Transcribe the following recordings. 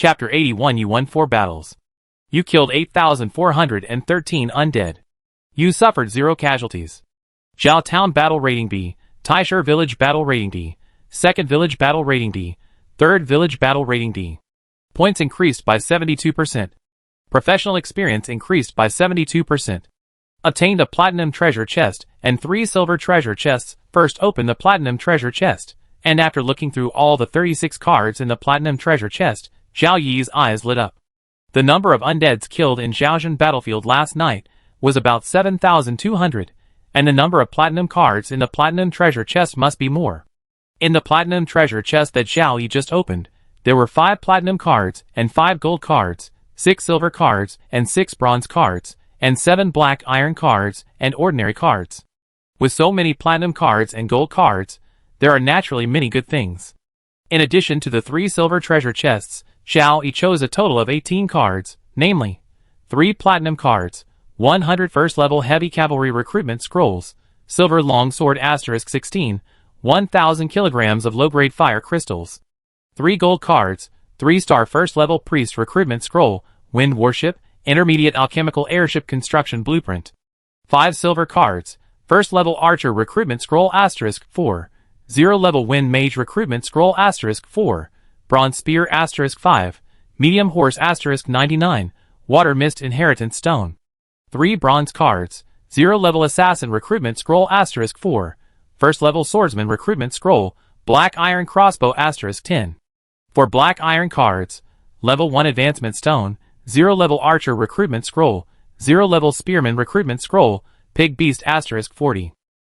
Chapter 81. You won 4 battles. You killed 8,413 undead. You suffered 0 casualties. Jiao Town Battle Rating B, Taishur Village Battle Rating D, 2nd Village Battle Rating D, 3rd Village Battle Rating D. Points increased by 72%. Professional experience increased by 72%. Obtained a Platinum Treasure Chest and 3 Silver Treasure Chests. First open the Platinum Treasure Chest, and after looking through all the 36 cards in the Platinum Treasure Chest, Zhao Yi's eyes lit up. The number of undeads killed in Zhaozhen battlefield last night was about 7,200, and the number of Platinum cards in the Platinum Treasure Chest must be more. In the Platinum Treasure Chest that Zhao Yi just opened, there were 5 Platinum cards and 5 Gold cards, 6 Silver cards and 6 Bronze cards, and 7 Black Iron cards and Ordinary cards. With so many Platinum cards and Gold cards, there are naturally many good things. In addition to the 3 Silver Treasure Chests, Zhao Yi chose a total of 18 cards, namely 3 Platinum cards, 100 first-level Heavy Cavalry Recruitment Scrolls, Silver Longsword *16, 1,000 kilograms of low-grade Fire Crystals, 3 Gold cards, 3-star first-level Priest Recruitment Scroll, Wind Warship, Intermediate Alchemical Airship Construction Blueprint, 5 Silver cards, first-level Archer Recruitment Scroll *4, 0-level Wind Mage Recruitment Scroll *4, Bronze Spear *5, Medium Horse *99, Water Mist Inheritance Stone. 3 Bronze cards, 0-level Assassin Recruitment Scroll *4, First-level Swordsman Recruitment Scroll, Black Iron Crossbow *10. 4 Black Iron cards, Level 1 Advancement Stone, 0-level Archer Recruitment Scroll, 0-level Spearman Recruitment Scroll, Pig Beast *40.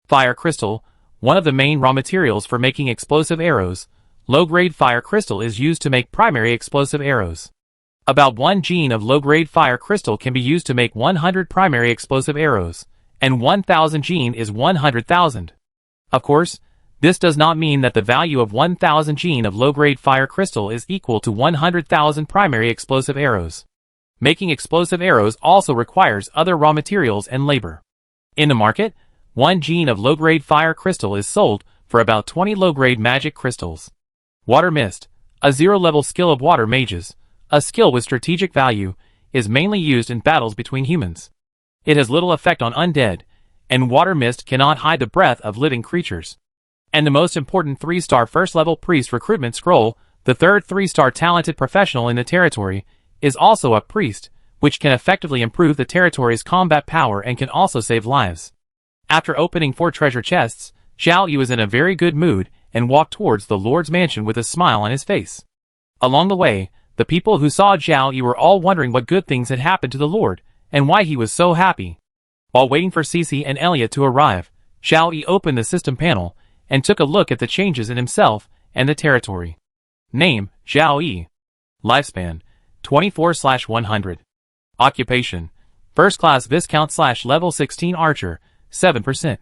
Fire Crystal, one of the main raw materials for making explosive arrows. Low-grade fire crystal is used to make primary explosive arrows. About 1 gene of low-grade fire crystal can be used to make 100 primary explosive arrows, and 1,000 gene is 100,000. Of course, this does not mean that the value of 1,000 gene of low-grade fire crystal is equal to 100,000 primary explosive arrows. Making explosive arrows also requires other raw materials and labor. In the market, 1 gene of low-grade fire crystal is sold for about 20 low-grade magic crystals. Water Mist, a 0-level skill of water mages, a skill with strategic value, is mainly used in battles between humans. It has little effect on undead, and Water Mist cannot hide the breath of living creatures. And the most important 3-star first-level Priest Recruitment Scroll, the 3rd 3-star talented professional in the territory, is also a priest, which can effectively improve the territory's combat power and can also save lives. After opening 4 treasure chests, Zhao Yi was in a very good mood and walked towards the Lord's mansion with a smile on his face. Along the way, the people who saw Zhao Yi were all wondering what good things had happened to the Lord, and why he was so happy. While waiting for Cece and Elliot to arrive, Zhao Yi opened the system panel and took a look at the changes in himself and the territory. Name, Zhao Yi. Lifespan, 24/100. Occupation, First Class Viscount/Level 16 Archer, 7%.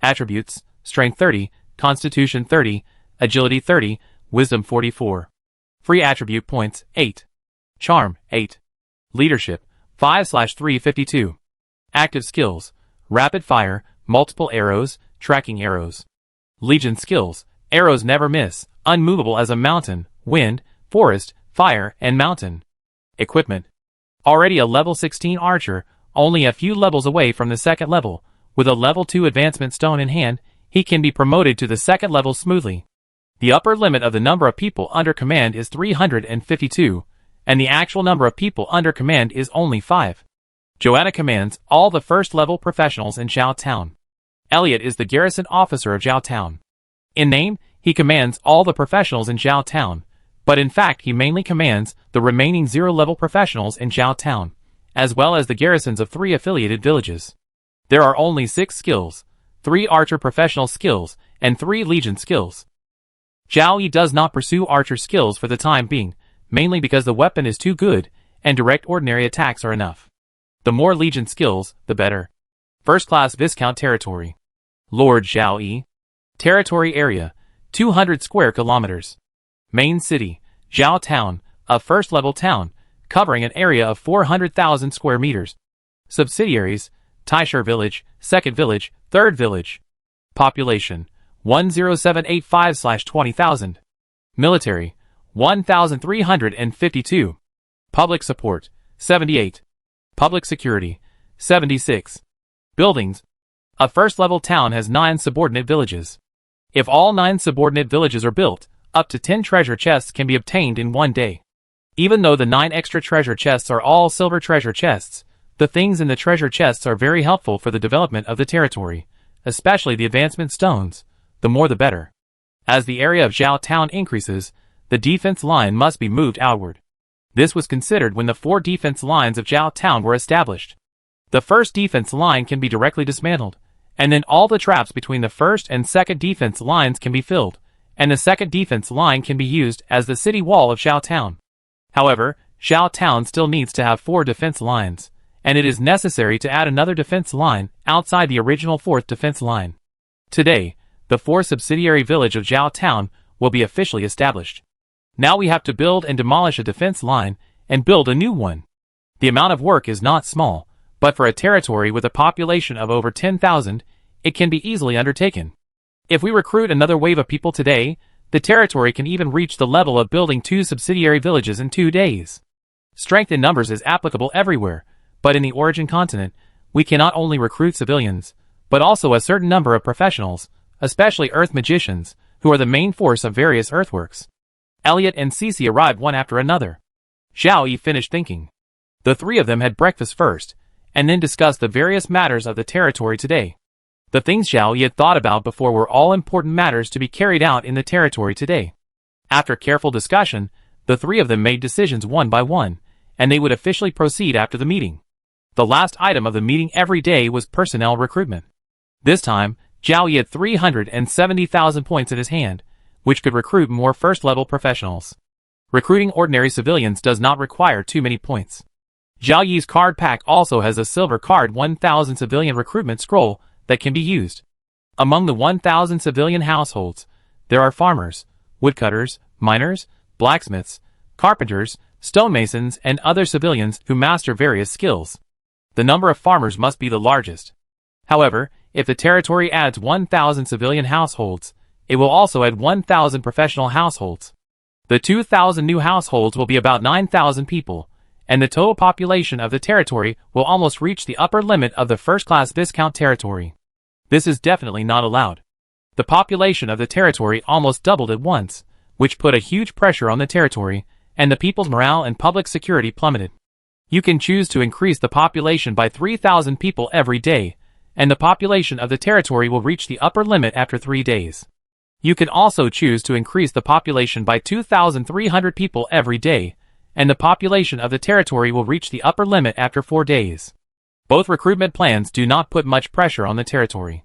Attributes, Strength 30, Constitution 30, Agility 30, Wisdom 44. Free attribute points, 8. Charm, 8. Leadership, 5/352. Active skills, Rapid Fire, Multiple Arrows, Tracking Arrows. Legion skills, Arrows Never Miss, Unmovable as a Mountain, Wind, Forest, Fire, and Mountain. Equipment. Already a level 16 archer, only a few levels away from the 2nd level, with a level 2 advancement stone in hand, he can be promoted to the 2nd level smoothly. The upper limit of the number of people under command is 352, and the actual number of people under command is only 5. Joanna commands all the 1st level professionals in Zhao Town. Elliot is the garrison officer of Zhao Town. In name, he commands all the professionals in Zhao Town, but in fact he mainly commands the remaining 0-level professionals in Zhao Town, as well as the garrisons of 3 affiliated villages. There are only 6 skills, 3 archer professional skills, and 3 legion skills. Zhao Yi does not pursue archer skills for the time being, mainly because the weapon is too good, and direct ordinary attacks are enough. The more legion skills, the better. First Class Viscount Territory. Lord Zhao Yi. Territory area, 200 square kilometers. Main city, Zhao Town, a 1st level town, covering an area of 400,000 square meters. Subsidiaries, Taishur Village, 2nd Village, 3rd Village. Population, 10785/20,000. Military, 1,352. Public support, 78. Public security, 76. Buildings. A first-level town has 9 subordinate villages. If all 9 subordinate villages are built, up to 10 treasure chests can be obtained in one day. Even though the 9 extra treasure chests are all silver treasure chests, the things in the treasure chests are very helpful for the development of the territory, especially the advancement stones, the more the better. As the area of Zhao Town increases, the defense line must be moved outward. This was considered when the 4 defense lines of Zhao Town were established. The first defense line can be directly dismantled, and then all the traps between the first and second defense lines can be filled, and the second defense line can be used as the city wall of Zhao Town. However, Zhao Town still needs to have 4 defense lines, and it is necessary to add another defense line outside the original 4th defense line. Today, the 4 subsidiary village of Zhao Town will be officially established. Now we have to build and demolish a defense line and build a new one. The amount of work is not small, but for a territory with a population of over 10,000, it can be easily undertaken. If we recruit another wave of people today, the territory can even reach the level of building 2 subsidiary villages in 2 days. Strength in numbers is applicable everywhere, but in the origin continent, we cannot only recruit civilians, but also a certain number of professionals, especially earth magicians, who are the main force of various earthworks. Elliot and Cece arrived one after another. Zhao Yi finished thinking. The 3 of them had breakfast first, and then discussed the various matters of the territory today. The things Zhao Yi had thought about before were all important matters to be carried out in the territory today. After careful discussion, the 3 of them made decisions one by one, and they would officially proceed after the meeting. The last item of the meeting every day was personnel recruitment. This time, Zhao Yi had 370,000 points in his hand, which could recruit more first-level professionals. Recruiting ordinary civilians does not require too many points. Zhao Yi's card pack also has a silver card 1000 civilian recruitment scroll that can be used. Among the 1000 civilian households, there are farmers, woodcutters, miners, blacksmiths, carpenters, stonemasons, and other civilians who master various skills. The number of farmers must be the largest. However, if the territory adds 1000 civilian households, it will also add 1000 professional households. The 2000 new households will be about 9,000 people, and the total population of the territory will almost reach the upper limit of the first-class Viscount territory. This is definitely not allowed. The population of the territory almost doubled at once, which put a huge pressure on the territory, and the people's morale and public security plummeted. You can choose to increase the population by 3,000 people every day, and the population of the territory will reach the upper limit after 3 days. You can also choose to increase the population by 2,300 people every day, and the population of the territory will reach the upper limit after 4 days. Both recruitment plans do not put much pressure on the territory.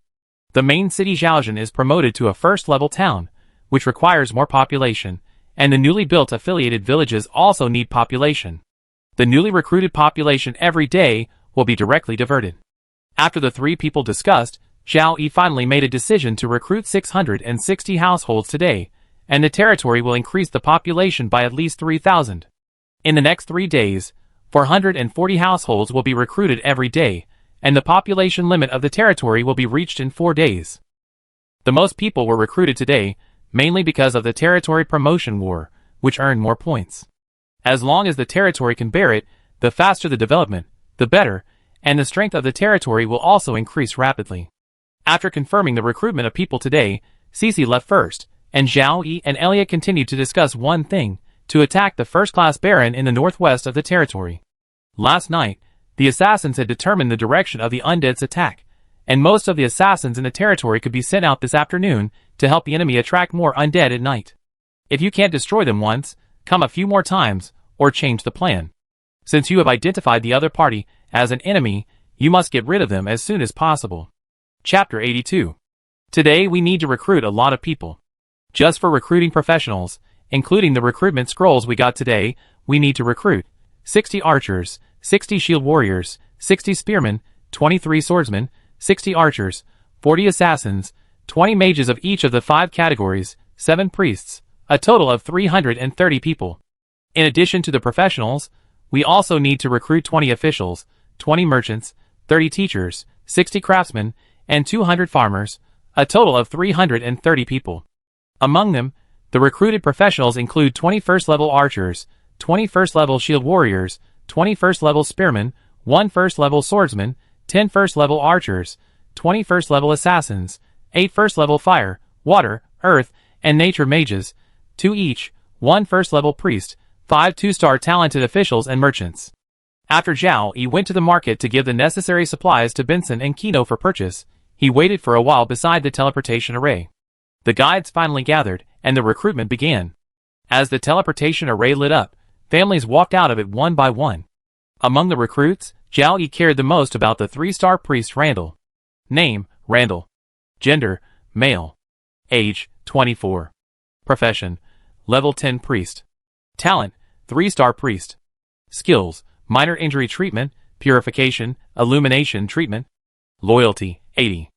The main city Zhaozhen is promoted to a first-level town, which requires more population, and the newly built affiliated villages also need population. The newly recruited population every day will be directly diverted. After the 3 people discussed, Zhao Yi finally made a decision to recruit 660 households today, and the territory will increase the population by at least 3,000. In the next 3 days, 440 households will be recruited every day, and the population limit of the territory will be reached in 4 days. The most people were recruited today, mainly because of the territory promotion war, which earned more points. As long as the territory can bear it, the faster the development, the better, and the strength of the territory will also increase rapidly. After confirming the recruitment of people today, Cece left first, and Zhao Yi and Elliot continued to discuss one thing: to attack the first-class baron in the northwest of the territory. Last night, the assassins had determined the direction of the undead's attack, and most of the assassins in the territory could be sent out this afternoon to help the enemy attract more undead at night. If you can't destroy them once, come a few more times, or change the plan. Since you have identified the other party as an enemy, you must get rid of them as soon as possible. Chapter 82. Today we need to recruit a lot of people. Just for recruiting professionals, including the recruitment scrolls we got today, we need to recruit 60 archers, 60 shield warriors, 60 spearmen, 23 swordsmen, 60 archers, 40 assassins, 20 mages of each of the 5 categories, 7 priests, a total of 330 people. In addition to the professionals, we also need to recruit 20 officials, 20 merchants, 30 teachers, 60 craftsmen, and 200 farmers, a total of 330 people. Among them, The recruited professionals include 21st level archers, 21st level shield warriors, 21st level spearmen, 1 first level swordsman, 10 first level archers, 21st level assassins, 8 first level fire, water, earth, and nature mages, 2 each, 1 first level priest, 5 2-star talented officials and merchants. After Zhao Yi went to the market to give the necessary supplies to Benson and Kino for purchase, he waited for a while beside the teleportation array. The guides finally gathered, and the recruitment began. As the teleportation array lit up, families walked out of it one by one. Among the recruits, Zhao Yi cared the most about the 3-star priest Randall. Name, Randall. Gender, male. Age, 24. Profession, level 10 priest. Talent, 3-star priest. Skills, minor injury treatment, purification, illumination treatment. Loyalty, 80.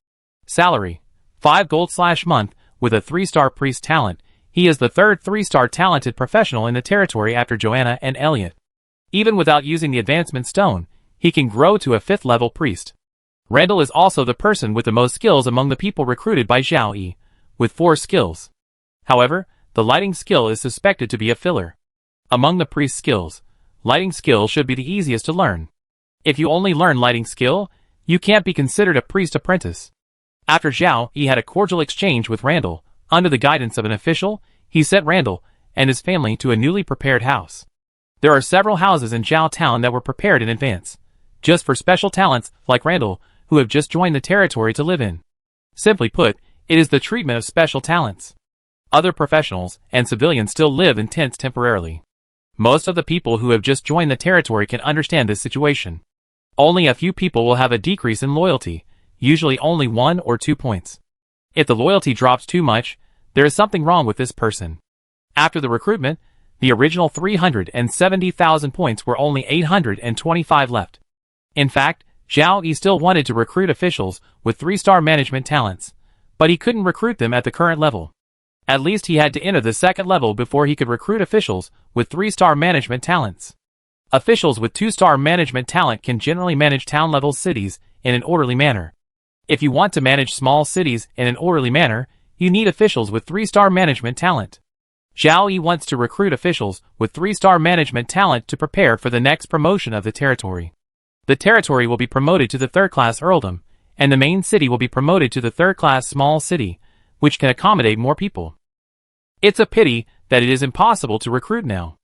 Salary, 5 gold/month. With a 3-star priest talent, he is the third 3-star talented professional in the territory after Joanna and Elliot. Even without using the advancement stone, he can grow to a 5th level priest. Randall is also the person with the most skills among the people recruited by Zhao Yi, with 4 skills. However, the lighting skill is suspected to be a filler. Among the priest skills, lighting skill should be the easiest to learn. If you only learn lighting skill, you can't be considered a priest apprentice. After Zhao Yi had a cordial exchange with Randall, under the guidance of an official, he sent Randall and his family to a newly prepared house. There are several houses in Zhao Town that were prepared in advance, just for special talents like Randall, who have just joined the territory to live in. Simply put, it is the treatment of special talents. Other professionals and civilians still live in tents temporarily. Most of the people who have just joined the territory can understand this situation. Only a few people will have a decrease in loyalty, usually only 1 or 2 points. If the loyalty drops too much, there is something wrong with this person. After the recruitment, the original 370,000 points were only 825 left. In fact, Zhao Yi still wanted to recruit officials with 3-star management talents, but he couldn't recruit them at the current level. At least he had to enter the 2nd level before he could recruit officials with 3-star management talents. Officials with 2-star management talent can generally manage town-level cities in an orderly manner. If you want to manage small cities in an orderly manner, you need officials with 3-star management talent. Zhao Yi wants to recruit officials with 3-star management talent to prepare for the next promotion of the territory. The territory will be promoted to the 3rd-class earldom, and the main city will be promoted to the 3rd-class small city, which can accommodate more people. It's a pity that it is impossible to recruit now.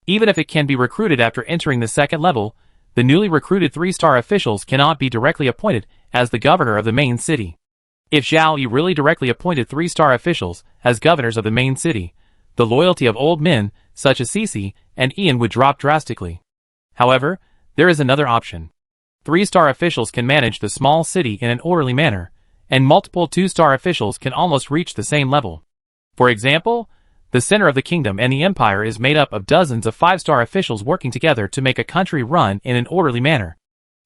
Even if it can be recruited after entering the 2nd level, the newly recruited 3-star officials cannot be directly appointed as the governor of the main city. If Zhao Yi really directly appointed 3-star officials as governors of the main city, the loyalty of old men, such as Cece and Ian, would drop drastically. However, there is another option. 3-star officials can manage the small city in an orderly manner, and multiple 2-star officials can almost reach the same level. For example, the center of the kingdom and the empire is made up of dozens of 5-star officials working together to make a country run in an orderly manner.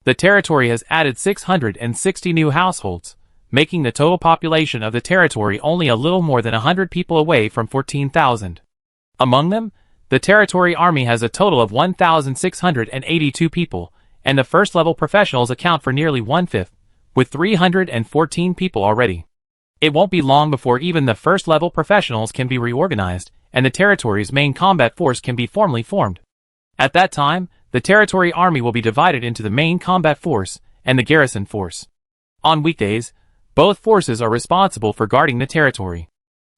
The territory has added 660 new households, making the total population of the territory only a little more than 100 people away from 14,000. Among them, the territory army has a total of 1,682 people, and the 1st-level professionals account for nearly 1/5, with 314 people already. It won't be long before even the 1st-level professionals can be reorganized, and the territory's main combat force can be formally formed. At that time, the territory army will be divided into the main combat force and the garrison force. On weekdays, both forces are responsible for guarding the territory.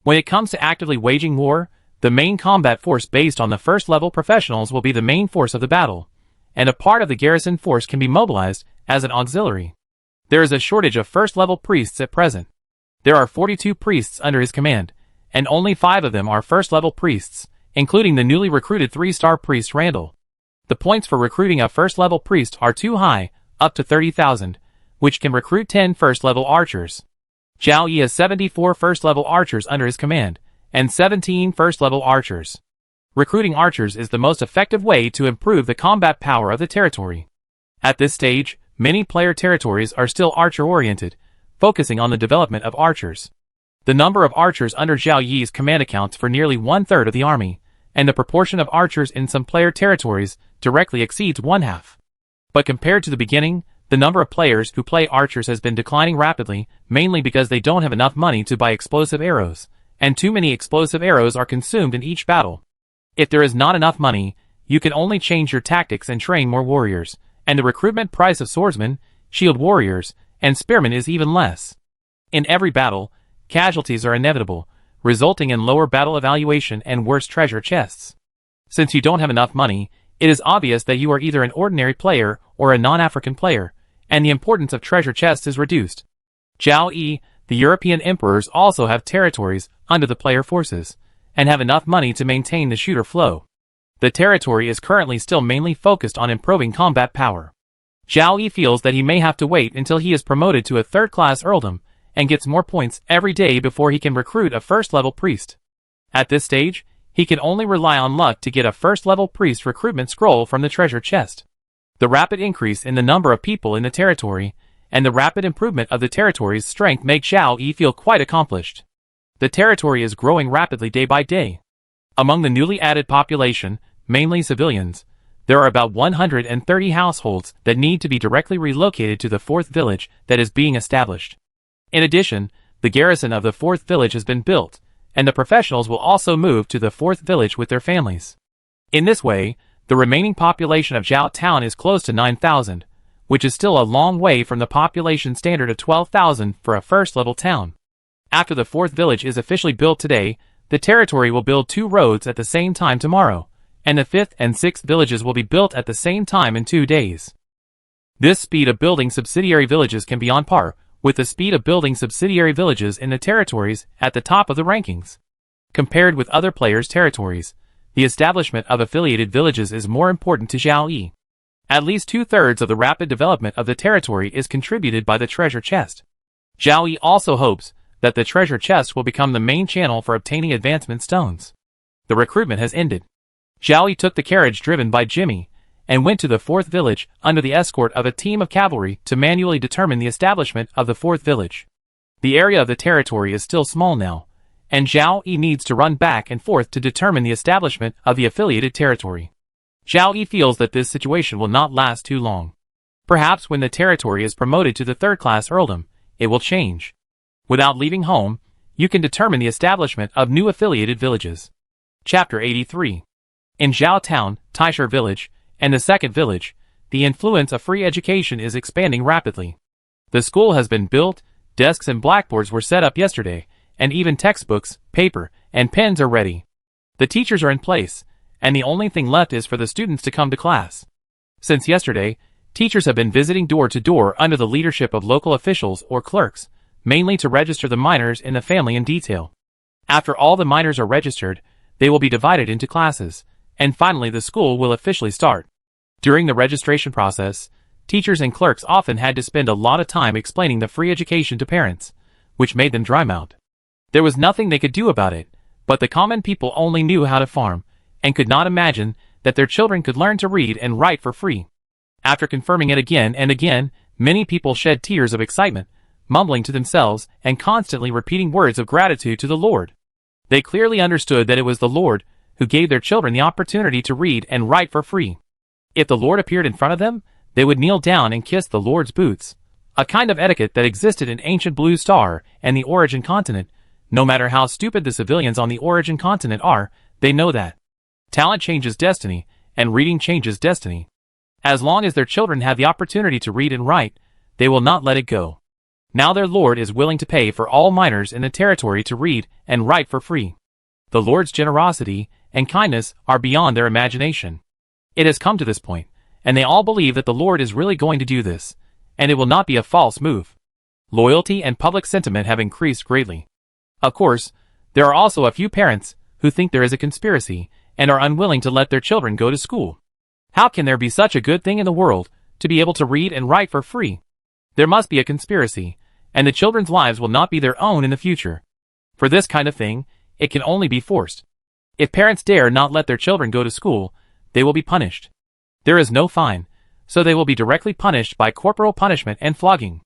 When it comes to actively waging war, the main combat force based on the 1st-level professionals will be the main force of the battle, and a part of the garrison force can be mobilized as an auxiliary. There is a shortage of 1st-level priests at present. There are 42 priests under his command, and only 5 of them are 1st-level priests, including the newly recruited 3-star priest Randall. The points for recruiting a 1st-level priest are too high, up to 30,000, which can recruit 10 1st-level archers. Zhao Yi has 74 1st-level archers under his command, and 17 1st-level archers. Recruiting archers is the most effective way to improve the combat power of the territory. At this stage, many player territories are still archer-oriented, focusing on the development of archers. The number of archers under Zhao Yi's command accounts for nearly 1/3 of the army, and the proportion of archers in some player territories directly exceeds 1/2. But compared to the beginning, the number of players who play archers has been declining rapidly, mainly because they don't have enough money to buy explosive arrows, and too many explosive arrows are consumed in each battle. If there is not enough money, you can only change your tactics and train more warriors, and the recruitment price of swordsmen, shield warriors, and spearmen is even less. In every battle, casualties are inevitable, resulting in lower battle evaluation and worse treasure chests. Since you don't have enough money, it is obvious that you are either an ordinary player or a non-African player, and the importance of treasure chests is reduced. Zhao Yi, the European emperors also have territories under the player forces, and have enough money to maintain the shooter flow. The territory is currently still mainly focused on improving combat power. Zhao Yi feels that he may have to wait until he is promoted to a third-class earldom, and gets more points every day before he can recruit a first-level priest. At this stage, he can only rely on luck to get a first-level priest recruitment scroll from the treasure chest. The rapid increase in the number of people in the territory, and the rapid improvement of the territory's strength make Zhao Yi feel quite accomplished. The territory is growing rapidly day by day. Among the newly added population, mainly civilians, there are about 130 households that need to be directly relocated to the fourth village that is being established. In addition, the garrison of the fourth village has been built, and the professionals will also move to the fourth village with their families. In this way, the remaining population of Zhao Town is close to 9,000, which is still a long way from the population standard of 12,000 for a first-level town. After the fourth village is officially built today, the territory will build 2 roads at the same time tomorrow, and the 5th and 6th villages will be built at the same time in 2 days. This speed of building subsidiary villages can be on par with the speed of building subsidiary villages in the territories at the top of the rankings. Compared with other players' territories, the establishment of affiliated villages is more important to Zhao Yi. At least 2/3 of the rapid development of the territory is contributed by the treasure chest. Zhao Yi also hopes that the treasure chest will become the main channel for obtaining advancement stones. The recruitment has ended. Zhao Yi took the carriage driven by Jimmy, and went to the fourth village under the escort of a team of cavalry to manually determine the establishment of the fourth village. The area of the territory is still small now, and Zhao Yi needs to run back and forth to determine the establishment of the affiliated territory. Zhao Yi feels that this situation will not last too long. Perhaps when the territory is promoted to the third-class earldom, it will change. Without leaving home, you can determine the establishment of new affiliated villages. Chapter 83. In Zhao Town, Taisher Village, and the second village, the influence of free education is expanding rapidly. The school has been built, desks and blackboards were set up yesterday, and even textbooks, paper, and pens are ready. The teachers are in place, and the only thing left is for the students to come to class. Since yesterday, teachers have been visiting door to door under the leadership of local officials or clerks, mainly to register the minors in the family in detail. After all the minors are registered, they will be divided into classes, and finally the school will officially start. During the registration process, teachers and clerks often had to spend a lot of time explaining the free education to parents, which made them dry mouth. There was nothing they could do about it, but the common people only knew how to farm, and could not imagine that their children could learn to read and write for free. After confirming it again and again, many people shed tears of excitement, mumbling to themselves and constantly repeating words of gratitude to the Lord. They clearly understood that it was the Lord who gave their children the opportunity to read and write for free. If the Lord appeared in front of them, they would kneel down and kiss the Lord's boots, a kind of etiquette that existed in ancient Blue Star and the Origin continent. No matter how stupid the civilians on the Origin continent are, they know that talent changes destiny, and reading changes destiny. As long as their children have the opportunity to read and write, they will not let it go. Now their Lord is willing to pay for all minors in the territory to read and write for free. The Lord's generosity and kindness are beyond their imagination. It has come to this point, and they all believe that the Lord is really going to do this, and it will not be a false move. Loyalty and public sentiment have increased greatly. Of course, there are also a few parents who think there is a conspiracy and are unwilling to let their children go to school. How can there be such a good thing in the world to be able to read and write for free? There must be a conspiracy, and the children's lives will not be their own in the future. For this kind of thing, it can only be forced. If parents dare not let their children go to school, they will be punished. There is no fine, so they will be directly punished by corporal punishment and flogging.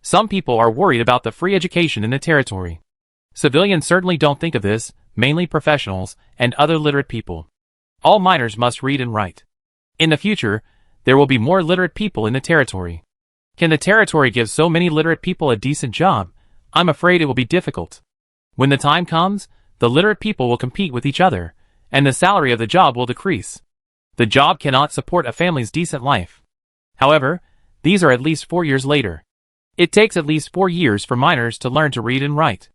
Some people are worried about the free education in the territory. Civilians certainly don't think of this, mainly professionals and other literate people. All minors must read and write. In the future, there will be more literate people in the territory. Can the territory give so many literate people a decent job? I'm afraid it will be difficult. When the time comes, the literate people will compete with each other, and the salary of the job will decrease. The job cannot support a family's decent life. However, these are at least 4 years later. It takes at least 4 years for miners to learn to read and write.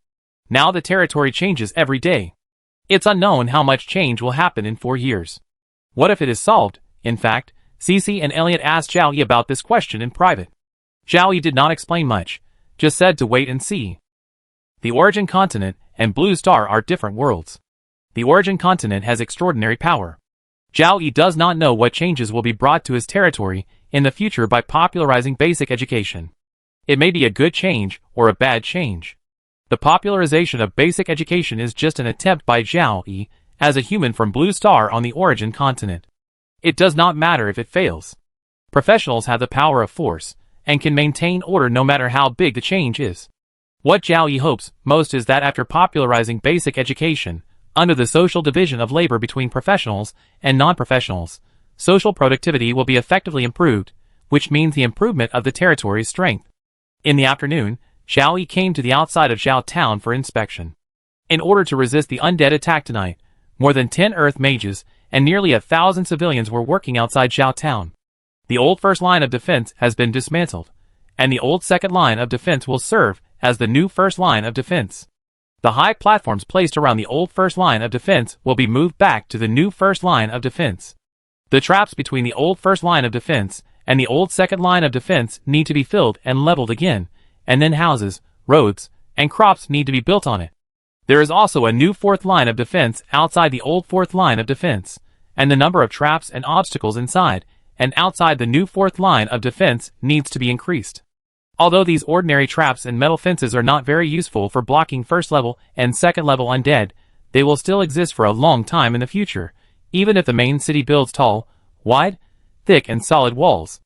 Now the territory changes every day. It's unknown how much change will happen in 4 years. What if it is solved? In fact, Cece and Elliot asked Zhao Yi about this question in private. Zhao Yi did not explain much, just said to wait and see. The Origin Continent and Blue Star are different worlds. The Origin Continent has extraordinary power. Zhao Yi does not know what changes will be brought to his territory in the future by popularizing basic education. It may be a good change or a bad change. The popularization of basic education is just an attempt by Zhao Yi as a human from Blue Star on the Origin Continent. It does not matter if it fails. Professionals have the power of force and can maintain order no matter how big the change is. What Zhao Yi hopes most is that after popularizing basic education, under the social division of labor between professionals and non-professionals, social productivity will be effectively improved, which means the improvement of the territory's strength. In the afternoon, Zhao Yi came to the outside of Zhao Town for inspection. In order to resist the undead attack tonight, more than 10 earth mages and nearly 1,000 civilians were working outside Zhao Town. The old first line of defense has been dismantled, and the old second line of defense will serve as the new first line of defense. The high platforms placed around the old first line of defense will be moved back to the new first line of defense. The traps between the old first line of defense and the old second line of defense need to be filled and leveled again, and then houses, roads, and crops need to be built on it. There is also a new fourth line of defense outside the old fourth line of defense, and the number of traps and obstacles inside and outside the new fourth line of defense needs to be increased. Although these ordinary traps and metal fences are not very useful for blocking first level and second level undead, they will still exist for a long time in the future, even if the main city builds tall, wide, thick and solid walls.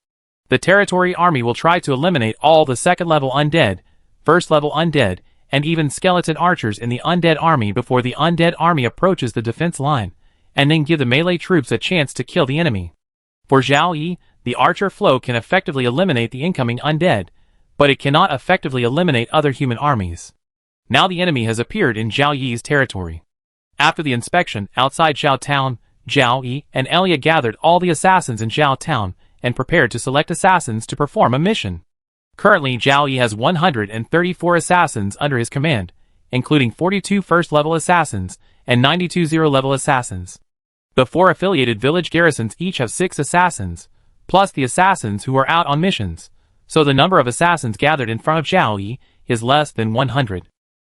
The territory army will try to eliminate all the second level undead, first level undead, and even skeleton archers in the undead army before the undead army approaches the defense line, and then give the melee troops a chance to kill the enemy. For Zhao Yi, the archer flow can effectively eliminate the incoming undead, but it cannot effectively eliminate other human armies. Now the enemy has appeared in Zhao Yi's territory. After the inspection outside Zhao Town, Zhao Yi and Elliot gathered all the assassins in Zhao Town and prepared to select assassins to perform a mission. Currently Zhao Yi has 134 assassins under his command, including 42 first-level assassins and 92 zero-level assassins. The 4 affiliated village garrisons each have 6 assassins, plus the assassins who are out on missions, so the number of assassins gathered in front of Zhao Yi is less than 100.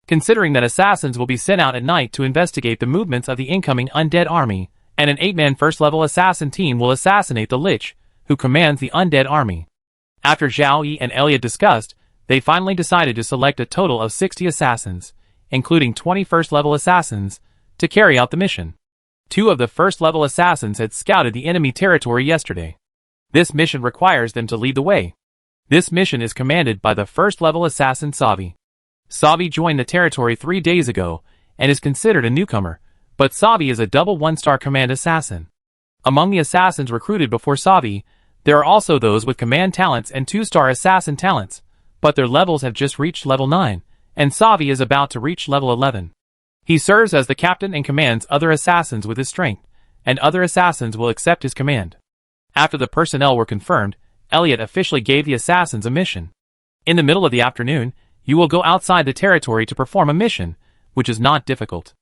Considering that assassins will be sent out at night to investigate the movements of the incoming undead army, and an 8-man first-level assassin team will assassinate the Lich, who commands the undead army. After Zhao Yi and Elliot discussed, they finally decided to select a total of 60 assassins, including 20 first-level assassins, to carry out the mission. 2 of the first-level assassins had scouted the enemy territory yesterday. This mission requires them to lead the way. This mission is commanded by the first-level assassin Savi. Savi joined the territory 3 days ago, and is considered a newcomer, but Savi is a double 1-star command assassin. Among the assassins recruited before Savi, there are also those with command talents and 2-star assassin talents, but their levels have just reached level 9, and Savi is about to reach level 11. He serves as the captain and commands other assassins with his strength, and other assassins will accept his command. After the personnel were confirmed, Elliot officially gave the assassins a mission. In the middle of the afternoon, you will go outside the territory to perform a mission, which is not difficult.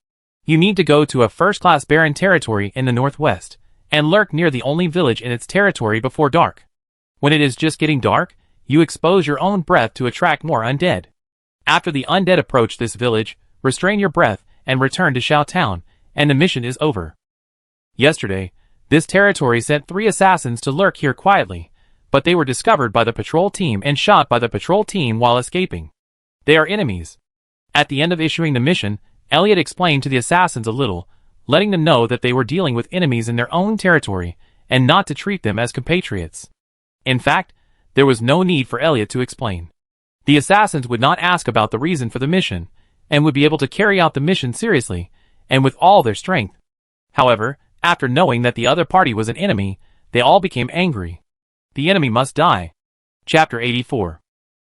You need to go to a first-class barren territory in the northwest, and lurk near the only village in its territory before dark. When it is just getting dark, you expose your own breath to attract more undead. After the undead approach this village, restrain your breath and return to Zhao Town, and the mission is over. Yesterday, this territory sent 3 assassins to lurk here quietly, but they were discovered by the patrol team and shot by the patrol team while escaping. They are enemies. At the end of issuing the mission, Elliot explained to the assassins a little, letting them know that they were dealing with enemies in their own territory, and not to treat them as compatriots. In fact, there was no need for Elliot to explain. The assassins would not ask about the reason for the mission, and would be able to carry out the mission seriously, and with all their strength. However, after knowing that the other party was an enemy, they all became angry. The enemy must die. Chapter 84.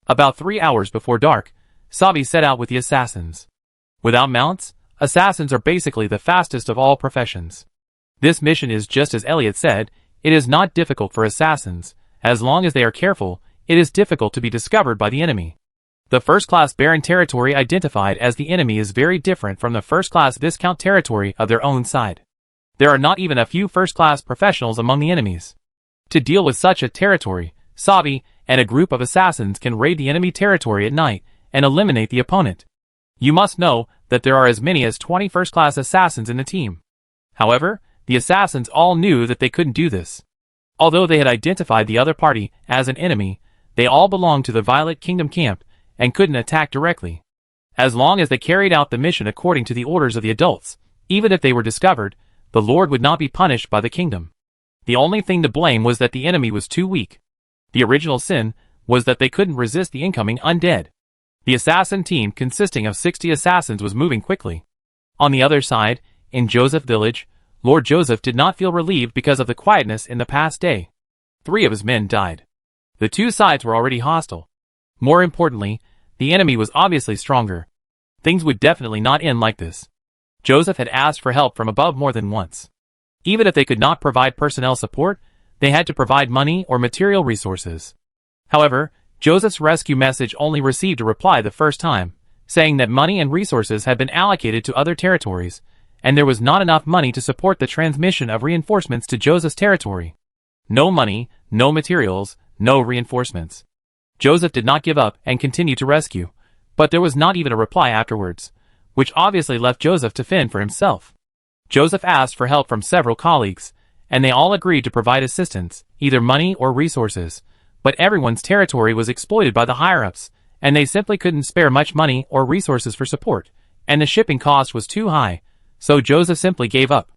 About 3 hours before dark, Savi set out with the assassins. Without mounts, assassins are basically the fastest of all professions. This mission is just as Elliot said, it is not difficult for assassins. As long as they are careful, it is difficult to be discovered by the enemy. The first-class Baron territory identified as the enemy is very different from the first-class Viscount territory of their own side. There are not even a few first-class professionals among the enemies. To deal with such a territory, Sabi and a group of assassins can raid the enemy territory at night and eliminate the opponent. You must know that there are as many as 20 first-class assassins in the team. However, the assassins all knew that they couldn't do this. Although they had identified the other party as an enemy, they all belonged to the Violet Kingdom camp and couldn't attack directly. As long as they carried out the mission according to the orders of the adults, even if they were discovered, the Lord would not be punished by the kingdom. The only thing to blame was that the enemy was too weak. The original sin was that they couldn't resist the incoming undead. The assassin team consisting of 60 assassins was moving quickly. On the other side, in Joseph village, Lord Joseph did not feel relieved because of the quietness in the past day. 3 of his men died. The two sides were already hostile. More importantly, the enemy was obviously stronger. Things would definitely not end like this. Joseph had asked for help from above more than once. Even if they could not provide personnel support, they had to provide money or material resources. However, Joseph's rescue message only received a reply the first time, saying that money and resources had been allocated to other territories, and there was not enough money to support the transmission of reinforcements to Joseph's territory. No money, no materials, no reinforcements. Joseph did not give up and continued to rescue, but there was not even a reply afterwards, which obviously left Joseph to fend for himself. Joseph asked for help from several colleagues, and they all agreed to provide assistance, either money or resources, but everyone's territory was exploited by the higher-ups, and they simply couldn't spare much money or resources for support, and the shipping cost was too high, so Joseph simply gave up.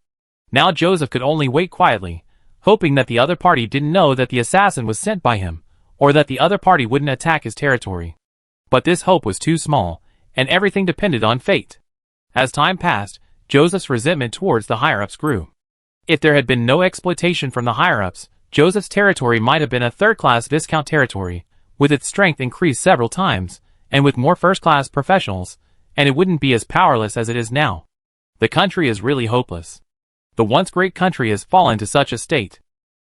Now Joseph could only wait quietly, hoping that the other party didn't know that the assassin was sent by him, or that the other party wouldn't attack his territory. But this hope was too small, and everything depended on fate. As time passed, Joseph's resentment towards the higher-ups grew. If there had been no exploitation from the higher-ups, Joseph's territory might have been a third-class Viscount territory, with its strength increased several times, and with more first-class professionals, and it wouldn't be as powerless as it is now. The country is really hopeless. The once great country has fallen to such a state.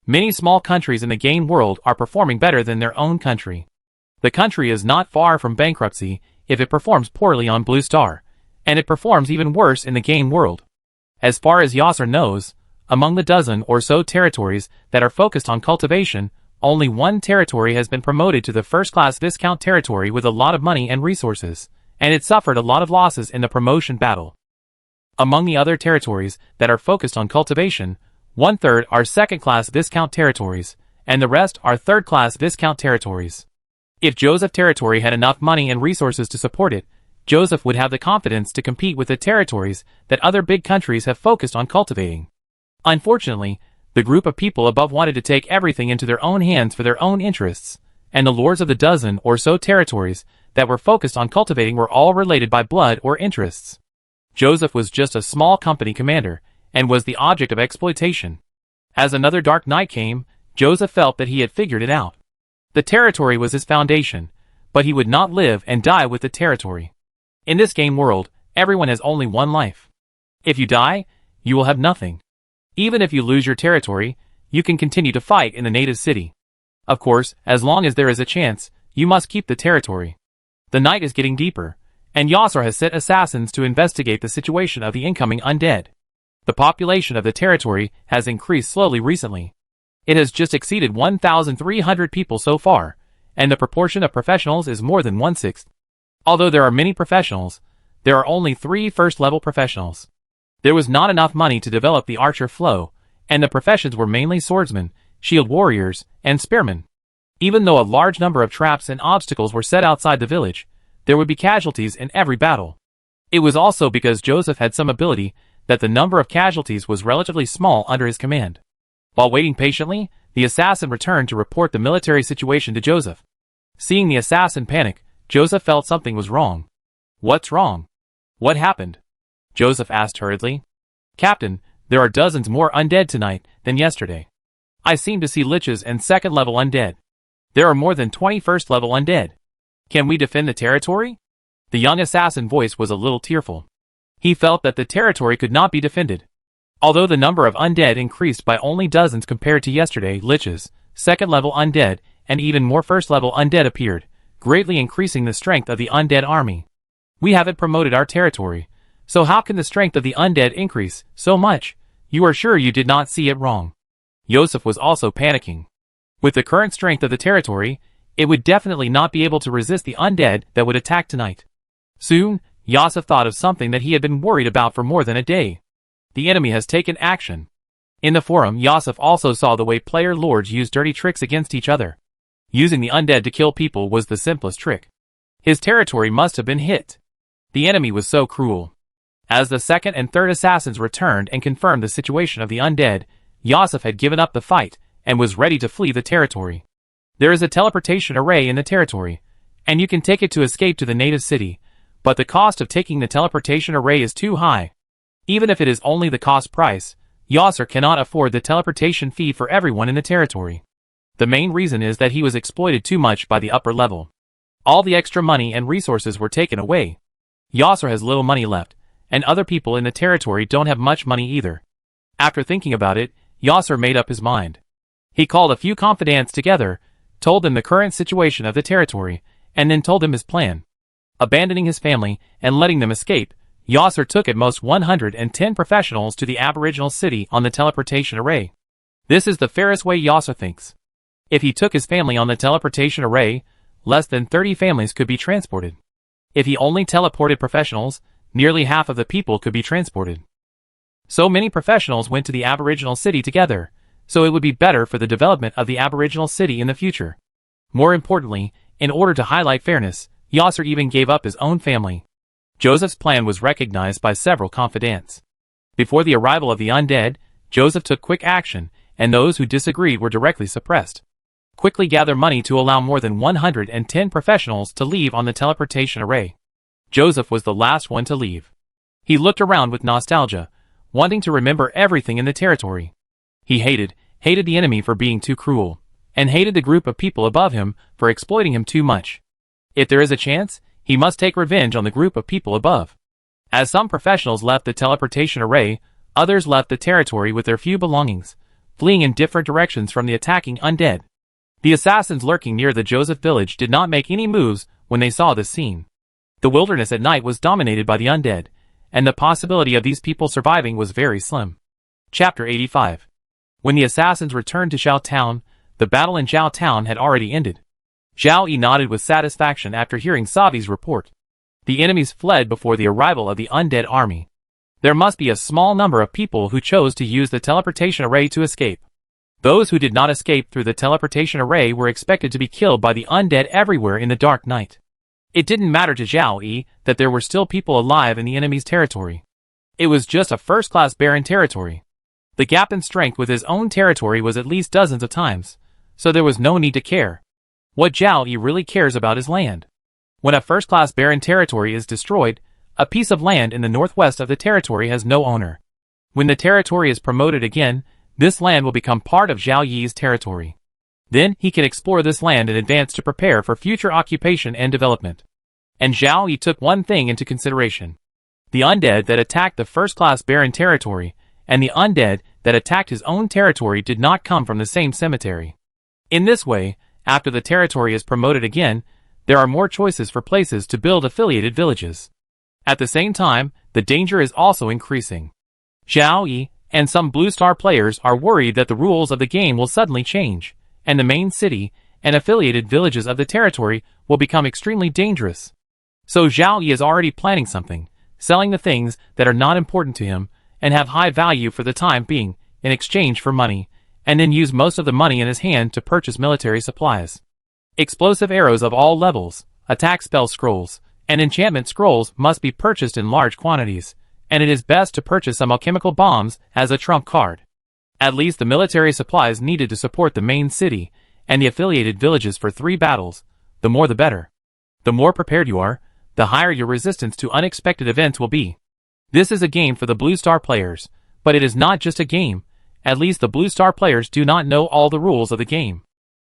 Many small countries in the game world are performing better than their own country. The country is not far from bankruptcy if it performs poorly on Blue Star, and it performs even worse in the game world. As far as Yasser knows, among the dozen or so territories that are focused on cultivation, only one territory has been promoted to the first-class Viscount territory with a lot of money and resources, and it suffered a lot of losses in the promotion battle. Among the other territories that are focused on cultivation, 1/3 are second-class Viscount territories, and the rest are third-class Viscount territories. If Joseph territory had enough money and resources to support it, Joseph would have the confidence to compete with the territories that other big countries have focused on cultivating. Unfortunately, the group of people above wanted to take everything into their own hands for their own interests, and the lords of the dozen or so territories that were focused on cultivating were all related by blood or interests. Joseph was just a small company commander, and was the object of exploitation. As another dark night came, Joseph felt that he had figured it out. The territory was his foundation, but he would not live and die with the territory. In this game world, everyone has only one life. If you die, you will have nothing. Even if you lose your territory, you can continue to fight in the native city. Of course, as long as there is a chance, you must keep the territory. The night is getting deeper, and Yasser has set assassins to investigate the situation of the incoming undead. The population of the territory has increased slowly recently. It has just exceeded 1,300 people so far, and the proportion of professionals is more than 1/6. Although there are many professionals, there are only 3 first-level professionals. There was not enough money to develop the archer flow, and the professions were mainly swordsmen, shield warriors, and spearmen. Even though a large number of traps and obstacles were set outside the village, there would be casualties in every battle. It was also because Joseph had some ability that the number of casualties was relatively small under his command. While waiting patiently, the assassin returned to report the military situation to Joseph. Seeing the assassin panic, Joseph felt something was wrong. "What's wrong? What happened?" Joseph asked hurriedly. "Captain, there are dozens more undead tonight than yesterday. I seem to see liches and second-level undead. There are more than 20 first-level undead. Can we defend the territory?" The young assassin voice was a little tearful. He felt that the territory could not be defended. Although the number of undead increased by only dozens compared to yesterday, liches, second-level undead, and even more first-level undead appeared, greatly increasing the strength of the undead army. We haven't promoted our territory, so how can the strength of the undead increase so much? You are sure you did not see it wrong? Yosef was also panicking. With the current strength of the territory, it would definitely not be able to resist the undead that would attack tonight. Soon, Yosef thought of something that he had been worried about for more than a day. The enemy has taken action. In the forum, Yosef also saw the way player lords use dirty tricks against each other. Using the undead to kill people was the simplest trick. His territory must have been hit. The enemy was so cruel. As the second and third assassins returned and confirmed the situation of the undead, Yosef had given up the fight and was ready to flee the territory. There is a teleportation array in the territory, and you can take it to escape to the native city, but the cost of taking the teleportation array is too high. Even if it is only the cost price, Yasser cannot afford the teleportation fee for everyone in the territory. The main reason is that he was exploited too much by the upper level. All the extra money and resources were taken away. Yasser has little money left, and other people in the territory don't have much money either. After thinking about it, Yasser made up his mind. He called a few confidants together, told them the current situation of the territory, and then told them his plan. Abandoning his family and letting them escape, Yasser took at most 110 professionals to the aboriginal city on the teleportation array. This is the fairest way Yasser thinks. If he took his family on the teleportation array, less than 30 families could be transported. If he only teleported professionals, nearly half of the people could be transported. So many professionals went to the aboriginal city together, so it would be better for the development of the aboriginal city in the future. More importantly, in order to highlight fairness, Yasser even gave up his own family. Joseph's plan was recognized by several confidants. Before the arrival of the undead, Joseph took quick action, and those who disagreed were directly suppressed. Quickly gather money to allow more than 110 professionals to leave on the teleportation array. Joseph was the last one to leave. He looked around with nostalgia, wanting to remember everything in the territory. He hated the enemy for being too cruel, and hated the group of people above him for exploiting him too much. If there is a chance, he must take revenge on the group of people above. As some professionals left the teleportation array, others left the territory with their few belongings, fleeing in different directions from the attacking undead. The assassins lurking near the Joseph village did not make any moves when they saw this scene. The wilderness at night was dominated by the undead, and the possibility of these people surviving was very slim. Chapter 85. When the assassins returned to Zhao Town, the battle in Zhao Town had already ended. Zhao Yi nodded with satisfaction after hearing Savi's report. The enemies fled before the arrival of the undead army. There must be a small number of people who chose to use the teleportation array to escape. Those who did not escape through the teleportation array were expected to be killed by the undead everywhere in the dark night. It didn't matter to Zhao Yi that there were still people alive in the enemy's territory. It was just a first-class barren territory. The gap in strength with his own territory was at least dozens of times, so there was no need to care. What Zhao Yi really cares about is land. When a first-class barren territory is destroyed, a piece of land in the northwest of the territory has no owner. When the territory is promoted again, this land will become part of Zhao Yi's territory. Then he can explore this land in advance to prepare for future occupation and development. And Zhao Yi took one thing into consideration. The undead that attacked the first-class barren territory, and the undead that attacked his own territory did not come from the same cemetery. In this way, after the territory is promoted again, there are more choices for places to build affiliated villages. At the same time, the danger is also increasing. Zhao Yi and some Blue Star players are worried that the rules of the game will suddenly change, and the main city and affiliated villages of the territory will become extremely dangerous. So Zhao Yi is already planning something, selling the things that are not important to him and have high value for the time being in exchange for money, and then use most of the money in his hand to purchase military supplies. Explosive arrows of all levels, attack spell scrolls, and enchantment scrolls must be purchased in large quantities, and it is best to purchase some alchemical bombs as a trump card. At least the military supplies needed to support the main city and the affiliated villages for 3 battles, the more the better. The more prepared you are, the higher your resistance to unexpected events will be. This is a game for the Blue Star players, but it is not just a game. At least the Blue Star players do not know all the rules of the game.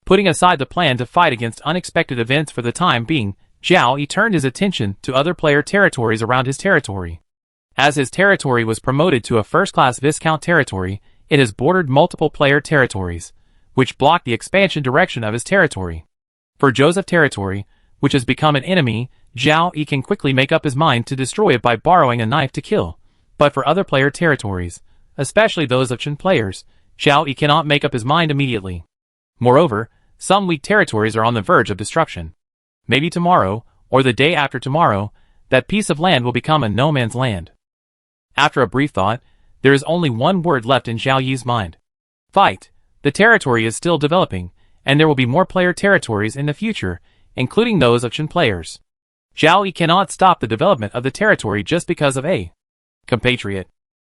Putting aside the plan to fight against unexpected events for the time being, Zhao Yi turned his attention to other player territories around his territory. As his territory was promoted to a first-class Viscount territory, it has bordered multiple player territories, which block the expansion direction of his territory. For Joseph territory, which has become an enemy, Zhao Yi can quickly make up his mind to destroy it by borrowing a knife to kill. But for other player territories, especially those of Chen players, Zhao Yi cannot make up his mind immediately. Moreover, some weak territories are on the verge of destruction. Maybe tomorrow, or the day after tomorrow, that piece of land will become a no-man's land. After a brief thought, there is only one word left in Zhao Yi's mind. Fight. The territory is still developing, and there will be more player territories in the future, including those of Chen players. Zhao Yi cannot stop the development of the territory just because of a compatriot.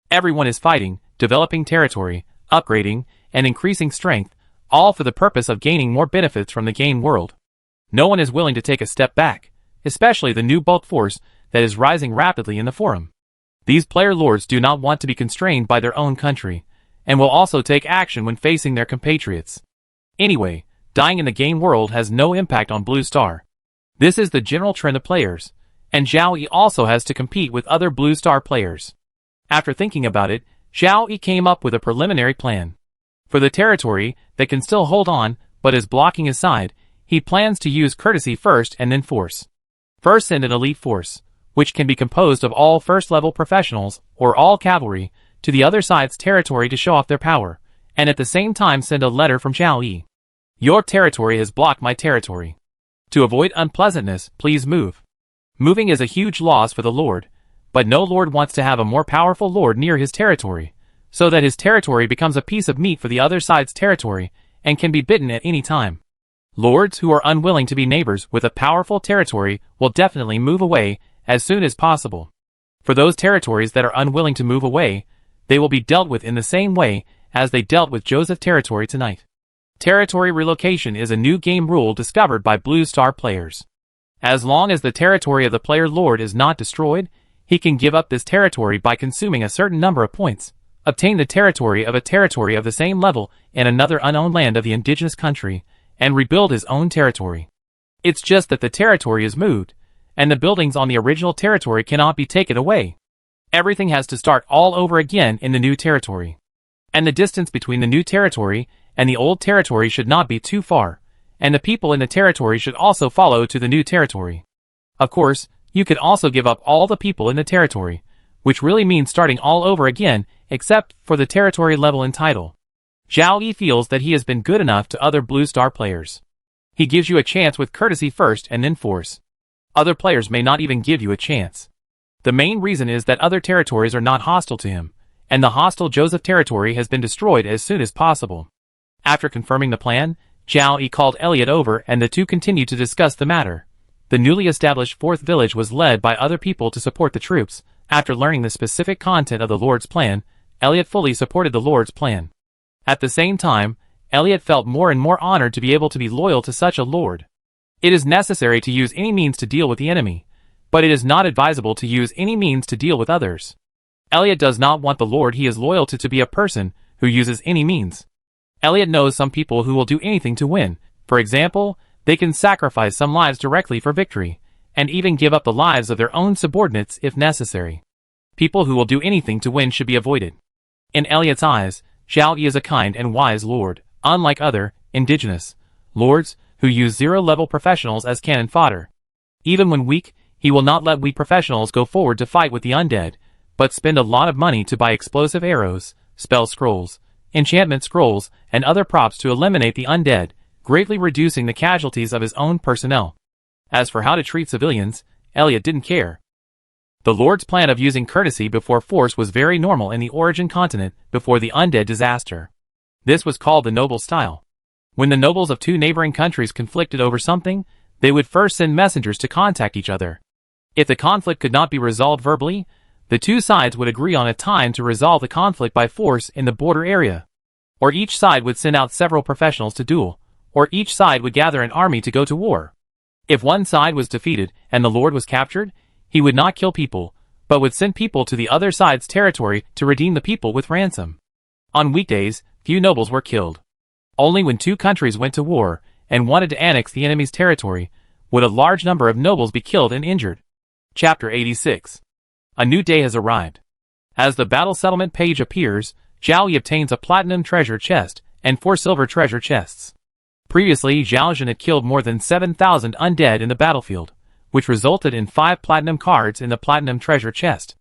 Everyone is fighting, developing territory, upgrading, and increasing strength, all for the purpose of gaining more benefits from the game world. No one is willing to take a step back, especially the new bulk force that is rising rapidly in the forum. These player lords do not want to be constrained by their own country, and will also take action when facing their compatriots. Anyway, dying in the game world has no impact on Blue Star. This is the general trend of players, and Zhao Yi also has to compete with other Blue Star players. After thinking about it, Zhao Yi came up with a preliminary plan. For the territory that can still hold on but is blocking his side, he plans to use courtesy first and then force. First, send an elite force, which can be composed of all first-level professionals or all cavalry, to the other side's territory to show off their power, and at the same time send a letter from Zhao Yi. Your territory has blocked my territory. To avoid unpleasantness, please move. Moving is a huge loss for the lord, but no lord wants to have a more powerful lord near his territory, so that his territory becomes a piece of meat for the other side's territory, and can be bitten at any time. Lords who are unwilling to be neighbors with a powerful territory will definitely move away as soon as possible. For those territories that are unwilling to move away, they will be dealt with in the same way as they dealt with Joseph territory tonight. Territory relocation is a new game rule discovered by Blue Star players. As long as the territory of the player lord is not destroyed, he can give up this territory by consuming a certain number of points, obtain the territory of a territory of the same level in another unowned land of the indigenous country, and rebuild his own territory. It's just that the territory is moved, and the buildings on the original territory cannot be taken away. Everything has to start all over again in the new territory. And the distance between the new territory and the old territory should not be too far, and the people in the territory should also follow to the new territory. Of course, you could also give up all the people in the territory, which really means starting all over again, except for the territory level and title. Zhao Yi feels that he has been good enough to other Blue Star players. He gives you a chance with courtesy first and then force. Other players may not even give you a chance. The main reason is that other territories are not hostile to him, and the hostile Joseph territory has been destroyed as soon as possible. After confirming the plan, Zhao Yi called Elliot over and the two continued to discuss the matter. The newly established 4th village was led by other people to support the troops. After learning the specific content of the Lord's plan, Elliot fully supported the Lord's plan. At the same time, Elliot felt more and more honored to be able to be loyal to such a lord. It is necessary to use any means to deal with the enemy, but it is not advisable to use any means to deal with others. Elliot does not want the lord he is loyal to be a person who uses any means. Elliot knows some people who will do anything to win. For example, they can sacrifice some lives directly for victory, and even give up the lives of their own subordinates if necessary. People who will do anything to win should be avoided. In Elliot's eyes, Zhao Yi is a kind and wise lord, unlike other, indigenous, lords who use zero-level professionals as cannon fodder. Even when weak, he will not let weak professionals go forward to fight with the undead, but spend a lot of money to buy explosive arrows, spell scrolls, enchantment scrolls, and other props to eliminate the undead, greatly reducing the casualties of his own personnel. As for how to treat civilians, Elliot didn't care. The Lord's plan of using courtesy before force was very normal in the origin continent before the undead disaster. This was called the noble style. When the nobles of two neighboring countries conflicted over something, they would first send messengers to contact each other. If the conflict could not be resolved verbally, the two sides would agree on a time to resolve the conflict by force in the border area. Or each side would send out several professionals to duel, or each side would gather an army to go to war. If one side was defeated and the lord was captured, he would not kill people, but would send people to the other side's territory to redeem the people with ransom. On weekdays, few nobles were killed. Only when two countries went to war and wanted to annex the enemy's territory would a large number of nobles be killed and injured. Chapter 86. A new day has arrived. As the battle settlement page appears, Zhao Yi obtains a platinum treasure chest and 4 silver treasure chests. Previously, Zhao Jin had killed more than 7,000 undead in the battlefield, which resulted in 5 platinum cards in the platinum treasure chest.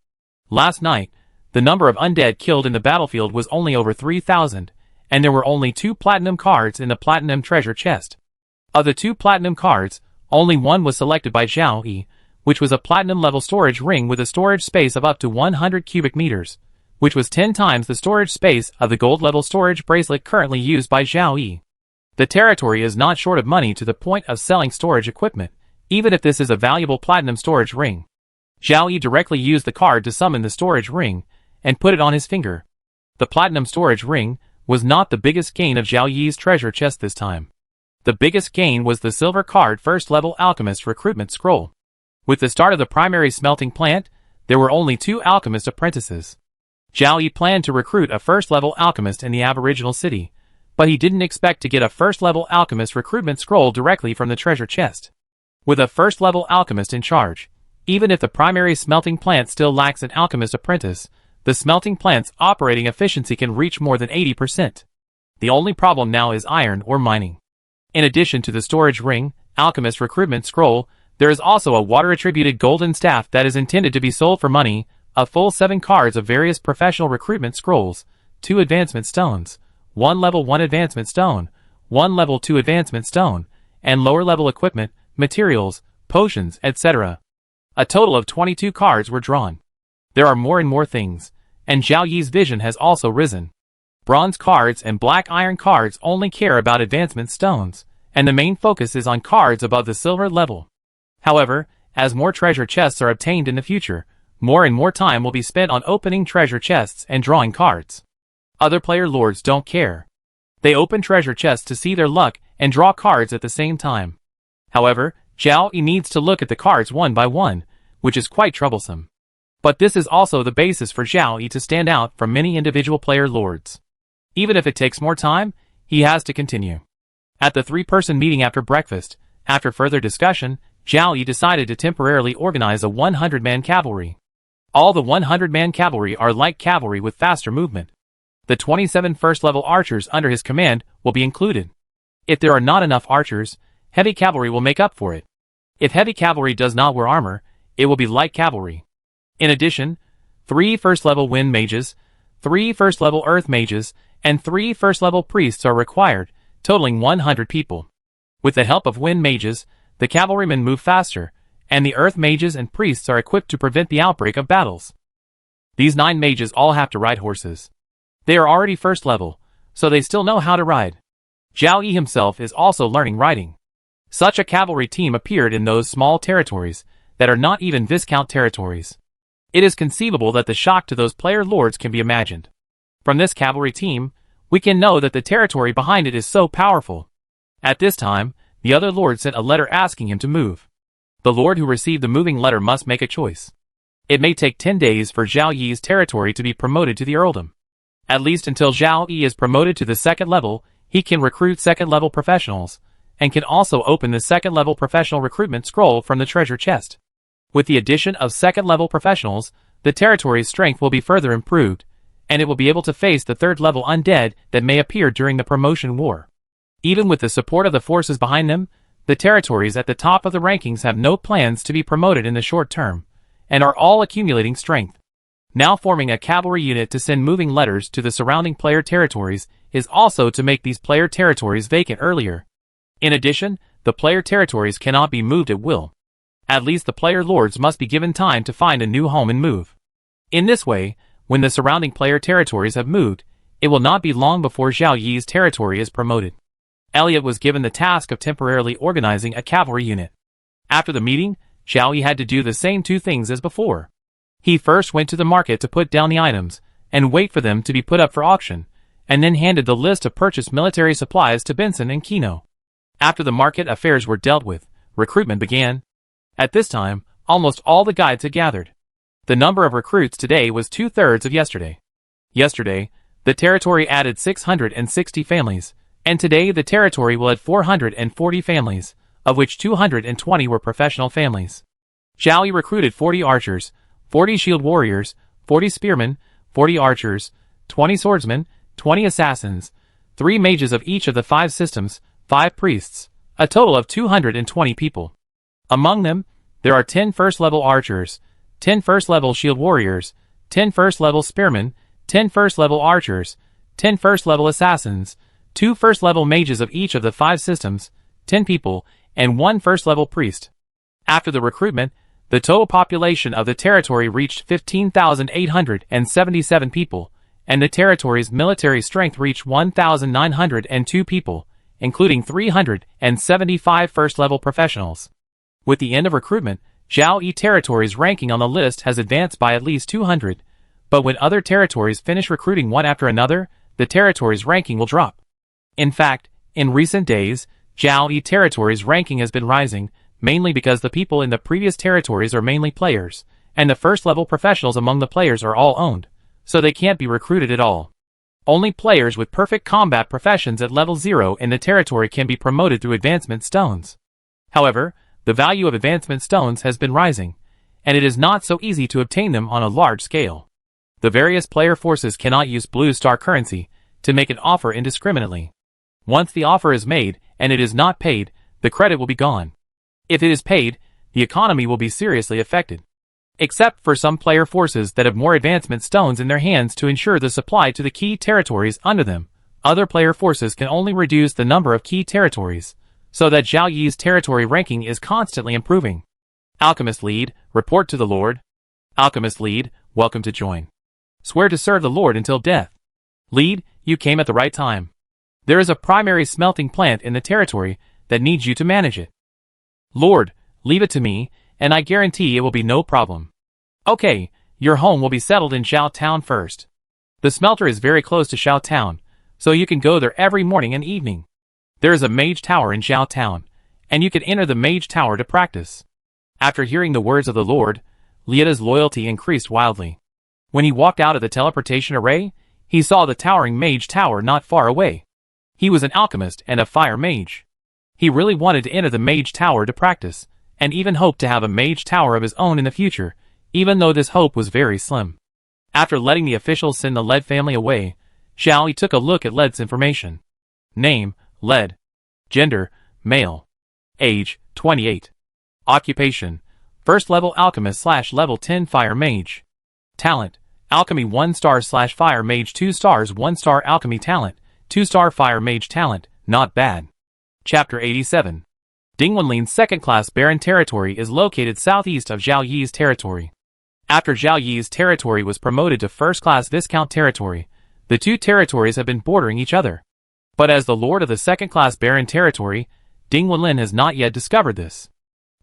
Last night, the number of undead killed in the battlefield was only over 3,000, and there were only 2 platinum cards in the platinum treasure chest. Of the 2 platinum cards, only one was selected by Zhao Yi, which was a platinum level storage ring with a storage space of up to 100 cubic meters, which was 10 times the storage space of the gold level storage bracelet currently used by Zhao Yi. The territory is not short of money to the point of selling storage equipment, even if this is a valuable platinum storage ring. Zhao Yi directly used the card to summon the storage ring, and put it on his finger. The platinum storage ring was not the biggest gain of Zhao Yi's treasure chest this time. The biggest gain was the silver card first level alchemist recruitment scroll. With the start of the primary smelting plant, there were only 2 alchemist apprentices. Zhao Yi planned to recruit a first level alchemist in the aboriginal city, but he didn't expect to get a first level alchemist recruitment scroll directly from the treasure chest. With a first level alchemist in charge, even if the primary smelting plant still lacks an alchemist apprentice, the smelting plant's operating efficiency can reach more than 80%. The only problem now is iron ore mining. In addition to the storage ring, alchemist recruitment scroll, there is also a water-attributed golden staff that is intended to be sold for money, a full 7 cards of various professional recruitment scrolls, 2 advancement stones, 1 level 1 advancement stone, 1 level 2 advancement stone, and lower level equipment, materials, potions, etc. A total of 22 cards were drawn. There are more and more things, and Zhao Yi's vision has also risen. Bronze cards and black iron cards only care about advancement stones, and the main focus is on cards above the silver level. However, as more treasure chests are obtained in the future, more and more time will be spent on opening treasure chests and drawing cards. Other player lords don't care. They open treasure chests to see their luck and draw cards at the same time. However, Zhao Yi needs to look at the cards one by one, which is quite troublesome. But this is also the basis for Zhao Yi to stand out from many individual player lords. Even if it takes more time, he has to continue. At the 3-person meeting after breakfast, after further discussion, Zhao Yi decided to temporarily organize a 100-man cavalry. All the 100-man cavalry are light cavalry with faster movement. The 27 first-level archers under his command will be included. If there are not enough archers, heavy cavalry will make up for it. If heavy cavalry does not wear armor, it will be light cavalry. In addition, 3 first-level wind mages, 3 first-level earth mages, and 3 first-level priests are required, totaling 100 people. With the help of wind mages, the cavalrymen move faster, and the earth mages and priests are equipped to prevent the outbreak of battles. These 9 mages all have to ride horses. They are already first level, so they still know how to ride. Zhao Yi himself is also learning riding. Such a cavalry team appeared in those small territories that are not even Viscount territories. It is conceivable that the shock to those player lords can be imagined. From this cavalry team, we can know that the territory behind it is so powerful. At this time, the other lord sent a letter asking him to move. The lord who received the moving letter must make a choice. It may take 10 days for Zhao Yi's territory to be promoted to the earldom. At least until Zhao Yi is promoted to the 2nd level, he can recruit 2nd level professionals, and can also open the 2nd level professional recruitment scroll from the treasure chest. With the addition of 2nd level professionals, the territory's strength will be further improved, and it will be able to face the 3rd level undead that may appear during the promotion war. Even with the support of the forces behind them, the territories at the top of the rankings have no plans to be promoted in the short term, and are all accumulating strength. Now forming a cavalry unit to send moving letters to the surrounding player territories is also to make these player territories vacant earlier. In addition, the player territories cannot be moved at will. At least the player lords must be given time to find a new home and move. In this way, when the surrounding player territories have moved, it will not be long before Zhao Yi's territory is promoted. Elliot was given the task of temporarily organizing a cavalry unit. After the meeting, Zhao Yi had to do the same 2 things as before. He first went to the market to put down the items, and wait for them to be put up for auction, and then handed the list of purchased military supplies to Benson and Kino. After the market affairs were dealt with, recruitment began. At this time, almost all the guides had gathered. The number of recruits today was 2/3 of yesterday. Yesterday, the territory added 660 families, and today the territory will add 440 families, of which 220 were professional families. Zhao Yi recruited 40 archers, 40 shield warriors, 40 spearmen, 40 archers, 20 swordsmen, 20 assassins, 3 mages of each of the 5 systems, 5 priests, a total of 220 people. Among them, there are 10 first-level archers, 10 first-level shield warriors, 10 first-level spearmen, 10 first-level archers, 10 first-level assassins, 2 first-level mages of each of the 5 systems, 10 people, and 1 first-level priest. After the recruitment, the total population of the territory reached 15,877 people, and the territory's military strength reached 1,902 people, including 375 first-level professionals. With the end of recruitment, Zhao Yi territory's ranking on the list has advanced by at least 200, but when other territories finish recruiting one after another, the territory's ranking will drop. In fact, in recent days, Zhao Yi territory's ranking has been rising, mainly because the people in the previous territories are mainly players, and the first-level professionals among the players are all owned, so they can't be recruited at all. Only players with perfect combat professions at level 0 in the territory can be promoted through advancement stones. However, the value of advancement stones has been rising, and it is not so easy to obtain them on a large scale. The various player forces cannot use blue star currency to make an offer indiscriminately. Once the offer is made and it is not paid, the credit will be gone. If it is paid, the economy will be seriously affected. Except for some player forces that have more advancement stones in their hands to ensure the supply to the key territories under them, other player forces can only reduce the number of key territories, so that Zhao Yi's territory ranking is constantly improving. Alchemist Lead, report to the Lord. Alchemist Lead, welcome to join. Swear to serve the Lord until death. Lead, you came at the right time. There is a primary smelting plant in the territory that needs you to manage it. Lord, leave it to me, and I guarantee it will be no problem. Okay, your home will be settled in Xiao Town first. The smelter is very close to Xiao Town, so you can go there every morning and evening. There is a mage tower in Xiao Town, and you can enter the mage tower to practice. After hearing the words of the Lord, Lieda's loyalty increased wildly. When he walked out of the teleportation array, he saw the towering mage tower not far away. He was an alchemist and a fire mage. He really wanted to enter the mage tower to practice, and even hoped to have a mage tower of his own in the future, even though this hope was very slim. After letting the officials send the Led family away, Zhao Yi took a look at Led's information. Name, Led. Gender, male. Age, 28. Occupation, first level alchemist / level 10 fire mage. Talent, alchemy 1 star / fire mage 2 stars 1 star alchemy talent, 2 star fire mage talent, not bad. Chapter 87. Dingwenlin's second-class barren territory is located southeast of Zhao Yi's territory. After Zhao Yi's territory was promoted to first-class Viscount territory, the two territories have been bordering each other. But as the lord of the second-class barren territory, Dingwenlin has not yet discovered this.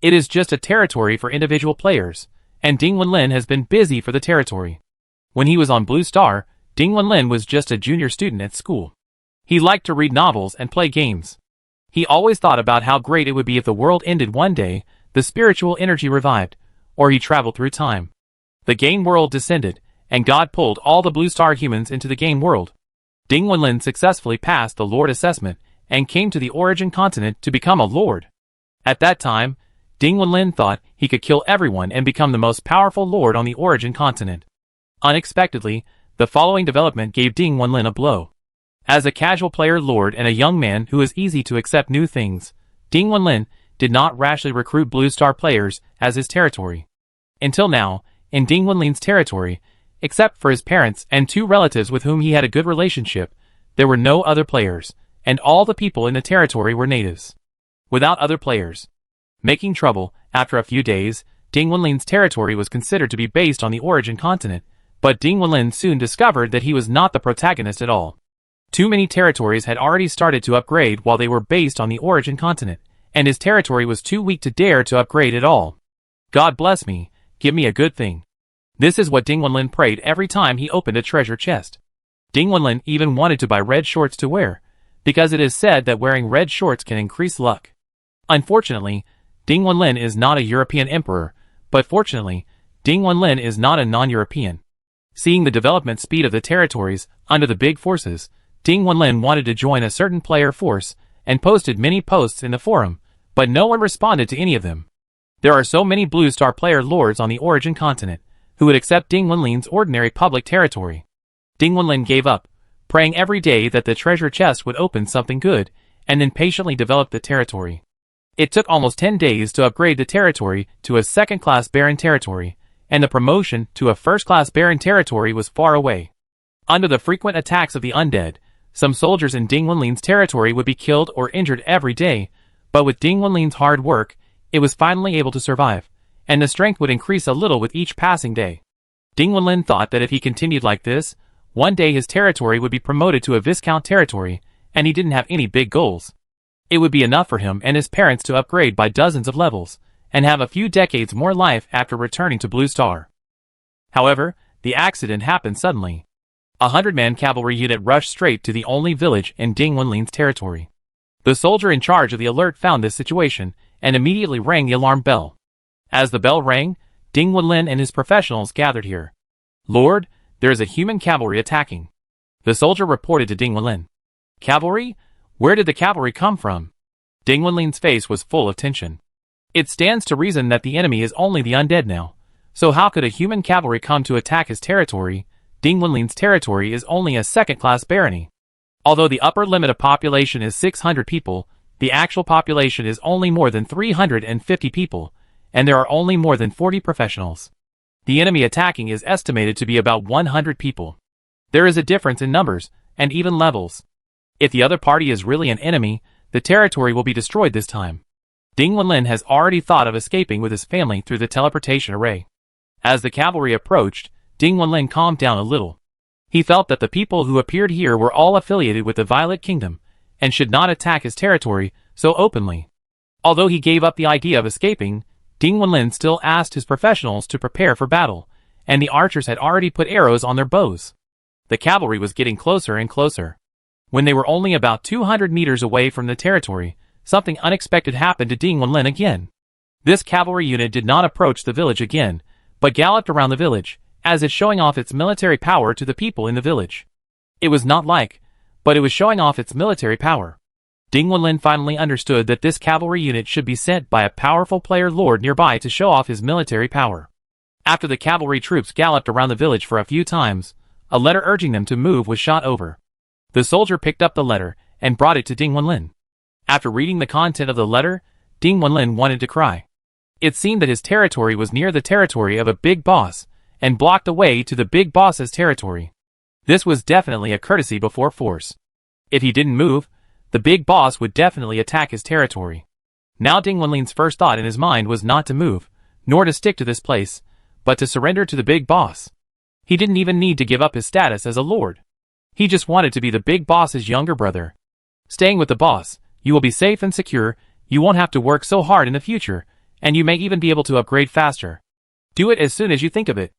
It is just a territory for individual players, and Dingwenlin has been busy for the territory. When he was on Blue Star, Dingwenlin was just a junior student at school. He liked to read novels and play games. He always thought about how great it would be if the world ended one day, the spiritual energy revived, or he traveled through time. The game world descended, and God pulled all the Blue Star humans into the game world. Dingwenlin successfully passed the Lord assessment, and came to the Origin continent to become a Lord. At that time, Dingwenlin thought he could kill everyone and become the most powerful Lord on the Origin continent. Unexpectedly, the following development gave Dingwenlin a blow. As a casual player lord and a young man who is easy to accept new things, Dingwenlin did not rashly recruit Blue Star players as his territory. Until now, in Dingwenlin's territory, except for his parents and 2 relatives with whom he had a good relationship, there were no other players, and all the people in the territory were natives. Without other players making trouble, after a few days, Dingwenlin's territory was considered to be based on the Origin continent, but Dingwenlin soon discovered that he was not the protagonist at all. Too many territories had already started to upgrade while they were based on the Origin continent, and his territory was too weak to dare to upgrade at all. God bless me, give me a good thing. This is what Dingwenlin prayed every time he opened a treasure chest. Dingwenlin even wanted to buy red shorts to wear, because it is said that wearing red shorts can increase luck. Unfortunately, Dingwenlin is not a European emperor, but fortunately, Dingwenlin is not a non-European. Seeing the development speed of the territories under the big forces, Dingwenlin wanted to join a certain player force, and posted many posts in the forum, but no one responded to any of them. There are so many Blue Star player lords on the Origin continent, who would accept Ding Wenlin's ordinary public territory. Ding Wenlin gave up, praying every day that the treasure chest would open something good, and then patiently developed the territory. It took almost 10 days to upgrade the territory to a second-class Baron territory, and the promotion to a first-class Baron territory was far away. Under the frequent attacks of the undead, some soldiers in Ding Wenlin's territory would be killed or injured every day, but with Ding Wenlin's hard work, it was finally able to survive, and the strength would increase a little with each passing day. Ding Wenlin thought that if he continued like this, one day his territory would be promoted to a Viscount territory, and he didn't have any big goals. It would be enough for him and his parents to upgrade by dozens of levels, and have a few decades more life after returning to Blue Star. However, the accident happened suddenly. 100-man cavalry unit rushed straight to the only village in Ding Wenlin's territory. The soldier in charge of the alert found this situation, and immediately rang the alarm bell. As the bell rang, Ding Wenlin and his professionals gathered here. "Lord, there is a human cavalry attacking," the soldier reported to Ding Wenlin. "Cavalry? Where did the cavalry come from?" Ding Wenlin's face was full of tension. It stands to reason that the enemy is only the undead now, so how could a human cavalry come to attack his territory? Ding Wenlin's territory is only a second-class barony. Although the upper limit of population is 600 people, the actual population is only more than 350 people, and there are only more than 40 professionals. The enemy attacking is estimated to be about 100 people. There is a difference in numbers, and even levels. If the other party is really an enemy, the territory will be destroyed this time. Ding Wenlin has already thought of escaping with his family through the teleportation array. As the cavalry approached, Ding Wenlin calmed down a little. He felt that the people who appeared here were all affiliated with the Violet Kingdom, and should not attack his territory so openly. Although he gave up the idea of escaping, Ding Wenlin still asked his professionals to prepare for battle, and the archers had already put arrows on their bows. The cavalry was getting closer and closer. When they were only about 200 meters away from the territory, something unexpected happened to Ding Wenlin again. This cavalry unit did not approach the village again, but galloped around the village, as if showing off its military power to the people in the village. It was not like, but it was showing off its military power. Ding Wenlin finally understood that this cavalry unit should be sent by a powerful player lord nearby to show off his military power. After the cavalry troops galloped around the village for a few times, a letter urging them to move was shot over. The soldier picked up the letter and brought it to Ding Wenlin. After reading the content of the letter, Ding Wenlin wanted to cry. It seemed that his territory was near the territory of a big boss, and blocked the way to the big boss's territory. This was definitely a courtesy before force. If he didn't move, the big boss would definitely attack his territory. Now Ding Wenlin's first thought in his mind was not to move, nor to stick to this place, but to surrender to the big boss. He didn't even need to give up his status as a lord. He just wanted to be the big boss's younger brother. Staying with the boss, you will be safe and secure, you won't have to work so hard in the future, and you may even be able to upgrade faster. Do it as soon as you think of it.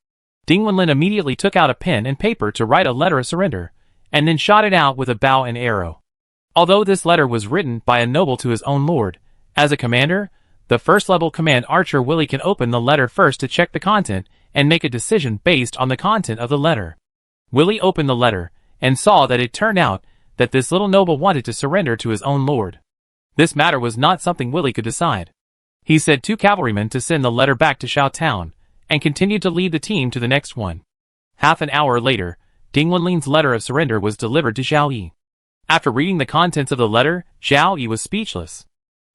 Ding Wenlin immediately took out a pen and paper to write a letter of surrender, and then shot it out with a bow and arrow. Although this letter was written by a noble to his own lord, as a commander, the first-level command archer Willie can open the letter first to check the content and make a decision based on the content of the letter. Willie opened the letter, and saw that it turned out that this little noble wanted to surrender to his own lord. This matter was not something Willie could decide. He sent 2 cavalrymen to send the letter back to Shao Town, and continued to lead the team to the next one. Half an hour later, Ding Wenlin's letter of surrender was delivered to Zhao Yi. After reading the contents of the letter, Zhao Yi was speechless.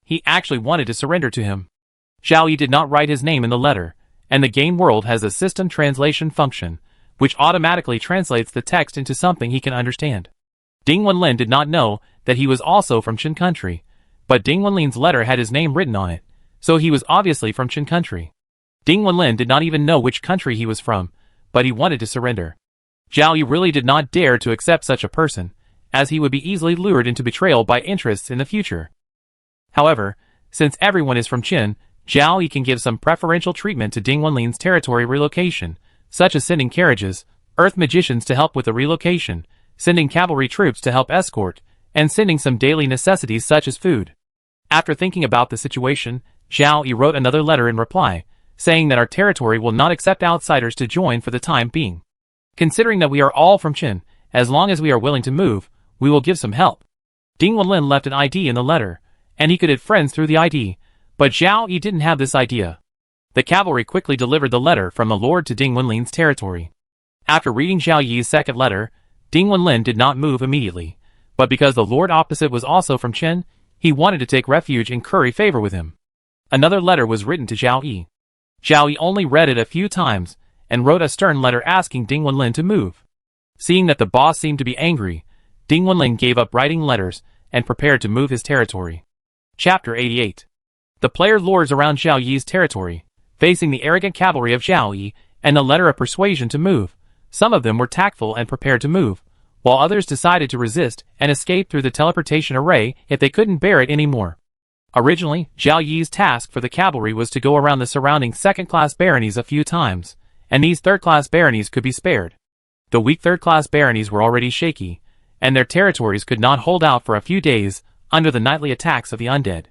He actually wanted to surrender to him. Zhao Yi did not write his name in the letter, and the game world has a system translation function, which automatically translates the text into something he can understand. Ding Wenlin did not know that he was also from Qin country, but Ding Wenlin's letter had his name written on it, so he was obviously from Qin country. Ding Wenlin did not even know which country he was from, but he wanted to surrender. Zhao Yi really did not dare to accept such a person, as he would be easily lured into betrayal by interests in the future. However, since everyone is from Qin, Zhao Yi can give some preferential treatment to Ding Wenlin's territory relocation, such as sending carriages, earth magicians to help with the relocation, sending cavalry troops to help escort, and sending some daily necessities such as food. After thinking about the situation, Zhao Yi wrote another letter in reply, saying that our territory will not accept outsiders to join for the time being. Considering that we are all from Qin, as long as we are willing to move, we will give some help. Ding Wenlin left an ID in the letter, and he could add friends through the ID, but Zhao Yi didn't have this idea. The cavalry quickly delivered the letter from the lord to Ding Wenlin's territory. After reading Zhao Yi's second letter, Ding Wenlin did not move immediately, but because the lord opposite was also from Chen, he wanted to take refuge and curry favor with him. Another letter was written to Zhao Yi. Zhao Yi only read it a few times, and wrote a stern letter asking Ding Wenlin to move. Seeing that the boss seemed to be angry, Ding Wenlin gave up writing letters and prepared to move his territory. Chapter 88. The player lords around Zhao Yi's territory, facing the arrogant cavalry of Zhao Yi and the letter of persuasion to move. Some of them were tactful and prepared to move, while others decided to resist and escape through the teleportation array if they couldn't bear it anymore. Originally, Zhao Yi's task for the cavalry was to go around the surrounding second-class baronies a few times, and these third-class baronies could be spared. The weak third-class baronies were already shaky, and their territories could not hold out for a few days under the nightly attacks of the undead.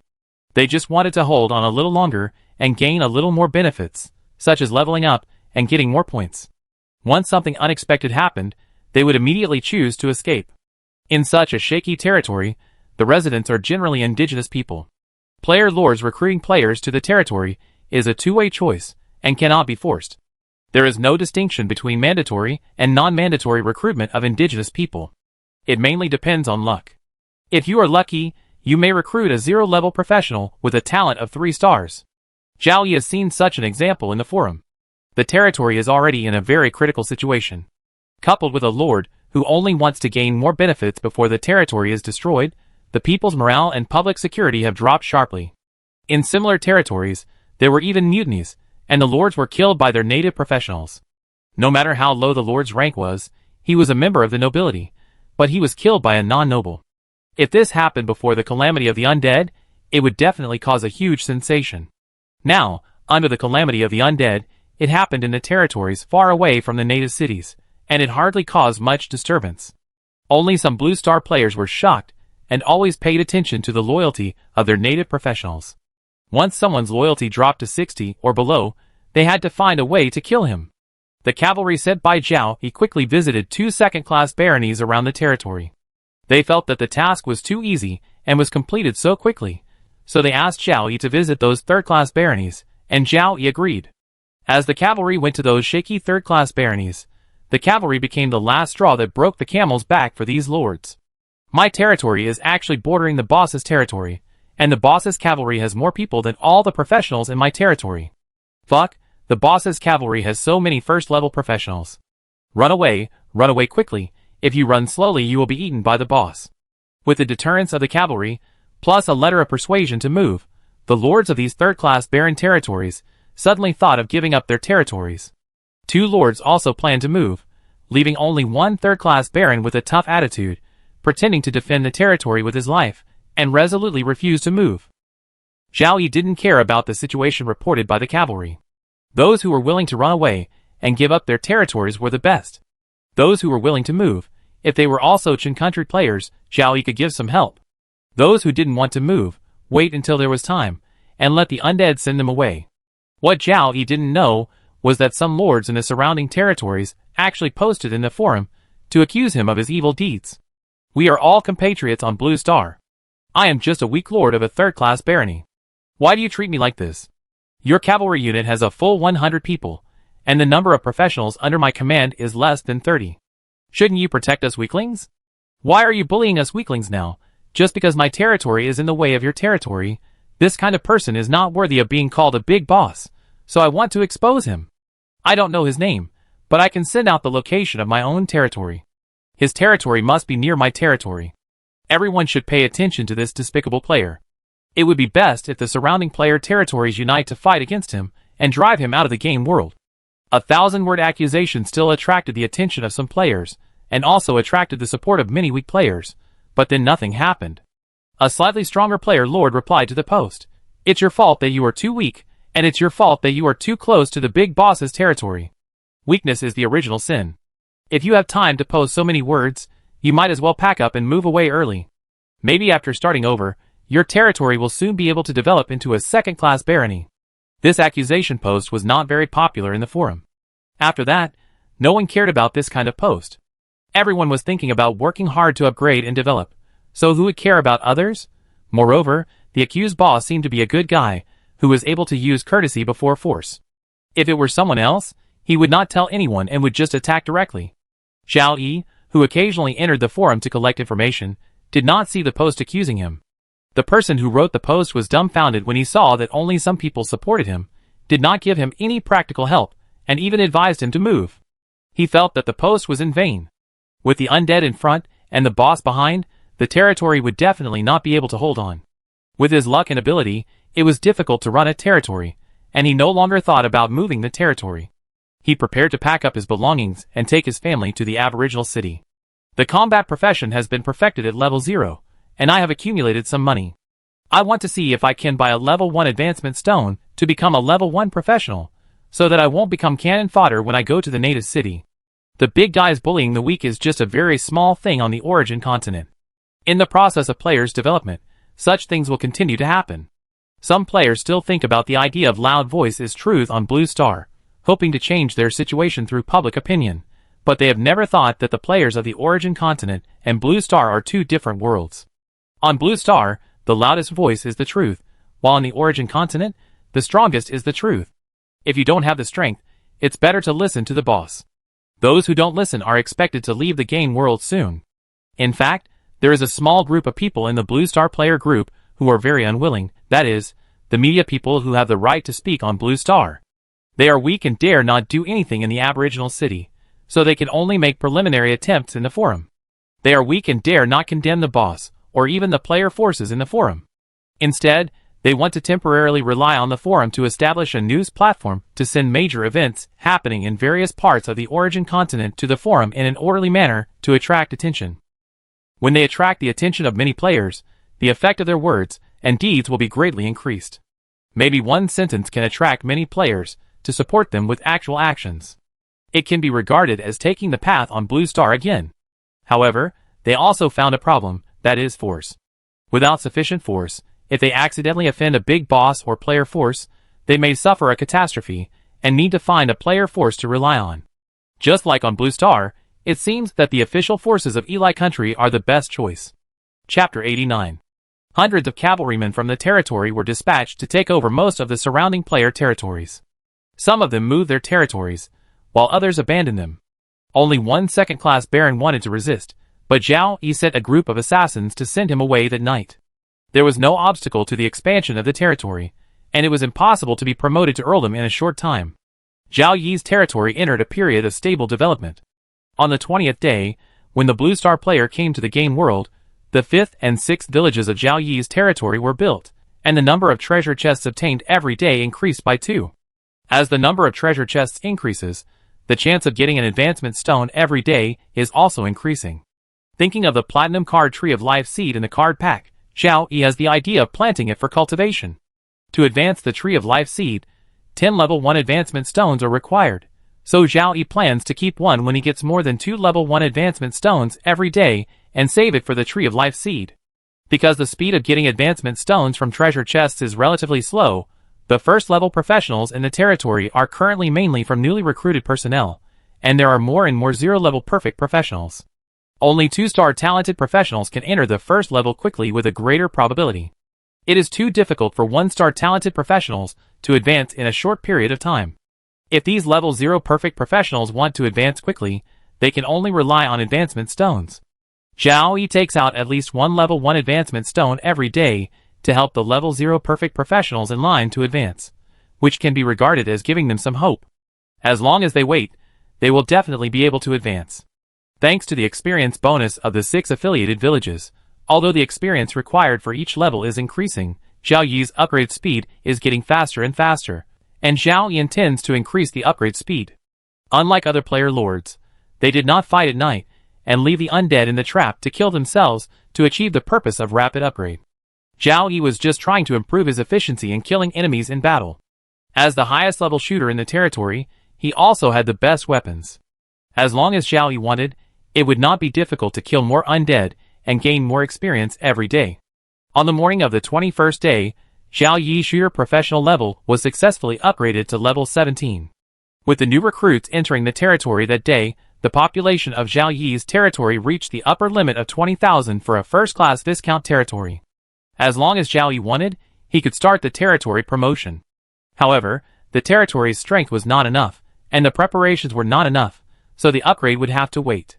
They just wanted to hold on a little longer and gain a little more benefits, such as leveling up and getting more points. Once something unexpected happened, they would immediately choose to escape. In such a shaky territory, the residents are generally indigenous people. Player lords recruiting players to the territory is a two-way choice and cannot be forced. There is no distinction between mandatory and non-mandatory recruitment of indigenous people. It mainly depends on luck. If you are lucky, you may recruit a 0-level professional with a talent of 3 stars. Zhao Yi has seen such an example in the forum. The territory is already in a very critical situation. Coupled with a lord who only wants to gain more benefits before the territory is destroyed, the people's morale and public security have dropped sharply. In similar territories, there were even mutinies, and the lords were killed by their native professionals. No matter how low the lord's rank was, he was a member of the nobility, but he was killed by a non-noble. If this happened before the calamity of the undead, it would definitely cause a huge sensation. Now, under the calamity of the undead, it happened in the territories far away from the native cities, and it hardly caused much disturbance. Only some Blue Star players were shocked and always paid attention to the loyalty of their native professionals. Once someone's loyalty dropped to 60 or below, they had to find a way to kill him. The cavalry sent by Zhao Yi quickly visited 2 second-class baronies around the territory. They felt that the task was too easy and was completed so quickly, so they asked Zhao Yi to visit those third-class baronies, and Zhao Yi agreed. As the cavalry went to those shaky third-class baronies, the cavalry became the last straw that broke the camel's back for these lords. My territory is actually bordering the boss's territory, and the boss's cavalry has more people than all the professionals in my territory. Fuck, the boss's cavalry has so many first-level professionals. Run away quickly. If you run slowly you will be eaten by the boss. With the deterrence of the cavalry, plus a letter of persuasion to move, the lords of these third-class baron territories suddenly thought of giving up their territories. 2 lords also planned to move, leaving only 1 third-class baron with a tough attitude, pretending to defend the territory with his life, and resolutely refused to move. Zhao Yi didn't care about the situation reported by the cavalry. Those who were willing to run away and give up their territories were the best. Those who were willing to move, if they were also Chen country players, Zhao Yi could give some help. Those who didn't want to move, wait until there was time, and let the undead send them away. What Zhao Yi didn't know was that some lords in the surrounding territories actually posted in the forum to accuse him of his evil deeds. We are all compatriots on Blue Star. I am just a weak lord of a third-class barony. Why do you treat me like this? Your cavalry unit has a full 100 people, and the number of professionals under my command is less than 30. Shouldn't you protect us weaklings? Why are you bullying us weaklings now, just because my territory is in the way of your territory? This kind of person is not worthy of being called a big boss, so I want to expose him. I don't know his name, but I can send out the location of my own territory. His territory must be near my territory. Everyone should pay attention to this despicable player. It would be best if the surrounding player territories unite to fight against him and drive him out of the game world. A 1,000-word accusation still attracted the attention of some players, and also attracted the support of many weak players, but then nothing happened. A slightly stronger player lord replied to the post. It's your fault that you are too weak, and it's your fault that you are too close to the big boss's territory. Weakness is the original sin. If you have time to post so many words, you might as well pack up and move away early. Maybe after starting over, your territory will soon be able to develop into a second-class barony. This accusation post was not very popular in the forum. After that, no one cared about this kind of post. Everyone was thinking about working hard to upgrade and develop, so who would care about others? Moreover, the accused boss seemed to be a good guy, who was able to use courtesy before force. If it were someone else, he would not tell anyone and would just attack directly. Zhao Yi, who occasionally entered the forum to collect information, did not see the post accusing him. The person who wrote the post was dumbfounded when he saw that only some people supported him, did not give him any practical help, and even advised him to move. He felt that the post was in vain. With the undead in front and the boss behind, the territory would definitely not be able to hold on. With his luck and ability, it was difficult to run a territory, and he no longer thought about moving the territory. He prepared to pack up his belongings and take his family to the aboriginal city. The combat profession has been perfected at level 0, and I have accumulated some money. I want to see if I can buy a level 1 advancement stone to become a level 1 professional, so that I won't become cannon fodder when I go to the native city. The big guys bullying the weak is just a very small thing on the origin continent. In the process of players' development, such things will continue to happen. Some players still think about the idea of loud voice is truth on Blue Star, hoping to change their situation through public opinion, but they have never thought that the players of the origin continent and Blue Star are two different worlds. On Blue Star, the loudest voice is the truth, while on the origin continent, the strongest is the truth. If you don't have the strength, it's better to listen to the boss. Those who don't listen are expected to leave the game world soon. In fact, there is a small group of people in the Blue Star player group who are very unwilling, that is, the media people who have the right to speak on Blue Star. They are weak and dare not do anything in the aboriginal city, so they can only make preliminary attempts in the forum. They are weak and dare not condemn the boss, or even the player forces in the forum. Instead, they want to temporarily rely on the forum to establish a news platform to send major events happening in various parts of the origin continent to the forum in an orderly manner to attract attention. When they attract the attention of many players, the effect of their words and deeds will be greatly increased. Maybe one sentence can attract many players to support them with actual actions. It can be regarded as taking the path on Blue Star again. However, they also found a problem, that is force. Without sufficient force, if they accidentally offend a big boss or player force, they may suffer a catastrophe and need to find a player force to rely on. Just like on Blue Star, it seems that the official forces of Eli Country are the best choice. Chapter 89. Hundreds of cavalrymen from the territory were dispatched to take over most of the surrounding player territories. Some of them moved their territories, while others abandoned them. Only one second-class baron wanted to resist, but Zhao Yi sent a group of assassins to send him away that night. There was no obstacle to the expansion of the territory, and it was impossible to be promoted to earldom in a short time. Zhao Yi's territory entered a period of stable development. On the 20th day, when the Blue Star player came to the game world, the 5th and 6th villages of Zhao Yi's territory were built, and the number of treasure chests obtained every day increased by 2. As the number of treasure chests increases, the chance of getting an advancement stone every day is also increasing. Thinking of the platinum card tree of life seed in the card pack, Zhao Yi has the idea of planting it for cultivation. To advance the tree of life seed, 10 level 1 advancement stones are required, so Zhao Yi plans to keep one when he gets more than 2 level 1 advancement stones every day and save it for the tree of life seed. Because the speed of getting advancement stones from treasure chests is relatively slow, the first level professionals in the territory are currently mainly from newly recruited personnel, and there are more and more 0 level perfect professionals. Only 2-star talented professionals can enter the first level quickly with a greater probability. It is too difficult for 1-star talented professionals to advance in a short period of time. If these level 0 perfect professionals want to advance quickly, they can only rely on advancement stones. Zhao Yi takes out at least 1 level 1 advancement stone every day to help the level 0 perfect professionals in line to advance, which can be regarded as giving them some hope. As long as they wait, they will definitely be able to advance. Thanks to the experience bonus of the 6 affiliated villages, although the experience required for each level is increasing, Zhao Yi's upgrade speed is getting faster and faster, and Zhao Yi intends to increase the upgrade speed. Unlike other player lords, they did not fight at night and leave the undead in the trap to kill themselves to achieve the purpose of rapid upgrade. Zhao Yi was just trying to improve his efficiency in killing enemies in battle. As the highest level shooter in the territory, he also had the best weapons. As long as Zhao Yi wanted, it would not be difficult to kill more undead and gain more experience every day. On the morning of the 21st day, Zhao Yi's shooter professional level was successfully upgraded to level 17. With the new recruits entering the territory that day, the population of Zhao Yi's territory reached the upper limit of 20,000 for a first-class viscount territory. As long as Zhao Yi wanted, he could start the territory promotion. However, the territory's strength was not enough, and the preparations were not enough, so the upgrade would have to wait.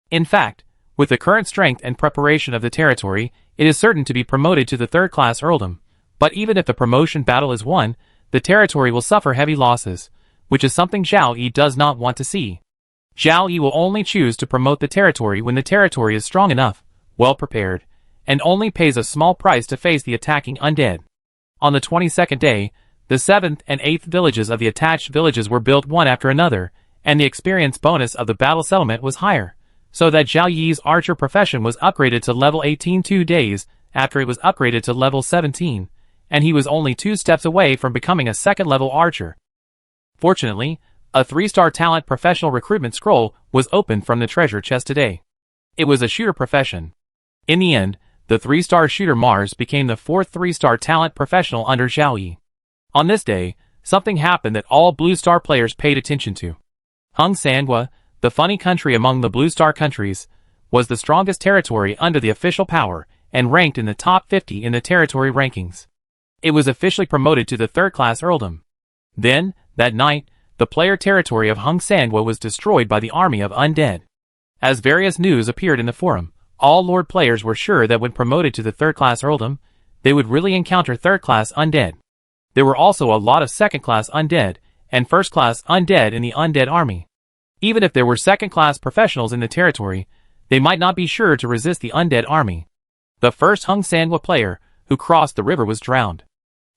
In fact, with the current strength and preparation of the territory, it is certain to be promoted to the third-class earldom, but even if the promotion battle is won, the territory will suffer heavy losses, which is something Zhao Yi does not want to see. Zhao Yi will only choose to promote the territory when the territory is strong enough, well prepared, and only pays a small price to face the attacking undead. On the 22nd day, the 7th and 8th villages of the attached villages were built one after another, and the experience bonus of the battle settlement was higher, so that Zhao Yi's archer profession was upgraded to level 18 2 days after it was upgraded to level 17, and he was only 2 steps away from becoming a second-level archer. Fortunately, a 3-star talent professional recruitment scroll was opened from the treasure chest today. It was a shooter profession. In the end, the 3-star shooter Mars became the 4th 3-star talent professional under Zhao Yi. On this day, something happened that all Blue Star players paid attention to. Hung Sangwa, the funny country among the Blue Star countries, was the strongest territory under the official power and ranked in the top 50 in the territory rankings. It was officially promoted to the third-class earldom. Then, that night, the player territory of Hung Sangwa was destroyed by the army of undead. As various news appeared in the forum, all Lord players were sure that when promoted to the third-class earldom, they would really encounter third-class undead. There were also a lot of second-class undead and first-class undead in the undead army. Even if there were second-class professionals in the territory, they might not be sure to resist the undead army. The first Hung Sangwa player who crossed the river was drowned.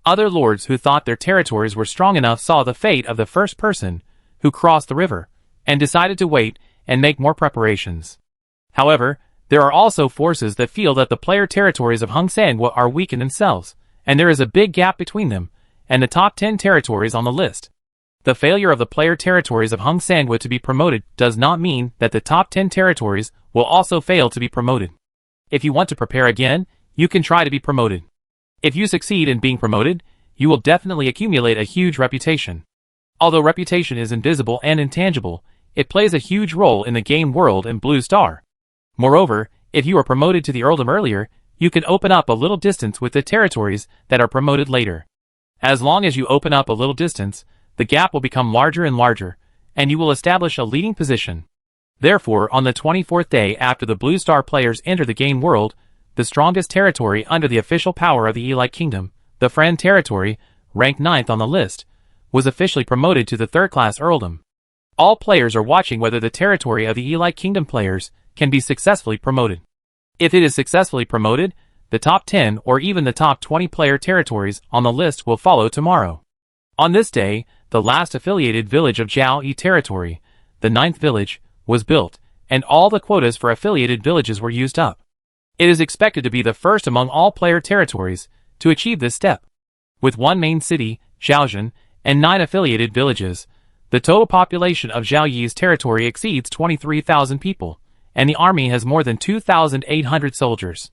Other lords who thought their territories were strong enough saw the fate of the first person who crossed the river and decided to wait and make more preparations. However, there are also forces that feel that the player territories of Hung Sangwa are weak in themselves, and there is a big gap between them and the top 10 territories on the list. The failure of the player territories of Hung Sangwa to be promoted does not mean that the top 10 territories will also fail to be promoted. If you want to prepare again, you can try to be promoted. If you succeed in being promoted, you will definitely accumulate a huge reputation. Although reputation is invisible and intangible, it plays a huge role in the game world in Blue Star. Moreover, if you are promoted to the earldom earlier, you can open up a little distance with the territories that are promoted later. As long as you open up a little distance, the gap will become larger and larger, and you will establish a leading position. Therefore, on the 24th day after the Blue Star players enter the game world, the strongest territory under the official power of the Elite Kingdom, the Friend territory, ranked 9th on the list, was officially promoted to the third-class earldom. All players are watching whether the territory of the Elite Kingdom players can be successfully promoted. If it is successfully promoted, the top 10 or even the top 20 player territories on the list will follow tomorrow. On this day, the last affiliated village of Zhao Yi territory, the 9th village, was built, and all the quotas for affiliated villages were used up. It is expected to be the first among all player territories to achieve this step. With one main city, Zhaozhen, and 9 affiliated villages, the total population of Zhao Yi's territory exceeds 23,000 people, and the army has more than 2,800 soldiers.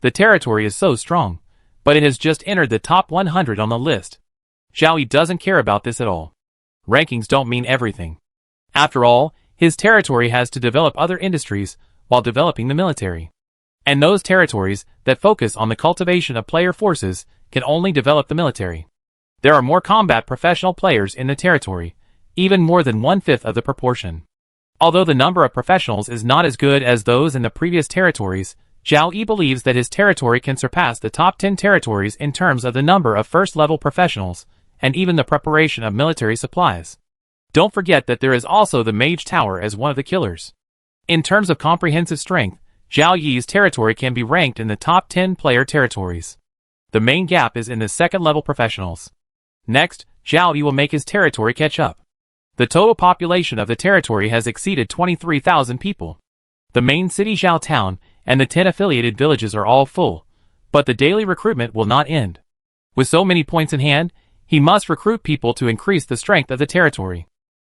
The territory is so strong, but it has just entered the top 100 on the list. Zhao Yi doesn't care about this at all. Rankings don't mean everything. After all, his territory has to develop other industries while developing the military. And those territories that focus on the cultivation of player forces can only develop the military. There are more combat professional players in the territory, even more than 1/5 of the proportion. Although the number of professionals is not as good as those in the previous territories, Zhao Yi believes that his territory can surpass the top 10 territories in terms of the number of first-level professionals, and even the preparation of military supplies. Don't forget that there is also the Mage Tower as one of the killers. In terms of comprehensive strength, Zhao Yi's territory can be ranked in the top 10 player territories. The main gap is in the second-level professionals. Next, Zhao Yi will make his territory catch up. The total population of the territory has exceeded 23,000 people. The main city Zhao Town and the 10 affiliated villages are all full, but the daily recruitment will not end. With so many points in hand, he must recruit people to increase the strength of the territory.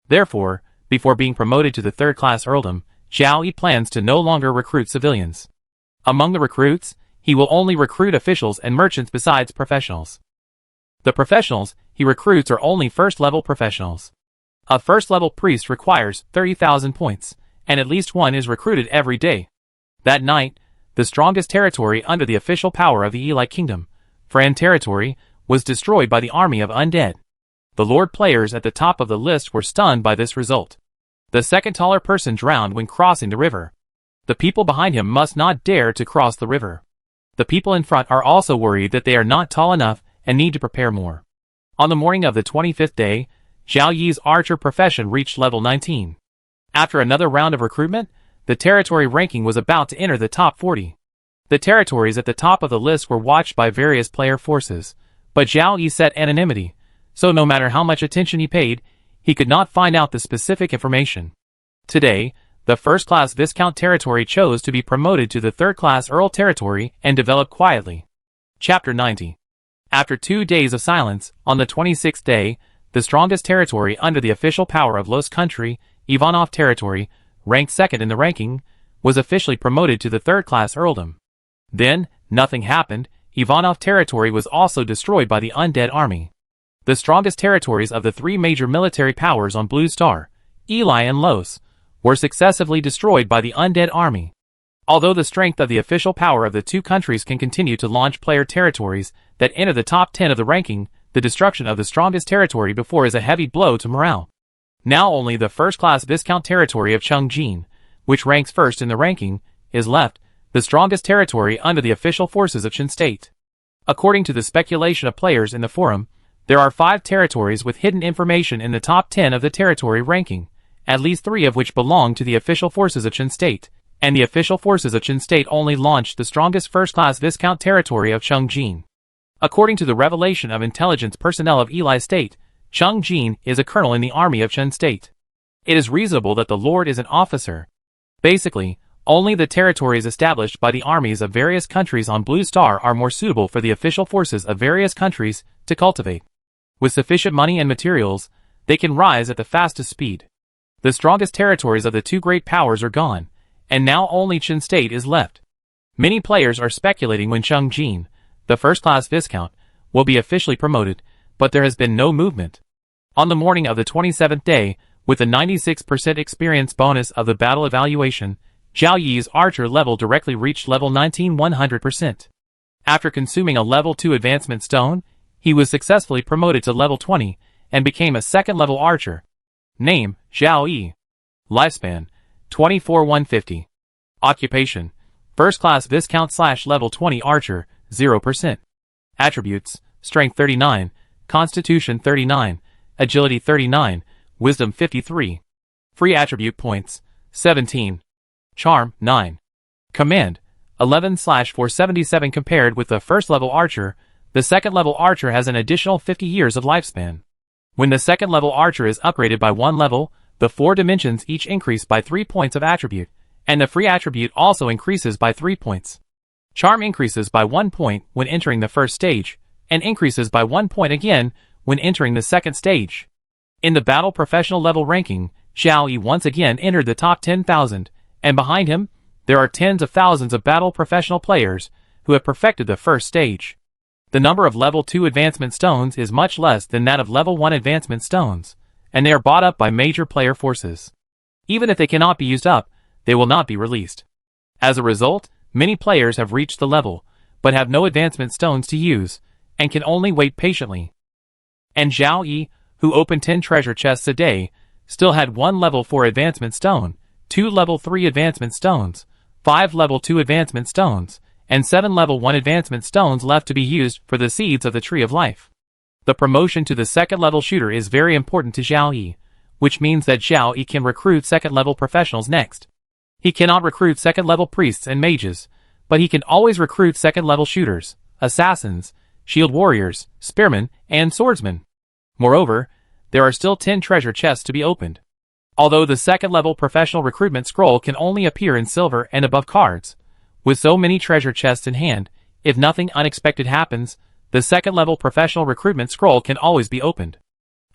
Therefore, before being promoted to the third-class earldom, Zhao Yi plans to no longer recruit civilians. Among the recruits, he will only recruit officials and merchants besides professionals. The professionals he recruits are only first-level professionals. A first-level priest requires 30,000 points, and at least one is recruited every day. That night, the strongest territory under the official power of the Elite Kingdom, Fran territory, was destroyed by the army of undead. The Lord players at the top of the list were stunned by this result. The second taller person drowned when crossing the river. The people behind him must not dare to cross the river. The people in front are also worried that they are not tall enough and need to prepare more. On the morning of the 25th day, Zhao Yi's archer profession reached level 19. After another round of recruitment, the territory ranking was about to enter the top 40. The territories at the top of the list were watched by various player forces, but Zhao Yi set anonymity, so no matter how much attention he paid, he could not find out the specific information. Today, the first-class Viscount territory chose to be promoted to the third-class Earl territory and develop quietly. Chapter 90. After 2 days of silence, on the 26th day, the strongest territory under the official power of Los Country, Ivanov territory, ranked second in the ranking, was officially promoted to the third-class earldom. Then, nothing happened. Ivanov territory was also destroyed by the undead army. The strongest territories of the three major military powers on Blue Star, Eli and Los, were successively destroyed by the undead army. Although the strength of the official power of the two countries can continue to launch player territories that enter the top 10 of the ranking, the destruction of the strongest territory before is a heavy blow to morale. Now only the first-class Viscount territory of Chongjin, which ranks first in the ranking, is left, the strongest territory under the official forces of Qin State. According to the speculation of players in the forum, there are 5 territories with hidden information in the top 10 of the territory ranking, at least 3 of which belong to the official forces of Qin State, and the official forces of Qin State only launched the strongest first-class Viscount territory of Chongjin. According to the revelation of intelligence personnel of Eli State, Chongjin is a colonel in the army of Qin State. It is reasonable that the Lord is an officer. Basically, only the territories established by the armies of various countries on Blue Star are more suitable for the official forces of various countries to cultivate. With sufficient money and materials, they can rise at the fastest speed. The strongest territories of the two great powers are gone, and now only Qin State is left. Many players are speculating when Chongjin, the first-class Viscount, will be officially promoted, but there has been no movement. On the morning of the 27th day, with the 96% experience bonus of the battle evaluation, Zhao Yi's archer level directly reached level 19 100%. After consuming a level 2 advancement stone, he was successfully promoted to level 20, and became a second-level archer. Name, Zhao Yi. Lifespan, 24-150. Occupation, first-class Viscount / level 20 archer, 0%. Attributes, Strength 39, Constitution 39, Agility 39, Wisdom 53. Free attribute points, 17. Charm, 9. Command, 11/477. Compared with the first-level archer, the second-level archer has an additional 50 years of lifespan. When the second-level archer is upgraded by 1 level, the 4 dimensions each increase by 3 points of attribute, and the free attribute also increases by 3 points. Charm increases by 1 point when entering the first stage, and increases by 1 point again when entering the second stage. In the battle professional level ranking, Zhao Yi once again entered the top 10,000, and behind him, there are tens of thousands of battle professional players who have perfected the first stage. The number of level 2 advancement stones is much less than that of level 1 advancement stones, and they are bought up by major player forces. Even if they cannot be used up, they will not be released. As a result, many players have reached the level, but have no advancement stones to use, and can only wait patiently. And Zhao Yi, who opened 10 treasure chests a day, still had 1 level 4 advancement stone, 2 level 3 advancement stones, 5 level 2 advancement stones, and 7 level 1 advancement stones left to be used for the seeds of the Tree of Life. The promotion to the second-level shooter is very important to Zhao Yi, which means that Zhao Yi can recruit second-level professionals next. He cannot recruit second-level priests and mages, but he can always recruit second-level shooters, assassins, shield warriors, spearmen, and swordsmen. Moreover, there are still 10 treasure chests to be opened. Although the second-level professional recruitment scroll can only appear in silver and above cards, with so many treasure chests in hand, if nothing unexpected happens, the second-level professional recruitment scroll can always be opened.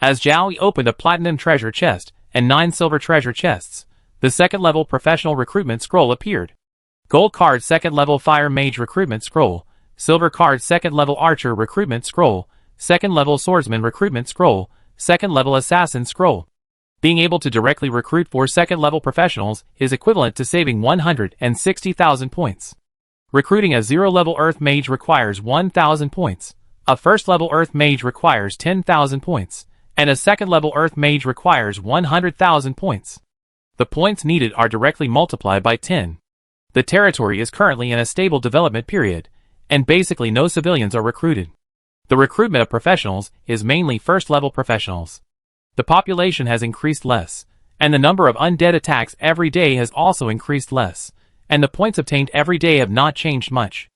As Zhao Yi opened a platinum treasure chest and 9 silver treasure chests, the second-level professional recruitment scroll appeared. Gold card second-level fire mage recruitment scroll, silver card second-level archer recruitment scroll, second-level swordsman recruitment scroll, second-level assassin scroll. Being able to directly recruit 4 second-level professionals is equivalent to saving 160,000 points. Recruiting a 0-level Earth Mage requires 1,000 points, a 1st-level Earth Mage requires 10,000 points, and a 2nd-level Earth Mage requires 100,000 points. The points needed are directly multiplied by 10. The territory is currently in a stable development period, and basically no civilians are recruited. The recruitment of professionals is mainly 1st-level professionals. The population has increased less, and the number of undead attacks every day has also increased less, and the points obtained every day have not changed much.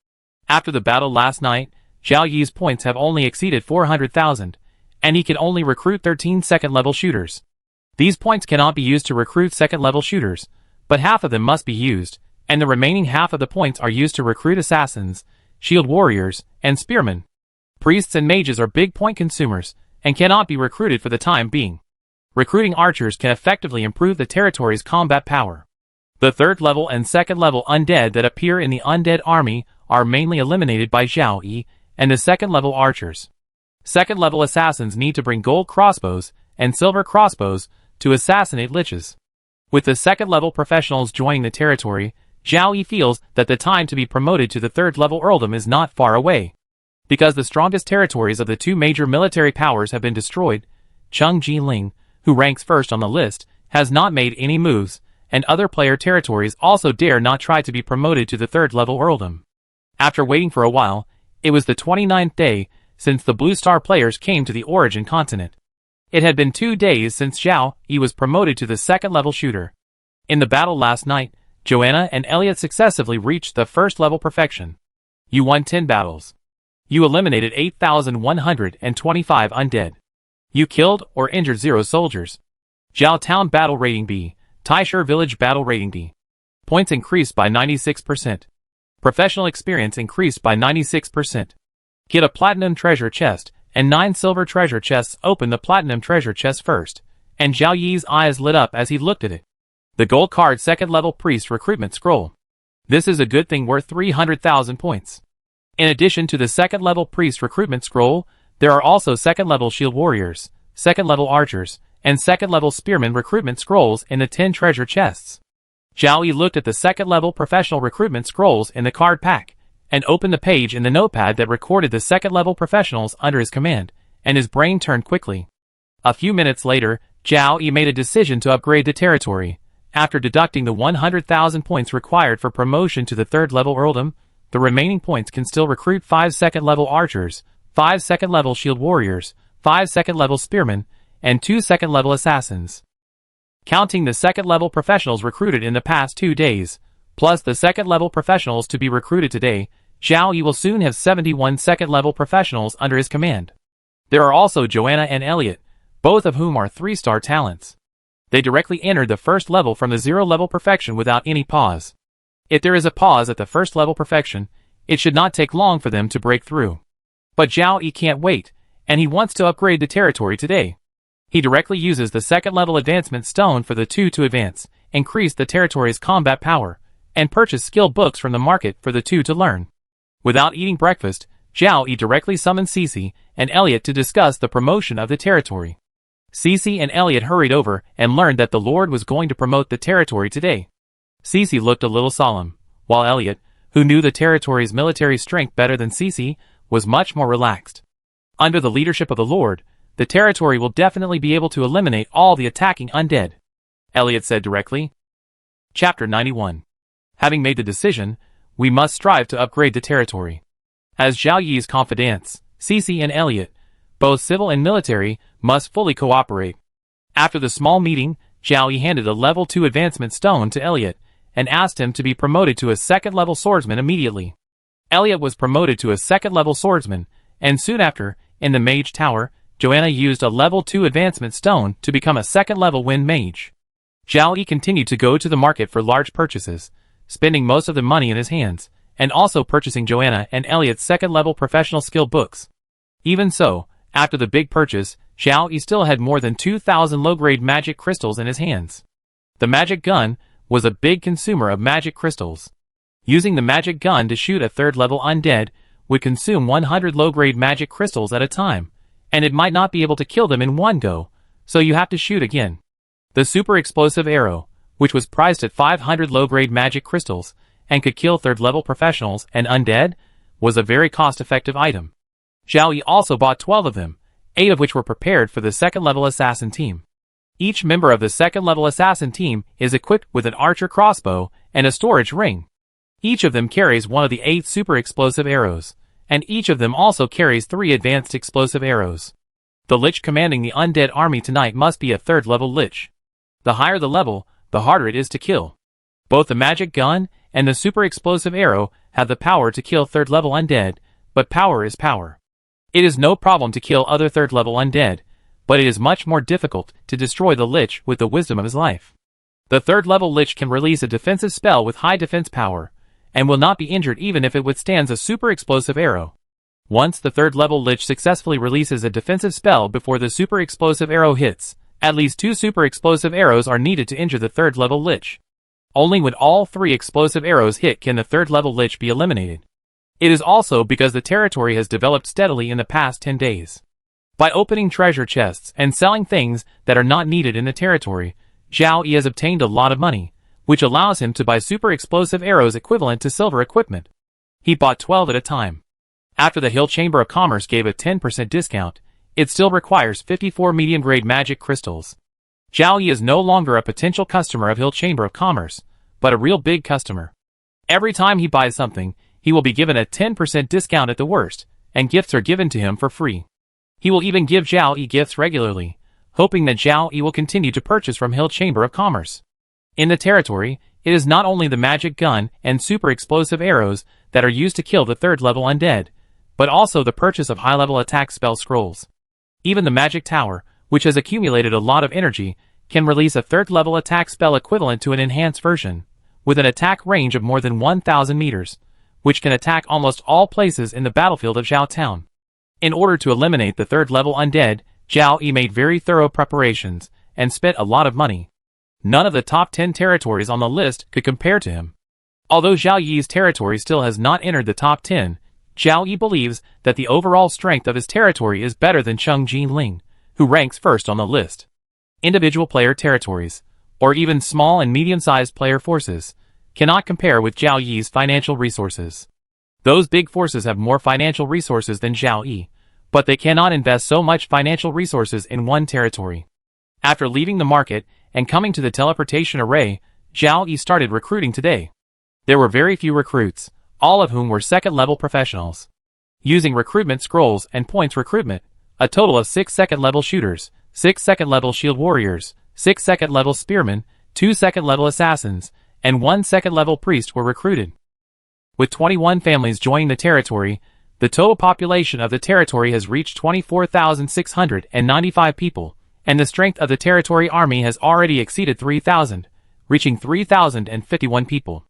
After the battle last night, Zhao Yi's points have only exceeded 400,000, and he can only recruit 13 2nd-level shooters. These points cannot be used to recruit 2nd-level shooters, but half of them must be used, and the remaining half of the points are used to recruit assassins, shield warriors, and spearmen. Priests and mages are big point consumers, and cannot be recruited for the time being. Recruiting archers can effectively improve the territory's combat power. The 3rd-level and 2nd-level undead that appear in the undead army are mainly eliminated by Zhao Yi and the 2nd-level archers. 2nd-level assassins need to bring gold crossbows and silver crossbows to assassinate liches. With the 2nd-level professionals joining the territory, Zhao Yi feels that the time to be promoted to the 3rd-level earldom is not far away. Because the strongest territories of the 2 major military powers have been destroyed, Cheng Ji-ling, who ranks 1st on the list, has not made any moves, and other player territories also dare not try to be promoted to the 3rd-level earldom. After waiting for a while, it was the 29th day since the Blue Star players came to the Origin continent. It had been 2 days since Zhao Yi was promoted to the 2nd-level shooter. In the battle last night, Joanna and Elliot successively reached the 1st-level perfection. You won 10 battles. You eliminated 8,125 undead. You killed or injured 0 soldiers. Zhao Town Battle Rating B, Taisher Village Battle Rating D. Points increased by 96%. Professional experience increased by 96%. Get a platinum treasure chest, and 9 silver treasure chests. Open the platinum treasure chest first, and Zhao Yi's eyes lit up as he looked at it. The gold card 2nd-level priest recruitment scroll. This is a good thing worth 300,000 points. In addition to the 2nd-level priest recruitment scroll, there are also 2nd-level shield warriors, 2nd-level archers, and 2nd-level spearmen recruitment scrolls in the 10 treasure chests. Zhao Yi looked at the 2nd-level professional recruitment scrolls in the card pack, and opened the page in the notepad that recorded the 2nd-level professionals under his command, and his brain turned quickly. A few minutes later, Zhao Yi made a decision to upgrade the territory. After deducting the 100,000 points required for promotion to the 3rd-level earldom, the remaining points can still recruit 5 2nd-level archers, 5 2nd-level shield warriors, 5 2nd-level spearmen, and 2 2nd-level assassins. Counting the 2nd-level professionals recruited in the past 2 days, plus the 2nd-level professionals to be recruited today, Zhao Yi will soon have 71 2nd-level professionals under his command. There are also Joanna and Elliot, both of whom are 3-star talents. They directly entered the 1st level from the 0-level perfection without any pause. If there is a pause at the 1st-level perfection, it should not take long for them to break through. But Zhao Yi can't wait, and he wants to upgrade the territory today. He directly uses the 2nd-level advancement stone for the 2 to advance, increase the territory's combat power, and purchase skill books from the market for the 2 to learn. Without eating breakfast, Zhao Yi directly summoned Cece and Elliot to discuss the promotion of the territory. Cece and Elliot hurried over and learned that the Lord was going to promote the territory today. Cece looked a little solemn, while Elliot, who knew the territory's military strength better than Cece, was much more relaxed. Under the leadership of the Lord, the territory will definitely be able to eliminate all the attacking undead, Elliot said directly. Chapter 91. Having made the decision, we must strive to upgrade the territory. As Zhao Yi's confidants, Cece and Elliot, both civil and military, must fully cooperate. After the small meeting, Zhao Yi handed a level 2 advancement stone to Elliot and asked him to be promoted to a 2nd-level swordsman immediately. Elliot was promoted to a 2nd-level swordsman, and soon after, in the mage tower, Joanna used a level 2 advancement stone to become a 2nd-level wind mage. Zhao Yi continued to go to the market for large purchases, spending most of the money in his hands, and also purchasing Joanna and Elliot's 2nd-level professional skill books. Even so, after the big purchase, Zhao Yi still had more than 2,000 low-grade magic crystals in his hands. The magic gun was a big consumer of magic crystals. Using the magic gun to shoot a 3rd-level undead would consume 100 low-grade magic crystals at a time, and it might not be able to kill them in one go, so you have to shoot again. The super explosive arrow, which was priced at 500 low-grade magic crystals, and could kill third-level professionals and undead, was a very cost-effective item. Zhao Yi also bought 12 of them, 8 of which were prepared for the second-level assassin team. Each member of the second-level assassin team is equipped with an archer crossbow and a storage ring. Each of them carries one of the 8 super explosive arrows, and each of them also carries 3 advanced explosive arrows. The Lich commanding the undead army tonight must be a third-level Lich. The higher the level, the harder it is to kill. Both the magic gun and the super explosive arrow have the power to kill third-level undead, but power is power. It is no problem to kill other third-level undead, but it is much more difficult to destroy the Lich with the wisdom of his life. The third-level Lich can release a defensive spell with high defense power, and will not be injured even if it withstands a super explosive arrow. Once the third-level Lich successfully releases a defensive spell before the super explosive arrow hits, at least 2 super explosive arrows are needed to injure the third-level Lich. Only when all 3 explosive arrows hit can the third-level Lich be eliminated. It is also because the territory has developed steadily in the past 10 days. By opening treasure chests and selling things that are not needed in the territory, Zhao Yi has obtained a lot of money, which allows him to buy super explosive arrows equivalent to silver equipment. He bought 12 at a time. After the Hill Chamber of Commerce gave a 10% discount, it still requires 54 medium-grade magic crystals. Zhao Yi is no longer a potential customer of Hill Chamber of Commerce, but a real big customer. Every time he buys something, he will be given a 10% discount at the worst, and gifts are given to him for free. He will even give Zhao Yi gifts regularly, hoping that Zhao Yi will continue to purchase from Hill Chamber of Commerce. In the territory, it is not only the magic gun and super explosive arrows that are used to kill the third-level undead, but also the purchase of high-level attack spell scrolls. Even the magic tower, which has accumulated a lot of energy, can release a third-level attack spell equivalent to an enhanced version, with an attack range of more than 1,000 meters, which can attack almost all places in the battlefield of Zhao Town. In order to eliminate the third-level undead, Zhao Yi made very thorough preparations, and spent a lot of money. None of the top 10 territories on the list could compare to him. Although Zhao Yi's territory still has not entered the top 10, Zhao Yi believes that the overall strength of his territory is better than Cheng Jinling, who ranks first on the list. Individual player territories, or even small and medium-sized player forces, cannot compare with Zhao Yi's financial resources. Those big forces have more financial resources than Zhao Yi, but they cannot invest so much financial resources in one territory. After leaving the market and coming to the teleportation array, Zhao Yi started recruiting today. There were very few recruits, all of whom were second-level professionals. Using recruitment scrolls and points recruitment, a total of 6 second-level shooters, 6 second-level shield warriors, 6 second-level spearmen, 2 second-level assassins, and 1 second-level priest were recruited. With 21 families joining the territory, the total population of the territory has reached 24,695 people, and the strength of the territory army has already exceeded 3,000, reaching 3,051 people,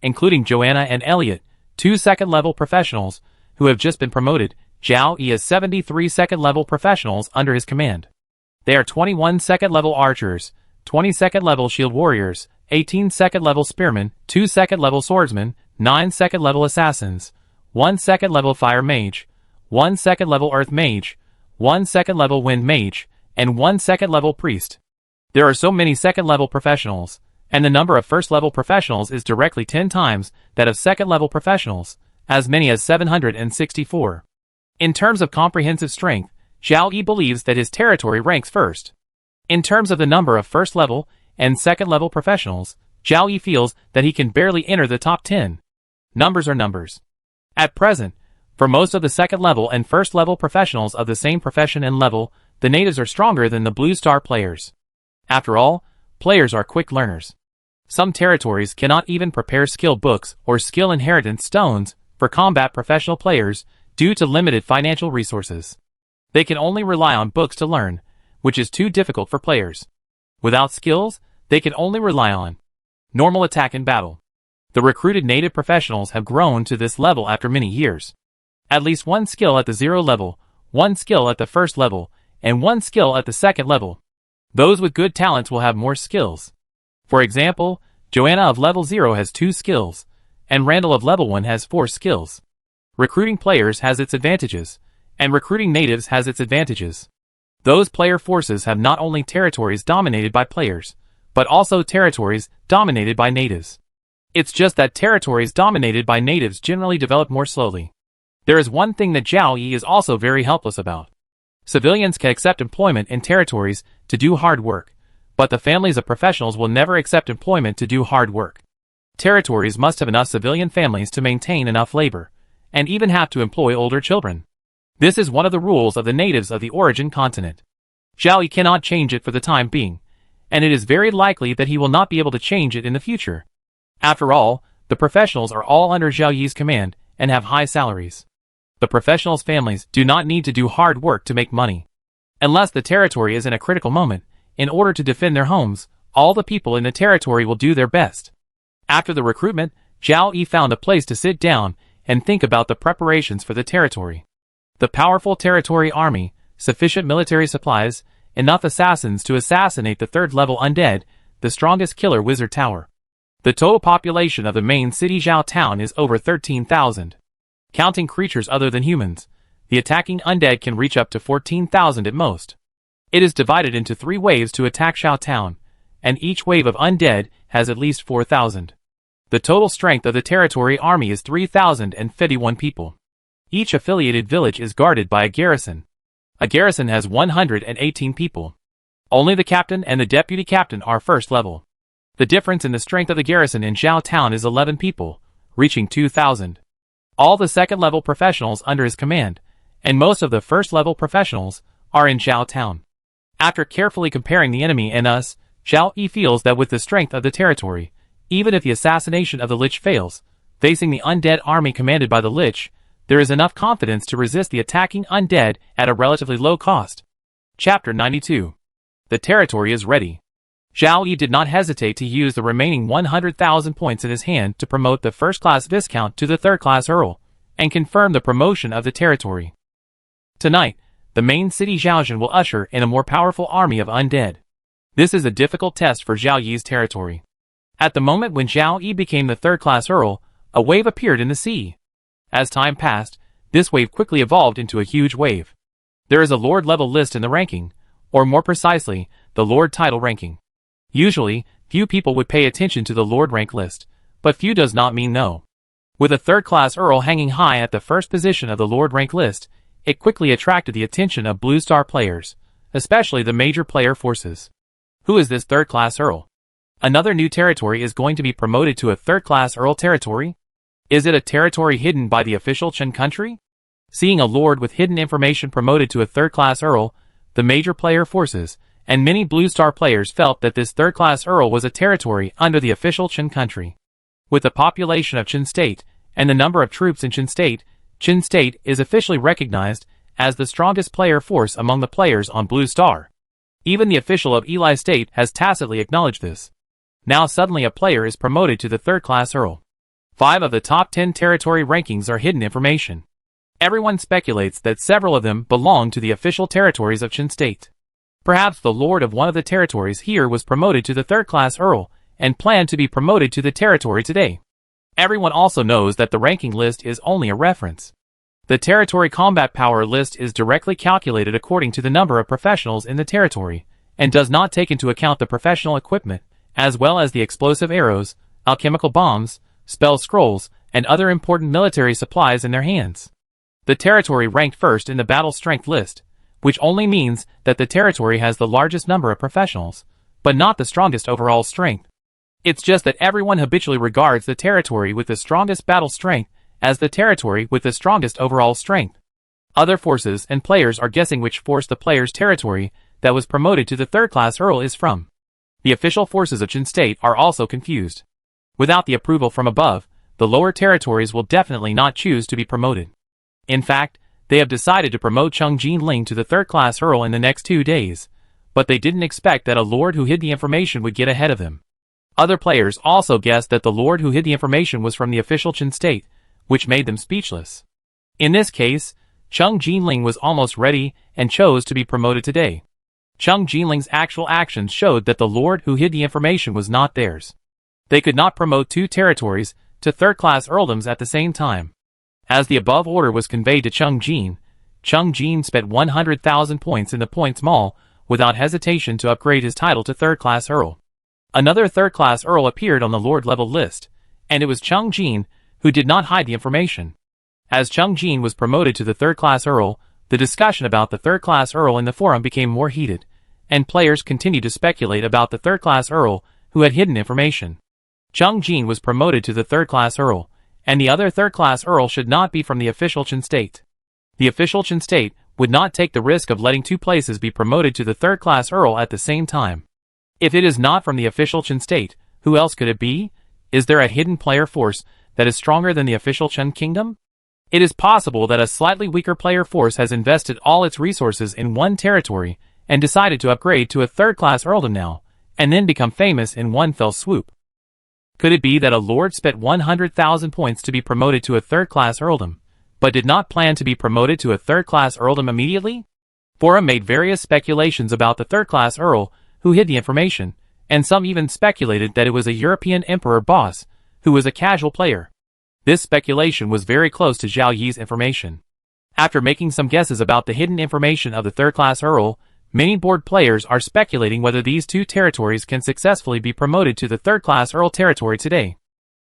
including Joanna and Elliot, 2 second-level professionals, who have just been promoted. Zhao Yi has 73 second-level professionals under his command. They are 21 second-level archers, 20 second-level shield warriors, 18 second-level spearmen, 2 second-level swordsmen, 9 second-level assassins, 1 second-level fire mage, 1 second-level earth mage, 1 second-level wind mage, and 1 second-level priest. There are so many second-level professionals, and the number of first-level professionals is directly 10 times that of second-level professionals, as many as 764. In terms of comprehensive strength, Zhao Yi believes that his territory ranks first. In terms of the number of first-level and second-level professionals, Zhao Yi feels that he can barely enter the top 10. Numbers are numbers. At present, for most of the second-level and first-level professionals of the same profession and level, the natives are stronger than the Blue Star players. After all, players are quick learners. Some territories cannot even prepare skill books or skill inheritance stones for combat professional players due to limited financial resources. They can only rely on books to learn, which is too difficult for players. Without skills, they can only rely on normal attack in battle. The recruited native professionals have grown to this level after many years. At least 1 skill at the 0 level, 1 skill at the first level, and 1 skill at the second level. Those with good talents will have more skills. For example, Joanna of level 0 has 2 skills, and Randall of level 1 has 4 skills. Recruiting players has its advantages, and recruiting natives has its advantages. Those player forces have not only territories dominated by players, but also territories dominated by natives. It's just that territories dominated by natives generally develop more slowly. There is one thing that Zhao Yi is also very helpless about. Civilians can accept employment in territories to do hard work, but the families of professionals will never accept employment to do hard work. Territories must have enough civilian families to maintain enough labor, and even have to employ older children. This is one of the rules of the natives of the origin continent. Zhao Yi cannot change it for the time being, and it is very likely that he will not be able to change it in the future. After all, the professionals are all under Zhao Yi's command and have high salaries. The professionals' families do not need to do hard work to make money. Unless the territory is in a critical moment, in order to defend their homes, all the people in the territory will do their best. After the recruitment, Zhao Yi found a place to sit down and think about the preparations for the territory. The powerful territory army, sufficient military supplies, enough assassins to assassinate the third-level undead, the strongest killer wizard tower. The total population of the main city Zhao Town is over 13,000. Counting creatures other than humans, the attacking undead can reach up to 14,000 at most. It is divided into 3 waves to attack Zhao Town, and each wave of undead has at least 4,000. The total strength of the territory army is 3,051 people. Each affiliated village is guarded by a garrison. A garrison has 118 people. Only the captain and the deputy captain are first level. The difference in the strength of the garrison in Zhao Town is 11 people, reaching 2,000. All the second-level professionals under his command, and most of the first-level professionals, are in Zhao Town. After carefully comparing the enemy and us, Zhao Yi feels that with the strength of the territory, even if the assassination of the Lich fails, facing the undead army commanded by the Lich, there is enough confidence to resist the attacking undead at a relatively low cost. Chapter 92. The territory is ready. Zhao Yi did not hesitate to use the remaining 100,000 points in his hand to promote the first-class Viscount to the third-class Earl, and confirm the promotion of the territory. Tonight, the main city Zhaozhen will usher in a more powerful army of undead. This is a difficult test for Zhao Yi's territory. At the moment when Zhao Yi became the third-class Earl, a wave appeared in the sea. As time passed, this wave quickly evolved into a huge wave. There is a Lord-level list in the ranking, or more precisely, the Lord title ranking. Usually, few people would pay attention to the Lord rank list, but few does not mean no. With a third-class Earl hanging high at the first position of the Lord rank list, it quickly attracted the attention of Blue Star players, especially the major player forces. Who is this third-class Earl? Another new territory is going to be promoted to a third-class Earl territory? Is it a territory hidden by the official Chen country? Seeing a Lord with hidden information promoted to a third-class Earl, the major player forces, and many Blue Star players felt that this third-class Earl was a territory under the official Chen country. With the population of Chen State, and the number of troops in Chen State is officially recognized as the strongest player force among the players on Blue Star. Even the official of Eli State has tacitly acknowledged this. Now suddenly a player is promoted to the third-class Earl. 5 of the top 10 territory rankings are hidden information. Everyone speculates that several of them belong to the official territories of Chen State. Perhaps the lord of one of the territories here was promoted to the third-class Earl, and planned to be promoted to the territory today. Everyone also knows that the ranking list is only a reference. The territory combat power list is directly calculated according to the number of professionals in the territory, and does not take into account the professional equipment, as well as the explosive arrows, alchemical bombs, spell scrolls, and other important military supplies in their hands. The territory ranked first in the battle strength list, which only means that the territory has the largest number of professionals, but not the strongest overall strength. It's just that everyone habitually regards the territory with the strongest battle strength as the territory with the strongest overall strength. Other forces and players are guessing which force the player's territory that was promoted to the third-class Earl is from. The official forces of Chen State are also confused. Without the approval from above, the lower territories will definitely not choose to be promoted. In fact, they have decided to promote Cheng Jinling to the third-class Earl in the next 2 days, but they didn't expect that a lord who hid the information would get ahead of them. Other players also guessed that the lord who hid the information was from the official Chen State, which made them speechless. In this case, Cheng Jinling was almost ready and chose to be promoted today. Cheng Jinling's actual actions showed that the lord who hid the information was not theirs. They could not promote 2 territories to third-class earldoms at the same time. As the above order was conveyed to Cheng Jin spent 100,000 points in the Points Mall without hesitation to upgrade his title to third-class Earl. Another third-class Earl appeared on the Lord level list, And it was Chung Jin who did not hide the information. As Chung Jin was promoted to the third-class Earl, the discussion about the third-class Earl in the forum became more heated, and players continued to speculate about the third-class Earl who had hidden information. Chung Jin was promoted to the third-class Earl, and the other third-class Earl should not be from the official Chen state. The official Chen state would not take the risk of letting two places be promoted to the third-class Earl at the same time. If it is not from the official Chen state, who else could it be? Is there a hidden player force that is stronger than the official Chen kingdom? It is possible that a slightly weaker player force has invested all its resources in one territory and decided to upgrade to a third-class earldom now, and then become famous in one fell swoop. Could it be that a lord spent 100,000 points to be promoted to a third-class earldom, but did not plan to be promoted to a third-class earldom immediately? Forum made various speculations about the third-class earl who hid the information, and some even speculated that it was a European emperor boss who was a casual player. This speculation was very close to Zhao Yi's information. After making some guesses about the hidden information of the third-class earl, many board players are speculating whether these two territories can successfully be promoted to the third-class earl territory today.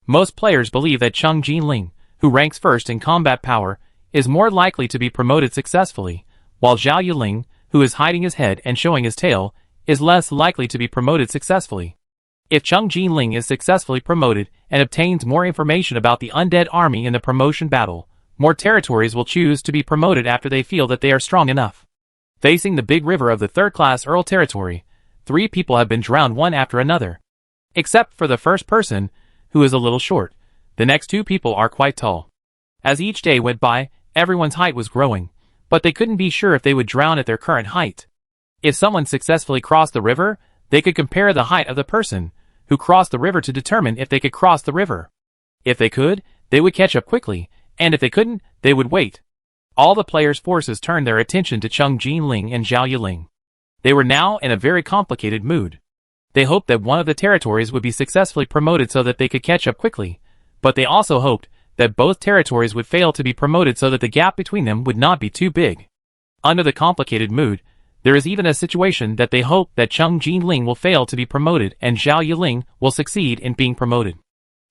Most players believe that Chung Jinling, who ranks first in combat power, is more likely to be promoted successfully, while Zhao Yiling, who is hiding his head and showing his tail, is less likely to be promoted successfully. If Chung Jinling is successfully promoted and obtains more information about the undead army in the promotion battle, more territories will choose to be promoted after they feel that they are strong enough. Facing the big river of the third-class Earl territory, 3 people have been drowned one after another. Except for the first person, who is a little short, the next 2 people are quite tall. As each day went by, everyone's height was growing, but they couldn't be sure if they would drown at their current height. If someone successfully crossed the river, they could compare the height of the person who crossed the river to determine if they could cross the river. If they could, they would catch up quickly, and if they couldn't, they would wait. All the players' forces turned their attention to Chung Jinling and Zhao Yiling. They were now in a very complicated mood. They hoped that one of the territories would be successfully promoted so that they could catch up quickly, but they also hoped that both territories would fail to be promoted so that the gap between them would not be too big. Under the complicated mood, there is even a situation that they hope that Chung Jinling will fail to be promoted and Zhao Yiling will succeed in being promoted.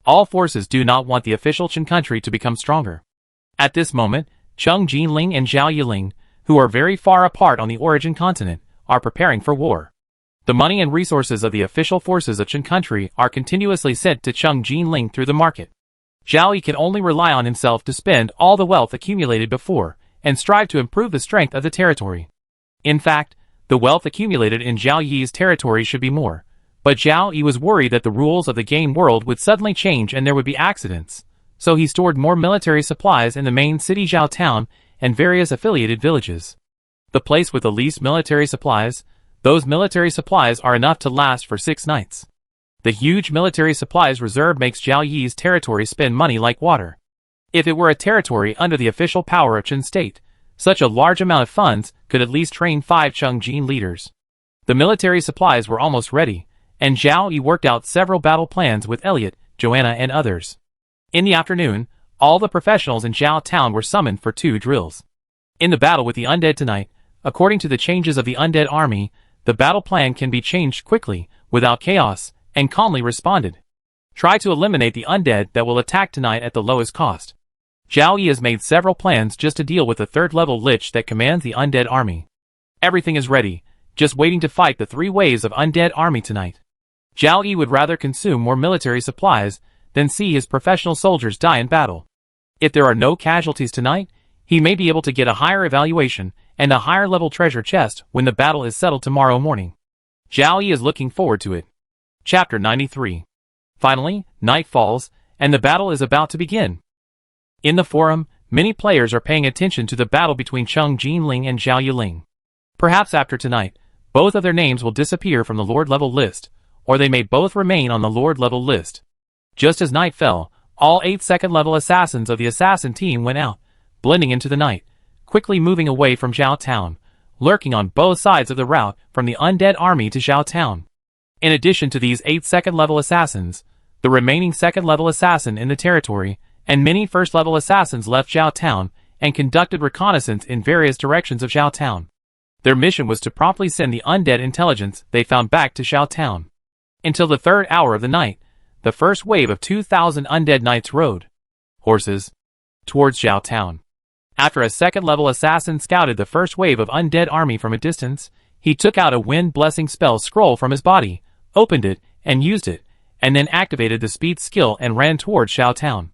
All forces do not want the official Chen country to become stronger. At this moment, Chung Jinling and Zhao Yiling, who are very far apart on the origin continent, are preparing for war. The money and resources of the official forces of Chen country are continuously sent to Chung Jinling through the market. Zhao Yi can only rely on himself to spend all the wealth accumulated before and strive to improve the strength of the territory. In fact, the wealth accumulated in Zhao Yi's territory should be more, but Zhao Yi was worried that the rules of the game world would suddenly change and there would be accidents, so he stored more military supplies in the main city Zhao town and various affiliated villages. The place with the least military supplies, those military supplies are enough to last for 6 nights. The huge military supplies reserve makes Zhao Yi's territory spend money like water. If it were a territory under the official power of Chen state, such a large amount of funds could at least train 5 Chung Jin leaders. The military supplies were almost ready, and Zhao Yi worked out several battle plans with Elliot, Joanna and others. In the afternoon, all the professionals in Zhao town were summoned for 2 drills. In the battle with the undead tonight, according to the changes of the undead army, the battle plan can be changed quickly, without chaos, and calmly responded. Try to eliminate the undead that will attack tonight at the lowest cost. Zhao Yi has made several plans just to deal with the 3rd-level lich that commands the undead army. Everything is ready, just waiting to fight the 3 waves of undead army tonight. Zhao Yi would rather consume more military supplies than see his professional soldiers die in battle. If there are no casualties tonight, he may be able to get a higher evaluation and a higher level treasure chest when the battle is settled tomorrow morning. Zhao Yi is looking forward to it. Chapter 93. Finally, night falls, and the battle is about to begin. In the forum, many players are paying attention to the battle between Chung Jinling and Zhao Yiling. Perhaps after tonight, both of their names will disappear from the Lord level list, or they may both remain on the Lord level list. Just as night fell, all 8 second-level assassins of the assassin team went out, blending into the night, quickly moving away from Zhao Town, lurking on both sides of the route from the undead army to Zhao Town. In addition to these 8 second-level assassins, the remaining second-level assassin in the territory and many first-level assassins left Zhao Town and conducted reconnaissance in various directions of Zhao Town. Their mission was to promptly send the undead intelligence they found back to Zhao Town. Until the 3rd hour of the night, the first wave of 2,000 undead knights rode horses towards Zhao Town. After a second-level assassin scouted the first wave of undead army from a distance, he took out a wind blessing spell scroll from his body, opened it, and used it, and then activated the speed skill and ran towards Zhao Town.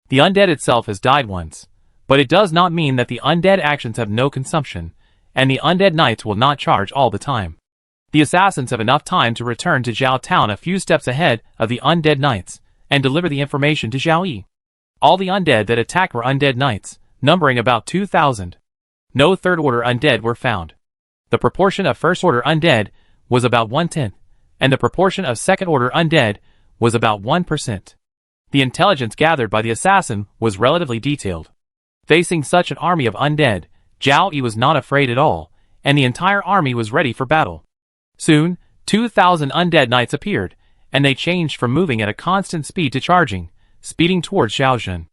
The undead itself has died once, but it does not mean that the undead actions have no consumption, and the undead knights will not charge all the time. The assassins have enough time to return to Zhao Town a few steps ahead of the undead knights, and deliver the information to Zhao Yi. All the undead that attacked were undead knights, numbering about 2,000. No third-order undead were found. The proportion of first-order undead was about 1/10, and the proportion of second-order undead was about 1%. The intelligence gathered by the assassin was relatively detailed. Facing such an army of undead, Zhao Yi was not afraid at all, and the entire army was ready for battle. Soon, 2,000 undead knights appeared, and they changed from moving at a constant speed to charging, speeding towards Zhaozhen.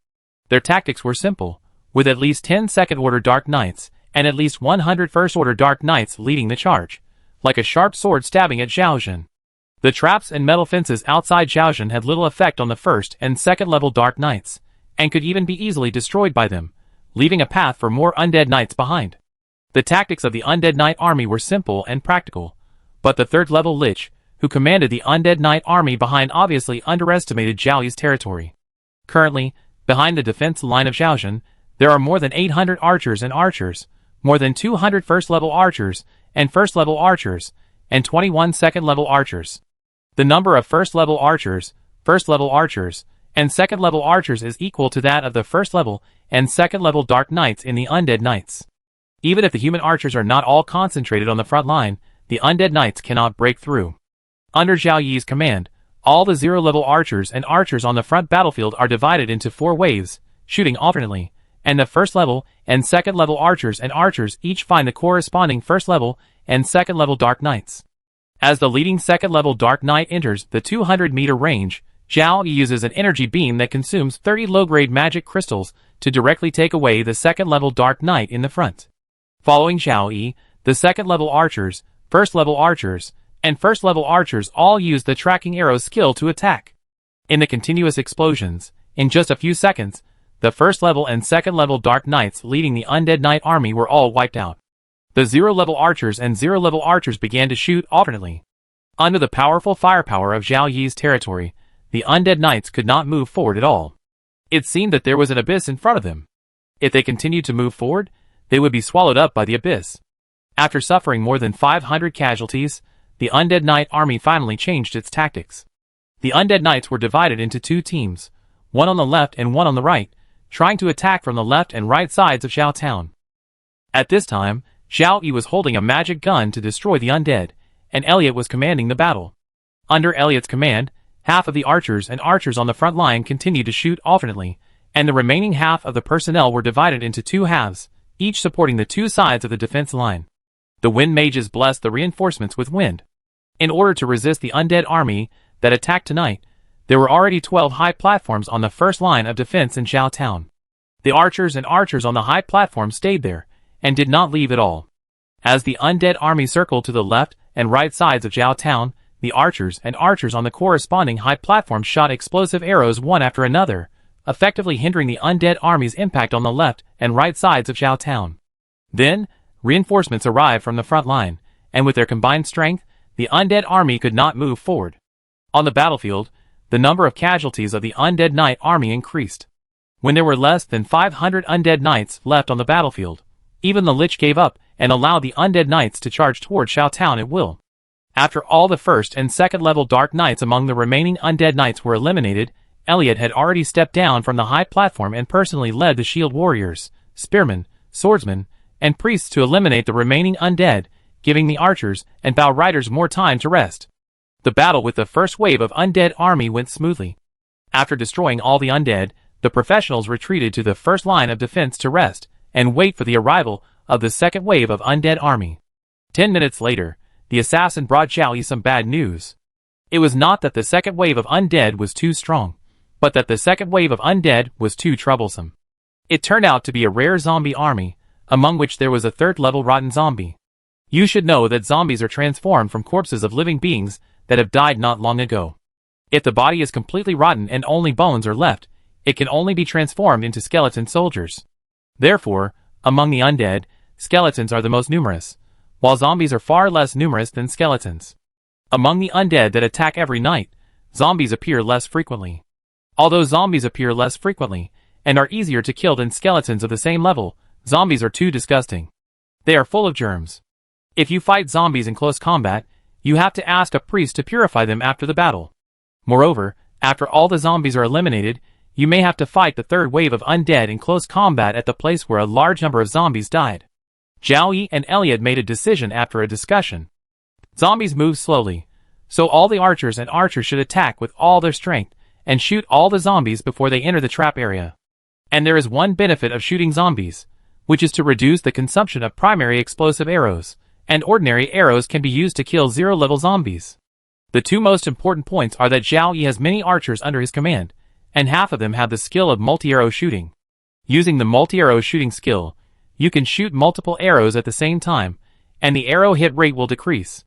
Their tactics were simple, with at least 10 second-order Dark Knights and at least 100 first-order Dark Knights leading the charge, like a sharp sword stabbing at Zhaozhen. The traps and metal fences outside Zhaozhen had little effect on the first and second-level Dark Knights, and could even be easily destroyed by them, leaving a path for more undead knights behind. The tactics of the undead knight army were simple and practical, but the third-level Lich, who commanded the undead knight army behind, obviously underestimated Zhao Yi's territory. Currently, behind the defense line of Zhaozhen, there are more than 800 archers and archers, more than 200 first-level archers and first-level archers, and 21 second-level archers. The number of first-level archers, and second-level archers is equal to that of the first-level and second-level Dark Knights in the Undead Knights. Even if the human archers are not all concentrated on the front line, the Undead Knights cannot break through. Under Zhao Yi's command, all the zero-level archers and archers on the front battlefield are divided into 4 waves, shooting alternately, and the first-level and second-level archers and archers each find the corresponding first-level and second-level Dark Knights. As the leading second-level Dark Knight enters the 200-meter range, Zhao Yi uses an energy beam that consumes 30 low-grade magic crystals to directly take away the second-level Dark Knight in the front. Following Zhao Yi, the second-level archers, first-level archers, and first-level archers all use the tracking arrow skill to attack. In the continuous explosions, in just a few seconds, the first-level and second-level Dark Knights leading the Undead Knight army were all wiped out. The zero-level archers and zero-level archers began to shoot alternately. Under the powerful firepower of Zhao Yi's territory, the Undead Knights could not move forward at all. It seemed that there was an abyss in front of them. If they continued to move forward, they would be swallowed up by the abyss. After suffering more than 500 casualties, the Undead Knight army finally changed its tactics. The Undead Knights were divided into 2 teams, one on the left and one on the right, trying to attack from the left and right sides of Zhao Town. At this time, Zhao Yi was holding a magic gun to destroy the undead, and Elliot was commanding the battle. Under Elliot's command, half of the archers and archers on the front line continued to shoot alternately, and the remaining half of the personnel were divided into 2 halves, each supporting the 2 sides of the defense line. The wind mages blessed the reinforcements with wind. In order to resist the undead army that attacked tonight, there were already 12 high platforms on the first line of defense in Zhao Town. The archers and archers on the high platform stayed there, and did not leave at all. As the undead army circled to the left and right sides of Zhao Town, the archers and archers on the corresponding high platforms shot explosive arrows one after another, effectively hindering the undead army's impact on the left and right sides of Zhao Town. Then, reinforcements arrived from the front line, and with their combined strength, the undead army could not move forward. On the battlefield, the number of casualties of the Undead Knight army increased. When there were less than 500 Undead Knights left on the battlefield, even the Lich gave up and allowed the Undead Knights to charge toward Zhao Town at will. After all the first and second level Dark Knights among the remaining Undead Knights were eliminated, Elliot had already stepped down from the high platform and personally led the shield warriors, spearmen, swordsmen, and priests to eliminate the remaining undead, giving the archers and bow riders more time to rest. The battle with the first wave of undead army went smoothly. After destroying all the undead, the professionals retreated to the first line of defense to rest and wait for the arrival of the second wave of undead army. 10 minutes later, the assassin brought Zhao Yi some bad news. It was not that the second wave of undead was too strong, but that the second wave of undead was too troublesome. It turned out to be a rare zombie army, among which there was a 3rd-level rotten zombie. You should know that zombies are transformed from corpses of living beings that have died not long ago. If the body is completely rotten and only bones are left, it can only be transformed into skeleton soldiers. Therefore, among the undead, skeletons are the most numerous, while zombies are far less numerous than skeletons. Among the undead that attack every night, zombies appear less frequently. Although zombies appear less frequently, and are easier to kill than skeletons of the same level, zombies are too disgusting. They are full of germs. If you fight zombies in close combat, you have to ask a priest to purify them after the battle. Moreover, after all the zombies are eliminated, you may have to fight the third wave of undead in close combat at the place where a large number of zombies died. Zhao Yi and Elliot made a decision after a discussion. Zombies move slowly, so all the archers and archers should attack with all their strength and shoot all the zombies before they enter the trap area. And there is one benefit of shooting zombies, which is to reduce the consumption of primary explosive arrows, and ordinary arrows can be used to kill zero-level zombies. The two most important points are that Zhao Yi has many archers under his command, and half of them have the skill of multi-arrow shooting. Using the multi-arrow shooting skill, you can shoot multiple arrows at the same time, and the arrow hit rate will decrease.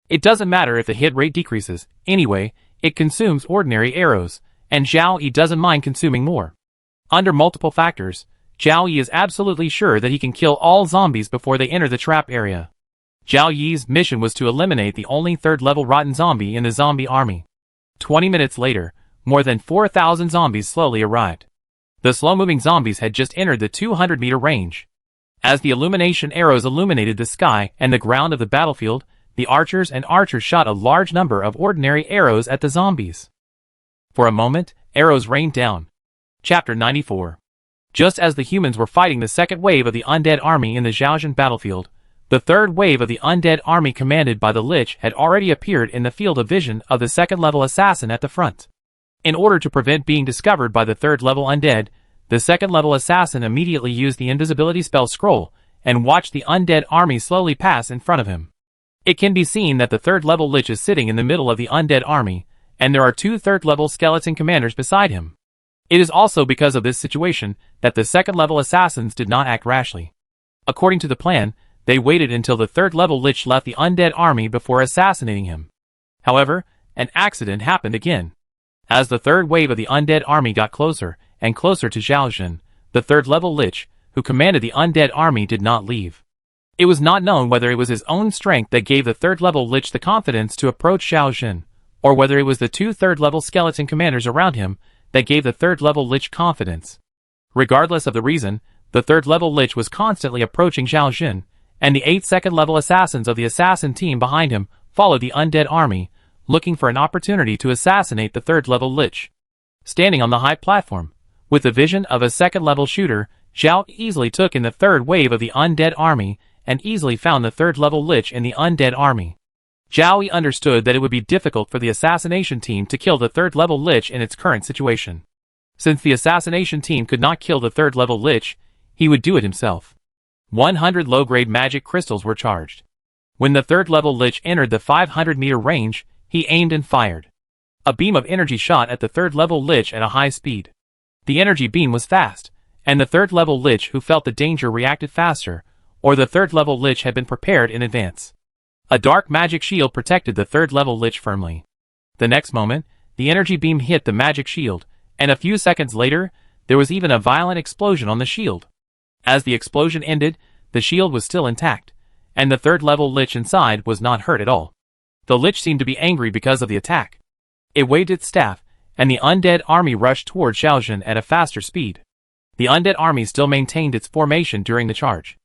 It doesn't matter if the hit rate decreases, anyway, it consumes ordinary arrows, and Zhao Yi doesn't mind consuming more. Under multiple factors, Zhao Yi is absolutely sure that he can kill all zombies before they enter the trap area. Zhao Yi's mission was to eliminate the only third-level rotten zombie in the zombie army. 20 minutes later, more than 4,000 zombies slowly arrived. The slow-moving zombies had just entered the 200-meter range. As the illumination arrows illuminated the sky and the ground of the battlefield, the archers and archers shot a large number of ordinary arrows at the zombies. For a moment, arrows rained down. Chapter 94. Just as the humans were fighting the second wave of the undead army in the Zhaozhen battlefield, the third wave of the undead army commanded by the Lich had already appeared in the field of vision of the second-level assassin at the front. In order to prevent being discovered by the third-level undead, the second-level assassin immediately used the invisibility spell scroll and watched the undead army slowly pass in front of him. It can be seen that the third-level Lich is sitting in the middle of the undead army, and there are two third-level skeleton commanders beside him. It is also because of this situation that the second-level assassins did not act rashly. According to the plan, they waited until the third-level Lich left the undead army before assassinating him. However, an accident happened again. As the third wave of the undead army got closer and closer to Zhaozhen, the third-level Lich, who commanded the undead army, did not leave. It was not known whether it was his own strength that gave the third-level Lich the confidence to approach Zhaozhen, or whether it was the two third-level skeleton commanders around him that gave the third-level Lich confidence. Regardless of the reason, the third-level Lich was constantly approaching Zhaozhen, and the 8 second-level assassins of the assassin team behind him followed the undead army, looking for an opportunity to assassinate the third-level Lich. Standing on the high platform, with the vision of a second-level shooter, Zhao easily took in the third wave of the undead army and easily found the third-level Lich in the undead army. Zhao understood that it would be difficult for the assassination team to kill the third-level Lich in its current situation. Since the assassination team could not kill the third-level Lich, he would do it himself. 100 low-grade magic crystals were charged. When the third-level Lich entered the 500-meter range, he aimed and fired. A beam of energy shot at the third-level Lich at a high speed. The energy beam was fast, and the third-level Lich who felt the danger reacted faster, or the third-level Lich had been prepared in advance. A dark magic shield protected the third-level Lich firmly. The next moment, the energy beam hit the magic shield, and a few seconds later, there was even a violent explosion on the shield. As the explosion ended, the shield was still intact, and the third-level Lich inside was not hurt at all. The Lich seemed to be angry because of the attack. It waved its staff, and the undead army rushed toward Zhaozhen at a faster speed. The undead army still maintained its formation during the charge.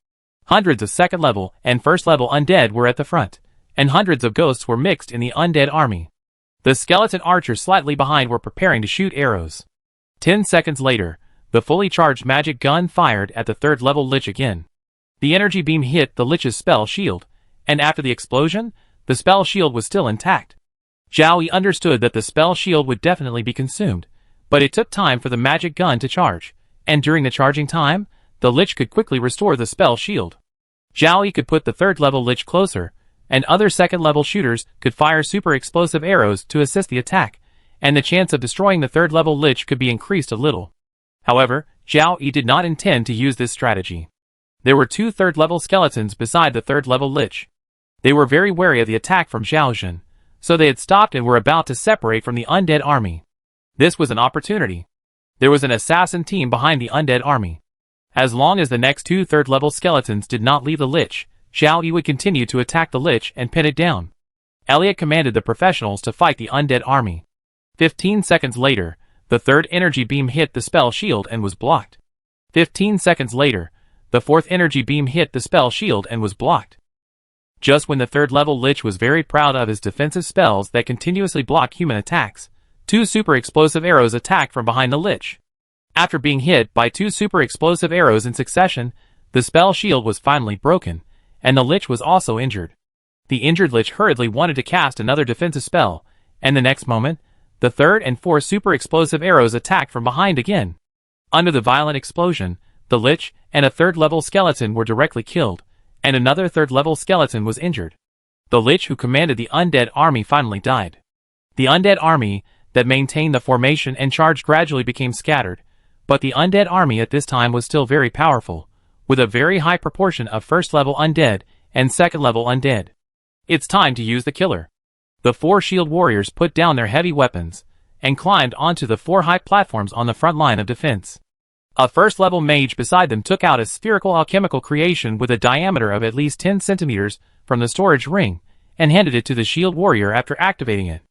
Hundreds of second-level and first-level undead were at the front, and hundreds of ghosts were mixed in the undead army. The skeleton archers slightly behind were preparing to shoot arrows. 10 seconds later, the fully charged magic gun fired at the third-level Lich again. The energy beam hit the Lich's spell shield, and after the explosion, the spell shield was still intact. Zhao understood that the spell shield would definitely be consumed, but it took time for the magic gun to charge, and during the charging time, the Lich could quickly restore the spell shield. Zhao could put the third-level Lich closer, and other second-level shooters could fire super explosive arrows to assist the attack, and the chance of destroying the third-level Lich could be increased a little. However, Zhao did not intend to use this strategy. There were two third-level skeletons beside the third-level Lich. They were very wary of the attack from Zhaozhen, so they had stopped and were about to separate from the undead army. This was an opportunity. There was an assassin team behind the undead army. As long as the next two third-level skeletons did not leave the Lich, Zhao Yi would continue to attack the Lich and pin it down. Elliot commanded the professionals to fight the undead army. 15 seconds later, the third energy beam hit the spell shield and was blocked. 15 seconds later, the fourth energy beam hit the spell shield and was blocked. Just when the third-level Lich was very proud of his defensive spells that continuously block human attacks, two super explosive arrows attacked from behind the Lich. After being hit by two super explosive arrows in succession, the spell shield was finally broken, and the Lich was also injured. The injured Lich hurriedly wanted to cast another defensive spell, and the next moment, the third and fourth super explosive arrows attacked from behind again. Under the violent explosion, the Lich and a third-level skeleton were directly killed, and another third-level skeleton was injured. The Lich who commanded the undead army finally died. The undead army that maintained the formation and charge gradually became scattered, but the undead army at this time was still very powerful, with a very high proportion of first-level undead and second-level undead. It's time to use the killer. The four shield warriors put down their heavy weapons and climbed onto the four high platforms on the front line of defense. A first-level mage beside them took out a spherical alchemical creation with a diameter of at least 10 centimeters from the storage ring and handed it to the shield warrior after activating it.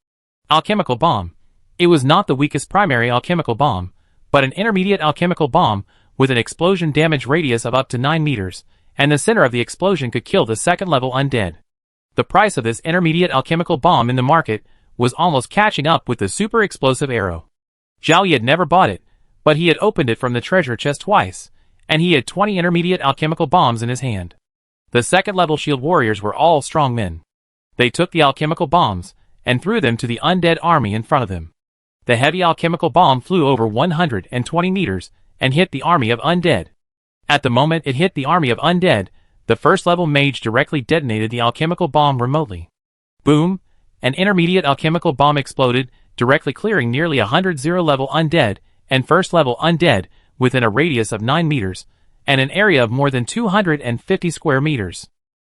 Alchemical bomb. It was not the weakest primary alchemical bomb, but an intermediate alchemical bomb with an explosion damage radius of up to 9 meters, and the center of the explosion could kill the second-level undead. The price of this intermediate alchemical bomb in the market was almost catching up with the super explosive arrow. Zhao Yi had never bought it, but he had opened it from the treasure chest twice, and he had 20 intermediate alchemical bombs in his hand. The second-level shield warriors were all strong men. They took the alchemical bombs and threw them to the undead army in front of them. The heavy alchemical bomb flew over 120 meters and hit the army of undead. At the moment it hit the army of undead, the first-level mage directly detonated the alchemical bomb remotely. Boom! An intermediate alchemical bomb exploded, directly clearing nearly 100 zero-level undead and first-level undead within a radius of 9 meters and an area of more than 250 square meters.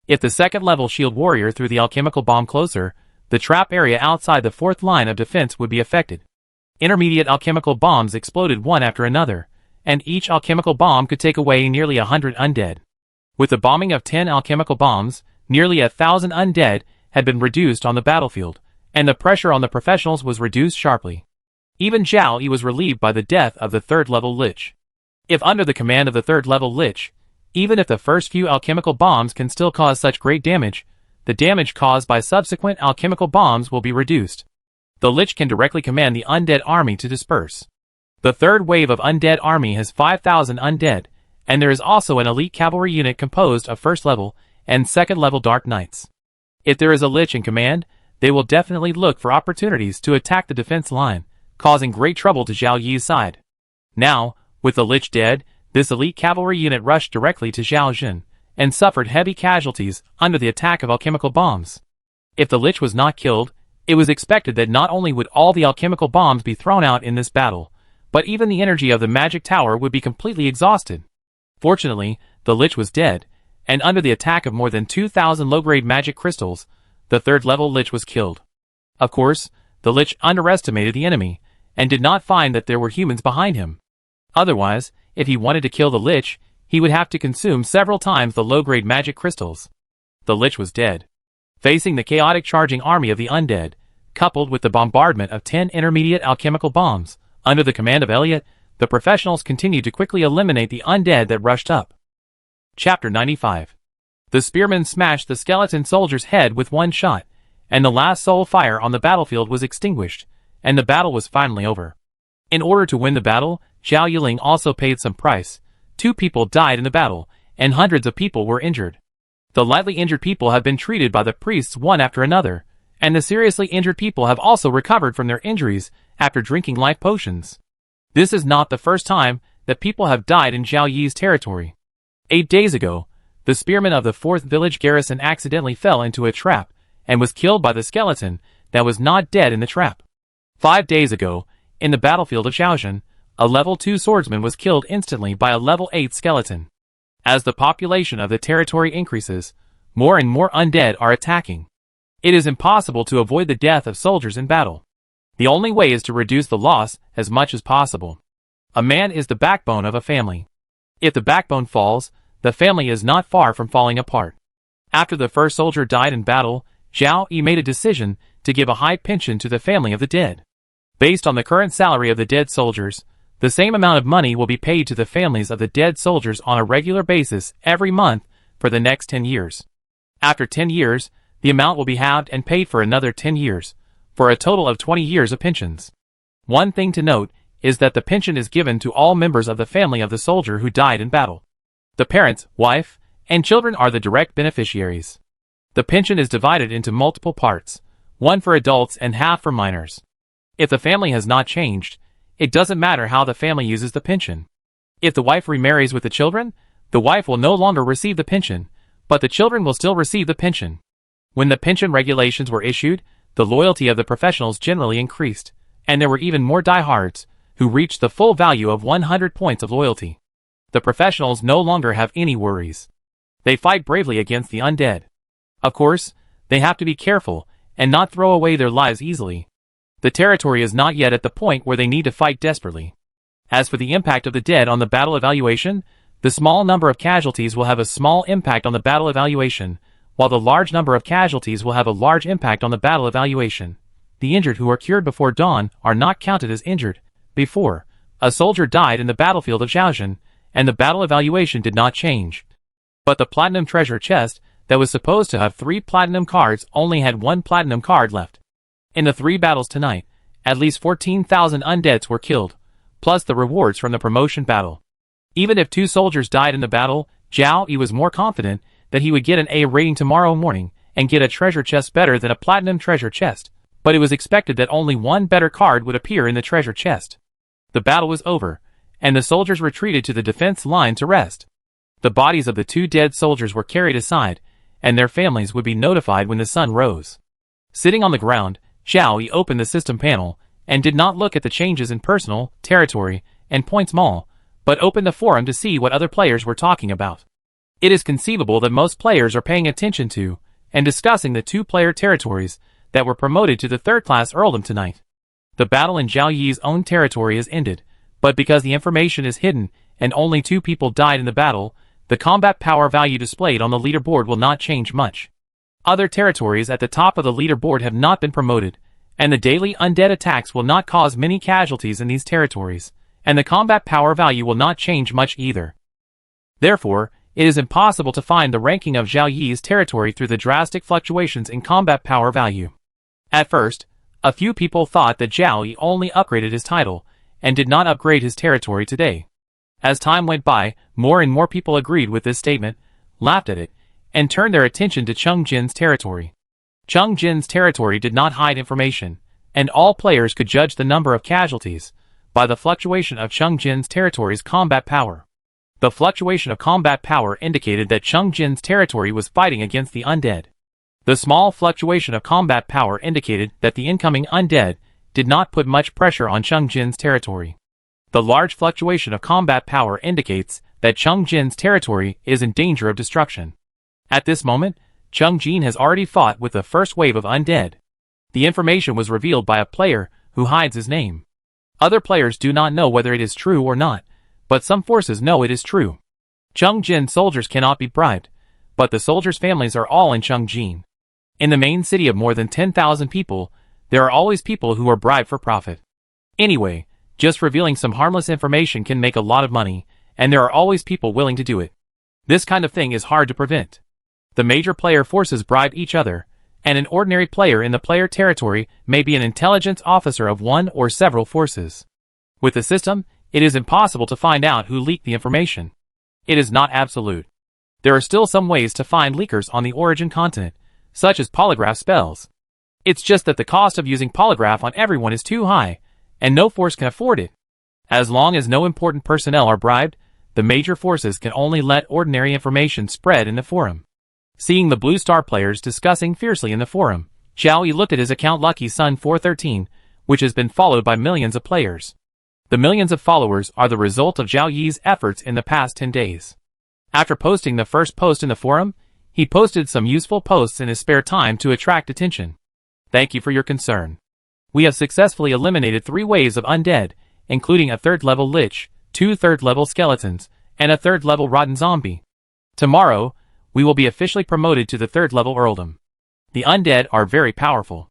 If the second-level shield warrior threw the alchemical bomb closer, the trap area outside the fourth line of defense would be affected. Intermediate alchemical bombs exploded one after another, and each alchemical bomb could take away nearly 100 undead. With the bombing of 10 alchemical bombs, nearly 1,000 undead had been reduced on the battlefield, and the pressure on the professionals was reduced sharply. Even Zhao Yi was relieved by the death of the third-level Lich. If under the command of the third-level Lich, even if the first few alchemical bombs can still cause such great damage, the damage caused by subsequent alchemical bombs will be reduced. The Lich can directly command the undead army to disperse. The third wave of undead army has 5,000 undead, and there is also an elite cavalry unit composed of first-level and second-level Dark Knights. If there is a Lich in command, they will definitely look for opportunities to attack the defense line, causing great trouble to Zhao Yi's side. Now, with the Lich dead, this elite cavalry unit rushed directly to Zhao Jin, and suffered heavy casualties under the attack of alchemical bombs. If the Lich was not killed, it was expected that not only would all the alchemical bombs be thrown out in this battle, but even the energy of the magic tower would be completely exhausted. Fortunately, the Lich was dead, and under the attack of more than 2,000 low-grade magic crystals, the third-level Lich was killed. Of course, the Lich underestimated the enemy, and did not find that there were humans behind him. Otherwise, if he wanted to kill the Lich, he would have to consume several times the low-grade magic crystals. The Lich was dead. Facing the chaotic charging army of the undead, coupled with the bombardment of 10 intermediate alchemical bombs, under the command of Elliot, the professionals continued to quickly eliminate the undead that rushed up. Chapter 95. The spearmen smashed the skeleton soldier's head with one shot, and the last soul fire on the battlefield was extinguished, and the battle was finally over. In order to win the battle, Zhao Yiling also paid some price. 2 people died in the battle, and hundreds of people were injured. The lightly injured people have been treated by the priests one after another, and the seriously injured people have also recovered from their injuries after drinking life potions. This is not the first time that people have died in Zhao Yi's territory. 8 days ago, the spearman of the 4th village garrison accidentally fell into a trap and was killed by the skeleton that was not dead in the trap. 5 days ago, in the battlefield of Xiaozhen, a level 2 swordsman was killed instantly by a level 8 skeleton. As the population of the territory increases, more and more undead are attacking. It is impossible to avoid the death of soldiers in battle. The only way is to reduce the loss as much as possible. A man is the backbone of a family. If the backbone falls, the family is not far from falling apart. After the first soldier died in battle, Zhao Yi made a decision to give a high pension to the family of the dead. Based on the current salary of the dead soldiers, the same amount of money will be paid to the families of the dead soldiers on a regular basis every month for the next 10 years. After 10 years, the amount will be halved and paid for another 10 years, for a total of 20 years of pensions. One thing to note is that the pension is given to all members of the family of the soldier who died in battle. The parents, wife, and children are the direct beneficiaries. The pension is divided into multiple parts, one for adults and half for minors. If the family has not changed, it doesn't matter how the family uses the pension. If the wife remarries with the children, the wife will no longer receive the pension, but the children will still receive the pension. When the pension regulations were issued, the loyalty of the professionals generally increased, and there were even more diehards, who reached the full value of 100 points of loyalty. The professionals no longer have any worries. They fight bravely against the undead. Of course, they have to be careful, and not throw away their lives easily. The territory is not yet at the point where they need to fight desperately. As for the impact of the dead on the battle evaluation, the small number of casualties will have a small impact on the battle evaluation, while the large number of casualties will have a large impact on the battle evaluation. The injured who are cured before dawn are not counted as injured. Before, a soldier died in the battlefield of Zhaozhen, and the battle evaluation did not change. But the platinum treasure chest, that was supposed to have 3 platinum cards, only had 1 platinum card left. In the 3 battles tonight, at least 14,000 undeads were killed, plus the rewards from the promotion battle. Even if 2 soldiers died in the battle, Zhao Yi was more confident that he would get an A rating tomorrow morning and get a treasure chest better than a platinum treasure chest, but it was expected that only 1 better card would appear in the treasure chest. The battle was over, and the soldiers retreated to the defense line to rest. The bodies of the 2 dead soldiers were carried aside, and their families would be notified when the sun rose. Sitting on the ground, Zhao Yi opened the system panel, and did not look at the changes in personal, territory, and points mall, but opened the forum to see what other players were talking about. It is conceivable that most players are paying attention to, and discussing the 2-player territories that were promoted to the 3rd-class earldom tonight. The battle in Zhao Yi's own territory is ended, but because the information is hidden, and only 2 people died in the battle, the combat power value displayed on the leaderboard will not change much. Other territories at the top of the leaderboard have not been promoted, and the daily undead attacks will not cause many casualties in these territories, and the combat power value will not change much either. Therefore, it is impossible to find the ranking of Zhao Yi's territory through the drastic fluctuations in combat power value. At first, a few people thought that Zhao Yi only upgraded his title, and did not upgrade his territory today. As time went by, more and more people agreed with this statement, laughed at it, and turned their attention to Cheng Jin's territory. Cheng Jin's territory did not hide information, and all players could judge the number of casualties by the fluctuation of Cheng Jin's territory's combat power. The fluctuation of combat power indicated that Cheng Jin's territory was fighting against the undead. The small fluctuation of combat power indicated that the incoming undead did not put much pressure on Cheng Jin's territory. The large fluctuation of combat power indicates that Cheng Jin's territory is in danger of destruction. At this moment, Cheng Jin has already fought with the first wave of undead. The information was revealed by a player who hides his name. Other players do not know whether it is true or not, but some forces know it is true. Cheng Jin soldiers cannot be bribed, but the soldiers' families are all in Cheng Jin. In the main city of more than 10,000 people, there are always people who are bribed for profit. Anyway, just revealing some harmless information can make a lot of money, and there are always people willing to do it. This kind of thing is hard to prevent. The major player forces bribe each other, and an ordinary player in the player territory may be an intelligence officer of one or several forces. With the system, it is impossible to find out who leaked the information. It is not absolute. There are still some ways to find leakers on the origin continent, such as polygraph spells. It's just that the cost of using polygraph on everyone is too high, and no force can afford it. As long as no important personnel are bribed, the major forces can only let ordinary information spread in the forum. Seeing the Blue Star players discussing fiercely in the forum, Zhao Yi looked at his account Lucky Sun 413, which has been followed by millions of players. The millions of followers are the result of Zhao Yi's efforts in the past 10 days. After posting the first post in the forum, He posted some useful posts in his spare time to attract attention. Thank you for your concern. We have successfully eliminated 3 waves of undead, including a 3rd level lich, 2 3rd level skeletons, and a 3rd level rotten zombie. Tomorrow, we will be officially promoted to the 3rd level earldom. The undead are very powerful.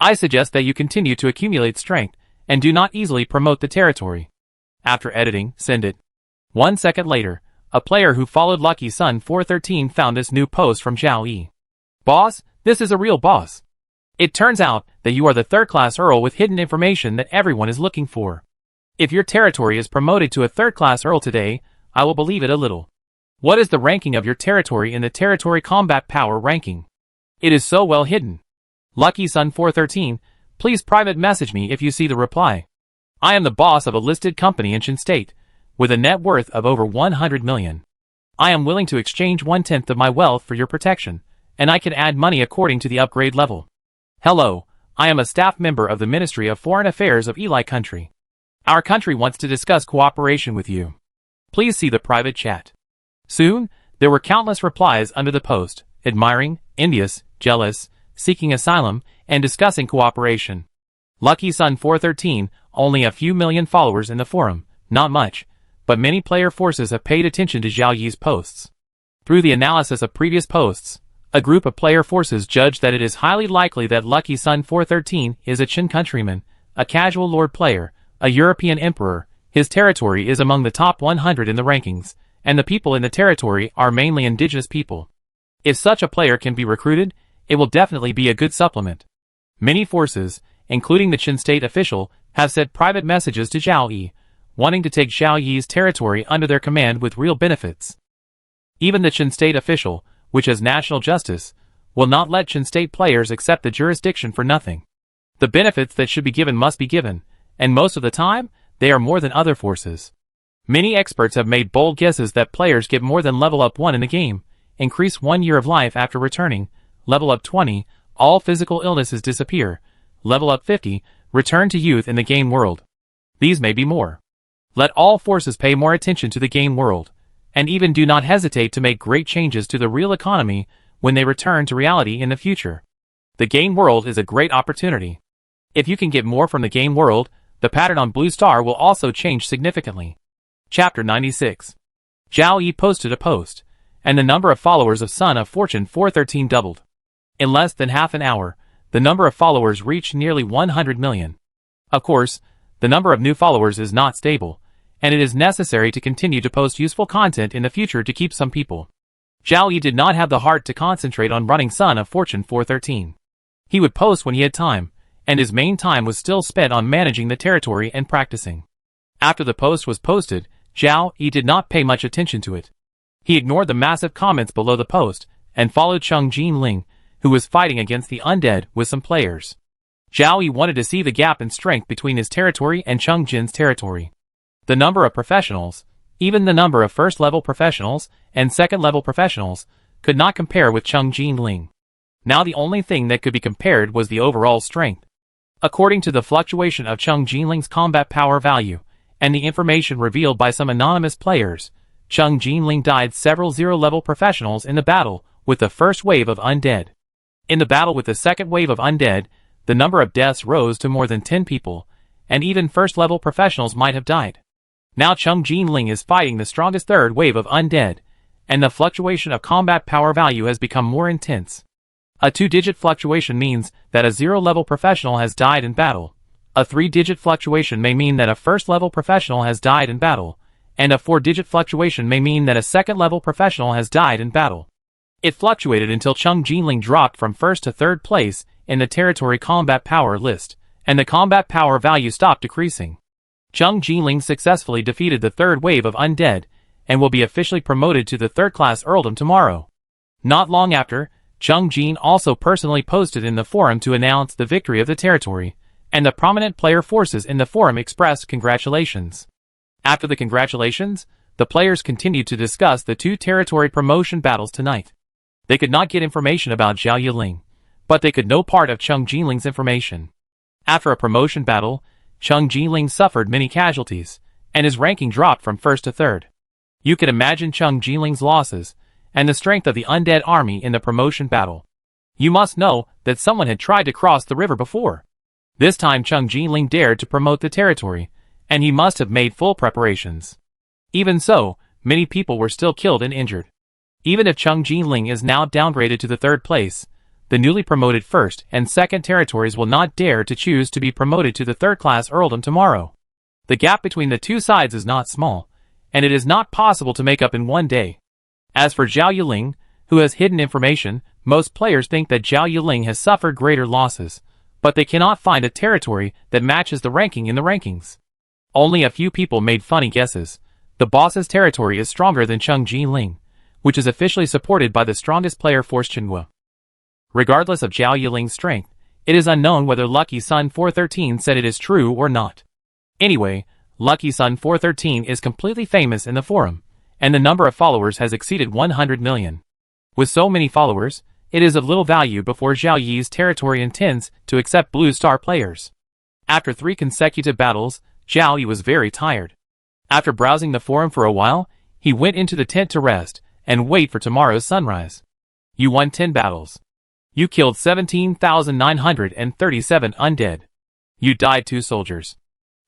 I suggest that you continue to accumulate strength, and do not easily promote the territory. After editing, send it. 1 second later, a player who followed Lucky Sun 413 found this new post from Zhao Yi. Boss, this is a real boss. It turns out that you are the 3rd class Earl with hidden information that everyone is looking for. If your territory is promoted to a 3rd class Earl today, I will believe it a little. What is the ranking of your territory in the territory combat power ranking? It is so well hidden. Lucky Sun 413, please private message me if you see the reply. I am the boss of a listed company in Qin State, with a net worth of over 100 million. I am willing to exchange 1/10 of my wealth for your protection, and I can add money according to the upgrade level. Hello, I am a staff member of the Ministry of Foreign Affairs of Eli Country. Our country wants to discuss cooperation with you. Please see the private chat. Soon, there were countless replies under the post, admiring, envious, jealous, seeking asylum, and discussing cooperation. Lucky Sun 413, only a few million followers in the forum, not much, but many player forces have paid attention to Zhao Yi's posts. Through the analysis of previous posts, a group of player forces judged that it is highly likely that Lucky Sun 413 is a Qin countryman, a casual lord player, a European emperor. His territory is among the top 100 in the rankings, and the people in the territory are mainly indigenous people. If such a player can be recruited, it will definitely be a good supplement. Many forces, including the Qin state official, have sent private messages to Zhao Yi, wanting to take Zhao Yi's territory under their command with real benefits. Even the Qin state official, which has national justice, will not let Qin state players accept the jurisdiction for nothing. The benefits that should be given must be given, and most of the time, they are more than other forces. Many experts have made bold guesses that players get more than level up 1 in the game, increase 1 year of life after returning, level up 20, all physical illnesses disappear, level up 50, return to youth in the game world. These may be more. Let all forces pay more attention to the game world, and even do not hesitate to make great changes to the real economy when they return to reality in the future. The game world is a great opportunity. If you can get more from the game world, the pattern on Blue Star will also change significantly. Chapter 96. Zhao Yi posted a post, and the number of followers of Son of Fortune 413 doubled. In less than half an hour, the number of followers reached nearly 100 million. Of course, the number of new followers is not stable, and it is necessary to continue to post useful content in the future to keep some people. Zhao Yi did not have the heart to concentrate on running Son of Fortune 413. He would post when he had time, and his main time was still spent on managing the territory and practicing. After the post was posted, Zhao Yi did not pay much attention to it. He ignored the massive comments below the post, and followed Cheng Jinling, who was fighting against the undead with some players. Zhao Yi wanted to see the gap in strength between his territory and Cheng Jin's territory. The number of professionals, even the number of first-level professionals and second-level professionals, could not compare with Cheng Jinling. Now the only thing that could be compared was the overall strength. According to the fluctuation of Cheng Jinling's combat power value, and the information revealed by some anonymous players, Cheng Jinling died several zero-level professionals in the battle with the first wave of undead. In the battle with the second wave of undead, the number of deaths rose to more than 10 people, and even first-level professionals might have died. Now Cheng Jinling is fighting the strongest third wave of undead, and the fluctuation of combat power value has become more intense. A 2-digit fluctuation means that a 0-level professional has died in battle. A 3-digit fluctuation may mean that a first-level professional has died in battle, and a 4-digit fluctuation may mean that a second-level professional has died in battle. It fluctuated until Cheng Jinling dropped from 1st to 3rd place in the territory combat power list, and the combat power value stopped decreasing. Cheng Jinling successfully defeated the 3rd wave of undead, and will be officially promoted to the 3rd class earldom tomorrow. Not long after, Cheng Jin also personally posted in the forum to announce the victory of the territory, and the prominent player forces in the forum expressed congratulations. After the congratulations, the players continued to discuss the 2 territory promotion battles tonight. They could not get information about Zhao Yiling, but they could know part of Cheng Jinling's information. After a promotion battle, Cheng Jinling suffered many casualties, and his ranking dropped from 1st to 3rd. You can imagine Cheng Jinling's losses, and the strength of the undead army in the promotion battle. You must know that someone had tried to cross the river before. This time Cheng Jiling dared to promote the territory, and he must have made full preparations. Even so, many people were still killed and injured. Even if Cheng Jiling is now downgraded to the third place, the newly promoted first and second territories will not dare to choose to be promoted to the third-class earldom tomorrow. The gap between the two sides is not small, and it is not possible to make up in one day. As for Zhao Yiling, who has hidden information, most players think that Zhao Yiling has suffered greater losses, but they cannot find a territory that matches the ranking in the rankings. Only a few people made funny guesses. The boss's territory is stronger than Cheng Jiling, which is officially supported by the strongest player Force Chenhua. Regardless of Zhao Yiling's strength, it is unknown whether Lucky Sun 413 said it is true or not. Anyway, Lucky Sun 413 is completely famous in the forum, and the number of followers has exceeded 100 million. With so many followers, it is of little value before Zhao Yi's territory intends to accept Blue Star players. After 3 consecutive battles, Zhao Yi was very tired. After browsing the forum for a while, he went into the tent to rest and wait for tomorrow's sunrise. You won 10 battles. You killed 17,937 undead. You died 2 soldiers.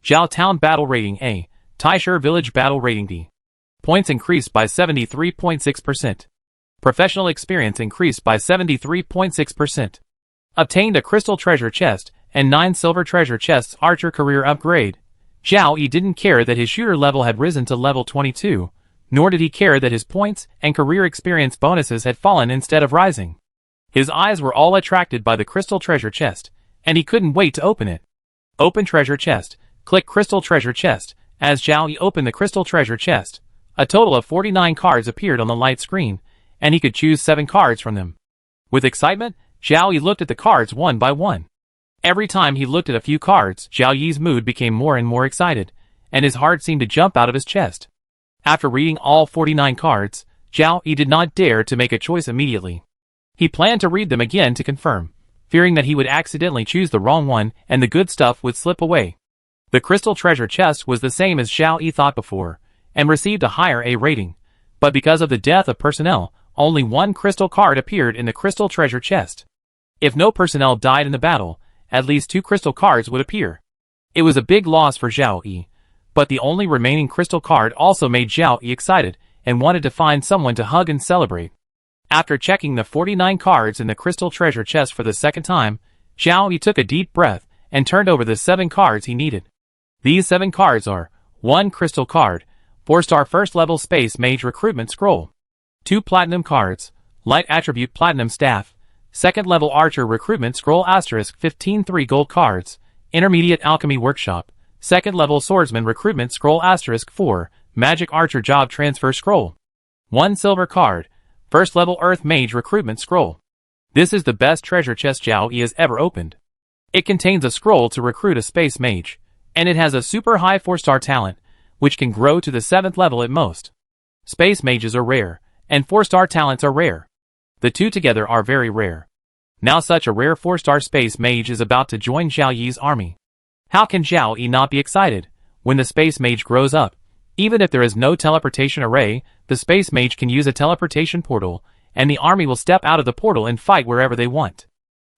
Zhao Town Battle Rating A, Taisher Village Battle Rating D. Points increased by 73.6%. Professional experience increased by 73.6%. Obtained a crystal treasure chest and 9 silver treasure chests. Archer career upgrade. Zhao Yi didn't care that his shooter level had risen to level 22, nor did he care that his points and career experience bonuses had fallen instead of rising. His eyes were all attracted by the crystal treasure chest, and he couldn't wait to open it. Open treasure chest. Click crystal treasure chest. As Zhao Yi opened the crystal treasure chest, a total of 49 cards appeared on the light screen, and he could choose 7 cards from them. With excitement, Zhao Yi looked at the cards one by one. Every time he looked at a few cards, Zhao Yi's mood became more and more excited, and his heart seemed to jump out of his chest. After reading all 49 cards, Zhao Yi did not dare to make a choice immediately. He planned to read them again to confirm, fearing that he would accidentally choose the wrong one and the good stuff would slip away. The crystal treasure chest was the same as Zhao Yi thought before, and received a higher A rating, but because of the death of personnel, only 1 crystal card appeared in the crystal treasure chest. If no personnel died in the battle, at least 2 crystal cards would appear. It was a big loss for Zhao Yi, but the only remaining crystal card also made Zhao Yi excited and wanted to find someone to hug and celebrate. After checking the 49 cards in the crystal treasure chest for the second time, Zhao Yi took a deep breath and turned over the 7 cards he needed. These 7 cards are 1 crystal card, 4-star first level space mage recruitment scroll, 2 platinum cards, light attribute platinum staff, second level archer recruitment scroll * 15 3 gold cards, intermediate alchemy workshop, second level swordsman recruitment scroll * 4, magic archer job transfer scroll, 1 silver card, first level earth mage recruitment scroll. This is the best treasure chest Zhao Yi has ever opened. It contains a scroll to recruit a space mage, and it has a super high 4-star talent, which can grow to the 7th level at most. Space mages are rare, and 4-star talents are rare. The two together are very rare. Now such a rare 4-star space mage is about to join Zhao Yi's army. How can Zhao Yi not be excited when the space mage grows up? Even if there is no teleportation array, the space mage can use a teleportation portal, and the army will step out of the portal and fight wherever they want.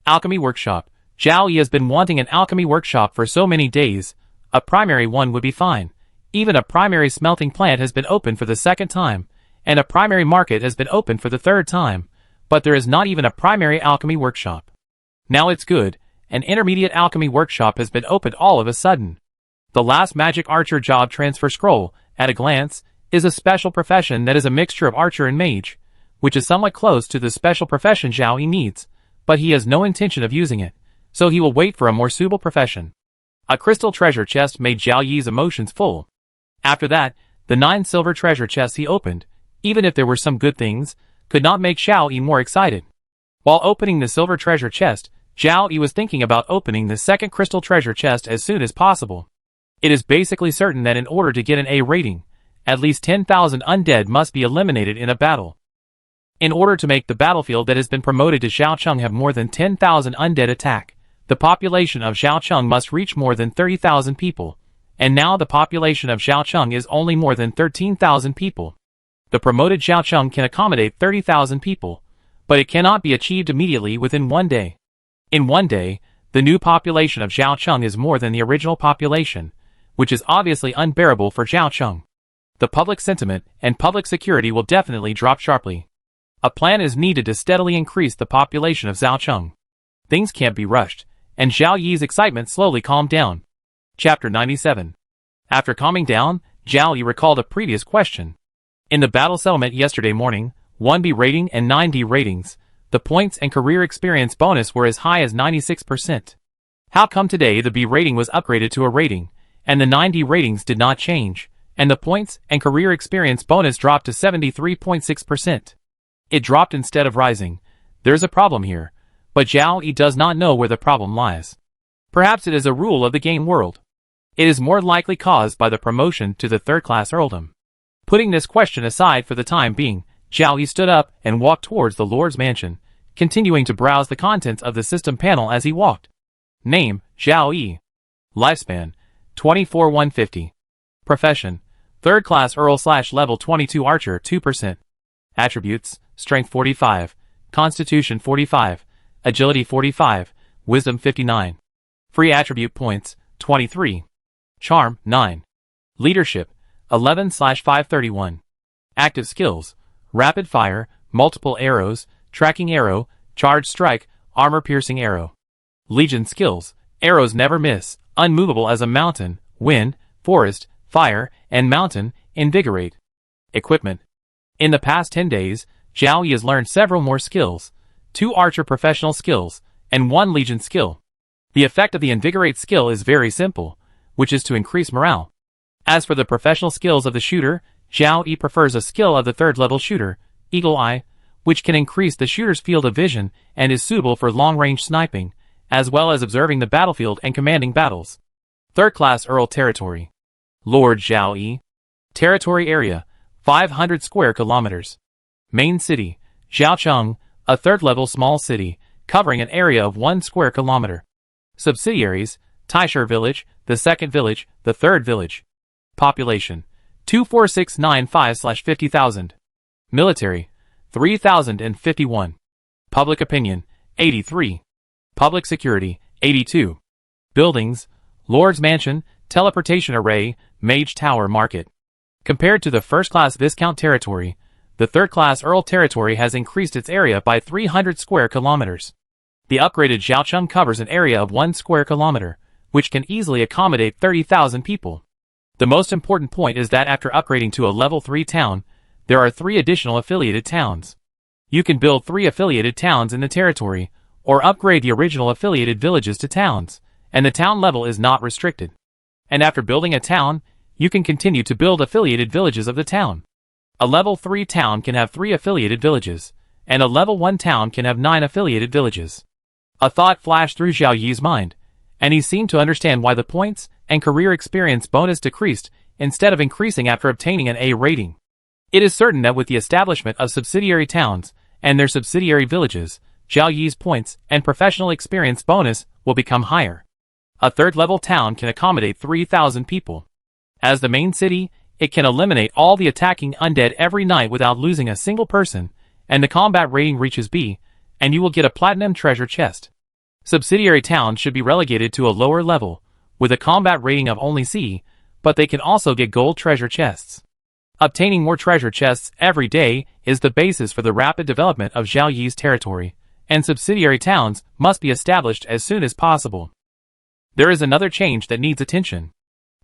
Alchemy workshop. Zhao Yi has been wanting an alchemy workshop for so many days. A primary one would be fine. Even a primary smelting plant has been opened for the 2nd time, and a primary market has been opened for the 3rd time, but there is not even a primary alchemy workshop. Now it's good, an intermediate alchemy workshop has been opened all of a sudden. The last magic archer job transfer scroll, at a glance, is a special profession that is a mixture of archer and mage, which is somewhat close to the special profession Zhao Yi needs, but he has no intention of using it, so he will wait for a more suitable profession. A crystal treasure chest made Zhao Yi's emotions full. After that, the 9 silver treasure chests he opened, even if there were some good things, could not make Zhao Yi more excited. While opening the silver treasure chest, Zhao Yi was thinking about opening the 2nd crystal treasure chest as soon as possible. It is basically certain that in order to get an A rating, at least 10,000 undead must be eliminated in a battle. In order to make the battlefield that has been promoted to Xiaocheng have more than 10,000 undead attack, the population of Xiaocheng must reach more than 30,000 people, and now the population of Xiaocheng is only more than 13,000 people. The promoted Zhaocheng can accommodate 30,000 people, but it cannot be achieved immediately within one day. In one day, the new population of Zhaocheng is more than the original population, which is obviously unbearable for Zhaocheng. The public sentiment and public security will definitely drop sharply. A plan is needed to steadily increase the population of Zhaocheng. Things can't be rushed, and Zhao Yi's excitement slowly calmed down. Chapter 97. After calming down, Zhao Yi recalled a previous question. In the battle settlement yesterday morning, 1B rating and 9D ratings, the points and career experience bonus were as high as 96%. How come today the B rating was upgraded to a rating, and the 9D ratings did not change, and the points and career experience bonus dropped to 73.6%? It dropped instead of rising. There's a problem here, but Zhao Yi does not know where the problem lies. Perhaps it is a rule of the game world. It is more likely caused by the promotion to the third-class earldom. Putting this question aside for the time being, Zhao Yi stood up and walked towards the Lord's mansion, continuing to browse the contents of the system panel as he walked. Name, Zhao Yi. Lifespan, 24-150. Profession, third-class Earl/level 22 Archer 2%. Attributes, Strength 45, Constitution 45, Agility 45, Wisdom 59. Free attribute points, 23. Charm, 9. Leadership, 11/531. Active skills, Rapid Fire, Multiple Arrows, Tracking Arrow, Charge Strike, Armor-Piercing Arrow. Legion skills, Arrows Never Miss, Unmovable as a Mountain, Wind, Forest, Fire, and Mountain, Invigorate. Equipment. In the past 10 days, Zhao Yi has learned several more skills, 2 Archer professional skills, and 1 Legion skill. The effect of the Invigorate skill is very simple, which is to increase morale. As for the professional skills of the shooter, Zhao Yi prefers a skill of the third-level shooter, Eagle Eye, which can increase the shooter's field of vision and is suitable for long-range sniping, as well as observing the battlefield and commanding battles. Third-class Earl Territory. Lord Zhao Yi. Territory area, 500 square kilometers. Main city, Zhaocheng, a third-level small city, covering an area of 1 square kilometer. Subsidiaries, Taisher Village, the second village, the third village. Population, 24695/50,000. Military, 3,051. Public opinion, 83. Public security, 82. Buildings, Lord's Mansion, Teleportation Array, Mage Tower Market. Compared to the first-class Viscount territory, the third-class Earl territory has increased its area by 300 square kilometers. The upgraded Zhaocheng covers an area of 1 square kilometer, which can easily accommodate 30,000 people. The most important point is that after upgrading to a level 3 town, there are 3 additional affiliated towns. You can build 3 affiliated towns in the territory, or upgrade the original affiliated villages to towns, and the town level is not restricted. And after building a town, you can continue to build affiliated villages of the town. A level 3 town can have 3 affiliated villages, and a level 1 town can have 9 affiliated villages. A thought flashed through Zhao Yi's mind, and he seemed to understand why the points and career experience bonus decreased instead of increasing after obtaining an A rating. It is certain that with the establishment of subsidiary towns and their subsidiary villages, Zhao Yi's points and professional experience bonus will become higher. A third-level town can accommodate 3,000 people. As the main city, it can eliminate all the attacking undead every night without losing a single person, and the combat rating reaches B, and you will get a platinum treasure chest. Subsidiary towns should be relegated to a lower level, with a combat rating of only C, but they can also get gold treasure chests. Obtaining more treasure chests every day is the basis for the rapid development of Zhao Yi's territory, and subsidiary towns must be established as soon as possible. There is another change that needs attention.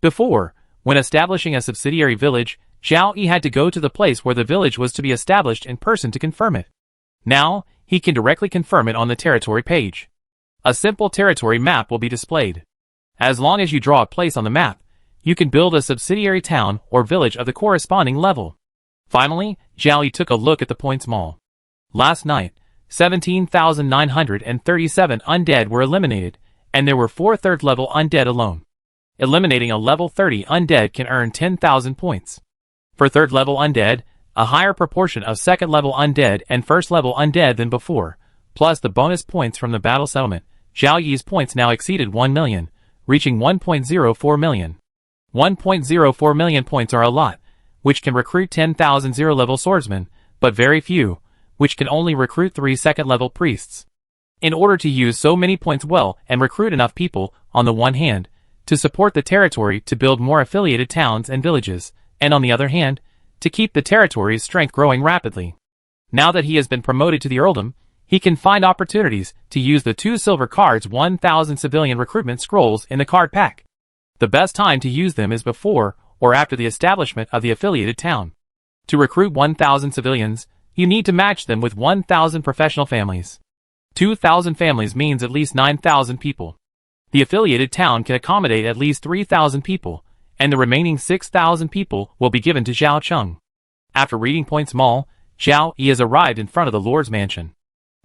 Before, when establishing a subsidiary village, Zhao Yi had to go to the place where the village was to be established in person to confirm it. Now, he can directly confirm it on the territory page. A simple territory map will be displayed. As long as you draw a place on the map, you can build a subsidiary town or village of the corresponding level. Finally, Zhao Yi took a look at the points mall. Last night, 17,937 undead were eliminated, and there were 4 third-level undead alone. Eliminating a level 30 undead can earn 10,000 points. For third-level undead, a higher proportion of second-level undead and first-level undead than before, plus the bonus points from the battle settlement, Zhao Yi's points now exceeded 1 million, reaching 1.04 million. 1.04 million points are a lot, which can recruit 10,000 zero-level swordsmen, but very few, which can only recruit 3 second-level priests. In order to use so many points well and recruit enough people, on the one hand, to support the territory to build more affiliated towns and villages, and on the other hand, to keep the territory's strength growing rapidly. Now that he has been promoted to the earldom, he can find opportunities to use the 2 silver cards 1,000 civilian recruitment scrolls in the card pack. The best time to use them is before or after the establishment of the affiliated town. To recruit 1,000 civilians, you need to match them with 1,000 professional families. 2,000 families means at least 9,000 people. The affiliated town can accommodate at least 3,000 people, and the remaining 6,000 people will be given to Zhao Cheng. After reading Points Mall, Zhao Yi has arrived in front of the Lord's Mansion.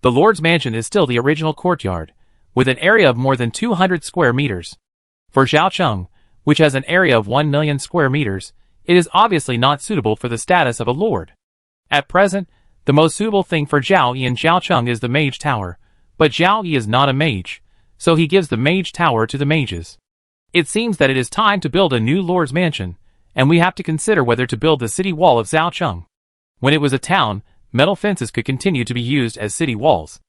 The Lord's Mansion is still the original courtyard, with an area of more than 200 square meters. For Zhao Cheng, which has an area of 1 million square meters, it is obviously not suitable for the status of a lord. At present, the most suitable thing for Zhao Yi and Zhao Cheng is the Mage Tower, but Zhao Yi is not a mage, so he gives the Mage Tower to the mages. It seems that it is time to build a new Lord's Mansion, and we have to consider whether to build the city wall of Zhao Cheng. When it was a town, metal fences could continue to be used as city walls.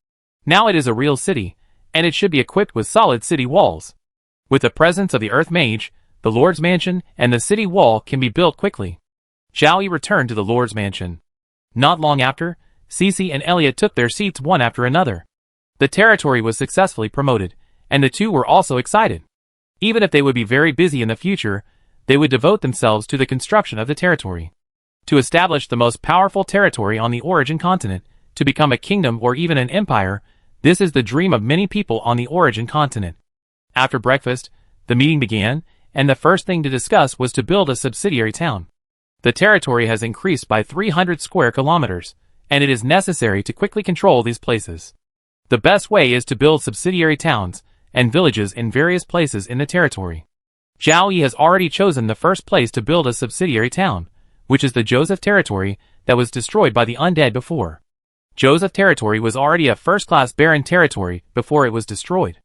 Now it is a real city, and it should be equipped with solid city walls. With the presence of the Earth Mage, the Lord's Mansion and the city wall can be built quickly. Zhao Yi returned to the Lord's Mansion. Not long after, Cece and Elliot took their seats one after another. The territory was successfully promoted, and the two were also excited. Even if they would be very busy in the future, they would devote themselves to the construction of the territory. To establish the most powerful territory on the Origin continent, to become a kingdom or even an empire, this is the dream of many people on the Origin continent. After breakfast, the meeting began, and the first thing to discuss was to build a subsidiary town. The territory has increased by 300 square kilometers, and it is necessary to quickly control these places. The best way is to build subsidiary towns and villages in various places in the territory. Zhao Yi has already chosen the first place to build a subsidiary town, which is the Joseph territory that was destroyed by the undead before. Joseph territory was already a first-class barren territory before it was destroyed.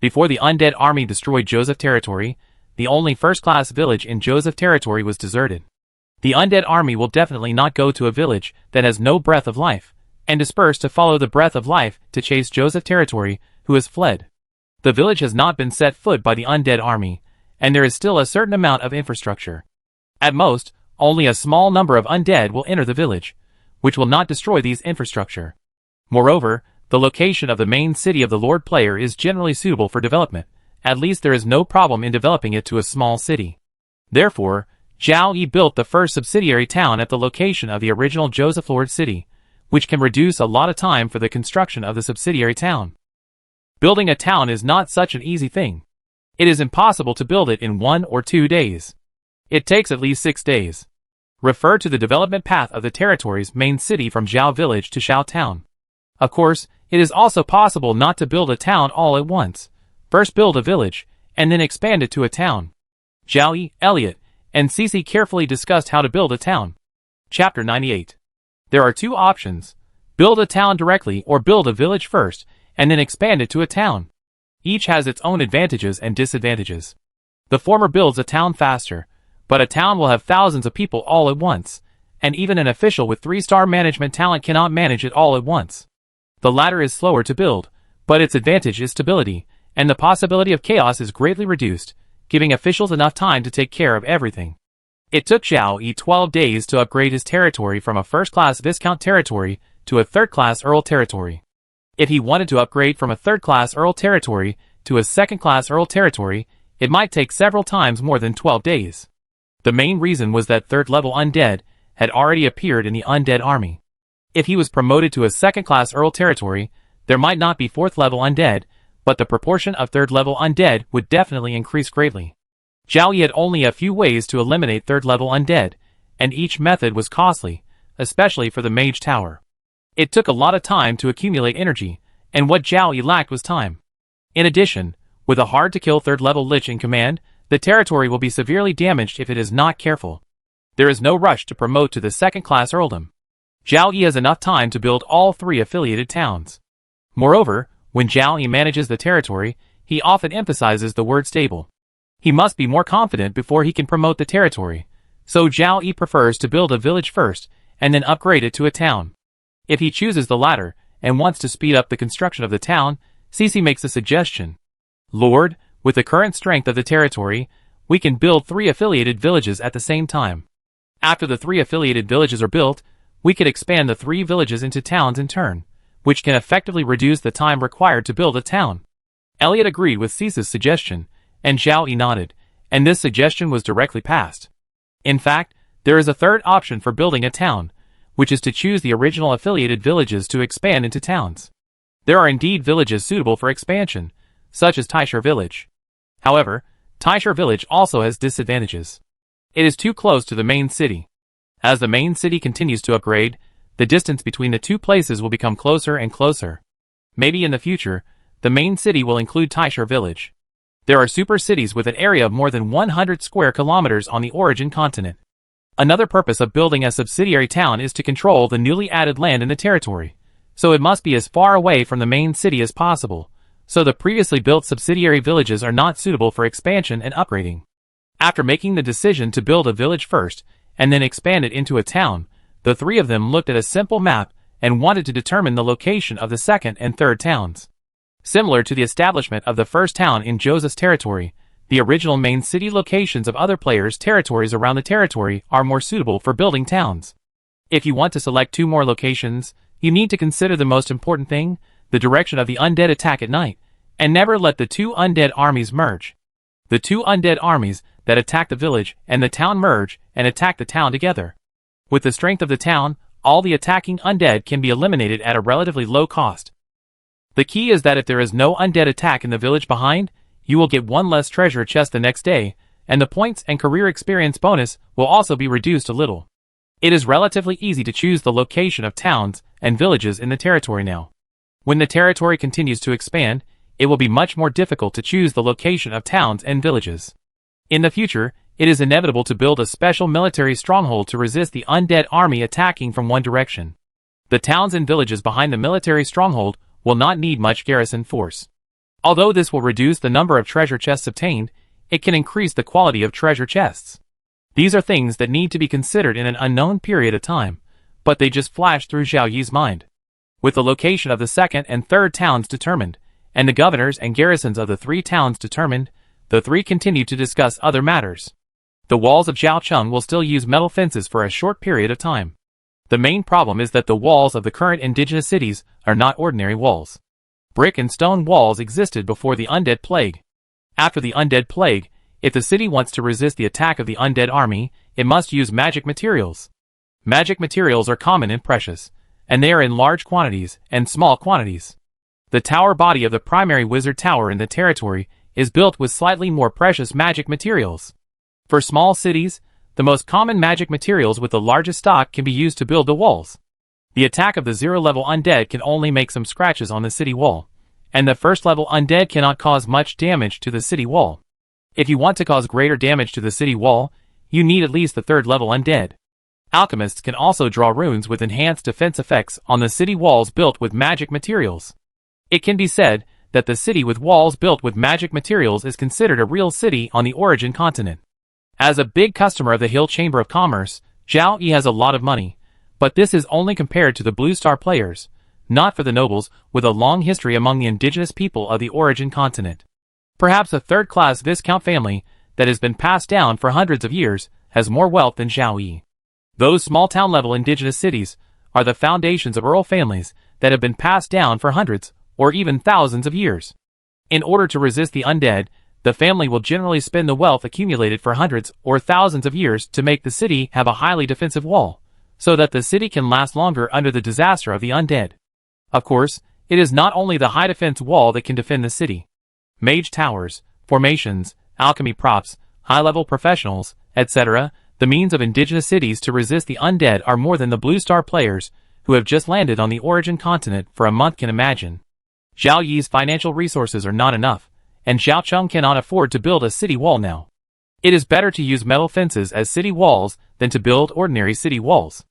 Before the undead army destroyed Joseph territory, the only first-class village in Joseph territory was deserted. The undead army will definitely not go to a village that has no breath of life, and disperse to follow the breath of life to chase Joseph territory, who has fled. The village has not been set foot by the undead army, and there is still a certain amount of infrastructure. At most, only a small number of undead will enter the village, which will not destroy these infrastructure. Moreover, the location of the main city of the Lord player is generally suitable for development. At least there is no problem in developing it to a small city. Therefore, Zhao Yi built the first subsidiary town at the location of the original Joseph Lord city, which can reduce a lot of time for the construction of the subsidiary town. Building a town is not such an easy thing. It is impossible to build it in 1 or 2 days. It takes at least 6 days. Refer to the development path of the territory's main city from Zhao Village to Zhao Town. Of course, it is also possible not to build a town all at once. First build a village, and then expand it to a town. Zhao Yi, Elliot, and Cece carefully discussed how to build a town. Chapter 98. There are 2 options. Build a town directly or build a village first, and then expand it to a town. Each has its own advantages and disadvantages. The former builds a town faster, but a town will have thousands of people all at once, and even an official with 3-star management talent cannot manage it all at once. The latter is slower to build, but its advantage is stability, and the possibility of chaos is greatly reduced, giving officials enough time to take care of everything. It took Zhao Yi 12 days to upgrade his territory from a first-class Viscount territory to a third-class Earl territory. If he wanted to upgrade from a third-class Earl territory to a second-class Earl territory, it might take several times more than 12 days. The main reason was that third-level undead had already appeared in the undead army. If he was promoted to a second-class Earl territory, there might not be 4th-level undead, but the proportion of 3rd-level undead would definitely increase greatly. Zhao Yi had only a few ways to eliminate 3rd-level undead, and each method was costly, especially for the Mage Tower. It took a lot of time to accumulate energy, and what Zhao Yi lacked was time. In addition, with a hard-to-kill 3rd-level Lich in command, the territory will be severely damaged if it is not careful. There is no rush to promote to the second-class earldom. Zhao Yi has enough time to build all 3 affiliated towns. Moreover, when Zhao Yi manages the territory, he often emphasizes the word stable. He must be more confident before he can promote the territory, so Zhao Yi prefers to build a village first, and then upgrade it to a town. If he chooses the latter, and wants to speed up the construction of the town, Cici makes a suggestion. Lord, with the current strength of the territory, we can build 3 affiliated villages at the same time. After the 3 affiliated villages are built, we could expand the 3 villages into towns in turn, which can effectively reduce the time required to build a town. Elliot agreed with Cici's suggestion, and Zhao Yi nodded, and this suggestion was directly passed. In fact, there is a third option for building a town, which is to choose the original affiliated villages to expand into towns. There are indeed villages suitable for expansion, such as Taisher Village. However, Taisher Village also has disadvantages. It is too close to the main city. As the main city continues to upgrade, the distance between the 2 places will become closer and closer. Maybe in the future, the main city will include Taisher Village. There are super cities with an area of more than 100 square kilometers on the origin continent. Another purpose of building a subsidiary town is to control the newly added land in the territory, so it must be as far away from the main city as possible, so the previously built subsidiary villages are not suitable for expansion and upgrading. After making the decision to build a village first, and then expand it into a town, the 3 of them looked at a simple map and wanted to determine the location of the second and third towns. Similar to the establishment of the first town in Joseph's territory, the original main city locations of other players' territories around the territory are more suitable for building towns. If you want to select 2 more locations, you need to consider the most important thing, the direction of the undead attack at night, and never let the 2 undead armies merge. The 2 undead armies that attack the village and the town merge and attack the town together. With the strength of the town, all the attacking undead can be eliminated at a relatively low cost. The key is that if there is no undead attack in the village behind, you will get 1 less treasure chest the next day, and the points and career experience bonus will also be reduced a little. It is relatively easy to choose the location of towns and villages in the territory now. When the territory continues to expand, it will be much more difficult to choose the location of towns and villages. In the future, it is inevitable to build a special military stronghold to resist the undead army attacking from one direction. The towns and villages behind the military stronghold will not need much garrison force. Although this will reduce the number of treasure chests obtained, it can increase the quality of treasure chests. These are things that need to be considered in an unknown period of time, but they just flashed through Zhao Yi's mind. With the location of the second and third towns determined, and the governors and garrisons of the 3 towns determined, the 3 continue to discuss other matters. The walls of Zhaocheng will still use metal fences for a short period of time. The main problem is that the walls of the current indigenous cities are not ordinary walls. Brick and stone walls existed before the undead plague. After the undead plague, if the city wants to resist the attack of the undead army, it must use magic materials. Magic materials are common and precious, and they are in large quantities and small quantities. The tower body of the primary wizard tower in the territory is built with slightly more precious magic materials. For small cities, the most common magic materials with the largest stock can be used to build the walls. The attack of the 0-level undead can only make some scratches on the city wall, and the 1st-level undead cannot cause much damage to the city wall. If you want to cause greater damage to the city wall, you need at least the 3rd-level undead. Alchemists can also draw runes with enhanced defense effects on the city walls built with magic materials. It can be said that the city with walls built with magic materials is considered a real city on the origin continent. As a big customer of the Hill Chamber of Commerce, Zhao Yi has a lot of money, but this is only compared to the Blue Star players, not for the nobles with a long history among the indigenous people of the origin continent. Perhaps a 3rd-class Viscount family that has been passed down for hundreds of years has more wealth than Zhao Yi. Those small-town level indigenous cities are the foundations of Earl families that have been passed down for hundreds or even thousands of years. In order to resist the undead, the family will generally spend the wealth accumulated for hundreds or thousands of years to make the city have a highly defensive wall, so that the city can last longer under the disaster of the undead. Of course, it is not only the high defense wall that can defend the city. Mage towers, formations, alchemy props, high-level professionals, etc., the means of indigenous cities to resist the undead are more than the Blue Star players, who have just landed on the origin continent for a month can imagine. Zhao Yi's financial resources are not enough, and Zhaocheng cannot afford to build a city wall now. It is better to use metal fences as city walls than to build ordinary city walls.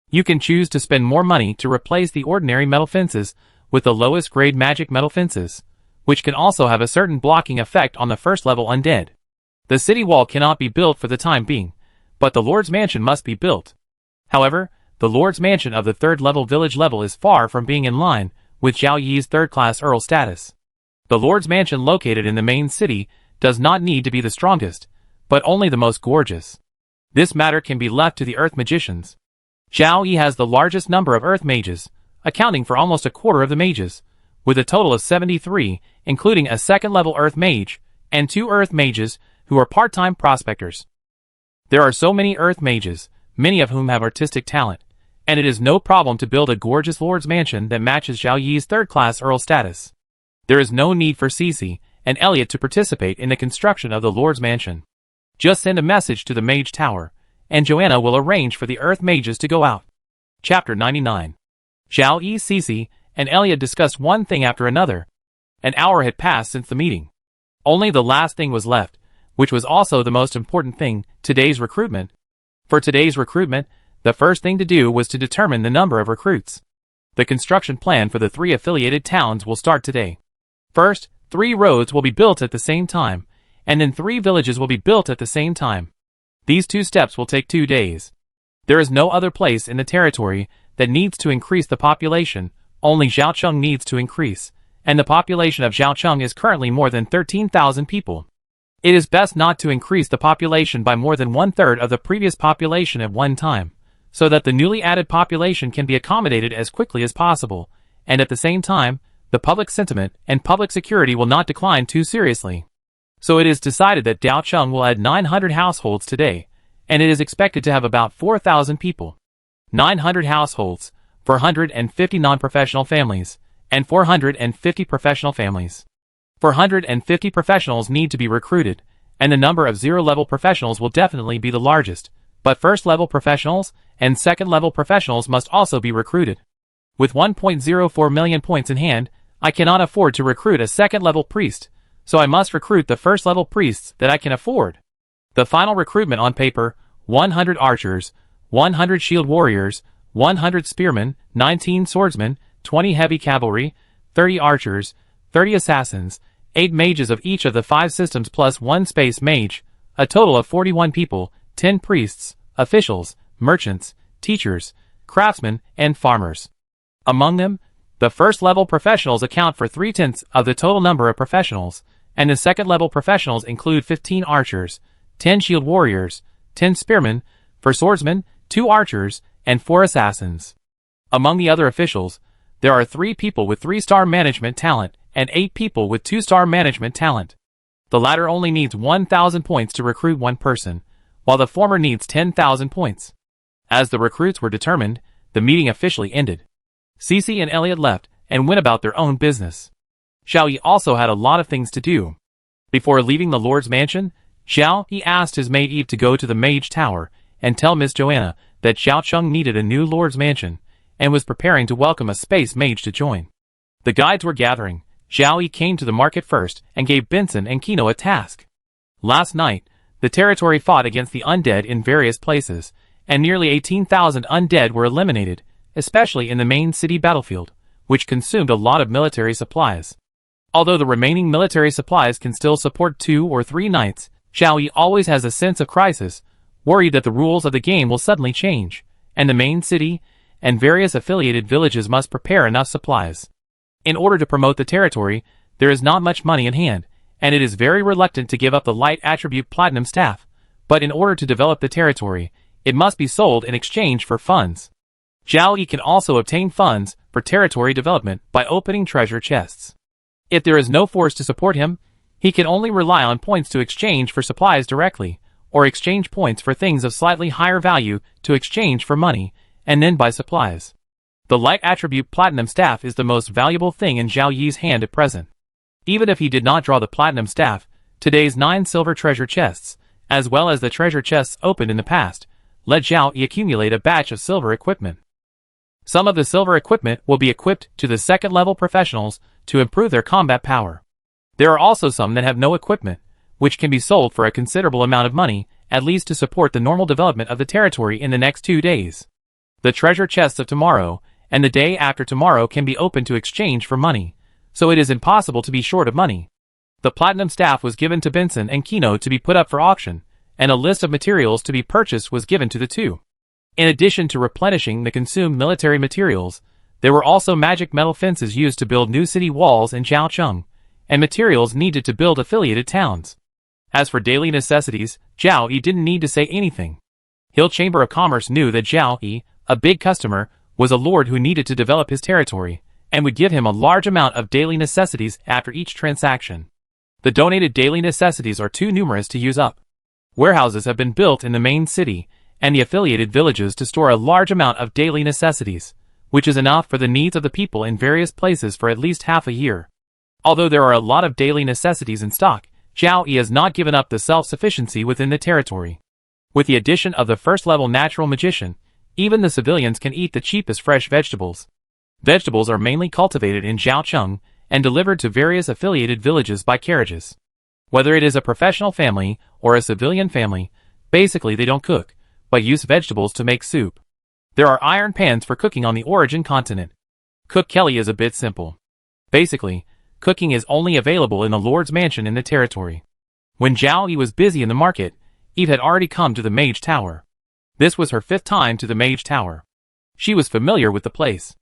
You can choose to spend more money to replace the ordinary metal fences with the lowest grade magic metal fences, which can also have a certain blocking effect on the 1st-level undead. The city wall cannot be built for the time being, but the Lord's Mansion must be built. However, the Lord's Mansion of the third-level village level is far from being in line with Zhao Yi's third-class Earl status. The Lord's Mansion located in the main city does not need to be the strongest, but only the most gorgeous. This matter can be left to the Earth Magicians. Zhao Yi has the largest number of Earth Mages, accounting for almost a quarter of the mages, with a total of 73, including a second-level Earth Mage, and 2 Earth Mages who are part-time prospectors. There are so many Earth Mages, many of whom have artistic talent, and it is no problem to build a gorgeous Lord's Mansion that matches Zhao Yi's third-class Earl status. There is no need for Cece and Elliot to participate in the construction of the Lord's Mansion. Just send a message to the Mage Tower, and Joanna will arrange for the Earth Mages to go out. Chapter 99. Zhao Yi, Cece, and Elliot discussed one thing after another. An hour had passed since the meeting. Only the last thing was left, which was also the most important thing, today's recruitment. For today's recruitment, the first thing to do was to determine the number of recruits. The construction plan for the 3 affiliated towns will start today. First, 3 roads will be built at the same time, and then 3 villages will be built at the same time. These 2 steps will take 2 days. There is no other place in the territory that needs to increase the population, only Zhaocheng needs to increase, and the population of Zhaocheng is currently more than 13,000 people. It is best not to increase the population by more than 1/3 of the previous population at one time, so that the newly added population can be accommodated as quickly as possible, and at the same time, the public sentiment and public security will not decline too seriously. So it is decided that Zhaocheng will add 900 households today, and it is expected to have about 4,000 people. 900 households, 450 non-professional families, and 450 professional families. 450 professionals need to be recruited, and the number of zero-level professionals will definitely be the largest, but first-level professionals and second-level professionals must also be recruited. With 1.04 million points in hand, I cannot afford to recruit a second-level priest, so I must recruit the first-level priests that I can afford. The final recruitment on paper: 100 archers, 100 shield warriors, 100 spearmen, 19 swordsmen, 20 heavy cavalry, 30 archers, 30 assassins, 8 mages of each of the 5 systems plus 1 space mage, a total of 41 people, 10 priests, officials, merchants, teachers, craftsmen, and farmers. Among them, the first-level professionals account for 3/10 of the total number of professionals, and the second-level professionals include 15 archers, 10 shield warriors, 10 spearmen, 4 swordsmen, 2 archers, and 4 assassins. Among the other officials, there are 3 people with 3-star management talent and 8 people with 2-star management talent. The latter only needs 1,000 points to recruit 1 person, while the former needs 10,000 points. As the recruits were determined, the meeting officially ended. Cece and Elliot left and went about their own business. Zhao Yi also had a lot of things to do. Before leaving the Lord's Mansion, Zhao Yi asked his maid Eve to go to the Mage Tower and tell Miss Joanna that Zhaocheng needed a new Lord's Mansion and was preparing to welcome a space mage to join. The guides were gathering. Zhao Yi came to the market first and gave Benson and Kino a task. Last night, the territory fought against the undead in various places, and nearly 18,000 undead were eliminated, especially in the main city battlefield, which consumed a lot of military supplies. Although the remaining military supplies can still support 2 or 3 nights, Zhao Yi always has a sense of crisis, worried that the rules of the game will suddenly change, and the main city and various affiliated villages must prepare enough supplies. In order to promote the territory, there is not much money in hand, and it is very reluctant to give up the light attribute platinum staff, but in order to develop the territory, it must be sold in exchange for funds. Zhao Yi can also obtain funds for territory development by opening treasure chests. If there is no force to support him, he can only rely on points to exchange for supplies directly, or exchange points for things of slightly higher value to exchange for money, and then buy supplies. The light attribute platinum staff is the most valuable thing in Zhao Yi's hand at present. Even if he did not draw the platinum staff, today's 9 silver treasure chests, as well as the treasure chests opened in the past, let Zhao Yi accumulate a batch of silver equipment. Some of the silver equipment will be equipped to the second-level professionals to improve their combat power. There are also some that have no equipment, which can be sold for a considerable amount of money, at least to support the normal development of the territory in the next 2 days. The treasure chests of tomorrow and the day after tomorrow can be opened to exchange for money, so it is impossible to be short of money. The platinum staff was given to Benson and Kino to be put up for auction, and a list of materials to be purchased was given to the two. In addition to replenishing the consumed military materials, there were also magic metal fences used to build new city walls in Jiaocheng, and materials needed to build affiliated towns. As for daily necessities, Zhao Yi didn't need to say anything. Hill Chamber of Commerce knew that Zhao Yi, a big customer, was a lord who needed to develop his territory, and would give him a large amount of daily necessities after each transaction. The donated daily necessities are too numerous to use up. Warehouses have been built in the main city and the affiliated villages to store a large amount of daily necessities, which is enough for the needs of the people in various places for at least half a year. Although there are a lot of daily necessities in stock, Zhao Yi has not given up the self-sufficiency within the territory. With the addition of the first-level natural magician, even the civilians can eat the cheapest fresh vegetables. Vegetables are mainly cultivated in Jiaocheng and delivered to various affiliated villages by carriages. Whether it is a professional family or a civilian family, basically they don't cook, but use vegetables to make soup. There are iron pans for cooking on the origin continent. Cook Kelly is a bit simple. Basically, cooking is only available in the Lord's mansion in the territory. When Zhao Yi was busy in the market, Eve had already come to the Mage Tower. This was her 5th time to the Mage Tower. She was familiar with the place.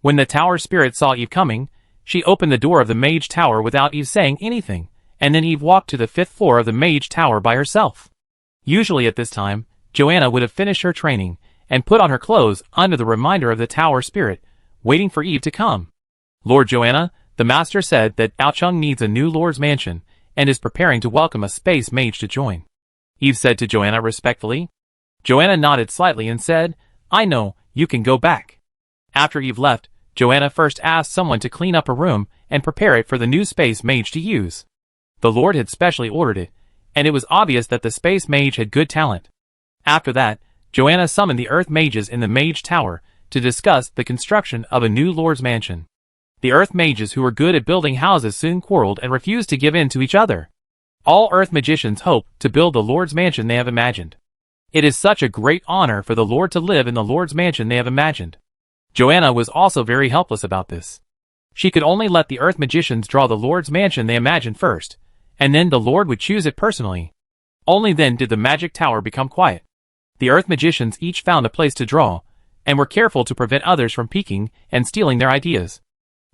When the tower spirit saw Eve coming, she opened the door of the Mage Tower without Eve saying anything, and then Eve walked to the 5th floor of the Mage Tower by herself. Usually at this time, Joanna would have finished her training and put on her clothes under the reminder of the tower spirit, waiting for Eve to come. Lord Joanna, the master said that Jiaocheng needs a new Lord's mansion and is preparing to welcome a space mage to join. Eve said to Joanna respectfully. Joanna nodded slightly and said, I know, you can go back. After Eve left, Joanna first asked someone to clean up her room and prepare it for the new space mage to use. The Lord had specially ordered it, and it was obvious that the space mage had good talent. After that, Joanna summoned the Earth Mages in the Mage Tower to discuss the construction of a new Lord's mansion. The Earth Mages who were good at building houses soon quarreled and refused to give in to each other. All Earth Magicians hope to build the Lord's mansion they have imagined. It is such a great honor for the Lord to live in the Lord's mansion they have imagined. Joanna was also very helpless about this. She could only let the Earth Magicians draw the Lord's mansion they imagined first, and then the Lord would choose it personally. Only then did the magic tower become quiet. The Earth Magicians each found a place to draw, and were careful to prevent others from peeking and stealing their ideas.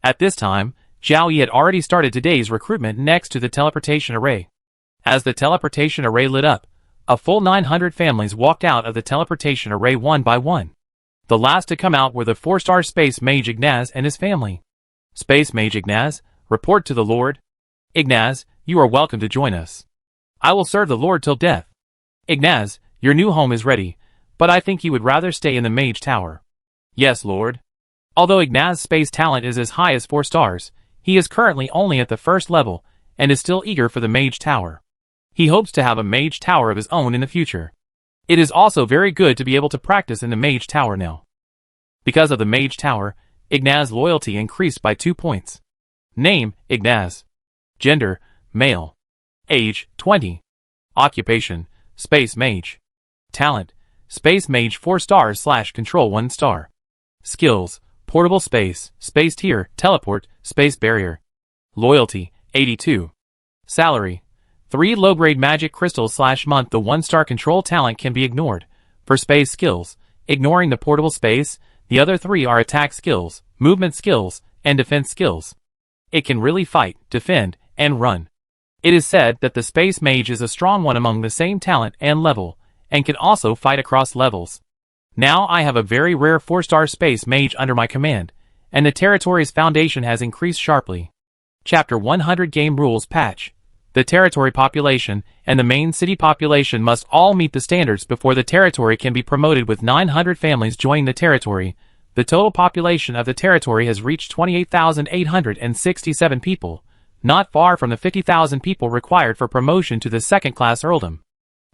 At this time, Zhao Yi had already started today's recruitment next to the teleportation array. As the teleportation array lit up, a full 900 families walked out of the teleportation array one by one. The last to come out were the 4-star Space Mage Ignaz and his family. Space Mage Ignaz, report to the Lord. Ignaz, you are welcome to join us. I will serve the Lord till death. Ignaz, your new home is ready, but I think you would rather stay in the Mage Tower. Yes, Lord. Although Ignaz's space talent is as high as 4 stars, he is currently only at the 1st level, and is still eager for the Mage Tower. He hopes to have a Mage Tower of his own in the future. It is also very good to be able to practice in the Mage Tower now. Because of the Mage Tower, Ignaz's loyalty increased by 2 points. Name, Ignaz. Gender, male. Age, 20. Occupation, Space Mage. Talent, Space Mage 4 stars / Control 1 star. Skills, Portable Space, Space Tier, Teleport, Space Barrier. Loyalty, 82. Salary, 3 low-grade magic crystals / month. The 1-star control talent can be ignored. For space skills, ignoring the portable space, the other 3 are attack skills, movement skills, and defense skills. It can really fight, defend, and run. It is said that the Space Mage is a strong one among the same talent and level, and can also fight across levels. Now I have a very rare 4-star Space Mage under my command, and the territory's foundation has increased sharply. Chapter 100 Game Rules Patch. The territory population and the main city population must all meet the standards before the territory can be promoted. With 900 families joining the territory, the total population of the territory has reached 28,867 people, not far from the 50,000 people required for promotion to the 2nd-class earldom.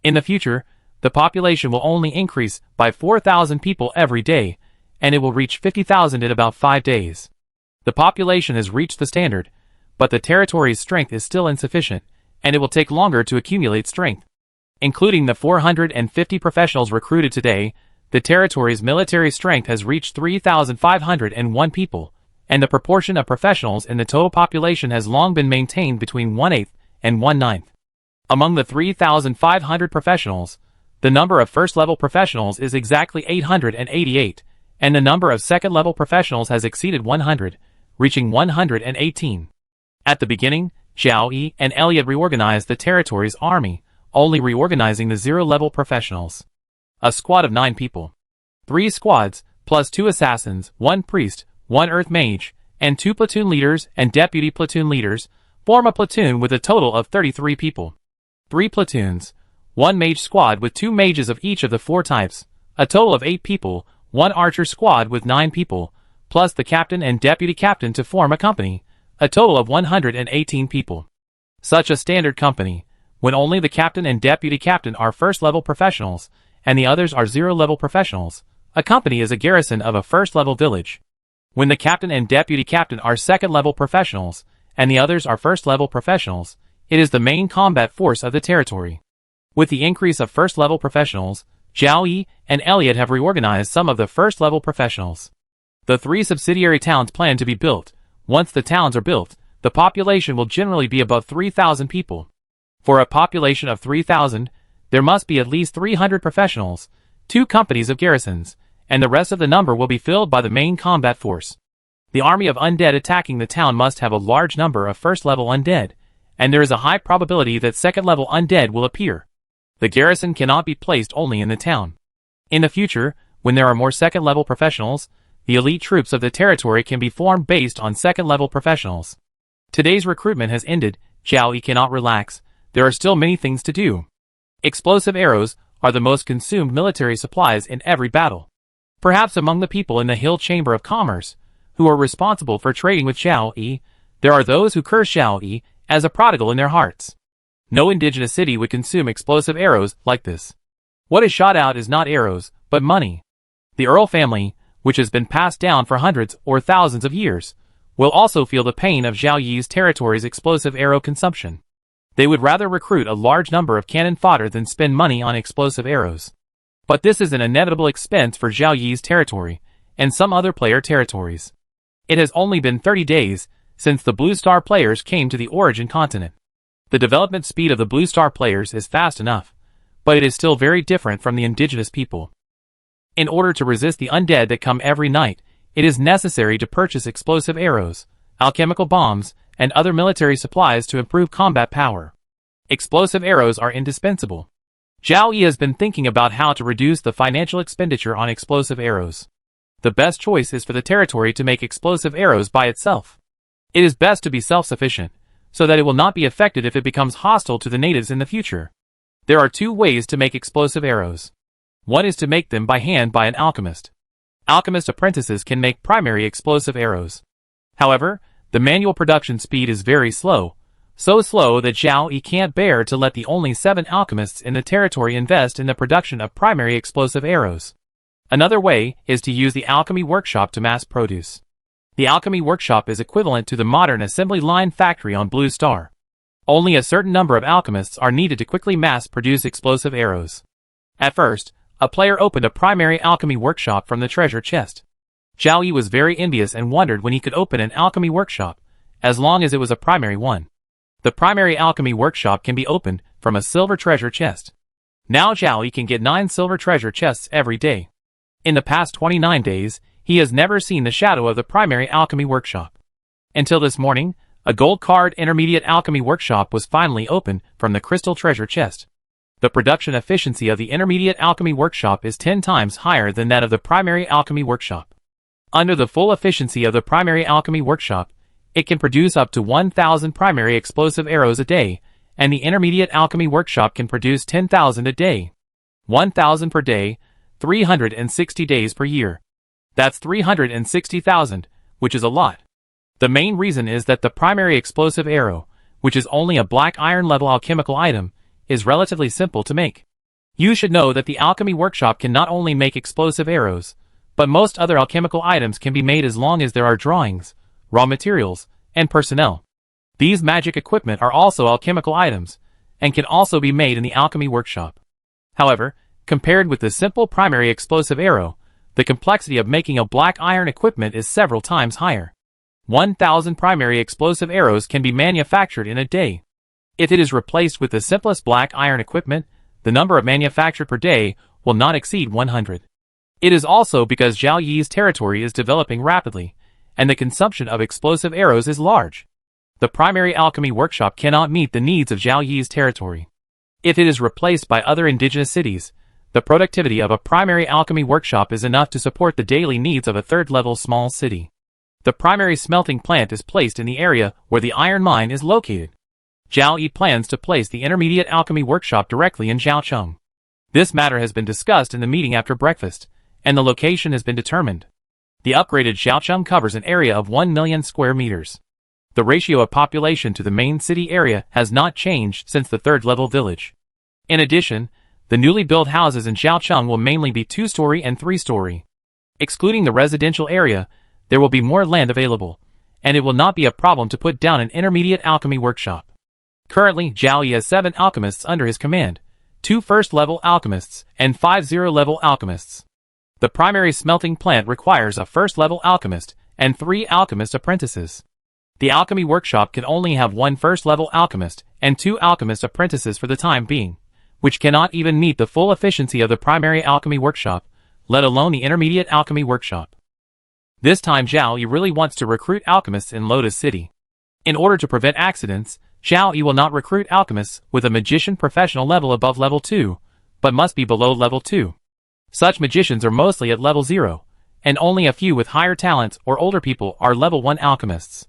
In the future, the population will only increase by 4,000 people every day, and it will reach 50,000 in about 5 days. The population has reached the standard, but the territory's strength is still insufficient, and it will take longer to accumulate strength. Including the 450 professionals recruited today, the territory's military strength has reached 3,501 people, and the proportion of professionals in the total population has long been maintained between 1/8 and 1/9. Among the 3,500 professionals, the number of first-level professionals is exactly 888, and the number of second-level professionals has exceeded 100, reaching 118. At the beginning, Zhao Yi and Elliot reorganized the territory's army, only reorganizing the zero-level professionals. A squad of 9 people. 3 squads, plus 2 assassins, 1 priest, 1 earth mage, and 2 platoon leaders and deputy platoon leaders, form a platoon with a total of 33 people. 3 platoons, 1 mage squad with 2 mages of each of the 4 types, a total of 8 people, 1 archer squad with 9 people, plus the captain and deputy captain to form a company, a total of 118 people. Such a standard company, when only the captain and deputy captain are first-level professionals, and the others are zero-level professionals, a company is a garrison of a first-level village. When the captain and deputy captain are second-level professionals, and the others are first-level professionals, it is the main combat force of the territory. With the increase of first-level professionals, Zhao Yi and Elliot have reorganized some of the first-level professionals. The 3 subsidiary towns plan to be built. Once the towns are built, the population will generally be above 3,000 people. For a population of 3,000, there must be at least 300 professionals, 2 companies of garrisons, and the rest of the number will be filled by the main combat force. The army of undead attacking the town must have a large number of first-level undead, and there is a high probability that second-level undead will appear. The garrison cannot be placed only in the town. In the future, when there are more second-level professionals, the elite troops of the territory can be formed based on second-level professionals. Today's recruitment has ended. Zhao Yi cannot relax. There are still many things to do. Explosive arrows are the most consumed military supplies in every battle. Perhaps among the people in the Hill Chamber of Commerce, who are responsible for trading with Zhao Yi, there are those who curse Zhao Yi as a prodigal in their hearts. No indigenous city would consume explosive arrows like this. What is shot out is not arrows, but money. The Earl family, which has been passed down for hundreds or thousands of years, will also feel the pain of Zhao Yi's territory's explosive arrow consumption. They would rather recruit a large number of cannon fodder than spend money on explosive arrows. But this is an inevitable expense for Zhao Yi's territory, and some other player territories. It has only been 30 days since the Blue Star players came to the Origin continent. The development speed of the Blue Star players is fast enough, but it is still very different from the indigenous people. In order to resist the undead that come every night, it is necessary to purchase explosive arrows, alchemical bombs, and other military supplies to improve combat power. Explosive arrows are indispensable. Zhao Yi has been thinking about how to reduce the financial expenditure on explosive arrows. The best choice is for the territory to make explosive arrows by itself. It is best to be self-sufficient, so that it will not be affected if it becomes hostile to the natives in the future. There are 2 ways to make explosive arrows. One is to make them by hand by an alchemist. Alchemist apprentices can make primary explosive arrows. However, the manual production speed is very slow, so slow that Zhao Yi can't bear to let the only 7 alchemists in the territory invest in the production of primary explosive arrows. Another way is to use the alchemy workshop to mass produce. The alchemy workshop is equivalent to the modern assembly line factory on Blue Star. Only a certain number of alchemists are needed to quickly mass produce explosive arrows. At first, a player opened a primary alchemy workshop from the treasure chest. Zhao Yi was very envious and wondered when he could open an alchemy workshop, as long as it was a primary one. The primary alchemy workshop can be opened from a silver treasure chest. Now Zhao Yi can get 9 silver treasure chests every day. In the past 29 days, he has never seen the shadow of the primary alchemy workshop. Until this morning, a gold card intermediate alchemy workshop was finally opened from the crystal treasure chest. The production efficiency of the intermediate alchemy workshop is 10 times higher than that of the primary alchemy workshop. Under the full efficiency of the primary alchemy workshop, it can produce up to 1,000 primary explosive arrows a day, and the intermediate alchemy workshop can produce 10,000 a day. 1,000 per day, 360 days per year. That's 360,000, which is a lot. The main reason is that the primary explosive arrow, which is only a black iron level alchemical item, is relatively simple to make. You should know that the alchemy workshop can not only make explosive arrows, but most other alchemical items can be made as long as there are drawings, raw materials, and personnel. These magic equipment are also alchemical items, and can also be made in the alchemy workshop. However, compared with the simple primary explosive arrow, the complexity of making a black iron equipment is several times higher. 1,000 primary explosive arrows can be manufactured in a day. If it is replaced with the simplest black iron equipment, the number of manufactured per day will not exceed 100. It is also because Zhao Yi's territory is developing rapidly, and the consumption of explosive arrows is large. The primary alchemy workshop cannot meet the needs of Zhao Yi's territory. If it is replaced by other indigenous cities, the productivity of a primary alchemy workshop is enough to support the daily needs of a third-level small city. The primary smelting plant is placed in the area where the iron mine is located. Zhao Yi plans to place the intermediate alchemy workshop directly in Zhaocheng. This matter has been discussed in the meeting after breakfast, and the location has been determined. The upgraded Zhaocheng covers an area of 1 million square meters. The ratio of population to the main city area has not changed since the third-level village. In addition, the newly built houses in Zhaocheng will mainly be 2-story and 3-story. Excluding the residential area, there will be more land available, and it will not be a problem to put down an intermediate alchemy workshop. Currently, Zhao Yi has 7 alchemists under his command, 2 first-level alchemists, and 5 zero-level alchemists. The primary smelting plant requires a first-level alchemist and 3 alchemist apprentices. The alchemy workshop can only have 1 first-level alchemist and 2 alchemist apprentices for the time being, which cannot even meet the full efficiency of the primary alchemy workshop, let alone the intermediate alchemy workshop. This time Zhao Yi really wants to recruit alchemists in Lotus City. In order to prevent accidents, Zhao Yi will not recruit alchemists with a magician professional level above level 2, but must be below level 2. Such magicians are mostly at level 0, and only a few with higher talents or older people are level 1 alchemists.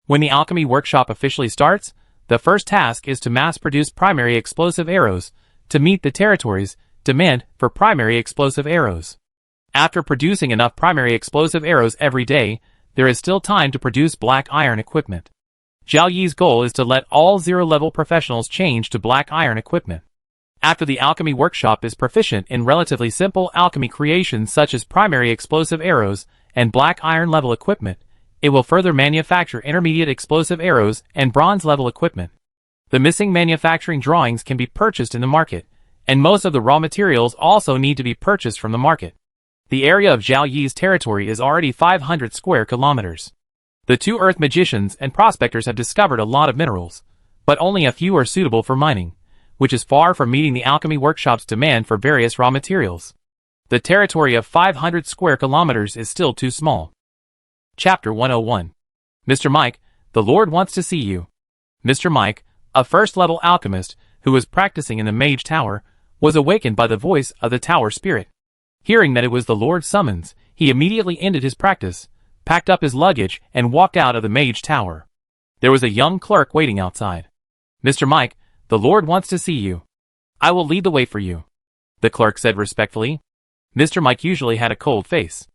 When the alchemy workshop officially starts, the first task is to mass-produce primary explosive arrows to meet the territory's demand for primary explosive arrows. After producing enough primary explosive arrows every day, there is still time to produce black iron equipment. Zhao Yi's goal is to let all zero-level professionals change to black iron equipment. After the alchemy workshop is proficient in relatively simple alchemy creations such as primary explosive arrows and black iron level equipment, it will further manufacture intermediate explosive arrows and bronze level equipment. The missing manufacturing drawings can be purchased in the market, and most of the raw materials also need to be purchased from the market. The area of Zhao Yi's territory is already 500 square kilometers. The 2 earth magicians and prospectors have discovered a lot of minerals, but only a few are suitable for mining, which is far from meeting the alchemy workshop's demand for various raw materials. The territory of 500 square kilometers is still too small. Chapter 101. Mr. Mike, the Lord wants to see you. Mr. Mike, a first-level alchemist who was practicing in the Mage Tower, was awakened by the voice of the tower spirit. Hearing that it was the Lord's summons, he immediately ended his practice, packed up his luggage, and walked out of the Mage Tower. There was a young clerk waiting outside. Mr. Mike, the Lord wants to see you. I will lead the way for you, the clerk said respectfully. Mr. Mike usually had a cold face.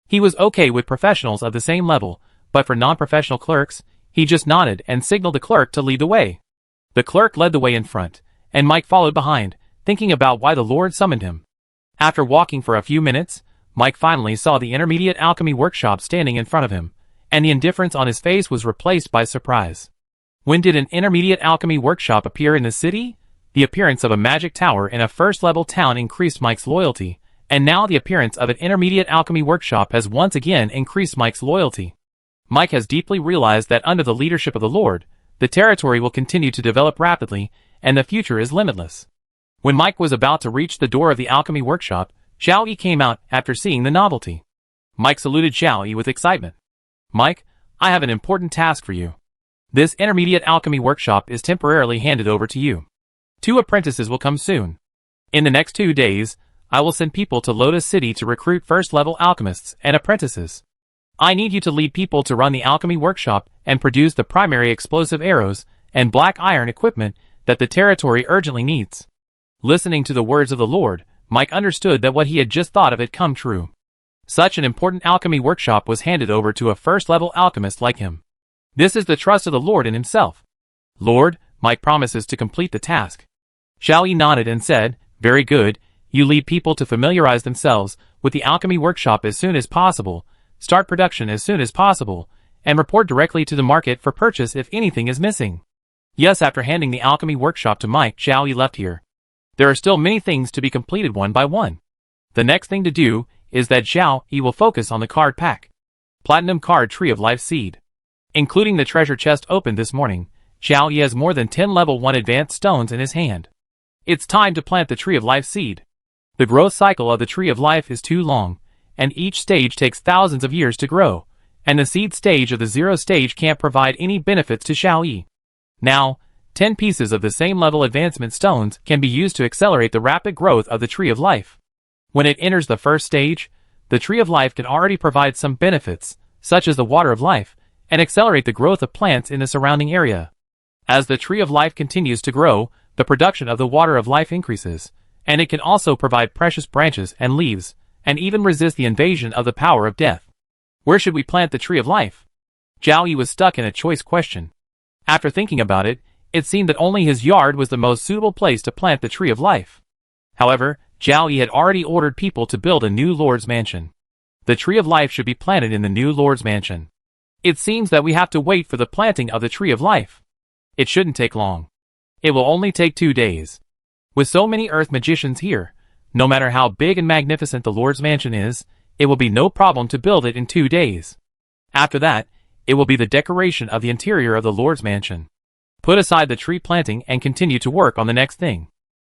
He was okay with professionals of the same level, but for non-professional clerks, he just nodded and signaled the clerk to lead the way. The clerk led the way in front, and Mike followed behind, thinking about why the Lord summoned him. After walking for a few minutes, Mike finally saw the intermediate alchemy workshop standing in front of him, and the indifference on his face was replaced by surprise. When did an intermediate alchemy workshop appear in the city? The appearance of a magic tower in a first-level town increased Mike's loyalty, and now the appearance of an intermediate alchemy workshop has once again increased Mike's loyalty. Mike has deeply realized that under the leadership of the Lord, the territory will continue to develop rapidly, and the future is limitless. When Mike was about to reach the door of the alchemy workshop, Zhao Yi came out after seeing the novelty. Mike saluted Zhao Yi with excitement. Mike, I have an important task for you. This intermediate alchemy workshop is temporarily handed over to you. 2 apprentices will come soon. In the next 2 days, I will send people to Lotus City to recruit first-level alchemists and apprentices. I need you to lead people to run the alchemy workshop and produce the primary explosive arrows and black iron equipment that the territory urgently needs. Listening to the words of the Lord, Mike understood that what he had just thought of had come true. Such an important alchemy workshop was handed over to a first-level alchemist like him. This is the trust of the Lord in himself. Lord, Mike promises to complete the task. Zhao Yi nodded and said, very good, you lead people to familiarize themselves with the alchemy workshop as soon as possible, start production as soon as possible, and report directly to the market for purchase if anything is missing. Yes, after handing the alchemy workshop to Mike, Zhao Yi left here. There are still many things to be completed one by one. The next thing to do is that Zhao Yi will focus on the card pack. Platinum Card Tree of Life Seed. Including the treasure chest opened this morning, Zhao Yi has more than 10 level 1 advanced stones in his hand. It's time to plant the Tree of Life seed. The growth cycle of the Tree of Life is too long, and each stage takes thousands of years to grow, and the seed stage of the 0 stage can't provide any benefits to Zhao Yi. Now, 10 pieces of the same level advancement stones can be used to accelerate the rapid growth of the Tree of Life. When it enters the first stage, the Tree of Life can already provide some benefits, such as the Water of Life, and accelerate the growth of plants in the surrounding area. As the Tree of Life continues to grow, the production of the Water of Life increases, and it can also provide precious branches and leaves, and even resist the invasion of the power of death. Where should we plant the Tree of Life? Zhao Yi was stuck in a choice question. After thinking about it, it seemed that only his yard was the most suitable place to plant the Tree of Life. However, Zhao Yi had already ordered people to build a new Lord's Mansion. The Tree of Life should be planted in the new Lord's Mansion. It seems that we have to wait for the planting of the Tree of Life. It shouldn't take long. It will only take 2 days. With so many Earth magicians here, no matter how big and magnificent the Lord's Mansion is, it will be no problem to build it in 2 days. After that, it will be the decoration of the interior of the Lord's Mansion. Put aside the tree planting and continue to work on the next thing.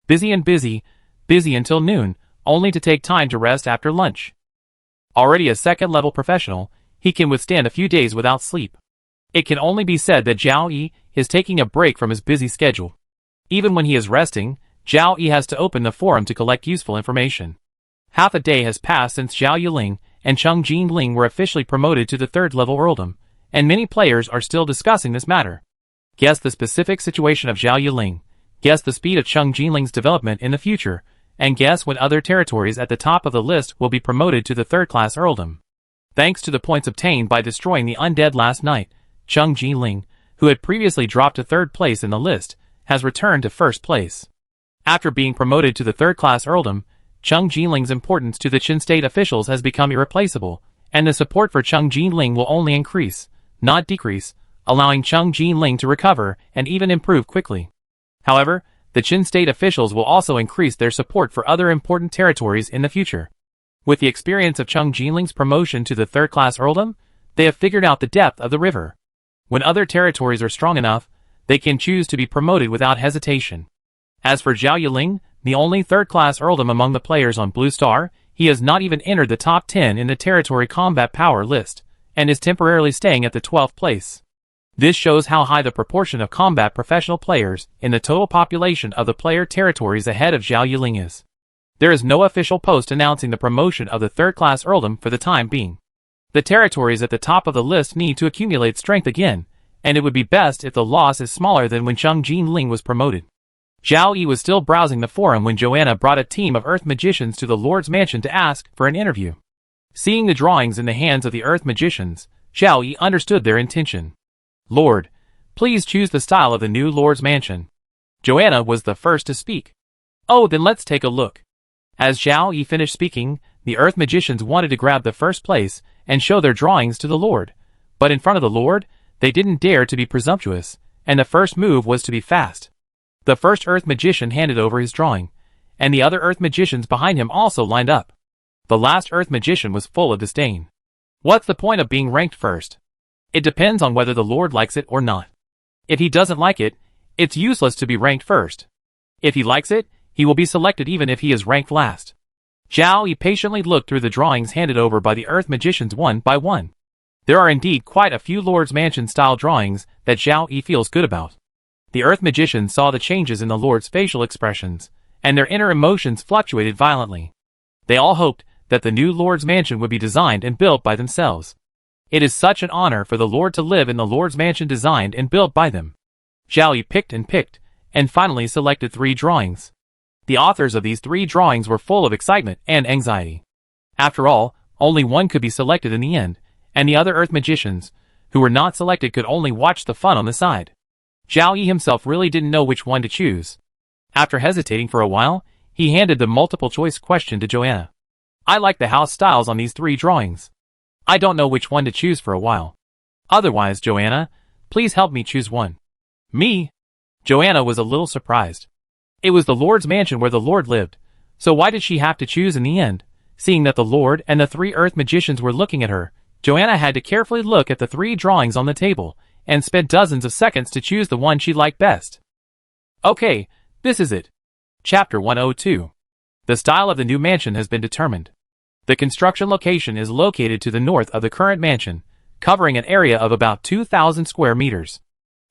Busy and busy, busy until noon, only to take time to rest after lunch. Already a second-level professional, he can withstand a few days without sleep. It can only be said that Zhao Yi is taking a break from his busy schedule. Even when he is resting, Zhao Yi has to open the forum to collect useful information. Half a day has passed since Zhao Yiling and Cheng Jinling were officially promoted to the 3rd-level earldom, and many players are still discussing this matter. Guess the specific situation of Zhao Yiling, guess the speed of Cheng Jinling's development in the future, and guess when other territories at the top of the list will be promoted to the 3rd-class earldom. Thanks to the points obtained by destroying the undead last night, Cheng Jinling, who had previously dropped to 3rd place in the list, has returned to 1st place. After being promoted to the 3rd-class earldom, Cheng Jinling's importance to the Qin state officials has become irreplaceable, and the support for Cheng Jinling will only increase, not decrease, allowing Cheng Jinling to recover and even improve quickly. However, the Qin state officials will also increase their support for other important territories in the future. With the experience of Cheng Jinling's promotion to the 3rd-class earldom, they have figured out the depth of the river. When other territories are strong enough, they can choose to be promoted without hesitation. As for Zhao Yiling, the only 3rd-class earldom among the players on Blue Star, he has not even entered the top 10 in the territory combat power list, and is temporarily staying at the 12th place. This shows how high the proportion of combat professional players in the total population of the player territories ahead of Zhao Yiling is. There is no official post announcing the promotion of the 3rd-class earldom for the time being. The territories at the top of the list need to accumulate strength again, and it would be best if the loss is smaller than when Cheng Jinling was promoted. Zhao Yi was still browsing the forum when Joanna brought a team of Earth magicians to the Lord's Mansion to ask for an interview. Seeing the drawings in the hands of the Earth magicians, Zhao Yi understood their intention. Lord, please choose the style of the new Lord's Mansion. Joanna was the first to speak. Oh, then let's take a look. As Zhao Yi finished speaking, the Earth magicians wanted to grab the first place and show their drawings to the Lord. But in front of the Lord, they didn't dare to be presumptuous, and the first move was to be fast. The first Earth magician handed over his drawing, and the other Earth magicians behind him also lined up. The last Earth magician was full of disdain. What's the point of being ranked first? It depends on whether the Lord likes it or not. If he doesn't like it, it's useless to be ranked first. If he likes it, he will be selected even if he is ranked last. Zhao Yi patiently looked through the drawings handed over by the Earth magicians one by one. There are indeed quite a few Lord's Mansion-style drawings that Zhao Yi feels good about. The Earth magicians saw the changes in the Lord's facial expressions, and their inner emotions fluctuated violently. They all hoped that the new Lord's Mansion would be designed and built by themselves. It is such an honor for the Lord to live in the Lord's Mansion designed and built by them. Zhao Yi picked, and finally selected 3 drawings. The authors of these 3 drawings were full of excitement and anxiety. After all, only one could be selected in the end, and the other Earth magicians, who were not selected, could only watch the fun on the side. Zhao Yi himself really didn't know which one to choose. After hesitating for a while, he handed the multiple-choice question to Joanna. I like the house styles on these 3 drawings. I don't know which one to choose for a while. Otherwise, Joanna, please help me choose one. Me? Joanna was a little surprised. It was the Lord's Mansion where the Lord lived, so why did she have to choose in the end? Seeing that the Lord and the 3 Earth magicians were looking at her, Joanna had to carefully look at the 3 drawings on the table, and spent dozens of seconds to choose the one she liked best. Okay, this is it. Chapter 102. The style of the new mansion has been determined. The construction location is located to the north of the current mansion, covering an area of about 2,000 square meters.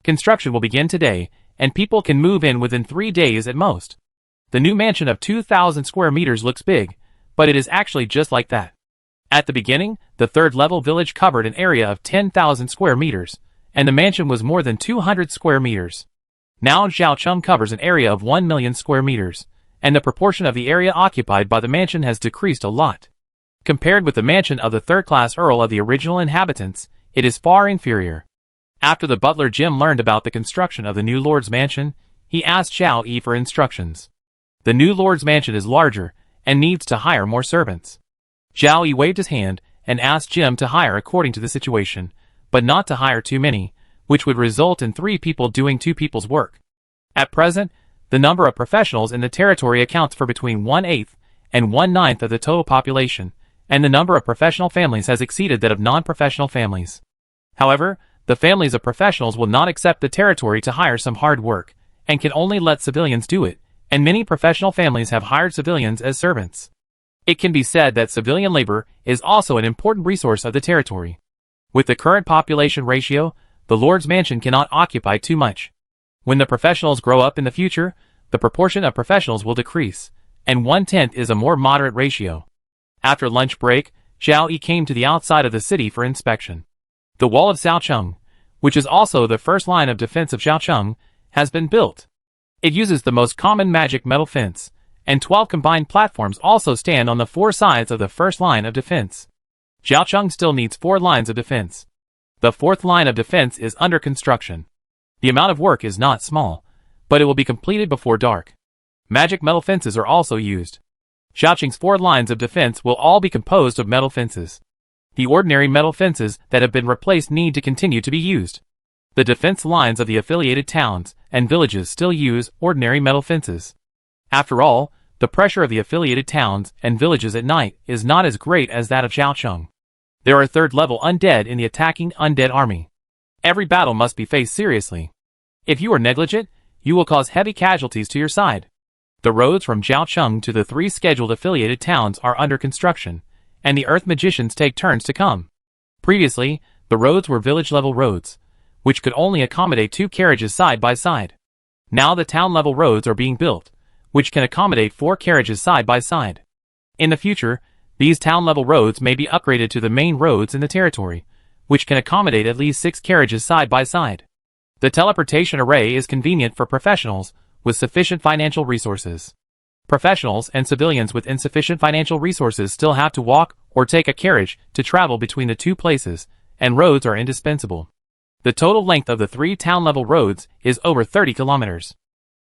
Construction will begin today, and people can move in within 3 days at most. The new mansion of 2,000 square meters looks big, but it is actually just like that. At the beginning, the third-level village covered an area of 10,000 square meters, and the mansion was more than 200 square meters. Now Zhaocheng covers an area of 1 million square meters, and the proportion of the area occupied by the mansion has decreased a lot. Compared with the mansion of the third-class earl of the original inhabitants, it is far inferior. After the butler Jim learned about the construction of the new lord's mansion, he asked Xiao Yi for instructions. The new lord's mansion is larger, and needs to hire more servants. Xiao Yi waved his hand, and asked Jim to hire according to the situation, but not to hire too many, which would result in 3 people doing 2 people's work. At present, the number of professionals in the territory accounts for between 1/8 and 1/9 of the total population, and the number of professional families has exceeded that of non-professional families. However, the families of professionals will not accept the territory to hire some hard work, and can only let civilians do it, and many professional families have hired civilians as servants. It can be said that civilian labor is also an important resource of the territory. With the current population ratio, the Lord's mansion cannot occupy too much. When the professionals grow up in the future, the proportion of professionals will decrease, and 1/10 is a more moderate ratio. After lunch break, Xiao Yi came to the outside of the city for inspection. The wall of Zhaocheng, which is also the first line of defense of Zhaocheng, has been built. It uses the most common magic metal fence, and 12 combined platforms also stand on the 4 sides of the first line of defense. Zhaocheng still needs 4 lines of defense. The 4th line of defense is under construction. The amount of work is not small, but it will be completed before dark. Magic metal fences are also used. Zhaocheng's 4 lines of defense will all be composed of metal fences. The ordinary metal fences that have been replaced need to continue to be used. The defense lines of the affiliated towns and villages still use ordinary metal fences. After all, the pressure of the affiliated towns and villages at night is not as great as that of Zhaocheng. There are third-level undead in the attacking undead army. Every battle must be faced seriously. If you are negligent, you will cause heavy casualties to your side. The roads from Zhaocheng to the 3 scheduled affiliated towns are under construction, and the earth magicians take turns to come. Previously, the roads were village-level roads, which could only accommodate 2 carriages side by side. Now the town-level roads are being built, which can accommodate 4 carriages side by side. In the future, these town-level roads may be upgraded to the main roads in the territory, which can accommodate at least 6 carriages side by side. The teleportation array is convenient for professionals with sufficient financial resources. Professionals and civilians with insufficient financial resources still have to walk or take a carriage to travel between the 2 places, and roads are indispensable. The total length of the 3 town-level roads is over 30 kilometers.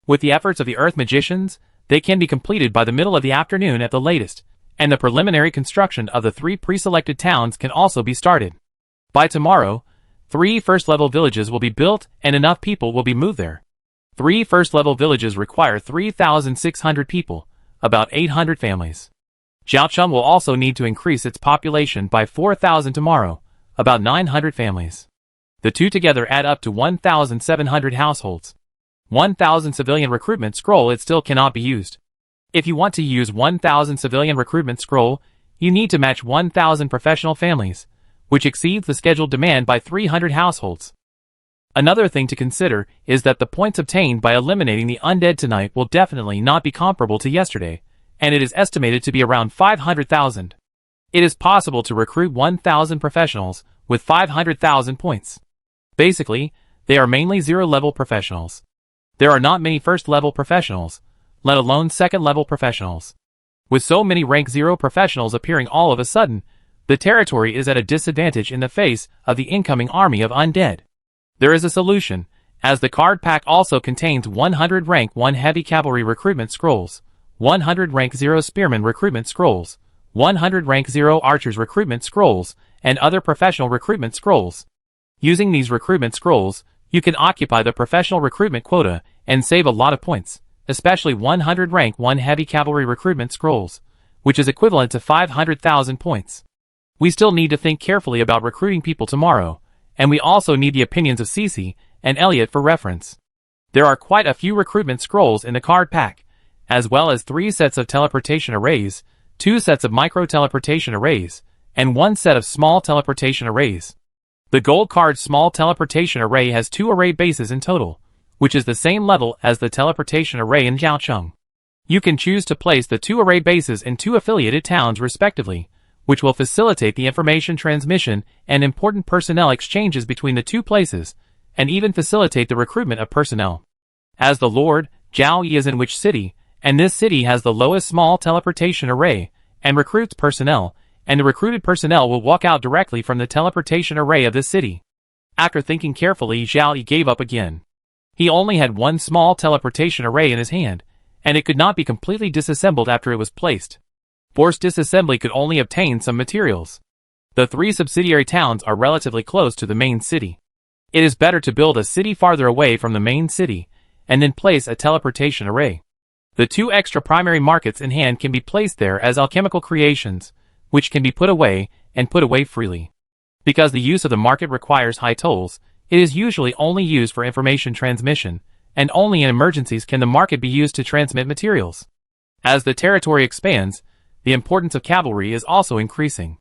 With the efforts of the earth magicians, they can be completed by the middle of the afternoon at the latest, and the preliminary construction of the 3 pre-selected towns can also be started. By tomorrow, 3 first-level villages will be built and enough people will be moved there. 3 first-level villages require 3,600 people, about 800 families. Zhaocheng will also need to increase its population by 4,000 tomorrow, about 900 families. The 2 together add up to 1,700 households. 1,000 civilian recruitment scroll it still cannot be used. If you want to use 1,000 civilian recruitment scroll, you need to match 1,000 professional families, which exceeds the scheduled demand by 300 households. Another thing to consider is that the points obtained by eliminating the undead tonight will definitely not be comparable to yesterday, and it is estimated to be around 500,000. It is possible to recruit 1,000 professionals with 500,000 points. Basically, they are mainly 0-level professionals. There are not many first-level professionals, let alone second-level professionals. With so many rank 0 professionals appearing all of a sudden, the territory is at a disadvantage in the face of the incoming army of undead. There is a solution, as the card pack also contains 100 rank 1 heavy cavalry recruitment scrolls, 100 rank 0 spearmen recruitment scrolls, 100 rank 0 archers recruitment scrolls, and other professional recruitment scrolls. Using these recruitment scrolls, you can occupy the professional recruitment quota and save a lot of points, especially 100 rank 1 heavy cavalry recruitment scrolls, which is equivalent to 500,000 points. We still need to think carefully about recruiting people tomorrow, and we also need the opinions of Cece and Elliot for reference. There are quite a few recruitment scrolls in the card pack, as well as 3 sets of teleportation arrays, 2 sets of micro-teleportation arrays, and 1 set of small teleportation arrays. The gold card small teleportation array has 2 array bases in total, which is the same level as the teleportation array in Jiaocheng. You can choose to place the 2 array bases in 2 affiliated towns respectively, which will facilitate the information transmission and important personnel exchanges between the 2 places, and even facilitate the recruitment of personnel. As the Lord, Zhao Yi is in which city, and this city has the lowest small teleportation array, and recruits personnel, and the recruited personnel will walk out directly from the teleportation array of this city. After thinking carefully, Zhao Yi gave up again. He only had 1 small teleportation array in his hand, and it could not be completely disassembled after it was placed. Forced disassembly could only obtain some materials. The 3 subsidiary towns are relatively close to the main city. It is better to build a city farther away from the main city, and then place a teleportation array. The 2 extra primary markets in hand can be placed there as alchemical creations, which can be put away and put away freely. Because the use of the market requires high tolls, it is usually only used for information transmission, and only in emergencies can the market be used to transmit materials. As the territory expands, the importance of cavalry is also increasing.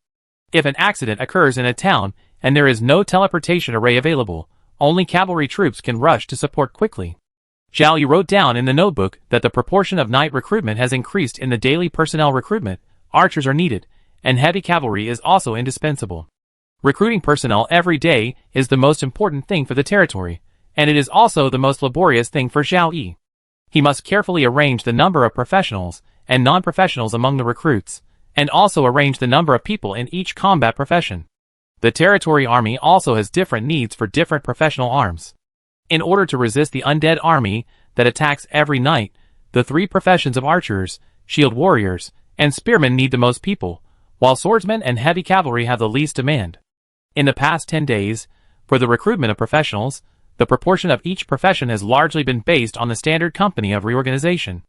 If an accident occurs in a town and there is no teleportation array available, only cavalry troops can rush to support quickly. Zhao Yi wrote down in the notebook that the proportion of knight recruitment has increased in the daily personnel recruitment, archers are needed, and heavy cavalry is also indispensable. Recruiting personnel every day is the most important thing for the territory, and it is also the most laborious thing for Zhao Yi. He must carefully arrange the number of professionals and non-professionals among the recruits, and also arrange the number of people in each combat profession. The territory army also has different needs for different professional arms. In order to resist the undead army that attacks every night, the 3 professions of archers, shield warriors, and spearmen need the most people, while swordsmen and heavy cavalry have the least demand. In the past 10 days, for the recruitment of professionals, the proportion of each profession has largely been based on the standard company of reorganization.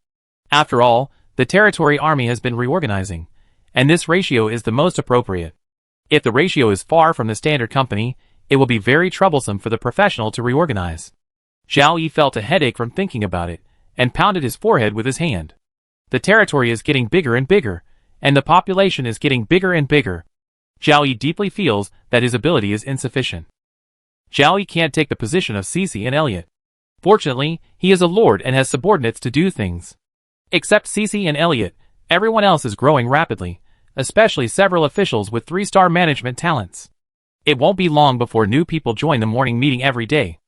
After all, the territory army has been reorganizing, and this ratio is the most appropriate. If the ratio is far from the standard company, it will be very troublesome for the professional to reorganize. Zhao Yi felt a headache from thinking about it, and pounded his forehead with his hand. The territory is getting bigger and bigger, and the population is getting bigger and bigger. Zhao Yi deeply feels that his ability is insufficient. Zhao Yi can't take the position of Cece and Elliot. Fortunately, he is a lord and has subordinates to do things. Except Cece and Elliot, everyone else is growing rapidly, especially several officials with 3-star management talents. It won't be long before new people join the morning meeting every day.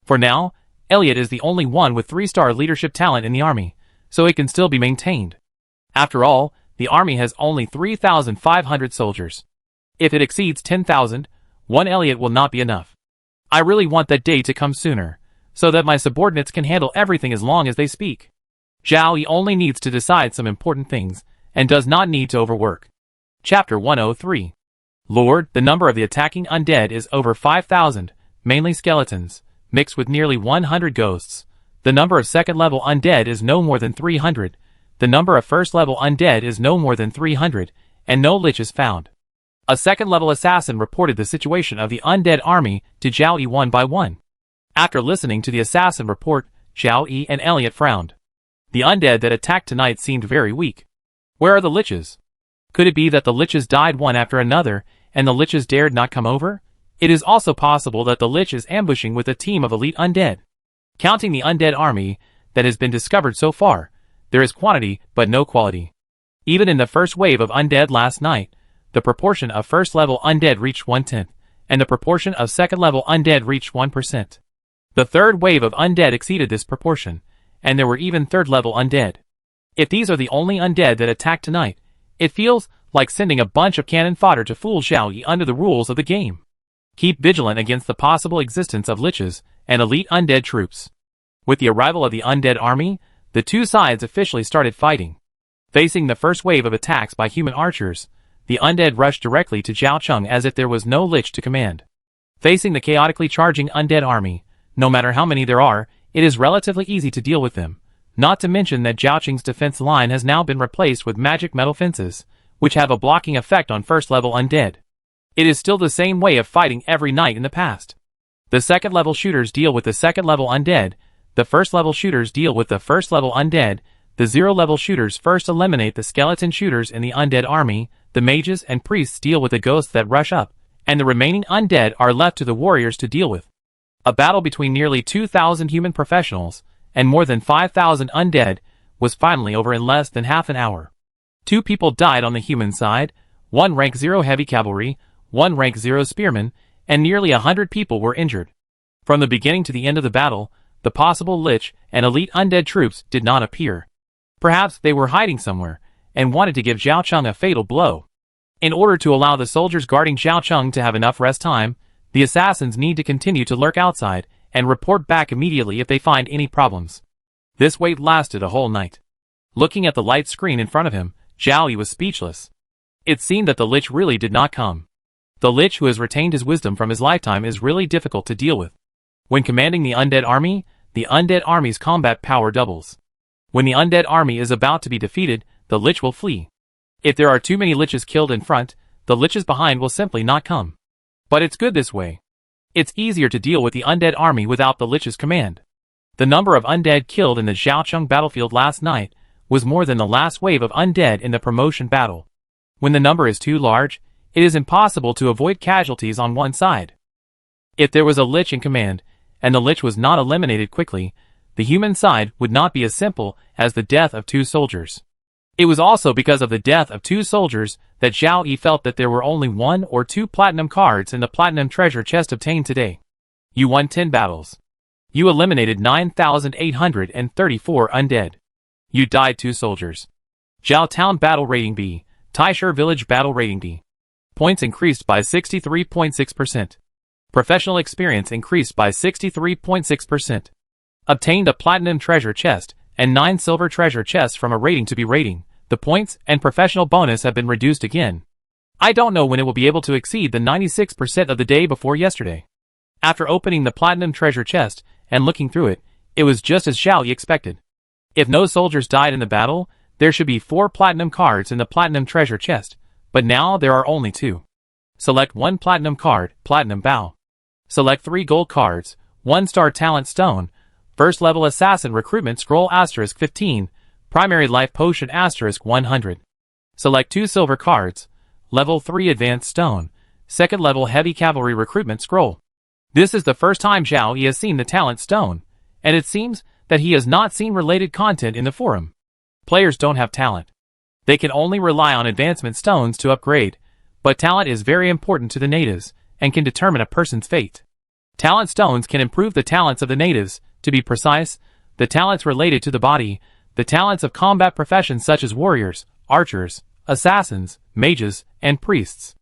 For now, Elliot is the only one with 3-star leadership talent in the army, so it can still be maintained. After all, the army has only 3,500 soldiers. If it exceeds 10,000, 1 Elliot will not be enough. I really want that day to come sooner, so that my subordinates can handle everything as long as they speak. Zhao Yi only needs to decide some important things, and does not need to overwork. Chapter 103. Lord, the number of the attacking undead is over 5,000, mainly skeletons, mixed with nearly 100 ghosts. The number of second-level undead is no more than 300. The number of first-level undead is no more than 300, and no lich is found. A second-level assassin reported the situation of the undead army to Zhao Yi one by one. After listening to the assassin report, Zhao Yi and Elliot frowned. The undead that attacked tonight seemed very weak. Where are the liches? Could it be that the liches died one after another, and the liches dared not come over? It is also possible that the lich is ambushing with a team of elite undead. Counting the undead army that has been discovered so far, there is quantity but no quality. Even in the first wave of undead last night, the proportion of first-level undead reached 1/10, and the proportion of second-level undead reached 1%. The third wave of undead exceeded this proportion, and there were even third-level undead. If these are the only undead that attacked tonight, it feels like sending a bunch of cannon fodder to fool Zhao Yi under the rules of the game. Keep vigilant against the possible existence of liches and elite undead troops. With the arrival of the undead army, the 2 sides officially started fighting. Facing the first wave of attacks by human archers, the undead rushed directly to Jiaocheng as if there was no lich to command. Facing the chaotically charging undead army, no matter how many there are, it is relatively easy to deal with them. Not to mention that Jiaocheng's defense line has now been replaced with magic metal fences, which have a blocking effect on first-level undead. It is still the same way of fighting every night in the past. The second-level shooters deal with the second-level undead, the first-level shooters deal with the first-level undead, the zero-level shooters first eliminate the skeleton shooters in the undead army, the mages and priests deal with the ghosts that rush up, and the remaining undead are left to the warriors to deal with. A battle between nearly 2,000 human professionals and more than 5,000 undead was finally over in less than half an hour. 2 people died on the human side, 1 rank 0 heavy cavalry, 1 rank 0 spearman, and nearly 100 people were injured. From the beginning to the end of the battle, the possible lich and elite undead troops did not appear. Perhaps they were hiding somewhere and wanted to give Zhao Cheng a fatal blow. In order to allow the soldiers guarding Zhao Cheng to have enough rest time, the assassins need to continue to lurk outside and report back immediately if they find any problems. This wait lasted a whole night. Looking at the light screen in front of him, Zhao Yi was speechless. It seemed that the lich really did not come. The lich who has retained his wisdom from his lifetime is really difficult to deal with. When commanding the undead army's combat power doubles. When the undead army is about to be defeated, the lich will flee. If there are too many liches killed in front, the liches behind will simply not come. But it's good this way. It's easier to deal with the undead army without the lich's command. The number of undead killed in the Zhaocheng battlefield last night was more than the last wave of undead in the promotion battle. When the number is too large, it is impossible to avoid casualties on one side. If there was a lich in command, and the lich was not eliminated quickly, the human side would not be as simple as the death of 2 soldiers. It was also because of the death of 2 soldiers that Zhao Yi felt that there were only 1 or 2 platinum cards in the platinum treasure chest obtained today. You won 10 battles. You eliminated 9,834 undead. You died 2 soldiers. Zhao Town Battle Rating B, Taisher Village Battle Rating B. Points increased by 63.6%. Professional experience increased by 63.6%. Obtained a platinum treasure chest and 9 silver treasure chests from a rating to B rating. The points and professional bonus have been reduced again. I don't know when it will be able to exceed the 96% of the day before yesterday. After opening the platinum treasure chest and looking through it, it was just as Zhao Yi expected. If no soldiers died in the battle, there should be 4 platinum cards in the platinum treasure chest, but now there are only 2. Select 1 platinum card, platinum bow. Select 3 gold cards, 1 star talent stone, first level assassin recruitment scroll *15, primary life potion *100. Select 2 silver cards, level 3 advanced stone, second level heavy cavalry recruitment scroll. This is the first time Zhao Yi has seen the talent stone, and it seems that he has not seen related content in the forum. Players don't have talent. They can only rely on advancement stones to upgrade, but talent is very important to the natives and can determine a person's fate. Talent stones can improve the talents of the natives, to be precise, the talents related to the body, the talents of combat professions such as warriors, archers, assassins, mages, and priests.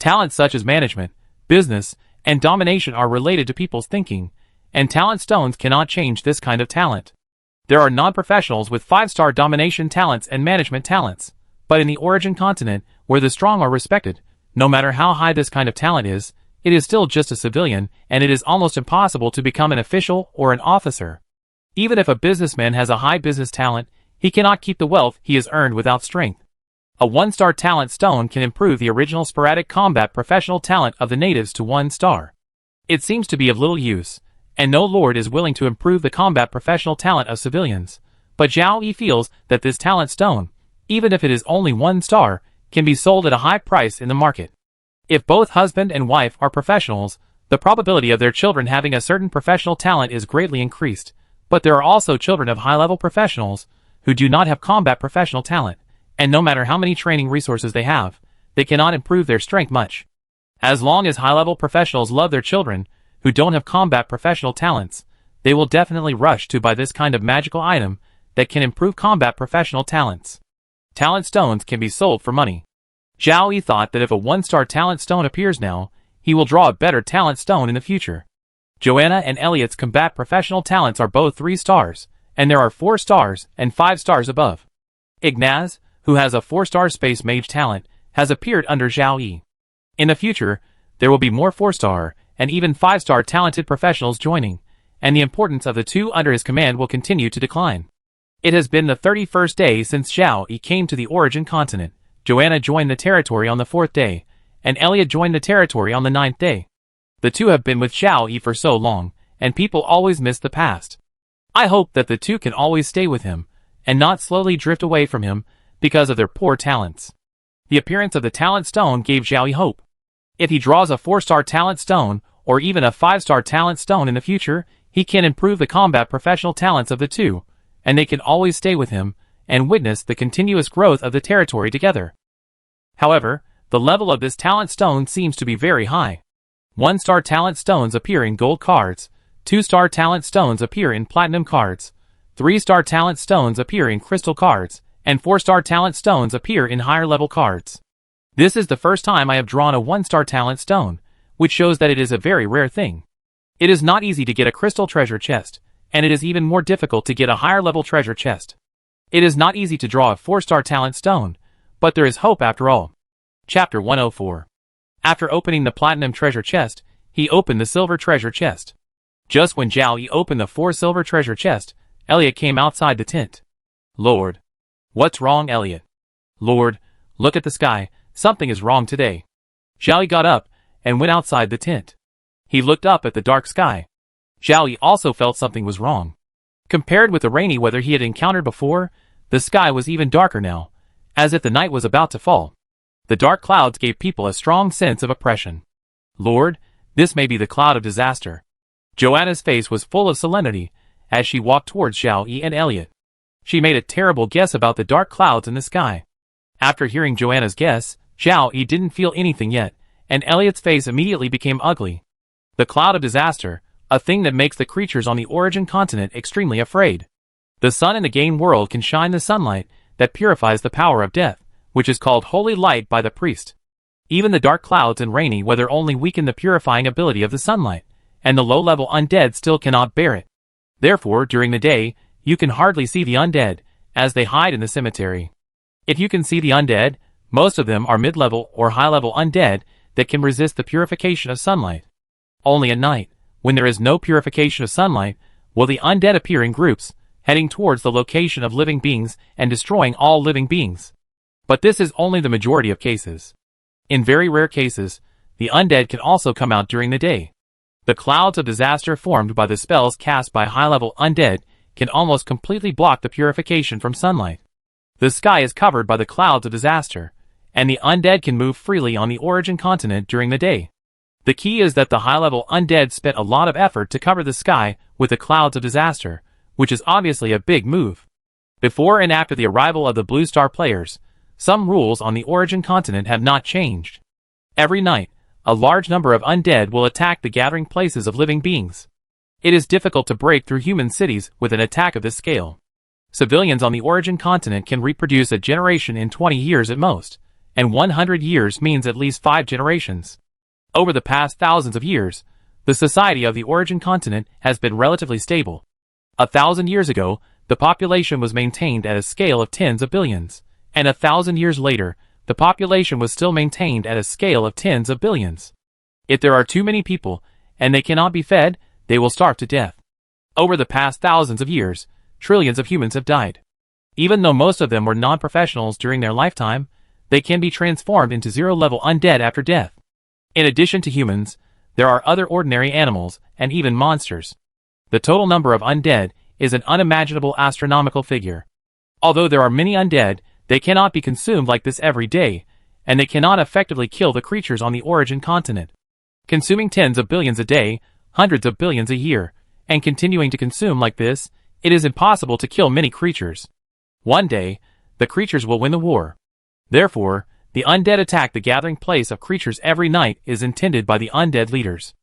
Talents such as management, business, and domination are related to people's thinking, and talent stones cannot change this kind of talent. There are non-professionals with 5-star domination talents and management talents, but in the origin continent, where the strong are respected, no matter how high this kind of talent is, it is still just a civilian, and it is almost impossible to become an official or an officer. Even if a businessman has a high business talent, he cannot keep the wealth he has earned without strength. A 1-star talent stone can improve the original sporadic combat professional talent of the natives to 1 star. It seems to be of little use, and no lord is willing to improve the combat professional talent of civilians. But Zhao Yi feels that this talent stone, even if it is only 1 star, can be sold at a high price in the market. If both husband and wife are professionals, the probability of their children having a certain professional talent is greatly increased, but there are also children of high-level professionals who do not have combat professional talent, and no matter how many training resources they have, they cannot improve their strength much. As long as high-level professionals love their children who don't have combat professional talents, they will definitely rush to buy this kind of magical item that can improve combat professional talents. Talent stones can be sold for money. Zhao Yi thought that if a 1-star talent stone appears now, he will draw a better talent stone in the future. Joanna and Elliot's combat professional talents are both 3 stars, and there are 4 stars and 5 stars above. Ignaz, who has a 4-star space mage talent, has appeared under Zhao Yi. In the future, there will be more 4-star and even 5-star talented professionals joining, and the importance of the 2 under his command will continue to decline. It has been the 31st day since Zhao Yi came to the origin continent. Joanna joined the territory on the 4th day, and Elliot joined the territory on the 9th day. The two have been with Xiao Yi for so long, and people always miss the past. I hope that the two can always stay with him, and not slowly drift away from him because of their poor talents. The appearance of the talent stone gave Xiao Yi hope. If he draws a 4-star talent stone, or even a 5-star talent stone in the future, he can improve the combat professional talents of the two, and they can always stay with him, and witness the continuous growth of the territory together. However, the level of this talent stone seems to be very high. 1-star talent stones appear in gold cards, 2-star talent stones appear in platinum cards, 3-star talent stones appear in crystal cards, and 4-star talent stones appear in higher level cards. This is the first time I have drawn a 1-star talent stone, which shows that it is a very rare thing. It is not easy to get a crystal treasure chest, and it is even more difficult to get a higher level treasure chest. It is not easy to draw a 4-star talent stone, but there is hope after all. Chapter 104. After opening the platinum treasure chest, he opened the silver treasure chest. Just when Xiao Yi opened the 4 silver treasure chest, Elliot came outside the tent. Lord. What's wrong, Elliot? Lord, look at the sky, something is wrong today. Xiao Yi got up and went outside the tent. He looked up at the dark sky. Xiao Yi also felt something was wrong. Compared with the rainy weather he had encountered before, the sky was even darker now, as if the night was about to fall. The dark clouds gave people a strong sense of oppression. Lord, this may be the cloud of disaster. Joanna's face was full of solemnity as she walked towards Xiao Yi and Elliot. She made a terrible guess about the dark clouds in the sky. After hearing Joanna's guess, Xiao Yi didn't feel anything yet, and Elliot's face immediately became ugly. The cloud of disaster, a thing that makes the creatures on the origin continent extremely afraid. The sun in the game world can shine the sunlight that purifies the power of death, which is called holy light by the priest. Even the dark clouds and rainy weather only weaken the purifying ability of the sunlight, and the low-level undead still cannot bear it. Therefore, during the day, you can hardly see the undead, as they hide in the cemetery. If you can see the undead, most of them are mid-level or high-level undead that can resist the purification of sunlight. Only at night, when there is no purification of sunlight, will the undead appear in groups, heading towards the location of living beings and destroying all living beings. But this is only the majority of cases. In very rare cases, the undead can also come out during the day. The clouds of disaster formed by the spells cast by high-level undead can almost completely block the purification from sunlight. The sky is covered by the clouds of disaster, and the undead can move freely on the origin continent during the day. The key is that the high-level undead spent a lot of effort to cover the sky with the clouds of disaster, which is obviously a big move. Before and after the arrival of the Blue Star players, some rules on the origin continent have not changed. Every night, a large number of undead will attack the gathering places of living beings. It is difficult to break through human cities with an attack of this scale. Civilians on the origin continent can reproduce a generation in 20 years at most, and 100 years means at least 5 generations. Over the past thousands of years, the society of the origin continent has been relatively stable. 1,000 years ago, the population was maintained at a scale of tens of billions, and 1,000 years later, the population was still maintained at a scale of tens of billions. If there are too many people, and they cannot be fed, they will starve to death. Over the past thousands of years, trillions of humans have died. Even though most of them were non-professionals during their lifetime, they can be transformed into zero-level undead after death. In addition to humans, there are other ordinary animals, and even monsters. The total number of undead is an unimaginable astronomical figure. Although there are many undead, they cannot be consumed like this every day, and they cannot effectively kill the creatures on the origin continent. Consuming tens of billions a day, hundreds of billions a year, and continuing to consume like this, it is impossible to kill many creatures. One day, the creatures will win the war. Therefore, the undead attack the gathering place of creatures every night is intended by the undead leaders.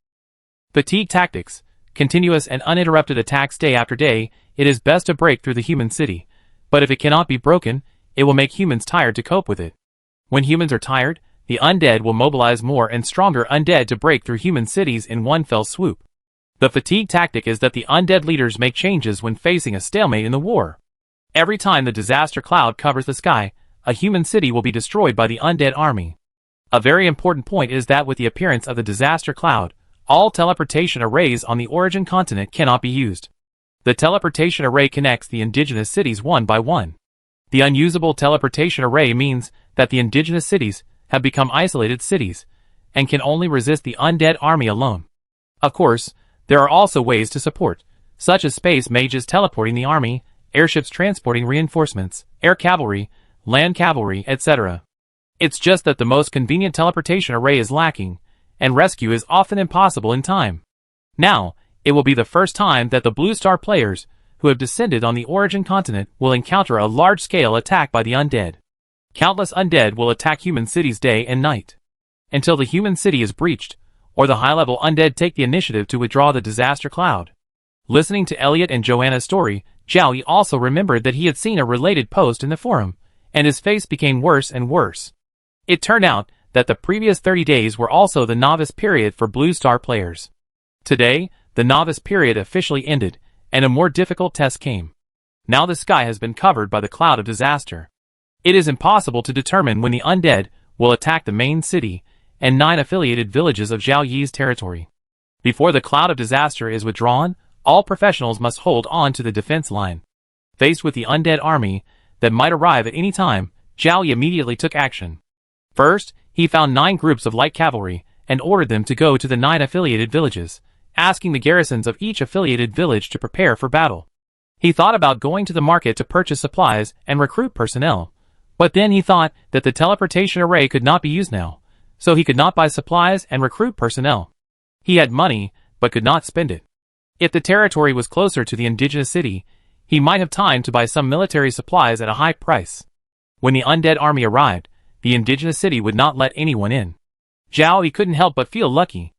Fatigue tactics, continuous and uninterrupted attacks day after day, it is best to break through the human city, but if it cannot be broken, it will make humans tired to cope with it. When humans are tired, the undead will mobilize more and stronger undead to break through human cities in one fell swoop. The fatigue tactic is that the undead leaders make changes when facing a stalemate in the war. Every time the disaster cloud covers the sky, a human city will be destroyed by the undead army. A very important point is that with the appearance of the disaster cloud, all teleportation arrays on the origin continent cannot be used. The teleportation array connects the indigenous cities one by one. The unusable teleportation array means that the indigenous cities have become isolated cities, and can only resist the undead army alone. Of course, there are also ways to support, such as space mages teleporting the army, airships transporting reinforcements, air cavalry, land cavalry, etc. It's just that the most convenient teleportation array is lacking, and rescue is often impossible in time. Now, it will be the first time that the Blue Star players, who have descended on the Origin continent, will encounter a large-scale attack by the undead. Countless undead will attack human cities day and night, until the human city is breached, or the high-level undead take the initiative to withdraw the disaster cloud. Listening to Elliot and Joanna's story, Zhao Yi also remembered that he had seen a related post in the forum, and his face became worse and worse. It turned out that the previous 30 days were also the novice period for Blue Star players. Today, the novice period officially ended, and a more difficult test came. Now the sky has been covered by the cloud of disaster. It is impossible to determine when the undead will attack the main city and 9 affiliated villages of Zhao Yi's territory. Before the cloud of disaster is withdrawn, all professionals must hold on to the defense line. Faced with the undead army that might arrive at any time, Zhao Yi immediately took action. First, he found 9 groups of light cavalry and ordered them to go to the 9 affiliated villages, asking the garrisons of each affiliated village to prepare for battle. He thought about going to the market to purchase supplies and recruit personnel, but then he thought that the teleportation array could not be used now, so he could not buy supplies and recruit personnel. He had money, but could not spend it. If the territory was closer to the indigenous city, he might have time to buy some military supplies at a high price. When the undead army arrived, the indigenous city would not let anyone in. Zhao Yi couldn't help but feel lucky.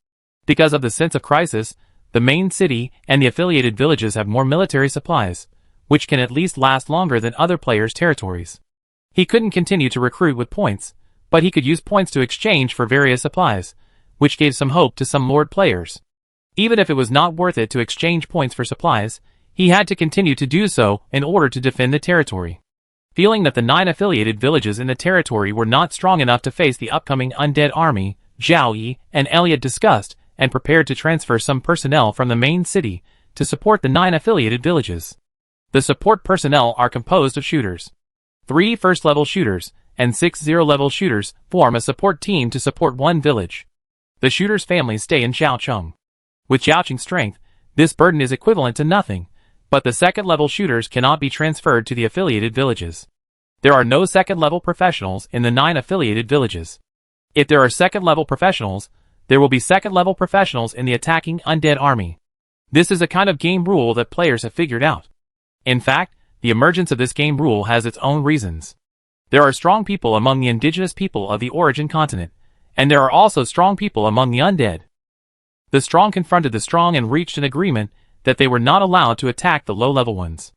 Because of the sense of crisis, the main city and the affiliated villages have more military supplies, which can at least last longer than other players' territories. He couldn't continue to recruit with points, but he could use points to exchange for various supplies, which gave some hope to some Lord players. Even if it was not worth it to exchange points for supplies, he had to continue to do so in order to defend the territory. Feeling that the 9 affiliated villages in the territory were not strong enough to face the upcoming undead army, Zhao Yi and Elliot discussed and prepared to transfer some personnel from the main city to support the 9 affiliated villages. The support personnel are composed of shooters. 3 first-level shooters and 6 zero-level shooters form a support team to support one village. The shooters' families stay in Xiaocheng. With Xiaocheng's strength, this burden is equivalent to nothing, but the second-level shooters cannot be transferred to the affiliated villages. There are no second-level professionals in the 9 affiliated villages. If there are second-level professionals, there will be second-level professionals in the attacking undead army. This is a kind of game rule that players have figured out. In fact, the emergence of this game rule has its own reasons. There are strong people among the indigenous people of the Origin continent, and there are also strong people among the undead. The strong confronted the strong and reached an agreement that they were not allowed to attack the low-level ones.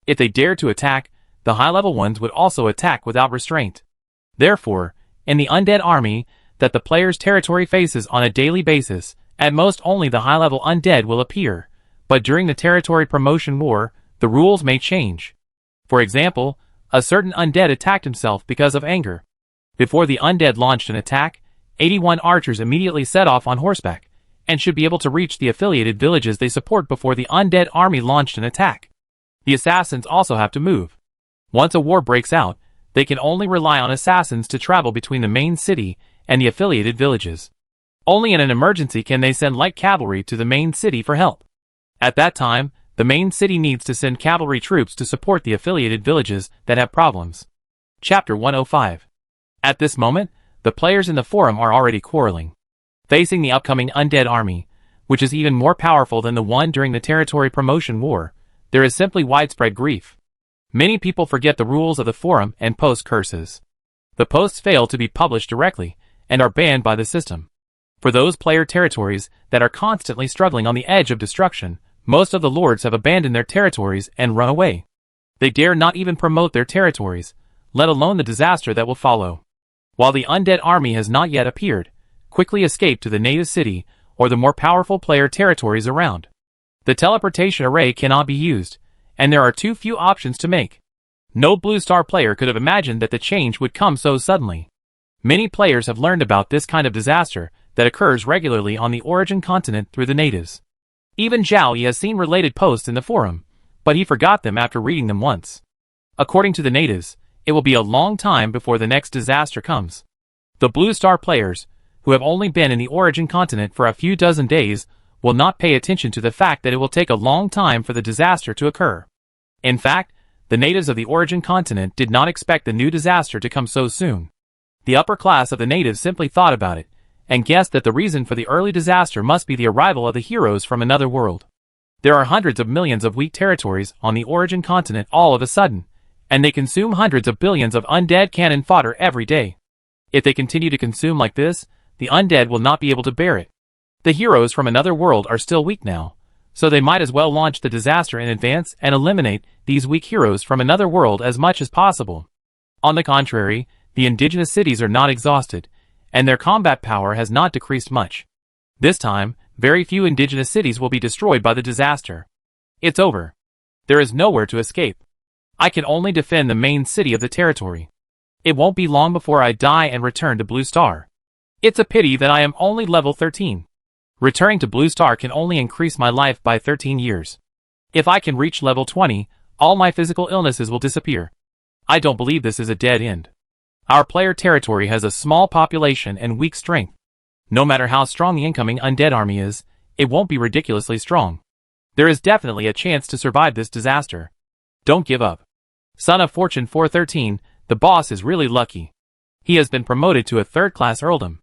If they dared to attack, the high-level ones would also attack without restraint. Therefore, in the undead army that the player's territory faces on a daily basis, at most only the high-level undead will appear, but during the territory promotion war, the rules may change. For example, a certain undead attacked himself because of anger. Before the undead launched an attack, 81 archers immediately set off on horseback, and should be able to reach the affiliated villages they support before the undead army launched an attack. The assassins also have to move. Once a war breaks out, they can only rely on assassins to travel between the main city and the affiliated villages. Only in an emergency can they send light cavalry to the main city for help. At that time, the main city needs to send cavalry troops to support the affiliated villages that have problems. Chapter 105. At this moment, the players in the forum are already quarreling. Facing the upcoming undead army, which is even more powerful than the one during the territory promotion war, there is simply widespread grief. Many people forget the rules of the forum and post curses. The posts fail to be published directly, and are banned by the system. For those player territories that are constantly struggling on the edge of destruction, most of the lords have abandoned their territories and run away. They dare not even promote their territories, let alone the disaster that will follow. While the undead army has not yet appeared, quickly escape to the native city or the more powerful player territories around. The teleportation array cannot be used, and there are too few options to make. No Blue Star player could have imagined that the change would come so suddenly. Many players have learned about this kind of disaster that occurs regularly on the Origin continent through the natives. Even Zhao Yi has seen related posts in the forum, but he forgot them after reading them once. According to the natives, it will be a long time before the next disaster comes. The Blue Star players, who have only been in the Origin continent for a few dozen days, will not pay attention to the fact that it will take a long time for the disaster to occur. In fact, the natives of the Origin continent did not expect the new disaster to come so soon. The upper class of the natives simply thought about it, and guessed that the reason for the early disaster must be the arrival of the heroes from another world. There are hundreds of millions of weak territories on the Origin continent all of a sudden, and they consume hundreds of billions of undead cannon fodder every day. If they continue to consume like this, the undead will not be able to bear it. The heroes from another world are still weak now, so they might as well launch the disaster in advance and eliminate these weak heroes from another world as much as possible. On the contrary, the indigenous cities are not exhausted, and their combat power has not decreased much. This time, very few indigenous cities will be destroyed by the disaster. It's over. There is nowhere to escape. I can only defend the main city of the territory. It won't be long before I die and return to Blue Star. It's a pity that I am only level 13. Returning to Blue Star can only increase my life by 13 years. If I can reach level 20, all my physical illnesses will disappear. I don't believe this is a dead end. Our player territory has a small population and weak strength. No matter how strong the incoming undead army is, it won't be ridiculously strong. There is definitely a chance to survive this disaster. Don't give up. Son of Fortune 413, the boss is really lucky. He has been promoted to a third-class earldom.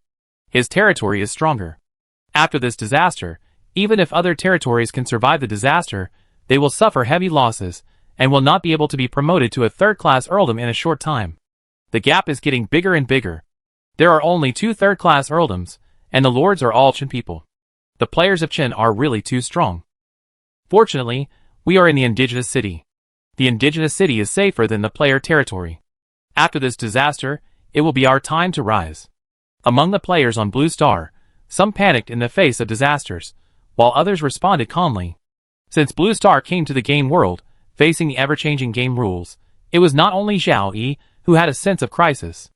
His territory is stronger. After this disaster, even if other territories can survive the disaster, they will suffer heavy losses, and will not be able to be promoted to a third-class earldom in a short time. The gap is getting bigger and bigger. There are only 2 third-class earldoms, and the lords are all Qin people. The players of Qin are really too strong. Fortunately, we are in the indigenous city. The indigenous city is safer than the player territory. After this disaster, it will be our time to rise. Among the players on Blue Star, some panicked in the face of disasters, while others responded calmly. Since Blue Star came to the game world, facing the ever-changing game rules, it was not only Zhao Yi who had a sense of crisis.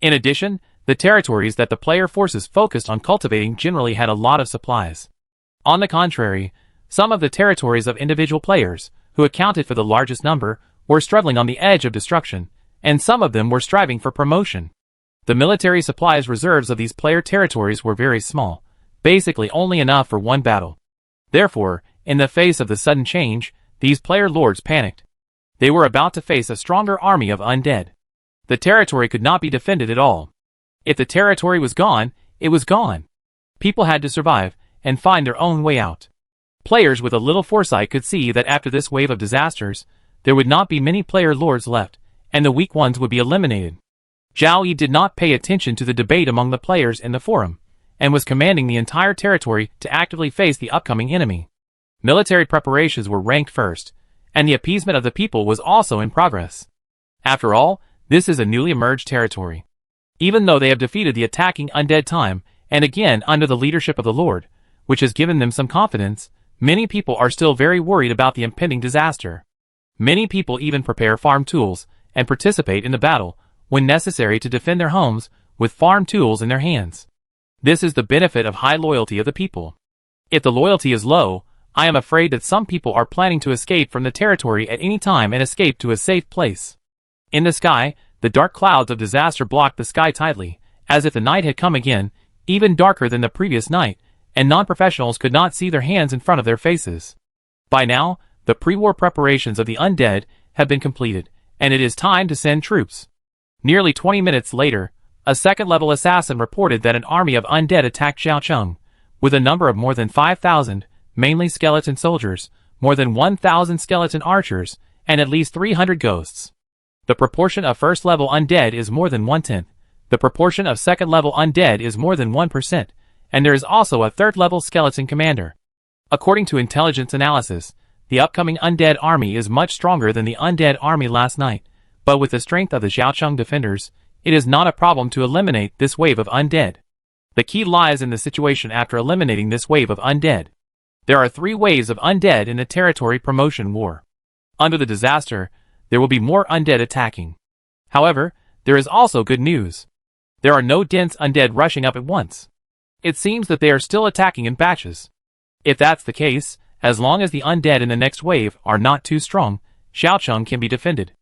In addition, the territories that the player forces focused on cultivating generally had a lot of supplies. On the contrary, some of the territories of individual players, who accounted for the largest number, were struggling on the edge of destruction, and some of them were striving for promotion. The military supplies reserves of these player territories were very small, basically only enough for one battle. Therefore, in the face of the sudden change, these player lords panicked. They were about to face a stronger army of undead. The territory could not be defended at all. If the territory was gone, it was gone. People had to survive and find their own way out. Players with a little foresight could see that after this wave of disasters, there would not be many player lords left, and the weak ones would be eliminated. Zhao Yi did not pay attention to the debate among the players in the forum, and was commanding the entire territory to actively face the upcoming enemy. Military preparations were ranked first, and the appeasement of the people was also in progress. After all, this is a newly emerged territory. Even though they have defeated the attacking undead time, and again under the leadership of the Lord, which has given them some confidence, many people are still very worried about the impending disaster. Many people even prepare farm tools, and participate in the battle, when necessary to defend their homes, with farm tools in their hands. This is the benefit of high loyalty of the people. If the loyalty is low, I am afraid that some people are planning to escape from the territory at any time and escape to a safe place. In the sky, the dark clouds of disaster blocked the sky tightly, as if the night had come again, even darker than the previous night, and non-professionals could not see their hands in front of their faces. By now, the pre-war preparations of the undead have been completed, and it is time to send troops. Nearly 20 minutes later, a second-level assassin reported that an army of undead attacked Xiaocheng, with a number of more than 5,000, mainly skeleton soldiers, more than 1,000 skeleton archers, and at least 300 ghosts. The proportion of first-level undead is more than 1/10. The proportion of second-level undead is more than 1%, and there is also a third-level skeleton commander. According to intelligence analysis, the upcoming undead army is much stronger than the undead army last night, but with the strength of the Xiaocheng defenders, it is not a problem to eliminate this wave of undead. The key lies in the situation after eliminating this wave of undead. There are 3 waves of undead in the territory promotion war. Under the disaster, there will be more undead attacking. However, there is also good news. There are no dense undead rushing up at once. It seems that they are still attacking in batches. If that's the case, as long as the undead in the next wave are not too strong, Xiaocheng can be defended.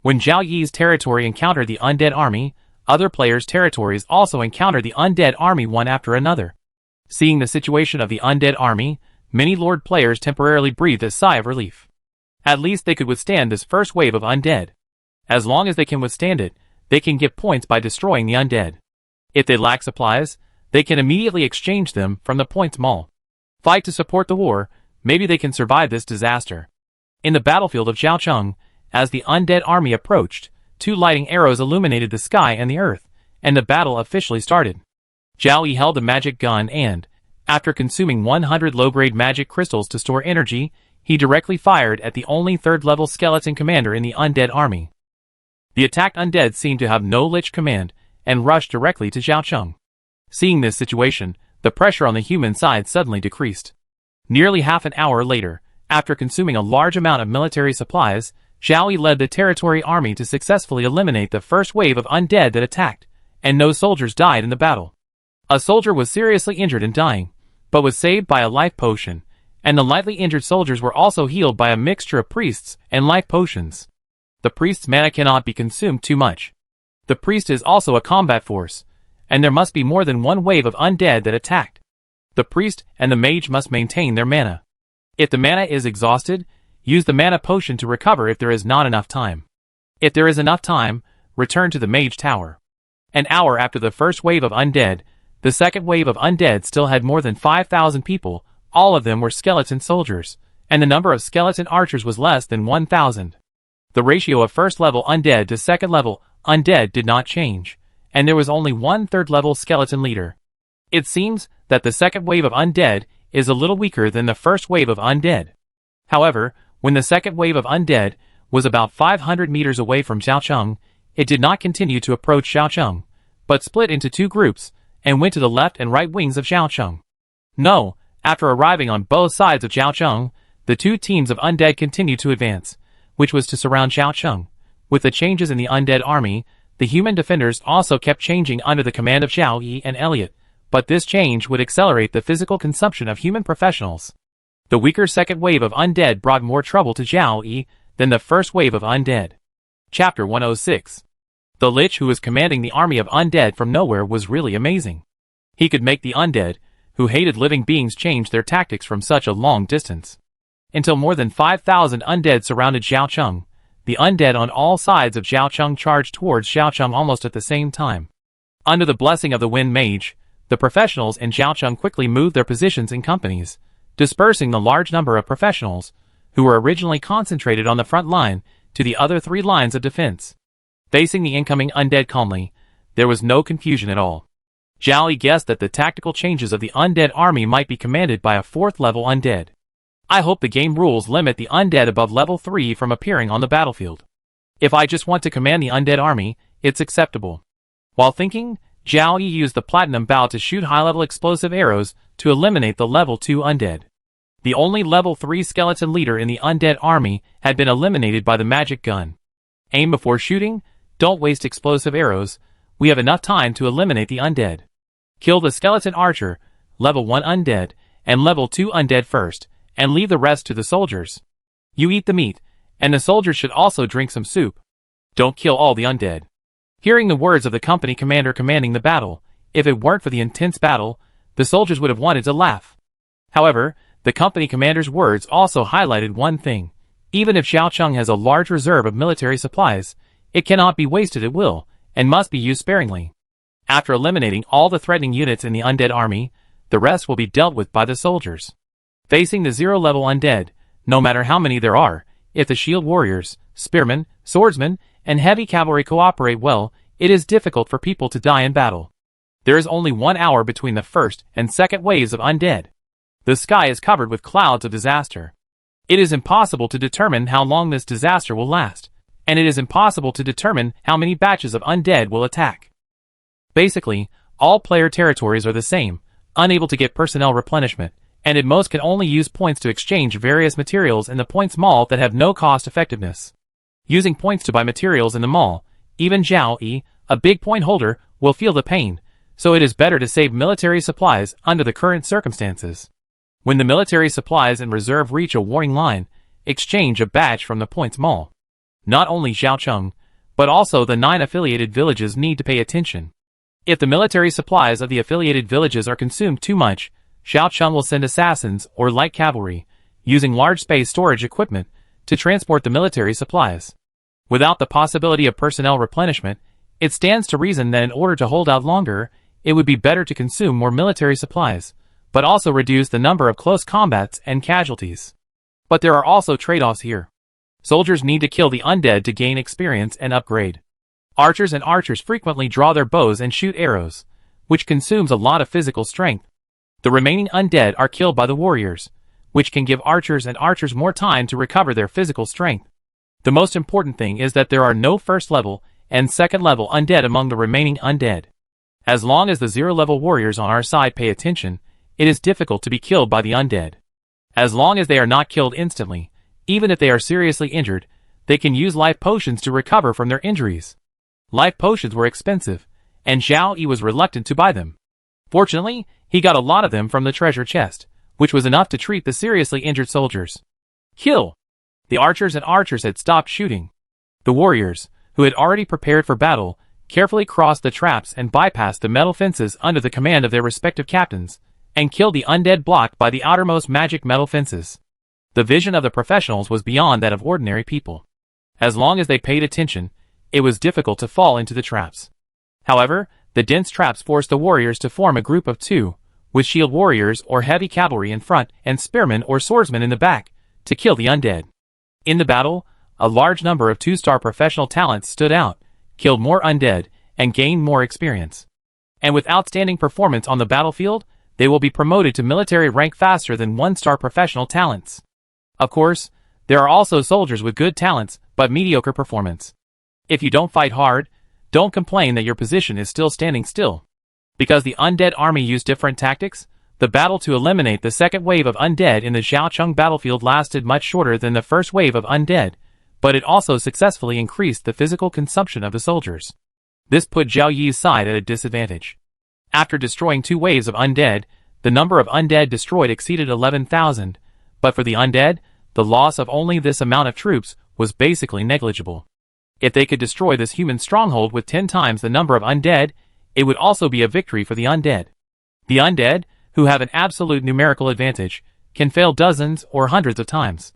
When Zhao Yi's territory encountered the undead army, Other players' territories also encountered the undead army one after another. Seeing the situation of the undead army, many Lord players temporarily breathed a sigh of relief. At least they could withstand this first wave of undead. As long as they can withstand it, they can get points by destroying the undead. If they lack supplies, they can immediately exchange them from the points mall. Fight to support the war, maybe they can survive this disaster. In the battlefield of Zhaocheng, as the undead army approached, 2 lighting arrows illuminated the sky and the earth, and the battle officially started. Zhao Yi held a magic gun and, after consuming 100 low-grade magic crystals to store energy, he directly fired at the only 3rd-level skeleton commander in the undead army. The attacked undead seemed to have no lich command, and rushed directly to Zhaocheng. Seeing this situation, the pressure on the human side suddenly decreased. Nearly half an hour later, after consuming a large amount of military supplies, Zhao Yi led the territory army to successfully eliminate the first wave of undead that attacked, and no soldiers died in the battle. A soldier was seriously injured and dying, but was saved by a life potion, and the lightly injured soldiers were also healed by a mixture of priests and life potions. The priest's mana cannot be consumed too much. The priest is also a combat force, and there must be more than one wave of undead that attacked. The priest and the mage must maintain their mana. If the mana is exhausted, use the mana potion to recover if there is not enough time. If there is enough time, return to the mage tower. An hour after the first wave of undead, the second wave of undead still had more than 5,000 people, all of them were skeleton soldiers, and the number of skeleton archers was less than 1,000. The ratio of first-level undead to second-level undead did not change, and there was only one third-level skeleton leader. It seems that the second wave of undead is a little weaker than the first wave of undead. However, when the second wave of undead was about 500 meters away from Zhaocheng, it did not continue to approach Zhaocheng, but split into 2 groups and went to the left and right wings of Zhaocheng. No, after arriving on both sides of Zhaocheng, the 2 teams of undead continued to advance, which was to surround Zhaocheng. With the changes in the undead army, the human defenders also kept changing under the command of Zhao Yi and Elliot, but this change would accelerate the physical consumption of human professionals. The weaker second wave of undead brought more trouble to Zhao Yi than the first wave of undead. Chapter 106. The Lich who was commanding the army of undead from nowhere was really amazing. He could make the undead, who hated living beings, change their tactics from such a long distance. Until more than 5,000 undead surrounded Zhaocheng, the undead on all sides of Zhaocheng charged towards Zhaocheng almost at the same time. Under the blessing of the Wind Mage, the professionals in Zhaocheng quickly moved their positions in companies, dispersing the large number of professionals, who were originally concentrated on the front line, to the other 3 lines of defense. Facing the incoming undead calmly, there was no confusion at all. Zhao Yi guessed that the tactical changes of the undead army might be commanded by a 4th-level undead. I hope the game rules limit the undead above level 3 from appearing on the battlefield. If I just want to command the undead army, it's acceptable. While thinking, Zhao Yi used the platinum bow to shoot high-level explosive arrows to eliminate the level 2 undead. The only level 3 skeleton leader in the undead army had been eliminated by the magic gun. Aim before shooting, don't waste explosive arrows, we have enough time to eliminate the undead. Kill the skeleton archer, level 1 undead, and level 2 undead first, and leave the rest to the soldiers. You eat the meat, and the soldiers should also drink some soup. Don't kill all the undead. Hearing the words of the company commander commanding the battle, if it weren't for the intense battle, the soldiers would have wanted to laugh. However, the company commander's words also highlighted one thing. Even if Zhaocheng has a large reserve of military supplies, it cannot be wasted at will, and must be used sparingly. After eliminating all the threatening units in the undead army, the rest will be dealt with by the soldiers. Facing the 0-level undead, no matter how many there are, if the shield warriors, spearmen, swordsmen, and heavy cavalry cooperate well, it is difficult for people to die in battle. There is only 1 hour between the first and second waves of undead. The sky is covered with clouds of disaster. It is impossible to determine how long this disaster will last, and it is impossible to determine how many batches of undead will attack. Basically, all player territories are the same, unable to get personnel replenishment, and at most can only use points to exchange various materials in the points mall that have no cost effectiveness. Using points to buy materials in the mall, even Zhao Yi, a big point holder, will feel the pain, so it is better to save military supplies under the current circumstances. When the military supplies and reserve reach a warning line, exchange a batch from the points mall. Not only Zhaocheng, But also the 9 affiliated villages need to pay attention. If the military supplies of the affiliated villages are consumed too much, Xiao Cheng will send assassins or light cavalry, using large space storage equipment, to transport the military supplies. Without the possibility of personnel replenishment, it stands to reason that in order to hold out longer, it would be better to consume more military supplies, but also reduce the number of close combats and casualties. But there are also trade-offs here. Soldiers need to kill the undead to gain experience and upgrade. Archers and archers frequently draw their bows and shoot arrows, which consumes a lot of physical strength. The remaining undead are killed by the warriors, which can give archers and archers more time to recover their physical strength. The most important thing is that there are no first level and second level undead among the remaining undead. As long as the 0-level warriors on our side pay attention, it is difficult to be killed by the undead. As long as they are not killed instantly, even if they are seriously injured, they can use life potions to recover from their injuries. Life potions were expensive, and Zhao Yi was reluctant to buy them. Fortunately, he got a lot of them from the treasure chest, which was enough to treat the seriously injured soldiers. Kill! The archers and archers had stopped shooting. The warriors, who had already prepared for battle, carefully crossed the traps and bypassed the metal fences under the command of their respective captains, and killed the undead blocked by the outermost magic metal fences. The vision of the professionals was beyond that of ordinary people. As long as they paid attention, it was difficult to fall into the traps. However, the dense traps forced the warriors to form a group of 2, with shield warriors or heavy cavalry in front and spearmen or swordsmen in the back, to kill the undead. In the battle, a large number of 2-star professional talents stood out, killed more undead, and gained more experience. And with outstanding performance on the battlefield, they will be promoted to military rank faster than 1-star professional talents. Of course, there are also soldiers with good talents, but mediocre performance. If you don't fight hard, don't complain that your position is still standing still. Because the undead army used different tactics, the battle to eliminate the second wave of undead in the Xiaocheng battlefield lasted much shorter than the first wave of undead, but it also successfully increased the physical consumption of the soldiers. This put Zhao Yi's side at a disadvantage. After destroying 2 waves of undead, the number of undead destroyed exceeded 11,000, but for the undead, the loss of only this amount of troops was basically negligible. If they could destroy this human stronghold with 10 times the number of undead, it would also be a victory for the undead. The undead, who have an absolute numerical advantage, can fail dozens or hundreds of times.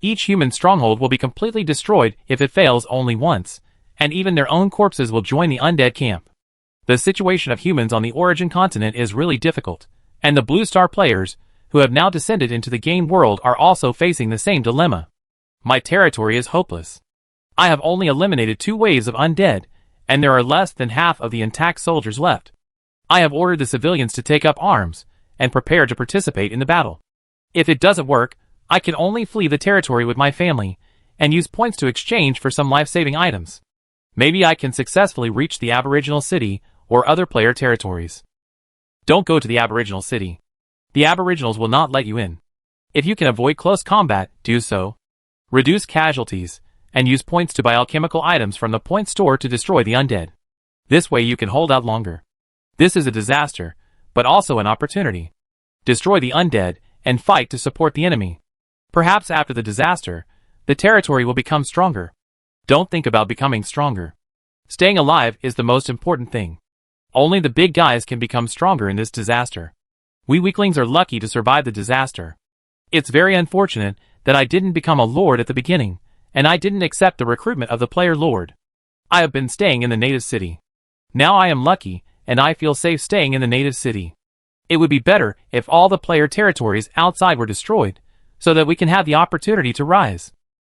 Each human stronghold will be completely destroyed if it fails only once, and even their own corpses will join the undead camp. The situation of humans on the Origin continent is really difficult, and the Blue Star players, who have now descended into the game world, are also facing the same dilemma. My territory is hopeless. I have only eliminated 2 waves of undead, and there are less than half of the intact soldiers left. I have ordered the civilians to take up arms, and prepare to participate in the battle. If it doesn't work, I can only flee the territory with my family, and use points to exchange for some life-saving items. Maybe I can successfully reach the Aboriginal City, or other player territories. Don't go to the Aboriginal City. The Aboriginals will not let you in. If you can avoid close combat, do so. Reduce casualties, and use points to buy alchemical items from the point store to destroy the undead. This way you can hold out longer. This is a disaster, but also an opportunity. Destroy the undead, and fight to support the enemy. Perhaps after the disaster, the territory will become stronger. Don't think about becoming stronger. Staying alive is the most important thing. Only the big guys can become stronger in this disaster. We weaklings are lucky to survive the disaster. It's very unfortunate that I didn't become a lord at the beginning, and I didn't accept the recruitment of the player lord. I have been staying in the native city. Now I am lucky, and I feel safe staying in the native city. It would be better if all the player territories outside were destroyed, so that we can have the opportunity to rise.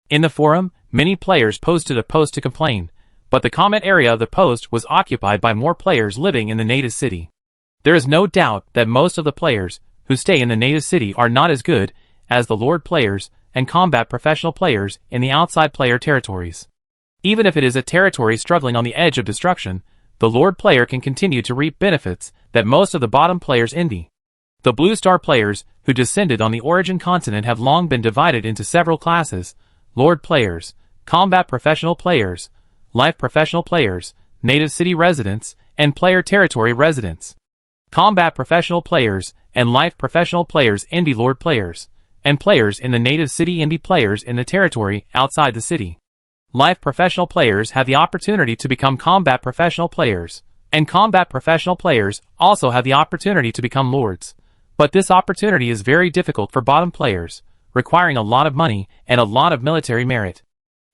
In the forum, many players posted a post to complain, but the comment area of the post was occupied by more players living in the native city. There is no doubt that most of the players who stay in the native city are not as good as the Lord players and combat professional players in the outside player territories. Even if it is a territory struggling on the edge of destruction, the Lord player can continue to reap benefits that most of the bottom players envy. The Blue Star players who descended on the Origin continent have long been divided into several classes: Lord players, combat professional players, life professional players, native city residents, and player territory residents. Combat professional players and life professional players envy Lord players, and players in the native city envy players in the territory outside the city. Life professional players have the opportunity to become combat professional players, and combat professional players also have the opportunity to become lords. But this opportunity is very difficult for bottom players, requiring a lot of money and a lot of military merit.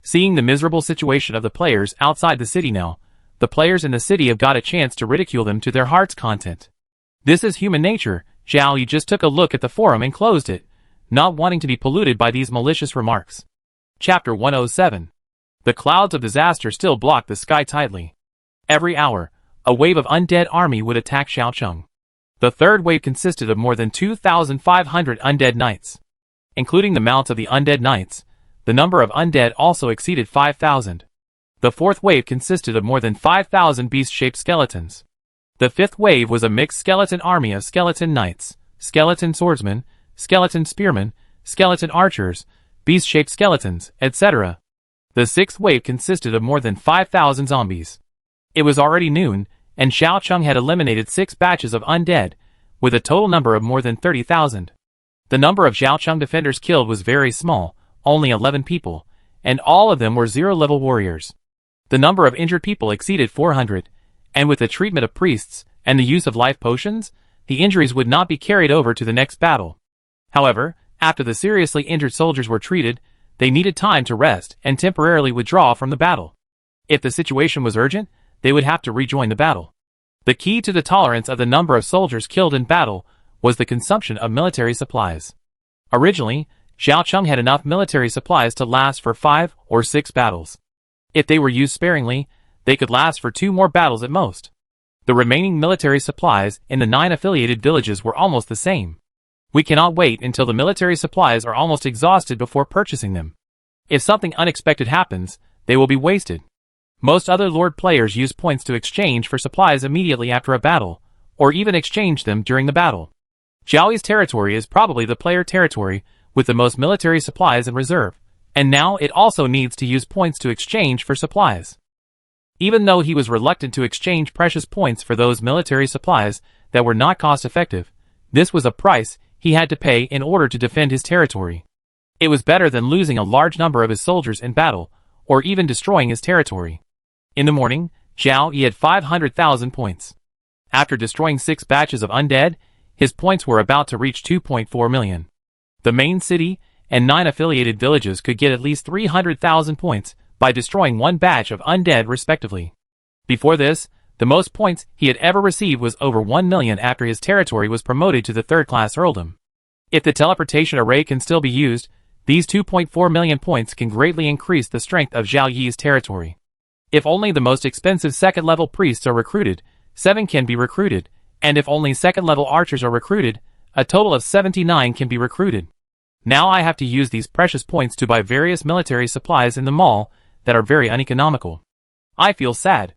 Seeing the miserable situation of the players outside the city now, the players in the city have got a chance to ridicule them to their heart's content. This is human nature. Zhao Yi just took a look at the forum and closed it, not wanting to be polluted by these malicious remarks. Chapter 107. The clouds of disaster still blocked the sky tightly. Every hour, a wave of undead army would attack Xiaocheng. The third wave consisted of more than 2,500 undead knights. Including the mounts of the undead knights, the number of undead also exceeded 5,000. The fourth wave consisted of more than 5,000 beast-shaped skeletons. The fifth wave was a mixed skeleton army of skeleton knights, skeleton swordsmen, skeleton spearmen, skeleton archers, beast-shaped skeletons, etc. The sixth wave consisted of more than 5,000 zombies. It was already noon, and Xiaocheng had eliminated 6 batches of undead, with a total number of more than 30,000. The number of Xiaocheng defenders killed was very small, only 11 people, and all of them were 0-level warriors. The number of injured people exceeded 400, and with the treatment of priests and the use of life potions, the injuries would not be carried over to the next battle. However, after the seriously injured soldiers were treated, they needed time to rest and temporarily withdraw from the battle. If the situation was urgent, they would have to rejoin the battle. The key to the tolerance of the number of soldiers killed in battle was the consumption of military supplies. Originally, Xiaocheng had enough military supplies to last for 5 or 6 battles. If they were used sparingly, they could last for 2 more battles at most. The remaining military supplies in the 9 affiliated villages were almost the same. We cannot wait until the military supplies are almost exhausted before purchasing them. If something unexpected happens, they will be wasted. Most other Lord players use points to exchange for supplies immediately after a battle, or even exchange them during the battle. Zhao Yi's territory is probably the player territory with the most military supplies in reserve, and now it also needs to use points to exchange for supplies. Even though he was reluctant to exchange precious points for those military supplies that were not cost-effective, this was a price he had to pay in order to defend his territory. It was better than losing a large number of his soldiers in battle, or even destroying his territory. In the morning, Zhao Yi had 500,000 points. After destroying 6 batches of undead, his points were about to reach 2.4 million. The main city and 9 affiliated villages could get at least 300,000 points by destroying 1 batch of undead respectively. Before this, the most points he had ever received was over 1 million after his territory was promoted to the 3rd-class earldom. If the teleportation array can still be used, these 2.4 million points can greatly increase the strength of Zhao Yi's territory. If only the most expensive 2nd-level priests are recruited, 7 can be recruited, and if only 2nd-level archers are recruited, a total of 79 can be recruited. Now I have to use these precious points to buy various military supplies in the mall that are very uneconomical. I feel sad.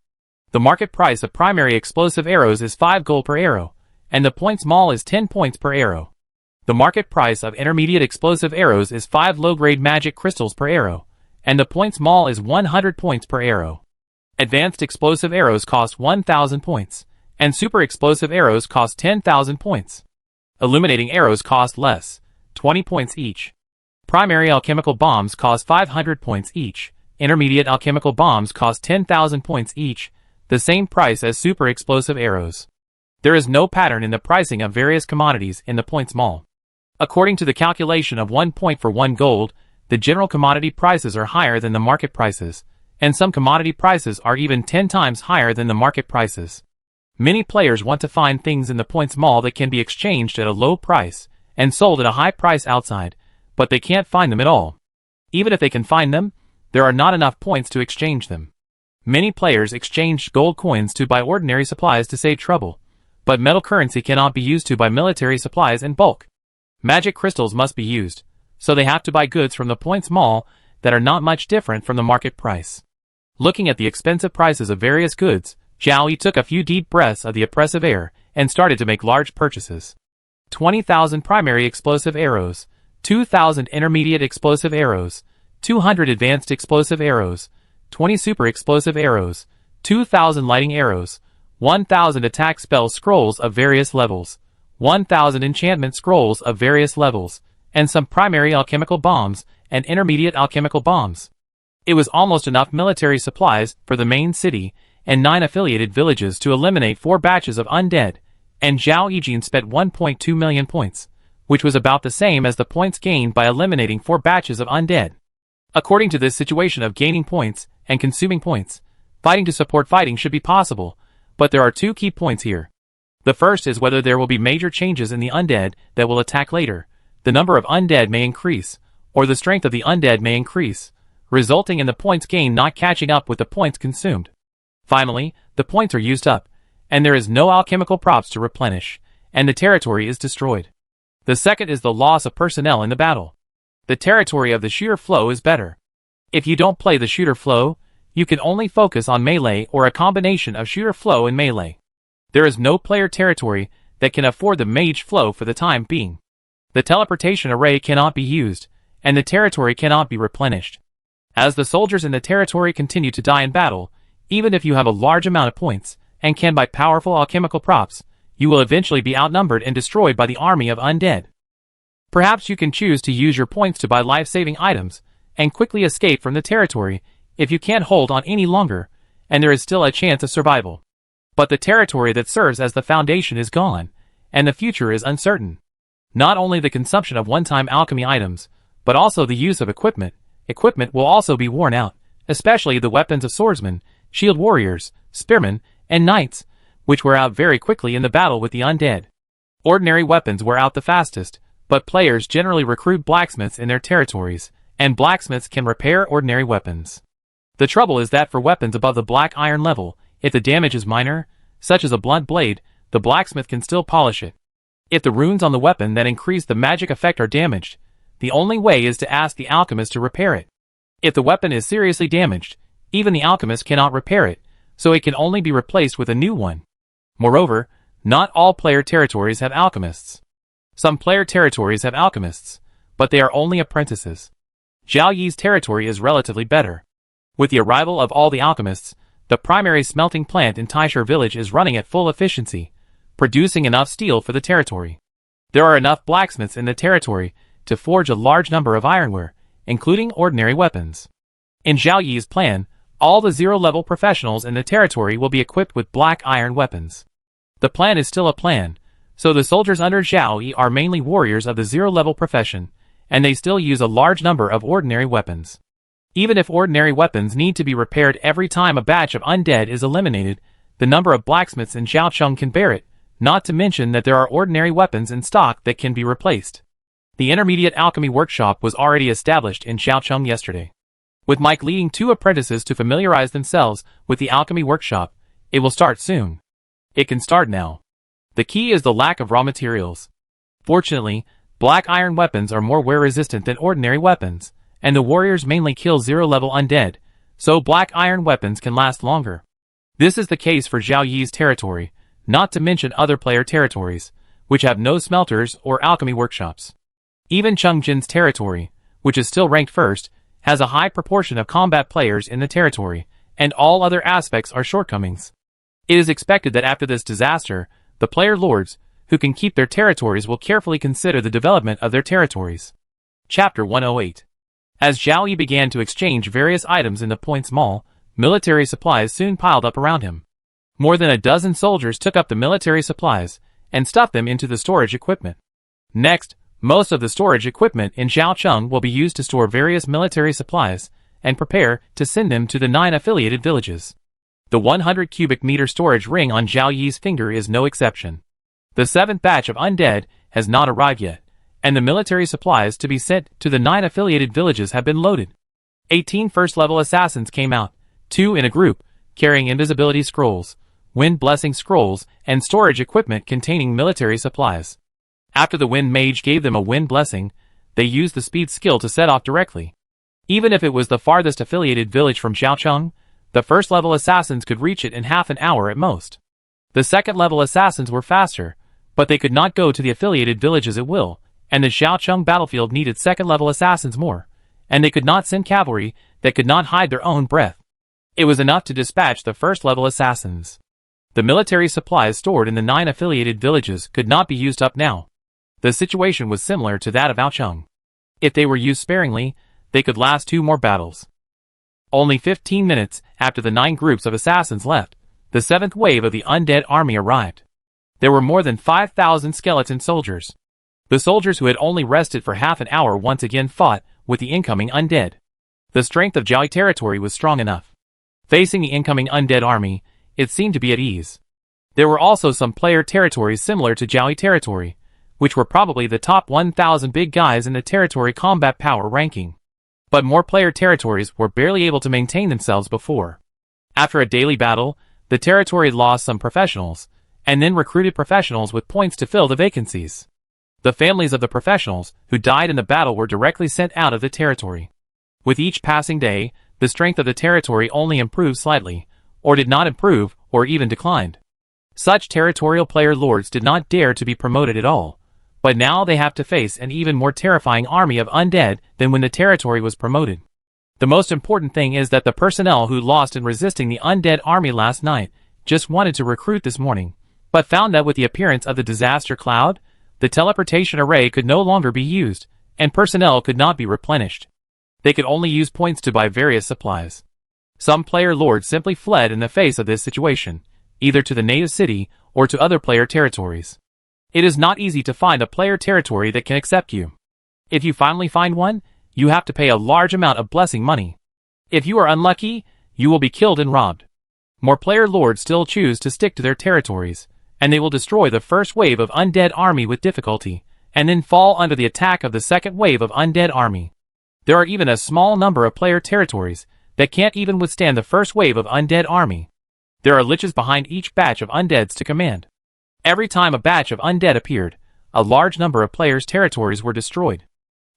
The market price of primary explosive arrows is 5 gold per arrow, and the points mall is 10 points per arrow. The market price of intermediate explosive arrows is 5 low-grade magic crystals per arrow, and the points mall is 100 points per arrow. Advanced explosive arrows cost 1,000 points, and super explosive arrows cost 10,000 points. Illuminating arrows cost less, 20 points each. Primary alchemical bombs cost 500 points each. Intermediate alchemical bombs cost 10,000 points each, the same price as super explosive arrows. There is no pattern in the pricing of various commodities in the points mall. According to the calculation of 1 point for 1 gold, the general commodity prices are higher than the market prices, and some commodity prices are even 10 times higher than the market prices. Many players want to find things in the points mall that can be exchanged at a low price and sold at a high price outside, but they can't find them at all. Even if they can find them, there are not enough points to exchange them. Many players exchanged gold coins to buy ordinary supplies to save trouble, but metal currency cannot be used to buy military supplies in bulk. Magic crystals must be used, so they have to buy goods from the points mall that are not much different from the market price. Looking at the expensive prices of various goods, Zhao Yi took a few deep breaths of the oppressive air and started to make large purchases. 20,000 primary explosive arrows, 2,000 intermediate explosive arrows, 200 advanced explosive arrows, 20 super explosive arrows, 2,000 lighting arrows, 1,000 attack spell scrolls of various levels, 1,000 enchantment scrolls of various levels, and some primary alchemical bombs and intermediate alchemical bombs. It was almost enough military supplies for the main city and 9 affiliated villages to eliminate 4 batches of undead, and Zhao Yijin spent 1.2 million points, which was about the same as the points gained by eliminating 4 batches of undead. According to this situation of gaining points and consuming points, fighting to support fighting should be possible, but there are 2 key points here. The first is whether there will be major changes in the undead that will attack later. The number of undead may increase, or the strength of the undead may increase, resulting in the points gained not catching up with the points consumed. Finally, the points are used up, and there is no alchemical props to replenish, and the territory is destroyed. The second is the loss of personnel in the battle. The territory of the shooter flow is better. If you don't play the shooter flow, you can only focus on melee or a combination of shooter flow and melee. There is no player territory that can afford the mage flow for the time being. The teleportation array cannot be used, and the territory cannot be replenished. As the soldiers in the territory continue to die in battle, even if you have a large amount of points, and can buy powerful alchemical props, you will eventually be outnumbered and destroyed by the army of undead. Perhaps you can choose to use your points to buy life-saving items, and quickly escape from the territory if you can't hold on any longer, and there is still a chance of survival. But the territory that serves as the foundation is gone, and the future is uncertain. Not only the consumption of one-time alchemy items, but also the use of equipment. Equipment will also be worn out, especially the weapons of swordsmen, shield warriors, spearmen, and knights, which wear out very quickly in the battle with the undead. Ordinary weapons wear out the fastest, but players generally recruit blacksmiths in their territories, and blacksmiths can repair ordinary weapons. The trouble is that for weapons above the black iron level, if the damage is minor, such as a blunt blade, the blacksmith can still polish it. If the runes on the weapon that increase the magic effect are damaged, the only way is to ask the alchemist to repair it. If the weapon is seriously damaged, even the alchemist cannot repair it, so it can only be replaced with a new one. Moreover, not all player territories have alchemists. Some player territories have alchemists, but they are only apprentices. Zhao Yi's territory is relatively better. With the arrival of all the alchemists, the primary smelting plant in Taisher village is running at full efficiency, producing enough steel for the territory. There are enough blacksmiths in the territory to forge a large number of ironware, including ordinary weapons. In Zhao Yi's plan, all the zero-level professionals in the territory will be equipped with black iron weapons. The plan is still a plan, so the soldiers under Zhao Yi are mainly warriors of the zero-level profession, and they still use a large number of ordinary weapons. Even if ordinary weapons need to be repaired every time a batch of undead is eliminated, the number of blacksmiths in Zhaocheng can bear it, not to mention that there are ordinary weapons in stock that can be replaced. The intermediate alchemy workshop was already established in Zhaocheng yesterday. With Mike leading 2 apprentices to familiarize themselves with the alchemy workshop, it will start soon. It can start now. The key is the lack of raw materials. Fortunately, black iron weapons are more wear-resistant than ordinary weapons, and the warriors mainly kill zero-level undead, so black iron weapons can last longer. This is the case for Zhao Yi's territory, not to mention other player territories, which have no smelters or alchemy workshops. Even Cheng Jin's territory, which is still ranked first, has a high proportion of combat players in the territory, and all other aspects are shortcomings. It is expected that after this disaster, the player lords, who can keep their territories, will carefully consider the development of their territories. Chapter 108. As Zhao Yi began to exchange various items in the Points Mall, military supplies soon piled up around him. More than a dozen soldiers took up the military supplies and stuffed them into the storage equipment. Next, most of the storage equipment in Zhaocheng will be used to store various military supplies and prepare to send them to the 9 affiliated villages. The 100 cubic meter storage ring on Zhao Yi's finger is no exception. The 7th batch of undead has not arrived yet, and the military supplies to be sent to the 9 affiliated villages have been loaded. 18 first-level assassins came out, 2 in a group, carrying invisibility scrolls, wind blessing scrolls, and storage equipment containing military supplies. After the wind mage gave them a wind blessing, they used the speed skill to set off directly. Even if it was the farthest affiliated village from Zhaocheng, the first-level assassins could reach it in half an hour at most. The second-level assassins were faster, but they could not go to the affiliated villages at will, and the Zhaocheng battlefield needed second-level assassins more, and they could not send cavalry that could not hide their own breath. It was enough to dispatch the first-level assassins. The military supplies stored in the 9 affiliated villages could not be used up now. The situation was similar to that of Aocheng. If they were used sparingly, they could last 2 more battles. Only 15 minutes after the 9 groups of assassins left, the 7th wave of the undead army arrived. There were more than 5,000 skeleton soldiers. The soldiers who had only rested for half an hour once again fought with the incoming undead. The strength of Jiao territory was strong enough. Facing the incoming undead army, it seemed to be at ease. There were also some player territories similar to Jiao territory, which were probably the top 1,000 big guys in the territory combat power ranking. But more player territories were barely able to maintain themselves before. After a daily battle, the territory lost some professionals, and then recruited professionals with points to fill the vacancies. The families of the professionals who died in the battle were directly sent out of the territory. With each passing day, the strength of the territory only improved slightly, or did not improve, or even declined. Such territorial player lords did not dare to be promoted at all, but now they have to face an even more terrifying army of undead than when the territory was promoted. The most important thing is that the personnel who lost in resisting the undead army last night just wanted to recruit this morning, but found that with the appearance of the disaster cloud, the teleportation array could no longer be used, and personnel could not be replenished. They could only use points to buy various supplies. Some player lords simply fled in the face of this situation, either to the native city or to other player territories. It is not easy to find a player territory that can accept you. If you finally find one, you have to pay a large amount of blessing money. If you are unlucky, you will be killed and robbed. More player lords still choose to stick to their territories, and they will destroy the first wave of undead army with difficulty, and then fall under the attack of the second wave of undead army. There are even a small number of player territories that can't even withstand the first wave of undead army. There are liches behind each batch of undeads to command. Every time a batch of undead appeared, a large number of players' territories were destroyed.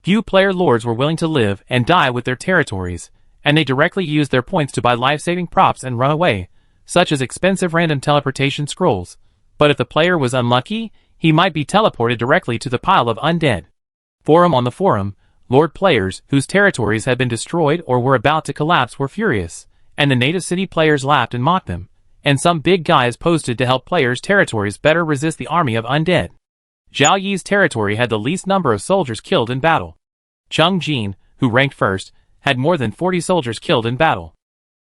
Few player lords were willing to live and die with their territories, and they directly used their points to buy life-saving props and run away, such as expensive random teleportation scrolls. But if the player was unlucky, he might be teleported directly to the pile of undead. On the forum, lord players whose territories had been destroyed or were about to collapse were furious, and the native city players laughed and mocked them, and some big guys posted to help players' territories better resist the army of undead. Zhao Yi's territory had the least number of soldiers killed in battle. Cheng Jin, who ranked first, had more than 40 soldiers killed in battle.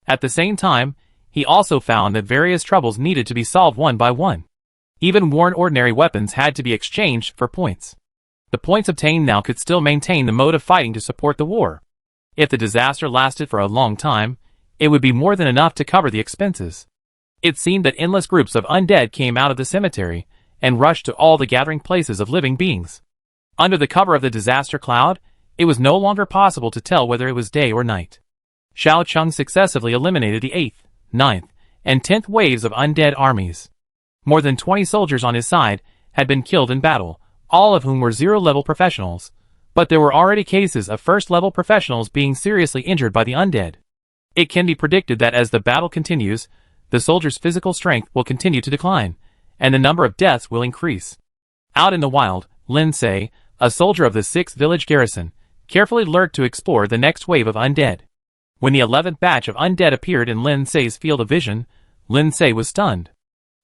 At the same time, he also found that various troubles needed to be solved one by one. Even worn ordinary weapons had to be exchanged for points. The points obtained now could still maintain the mode of fighting to support the war. If the disaster lasted for a long time, it would be more than enough to cover the expenses. It seemed that endless groups of undead came out of the cemetery and rushed to all the gathering places of living beings. Under the cover of the disaster cloud, it was no longer possible to tell whether it was day or night. Xiao Cheng successively eliminated the 8th, 9th, and 10th waves of undead armies. More than 20 soldiers on his side had been killed in battle, all of whom were 0-level professionals, but there were already cases of first-level professionals being seriously injured by the undead. It can be predicted that as the battle continues, the soldiers' physical strength will continue to decline, and the number of deaths will increase. Out in the wild, Lin Se, a soldier of the 6th village garrison, carefully lurked to explore the next wave of undead. When the 11th batch of undead appeared in Lin Se's field of vision, Lin Se was stunned.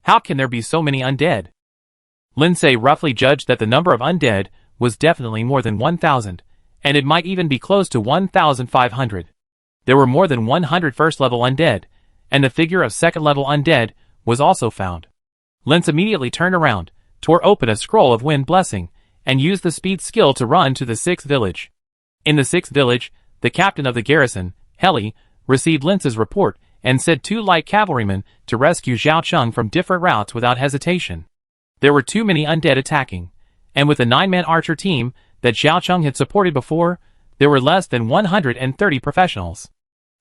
How can there be so many undead? Lin Se roughly judged that the number of undead was definitely more than 1,000, and it might even be close to 1,500. There were more than 100 first-level undead, and the figure of second-level undead was also found. Lince immediately turned around, tore open a scroll of wind blessing, and used the speed skill to run to the 6th village. In the 6th village, the captain of the garrison, Heli, received Lince's report and sent 2 light cavalrymen to rescue Zhao Cheng from different routes without hesitation. There were too many undead attacking, and with the 9-man archer team that Zhao Cheng had supported before, there were less than 130 professionals.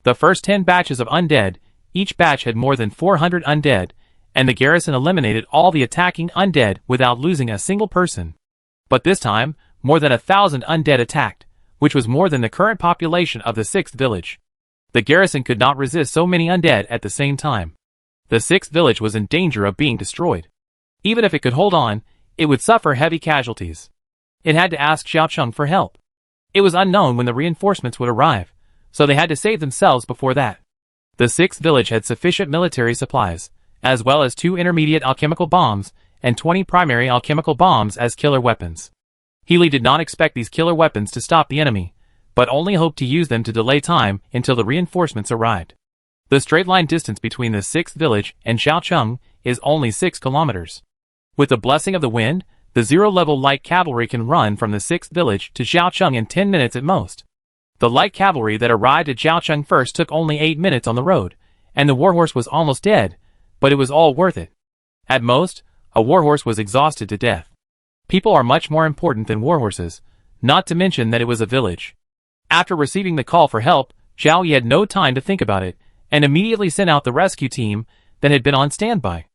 The first 10 batches of undead, each batch had more than 400 undead, and the garrison eliminated all the attacking undead without losing a single person. But this time, more than 1,000 undead attacked, which was more than the current population of the 6th village. The garrison could not resist so many undead at the same time. The 6th village was in danger of being destroyed. Even if it could hold on, it would suffer heavy casualties. It had to ask Xiao Cheng for help. It was unknown when the reinforcements would arrive, so they had to save themselves before that. The 6th village had sufficient military supplies, as well as 2 intermediate alchemical bombs and 20 primary alchemical bombs as killer weapons. Healy did not expect these killer weapons to stop the enemy, but only hoped to use them to delay time until the reinforcements arrived. The straight line distance between the 6th village and Xiaocheng is only 6 kilometers. With the blessing of the wind, the zero-level light cavalry can run from the 6th village to Xiaocheng in 10 minutes at most. The light cavalry that arrived at Xiaocheng first took only 8 minutes on the road, and the warhorse was almost dead, but it was all worth it. At most, a warhorse was exhausted to death. People are much more important than warhorses, not to mention that it was a village. After receiving the call for help, Zhao Yi had no time to think about it, and immediately sent out the rescue team that had been on standby.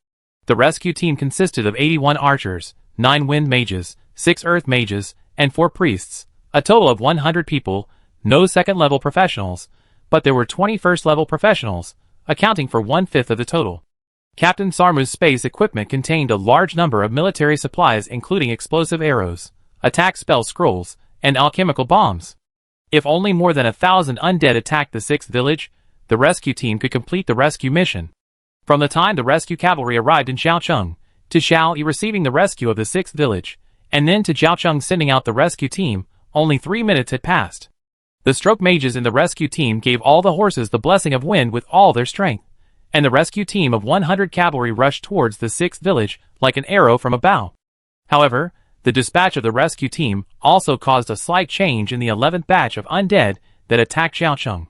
The rescue team consisted of 81 archers, 9 wind mages, 6 earth mages, and 4 priests, a total of 100 people, no second-level professionals, but there were 20 first-level professionals, accounting for 1/5 of the total. Captain Sarmu's space equipment contained a large number of military supplies including explosive arrows, attack spell scrolls, and alchemical bombs. If only more than 1,000 undead attacked the 6th village, the rescue team could complete the rescue mission. From the time the rescue cavalry arrived in Xiaocheng, to Zhao Yi receiving the rescue of the 6th village, and then to Xiaocheng sending out the rescue team, only 3 minutes had passed. The stroke mages in the rescue team gave all the horses the blessing of wind with all their strength, and the rescue team of 100 cavalry rushed towards the 6th village like an arrow from a bow. However, the dispatch of the rescue team also caused a slight change in the 11th batch of undead that attacked Xiaocheng.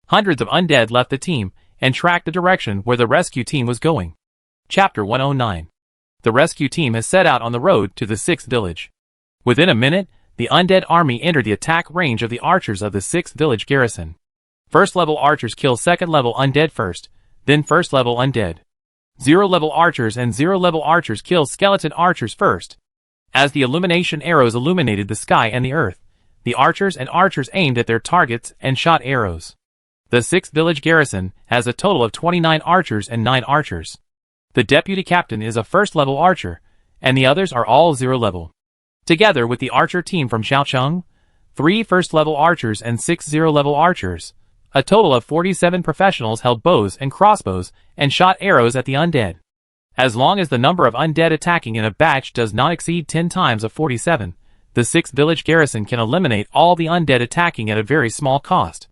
Hundreds of undead left the team and tracked the direction where the rescue team was going. Chapter 109. The rescue team has set out on the road to the 6th village. Within a minute, the undead army entered the attack range of the archers of the 6th village garrison. First-level archers kill second-level undead first, then first-level undead. Zero-level archers and zero-level archers kill skeleton archers first. As the illumination arrows illuminated the sky and the earth, the archers and archers aimed at their targets and shot arrows. The 6th village garrison has a total of 29 archers and 9 archers. The deputy captain is a first-level archer, and the others are all zero-level. Together with the archer team from Xiaocheng, 3 first-level archers and 6 zero-level archers, a total of 47 professionals held bows and crossbows and shot arrows at the undead. As long as the number of undead attacking in a batch does not exceed 10 times of 47, the 6th village garrison can eliminate all the undead attacking at a very small cost.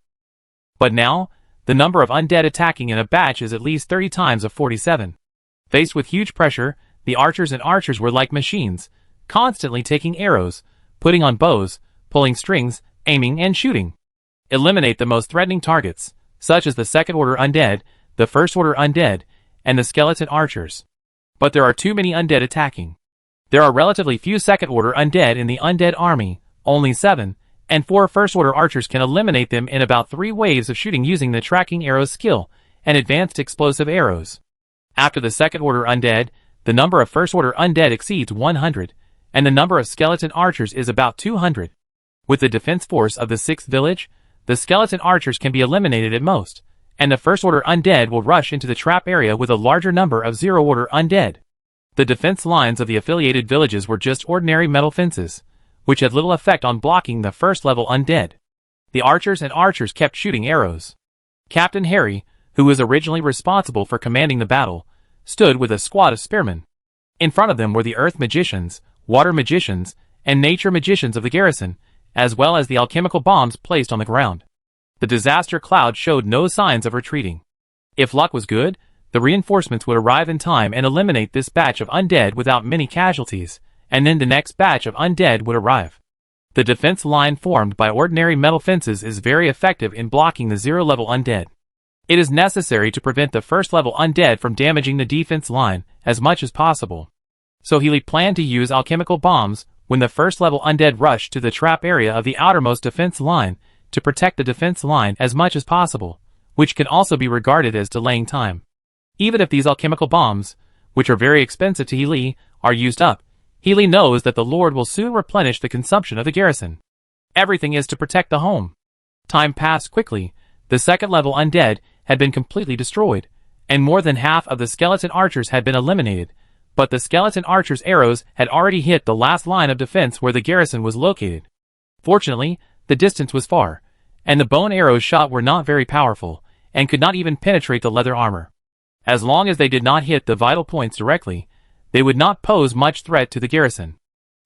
But now, the number of undead attacking in a batch is at least 30 times of 47. Faced with huge pressure, the archers and archers were like machines, constantly taking arrows, putting on bows, pulling strings, aiming and shooting. Eliminate the most threatening targets, such as the second-order undead, the first-order undead, and the skeleton archers. But there are too many undead attacking. There are relatively few second-order undead in the undead army, only 7, and 4 first-order archers can eliminate them in about 3 waves of shooting using the tracking arrows skill and advanced explosive arrows. After the second-order undead, the number of first-order undead exceeds 100, and the number of skeleton archers is about 200. With the defense force of the 6th village, the skeleton archers can be eliminated at most, and the first-order undead will rush into the trap area with a larger number of zero-order undead. The defense lines of the affiliated villages were just ordinary metal fences, which had little effect on blocking the first-level undead. The archers and archers kept shooting arrows. Captain Harry, who was originally responsible for commanding the battle, stood with a squad of spearmen. In front of them were the earth magicians, water magicians, and nature magicians of the garrison, as well as the alchemical bombs placed on the ground. The disaster cloud showed no signs of retreating. If luck was good, the reinforcements would arrive in time and eliminate this batch of undead without many casualties, and then the next batch of undead would arrive. The defense line formed by ordinary metal fences is very effective in blocking the zero-level undead. It is necessary to prevent the first-level undead from damaging the defense line as much as possible. So Healy planned to use alchemical bombs when the first-level undead rushed to the trap area of the outermost defense line to protect the defense line as much as possible, which can also be regarded as delaying time. Even if these alchemical bombs, which are very expensive to Healy, are used up, Healy knows that the Lord will soon replenish the consumption of the garrison. Everything is to protect the home. Time passed quickly. The second-level undead had been completely destroyed, and more than half of the skeleton archers had been eliminated, but the skeleton archers' arrows had already hit the last line of defense where the garrison was located. Fortunately, the distance was far, and the bone arrows shot were not very powerful, and could not even penetrate the leather armor. As long as they did not hit the vital points directly, they would not pose much threat to the garrison.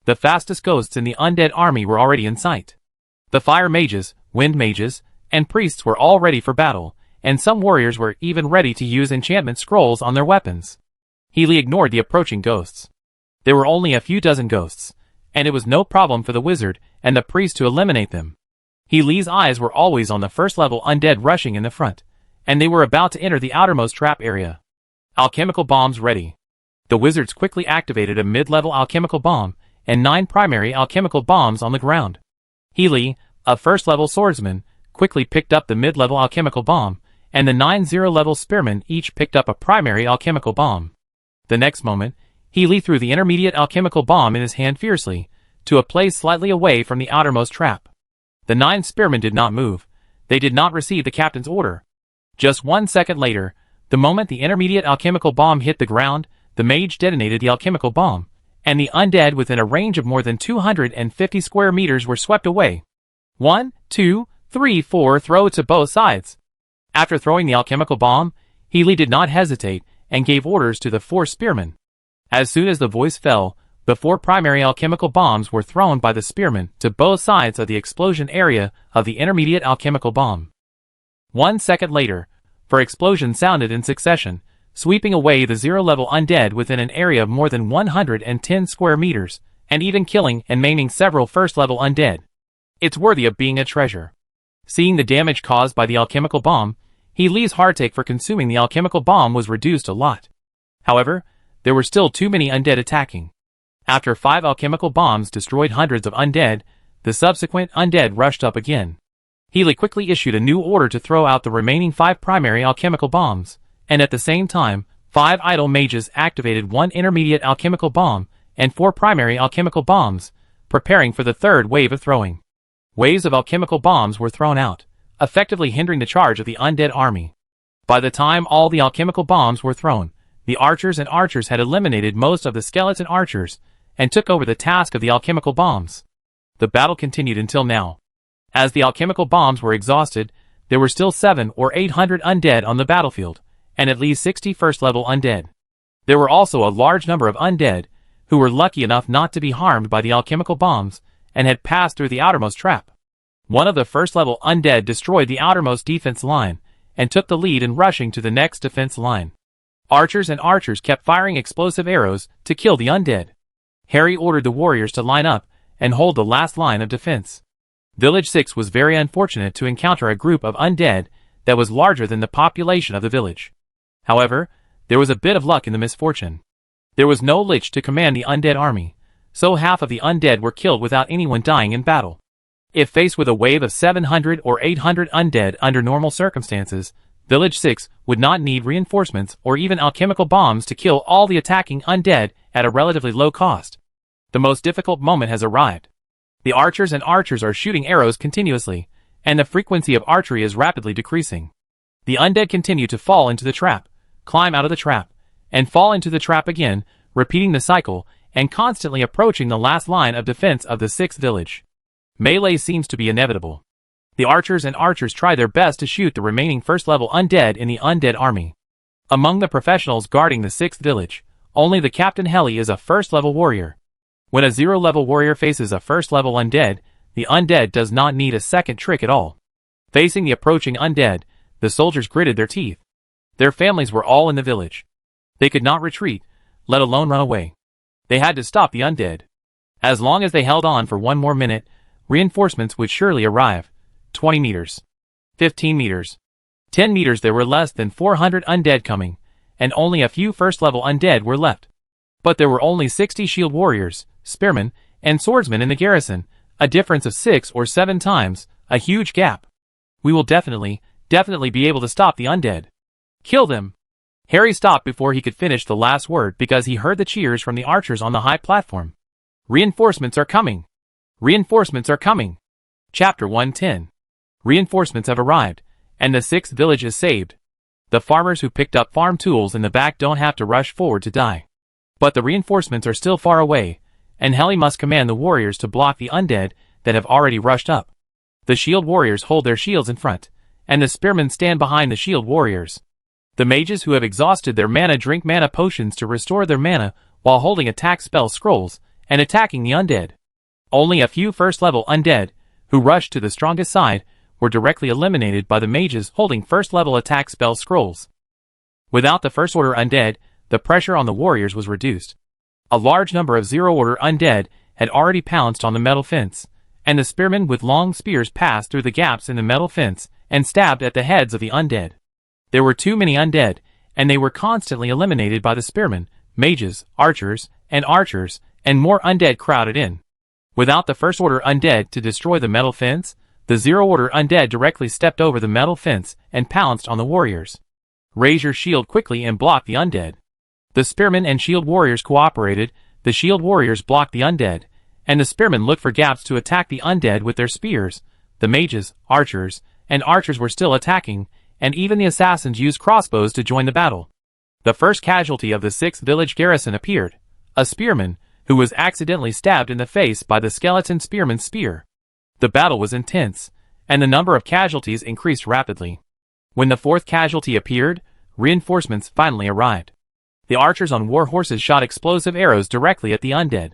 The fastest ghosts in the undead army were already in sight. The fire mages, wind mages, and priests were all ready for battle, and some warriors were even ready to use enchantment scrolls on their weapons. Healy ignored the approaching ghosts. There were only a few dozen ghosts, and it was no problem for the wizard and the priest to eliminate them. Healy's eyes were always on the first-level undead rushing in the front, and they were about to enter the outermost trap area. Alchemical bombs ready. The wizards quickly activated a mid-level alchemical bomb and 9 primary alchemical bombs on the ground. Healy, a first-level swordsman, quickly picked up the mid-level alchemical bomb, and the 9 zero-level spearmen each picked up a primary alchemical bomb. The next moment, Healy threw the intermediate alchemical bomb in his hand fiercely, to a place slightly away from the outermost trap. The 9 spearmen did not move. They did not receive the captain's order. Just 1 second later, the moment the intermediate alchemical bomb hit the ground, the mage detonated the alchemical bomb, and the undead within a range of more than 250 square meters were swept away. 1, 2, 3, 4 throw to both sides. After throwing the alchemical bomb, Healy did not hesitate and gave orders to the 4 spearmen. As soon as the voice fell, the 4 primary alchemical bombs were thrown by the spearmen to both sides of the explosion area of the intermediate alchemical bomb. 1 second later, 4 explosions sounded in succession, sweeping away the zero-level undead within an area of more than 110 square meters, and even killing and maiming several first-level undead. It's worthy of being a treasure. Seeing the damage caused by the alchemical bomb, Healy's heartache for consuming the alchemical bomb was reduced a lot. However, there were still too many undead attacking. After 5 alchemical bombs destroyed hundreds of undead, the subsequent undead rushed up again. Healy quickly issued a new order to throw out the remaining 5 primary alchemical bombs, and at the same time, 5 idle mages activated 1 intermediate alchemical bomb and 4 primary alchemical bombs, preparing for the third wave of throwing. Waves of alchemical bombs were thrown out, effectively hindering the charge of the undead army. By the time all the alchemical bombs were thrown, the archers had eliminated most of the skeleton archers and took over the task of the alchemical bombs. The battle continued until now. As the alchemical bombs were exhausted, there were still 700 or 800 undead on the battlefield, and at least 60 first-level undead. There were also a large number of undead, who were lucky enough not to be harmed by the alchemical bombs, and had passed through the outermost trap. One of the first-level undead destroyed the outermost defense line, and took the lead in rushing to the next defense line. Archers kept firing explosive arrows to kill the undead. Harry ordered the warriors to line up and hold the last line of defense. Village 6 was very unfortunate to encounter a group of undead that was larger than the population of the village. However, there was a bit of luck in the misfortune. There was no lich to command the undead army, so half of the undead were killed without anyone dying in battle. If faced with a wave of 700 or 800 undead under normal circumstances, Village 6 would not need reinforcements or even alchemical bombs to kill all the attacking undead at a relatively low cost. The most difficult moment has arrived. The archers are shooting arrows continuously, and the frequency of archery is rapidly decreasing. The undead continue to fall into the trap, climb out of the trap, and fall into the trap again, repeating the cycle, and constantly approaching the last line of defense of the 6th village. Melee seems to be inevitable. The archers try their best to shoot the remaining first-level undead in the undead army. Among the professionals guarding the 6th village, only the Captain Helly is a first-level warrior. When a zero-level warrior faces a first-level undead, the undead does not need a second trick at all. Facing the approaching undead, the soldiers gritted their teeth. Their families were all in the village. They could not retreat, let alone run away. They had to stop the undead. As long as they held on for 1 more minute, reinforcements would surely arrive. 20 meters. 15 meters. 10 meters. There were less than 400 undead coming, and only a few first-level undead were left. But there were only 60 shield warriors, spearmen, and swordsmen in the garrison, a difference of 6 or 7 times, a huge gap. We will definitely be able to stop the undead. Kill them. Harry stopped before he could finish the last word because he heard the cheers from the archers on the high platform. Reinforcements are coming. Reinforcements are coming. Chapter 110. Reinforcements have arrived, and the 6th village is saved. The farmers who picked up farm tools in the back don't have to rush forward to die. But the reinforcements are still far away, and Helly must command the warriors to block the undead that have already rushed up. The shield warriors hold their shields in front, and the spearmen stand behind the shield warriors. The mages who have exhausted their mana drink mana potions to restore their mana while holding attack spell scrolls and attacking the undead. Only a few first-level undead, who rushed to the strongest side, were directly eliminated by the mages holding first-level attack spell scrolls. Without the First Order undead, the pressure on the warriors was reduced. A large number of Zero-Order undead had already pounced on the metal fence, and the spearmen with long spears passed through the gaps in the metal fence and stabbed at the heads of the undead. There were too many undead, and they were constantly eliminated by the spearmen, mages, archers, and more undead crowded in. Without the First Order undead to destroy the metal fence, the Zero-Order undead directly stepped over the metal fence and pounced on the warriors. Raise your shield quickly and block the undead. The spearmen and shield warriors cooperated. The shield warriors blocked the undead, and the spearmen looked for gaps to attack the undead with their spears. The mages, archers were still attacking, and even the assassins used crossbows to join the battle. The first casualty of the 6th village garrison appeared, a spearman, who was accidentally stabbed in the face by the skeleton spearman's spear. The battle was intense, and the number of casualties increased rapidly. When the 4th casualty appeared, reinforcements finally arrived. The archers on war horses shot explosive arrows directly at the undead.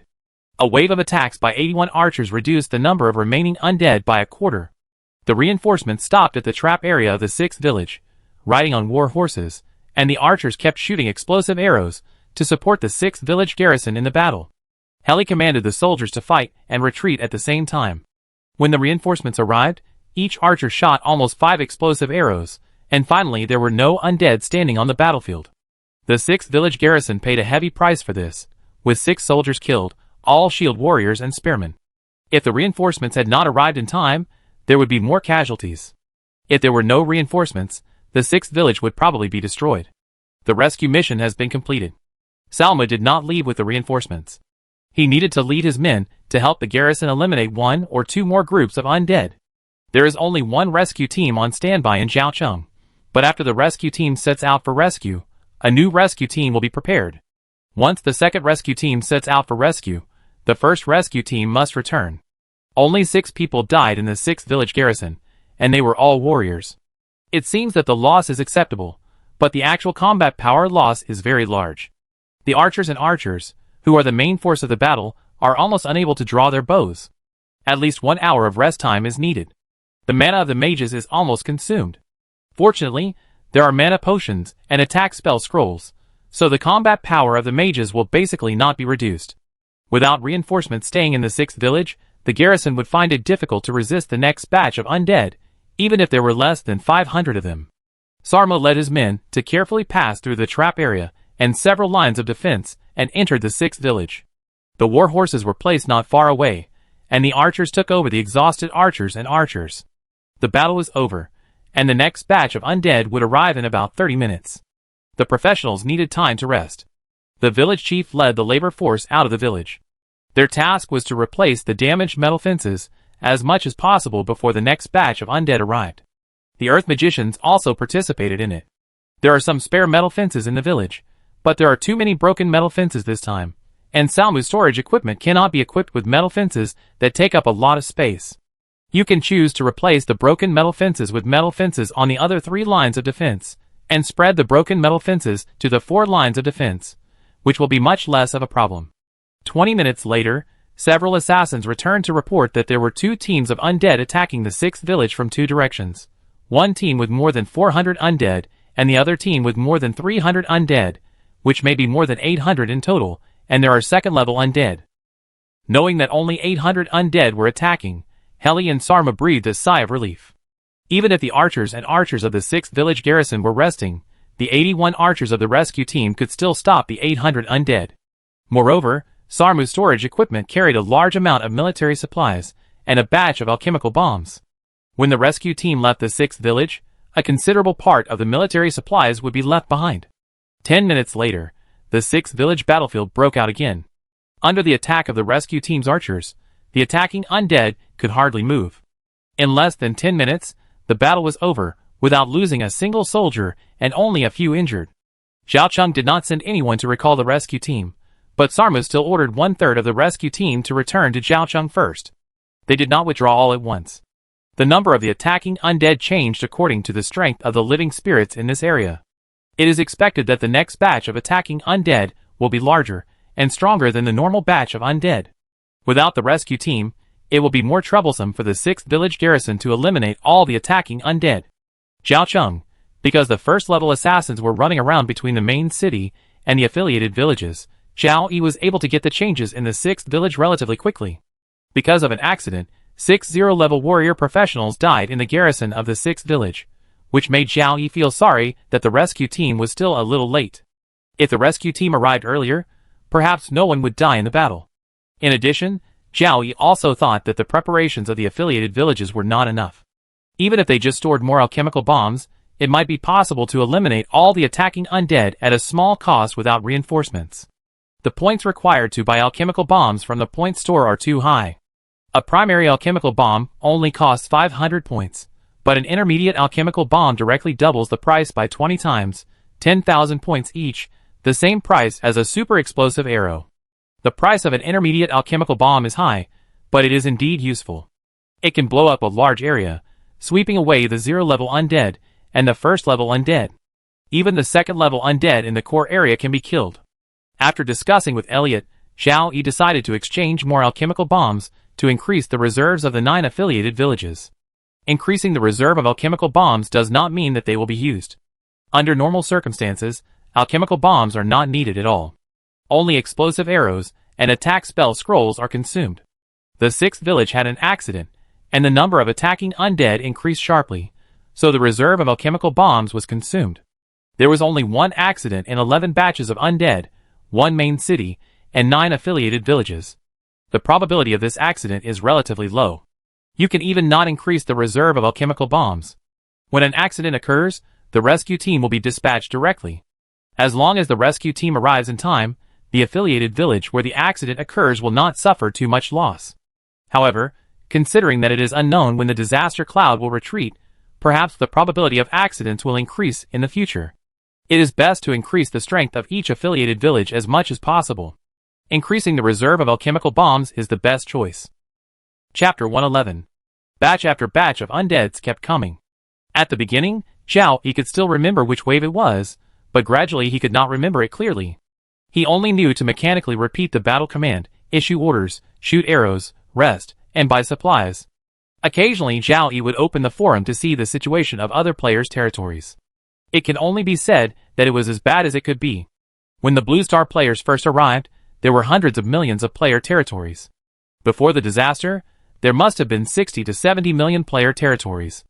A wave of attacks by 81 archers reduced the number of remaining undead by a quarter. The reinforcements stopped at the trap area of the 6th village, riding on war horses, and the archers kept shooting explosive arrows to support the 6th village garrison in the battle. Heli commanded the soldiers to fight and retreat at the same time. When the reinforcements arrived, each archer shot almost 5 explosive arrows, and finally there were no undead standing on the battlefield. The 6th village garrison paid a heavy price for this, with 6 soldiers killed, all shield warriors and spearmen. If the reinforcements had not arrived in time, there would be more casualties. If there were no reinforcements, the 6th village would probably be destroyed. The rescue mission has been completed. Salma did not leave with the reinforcements. He needed to lead his men to help the garrison eliminate 1 or 2 more groups of undead. There is only one rescue team on standby in Jiaocheng, but after the rescue team sets out for rescue, a new rescue team will be prepared. Once the second rescue team sets out for rescue, the first rescue team must return. Only 6 people died in the 6th village garrison, and they were all warriors. It seems that the loss is acceptable, but the actual combat power loss is very large. The archers, who are the main force of the battle, are almost unable to draw their bows. At least 1 hour of rest time is needed. The mana of the mages is almost consumed. Fortunately, there are mana potions and attack spell scrolls, so the combat power of the mages will basically not be reduced. Without reinforcements staying in the 6th village, the garrison would find it difficult to resist the next batch of undead, even if there were less than 500 of them. Sarma led his men to carefully pass through the trap area and several lines of defense and entered the 6th village. The war horses were placed not far away, and the archers took over the exhausted archers. The battle was over, and the next batch of undead would arrive in about 30 minutes. The professionals needed time to rest. The village chief led the labor force out of the village. Their task was to replace the damaged metal fences as much as possible before the next batch of undead arrived. The earth magicians also participated in it. There are some spare metal fences in the village, but there are too many broken metal fences this time, and Salmu's storage equipment cannot be equipped with metal fences that take up a lot of space. You can choose to replace the broken metal fences with metal fences on the other 3 lines of defense, and spread the broken metal fences to the 4 lines of defense, which will be much less of a problem. 20 minutes later, several assassins returned to report that there were 2 teams of undead attacking the 6th village from 2 directions. One team with more than 400 undead, and the other team with more than 300 undead, which may be more than 800 in total, and there are second-level undead. Knowing that only 800 undead were attacking, Heli and Sarma breathed a sigh of relief. Even if the archers of the 6th village garrison were resting, the 81 archers of the rescue team could still stop the 800 undead. Moreover, Sarmu's storage equipment carried a large amount of military supplies and a batch of alchemical bombs. When the rescue team left the 6th village, a considerable part of the military supplies would be left behind. 10 minutes later, the 6th village battlefield broke out again. Under the attack of the rescue team's archers, the attacking undead could hardly move. In less than 10 minutes, the battle was over, without losing a single soldier and only a few injured. Jiaocheng did not send anyone to recall the rescue team, but Sarma still ordered 1/3 of the rescue team to return to Jiaocheng first. They did not withdraw all at once. The number of the attacking undead changed according to the strength of the living spirits in this area. It is expected that the next batch of attacking undead will be larger and stronger than the normal batch of undead. Without the rescue team, it will be more troublesome for the 6th village garrison to eliminate all the attacking undead. Zhao Cheng, because the first-level assassins were running around between the main city and the affiliated villages, Zhao Yi was able to get the changes in the 6th village relatively quickly. Because of an accident, 6 0-level warrior professionals died in the garrison of the 6th village, which made Zhao Yi feel sorry that the rescue team was still a little late. If the rescue team arrived earlier, perhaps no one would die in the battle. In addition, Zhao Yi also thought that the preparations of the affiliated villages were not enough. Even if they just stored more alchemical bombs, it might be possible to eliminate all the attacking undead at a small cost without reinforcements. The points required to buy alchemical bombs from the point store are too high. A primary alchemical bomb only costs 500 points, but an intermediate alchemical bomb directly doubles the price by 20 times, 10,000 points each, the same price as a super explosive arrow. The price of an intermediate alchemical bomb is high, but it is indeed useful. It can blow up a large area, sweeping away the 0-level undead and the 1st-level undead. Even the 2nd-level undead in the core area can be killed. After discussing with Elliot, Zhao Yi decided to exchange more alchemical bombs to increase the reserves of the 9 affiliated villages. Increasing the reserve of alchemical bombs does not mean that they will be used. Under normal circumstances, alchemical bombs are not needed at all. Only explosive arrows and attack spell scrolls are consumed. The 6th village had an accident, and the number of attacking undead increased sharply, so the reserve of alchemical bombs was consumed. There was only one accident in 11 batches of undead, 1 main city, and 9 affiliated villages. The probability of this accident is relatively low. You can even not increase the reserve of alchemical bombs. When an accident occurs, the rescue team will be dispatched directly. As long as the rescue team arrives in time, the affiliated village where the accident occurs will not suffer too much loss. However, considering that it is unknown when the disaster cloud will retreat, perhaps the probability of accidents will increase in the future. It is best to increase the strength of each affiliated village as much as possible. Increasing the reserve of alchemical bombs is the best choice. Chapter 111. Batch after batch of undeads kept coming. At the beginning, Zhao Yi could still remember which wave it was, but gradually he could not remember it clearly. He only knew to mechanically repeat the battle command, issue orders, shoot arrows, rest, and buy supplies. Occasionally Zhao Yi would open the forum to see the situation of other players' territories. It can only be said that it was as bad as it could be. When the Blue Star players first arrived, there were hundreds of millions of player territories. Before the disaster, there must have been 60 to 70 million player territories.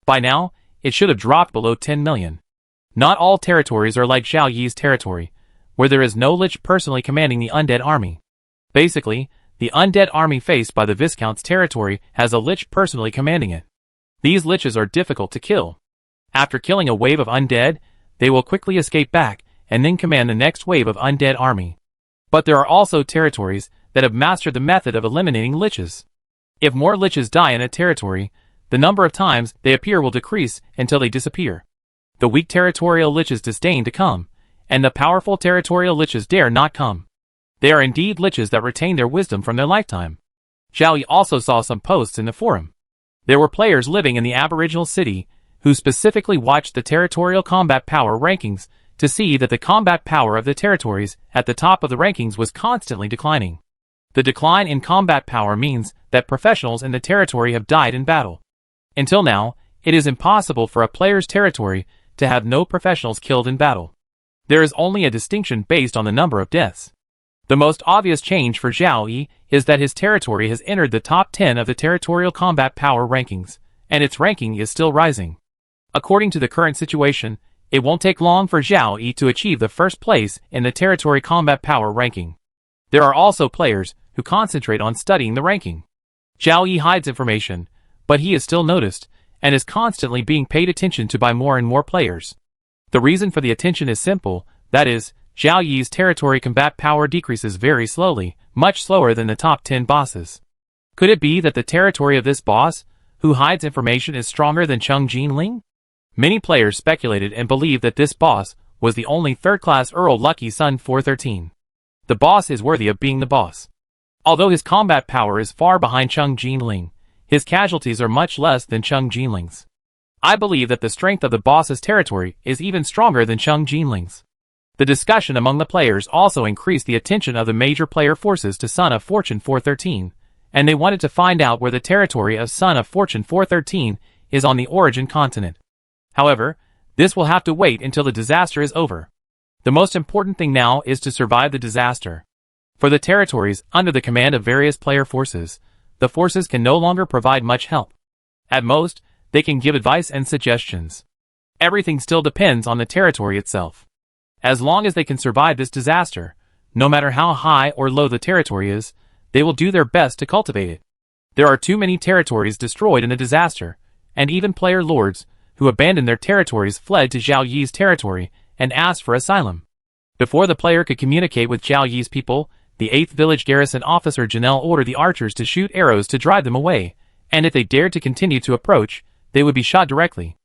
By now, it should have dropped below 10 million. Not all territories are like Zhao Yi's territory, where there is no lich personally commanding the undead army. Basically, the undead army faced by the Viscount's territory has a lich personally commanding it. These liches are difficult to kill. After killing a wave of undead, they will quickly escape back and then command the next wave of undead army. But there are also territories that have mastered the method of eliminating liches. If more liches die in a territory, the number of times they appear will decrease until they disappear. The weak territorial liches disdain to come, and the powerful territorial liches dare not come. They are indeed liches that retain their wisdom from their lifetime. Zhao Yi also saw some posts in the forum. There were players living in the aboriginal city who specifically watched the territorial combat power rankings to see that the combat power of the territories at the top of the rankings was constantly declining. The decline in combat power means that professionals in the territory have died in battle. Until now, it is impossible for a player's territory to have no professionals killed in battle. There is only a distinction based on the number of deaths. The most obvious change for Zhao Yi is that his territory has entered the top 10 of the territorial combat power rankings, and its ranking is still rising. According to the current situation, it won't take long for Zhao Yi to achieve the first place in the territory combat power ranking. There are also players who concentrate on studying the ranking. Zhao Yi hides information, but he is still noticed, and is constantly being paid attention to by more and more players. The reason for the attention is simple, that is, Zhao Yi's territory combat power decreases very slowly, much slower than the top 10 bosses. Could it be that the territory of this boss, who hides information, is stronger than Cheng Jinling? Many players speculated and believed that this boss was the only third-class Earl Lucky Sun 413. The boss is worthy of being the boss. Although his combat power is far behind Cheng Jinling, his casualties are much less than Cheng Jinling's. I believe that the strength of the boss's territory is even stronger than Cheng Jinling's. The discussion among the players also increased the attention of the major player forces to Son of Fortune 413, and they wanted to find out where the territory of Son of Fortune 413 is on the origin continent. However, this will have to wait until the disaster is over. The most important thing now is to survive the disaster. For the territories under the command of various player forces, the forces can no longer provide much help. At most, they can give advice and suggestions. Everything still depends on the territory itself. As long as they can survive this disaster, no matter how high or low the territory is, they will do their best to cultivate it. There are too many territories destroyed in the disaster, and even player lords who abandoned their territories fled to Zhao Yi's territory and asked for asylum. Before the player could communicate with Zhao Yi's people, the 8th Village Garrison Officer Janelle ordered the archers to shoot arrows to drive them away, and if they dared to continue to approach, they would be shot directly.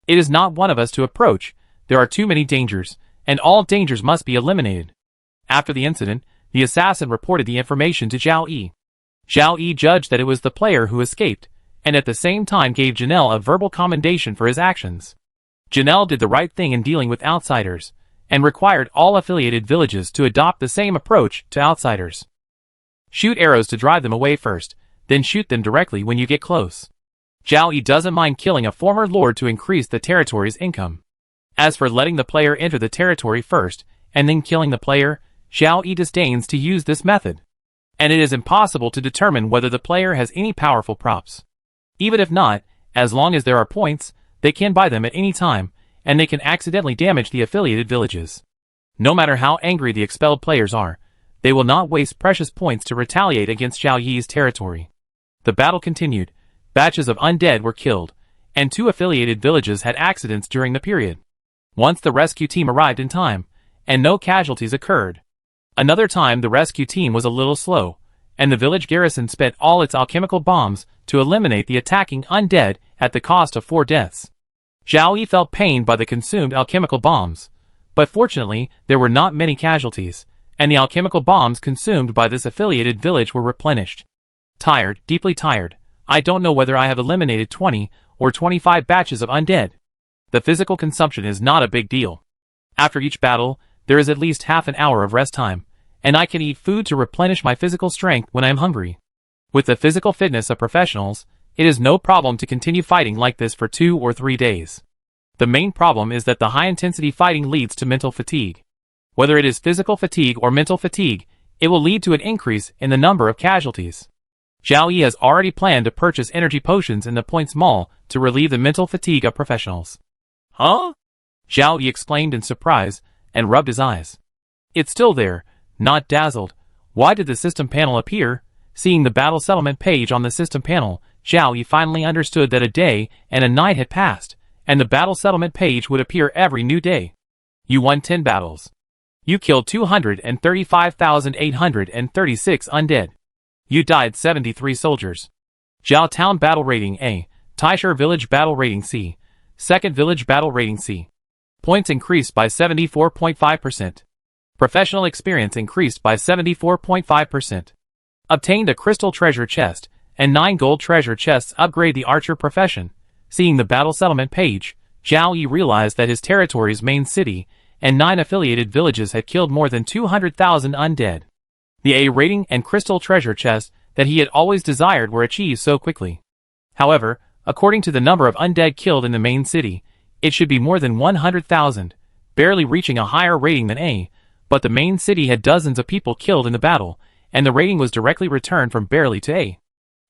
It is not one of us to approach, there are too many dangers, and all dangers must be eliminated. After the incident, the assassin reported the information to Zhao Yi. Zhao Yi judged that it was the player who escaped, and at the same time gave Janelle a verbal commendation for his actions. Janelle did the right thing in dealing with outsiders, and required all affiliated villages to adopt the same approach to outsiders. Shoot arrows to drive them away first, then shoot them directly when you get close. Zhao Yi doesn't mind killing a former lord to increase the territory's income. As for letting the player enter the territory first, and then killing the player, Zhao Yi disdains to use this method. And it is impossible to determine whether the player has any powerful props. Even if not, as long as there are points, they can buy them at any time, and they can accidentally damage the affiliated villages. No matter how angry the expelled players are, they will not waste precious points to retaliate against Zhao Yi's territory. The battle continued, batches of undead were killed, and 2 affiliated villages had accidents during the period. Once the rescue team arrived in time, and no casualties occurred. Another time the rescue team was a little slow, and the village garrison spent all its alchemical bombs to eliminate the attacking undead at the cost of 4 deaths. Zhao Yi felt pained by the consumed alchemical bombs, but fortunately there were not many casualties, and the alchemical bombs consumed by this affiliated village were replenished. Tired, deeply tired, I don't know whether I have eliminated 20 or 25 batches of undead. The physical consumption is not a big deal. After each battle, there is at least half an hour of rest time, and I can eat food to replenish my physical strength when I am hungry. With the physical fitness of professionals, it is no problem to continue fighting like this for 2 or 3 days. The main problem is that the high-intensity fighting leads to mental fatigue. Whether it is physical fatigue or mental fatigue, it will lead to an increase in the number of casualties. Zhao Yi has already planned to purchase energy potions in the Points Mall to relieve the mental fatigue of professionals. Huh? Zhao Yi exclaimed in surprise, and rubbed his eyes. It's still there, not dazzled. Why did the system panel appear? Seeing the battle settlement page on the system panel, Zhao Yi finally understood that a day and a night had passed, and the battle settlement page would appear every new day. You won 10 battles. You killed 235,836 undead. You died 73 soldiers. Zhao Town Battle Rating A, Taishur Village Battle Rating C, 2nd Village Battle Rating C. Points increased by 74.5%. Professional experience increased by 74.5%. Obtained a crystal treasure chest, and 9 gold treasure chests upgrade the archer profession. Seeing the battle settlement page, Zhao Yi realized that his territory's main city and 9 affiliated villages had killed more than 200,000 undead. The A rating and crystal treasure chest that he had always desired were achieved so quickly. However, according to the number of undead killed in the main city, it should be more than 100,000, barely reaching a higher rating than A, but the main city had dozens of people killed in the battle, and the rating was directly returned from barely to A.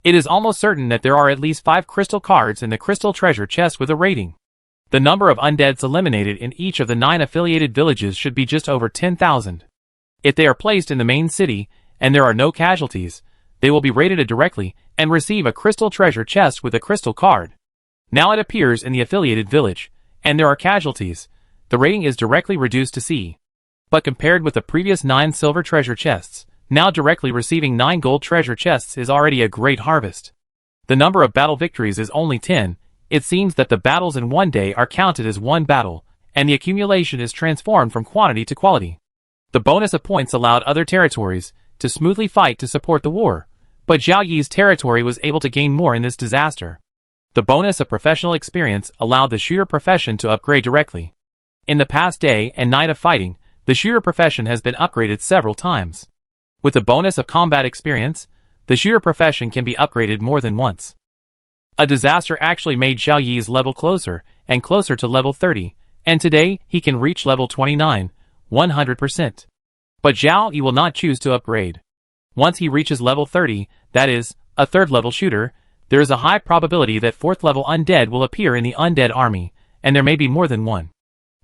It is almost certain that there are at least 5 crystal cards in the crystal treasure chest with a rating. The number of undeads eliminated in each of the 9 affiliated villages should be just over 10,000. If they are placed in the main city, and there are no casualties, they will be rated directly and receive a crystal treasure chest with a crystal card. Now it appears in the affiliated village, and there are casualties. The rating is directly reduced to C. But compared with the previous 9 silver treasure chests, now directly receiving 9 gold treasure chests is already a great harvest. The number of battle victories is only 10. It seems that the battles in one day are counted as one battle, and the accumulation is transformed from quantity to quality. The bonus of points allowed other territories to smoothly fight to support the war, but Zhao Yi's territory was able to gain more in this disaster. The bonus of professional experience allowed the shooter profession to upgrade directly. In the past day and night of fighting, the shooter profession has been upgraded several times. With the bonus of combat experience, the shooter profession can be upgraded more than once. A disaster actually made Xiao Yi's level closer and closer to level 30, and today he can reach level 29, 100%. But Xiao Yi will not choose to upgrade. Once he reaches level 30, that is, a third level shooter, there is a high probability that fourth level undead will appear in the undead army, and there may be more than one.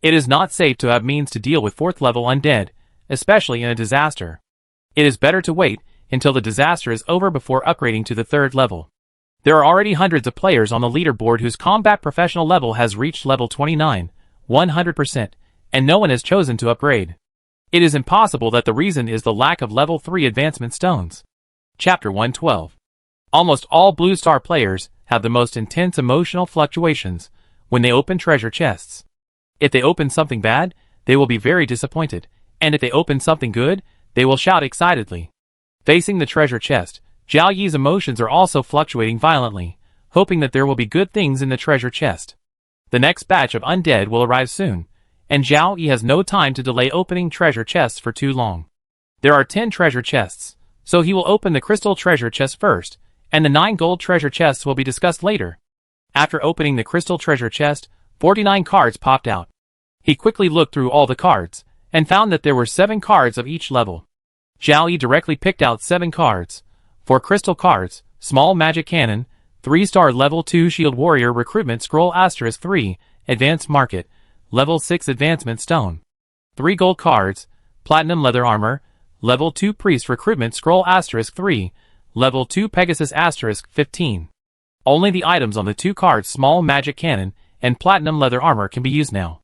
It is not safe to have means to deal with fourth level undead, especially in a disaster. It is better to wait until the disaster is over before upgrading to the third level. There are already hundreds of players on the leaderboard whose combat professional level has reached level 29, 100%, and no one has chosen to upgrade. It is impossible that the reason is the lack of level 3 advancement stones. Chapter 112. Almost all Blue Star players have the most intense emotional fluctuations when they open treasure chests. If they open something bad, they will be very disappointed, and if they open something good, they will shout excitedly. Facing the treasure chest, Xiao Yi's emotions are also fluctuating violently, hoping that there will be good things in the treasure chest. The next batch of undead will arrive soon, and Xiao Yi has no time to delay opening treasure chests for too long. There are 10 treasure chests, so he will open the crystal treasure chest first, and the 9 gold treasure chests will be discussed later. After opening the crystal treasure chest, 49 cards popped out. He quickly looked through all the cards, and found that there were 7 cards of each level. Xiao Yi directly picked out 7 cards. 4 crystal cards, small magic cannon, 3-star level 2 shield warrior recruitment scroll *3, advanced market, level 6 advancement stone. 3 gold cards, platinum leather armor, level 2 priest recruitment scroll *3, level 2 Pegasus *15. Only the items on the 2 cards small magic cannon and platinum leather armor can be used now.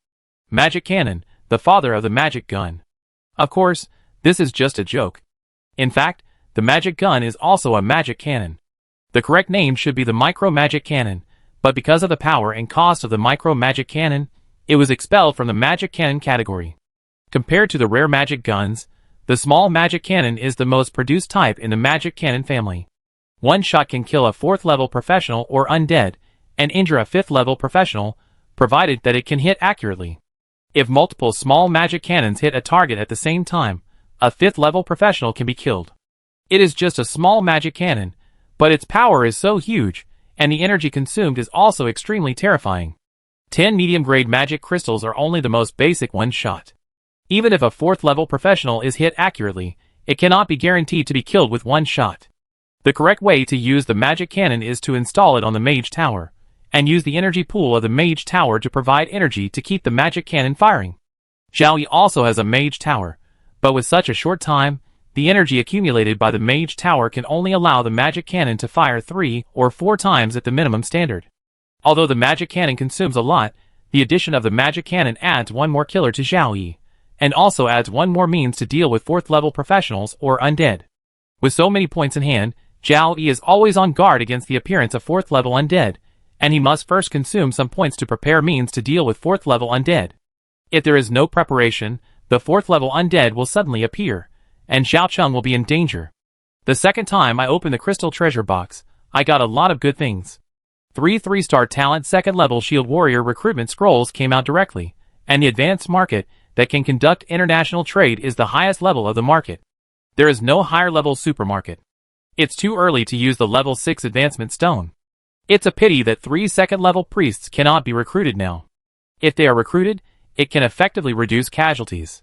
Magic cannon, the father of the magic gun. Of course, this is just a joke. In fact, the magic gun is also a magic cannon. The correct name should be the micro magic cannon, but because of the power and cost of the micro magic cannon, it was expelled from the magic cannon category. Compared to the rare magic guns, the small magic cannon is the most produced type in the magic cannon family. One shot can kill a 4th level professional or undead, and injure a 5th level professional, provided that it can hit accurately. If multiple small magic cannons hit a target at the same time, a 5th level professional can be killed. It is just a small magic cannon, but its power is so huge, and the energy consumed is also extremely terrifying. 10 medium-grade magic crystals are only the most basic one shot. Even if a 4th level professional is hit accurately, it cannot be guaranteed to be killed with one shot. The correct way to use the magic cannon is to install it on the mage tower, and use the energy pool of the mage tower to provide energy to keep the magic cannon firing. Xiao Yi also has a mage tower, but with such a short time, the energy accumulated by the mage tower can only allow the magic cannon to fire 3 or 4 times at the minimum standard. Although the magic cannon consumes a lot, the addition of the magic cannon adds one more killer to Xiao Yi, and also adds one more means to deal with 4th level professionals or undead. With so many points in hand, Xiao Yi is always on guard against the appearance of 4th level undead, and he must first consume some points to prepare means to deal with 4th level undead. If there is no preparation, the 4th level undead will suddenly appear, and Xiao Cheng will be in danger. The second time I opened the crystal treasure box, I got a lot of good things. 3 3-star talent 2nd level shield warrior recruitment scrolls came out directly, and the advanced market that can conduct international trade is the highest level of the market. There is no higher level supermarket. It's too early to use the level 6 advancement stone. It's a pity that 3 2nd level priests cannot be recruited now. If they are recruited, it can effectively reduce casualties.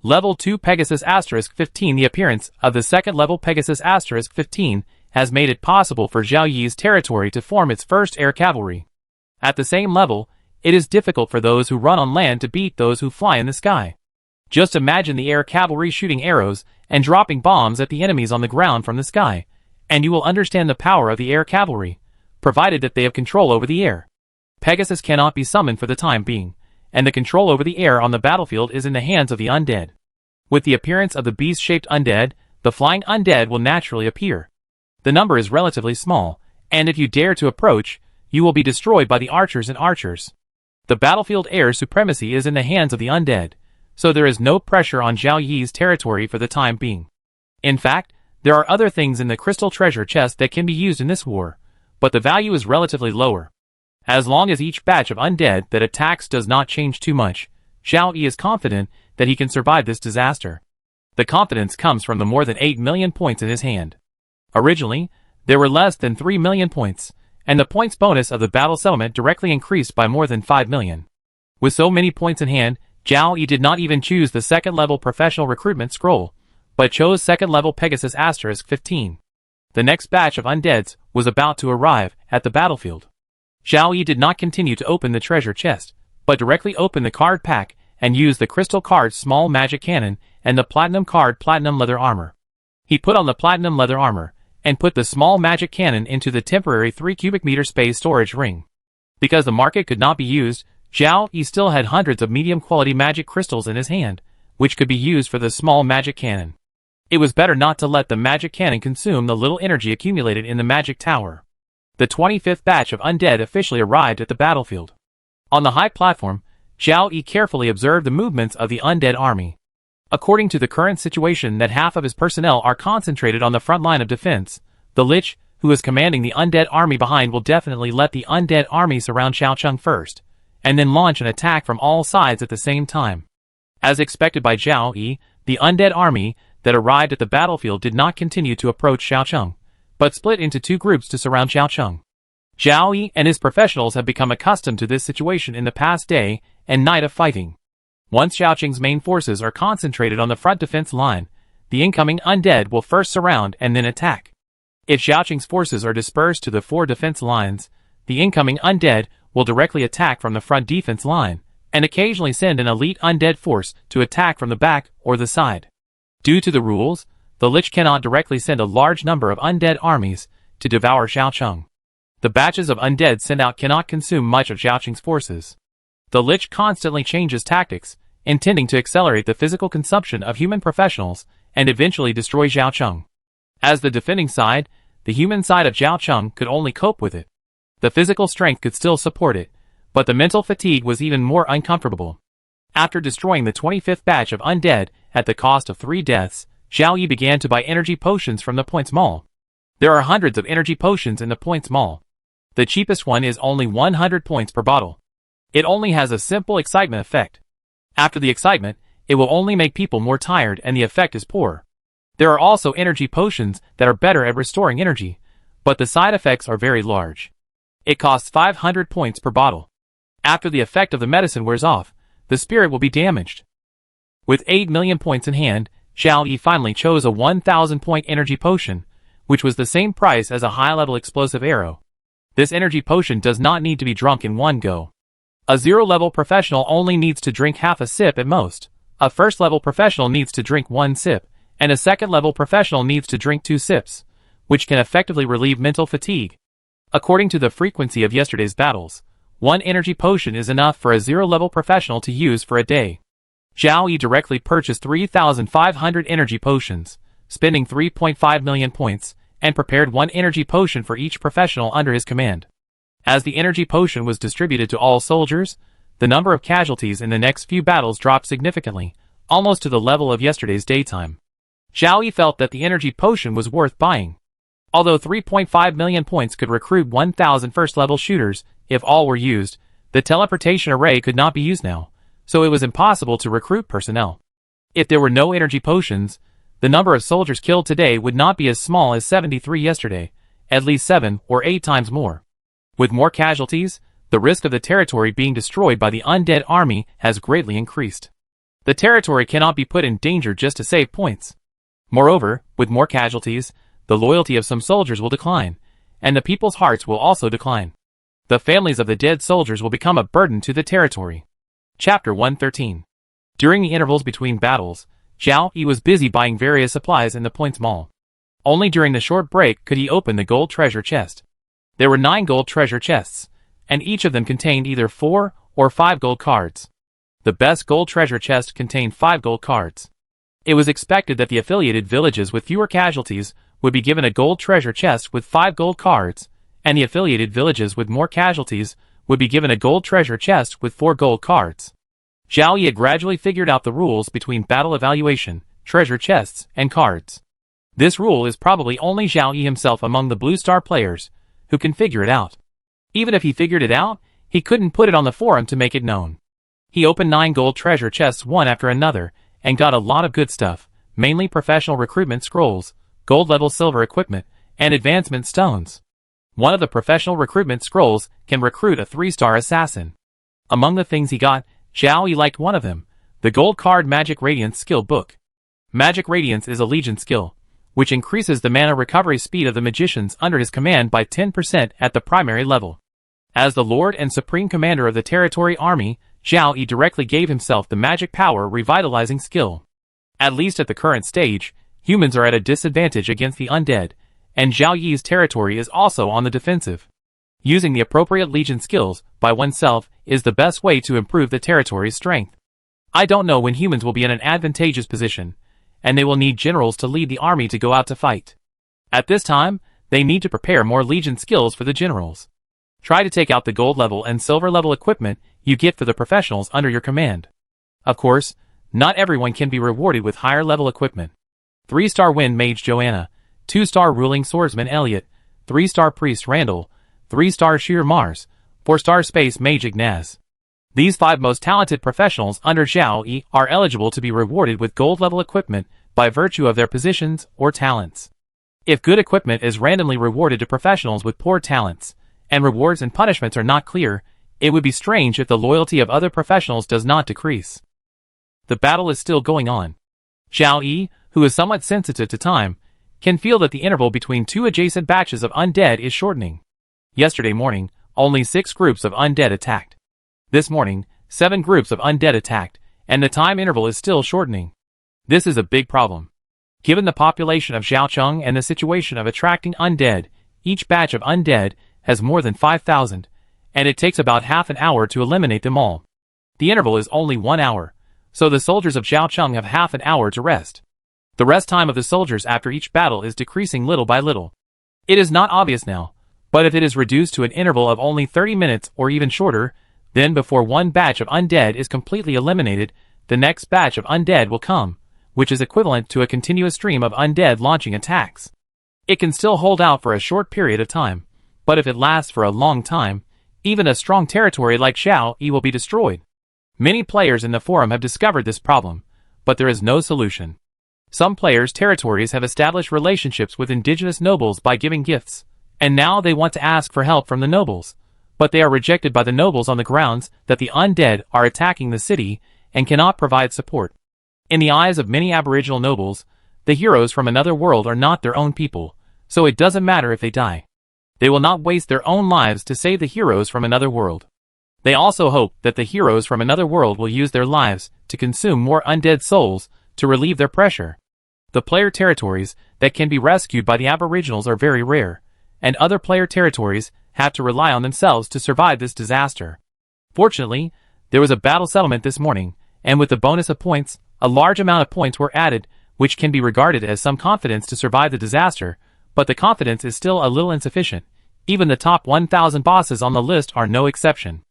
Level 2 Pegasus *15. The appearance of the 2nd level Pegasus *15 has made it possible for Xiao Yi's territory to form its first air cavalry. At the same level, it is difficult for those who run on land to beat those who fly in the sky. Just imagine the air cavalry shooting arrows and dropping bombs at the enemies on the ground from the sky, and you will understand the power of the air cavalry, provided that they have control over the air. Pegasus cannot be summoned for the time being, and the control over the air on the battlefield is in the hands of the undead. With the appearance of the beast-shaped undead, the flying undead will naturally appear. The number is relatively small, and if you dare to approach, you will be destroyed by the archers and archers. The battlefield air supremacy is in the hands of the undead, so there is no pressure on Xiao Yi's territory for the time being. In fact, there are other things in the crystal treasure chest that can be used in this war, but the value is relatively lower. As long as each batch of undead that attacks does not change too much, Xiao Yi is confident that he can survive this disaster. The confidence comes from the more than 8 million points in his hand. Originally, there were less than 3 million points, and the points bonus of the battle settlement directly increased by more than 5 million. With so many points in hand, Zhao Yi did not even choose the second-level professional recruitment scroll, but chose second-level Pegasus Asterisk 15. The next batch of undeads was about to arrive at the battlefield. Zhao Yi did not continue to open the treasure chest, but directly opened the card pack and used the crystal card small magic cannon and the platinum card platinum leather armor. He put on the platinum leather armor and put the small magic cannon into the temporary 3 cubic meter space storage ring. Because the market could not be used, Zhao Yi still had hundreds of medium-quality magic crystals in his hand, which could be used for the small magic cannon. It was better not to let the magic cannon consume the little energy accumulated in the magic tower. The 25th batch of undead officially arrived at the battlefield. On the high platform, Zhao Yi carefully observed the movements of the undead army. According to the current situation that half of his personnel are concentrated on the front line of defense, the Lich, who is commanding the undead army behind, will definitely let the undead army surround Xiaocheng first, and then launch an attack from all sides at the same time. As expected by Zhao Yi, the undead army that arrived at the battlefield did not continue to approach Xiaocheng, but split into 2 groups to surround Xiaocheng. Zhao Yi and his professionals have become accustomed to this situation in the past day and night of fighting. Once Xiaocheng's main forces are concentrated on the front defense line, the incoming undead will first surround and then attack. If Xiaocheng's forces are dispersed to the 4 defense lines, the incoming undead will directly attack from the front defense line, and occasionally send an elite undead force to attack from the back or the side. Due to the rules, the Lich cannot directly send a large number of undead armies to devour Xiaocheng. The batches of undead sent out cannot consume much of Xiaocheng's forces. The Lich constantly changes tactics, intending to accelerate the physical consumption of human professionals and eventually destroy Xiaocheng. As the defending side, the human side of Xiaocheng could only cope with it. The physical strength could still support it, but the mental fatigue was even more uncomfortable. After destroying the 25th batch of undead at the cost of 3 deaths, Zhao Yi began to buy energy potions from the Points Mall. There are hundreds of energy potions in the Points Mall. The cheapest one is only 100 points per bottle. It only has a simple excitement effect. After the excitement, it will only make people more tired and the effect is poor. There are also energy potions that are better at restoring energy, but the side effects are very large. It costs 500 points per bottle. After the effect of the medicine wears off, the spirit will be damaged. With 8 million points in hand, Zhao Yi finally chose a 1000 point energy potion, which was the same price as a high-level explosive arrow. This energy potion does not need to be drunk in one go. A 0-level professional only needs to drink half a sip at most. A first-level professional needs to drink 1 sip, and a second-level professional needs to drink 2 sips, which can effectively relieve mental fatigue. According to the frequency of yesterday's battles, 1 energy potion is enough for a 0-level professional to use for a day. Zhao Yi directly purchased 3,500 energy potions, spending 3.5 million points, and prepared 1 energy potion for each professional under his command. As the energy potion was distributed to all soldiers, the number of casualties in the next few battles dropped significantly, almost to the level of yesterday's daytime. Zhao Yi felt that the energy potion was worth buying. Although 3.5 million points could recruit 1,000 first-level shooters if all were used, the teleportation array could not be used now, so it was impossible to recruit personnel. If there were no energy potions, the number of soldiers killed today would not be as small as 73 yesterday, at least 7 or 8 times more. With more casualties, the risk of the territory being destroyed by the undead army has greatly increased. The territory cannot be put in danger just to save points. Moreover, with more casualties, the loyalty of some soldiers will decline, and the people's hearts will also decline. The families of the dead soldiers will become a burden to the territory. Chapter 113. During the intervals between battles, Zhao Yi was busy buying various supplies in the Points Mall. Only during the short break could he open the gold treasure chest. There were 9 gold treasure chests, and each of them contained either 4 or 5 gold cards. The best gold treasure chest contained 5 gold cards. It was expected that the affiliated villages with fewer casualties would be given a gold treasure chest with 5 gold cards, and the affiliated villages with more casualties would be given a gold treasure chest with 4 gold cards. Zhao Yi had gradually figured out the rules between battle evaluation, treasure chests, and cards. This rule is probably only Zhao Yi himself among the Blue Star players who can figure it out. Even if he figured it out, he couldn't put it on the forum to make it known. He opened 9 gold treasure chests one after another and got a lot of good stuff, mainly professional recruitment scrolls, gold level silver equipment, and advancement stones. One of the professional recruitment scrolls can recruit a 3-star assassin. Among the things he got, Zhao Yi liked one of them, the gold card Magic Radiance skill book. Magic Radiance is a legion skill, which increases the mana recovery speed of the magicians under his command by 10% at the primary level. As the Lord and Supreme Commander of the Territory Army, Zhao Yi directly gave himself the magic power revitalizing skill. At least at the current stage, humans are at a disadvantage against the undead, and Zhao Yi's territory is also on the defensive. Using the appropriate legion skills by oneself is the best way to improve the territory's strength. I don't know when humans will be in an advantageous position, and they will need generals to lead the army to go out to fight. At this time, they need to prepare more legion skills for the generals. Try to take out the gold level and silver level equipment you get for the professionals under your command. Of course, not everyone can be rewarded with higher level equipment. 3-star Wind Mage Joanna, 2-star Ruling Swordsman Elliot, 3-star Priest Randall, 3-star Sheer Mars, 4-star Space Mage Ignaz. These 5 most talented professionals under Zhao Yi are eligible to be rewarded with gold level equipment by virtue of their positions or talents. If good equipment is randomly rewarded to professionals with poor talents, and rewards and punishments are not clear, it would be strange if the loyalty of other professionals does not decrease. The battle is still going on. Zhao Yi, who is somewhat sensitive to time, can feel that the interval between 2 adjacent batches of undead is shortening. Yesterday morning, only 6 groups of undead attacked. This morning, 7 groups of undead attacked, and the time interval is still shortening. This is a big problem. Given the population of Zhaocheng and the situation of attracting undead, each batch of undead has more than 5,000, and it takes about half an hour to eliminate them all. The interval is only 1 hour, so the soldiers of Zhaocheng have half an hour to rest. The rest time of the soldiers after each battle is decreasing little by little. It is not obvious now, but if it is reduced to an interval of only 30 minutes or even shorter, then before one batch of undead is completely eliminated, the next batch of undead will come, which is equivalent to a continuous stream of undead launching attacks. It can still hold out for a short period of time, but if it lasts for a long time, even a strong territory like Zhao Yi will be destroyed. Many players in the forum have discovered this problem, but there is no solution. Some players' territories have established relationships with indigenous nobles by giving gifts, and now they want to ask for help from the nobles, but they are rejected by the nobles on the grounds that the undead are attacking the city and cannot provide support. In the eyes of many aboriginal nobles, the heroes from another world are not their own people, so it doesn't matter if they die. They will not waste their own lives to save the heroes from another world. They also hope that the heroes from another world will use their lives to consume more undead souls to relieve their pressure. The player territories that can be rescued by the aboriginals are very rare, and other player territories have to rely on themselves to survive this disaster. Fortunately, there was a battle settlement this morning, and with the bonus of points, a large amount of points were added, which can be regarded as some confidence to survive the disaster, but the confidence is still a little insufficient. Even the top 1,000 bosses on the list are no exception.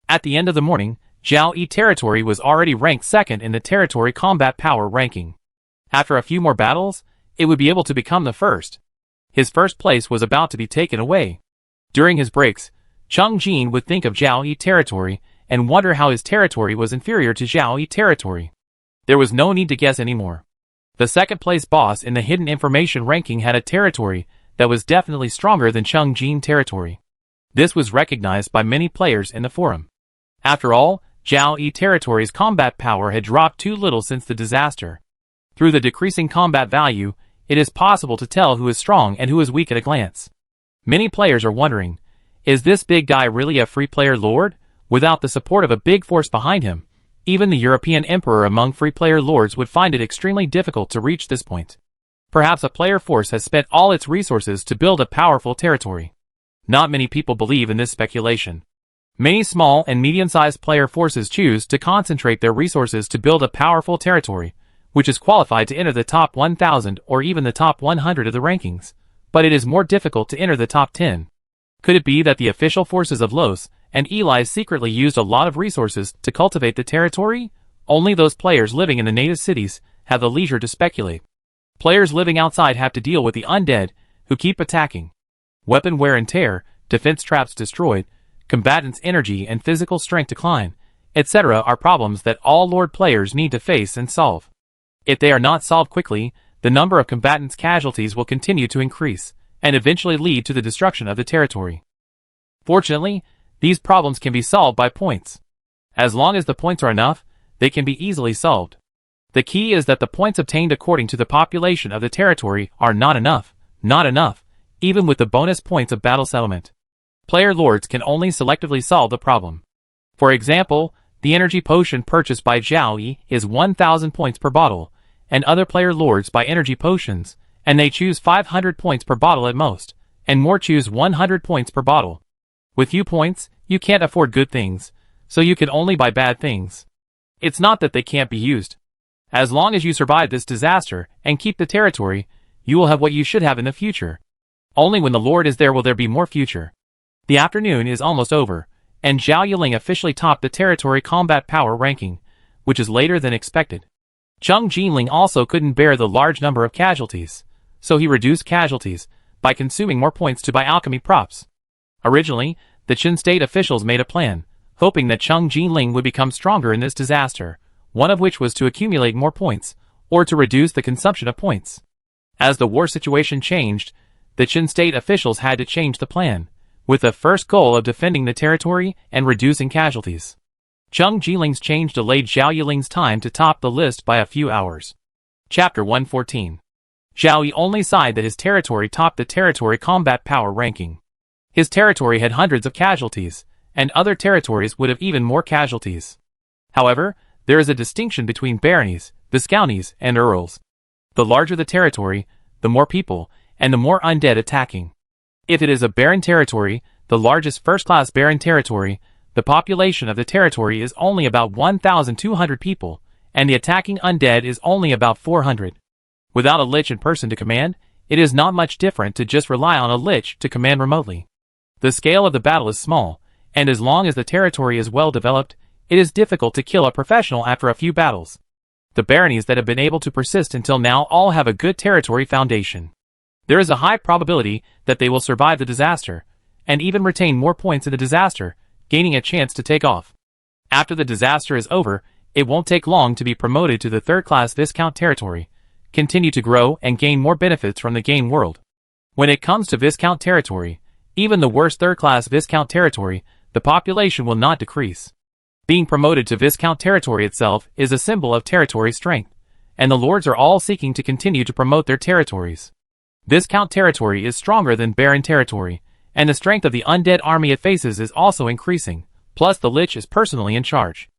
At the end of the morning, Zhao Yi territory was already ranked 2nd in the territory combat power ranking. After a few more battles, it would be able to become the first. His first place was about to be taken away. During his breaks, Cheng Jin would think of Zhao Yi territory and wonder how his territory was inferior to Zhao Yi territory. There was no need to guess anymore. The second place boss in the hidden information ranking had a territory that was definitely stronger than Cheng Jin territory. This was recognized by many players in the forum. After all, Zhao Yi territory's combat power had dropped too little since the disaster. Through the decreasing combat value, it is possible to tell who is strong and who is weak at a glance. Many players are wondering, is this big guy really a free player lord? Without the support of a big force behind him, even the European emperor among free player lords would find it extremely difficult to reach this point. Perhaps a player force has spent all its resources to build a powerful territory. Not many people believe in this speculation. Many small and medium-sized player forces choose to concentrate their resources to build a powerful territory, which is qualified to enter the top 1,000 or even the top 100 of the rankings, but it is more difficult to enter the top 10. Could it be that the official forces of Los and Eli secretly used a lot of resources to cultivate the territory? Only those players living in the native cities have the leisure to speculate. Players living outside have to deal with the undead, who keep attacking. Weapon wear and tear, defense traps destroyed, combatants' energy and physical strength decline, etc. are problems that all Lord players need to face and solve. If they are not solved quickly, the number of combatants' casualties will continue to increase, and eventually lead to the destruction of the territory. Fortunately, these problems can be solved by points. As long as the points are enough, they can be easily solved. The key is that the points obtained according to the population of the territory are not enough, even with the bonus points of battle settlement. Player lords can only selectively solve the problem. For example, the energy potion purchased by Zhao Yi is 1,000 points per bottle, and other player lords buy energy potions, and they choose 500 points per bottle at most, and more choose 100 points per bottle. With few points, you can't afford good things, so you can only buy bad things. It's not that they can't be used. As long as you survive this disaster and keep the territory, you will have what you should have in the future. Only when the Lord is there will there be more future. The afternoon is almost over, and Zhao Yiling officially topped the territory combat power ranking, which is later than expected. Cheng Jinling also couldn't bear the large number of casualties, so he reduced casualties by consuming more points to buy alchemy props. Originally, the Qin state officials made a plan, hoping that Cheng Jinling would become stronger in this disaster, one of which was to accumulate more points, or to reduce the consumption of points. As the war situation changed, the Qin state officials had to change the plan, with the first goal of defending the territory and reducing casualties. Cheng Jiling's change delayed Zhao Yiling's time to top the list by a few hours. Chapter 114. Zhao Yi only sighed that his territory topped the territory combat power ranking. His territory had hundreds of casualties, and other territories would have even more casualties. However, there is a distinction between baronies, viscounties, and earls. The larger the territory, the more people, and the more undead attacking. If it is a baron territory, the largest first-class baron territory, the population of the territory is only about 1,200 people, and the attacking undead is only about 400. Without a lich in person to command, it is not much different to just rely on a lich to command remotely. The scale of the battle is small, and as long as the territory is well developed, it is difficult to kill a professional after a few battles. The baronies that have been able to persist until now all have a good territory foundation. There is a high probability that they will survive the disaster, and even retain more points in the disaster, gaining a chance to take off. After the disaster is over, it won't take long to be promoted to the third-class Viscount territory, continue to grow and gain more benefits from the game world. When it comes to Viscount territory, even the worst third-class Viscount territory, the population will not decrease. Being promoted to Viscount territory itself is a symbol of territory strength, and the lords are all seeking to continue to promote their territories. Viscount territory is stronger than Baron territory, and the strength of the undead army it faces is also increasing, plus the Lich is personally in charge.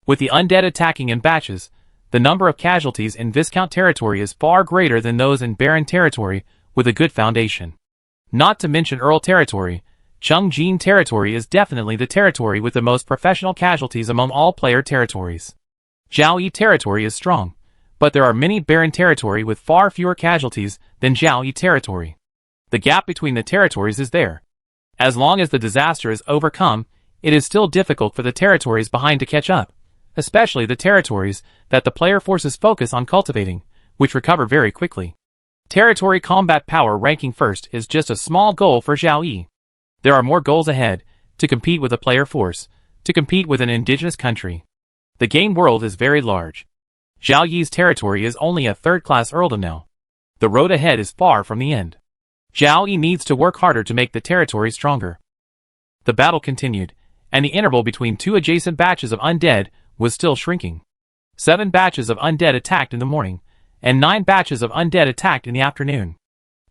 With the undead attacking in batches, the number of casualties in Viscount territory is far greater than those in Baron territory with a good foundation. Not to mention Earl territory, Cheng territory is definitely the territory with the most professional casualties among all player territories. Zhao Yi territory is strong, but there are many Baron territory with far fewer casualties than Zhao Yi territory. The gap between the territories is there. As long as the disaster is overcome, it is still difficult for the territories behind to catch up, especially the territories that the player forces focus on cultivating, which recover very quickly. Territory combat power ranking first is just a small goal for Zhao Yi. There are more goals ahead, to compete with a player force, to compete with an indigenous country. The game world is very large. Zhao Yi's territory is only a third-class earldom now. The road ahead is far from the end. Zhao Yi needs to work harder to make the territory stronger. The battle continued, and the interval between two adjacent batches of undead was still shrinking. 7 batches of undead attacked in the morning, and 9 batches of undead attacked in the afternoon.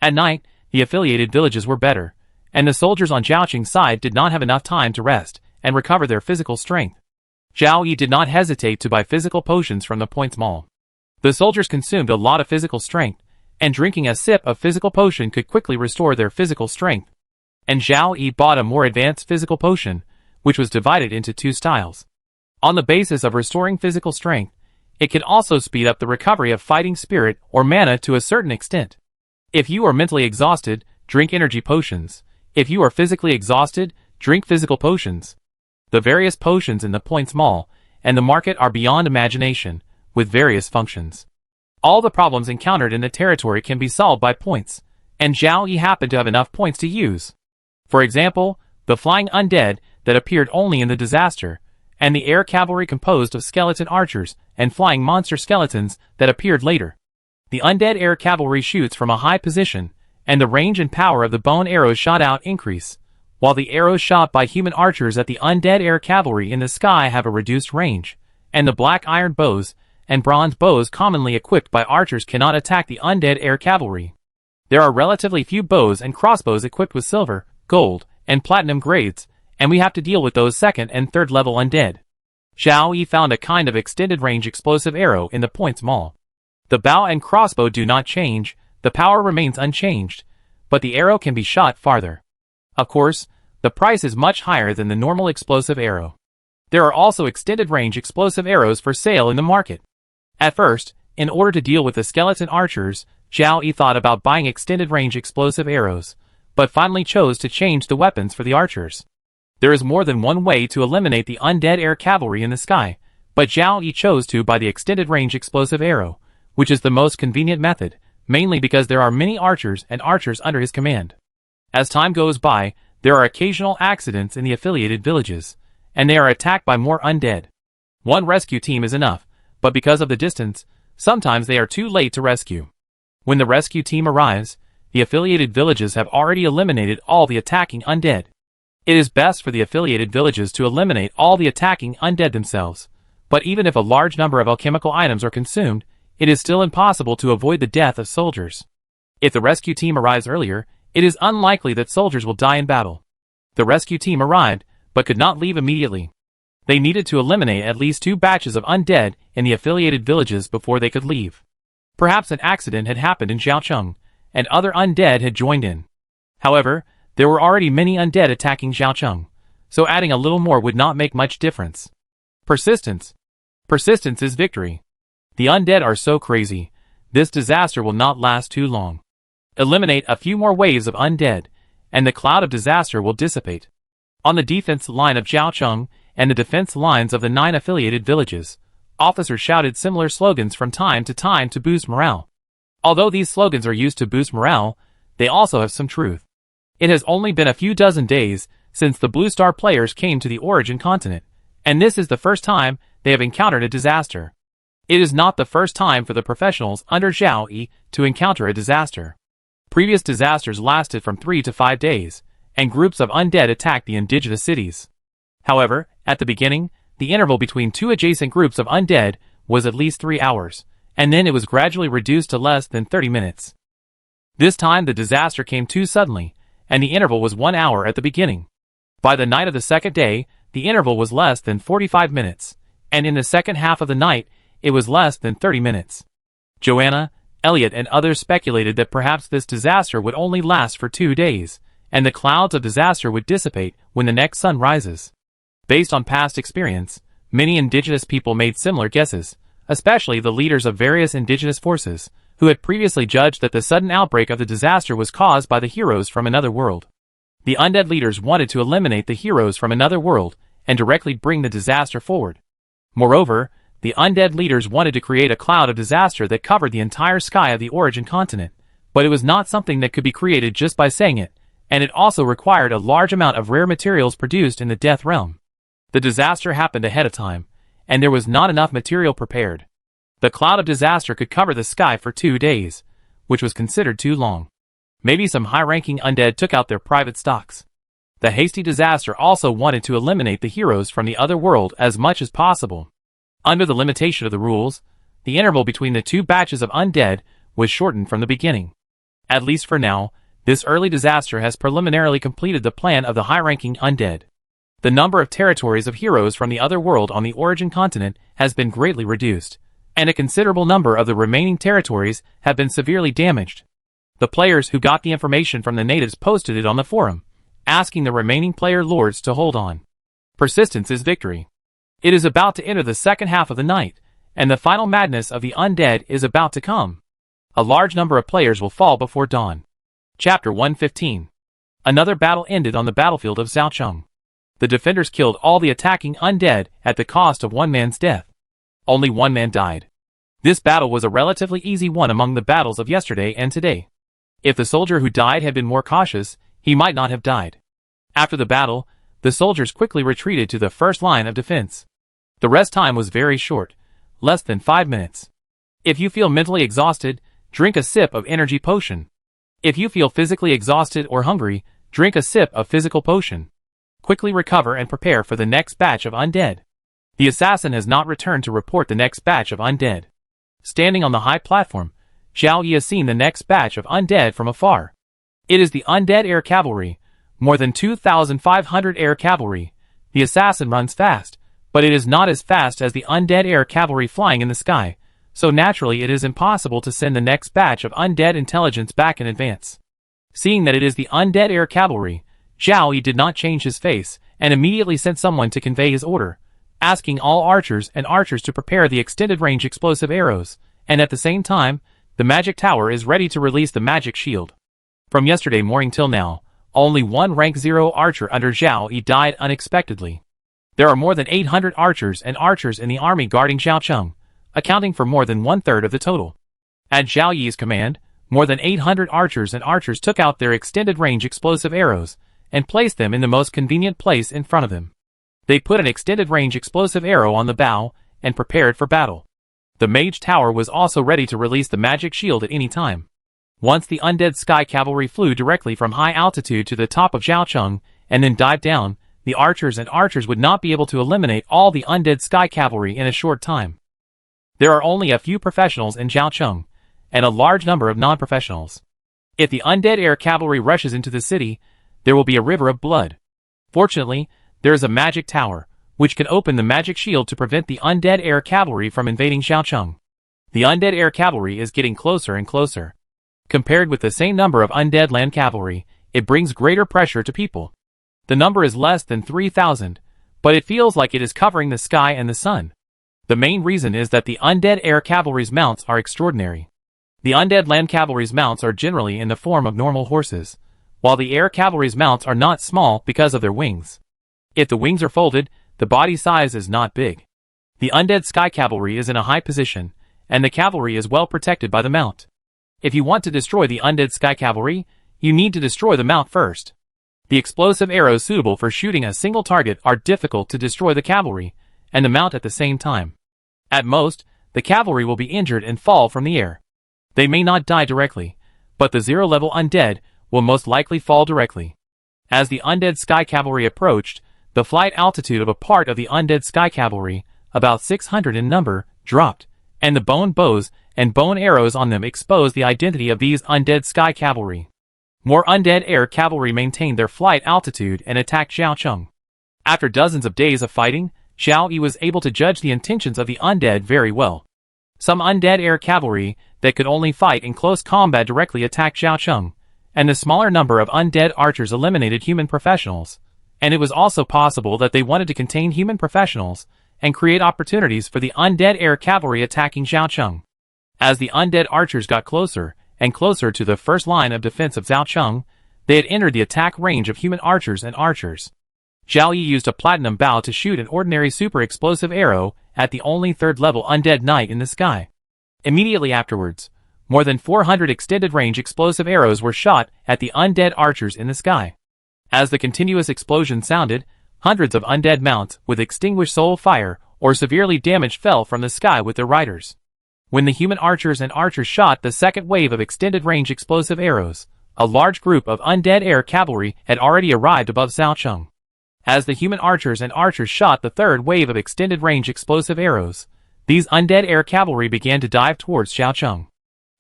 At night, the affiliated villages were better, and the soldiers on Zhao Qing's side did not have enough time to rest and recover their physical strength. Zhao Yi did not hesitate to buy physical potions from the points mall. The soldiers consumed a lot of physical strength, and drinking a sip of physical potion could quickly restore their physical strength. And Zhao Yi bought a more advanced physical potion, which was divided into 2 styles. On the basis of restoring physical strength, it can also speed up the recovery of fighting spirit or mana to a certain extent. If you are mentally exhausted, drink energy potions. If you are physically exhausted, drink physical potions. The various potions in the points mall and the market are beyond imagination, with various functions. All the problems encountered in the territory can be solved by points, and Zhao Yi happened to have enough points to use. For example, the flying undead that appeared only in the disaster, and the air cavalry composed of skeleton archers and flying monster skeletons that appeared later. The undead air cavalry shoots from a high position, and the range and power of the bone arrows shot out increase, while the arrows shot by human archers at the undead air cavalry in the sky have a reduced range, and the black iron bows and bronze bows commonly equipped by archers cannot attack the undead air cavalry. There are relatively few bows and crossbows equipped with silver, gold, and platinum grades, and we have to deal with those second and third level undead. Zhao Yi found a kind of extended range explosive arrow in the points mall. The bow and crossbow do not change, the power remains unchanged, but the arrow can be shot farther. Of course, the price is much higher than the normal explosive arrow. There are also extended range explosive arrows for sale in the market. At first, in order to deal with the skeleton archers, Zhao Yi thought about buying extended range explosive arrows, but finally chose to change the weapons for the archers. There is more than one way to eliminate the undead air cavalry in the sky, but Zhao Yi chose to buy the extended range explosive arrow, which is the most convenient method, mainly because there are many archers and archers under his command. As time goes by, there are occasional accidents in the affiliated villages, and they are attacked by more undead. One rescue team is enough, but because of the distance, sometimes they are too late to rescue. When the rescue team arrives, the affiliated villages have already eliminated all the attacking undead. It is best for the affiliated villages to eliminate all the attacking undead themselves, but even if a large number of alchemical items are consumed, it is still impossible to avoid the death of soldiers. If the rescue team arrives earlier, it is unlikely that soldiers will die in battle. The rescue team arrived, but could not leave immediately. They needed to eliminate at least 2 batches of undead in the affiliated villages before they could leave. Perhaps an accident had happened in Zhaocheng, and other undead had joined in. However, there were already many undead attacking Zhaocheng, so adding a little more would not make much difference. Persistence. Persistence is victory. The undead are so crazy, this disaster will not last too long. Eliminate a few more waves of undead, and the cloud of disaster will dissipate. On the defense line of Zhaocheng and the defense lines of the 9 affiliated villages, officers shouted similar slogans from time to boost morale. Although these slogans are used to boost morale, they also have some truth. It has only been a few dozen days since the Blue Star players came to the Origin continent, and this is the first time they have encountered a disaster. It is not the first time for the professionals under Zhao Yi to encounter a disaster. Previous disasters lasted from 3 to 5 days, and groups of undead attacked the indigenous cities. However, at the beginning, the interval between 2 adjacent groups of undead was at least 3 hours, and then it was gradually reduced to less than 30 minutes. This time the disaster came too suddenly, and the interval was 1 hour at the beginning. By the night of the second day, the interval was less than 45 minutes, and in the second half of the night, it was less than 30 minutes. Joanna, Elliot and others speculated that perhaps this disaster would only last for 2 days, and the clouds of disaster would dissipate when the next sun rises. Based on past experience, many indigenous people made similar guesses, especially the leaders of various indigenous forces, who had previously judged that the sudden outbreak of the disaster was caused by the heroes from another world. The undead leaders wanted to eliminate the heroes from another world and directly bring the disaster forward. Moreover, the undead leaders wanted to create a cloud of disaster that covered the entire sky of the Origin continent, but it was not something that could be created just by saying it, and it also required a large amount of rare materials produced in the Death Realm. The disaster happened ahead of time, and there was not enough material prepared. The cloud of disaster could cover the sky for 2 days, which was considered too long. Maybe some high-ranking undead took out their private stocks. The hasty disaster also wanted to eliminate the heroes from the other world as much as possible. Under the limitation of the rules, the interval between the 2 batches of undead was shortened from the beginning. At least for now, this early disaster has preliminarily completed the plan of the high-ranking undead. The number of territories of heroes from the other world on the Origin continent has been greatly reduced, and a considerable number of the remaining territories have been severely damaged. The players who got the information from the natives posted it on the forum, asking the remaining player lords to hold on. Persistence is victory. It is about to enter the second half of the night, and the final madness of the undead is about to come. A large number of players will fall before dawn. Chapter 115. Another battle ended on the battlefield of Zhaocheng. The defenders killed all the attacking undead at the cost of 1 man's death. Only 1 man died. This battle was a relatively easy one among the battles of yesterday and today. If the soldier who died had been more cautious, he might not have died. After the battle, the soldiers quickly retreated to the first line of defense. The rest time was very short, less than 5 minutes. If you feel mentally exhausted, drink a sip of energy potion. If you feel physically exhausted or hungry, drink a sip of physical potion. Quickly recover and prepare for the next batch of undead. The assassin has not returned to report the next batch of undead. Standing on the high platform, Zhao Yi has seen the next batch of undead from afar. It is the undead air cavalry, more than 2,500 air cavalry. The assassin runs fast, but it is not as fast as the undead air cavalry flying in the sky, so naturally it is impossible to send the next batch of undead intelligence back in advance. Seeing that it is the undead air cavalry, Zhao Yi did not change his face, and immediately sent someone to convey his order, asking all archers to prepare the extended range explosive arrows, and at the same time, the magic tower is ready to release the magic shield. From yesterday morning till now, only one rank 0 archer under Zhao Yi died unexpectedly. There are more than 800 archers in the army guarding Zhaocheng, accounting for more than 1/3 of the total. At Zhao Yi's command, more than 800 archers took out their extended range explosive arrows and placed them in the most convenient place in front of them. They put an extended range explosive arrow on the bow and prepared for battle. The mage tower was also ready to release the magic shield at any time. Once the undead sky cavalry flew directly from high altitude to the top of Zhaocheng and then dived down, the archers would not be able to eliminate all the undead sky cavalry in a short time. There are only a few professionals in Zhaocheng, and a large number of non-professionals. If the undead air cavalry rushes into the city, there will be a river of blood. Fortunately, there is a magic tower, which can open the magic shield to prevent the undead air cavalry from invading Zhaocheng. The undead air cavalry is getting closer and closer. Compared with the same number of undead land cavalry, it brings greater pressure to people. The number is less than 3,000, but it feels like it is covering the sky and the sun. The main reason is that the undead air cavalry's mounts are extraordinary. The undead land cavalry's mounts are generally in the form of normal horses, while the air cavalry's mounts are not small because of their wings. If the wings are folded, the body size is not big. The undead sky cavalry is in a high position, and the cavalry is well protected by the mount. If you want to destroy the undead sky cavalry, you need to destroy the mount first. The explosive arrows suitable for shooting a single target are difficult to destroy the cavalry and the mount at the same time. At most, the cavalry will be injured and fall from the air. They may not die directly, but the 0-level undead will most likely fall directly. As the undead sky cavalry approached, the flight altitude of a part of the undead sky cavalry, about 600 in number, dropped, and the bone bows and bone arrows on them exposed the identity of these undead sky cavalry. More undead air cavalry maintained their flight altitude and attacked Zhaocheng. After dozens of days of fighting, Zhao Yi was able to judge the intentions of the undead very well. Some undead air cavalry that could only fight in close combat directly attacked Zhaocheng, and the smaller number of undead archers eliminated human professionals, and it was also possible that they wanted to contain human professionals and create opportunities for the undead air cavalry attacking Zhaocheng. As the undead archers got closer and closer to the first line of defense of Zhaocheng, they had entered the attack range of human archers. Zhao Yi used a platinum bow to shoot an ordinary super explosive arrow at the only 3rd-level undead knight in the sky. Immediately afterwards, more than 400 extended range explosive arrows were shot at the undead archers in the sky. As the continuous explosion sounded, hundreds of undead mounts with extinguished soul fire or severely damaged fell from the sky with their riders. When the human archers shot the second wave of extended range explosive arrows, a large group of undead air cavalry had already arrived above Zhaocheng. As the human archers shot the third wave of extended range explosive arrows, these undead air cavalry began to dive towards Zhaocheng.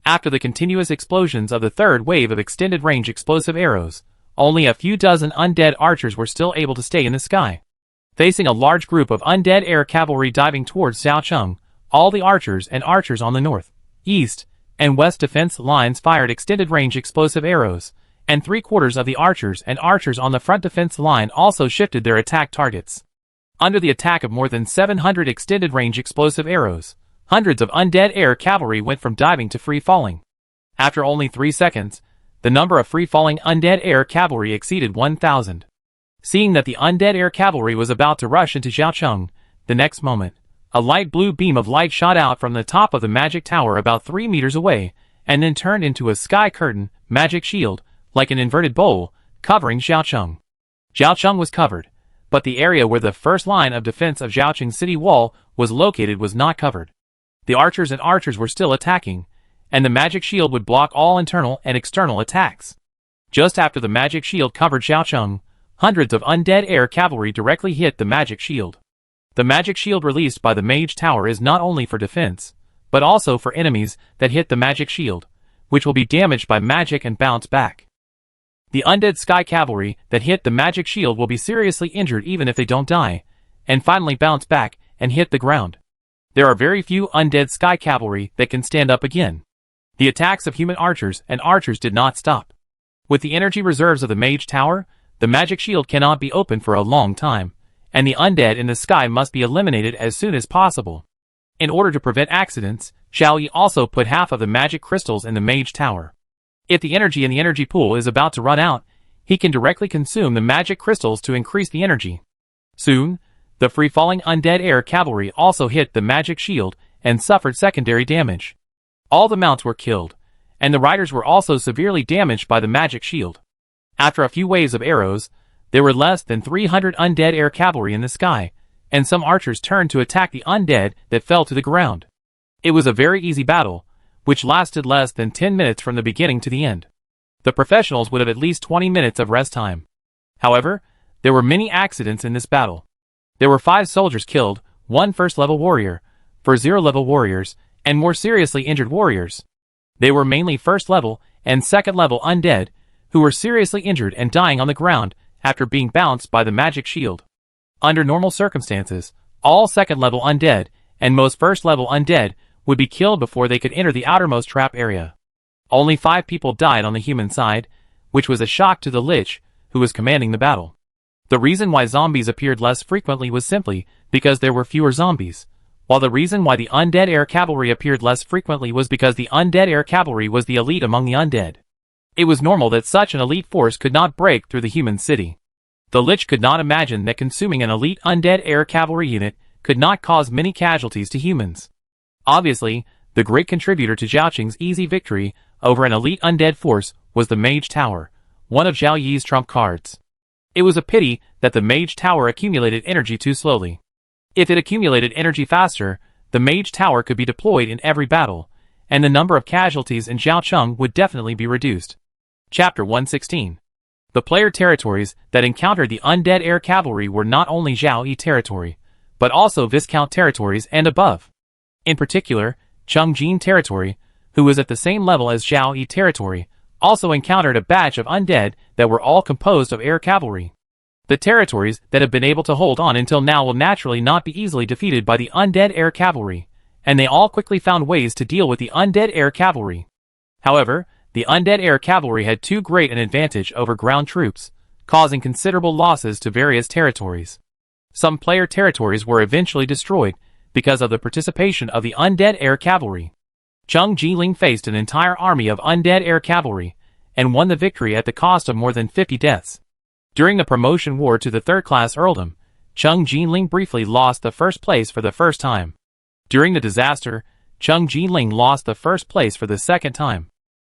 After the continuous explosions of the third wave of extended range explosive arrows, only a few dozen undead archers were still able to stay in the sky. Facing a large group of undead air cavalry diving towards Zhaocheng, all the archers on the north, east, and west defense lines fired extended range explosive arrows, and 3/4 of the archers on the front defense line also shifted their attack targets. Under the attack of more than 700 extended range explosive arrows, hundreds of undead air cavalry went from diving to free falling. After only 3 seconds, the number of free-falling undead air cavalry exceeded 1,000. Seeing that the undead air cavalry was about to rush into Zhaocheng, the next moment, a light blue beam of light shot out from the top of the magic tower about 3 meters away, and then turned into a sky curtain, magic shield, like an inverted bowl, covering Zhaocheng. Zhaocheng was covered, but the area where the first line of defense of Zhaocheng city wall was located was not covered. The archers were still attacking, and the magic shield would block all internal and external attacks. Just after the magic shield covered Xiaocheng, hundreds of undead air cavalry directly hit the magic shield. The magic shield released by the mage tower is not only for defense, but also for enemies that hit the magic shield, which will be damaged by magic and bounce back. The undead sky cavalry that hit the magic shield will be seriously injured even if they don't die, and finally bounce back and hit the ground. There are very few undead sky cavalry that can stand up again. The attacks of human archers and archers did not stop. With the energy reserves of the mage tower, the magic shield cannot be opened for a long time, and the undead in the sky must be eliminated as soon as possible. In order to prevent accidents, Xiao Yi also put half of the magic crystals in the mage tower. If the energy in the energy pool is about to run out, he can directly consume the magic crystals to increase the energy. Soon, the free-falling undead air cavalry also hit the magic shield and suffered secondary damage. All the mounts were killed, and the riders were also severely damaged by the magic shield. After a few waves of arrows, there were less than 300 undead air cavalry in the sky, and some archers turned to attack the undead that fell to the ground. It was a very easy battle, which lasted less than 10 minutes from the beginning to the end. The professionals would have at least 20 minutes of rest time. However, there were many accidents in this battle. There were 5 soldiers killed, 1 first-level warrior, 4 zero-level warriors, and more seriously injured warriors. They were mainly first-level and second-level undead, who were seriously injured and dying on the ground after being bounced by the magic shield. Under normal circumstances, all second-level undead and most first-level undead would be killed before they could enter the outermost trap area. Only 5 people died on the human side, which was a shock to the Lich, who was commanding the battle. The reason why zombies appeared less frequently was simply because there were fewer zombies, while the reason why the undead air cavalry appeared less frequently was because the undead air cavalry was the elite among the undead. It was normal that such an elite force could not break through the human city. The Lich could not imagine that consuming an elite undead air cavalry unit could not cause many casualties to humans. Obviously, the great contributor to Xiaocheng's easy victory over an elite undead force was the Mage Tower, one of Xiao Yi's trump cards. It was a pity that the Mage Tower accumulated energy too slowly. If it accumulated energy faster, the Mage Tower could be deployed in every battle, and the number of casualties in Xiaocheng would definitely be reduced. Chapter 116. The player territories that encountered the undead air cavalry were not only Xiao Yi territory, but also Viscount territories and above. In particular, Chengjian territory, who was at the same level as Xiao Yi territory, also encountered a batch of undead that were all composed of air cavalry. The territories that have been able to hold on until now will naturally not be easily defeated by the undead air cavalry, and they all quickly found ways to deal with the undead air cavalry. However, the undead air cavalry had too great an advantage over ground troops, causing considerable losses to various territories. Some player territories were eventually destroyed because of the participation of the undead air cavalry. Cheng Jiling faced an entire army of undead air cavalry, and won the victory at the cost of more than 50 deaths. During the promotion war to the third-class earldom, Cheng Jiling briefly lost the first place for the first time. During the disaster, Cheng Jiling lost the first place for the second time.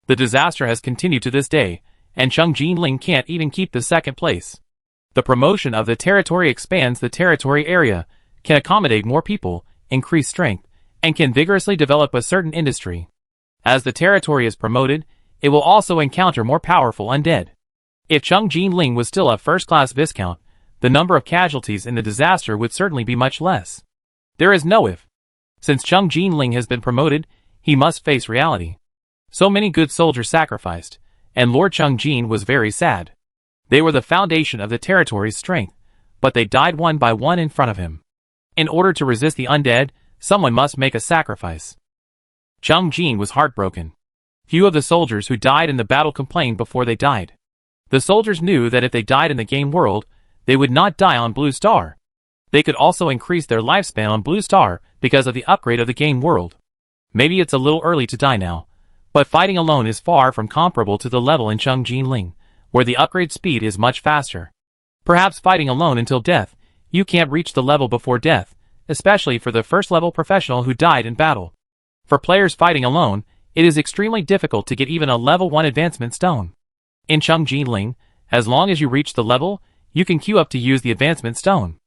The disaster has continued to this day, and Cheng Jiling can't even keep the second place. The promotion of the territory expands the territory area, can accommodate more people, increase strength, and can vigorously develop a certain industry. As the territory is promoted, it will also encounter more powerful undead. If Cheng Jiling was still a first-class viscount, the number of casualties in the disaster would certainly be much less. There is no if. Since Cheng Jiling has been promoted, he must face reality. So many good soldiers sacrificed, and Lord Cheng Jin was very sad. They were the foundation of the territory's strength, but they died one by one in front of him. In order to resist the undead, someone must make a sacrifice. Cheng Jin was heartbroken. Few of the soldiers who died in the battle complained before they died. The soldiers knew that if they died in the game world, they would not die on Blue Star. They could also increase their lifespan on Blue Star because of the upgrade of the game world. Maybe it's a little early to die now, but fighting alone is far from comparable to the level in Cheng Jiling, where the upgrade speed is much faster. Perhaps fighting alone until death, you can't reach the level before death, especially for the first-level professional who died in battle. For players fighting alone, it is extremely difficult to get even a level 1 advancement stone. In Cheng Jiling, as long as you reach the level, you can queue up to use the advancement stone.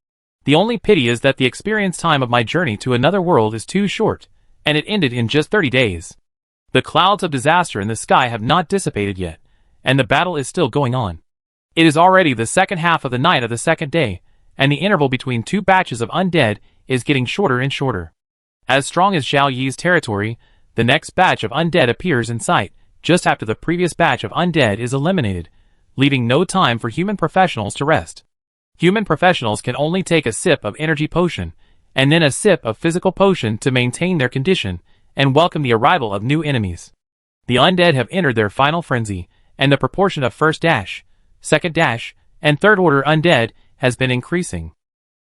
The only pity is that the experience time of my journey to another world is too short, and it ended in just 30 days. The clouds of disaster in the sky have not dissipated yet, and the battle is still going on. It is already the second half of the night of the second day, and the interval between two batches of undead is getting shorter and shorter. As strong as Zhao Yi's territory, the next batch of undead appears in sight, just after the previous batch of undead is eliminated, leaving no time for human professionals to rest. Human professionals can only take a sip of energy potion, and then a sip of physical potion to maintain their condition, and welcome the arrival of new enemies. The undead have entered their final frenzy, and the proportion of first dash, second dash, and third order undead has been increasing.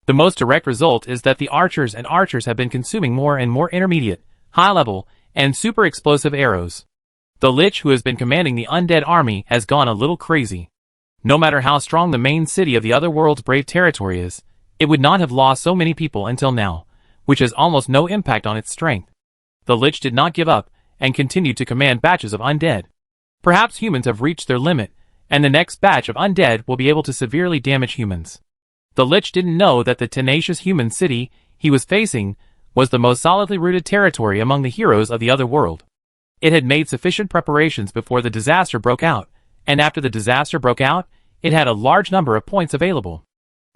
The most direct result is that the archers have been consuming more and more intermediate, high-level, and super explosive arrows. The Lich who has been commanding the undead army has gone a little crazy. No matter how strong the main city of the other world's brave territory is, it would not have lost so many people until now, which has almost no impact on its strength. The Lich did not give up, and continued to command batches of undead. Perhaps humans have reached their limit, and the next batch of undead will be able to severely damage humans. The Lich didn't know that the tenacious human city he was facing was the most solidly rooted territory among the heroes of the other world. It had made sufficient preparations before the disaster broke out, and after the disaster broke out, it had a large number of points available.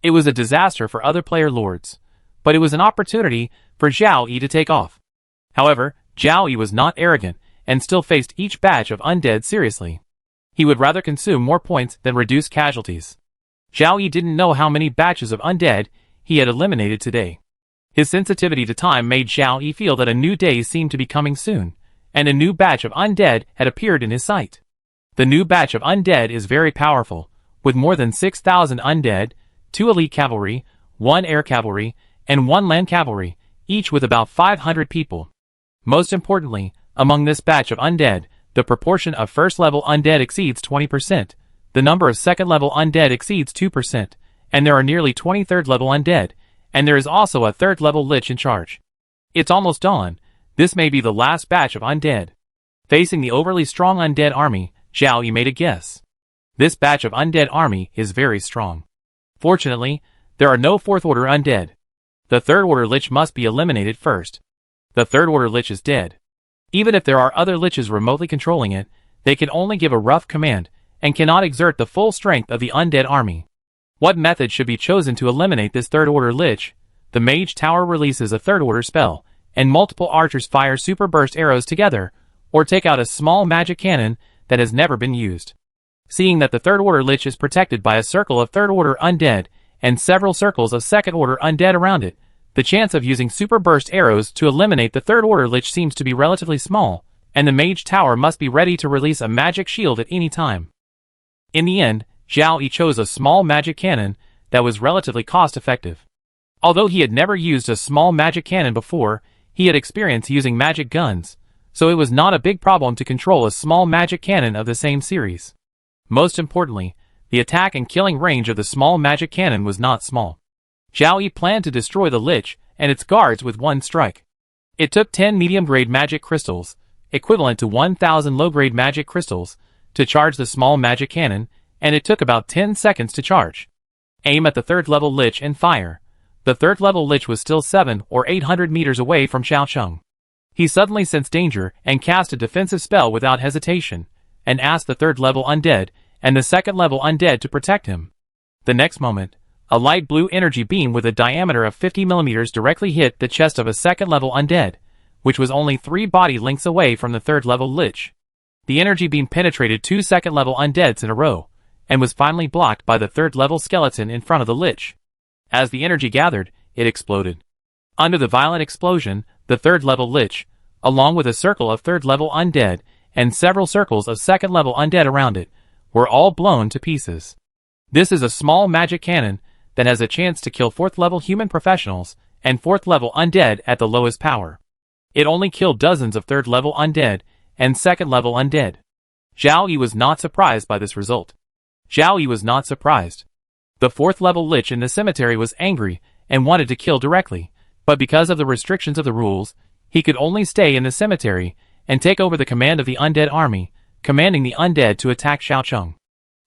It was a disaster for other player lords, but it was an opportunity for Zhao Yi to take off. However, Zhao Yi was not arrogant, and still faced each batch of undead seriously. He would rather consume more points than reduce casualties. Zhao Yi didn't know how many batches of undead he had eliminated today. His sensitivity to time made Zhao Yi feel that a new day seemed to be coming soon, and a new batch of undead had appeared in his sight. The new batch of undead is very powerful, with more than 6,000 undead, 2 elite cavalry, 1 air cavalry, and 1 land cavalry, each with about 500 people. Most importantly, among this batch of undead, the proportion of first-level undead exceeds 20%, the number of second-level undead exceeds 2%, and there are nearly 20 third-level undead, and there is also a third-level Lich in charge. It's almost dawn. This may be the last batch of undead. Facing the overly strong undead army, Zhao Yi made a guess. This batch of undead army is very strong. Fortunately, there are no fourth-order undead. The third-order Lich must be eliminated first. The third-order Lich is dead. Even if there are other Liches remotely controlling it, they can only give a rough command, and cannot exert the full strength of the undead army. What method should be chosen to eliminate this third-order Lich? The Mage Tower releases a third-order spell, and multiple archers fire super burst arrows together, or take out a small magic cannon that has never been used. Seeing that the third-order Lich is protected by a circle of third-order undead, and several circles of second-order undead around it, the chance of using super burst arrows to eliminate the third-order Lich seems to be relatively small, and the Mage Tower must be ready to release a magic shield at any time. In the end, Zhao Yi chose a small magic cannon that was relatively cost-effective. Although he had never used a small magic cannon before, he had experience using magic guns, so it was not a big problem to control a small magic cannon of the same series. Most importantly, the attack and killing range of the small magic cannon was not small. Zhao Yi planned to destroy the Lich and its guards with one strike. It took 10 medium-grade magic crystals, equivalent to 1,000 low-grade magic crystals, to charge the small magic cannon, and it took about 10 seconds to charge. Aim at the third-level Lich and fire. The third-level Lich was still 700 or 800 meters away from Xiaocheng. He suddenly sensed danger and cast a defensive spell without hesitation, and asked the third-level undead and the second-level undead to protect him. The next moment, a light blue energy beam with a diameter of 50 millimeters directly hit the chest of a second-level undead, which was only 3 body lengths away from the third-level Lich. The energy beam penetrated 2 second-level undeads in a row, and was finally blocked by the third-level skeleton in front of the Lich. As the energy gathered, it exploded. Under the violent explosion, the third-level Lich, along with a circle of third-level undead and several circles of second-level undead around it, were all blown to pieces. This is a small magic cannon that has a chance to kill 4th-level human professionals and 4th-level undead at the lowest power. It only killed dozens of 3rd-level undead and 2nd-level undead. Zhao Yi was not surprised by this result. Zhao Yi was not surprised. The 4th-level Lich in the cemetery was angry and wanted to kill directly, but because of the restrictions of the rules, he could only stay in the cemetery and take over the command of the undead army, commanding the undead to attack Xiaocheng.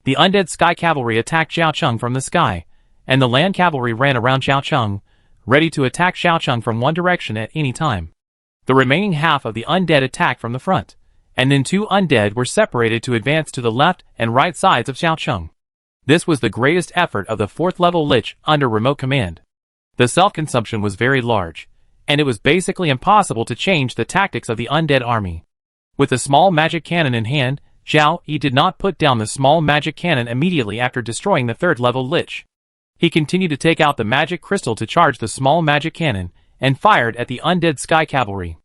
The undead sky cavalry attacked Xiaocheng from the sky, and the land cavalry ran around Xiaocheng, ready to attack Xiaocheng from one direction at any time. The remaining half of the undead attacked from the front, and then 2 undead were separated to advance to the left and right sides of Xiaocheng. This was the greatest effort of the 4th level Lich under remote command. The self-consumption was very large, and it was basically impossible to change the tactics of the undead army. With a small magic cannon in hand, Zhao Yi did not put down the small magic cannon immediately after destroying the 3rd level Lich. He continued to take out the magic crystal to charge the small magic cannon, and fired at the undead sky cavalry.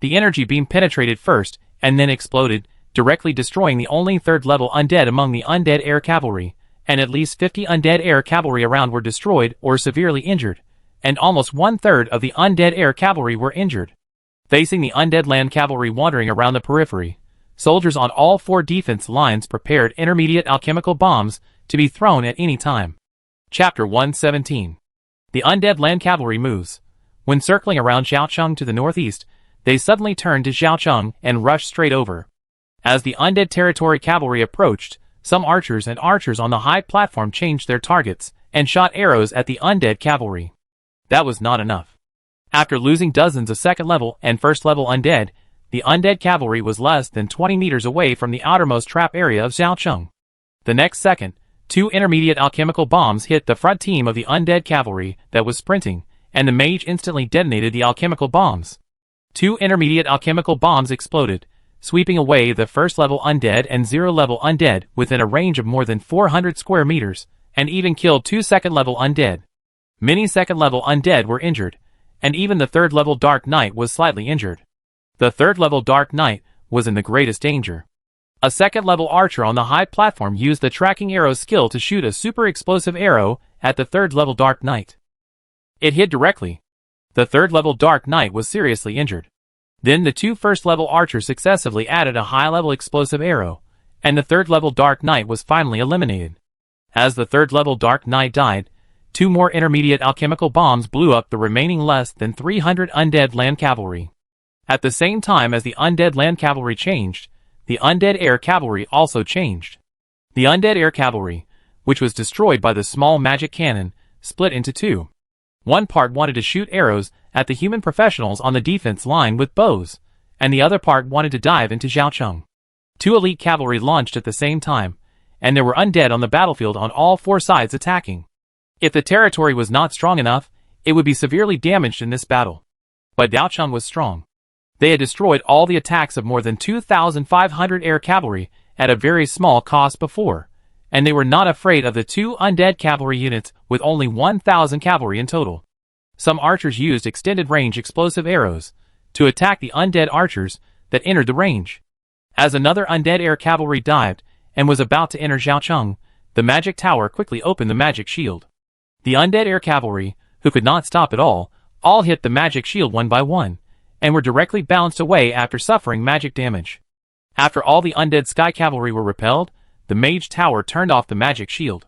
The energy beam penetrated first, and then exploded, directly destroying the only 3rd level undead among the undead air cavalry, and at least 50 undead air cavalry around were destroyed or severely injured, and almost 1/3 of the undead air cavalry were injured. Facing the undead land cavalry wandering around the periphery, soldiers on all 4 defense lines prepared intermediate alchemical bombs to be thrown at any time. Chapter 117. The undead land cavalry moves. When circling around Xiaocheng to the northeast, they suddenly turned to Xiaocheng and rushed straight over. As the undead territory cavalry approached, some archers on the high platform changed their targets and shot arrows at the undead cavalry. That was not enough. After losing dozens of 2nd level and 1st level undead, the undead cavalry was less than 20 meters away from the outermost trap area of Xiaocheng. The next second, 2 intermediate alchemical bombs hit the front team of the undead cavalry that was sprinting, and the mage instantly detonated the alchemical bombs. 2 intermediate alchemical bombs exploded, sweeping away the 1st level undead and 0 level undead within a range of more than 400 square meters, and even killed 2 2nd level undead. Many 2nd level undead were injured, and even the 3rd level Dark Knight was slightly injured. The 3rd level Dark Knight was in the greatest danger. A 2nd level archer on the high platform used the tracking arrow skill to shoot a super explosive arrow at the 3rd level Dark Knight. It hit directly. The 3rd level Dark Knight was seriously injured. Then the 2 1st level archers successively added a high level explosive arrow, and the 3rd level Dark Knight was finally eliminated. As the 3rd level Dark Knight died, 2 more intermediate alchemical bombs blew up the remaining less than 300 undead land cavalry. At the same time as the undead land cavalry changed, the undead air cavalry also changed. The undead air cavalry, which was destroyed by the small magic cannon, split into 2. One part wanted to shoot arrows at the human professionals on the defense line with bows, and the other part wanted to dive into Xiaocheng. 2 elite cavalry launched at the same time, and there were undead on the battlefield on all 4 sides attacking. If the territory was not strong enough, it would be severely damaged in this battle. But Xiaocheng was strong. They had destroyed all the attacks of more than 2,500 air cavalry at a very small cost before, and they were not afraid of the 2 undead cavalry units with only 1,000 cavalry in total. Some archers used extended range explosive arrows to attack the undead archers that entered the range. As another undead air cavalry dived and was about to enter Xiaocheng, the magic tower quickly opened the magic shield. The undead air cavalry, who could not stop at all hit the magic shield one by one, and were directly bounced away after suffering magic damage. After all the undead sky cavalry were repelled, the mage tower turned off the magic shield.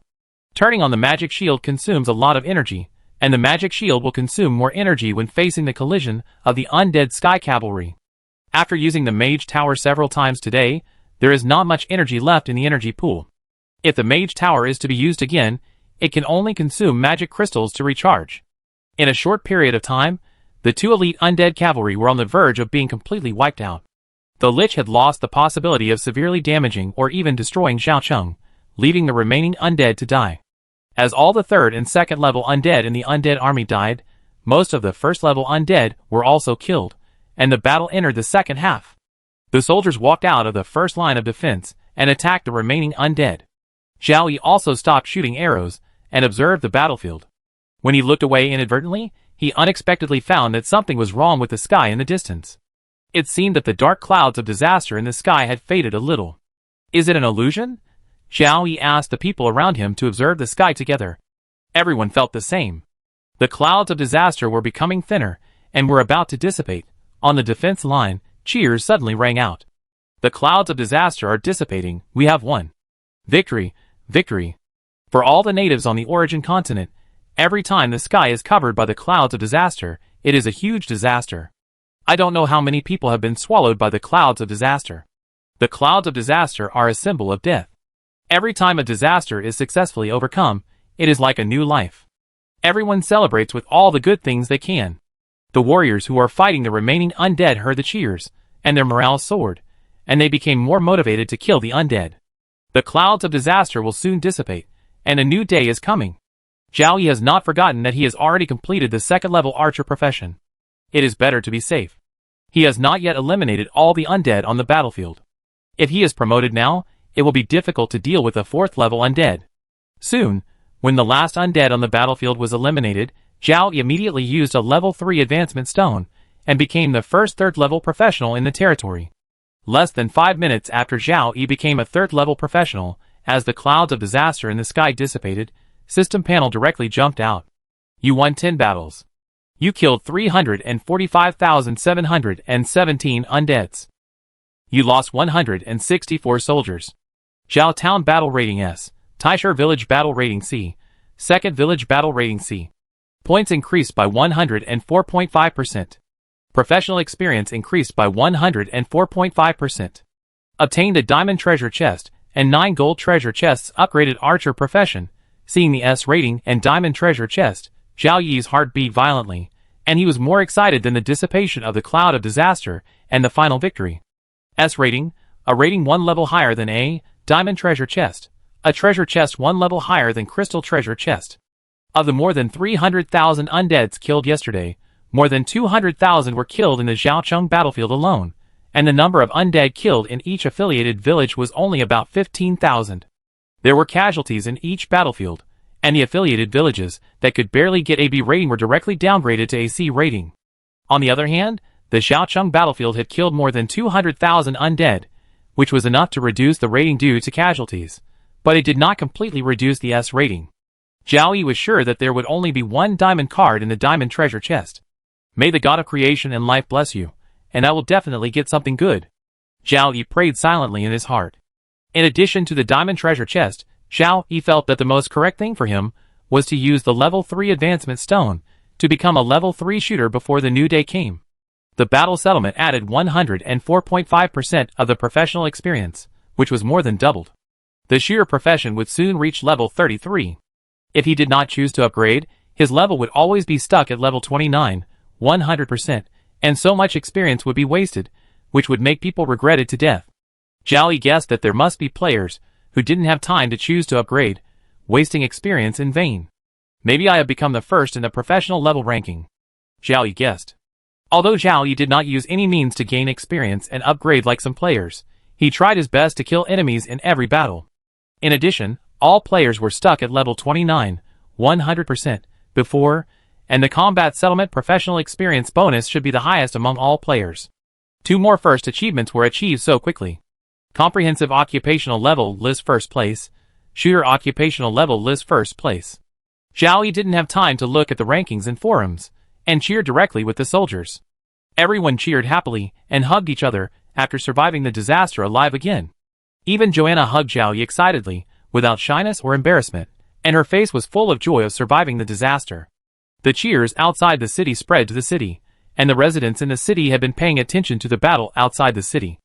Turning on the magic shield consumes a lot of energy, and the magic shield will consume more energy when facing the collision of the undead sky cavalry. After using the mage tower several times today, there is not much energy left in the energy pool. If the mage tower is to be used again, it can only consume magic crystals to recharge. In a short period of time, the 2 elite undead cavalry were on the verge of being completely wiped out. The Lich had lost the possibility of severely damaging or even destroying Xiaocheng, leaving the remaining undead to die. As all the 3rd and 2nd level undead in the undead army died, most of the 1st level undead were also killed, and the battle entered the second half. The soldiers walked out of the first line of defense and attacked the remaining undead. Zhao Yi also stopped shooting arrows and observed the battlefield. When he looked away inadvertently, he unexpectedly found that something was wrong with the sky in the distance. It seemed that the dark clouds of disaster in the sky had faded a little. Is it an illusion? Zhao Yi asked the people around him to observe the sky together. Everyone felt the same. The clouds of disaster were becoming thinner and were about to dissipate. On the defense line, cheers suddenly rang out. The clouds of disaster are dissipating, we have won. Victory, victory. For all the natives on the origin continent, every time the sky is covered by the clouds of disaster, it is a huge disaster. I don't know how many people have been swallowed by the clouds of disaster. The clouds of disaster are a symbol of death. Every time a disaster is successfully overcome, it is like a new life. Everyone celebrates with all the good things they can. The warriors who are fighting the remaining undead heard the cheers, and their morale soared, and they became more motivated to kill the undead. The clouds of disaster will soon dissipate, and a new day is coming. Zhao Yi has not forgotten that he has already completed the second-level archer profession. It is better to be safe. He has not yet eliminated all the undead on the battlefield. If he is promoted now, it will be difficult to deal with a fourth-level undead. Soon, when the last undead on the battlefield was eliminated, Zhao Yi immediately used a level 3 advancement stone, and became the first third-level professional in the territory. Less than 5 minutes after Zhao Yi became a third-level professional, as the clouds of disaster in the sky dissipated, System Panel directly jumped out. You won 10 battles. You killed 345,717 undeads. You lost 164 soldiers. Zhao Town Battle Rating S, Taisher Village Battle Rating C, Second Village Battle Rating C. Points increased by 104.5%. Professional experience increased by 104.5%. Obtained a diamond treasure chest and 9 gold treasure chests. Upgraded archer profession. Seeing the S rating and diamond treasure chest, Zhao Yi's heart beat violently, and he was more excited than the dissipation of the cloud of disaster and the final victory. S rating, a rating 1 level higher than A, diamond treasure chest, a treasure chest 1 level higher than crystal treasure chest. Of the more than 300,000 undeads killed yesterday, more than 200,000 were killed in the Zhaocheng battlefield alone, and the number of undead killed in each affiliated village was only about 15,000. There were casualties in each battlefield, and the affiliated villages that could barely get a B rating were directly downgraded to a C rating. On the other hand, the Zhaocheng battlefield had killed more than 200,000 undead, which was enough to reduce the rating due to casualties, but it did not completely reduce the S rating. Zhao Yi was sure that there would only be 1 diamond card in the diamond treasure chest. May the God of creation and life bless you, and I will definitely get something good. Zhao Yi prayed silently in his heart. In addition to the diamond treasure chest, Zhao Yi felt that the most correct thing for him was to use the level 3 advancement stone to become a level 3 shooter before the new day came. The battle settlement added 104.5% of the professional experience, which was more than doubled. The shooter profession would soon reach level 33. If he did not choose to upgrade, his level would always be stuck at level 29, 100%, and so much experience would be wasted, which would make people regret it to death. Zhao Yi guessed that there must be players who didn't have time to choose to upgrade, wasting experience in vain. Maybe I have become the first in the professional level ranking. Zhao Yi guessed. Although Zhao Yi did not use any means to gain experience and upgrade like some players, he tried his best to kill enemies in every battle. In addition, all players were stuck at level 29, 100%, before, and the combat settlement professional experience bonus should be the highest among all players. 2 more first achievements were achieved so quickly. Comprehensive occupational level lists first place. Shooter occupational level lists first place. Zhao Yi didn't have time to look at the rankings and forums, and cheered directly with the soldiers. Everyone cheered happily and hugged each other after surviving the disaster alive again. Even Joanna hugged Zhao Yi excitedly, without shyness or embarrassment, and her face was full of joy of surviving the disaster. The cheers outside the city spread to the city, and the residents in the city had been paying attention to the battle outside the city.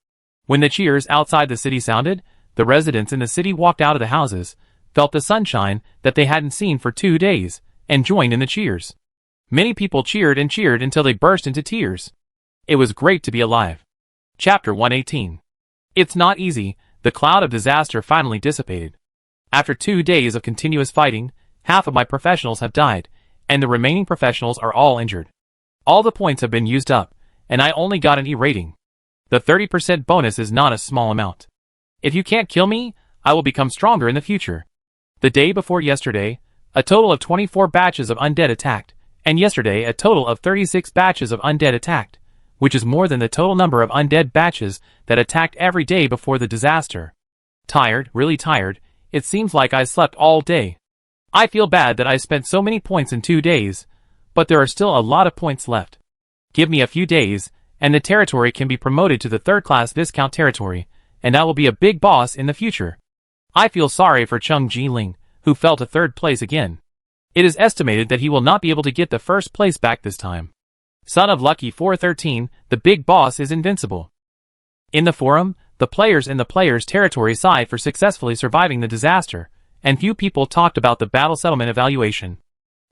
When the cheers outside the city sounded, the residents in the city walked out of the houses, felt the sunshine that they hadn't seen for 2 days, and joined in the cheers. Many people cheered and cheered until they burst into tears. It was great to be alive. Chapter 118. It's not easy. The cloud of disaster finally dissipated. After 2 days of continuous fighting, half of my professionals have died, and the remaining professionals are all injured. All the points have been used up, and I only got an E rating. The 30% bonus is not a small amount. If you can't kill me, I will become stronger in the future. The day before yesterday, a total of 24 batches of undead attacked, and yesterday a total of 36 batches of undead attacked, which is more than the total number of undead batches that attacked every day before the disaster. Tired, really tired, it seems like I slept all day. I feel bad that I spent so many points in 2 days, but there are still a lot of points left. Give me a few days, and the territory can be promoted to the 3rd class Viscount territory, and I will be a big boss in the future. I feel sorry for Cheng Jiling, who fell to 3rd place again. It is estimated that he will not be able to get the 1st place back this time. Son of Lucky 413, the big boss is invincible. In the forum, the players in the players' territory sighed for successfully surviving the disaster, and few people talked about the battle settlement evaluation.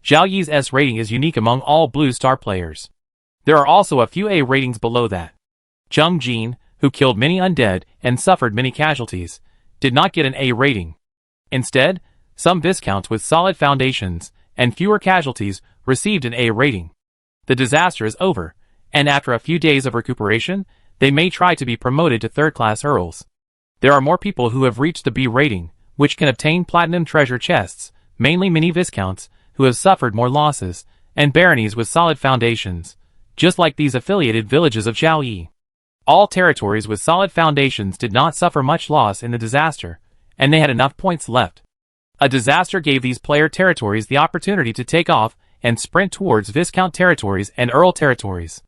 Zhao Yi's S rating is unique among all Blue Star players. There are also a few A ratings below that. Zheng Jin, who killed many undead and suffered many casualties, did not get an A rating. Instead, some Viscounts with solid foundations and fewer casualties received an A rating. The disaster is over, and after a few days of recuperation, they may try to be promoted to third-class Earls. There are more people who have reached the B rating, which can obtain platinum treasure chests, mainly mini Viscounts, who have suffered more losses, and baronies with solid foundations, just like these affiliated villages of Zhao. All territories with solid foundations did not suffer much loss in the disaster, and they had enough points left. A disaster gave these player territories the opportunity to take off and sprint towards Viscount territories and Earl territories.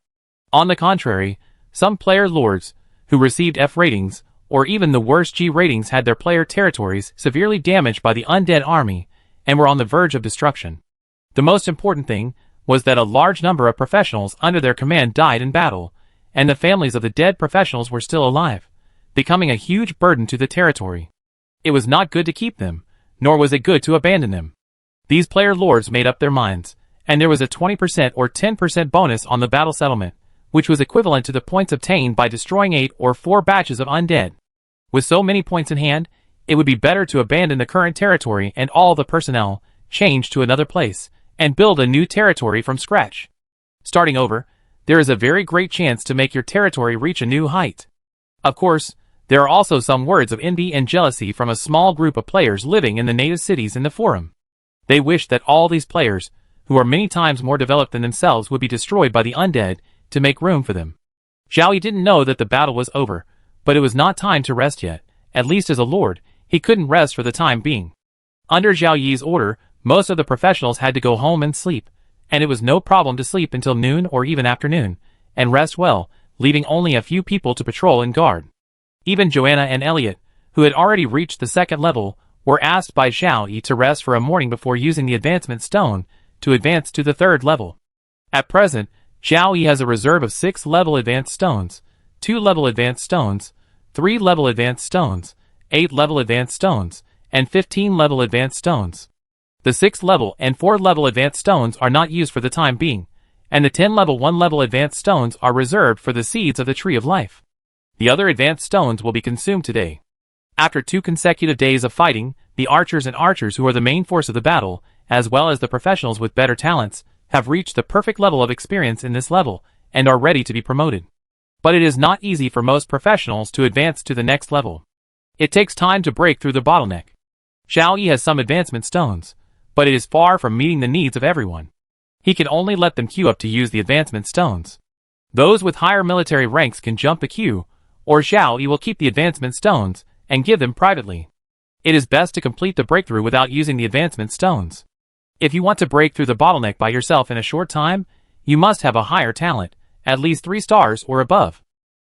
On the contrary, some player lords, who received F ratings, or even the worst G ratings, had their player territories severely damaged by the undead army, and were on the verge of destruction. The most important thing was that a large number of professionals under their command died in battle, and the families of the dead professionals were still alive, becoming a huge burden to the territory. It was not good to keep them, nor was it good to abandon them. These player lords made up their minds, and there was a 20% or 10% bonus on the battle settlement, which was equivalent to the points obtained by destroying 8 or 4 batches of undead. With so many points in hand, it would be better to abandon the current territory and all the personnel, change to another place, and build a new territory from scratch. Starting over, there is a very great chance to make your territory reach a new height. Of course, there are also some words of envy and jealousy from a small group of players living in the native cities in the forum. They wish that all these players, who are many times more developed than themselves, would be destroyed by the undead to make room for them. Zhao didn't know that the battle was over, but it was not time to rest yet. At least as a lord, he couldn't rest for the time being. Under Zhao Yi's order, most of the professionals had to go home and sleep, and it was no problem to sleep until noon or even afternoon, and rest well, leaving only a few people to patrol and guard. Even Joanna and Elliot, who had already reached the second level, were asked by Zhao Yi to rest for a morning before using the advancement stone to advance to the third level. At present, Zhao Yi has a reserve of 6 level advanced stones, 2 level advanced stones, 3 level advanced stones, 8 level advanced stones, and 15 level advanced stones. The 6 level and 4 level advanced stones are not used for the time being, and the 10 level 1 level advanced stones are reserved for the seeds of the Tree of Life. The other advanced stones will be consumed today. After 2 consecutive days of fighting, the archers who are the main force of the battle, as well as the professionals with better talents, have reached the perfect level of experience in this level, and are ready to be promoted. But it is not easy for most professionals to advance to the next level. It takes time to break through the bottleneck. Zhao Yi has some advancement stones, but it is far from meeting the needs of everyone. He can only let them queue up to use the advancement stones. Those with higher military ranks can jump the queue, or Zhao Yi will keep the advancement stones and give them privately. It is best to complete the breakthrough without using the advancement stones. If you want to break through the bottleneck by yourself in a short time, you must have a higher talent, at least 3 stars or above.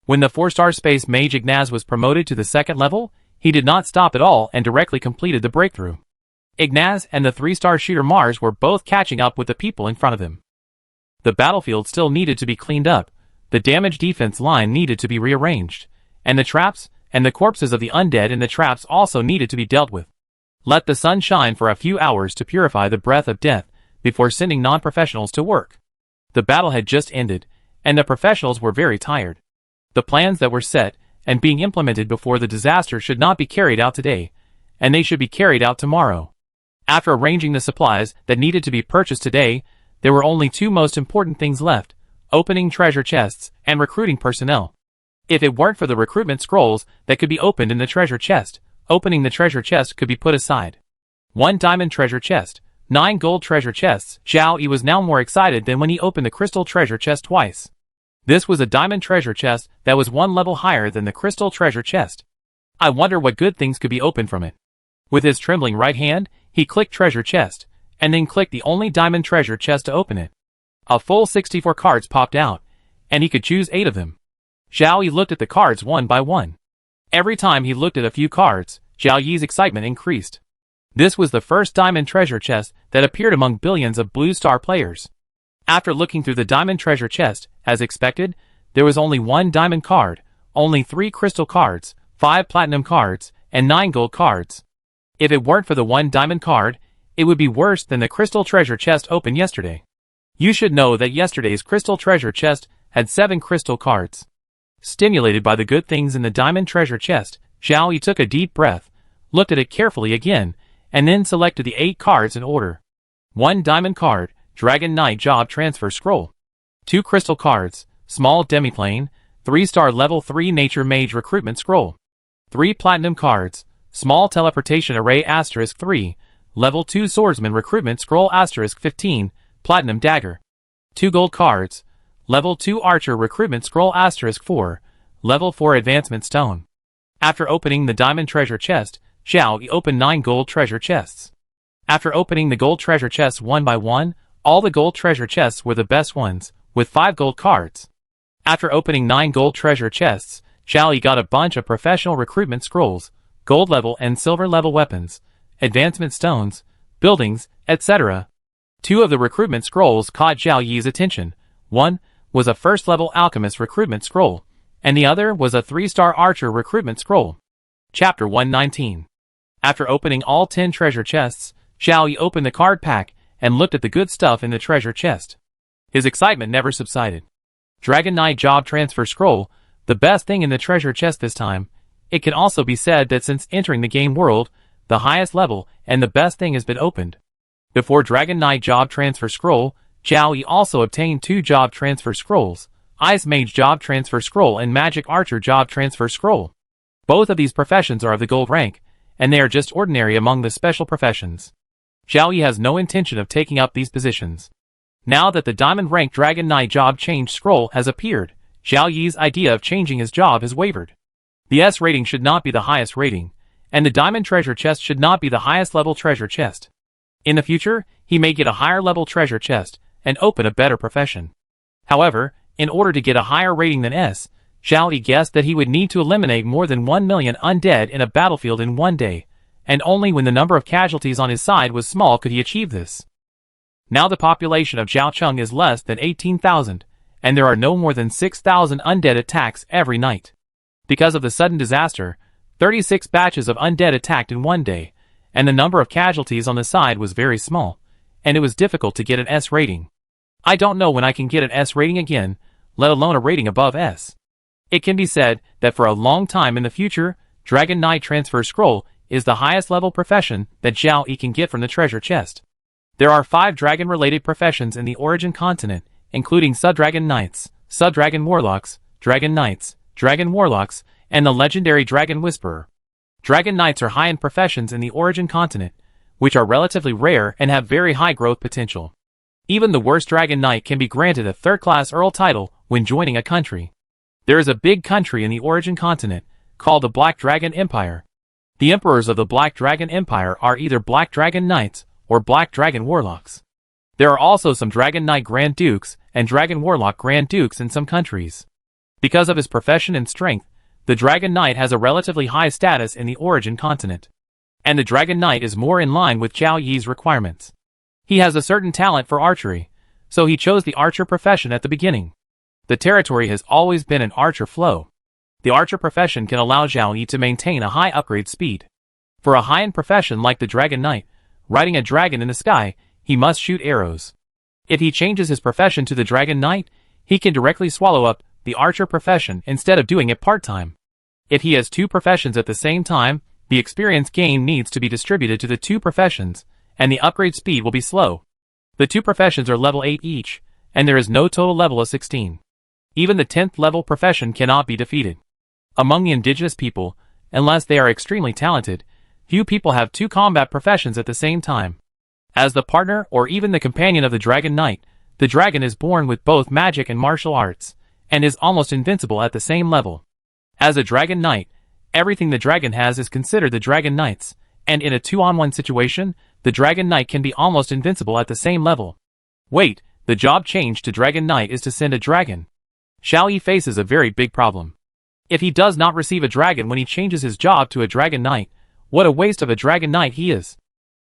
When the 4-star space mage Ignaz was promoted to the second level, he did not stop at all and directly completed the breakthrough. Ignaz and the 3-star shooter Mars were both catching up with the people in front of him. The battlefield still needed to be cleaned up, the damaged defense line needed to be rearranged, and the traps and the corpses of the undead in the traps also needed to be dealt with. Let the sun shine for a few hours to purify the breath of death before sending non-professionals to work. The battle had just ended, and the professionals were very tired. The plans that were set and being implemented before the disaster should not be carried out today, and they should be carried out tomorrow. After arranging the supplies that needed to be purchased today, there were only 2 most important things left: opening treasure chests and recruiting personnel. If it weren't for the recruitment scrolls that could be opened in the treasure chest, opening the treasure chest could be put aside. 1 diamond treasure chest, 9 gold treasure chests. Zhao Yi was now more excited than when he opened the crystal treasure chest twice. This was a diamond treasure chest that was 1 level higher than the crystal treasure chest. I wonder what good things could be opened from it. With his trembling right hand, he clicked treasure chest, and then clicked the only diamond treasure chest to open it. A full 64 cards popped out, and he could choose 8 of them. Zhao Yi looked at the cards one by one. Every time he looked at a few cards, Zhao Yi's excitement increased. This was the first diamond treasure chest that appeared among billions of blue star players. After looking through the diamond treasure chest, as expected, there was only 1 diamond card, only 3 crystal cards, 5 platinum cards, and 9 gold cards. If it weren't for the 1 diamond card, it would be worse than the crystal treasure chest opened yesterday. You should know that yesterday's crystal treasure chest had 7 crystal cards. Stimulated by the good things in the diamond treasure chest, Zhao Yi took a deep breath, looked at it carefully again, and then selected the 8 cards in order. 1 diamond card, Dragon Knight Job Transfer Scroll. 2 crystal cards, Small Demiplane, 3-star Level 3 Nature Mage Recruitment Scroll. 3 platinum cards, Small Teleportation Array Asterisk 3, Level 2 Swordsman Recruitment Scroll Asterisk 15, Platinum Dagger. 2 gold cards, Level 2 Archer Recruitment Scroll Asterisk 4, Level 4 Advancement Stone. After opening the diamond treasure chest, Zhao Yi opened 9 gold treasure chests. After opening the gold treasure chests one by one, all the gold treasure chests were the best ones, with 5 gold cards. After opening 9 gold treasure chests, Zhao Yi got a bunch of professional recruitment scrolls, gold level and silver level weapons, advancement stones, buildings, etc. 2 of the recruitment scrolls caught Zhao Yi's attention. One was a first-level alchemist recruitment scroll, and the other was a 3-star archer recruitment scroll. Chapter 119. After opening all 10 treasure chests, Zhao Yi opened the card pack and looked at the good stuff in the treasure chest. His excitement never subsided. Dragon Knight Job Transfer Scroll, the best thing in the treasure chest this time. It can also be said that since entering the game world, the highest level and the best thing has been opened. Before Dragon Knight Job Transfer Scroll, Zhao Yi also obtained 2 Job Transfer Scrolls, Ice Mage Job Transfer Scroll and Magic Archer Job Transfer Scroll. Both of these professions are of the gold rank, and they are just ordinary among the special professions. Zhao Yi has no intention of taking up these positions. Now that the diamond rank Dragon Knight Job Change Scroll has appeared, Zhao Yi's idea of changing his job has wavered. The S rating should not be the highest rating, and the diamond treasure chest should not be the highest level treasure chest. In the future, he may get a higher level treasure chest, and open a better profession. However, in order to get a higher rating than S, Zhao Yi guessed that he would need to eliminate more than 1 million undead in a battlefield in one day, and only when the number of casualties on his side was small could he achieve this. Now the population of Zhaocheng is less than 18,000, and there are no more than 6,000 undead attacks every night. Because of the sudden disaster, 36 batches of undead attacked in one day, and the number of casualties on the side was very small, and it was difficult to get an S rating. I don't know when I can get an S rating again, let alone a rating above S. It can be said that for a long time in the future, Dragon Knight Transfer Scroll is the highest level profession that Zhao Yi can get from the treasure chest. There are 5 dragon-related professions in the Origin continent, including Sub-Dragon Knights, Sub-Dragon Warlocks, Dragon Knights, Dragon Warlocks, and the legendary Dragon Whisperer. Dragon Knights are high-end professions in the Origin continent, which are relatively rare and have very high growth potential. Even the worst Dragon Knight can be granted a 3rd-class Earl title when joining a country. There is a big country in the Origin continent, called the Black Dragon Empire. The emperors of the Black Dragon Empire are either Black Dragon Knights or Black Dragon Warlocks. There are also some Dragon Knight Grand Dukes and Dragon Warlock Grand Dukes in some countries. Because of his profession and strength, the Dragon Knight has a relatively high status in the Origin continent. And the Dragon Knight is more in line with Zhao Yi's requirements. He has a certain talent for archery, so he chose the archer profession at the beginning. The territory has always been an archer flow. The archer profession can allow Zhao Yi to maintain a high upgrade speed. For a high-end profession like the Dragon Knight, riding a dragon in the sky, he must shoot arrows. If he changes his profession to the Dragon Knight, he can directly swallow up the archer profession instead of doing it part-time. If he has 2 professions at the same time, the experience gain needs to be distributed to the 2 professions, and the upgrade speed will be slow. The 2 professions are level 8 each, and there is no total level of 16. Even the 10th level profession cannot be defeated. Among the indigenous people, unless they are extremely talented, few people have 2 combat professions at the same time. As the partner or even the companion of the Dragon Knight, the dragon is born with both magic and martial arts, and is almost invincible at the same level. As a Dragon Knight, everything the dragon has is considered the Dragon Knight's, and in a 2-on-1 situation, the Dragon Knight can be almost invincible at the same level. Wait, the job change to Dragon Knight is to send a dragon. Zhao Yi faces a very big problem. If he does not receive a dragon when he changes his job to a Dragon Knight, what a waste of a Dragon Knight he is.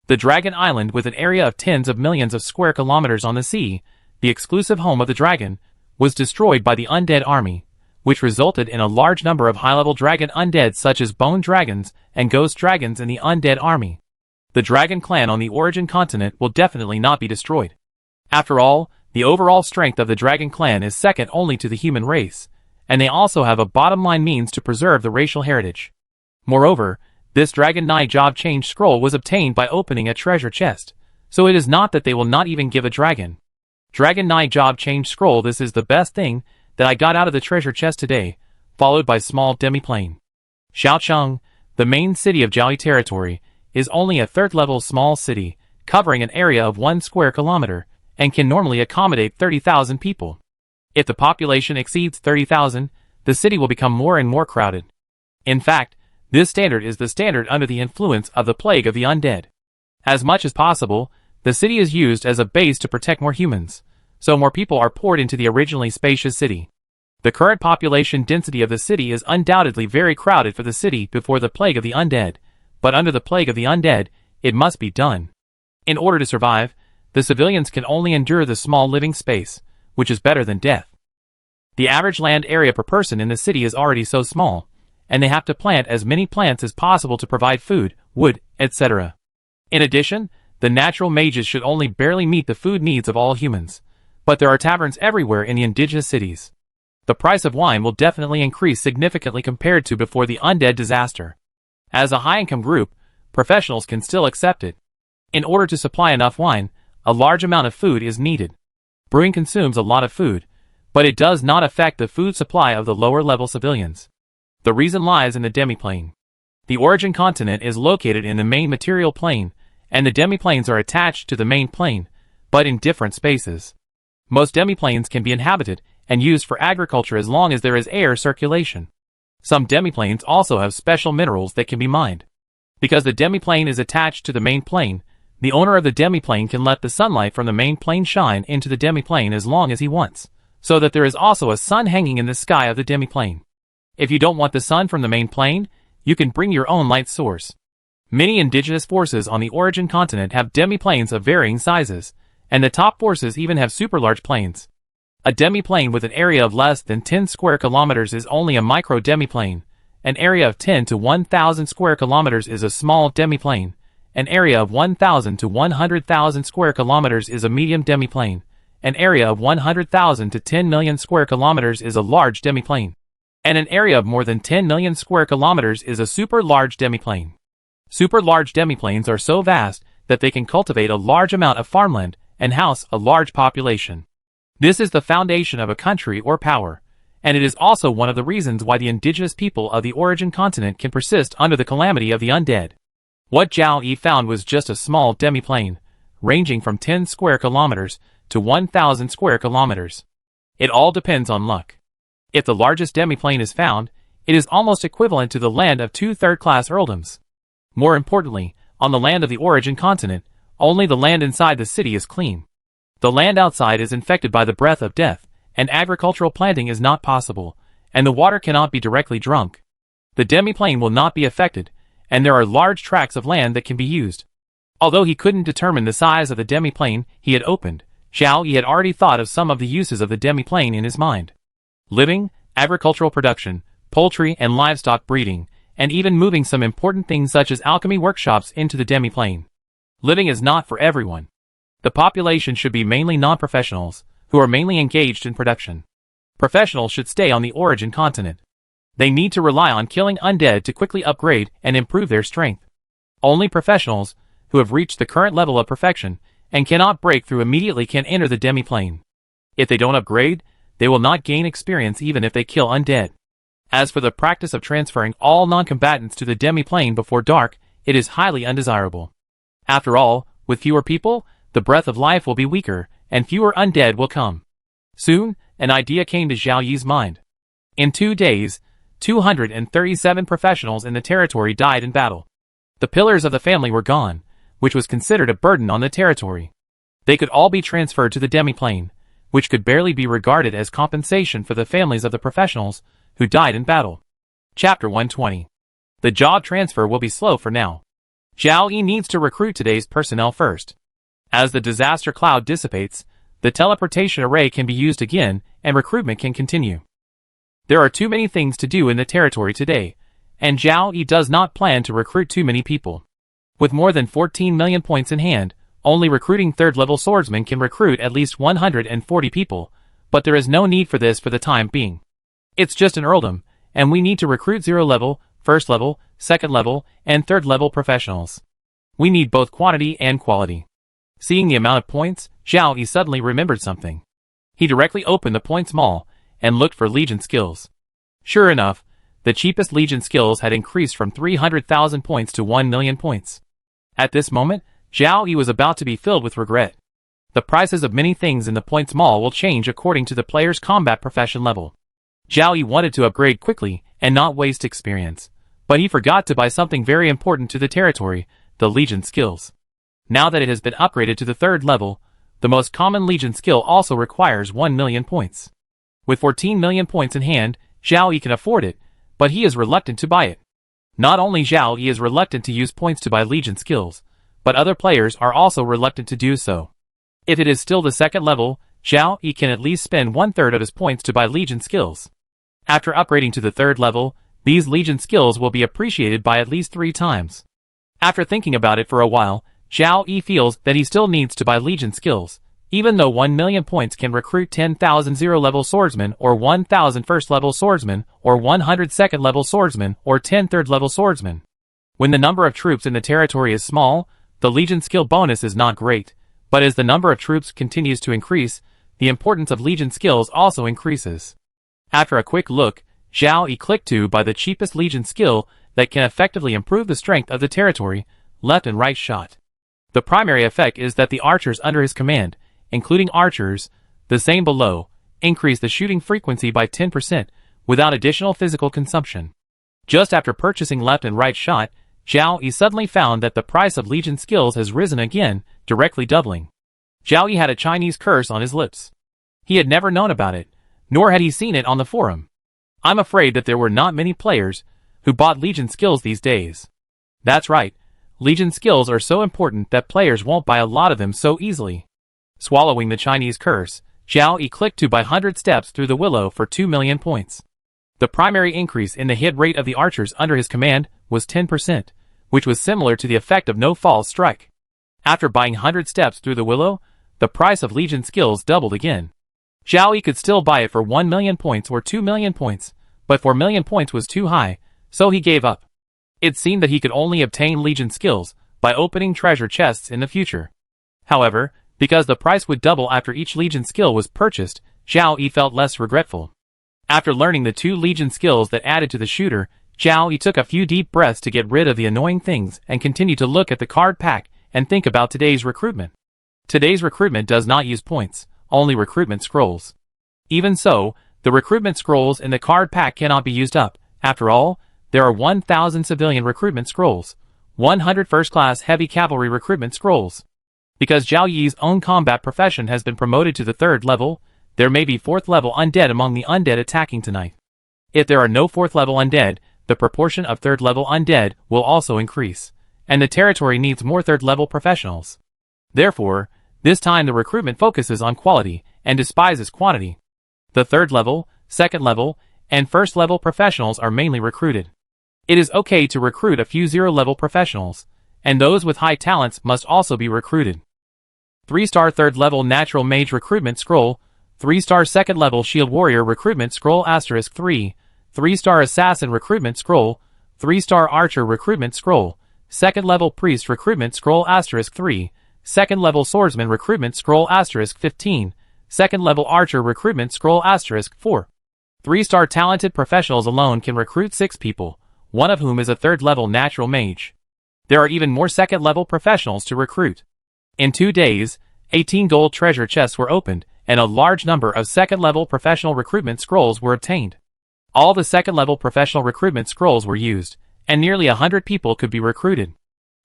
The Dragon Island, with an area of tens of millions of square kilometers on the sea, the exclusive home of the dragon, was destroyed by the undead army, which resulted in a large number of high-level dragon undead such as bone dragons and ghost dragons in the undead army. The dragon clan on the Origin continent will definitely not be destroyed. After all, the overall strength of the dragon clan is second only to the human race, and they also have a bottom-line means to preserve the racial heritage. Moreover, this Dragon Knight job change scroll was obtained by opening a treasure chest, so it is not that they will not even give a Dragon Knight job change scroll. This is the best thing that I got out of the treasure chest today, followed by small demi-plane. Xiaocheng, the main city of Jiaoyi territory, is only a third-level small city, covering an area of 1 square kilometer, and can normally accommodate 30,000 people. If the population exceeds 30,000, the city will become more and more crowded. In fact, this standard is the standard under the influence of the plague of the undead. As much as possible, the city is used as a base to protect more humans, so more people are poured into the originally spacious city. The current population density of the city is undoubtedly very crowded for the city before the plague of the undead, but under the plague of the undead, it must be done. In order to survive, the civilians can only endure the small living space, which is better than death. The average land area per person in the city is already so small, and they have to plant as many plants as possible to provide food, wood, etc. In addition, the natural mages should only barely meet the food needs of all humans, but there are taverns everywhere in the indigenous cities. The price of wine will definitely increase significantly compared to before the undead disaster. As a high-income group, professionals can still accept it. In order to supply enough wine, a large amount of food is needed. Brewing consumes a lot of food, but it does not affect the food supply of the lower-level civilians. The reason lies in the demi-plane. The origin continent is located in the main material plane, and the demi-planes are attached to the main plane, but in different spaces. Most demi-planes can be inhabited and used for agriculture as long as there is air circulation. Some demi-planes also have special minerals that can be mined. Because the demi-plane is attached to the main plane, the owner of the demi-plane can let the sunlight from the main plane shine into the demi-plane as long as he wants, so that there is also a sun hanging in the sky of the demi-plane. If you don't want the sun from the main plane, you can bring your own light source. Many indigenous forces on the origin continent have demi-planes of varying sizes, and the top forces even have super large planes. A demi-plane with an area of less than 10 square kilometers is only a micro demi-plane. An area of 10 to 1,000 square kilometers is a small demi-plane. An area of 1,000 to 100,000 square kilometers is a medium demi-plane. An area of 100,000 to 10 million square kilometers is a large demi-plane. And an area of more than 10 million square kilometers is a super large demi-plane. Super large demi-planes are so vast that they can cultivate a large amount of farmland and house a large population. This is the foundation of a country or power, and it is also one of the reasons why the indigenous people of the origin continent can persist under the calamity of the undead. What Zhao Yi found was just a small demi-plane, ranging from 10 square kilometers to 1,000 square kilometers. It all depends on luck. If the largest demi-plane is found, it is almost equivalent to the land of 2 third-class earldoms. More importantly, on the land of the origin continent, only the land inside the city is clean. The land outside is infected by the breath of death, and agricultural planting is not possible, and the water cannot be directly drunk. The demi-plane will not be affected, and there are large tracts of land that can be used. Although he couldn't determine the size of the demi-plane he had opened, Zhao Yi had already thought of some of the uses of the demi-plane in his mind. Living, agricultural production, poultry and livestock breeding, and even moving some important things such as alchemy workshops into the demi-plane. Living is not for everyone. The population should be mainly non-professionals, who are mainly engaged in production. Professionals should stay on the origin continent. They need to rely on killing undead to quickly upgrade and improve their strength. Only professionals, who have reached the current level of perfection, and cannot break through immediately can enter the demi-plane. If they don't upgrade, they will not gain experience even if they kill undead. As for the practice of transferring all non-combatants to the demi-plane before dark, it is highly undesirable. After all, with fewer people, the breath of life will be weaker, and fewer undead will come. Soon, an idea came to Zhao Yi's mind. In 2 days, 237 professionals in the territory died in battle. The pillars of the family were gone, which was considered a burden on the territory. They could all be transferred to the demi-plane, which could barely be regarded as compensation for the families of the professionals who died in battle. Chapter 120. The job transfer will be slow for now. Zhao Yi needs to recruit today's personnel first. As the disaster cloud dissipates, the teleportation array can be used again and recruitment can continue. There are too many things to do in the territory today, and Zhao Yi does not plan to recruit too many people. With more than 14 million points in hand, only recruiting third-level swordsmen can recruit at least 140 people, but there is no need for this for the time being. It's just an earldom, and we need to recruit 0 level, 1st level, 2nd level, and 3rd level professionals. We need both quantity and quality. Seeing the amount of points, Zhao Yi suddenly remembered something. He directly opened the points mall and looked for Legion skills. Sure enough, the cheapest Legion skills had increased from 300,000 points to 1 million points. At this moment, Zhao Yi was about to be filled with regret. The prices of many things in the points mall will change according to the player's combat profession level. Zhao Yi wanted to upgrade quickly and not waste experience, but he forgot to buy something very important to the territory, the Legion skills. Now that it has been upgraded to the 3rd level, the most common Legion skill also requires 1 million points. With 14 million points in hand, Zhao Yi can afford it, but he is reluctant to buy it. Not only Zhao Yi is reluctant to use points to buy Legion skills, but other players are also reluctant to do so. If it is still the 2nd level, Zhao Yi can at least spend 1/3 of his points to buy Legion skills. After upgrading to the 3rd level, these Legion skills will be appreciated by at least 3 times. After thinking about it for a while, Zhao Yi feels that he still needs to buy Legion skills, even though 1 million points can recruit 10,000 0-level swordsmen or 1,000 1st-level swordsmen or 100 2nd-level swordsmen or 10 3rd-level swordsmen. When the number of troops in the territory is small, the Legion skill bonus is not great, but as the number of troops continues to increase, the importance of Legion skills also increases. After a quick look, Zhao Yi clicked to buy the cheapest Legion skill that can effectively improve the strength of the territory, left and right shot. The primary effect is that the archers under his command, including archers, the same below, increase the shooting frequency by 10% without additional physical consumption. Just after purchasing left and right shot, Zhao Yi suddenly found that the price of Legion skills has risen again, directly doubling. Zhao Yi had a Chinese curse on his lips. He had never known about it, nor had he seen it on the forum. I'm afraid that there were not many players who bought Legion skills these days. That's right, Legion skills are so important that players won't buy a lot of them so easily. Swallowing the Chinese curse, Zhao Yi clicked to buy 100 steps through the willow for 2 million points. The primary increase in the hit rate of the archers under his command was 10%, which was similar to the effect of no false strike. After buying 100 steps through the willow, the price of Legion skills doubled again. Zhao Yi could still buy it for 1 million points or 2 million points, but 4 million points was too high, so he gave up. It seemed that he could only obtain Legion skills by opening treasure chests in the future. However, because the price would double after each Legion skill was purchased, Zhao Yi felt less regretful. After learning the 2 Legion skills that added to the shooter, Zhao Yi took a few deep breaths to get rid of the annoying things and continued to look at the card pack and think about today's recruitment. Today's recruitment does not use points, only recruitment scrolls. Even so, the recruitment scrolls in the card pack cannot be used up. After all, there are 1,000 civilian recruitment scrolls, 100 first-class heavy cavalry recruitment scrolls. Because Zhao Yi's own combat profession has been promoted to the 3rd level, there may be 4th level undead among the undead attacking tonight. If there are no 4th level undead, the proportion of 3rd level undead will also increase, and the territory needs more 3rd level professionals. Therefore, this time the recruitment focuses on quality and despises quantity. The 3rd level, 2nd level, and 1st level professionals are mainly recruited. It is okay to recruit a few 0-level professionals, and those with high talents must also be recruited. 3-star 3rd level natural mage recruitment scroll, 3-star 2nd level shield warrior recruitment scroll *3, 3-star assassin recruitment scroll, 3-star archer recruitment scroll, 2nd level priest recruitment scroll *3, 2nd level swordsman recruitment scroll *15, 2nd level archer recruitment scroll *4. 3-star talented professionals alone can recruit 6 people, one of whom is a 3rd level natural mage. There are even more 2nd level professionals to recruit. In 2 days, 18 gold treasure chests were opened, and a large number of 2nd level professional recruitment scrolls were obtained. All the 2nd level professional recruitment scrolls were used, and nearly 100 people could be recruited.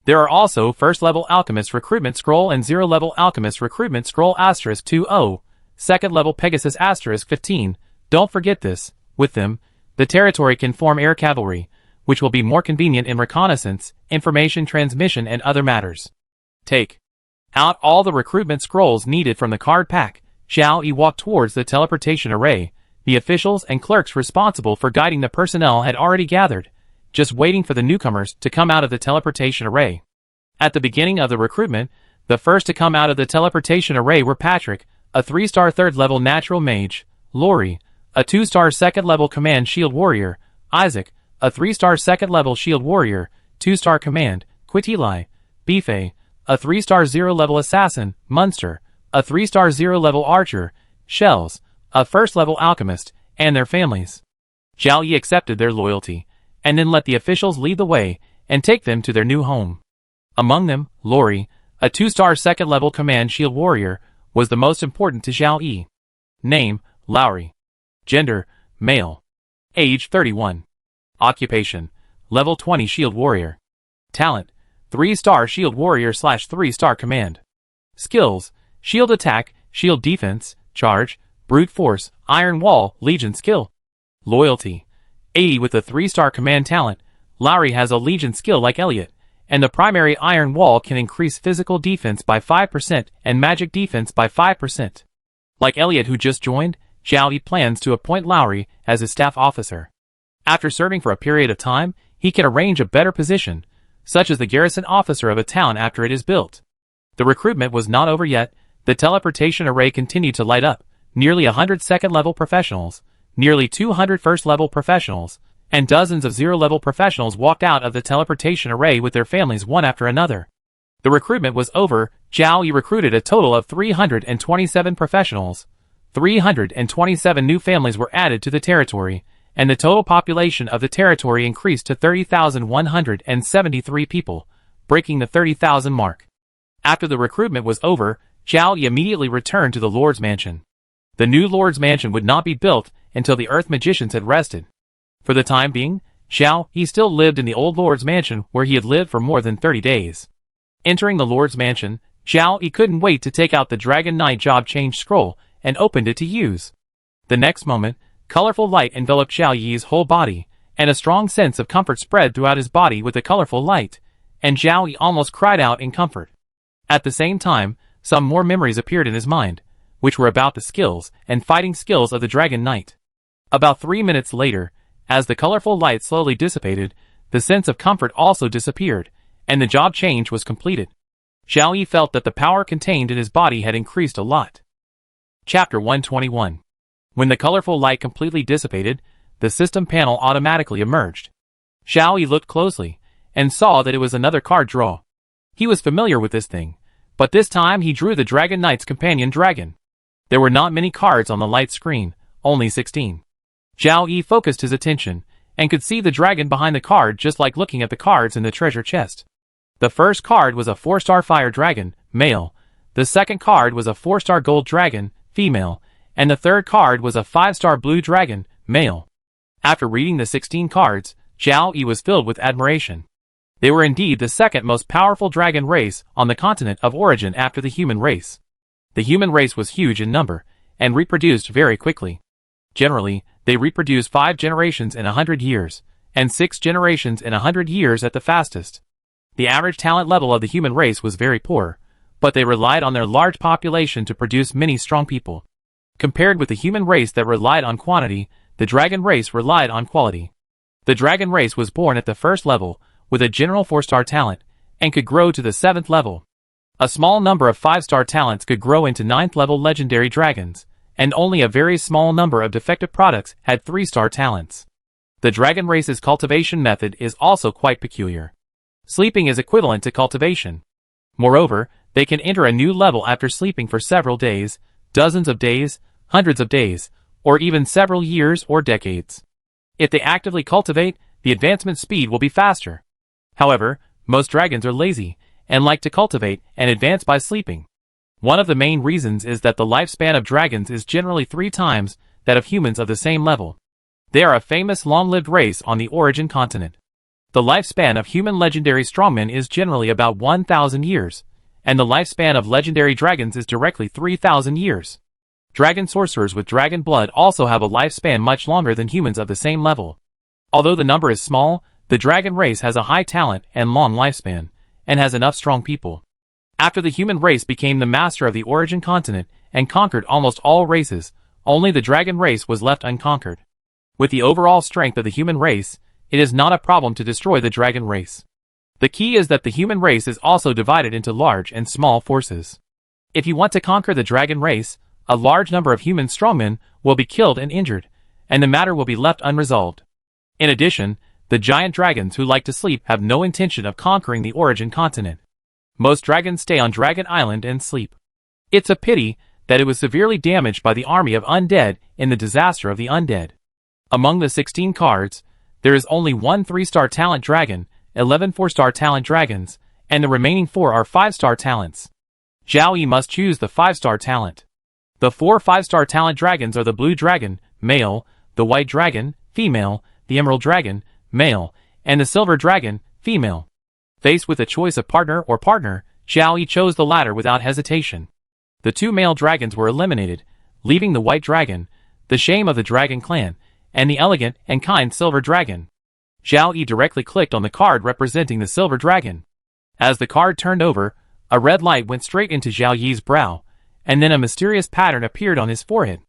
There are also 1st level alchemist recruitment scroll and 0 level alchemist recruitment scroll *20, 2nd level Pegasus *15. Don't forget this. With them, the territory can form air cavalry, which will be more convenient in reconnaissance, information transmission and other matters. Take out all the recruitment scrolls needed from the card pack. Zhao Yi walked towards the teleportation array. The officials and clerks responsible for guiding the personnel had already gathered, just waiting for the newcomers to come out of the teleportation array. At the beginning of the recruitment, the first to come out of the teleportation array were Patrick, a 3-star 3rd level natural mage, Lori, a 2-star second-level command shield warrior, Isaac, a 3-star second-level shield warrior, 2-star command, Quitili, Bife, a 3-star 0-level assassin, Munster, a 3-star 0-level archer, Shells, a 1st-level alchemist, and their families. Zhao Yi accepted their loyalty, and then let the officials lead the way and take them to their new home. Among them, Lori, a 2-star second-level command shield warrior, was the most important to Zhao Yi. Name, Lowry. Gender, male. Age 31. Occupation, level 20 shield warrior. Talent, 3-star shield warrior / 3-star command. Skills, shield attack, shield defense, charge, brute force, iron wall, legion skill. Loyalty, 80 with a 3-star command talent. Lowry has a legion skill like Elliot, and the primary iron wall can increase physical defense by 5% and magic defense by 5%. Like Elliot who just joined, Zhao Yi plans to appoint Lowry as his staff officer. After serving for a period of time, he can arrange a better position, such as the garrison officer of a town after it is built. The recruitment was not over yet. The teleportation array continued to light up. Nearly 100 second-level professionals, nearly 200 first-level professionals, and dozens of 0-level professionals walked out of the teleportation array with their families one after another. The recruitment was over. Zhao Yi recruited a total of 327 professionals. 327 new families were added to the territory, and the total population of the territory increased to 30,173 people, breaking the 30,000 mark. After the recruitment was over, Zhao Yi immediately returned to the Lord's Mansion. The new Lord's Mansion would not be built until the Earth Magicians had rested. For the time being, Zhao Yi still lived in the old Lord's Mansion where he had lived for more than 30 days. Entering the Lord's Mansion, Zhao Yi couldn't wait to take out the Dragon Knight job change scroll and opened it to use. The next moment, colorful light enveloped Zhao Yi's whole body, and a strong sense of comfort spread throughout his body with the colorful light, and Zhao Yi almost cried out in comfort. At the same time, some more memories appeared in his mind, which were about the skills and fighting skills of the Dragon Knight. About 3 minutes later, as the colorful light slowly dissipated, the sense of comfort also disappeared, and the job change was completed. Zhao Yi felt that the power contained in his body had increased a lot. Chapter 121. When the colorful light completely dissipated, the system panel automatically emerged. Zhao Yi looked closely, and saw that it was another card draw. He was familiar with this thing, but this time he drew the Dragon Knight's companion dragon. There were not many cards on the light screen, only 16. Zhao Yi focused his attention, and could see the dragon behind the card just like looking at the cards in the treasure chest. The first card was a 4-star fire dragon, male. The second card was a 4-star gold dragon, female, and the third card was a 5-star blue dragon, male. After reading the 16 cards, Zhao Yi was filled with admiration. They were indeed the second most powerful dragon race on the continent of origin after the human race. The human race was huge in number, and reproduced very quickly. Generally, they reproduce 5 generations in 100 years, and 6 generations in 100 years at the fastest. The average talent level of the human race was very poor, but they relied on their large population to produce many strong people. Compared with the human race that relied on quantity, the dragon race relied on quality. The dragon race was born at the 1st level, with a general 4-star talent, and could grow to the 7th level. A small number of 5-star talents could grow into 9th level legendary dragons, and only a very small number of defective products had 3-star talents. The dragon race's cultivation method is also quite peculiar. Sleeping is equivalent to cultivation. Moreover, they can enter a new level after sleeping for several days, dozens of days, hundreds of days, or even several years or decades. If they actively cultivate, the advancement speed will be faster. However, most dragons are lazy, and like to cultivate and advance by sleeping. One of the main reasons is that the lifespan of dragons is generally 3 times that of humans of the same level. They are a famous long-lived race on the origin continent. The lifespan of human legendary strongmen is generally about 1,000 years, and the lifespan of legendary dragons is directly 3,000 years. Dragon sorcerers with dragon blood also have a lifespan much longer than humans of the same level. Although the number is small, the dragon race has a high talent and long lifespan, and has enough strong people. After the human race became the master of the origin continent and conquered almost all races, only the dragon race was left unconquered. With the overall strength of the human race, it is not a problem to destroy the dragon race. The key is that the human race is also divided into large and small forces. If you want to conquer the dragon race, a large number of human strongmen will be killed and injured, and the matter will be left unresolved. In addition, the giant dragons who like to sleep have no intention of conquering the origin continent. Most dragons stay on Dragon Island and sleep. It's a pity that it was severely damaged by the army of undead in the disaster of the undead. Among the 16 cards, there is only one 3-star talent dragon, 11 4-star talent dragons, and the remaining 4 are 5-star talents. Zhao Yi must choose the 5-star talent. The 4 5-star talent dragons are the Blue Dragon, male, the White Dragon, female, the Emerald Dragon, male, and the Silver Dragon, female. Faced with a choice of partner or partner, Zhao Yi chose the latter without hesitation. The 2 male dragons were eliminated, leaving the White Dragon, the shame of the Dragon Clan, and the elegant and kind Silver Dragon. Zhao Yi directly clicked on the card representing the Silver Dragon. As the card turned over, a red light went straight into Zhao Yi's brow, and then a mysterious pattern appeared on his forehead.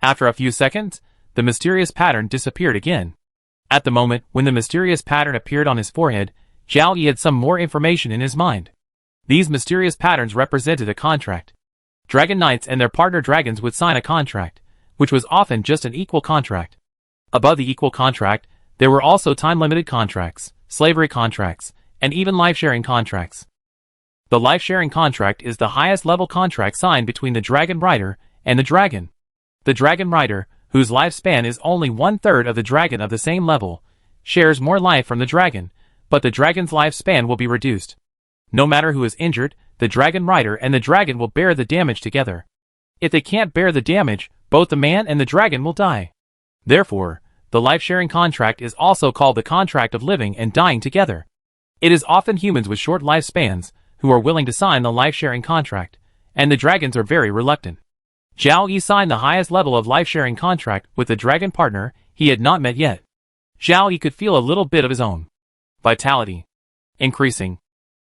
After a few seconds, the mysterious pattern disappeared again. At the moment when the mysterious pattern appeared on his forehead, Zhao Yi had some more information in his mind. These mysterious patterns represented a contract. Dragon Knights and their partner dragons would sign a contract, which was often just an equal contract. Above the equal contract, there were also time-limited contracts, slavery contracts, and even life-sharing contracts. The life-sharing contract is the highest-level contract signed between the Dragon Rider and the dragon. The Dragon Rider, whose lifespan is only 1/3 of the dragon of the same level, shares more life from the dragon, but the dragon's lifespan will be reduced. No matter who is injured, the Dragon Rider and the dragon will bear the damage together. If they can't bear the damage, both the man and the dragon will die. Therefore, the life-sharing contract is also called the contract of living and dying together. It is often humans with short lifespans who are willing to sign the life-sharing contract, and the dragons are very reluctant. Zhao Yi signed the highest level of life-sharing contract with the dragon partner he had not met yet. Zhao Yi could feel a little bit of his own vitality increasing.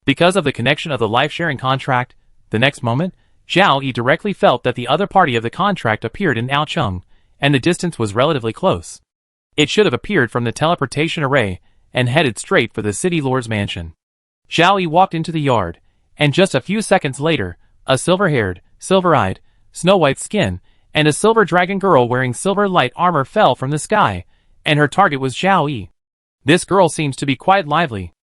Because of the connection of the life-sharing contract, the next moment, Zhao Yi directly felt that the other party of the contract appeared in Aocheng, and the distance was relatively close. It should have appeared from the teleportation array and headed straight for the city lord's mansion. Zhao Yi walked into the yard, and just a few seconds later, a silver-haired, silver-eyed, snow-white skin, and a silver dragon girl wearing silver light armor fell from the sky, and her target was Zhao Yi. This girl seems to be quite lively.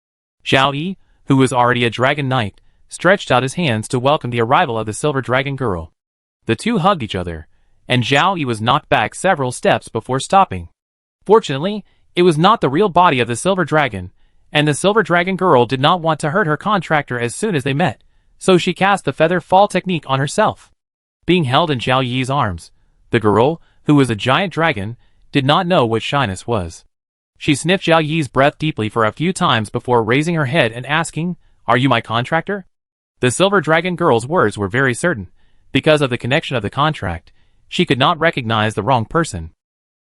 Zhao Yi, who was already a dragon knight, stretched out his hands to welcome the arrival of the silver dragon girl. The two hugged each other, and Zhao Yi was knocked back several steps before stopping. Fortunately, it was not the real body of the silver dragon, and the silver dragon girl did not want to hurt her contractor as soon as they met, so she cast the feather fall technique on herself. Being held in Zhao Yi's arms, the girl, who was a giant dragon, did not know what shyness was. She sniffed Zhao Yi's breath deeply for a few times before raising her head and asking, "Are you my contractor?" The silver dragon girl's words were very certain. Because of the connection of the contract, she could not recognize the wrong person.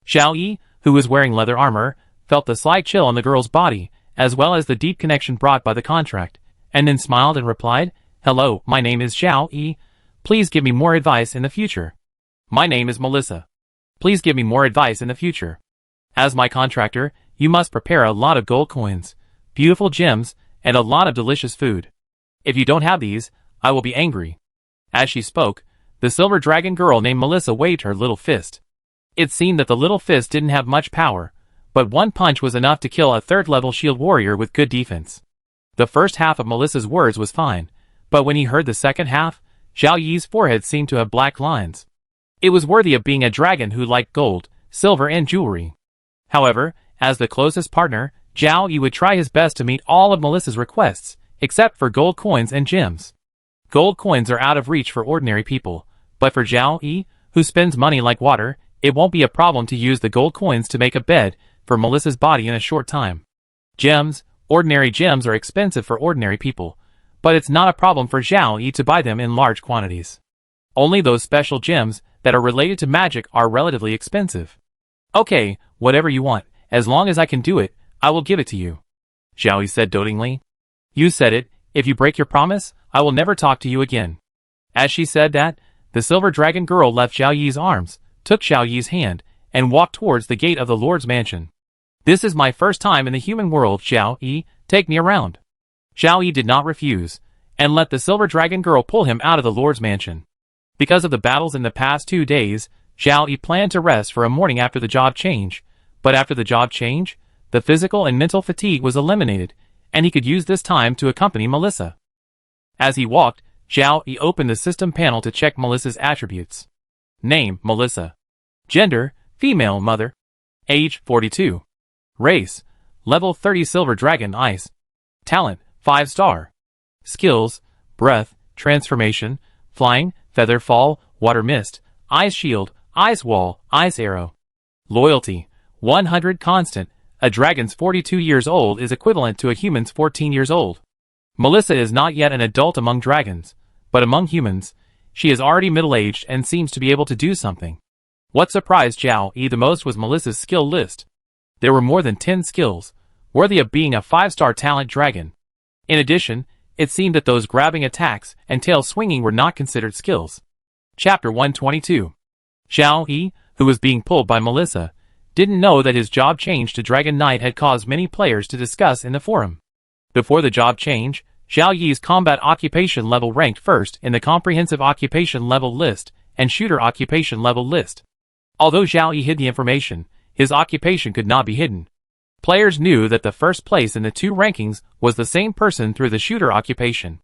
Zhao Yi, who was wearing leather armor, felt the slight chill on the girl's body, as well as the deep connection brought by the contract, and then smiled and replied, "Hello, my name is Zhao Yi. Please give me more advice in the future." "My name is Melissa. Please give me more advice in the future. As my contractor, you must prepare a lot of gold coins, beautiful gems, and a lot of delicious food. If you don't have these, I will be angry." As she spoke, the silver dragon girl named Melissa waved her little fist. It seemed that the little fist didn't have much power, but one punch was enough to kill a third-level shield warrior with good defense. The first half of Melissa's words was fine, but when he heard the second half, Zhao Yi's forehead seemed to have black lines. It was worthy of being a dragon who liked gold, silver, and jewelry. However, as the closest partner, Zhao Yi would try his best to meet all of Melissa's requests, except for gold coins and gems. Gold coins are out of reach for ordinary people, but for Zhao Yi, who spends money like water, it won't be a problem to use the gold coins to make a bed for Melissa's body in a short time. Gems, ordinary gems are expensive for ordinary people, but it's not a problem for Zhao Yi to buy them in large quantities. Only those special gems that are related to magic are relatively expensive. "Okay, whatever you want, as long as I can do it, I will give it to you," Zhao Yi said dotingly. "You said it, if you break your promise, I will never talk to you again." As she said that, the silver dragon girl left Zhao Yi's arms, took Zhao Yi's hand, and walked towards the gate of the Lord's mansion. "This is my first time in the human world, Zhao Yi, take me around." Zhao Yi did not refuse, and let the silver dragon girl pull him out of the Lord's mansion. Because of the battles in the past 2 days, Zhao Yi planned to rest for a morning after the job change, but after the job change, the physical and mental fatigue was eliminated, and he could use this time to accompany Melissa. As he walked, Zhao Yi opened the system panel to check Melissa's attributes. Name, Melissa. Gender, female mother. Age, 42. Race, level 30 Silver Dragon Ice. Talent, 5-star. Skills, Breath, Transformation, Flying, Feather Fall, Water Mist, Ice Shield, Ice Wall, Ice Arrow. Loyalty, 100 constant. A dragon's 42 years old is equivalent to a human's 14 years old. Melissa is not yet an adult among dragons, but among humans, she is already middle-aged and seems to be able to do something. What surprised Zhao Yi the most was Melissa's skill list. There were more than 10 skills, worthy of being a 5-star talent dragon. In addition, it seemed that those grabbing attacks and tail swinging were not considered skills. Chapter 122. Zhao Yi, who was being pulled by Melissa, didn't know that his job change to Dragon Knight had caused many players to discuss in the forum. Before the job change, Zhao Yi's combat occupation level ranked first in the comprehensive occupation level list and shooter occupation level list. Although Zhao Yi hid the information, his occupation could not be hidden. Players knew that the first place in the two rankings was the same person through the shooter occupation.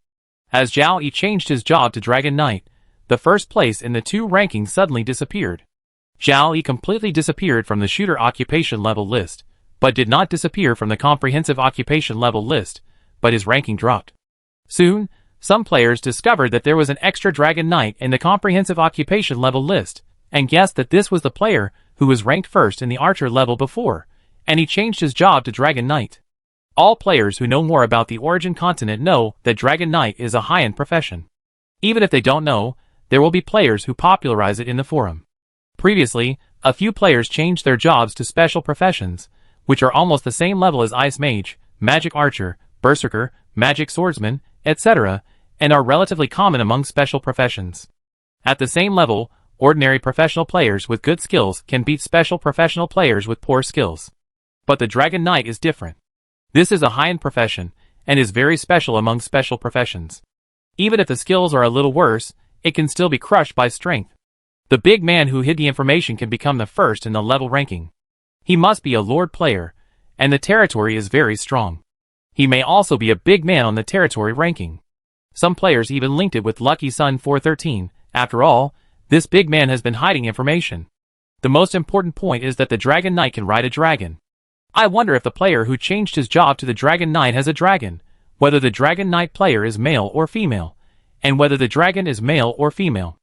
As Zhao Yi changed his job to Dragon Knight, the first place in the two rankings suddenly disappeared. Zhao Yi completely disappeared from the shooter occupation level list, but did not disappear from the comprehensive occupation level list, but his ranking dropped. Soon, some players discovered that there was an extra Dragon Knight in the comprehensive occupation level list, and guessed that this was the player who was ranked first in the archer level before, and he changed his job to Dragon Knight. All players who know more about the Origin continent know that Dragon Knight is a high-end profession. Even if they don't know, there will be players who popularize it in the forum. Previously, a few players changed their jobs to special professions, which are almost the same level as Ice Mage, Magic Archer, Berserker, Magic Swordsman, etc., and are relatively common among special professions. At the same level, ordinary professional players with good skills can beat special professional players with poor skills. But the Dragon Knight is different. This is a high-end profession, and is very special among special professions. Even if the skills are a little worse, it can still be crushed by strength. The big man who hid the information can become the first in the level ranking. He must be a Lord player, and the territory is very strong. He may also be a big man on the territory ranking. Some players even linked it with Lucky Sun 413. After all, this big man has been hiding information. The most important point is that the Dragon Knight can ride a dragon. I wonder if the player who changed his job to the Dragon Knight has a dragon, whether the Dragon Knight player is male or female, and whether the dragon is male or female.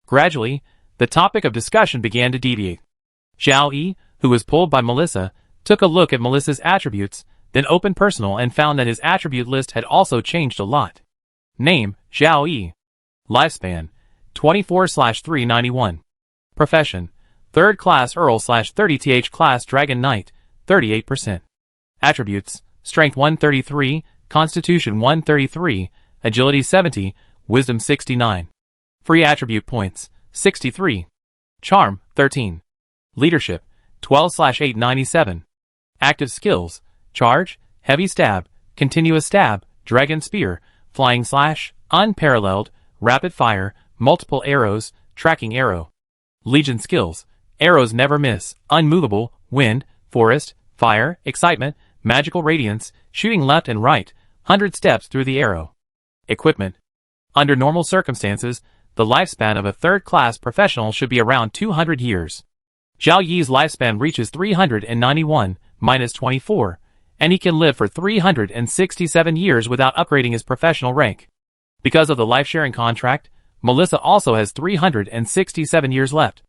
Gradually, the topic of discussion began to deviate. Zhao Yi, who was pulled by Melissa, took a look at Melissa's attributes, then opened personal and found that his attribute list had also changed a lot. Name, Zhao Yi. Lifespan, 24/391. Profession, 3rd class Earl/30th class Dragon Knight, 38%. Attributes, Strength 133, Constitution 133, Agility 70, Wisdom 69. Free attribute points, 63. Charm, 13. Leadership, 12/897. Active skills, Charge, Heavy Stab, Continuous Stab, Dragon Spear, Flying Slash, Unparalleled, Rapid Fire, Multiple Arrows, Tracking Arrow. Legion skills, Arrows Never Miss, Unmovable, Wind, Forest, Fire, Excitement, Magical Radiance, Shooting Left and Right, 100 steps through the arrow. Equipment. Under normal circumstances, the lifespan of a 3rd class professional should be around 200 years. Zhao Yi's lifespan reaches 391, minus 24, and he can live for 367 years without upgrading his professional rank. Because of the life-sharing contract, Melissa also has 367 years left.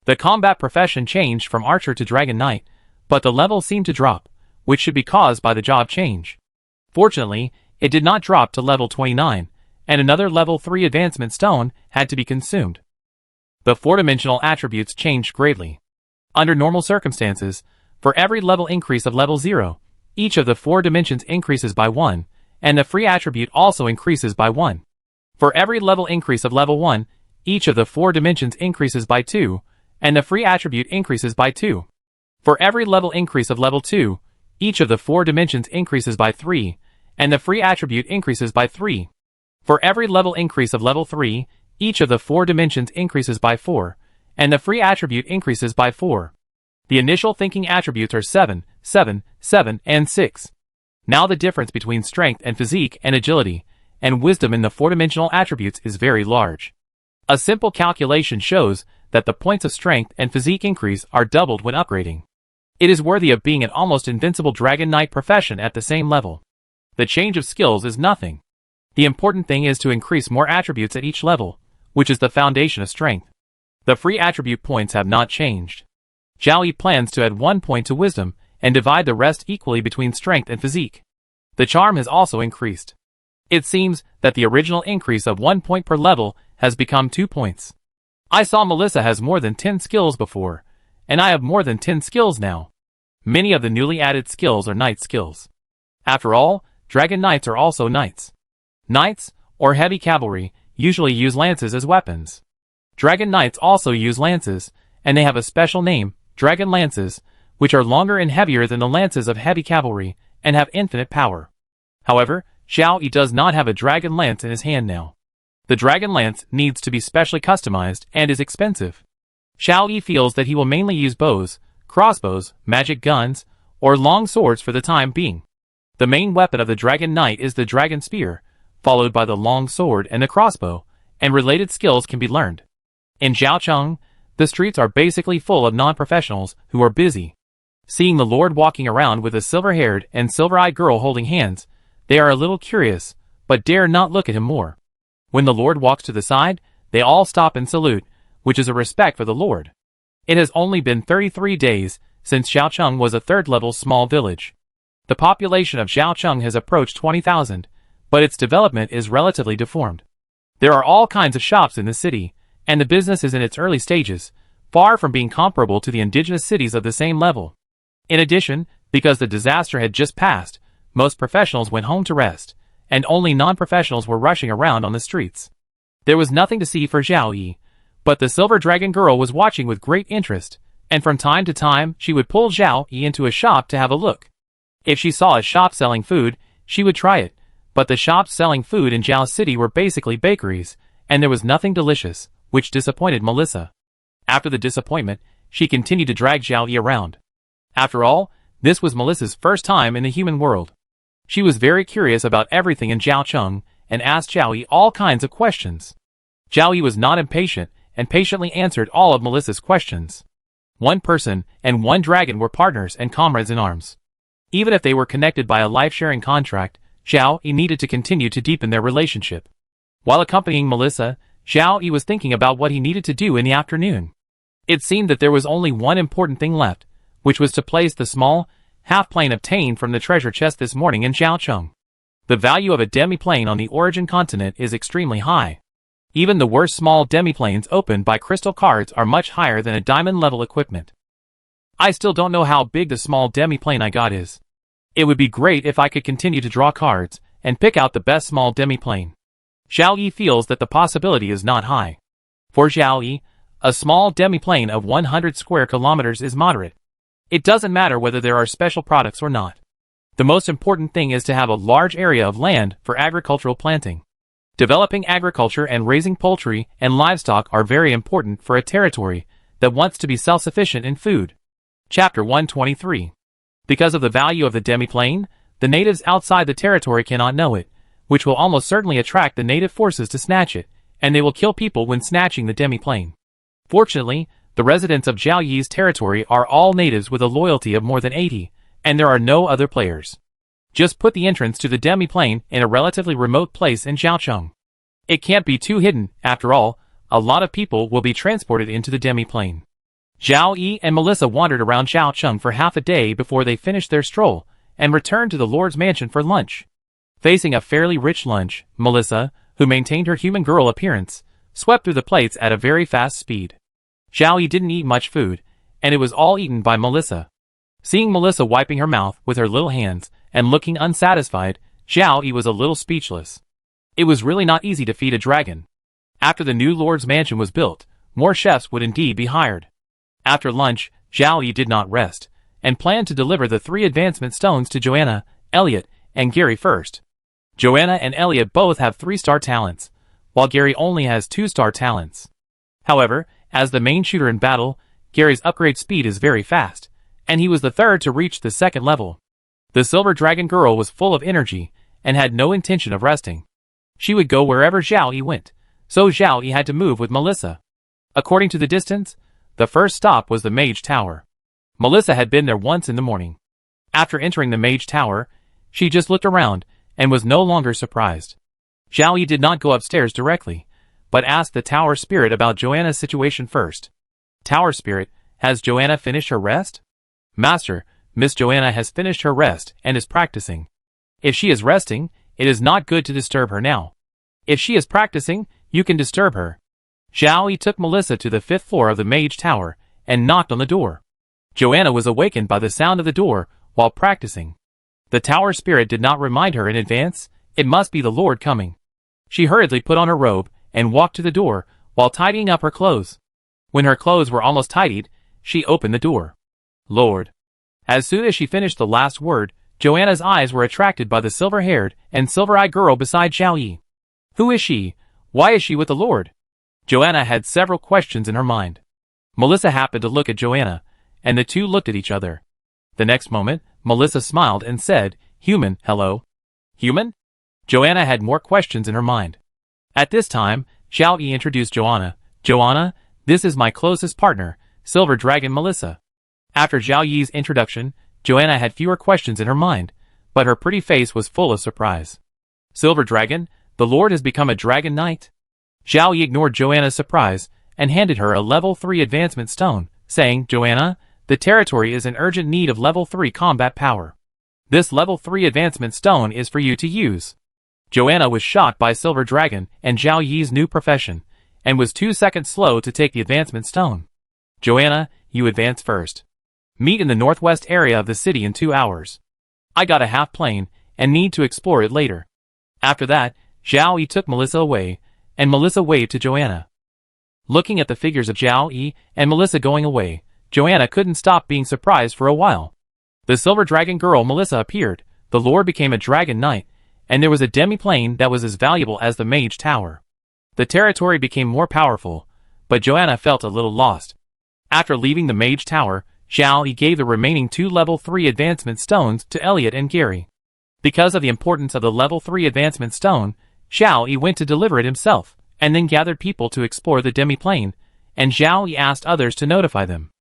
The combat profession changed from Archer to Dragon Knight, but the level seemed to drop, which should be caused by the job change. Fortunately, it did not drop to level 29, and another level 3 advancement stone had to be consumed. The 4-dimensional attributes changed greatly. Under normal circumstances, for every level increase of level 0, each of the 4 dimensions increases by 1, and the free attribute also increases by 1. For every level increase of level 1, each of the 4 dimensions increases by 2, and the free attribute increases by 2. For every level increase of level 2, each of the 4 dimensions increases by 3, and the free attribute increases by 3. For every level increase of level 3, each of the 4 dimensions increases by 4, and the free attribute increases by 4. The initial thinking attributes are 7, 7, 7, and 6. Now the difference between strength and physique and agility and wisdom in the 4-dimensional attributes is very large. A simple calculation shows that the points of strength and physique increase are doubled when upgrading. It is worthy of being an almost invincible Dragon Knight profession at the same level. The change of skills is nothing. The important thing is to increase more attributes at each level, which is the foundation of strength. The free attribute points have not changed. Zhao Yi plans to add 1 point to wisdom and divide the rest equally between strength and physique. The charm has also increased. It seems that the original increase of 1 point per level has become 2 points. I saw Melissa has more than 10 skills before, and I have more than 10 skills now. Many of the newly added skills are knight skills. After all, Dragon Knights are also knights. Knights, or heavy cavalry, usually use lances as weapons. Dragon Knights also use lances, and they have a special name, Dragon Lances, which are longer and heavier than the lances of heavy cavalry, and have infinite power. However, Zhao Yi does not have a Dragon Lance in his hand now. The Dragon Lance needs to be specially customized and is expensive. Zhao Yi feels that he will mainly use bows, crossbows, magic guns, or long swords for the time being. The main weapon of the Dragon Knight is the Dragon Spear, followed by the long sword and the crossbow, and related skills can be learned. In Zhaocheng, the streets are basically full of non-professionals who are busy. Seeing the Lord walking around with a silver-haired and silver-eyed girl holding hands, they are a little curious, but dare not look at him more. When the Lord walks to the side, they all stop and salute, which is a respect for the Lord. It has only been 33 days since Zhaocheng was a third-level small village. The population of Zhaocheng has approached 20,000, but its development is relatively deformed. There are all kinds of shops in the city, and the business is in its early stages, far from being comparable to the indigenous cities of the same level. In addition, because the disaster had just passed, most professionals went home to rest, and only non-professionals were rushing around on the streets. There was nothing to see for Zhao Yi, but the Silver Dragon Girl was watching with great interest, and from time to time she would pull Zhao Yi into a shop to have a look. If she saw a shop selling food, she would try it, but the shops selling food in Zhao City were basically bakeries, and there was nothing delicious, which disappointed Melissa. After the disappointment, she continued to drag Zhao Yi around. After all, this was Melissa's first time in the human world. She was very curious about everything in Zhaocheng and asked Zhao Yi all kinds of questions. Zhao Yi was not impatient and patiently answered all of Melissa's questions. One person and one dragon were partners and comrades in arms. Even if they were connected by a life-sharing contract, Zhao Yi needed to continue to deepen their relationship. While accompanying Melissa, Zhao Yi was thinking about what he needed to do in the afternoon. It seemed that there was only one important thing left, which was to place the small, half-plane obtained from the treasure chest this morning in Zhaocheng. The value of a demi-plane on the origin continent is extremely high. Even the worst small demi-planes opened by crystal cards are much higher than a diamond-level equipment. I still don't know how big the small demi-plane I got is. It would be great if I could continue to draw cards and pick out the best small demi-plane. Zhao Yi feels that the possibility is not high. For Zhao Yi, a small demi-plane of 100 square kilometers is moderate. It doesn't matter whether there are special products or not. The most important thing is to have a large area of land for agricultural planting. Developing agriculture and raising poultry and livestock are very important for a territory that wants to be self-sufficient in food. Chapter 123. Because of the value of the demi-plane, the natives outside the territory cannot know it, which will almost certainly attract the native forces to snatch it, and they will kill people when snatching the demi-plane. Fortunately, the residents of Zhao Yi's territory are all natives with a loyalty of more than 80, and there are no other players. Just put the entrance to the demi-plane in a relatively remote place in Zhaocheng. It can't be too hidden, after all, a lot of people will be transported into the demi-plane. Zhao Yi and Melissa wandered around Zhaocheng for half a day before they finished their stroll, and returned to the Lord's mansion for lunch. Facing a fairly rich lunch, Melissa, who maintained her human girl appearance, swept through the plates at a very fast speed. Zhao Yi didn't eat much food, and it was all eaten by Melissa. Seeing Melissa wiping her mouth with her little hands and looking unsatisfied, Zhao Yi was a little speechless. It was really not easy to feed a dragon. After the new Lord's mansion was built, more chefs would indeed be hired. After lunch, Zhao Yi did not rest, and planned to deliver the 3 advancement stones to Joanna, Elliot, and Gary first. Joanna and Elliot both have 3-star talents, while Gary only has 2-star talents. However, As the main shooter in battle, Gary's upgrade speed is very fast, and he was the third to reach the second level. The Silver Dragon girl was full of energy and had no intention of resting. She would go wherever Zhao Yi went, so Zhao Yi had to move with Melissa. According to the distance, the first stop was the Mage Tower. Melissa had been there once in the morning. After entering the Mage Tower, she just looked around and was no longer surprised. Zhao Yi did not go upstairs directly, but asked the Tower Spirit about Joanna's situation first. Tower Spirit, has Joanna finished her rest? Master, Miss Joanna has finished her rest and is practicing. If she is resting, it is not good to disturb her now. If she is practicing, you can disturb her. Zhao Yi took Melissa to the 5th floor of the Mage Tower and knocked on the door. Joanna was awakened by the sound of the door while practicing. The Tower Spirit did not remind her in advance, it must be the Lord coming. She hurriedly put on her robe and walked to the door while tidying up her clothes. When her clothes were almost tidied, she opened the door. Lord. As soon as she finished the last word, Joanna's eyes were attracted by the silver-haired and silver-eyed girl beside Zhao Yi. Who is she? Why is she with the Lord? Joanna had several questions in her mind. Melissa happened to look at Joanna, and the two looked at each other. The next moment, Melissa smiled and said, Human, hello. Human? Joanna had more questions in her mind. At this time, Zhao Yi introduced Joanna. Joanna, this is my closest partner, Silver Dragon Melissa. After Zhao Yi's introduction, Joanna had fewer questions in her mind, but her pretty face was full of surprise. Silver Dragon, the Lord has become a Dragon Knight? Zhao Yi ignored Joanna's surprise and handed her a level 3 advancement stone, saying, Joanna, the territory is in urgent need of level 3 combat power. This level 3 advancement stone is for you to use. Joanna was shocked by Silver Dragon and Zhao Yi's new profession, and was 2 seconds slow to take the advancement stone. Joanna, you advance first. Meet in the northwest area of the city in 2 hours. I got a half plane and need to explore it later. After that, Zhao Yi took Melissa away, and Melissa waved to Joanna. Looking at the figures of Zhao Yi and Melissa going away, Joanna couldn't stop being surprised for a while. The Silver Dragon girl Melissa appeared, the Lord became a Dragon Knight, and there was a demi-plane that was as valuable as the Mage Tower. The territory became more powerful, but Joanna felt a little lost. After leaving the Mage Tower, Zhao Yi gave the remaining 2 level 3 advancement stones to Elliot and Gary. Because of the importance of the level 3 advancement stone, Zhao Yi went to deliver it himself, and then gathered people to explore the demi-plane, and Zhao Yi asked others to notify them.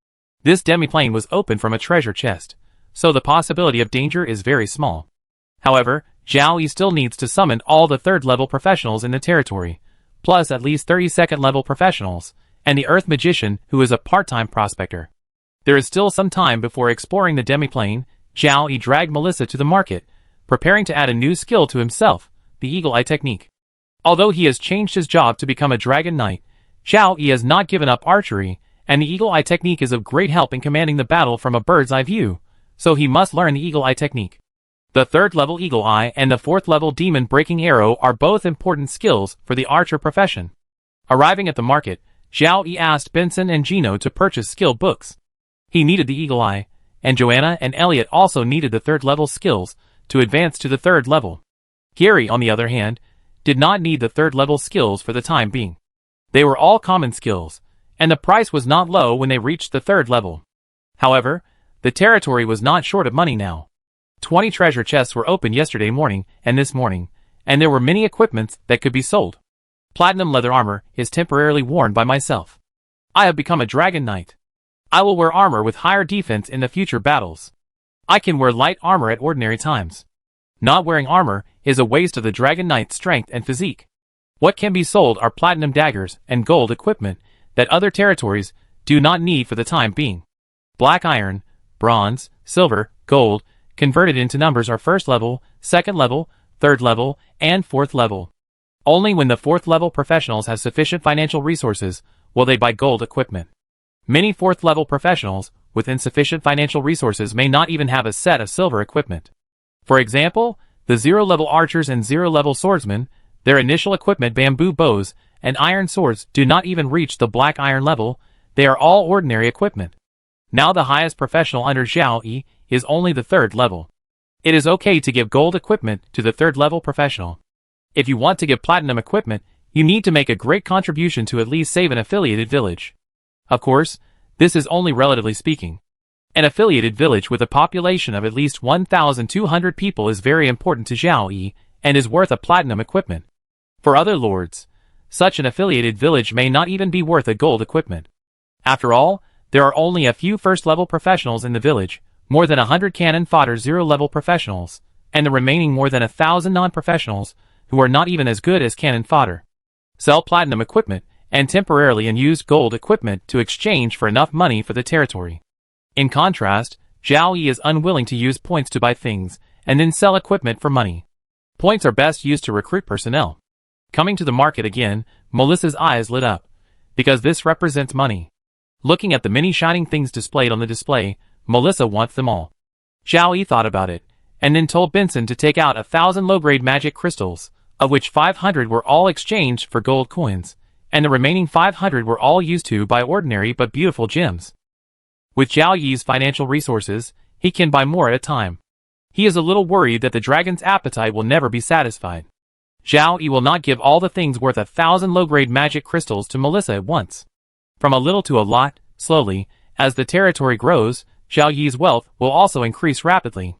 This demi-plane was opened from a treasure chest, so the possibility of danger is very small. However, Zhao Yi still needs to summon all the 3rd level professionals in the territory, plus at least 32nd level professionals, and the Earth Magician who is a part-time prospector. There is still some time before exploring the demi-plane. Zhao Yi dragged Melissa to the market, preparing to add a new skill to himself, the Eagle Eye technique. Although he has changed his job to become a Dragon Knight, Zhao Yi has not given up archery, and the Eagle Eye technique is of great help in commanding the battle from a bird's eye view, so he must learn the Eagle Eye technique. The 3rd level Eagle Eye and the 4th level Demon Breaking Arrow are both important skills for the archer profession. Arriving at the market, Zhao Yi asked Benson and Gino to purchase skill books. He needed the Eagle Eye, and Joanna and Elliot also needed the 3rd level skills to advance to the 3rd level. Gary, on the other hand, did not need the 3rd level skills for the time being. They were all common skills, and the price was not low when they reached the 3rd level. However, the territory was not short of money now. 20 treasure chests were opened yesterday morning and this morning, and there were many equipments that could be sold. Platinum leather armor is temporarily worn by myself. I have become a Dragon Knight. I will wear armor with higher defense in the future battles. I can wear light armor at ordinary times. Not wearing armor is a waste of the Dragon Knight's strength and physique. What can be sold are platinum daggers and gold equipment that other territories do not need for the time being. Black iron, bronze, silver, gold, converted into numbers are 1st level, 2nd level, 3rd level, and 4th level. Only when the 4th level professionals have sufficient financial resources will they buy gold equipment. Many 4th level professionals with insufficient financial resources may not even have a set of silver equipment. For example, the 0 level archers and 0 level swordsmen, their initial equipment bamboo bows and iron swords do not even reach the black iron level, they are all ordinary equipment. Now the highest professional under Zhao Yi is only the 3rd level. It is okay to give gold equipment to the 3rd level professional. If you want to give platinum equipment, you need to make a great contribution to at least save an affiliated village. Of course, this is only relatively speaking. An affiliated village with a population of at least 1,200 people is very important to Zhao Yi and is worth a platinum equipment. For other lords, such an affiliated village may not even be worth a gold equipment. After all, there are only a few first-level professionals in the village, more than 100 cannon fodder zero-level professionals, and the remaining more than 1,000 non-professionals, who are not even as good as cannon fodder. Sell platinum equipment, and temporarily unused gold equipment to exchange for enough money for the territory. In contrast, Zhao Yi is unwilling to use points to buy things, and then sell equipment for money. Points are best used to recruit personnel. Coming to the market again, Melissa's eyes lit up, because this represents money. Looking at the many shining things displayed on the display, Melissa wants them all. Zhao Yi thought about it, and then told Benson to take out 1,000 low-grade magic crystals, of which 500 were all exchanged for gold coins, and the remaining 500 were all used to buy ordinary but beautiful gems. With Zhao Yi's financial resources, he can buy more at a time. He is a little worried that the dragon's appetite will never be satisfied. Zhao Yi will not give all the things worth 1,000 low-grade magic crystals to Melissa at once. From a little to a lot, slowly, as the territory grows, Zhao Yi's wealth will also increase rapidly.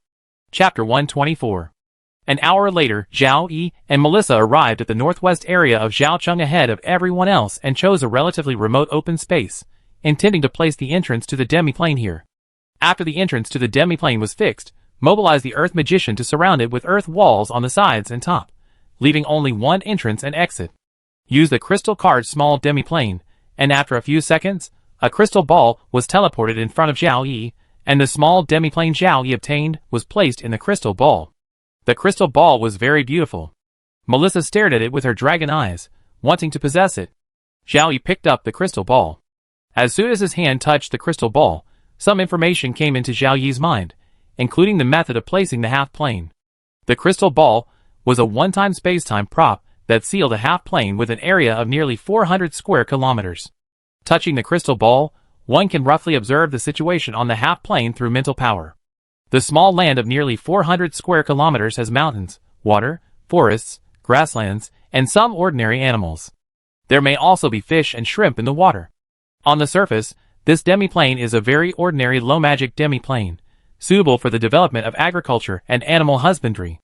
Chapter 124. An hour later, Zhao Yi and Melissa arrived at the northwest area of Zhaocheng ahead of everyone else and chose a relatively remote open space, intending to place the entrance to the demi-plane here. After the entrance to the demi-plane was fixed, mobilize the Earth Magician to surround it with earth walls on the sides and top, leaving only one entrance and exit. Use the crystal card small demi-plane, and after a few seconds, a crystal ball was teleported in front of Zhao Yi, and the small demi-plane Zhao Yi obtained was placed in the crystal ball. The crystal ball was very beautiful. Melissa stared at it with her dragon eyes, wanting to possess it. Zhao Yi picked up the crystal ball. As soon as his hand touched the crystal ball, some information came into Zhao Yi's mind, including the method of placing the half-plane. The crystal ball was a one-time space-time prop that sealed a half-plane with an area of nearly 400 square kilometers. Touching the crystal ball, one can roughly observe the situation on the half-plane through mental power. The small land of nearly 400 square kilometers has mountains, water, forests, grasslands, and some ordinary animals. There may also be fish and shrimp in the water. On the surface, this demi-plane is a very ordinary low-magic demi-plane, suitable for the development of agriculture and animal husbandry.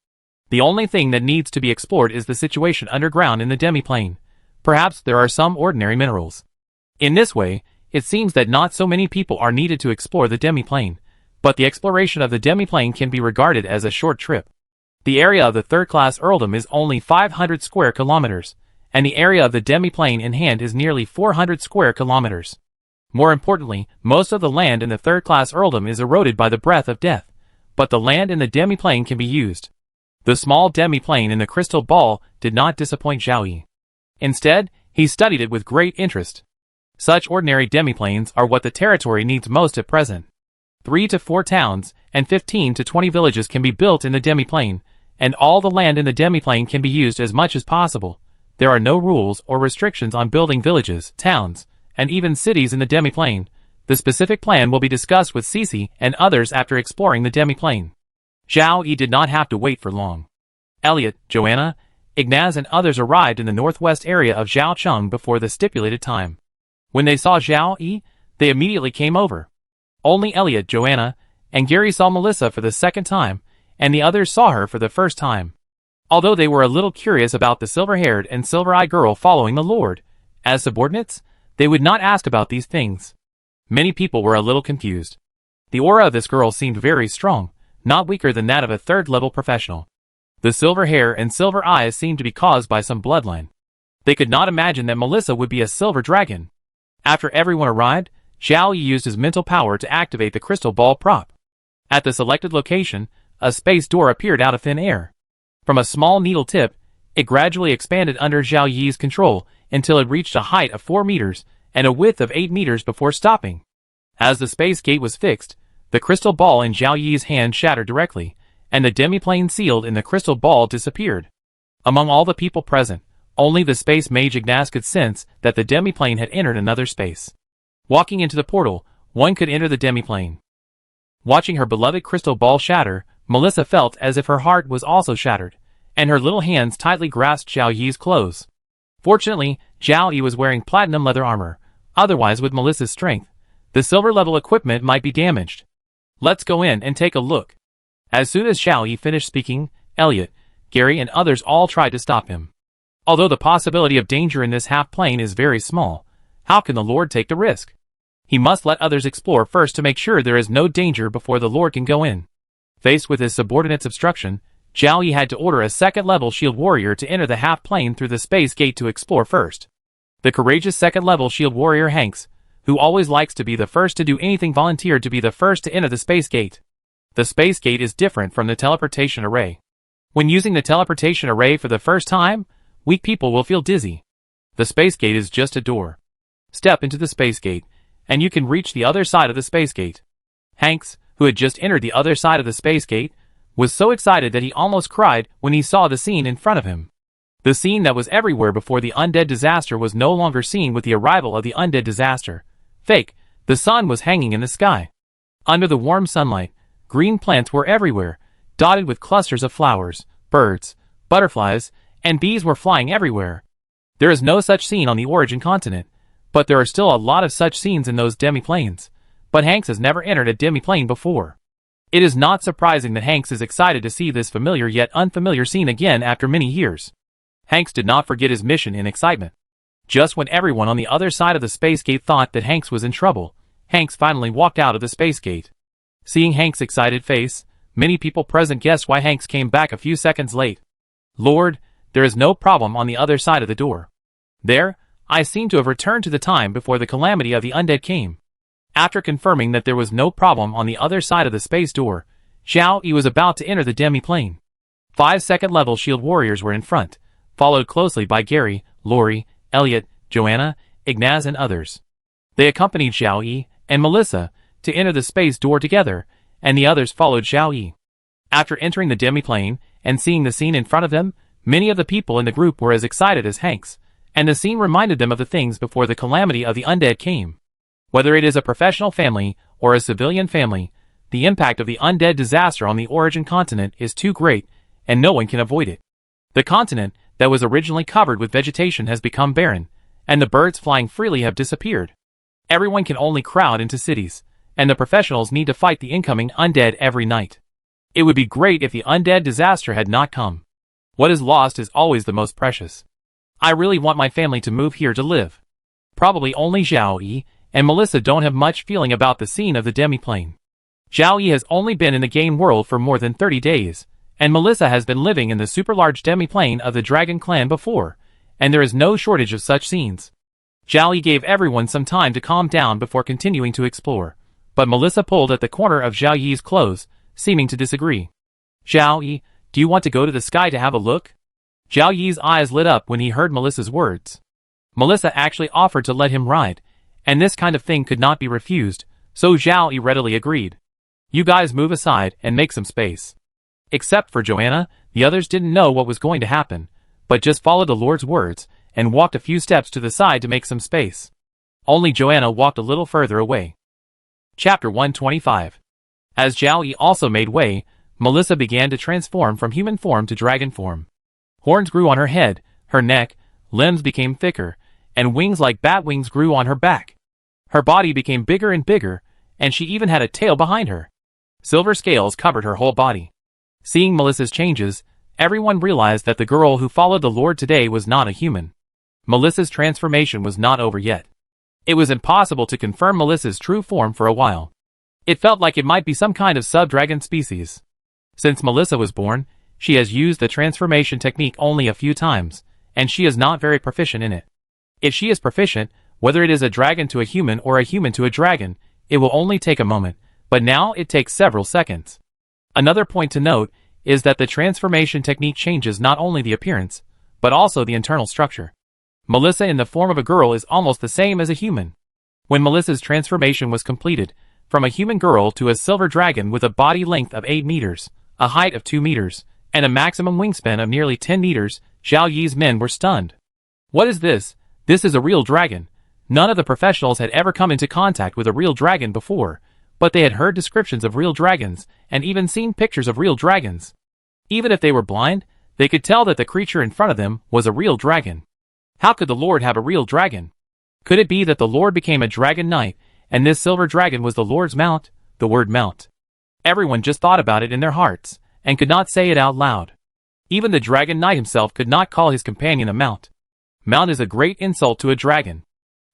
The only thing that needs to be explored is the situation underground in the demi-plane. Perhaps there are some ordinary minerals. In this way, it seems that not so many people are needed to explore the demi-plane, but the exploration of the demi-plane can be regarded as a short trip. The area of the third-class earldom is only 500 square kilometers, and the area of the demi-plane in hand is nearly 400 square kilometers. More importantly, most of the land in the third-class earldom is eroded by the breath of death, but the land in the demi-plane can be used. The small demi-plane in the crystal ball did not disappoint Zhao Yi. Instead, he studied it with great interest. Such ordinary demi-planes are what the territory needs most at present. 3 to 4 towns and 15 to 20 villages can be built in the demi-plane, and all the land in the demi-plane can be used as much as possible. There are no rules or restrictions on building villages, towns, and even cities in the demi-plane. The specific plan will be discussed with Cece and others after exploring the demi-plane. Zhao Yi did not have to wait for long. Elliot, Joanna, Ignaz and others arrived in the northwest area of Zhaocheng before the stipulated time. When they saw Zhao Yi, they immediately came over. Only Elliot, Joanna, and Gary saw Melissa for the second time, and the others saw her for the first time. Although they were a little curious about the silver-haired and silver-eyed girl following the Lord, as subordinates, they would not ask about these things. Many people were a little confused. The aura of this girl seemed very strong, not weaker than that of a third-level professional. The silver hair and silver eyes seemed to be caused by some bloodline. They could not imagine that Melissa would be a silver dragon. After everyone arrived, Zhao Yi used his mental power to activate the crystal ball prop. At the selected location, a space door appeared out of thin air. From a small needle tip, it gradually expanded under Zhao Yi's control until it reached a height of 4 meters and a width of 8 meters before stopping. As the space gate was fixed, the crystal ball in Zhao Yi's hand shattered directly, and the demi-plane sealed in the crystal ball disappeared. Among all the people present, only the space mage Ignaz could sense that the demi-plane had entered another space. Walking into the portal, one could enter the demi-plane. Watching her beloved crystal ball shatter, Melissa felt as if her heart was also shattered, and her little hands tightly grasped Zhao Yi's clothes. Fortunately, Zhao Yi was wearing platinum leather armor, Otherwise, with Melissa's strength, the silver-level equipment might be damaged. Let's go in and take a look. As soon as Xiao Yi finished speaking, Elliot, Gary and others all tried to stop him. Although the possibility of danger in this half-plane is very small, how can the Lord take the risk? He must let others explore first to make sure there is no danger before the Lord can go in. Faced with his subordinate's obstruction, Xiao Yi had to order a second-level shield warrior to enter the half-plane through the space gate to explore first. The courageous second-level shield warrior Hanks, who always likes to be the first to do anything, volunteered to be the first to enter the space gate. The space gate is different from the teleportation array. When using the teleportation array for the first time, weak people will feel dizzy. The space gate is just a door. Step into the space gate, and you can reach the other side of the space gate. Hanks, who had just entered the other side of the space gate, was so excited that he almost cried when he saw the scene in front of him. The scene that was everywhere before the undead disaster was no longer seen with the arrival of the undead disaster. Fake, the sun was hanging in the sky. Under the warm sunlight, green plants were everywhere, dotted with clusters of flowers, birds, butterflies, and bees were flying everywhere. There is no such scene on the Origin continent, but there are still a lot of such scenes in those demi-planes. But Hanks has never entered a demi-plane before. It is not surprising that Hanks is excited to see this familiar yet unfamiliar scene again after many years. Hanks did not forget his mission in excitement. Just when everyone on the other side of the space gate thought that Hanks was in trouble, Hanks finally walked out of the space gate. Seeing Hanks' excited face, many people present guessed why Hanks came back a few seconds late. Lord, there is no problem on the other side of the door. There, I seem to have returned to the time before the calamity of the undead came. After confirming that there was no problem on the other side of the space door, Xiao Yi was about to enter the demi-plane. 5 second-level shield warriors were in front, followed closely by Gary, Lori, Elliot, Joanna, Ignaz and others. They accompanied Xiao Yi and Melissa to enter the space door together, and the others followed Xiao Yi. After entering the demi-plane and seeing the scene in front of them, many of the people in the group were as excited as Hanks, and the scene reminded them of the things before the calamity of the undead came. Whether it is a professional family or a civilian family, the impact of the undead disaster on the Origin continent is too great, and no one can avoid it. The continent that was originally covered with vegetation has become barren, and the birds flying freely have disappeared. Everyone can only crowd into cities, and the professionals need to fight the incoming undead every night. It would be great if the undead disaster had not come. What is lost is always the most precious. I really want my family to move here to live. Probably only Xiao Yi and Melissa don't have much feeling about the scene of the demi-plane. Xiao Yi has only been in the game world for more than 30 days, and Melissa has been living in the super-large demi-plane of the Dragon Clan before, and there is no shortage of such scenes. Xiao Yi gave everyone some time to calm down before continuing to explore, but Melissa pulled at the corner of Xiao Yi's clothes, seeming to disagree. Xiao Yi, do you want to go to the sky to have a look? Xiao Yi's eyes lit up when he heard Melissa's words. Melissa actually offered to let him ride, and this kind of thing could not be refused, so Xiao Yi readily agreed. You guys move aside and make some space. Except for Joanna, the others didn't know what was going to happen, but just followed the Lord's words and walked a few steps to the side to make some space. Only Joanna walked a little further away. Chapter 125. As Xiao Yi also made way, Melissa began to transform from human form to dragon form. Horns grew on her head, her neck, limbs became thicker, and wings like bat wings grew on her back. Her body became bigger and bigger, and she even had a tail behind her. Silver scales covered her whole body. Seeing Melissa's changes, everyone realized that the girl who followed the Lord today was not a human. Melissa's transformation was not over yet. It was impossible to confirm Melissa's true form for a while. It felt like it might be some kind of sub-dragon species. Since Melissa was born, she has used the transformation technique only a few times, and she is not very proficient in it. If she is proficient, whether it is a dragon to a human or a human to a dragon, it will only take a moment, but now it takes several seconds. Another point to note is that the transformation technique changes not only the appearance, but also the internal structure. Melissa in the form of a girl is almost the same as a human. When Melissa's transformation was completed, from a human girl to a silver dragon with a body length of 8 meters, a height of 2 meters, and a maximum wingspan of nearly 10 meters, Xiao Yi's men were stunned. What is this? This is a real dragon. None of the professionals had ever come into contact with a real dragon before, but they had heard descriptions of real dragons, and even seen pictures of real dragons. Even if they were blind, they could tell that the creature in front of them was a real dragon. How could the Lord have a real dragon? Could it be that the Lord became a dragon knight, and this silver dragon was the Lord's mount? The word mount. Everyone just thought about it in their hearts, and could not say it out loud. Even the dragon knight himself could not call his companion a mount. Mount is a great insult to a dragon.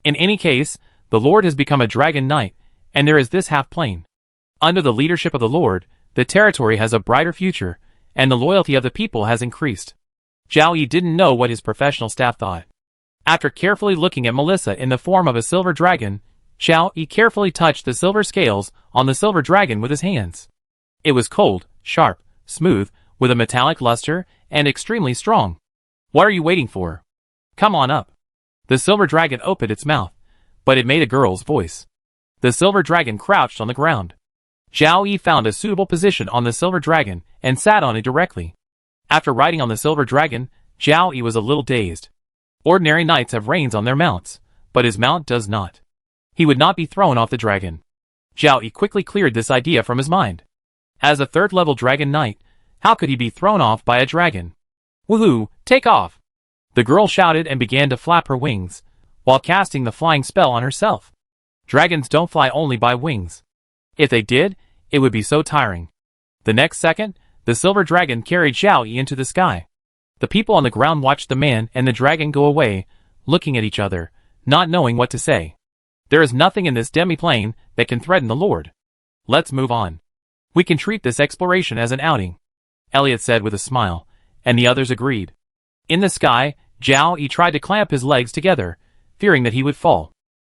In any case, the Lord has become a dragon knight, and there is this half-plane. Under the leadership of the Lord, the territory has a brighter future, and the loyalty of the people has increased. Zhao Yi didn't know what his professional staff thought. After carefully looking at Melissa in the form of a silver dragon, Zhao Yi carefully touched the silver scales on the silver dragon with his hands. It was cold, sharp, smooth, with a metallic luster, and extremely strong. What are you waiting for? Come on up. The silver dragon opened its mouth, but it made a girl's voice. The silver dragon crouched on the ground. Zhao Yi found a suitable position on the silver dragon and sat on it directly. After riding on the silver dragon, Zhao Yi was a little dazed. Ordinary knights have reins on their mounts, but his mount does not. He would not be thrown off the dragon. Zhao Yi quickly cleared this idea from his mind. As a third-level dragon knight, how could he be thrown off by a dragon? Woohoo, take off! The girl shouted and began to flap her wings, while casting the flying spell on herself. Dragons don't fly only by wings. If they did, it would be so tiring. The next second, the silver dragon carried Zhao Yi into the sky. The people on the ground watched the man and the dragon go away, looking at each other, not knowing what to say. There is nothing in this demi-plane that can threaten the Lord. Let's move on. We can treat this exploration as an outing, Elliot said with a smile, and the others agreed. In the sky, Zhao Yi tried to clamp his legs together, fearing that he would fall.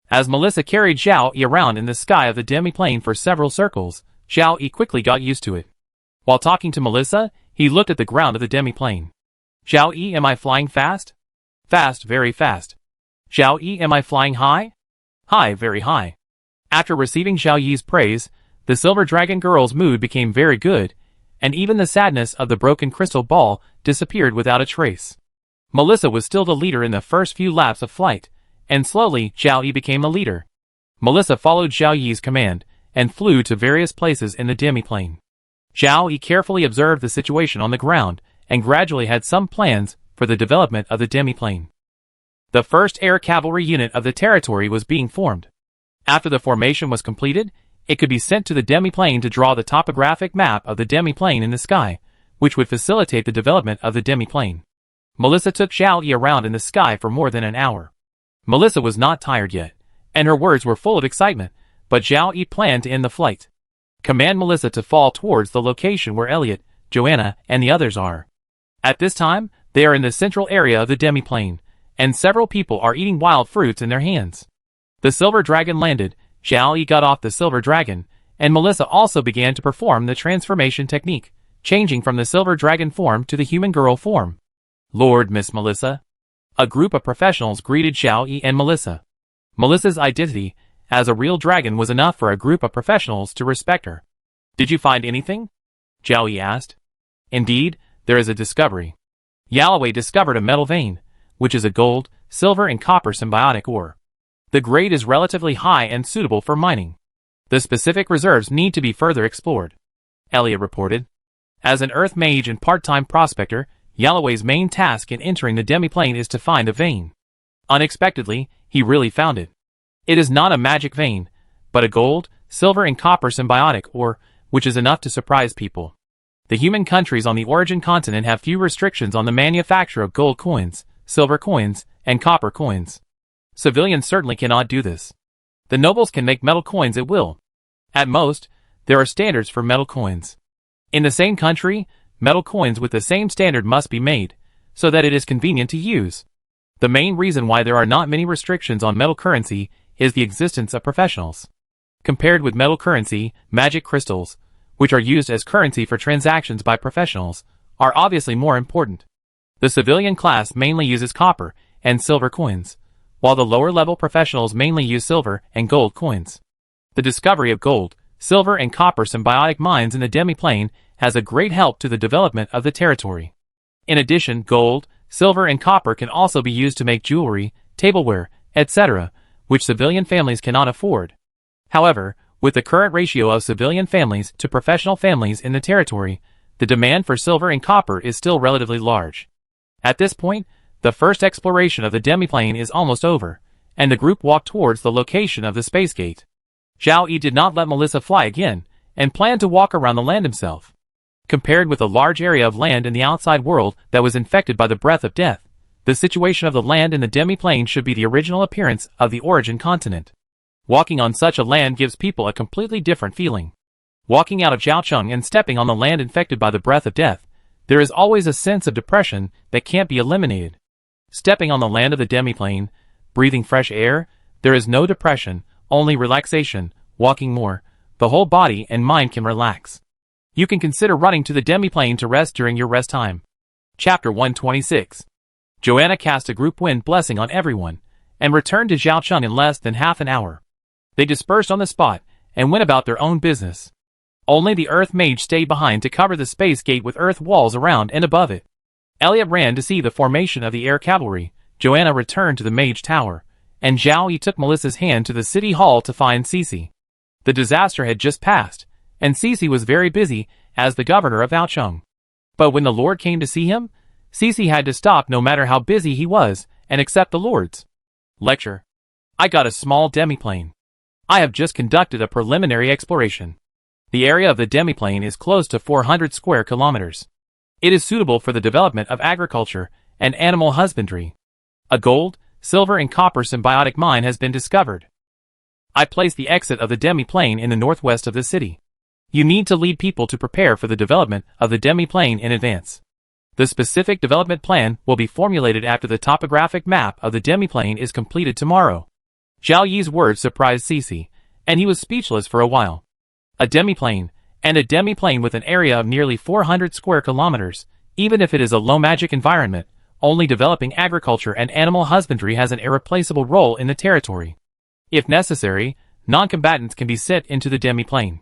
As Melissa carried Zhao Yi around in the sky of the demi-plane for several circles, Zhao Yi quickly got used to it. While talking to Melissa, he looked at the ground of the demi-plane. Zhao Yi, am I flying fast? Fast, very fast. Zhao Yi, am I flying high? High, very high. After receiving Zhao Yi's praise, the silver dragon girl's mood became very good, and even the sadness of the broken crystal ball disappeared without a trace. Melissa was still the leader in the first few laps of flight, and slowly Zhao Yi became the leader. Melissa followed Zhao Yi's command, and flew to various places in the demi-plane. Zhao Yi carefully observed the situation on the ground, and gradually had some plans for the development of the demi-plane. The first air cavalry unit of the territory was being formed. After the formation was completed, it could be sent to the demi-plane to draw the topographic map of the demi-plane in the sky, which would facilitate the development of the demi-plane. Melissa took Zhao Yi around in the sky for more than an hour. Melissa was not tired yet, and her words were full of excitement, but Zhao Yi planned to end the flight. Command Melissa to fall towards the location where Elliot, Joanna, and the others are. At this time, they are in the central area of the demi-plane, and several people are eating wild fruits in their hands. The silver dragon landed, Zhao Yi got off the silver dragon, and Melissa also began to perform the transformation technique, changing from the silver dragon form to the human girl form. Lord, Miss Melissa. A group of professionals greeted Zhao Yi and Melissa. Melissa's identity as a real dragon was enough for a group of professionals to respect her. Did you find anything? Zhao Yi asked. Indeed, there is a discovery. Yalloway discovered a metal vein, which is a gold, silver and copper symbiotic ore. The grade is relatively high and suitable for mining. The specific reserves need to be further explored, Elliot reported. As an Earth mage and part-time prospector, Yalloway's main task in entering the demi-plane is to find a vein. Unexpectedly, he really found it. It is not a magic vein, but a gold, silver and copper symbiotic ore, which is enough to surprise people. The human countries on the origin continent have few restrictions on the manufacture of gold coins, silver coins, and copper coins. Civilians certainly cannot do this. The nobles can make metal coins at will. At most, there are standards for metal coins. In the same country, metal coins with the same standard must be made, so that it is convenient to use. The main reason why there are not many restrictions on metal currency is the existence of professionals. Compared with metal currency, magic crystals, which are used as currency for transactions by professionals, are obviously more important. The civilian class mainly uses copper and silver coins, while the lower-level professionals mainly use silver and gold coins. The discovery of gold, silver and copper symbiotic mines in the demi-plane has a great help to the development of the territory. In addition, gold, silver and copper can also be used to make jewelry, tableware, etc., which civilian families cannot afford. However, with the current ratio of civilian families to professional families in the territory, the demand for silver and copper is still relatively large. At this point, the first exploration of the demi-plane is almost over, and the group walked towards the location of the space gate. Zhao Yi did not let Melissa fly again, and planned to walk around the land himself. Compared with a large area of land in the outside world that was infected by the breath of death, the situation of the land in the demi-plane should be the original appearance of the origin continent. Walking on such a land gives people a completely different feeling. Walking out of Zhaocheng and stepping on the land infected by the breath of death, there is always a sense of depression that can't be eliminated. Stepping on the land of the demi-plane, breathing fresh air, there is no depression, only relaxation. Walking more, the whole body and mind can relax. You can consider running to the demi-plane to rest during your rest time. Chapter 126. Joanna cast a group wind blessing on everyone, and returned to Zhaocheng in less than half an hour. They dispersed on the spot, and went about their own business. Only the Earth Mage stayed behind to cover the space gate with earth walls around and above it. Elliot ran to see the formation of the air cavalry, Joanna returned to the Mage Tower, and Zhao Yi took Melissa's hand to the city hall to find Cece. The disaster had just passed, and Cece was very busy as the governor of Zhaocheng. But when the Lord came to see him, Cece had to stop no matter how busy he was, and accept the Lord's lecture. I got a small demiplane. I have just conducted a preliminary exploration. The area of the demiplane is close to 400 square kilometers. It is suitable for the development of agriculture and animal husbandry. A gold, silver and copper symbiotic mine has been discovered. I placed the exit of the demi-plane in the northwest of the city. You need to lead people to prepare for the development of the demi-plane in advance. The specific development plan will be formulated after the topographic map of the demi-plane is completed tomorrow. Zhao Yi's words surprised Cece, and he was speechless for a while. A demi-plane, and a demi-plane with an area of nearly 400 square kilometers, even if it is a low-magic environment, only developing agriculture and animal husbandry has an irreplaceable role in the territory. If necessary, non-combatants can be sent into the demi-plane.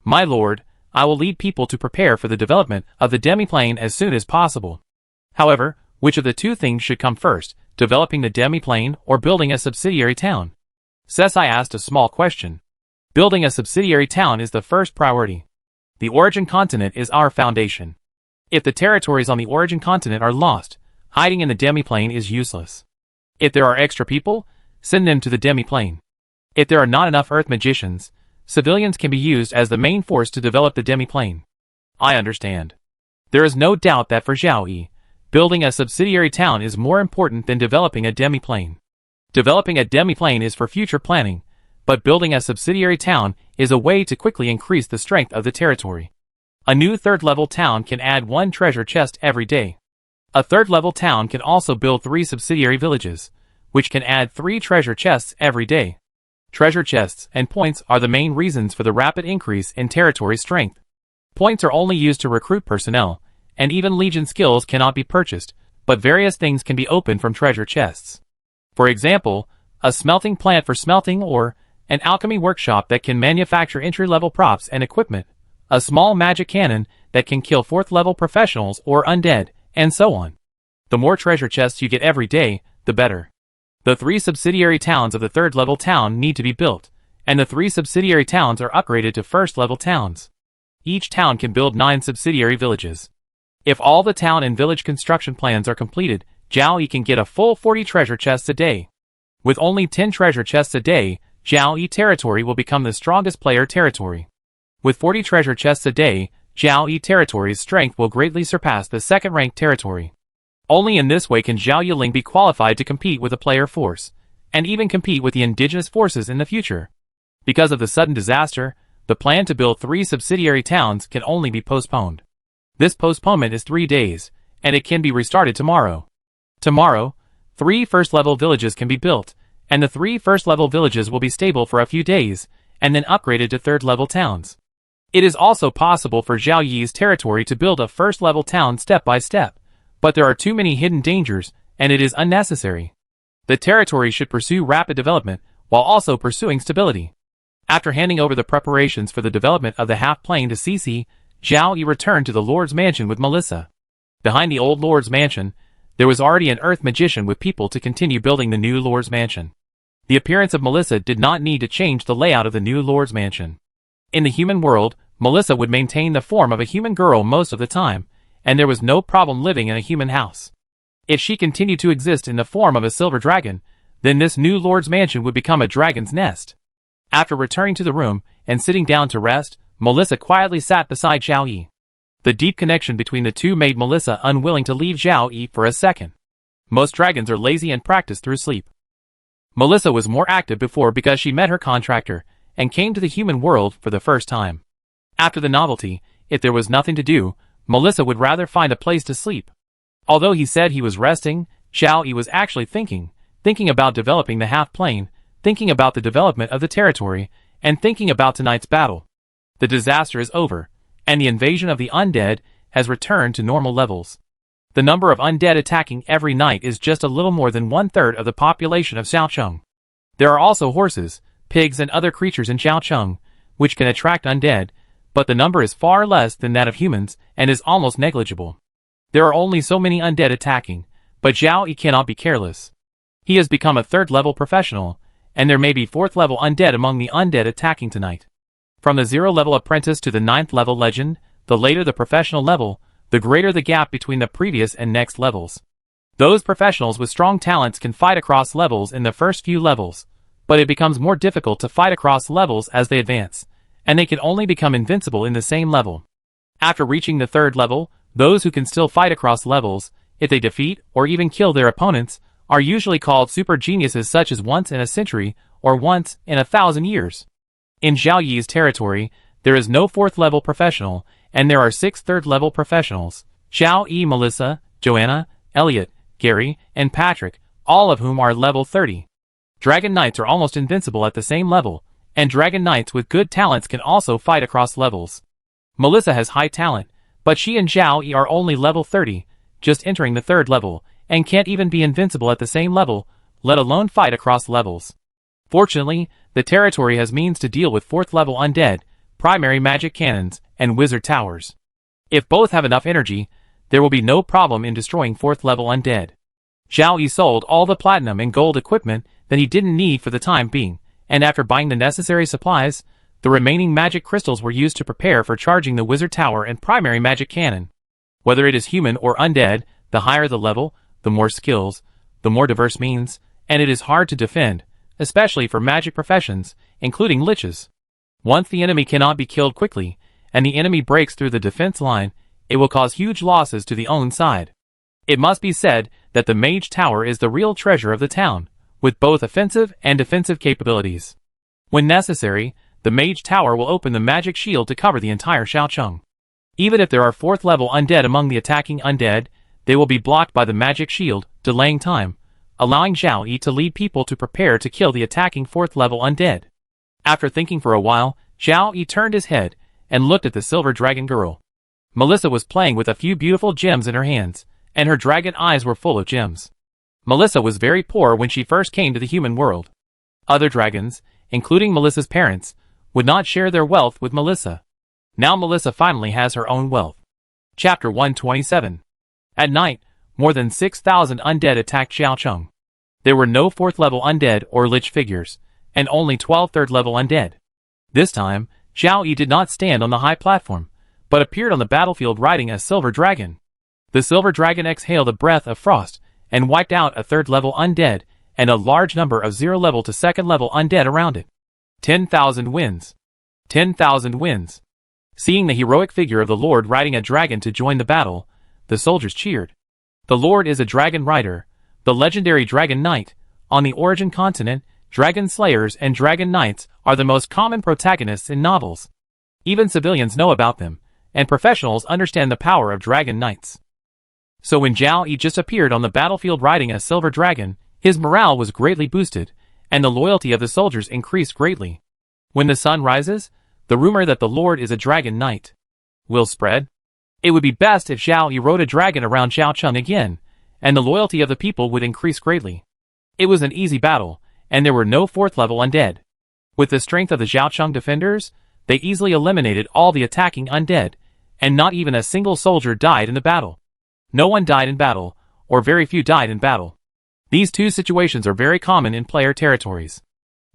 My lord, I will lead people to prepare for the development of the demi-plane as soon as possible. However, which of the two things should come first, developing the demi-plane or building a subsidiary town? Ceci asked a small question. Building a subsidiary town is the first priority. The origin continent is our foundation. If the territories on the origin continent are lost, hiding in the demi-plane is useless. If there are extra people, send them to the demi-plane. If there are not enough Earth magicians, civilians can be used as the main force to develop the demi-plane. I understand. There is no doubt that for Zhao Yi, building a subsidiary town is more important than developing a demi-plane. Developing a demi-plane is for future planning, but building a subsidiary town is a way to quickly increase the strength of the territory. A new third-level town can add 1 treasure chest every day. A third-level town can also build 3 subsidiary villages, which can add 3 treasure chests every day. Treasure chests and points are the main reasons for the rapid increase in territory strength. Points are only used to recruit personnel, and even legion skills cannot be purchased, but various things can be opened from treasure chests. For example, a smelting plant for smelting ore, an alchemy workshop that can manufacture entry-level props and equipment, a small magic cannon that can kill 4th-level professionals or undead, and so on. The more treasure chests you get every day, the better. The 3 subsidiary towns of the 3rd-level town need to be built, and the 3 subsidiary towns are upgraded to 1st-level towns. Each town can build 9 subsidiary villages. If all the town and village construction plans are completed, Zhao Yi can get a full 40 treasure chests a day. With only 10 treasure chests a day, Zhao Yi territory will become the strongest player territory. With 40 treasure chests a day, Zhao Yi territory's strength will greatly surpass the 2nd-ranked territory. Only in this way can Zhao Yiling be qualified to compete with a player force, and even compete with the indigenous forces in the future. Because of the sudden disaster, the plan to build 3 subsidiary towns can only be postponed. This postponement is 3 days, and it can be restarted tomorrow. Tomorrow, 3 first-level villages can be built, and the 3 first-level villages will be stable for a few days, and then upgraded to 3rd-level towns. It is also possible for Zhao Yi's territory to build a first-level town step by step, but there are too many hidden dangers, and it is unnecessary. The territory should pursue rapid development, while also pursuing stability. After handing over the preparations for the development of the half-plane to Cece, Zhao Yi returned to the Lord's mansion with Melissa. Behind the old Lord's mansion, there was already an earth magician with people to continue building the new Lord's mansion. The appearance of Melissa did not need to change the layout of the new Lord's mansion. In the human world, Melissa would maintain the form of a human girl most of the time, and there was no problem living in a human house. If she continued to exist in the form of a silver dragon, Then this new lord's mansion would become a dragon's nest. After returning to the room and sitting down to rest, Melissa quietly sat beside Zhao Yi. The deep connection between the two made Melissa unwilling to leave Zhao Yi for a second. Most dragons are lazy and practice through sleep. Melissa was more active before because she met her contractor and came to the human world for the first time. After the novelty, if there was nothing to do, Melissa would rather find a place to sleep. Although he said he was resting, Zhao Yi was actually thinking about developing the half-plane, thinking about the development of the territory, and thinking about tonight's battle. The disaster is over, and the invasion of the undead has returned to normal levels. The number of undead attacking every night is just a little more than 1/3 of the population of Xiaocheng. There are also horses, pigs and other creatures in Xiaocheng, which can attract undead, but the number is far less than that of humans and is almost negligible. There are only so many undead attacking, but Zhao Yi cannot be careless. He has become a 3rd-level professional, and there may be 4th-level undead among the undead attacking tonight. From the 0-level apprentice to the 9th-level legend, the later the professional level, the greater the gap between the previous and next levels. Those professionals with strong talents can fight across levels in the first few levels, but it becomes more difficult to fight across levels as they advance, and they can only become invincible in the same level. After reaching the 3rd level, those who can still fight across levels, if they defeat or even kill their opponents, are usually called super geniuses, such as once in a century or once in 1,000 years. In Zhao Yi's territory, there is no 4th-level professional, and there are 6 3rd-level professionals: Zhao Yi, Melissa, Joanna, Elliot, Gary, and Patrick, all of whom are level 30. Dragon Knights are almost invincible at the same level, and Dragon Knights with good talents can also fight across levels. Melissa has high talent, but she and Zhao Yi are only level 30, just entering the 3rd level, and can't even be invincible at the same level, let alone fight across levels. Fortunately, the territory has means to deal with 4th-level undead, primary magic cannons, and wizard towers. If both have enough energy, there will be no problem in destroying 4th-level undead. Zhao Yi sold all the platinum and gold equipment that he didn't need for the time being, and after buying the necessary supplies, the remaining magic crystals were used to prepare for charging the wizard tower and primary magic cannon. Whether it is human or undead, the higher the level, the more skills, the more diverse means, and it is hard to defend, especially for magic professions, including liches. Once the enemy cannot be killed quickly, and the enemy breaks through the defense line, it will cause huge losses to the own side. It must be said that the mage tower is the real treasure of the town, with both offensive and defensive capabilities. When necessary, the mage tower will open the magic shield to cover the entire Xiaocheng. Even if there are 4th-level undead among the attacking undead, they will be blocked by the magic shield, delaying time, allowing Zhao Yi to lead people to prepare to kill the attacking 4th-level undead. After thinking for a while, Zhao Yi turned his head and looked at the silver dragon girl. Melissa was playing with a few beautiful gems in her hands, and her dragon eyes were full of gems. Melissa was very poor when she first came to the human world. Other dragons, including Melissa's parents, would not share their wealth with Melissa. Now Melissa finally has her own wealth. Chapter 127. At night, more than 6,000 undead attacked Xiaocheng. There were no 4th-level undead or lich figures, and only 12 3rd-level undead. This time, Zhao Yi did not stand on the high platform, but appeared on the battlefield riding a silver dragon. The silver dragon exhaled a breath of frost, and wiped out a 3rd-level undead, and a large number of 0-level to 2nd-level undead around it. 10,000 wins. 10,000 wins. Seeing the heroic figure of the Lord riding a dragon to join the battle, the soldiers cheered. The Lord is a dragon rider, the legendary Dragon Knight. On the Origin continent, dragon slayers and dragon knights are the most common protagonists in novels. Even civilians know about them, and professionals understand the power of dragon knights. So when Zhao Yi just appeared on the battlefield riding a silver dragon, his morale was greatly boosted, and the loyalty of the soldiers increased greatly. When the sun rises, the rumor that the Lord is a dragon knight will spread. It would be best if Zhao Yi rode a dragon around Xiaocheng again, and the loyalty of the people would increase greatly. It was an easy battle, and there were no 4th-level undead. With the strength of the Xiaocheng defenders, they easily eliminated all the attacking undead, and not even a single soldier died in the battle. No one died in battle, or very few died in battle. These two situations are very common in player territories.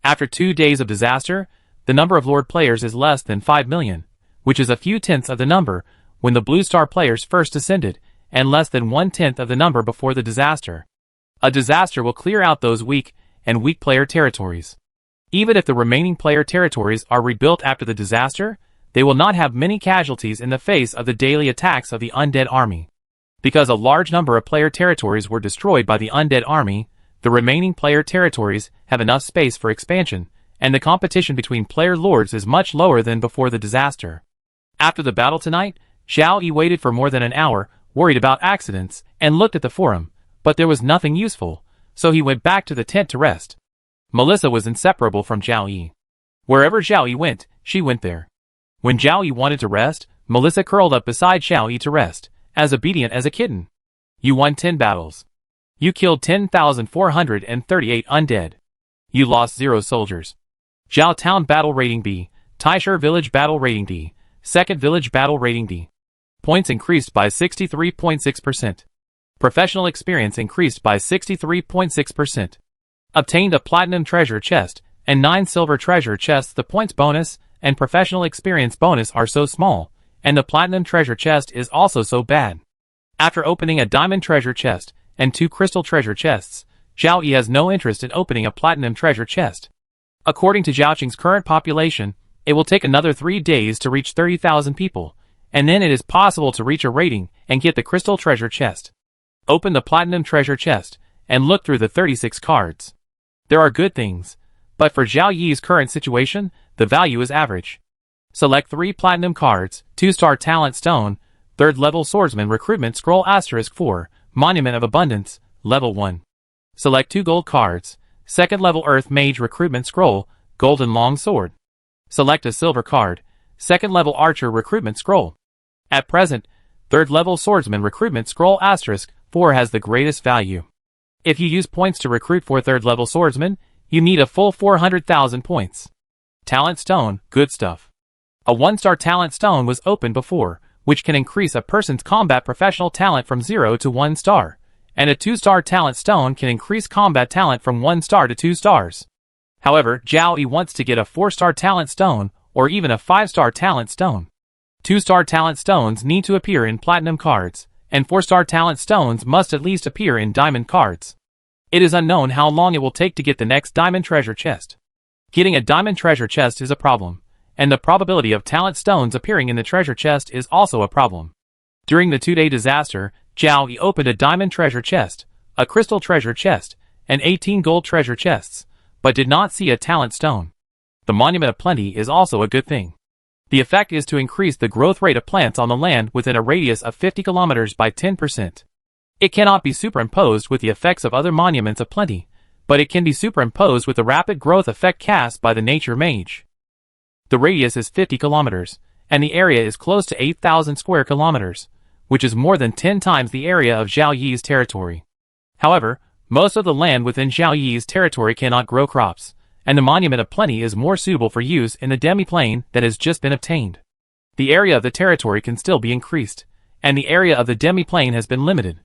After 2 days of disaster, the number of Lord players is less than 5 million, which is a few tenths of the number when the Blue Star players first ascended, and less than 1/10 of the number before the disaster. A disaster will clear out those weak and weak player territories. Even if the remaining player territories are rebuilt after the disaster, they will not have many casualties in the face of the daily attacks of the undead army. Because a large number of player territories were destroyed by the undead army, the remaining player territories have enough space for expansion, and the competition between player lords is much lower than before the disaster. After the battle tonight, Zhao Yi waited for more than an hour, worried about accidents, and looked at the forum, but there was nothing useful, so he went back to the tent to rest. Melissa was inseparable from Zhao Yi. Wherever Zhao Yi went, she went there. When Zhao Yi wanted to rest, Melissa curled up beside Zhao Yi to rest, as obedient as a kitten. You won 10 battles. You killed 10,438 undead. You lost 0 soldiers. Zhao Town Battle Rating B, Taisher Village Battle Rating D, Second Village Battle Rating D. Points increased by 63.6%. Professional experience increased by 63.6%. Obtained a platinum treasure chest and 9 silver treasure chests. The points bonus and professional experience bonus are so small, and the platinum treasure chest is also so bad. After opening a diamond treasure chest and 2 crystal treasure chests, Zhao Yi has no interest in opening a platinum treasure chest. According to Zhaoqing's current population, it will take another 3 days to reach 30,000 people, and then it is possible to reach a rating and get the crystal treasure chest. Open the platinum treasure chest and look through the 36 cards. There are good things, but for Zhao Yi's current situation, the value is average. Select 3 platinum cards, 2-star talent stone, 3rd level swordsman recruitment scroll *4, monument of abundance, level 1. Select 2 gold cards, 2nd level earth mage recruitment scroll, golden long sword. Select a silver card, 2nd level archer recruitment scroll. At present, 3rd level swordsman recruitment scroll *4 has the greatest value. If you use points to recruit for 3rd level swordsman, you need a full 400,000 points. Talent stone, good stuff. A 1-star talent stone was opened before, which can increase a person's combat professional talent from 0 to 1 star, and a 2-star talent stone can increase combat talent from 1 star to 2 stars. However, Zhao Yi wants to get a 4-star talent stone, or even a 5-star talent stone. 2-star talent stones need to appear in platinum cards, and 4-star talent stones must at least appear in diamond cards. It is unknown how long it will take to get the next diamond treasure chest. Getting a diamond treasure chest is a problem, and the probability of talent stones appearing in the treasure chest is also a problem. During the 2-day disaster, Zhao Yi opened a diamond treasure chest, a crystal treasure chest, and 18 gold treasure chests, but did not see a talent stone. The Monument of Plenty is also a good thing. The effect is to increase the growth rate of plants on the land within a radius of 50 kilometers by 10%. It cannot be superimposed with the effects of other monuments of plenty, but it can be superimposed with the rapid growth effect cast by the nature mage. The radius is 50 kilometers, and the area is close to 8,000 square kilometers, which is more than 10 times the area of Zhao Yi's territory. However, most of the land within Zhao Yi's territory cannot grow crops, and the Monument of Plenty is more suitable for use in the demi-plane that has just been obtained. The area of the territory can still be increased, and the area of the demi-plane has been limited.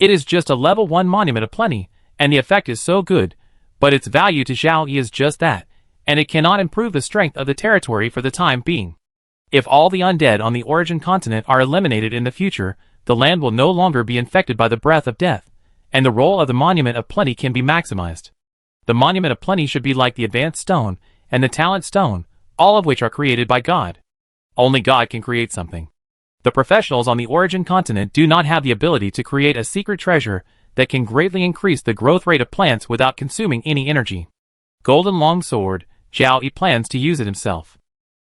It is just a level 1 Monument of Plenty, and the effect is so good, but its value to Zhao Yi is just that, and it cannot improve the strength of the territory for the time being. If all the undead on the origin continent are eliminated in the future, the land will no longer be infected by the breath of death, and the role of the Monument of Plenty can be maximized. The Monument of Plenty should be like the Advanced Stone and the Talent Stone, all of which are created by God. Only God can create something. The professionals on the origin continent do not have the ability to create a secret treasure that can greatly increase the growth rate of plants without consuming any energy. Golden Long Sword, Zhao Yi plans to use it himself.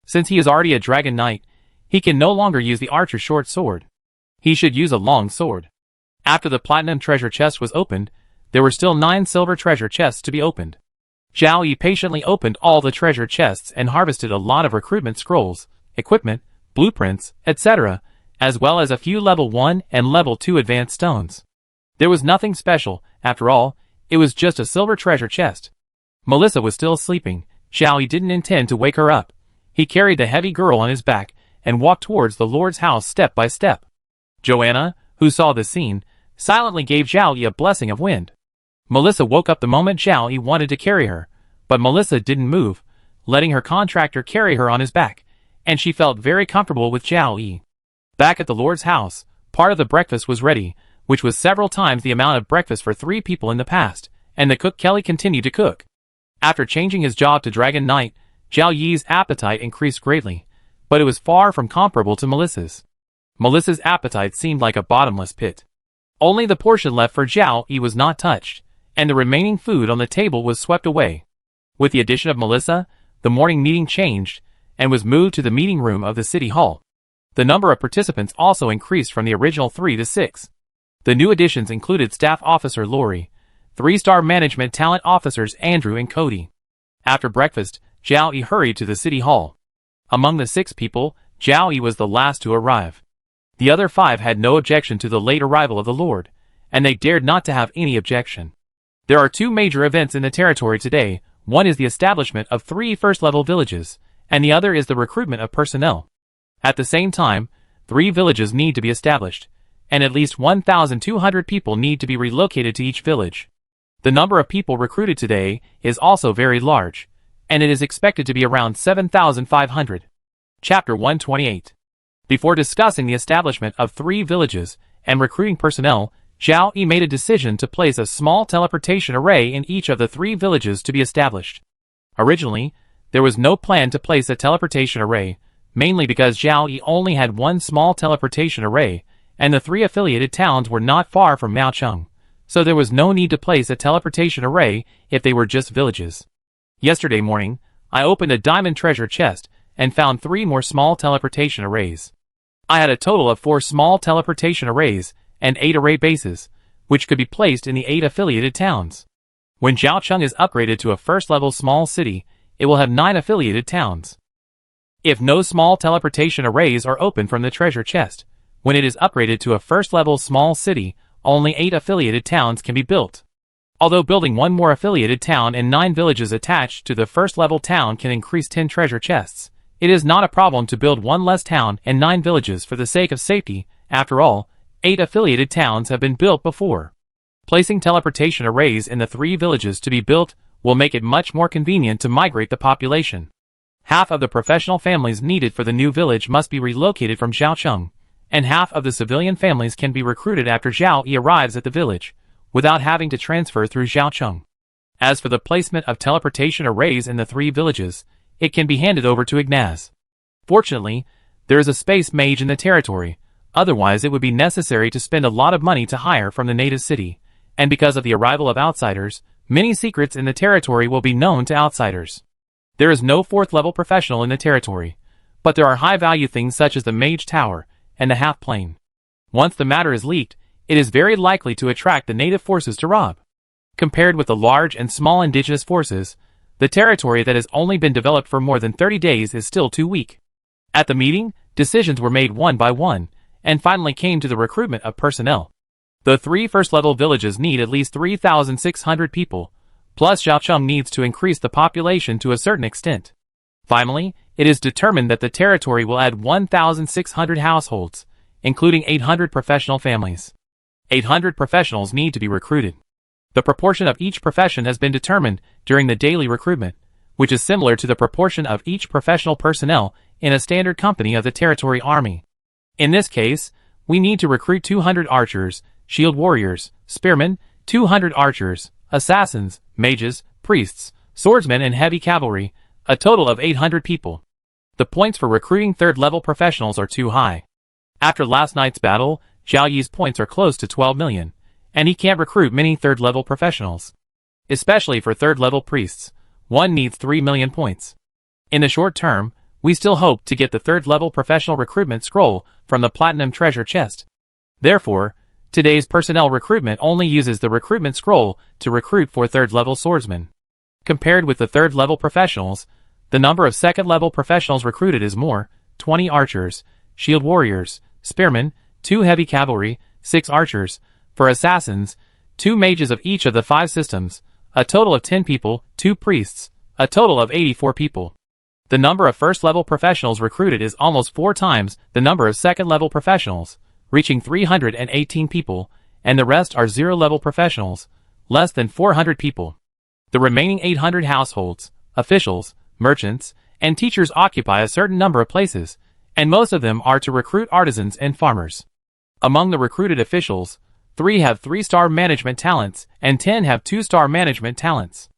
Since he is already a Dragon Knight, he can no longer use the Archer's short sword. He should use a long sword. After the Platinum treasure chest was opened, there were still 9 silver treasure chests to be opened. Zhao Yi patiently opened all the treasure chests and harvested a lot of recruitment scrolls, equipment, blueprints, etc., as well as a few level 1 and level 2 advanced stones. There was nothing special, after all, it was just a silver treasure chest. Melissa was still sleeping. Zhao Yi didn't intend to wake her up. He carried the heavy girl on his back and walked towards the Lord's house step by step. Joanna, who saw the scene, silently gave Zhao Yi a blessing of wind. Melissa woke up the moment Zhao Yi wanted to carry her, but Melissa didn't move, letting her contractor carry her on his back, and she felt very comfortable with Zhao Yi. Back at the Lord's house, part of the breakfast was ready, which was several times the amount of breakfast for 3 people in the past, and the cook Kelly continued to cook. After changing his job to Dragon Knight, Zhao Yi's appetite increased greatly, but it was far from comparable to Melissa's. Melissa's appetite seemed like a bottomless pit. Only the portion left for Zhao Yi was not touched, and the remaining food on the table was swept away. With the addition of Melissa, the morning meeting changed, and was moved to the meeting room of the city hall. The number of participants also increased from the original 3 to 6. The new additions included Staff Officer Lori, 3-star Management Talent Officers Andrew and Cody. After breakfast, Zhao Yi hurried to the city hall. Among the 6 people, Zhao Yi was the last to arrive. The other 5 had no objection to the late arrival of the Lord, and they dared not to have any objection. There are 2 major events in the territory today. One is the establishment of 3 first-level villages, and the other is the recruitment of personnel. At the same time, 3 villages need to be established, and at least 1,200 people need to be relocated to each village. The number of people recruited today is also very large, and it is expected to be around 7,500. Chapter 128. Before discussing the establishment of 3 villages and recruiting personnel, Zhao Yi made a decision to place a small teleportation array in each of the 3 villages to be established. Originally, there was no plan to place a teleportation array, mainly because Zhao Yi only had one small teleportation array, and the 3 affiliated towns were not far from Maocheng, so there was no need to place a teleportation array if they were just villages. Yesterday morning, I opened a diamond treasure chest and found 3 more small teleportation arrays. I had a total of 4 small teleportation arrays and 8 array bases, which could be placed in the 8 affiliated towns. When Zhaocheng is upgraded to a first-level small city, it will have 9 affiliated towns. If no small teleportation arrays are opened from the treasure chest, when it is upgraded to a first-level small city, only 8 affiliated towns can be built. Although building 1 more affiliated town and 9 villages attached to the first-level town can increase 10 treasure chests, it is not a problem to build 1 less town and 9 villages for the sake of safety. After all, 8 affiliated towns have been built before. Placing teleportation arrays in the 3 villages to be built will make it much more convenient to migrate the population. Half of the professional families needed for the new village must be relocated from Zhaocheng, and half of the civilian families can be recruited after Zhao Yi arrives at the village, without having to transfer through Zhaocheng. As for the placement of teleportation arrays in the 3 villages, it can be handed over to Ignaz. Fortunately, there is a space mage in the territory. Otherwise it would be necessary to spend a lot of money to hire from the native city, and because of the arrival of outsiders, many secrets in the territory will be known to outsiders. There is no 4th-level professional in the territory, but there are high-value things such as the mage tower and the half-plane. Once the matter is leaked, it is very likely to attract the native forces to rob. Compared with the large and small indigenous forces, the territory that has only been developed for more than 30 days is still too weak. At the meeting, decisions were made one by one, and finally came to the recruitment of personnel. The 3 first-level villages need at least 3,600 people, plus Zhaocheng needs to increase the population to a certain extent. Finally, it is determined that the territory will add 1,600 households, including 800 professional families. 800 professionals need to be recruited. The proportion of each profession has been determined during the daily recruitment, which is similar to the proportion of each professional personnel in a standard company of the territory army. In this case, we need to recruit 200 archers, shield warriors, spearmen, 200 archers, assassins, mages, priests, swordsmen and heavy cavalry, a total of 800 people. The points for recruiting 3rd-level professionals are too high. After last night's battle, Zhao Yi's points are close to 12 million, and he can't recruit many 3rd-level professionals. Especially for 3rd-level priests, one needs 3 million points. In the short term, we still hope to get the 3rd-level professional recruitment scroll from the Platinum Treasure Chest. Therefore, today's personnel recruitment only uses the recruitment scroll to recruit for 3rd-level swordsmen. Compared with the 3rd-level professionals, the number of 2nd-level professionals recruited is more: 20 archers, shield warriors, spearmen, 2 heavy cavalry, 6 archers, for assassins, 2 mages of each of the 5 systems, a total of 10 people, 2 priests, a total of 84 people. The number of 1st-level professionals recruited is almost 4 times the number of 2nd-level professionals, reaching 318 people, and the rest are 0-level professionals, less than 400 people. The remaining 800 households, officials, merchants, and teachers occupy a certain number of places, and most of them are to recruit artisans and farmers. Among the recruited officials, 3 have 3-star management talents, and 10 have 2-star management talents.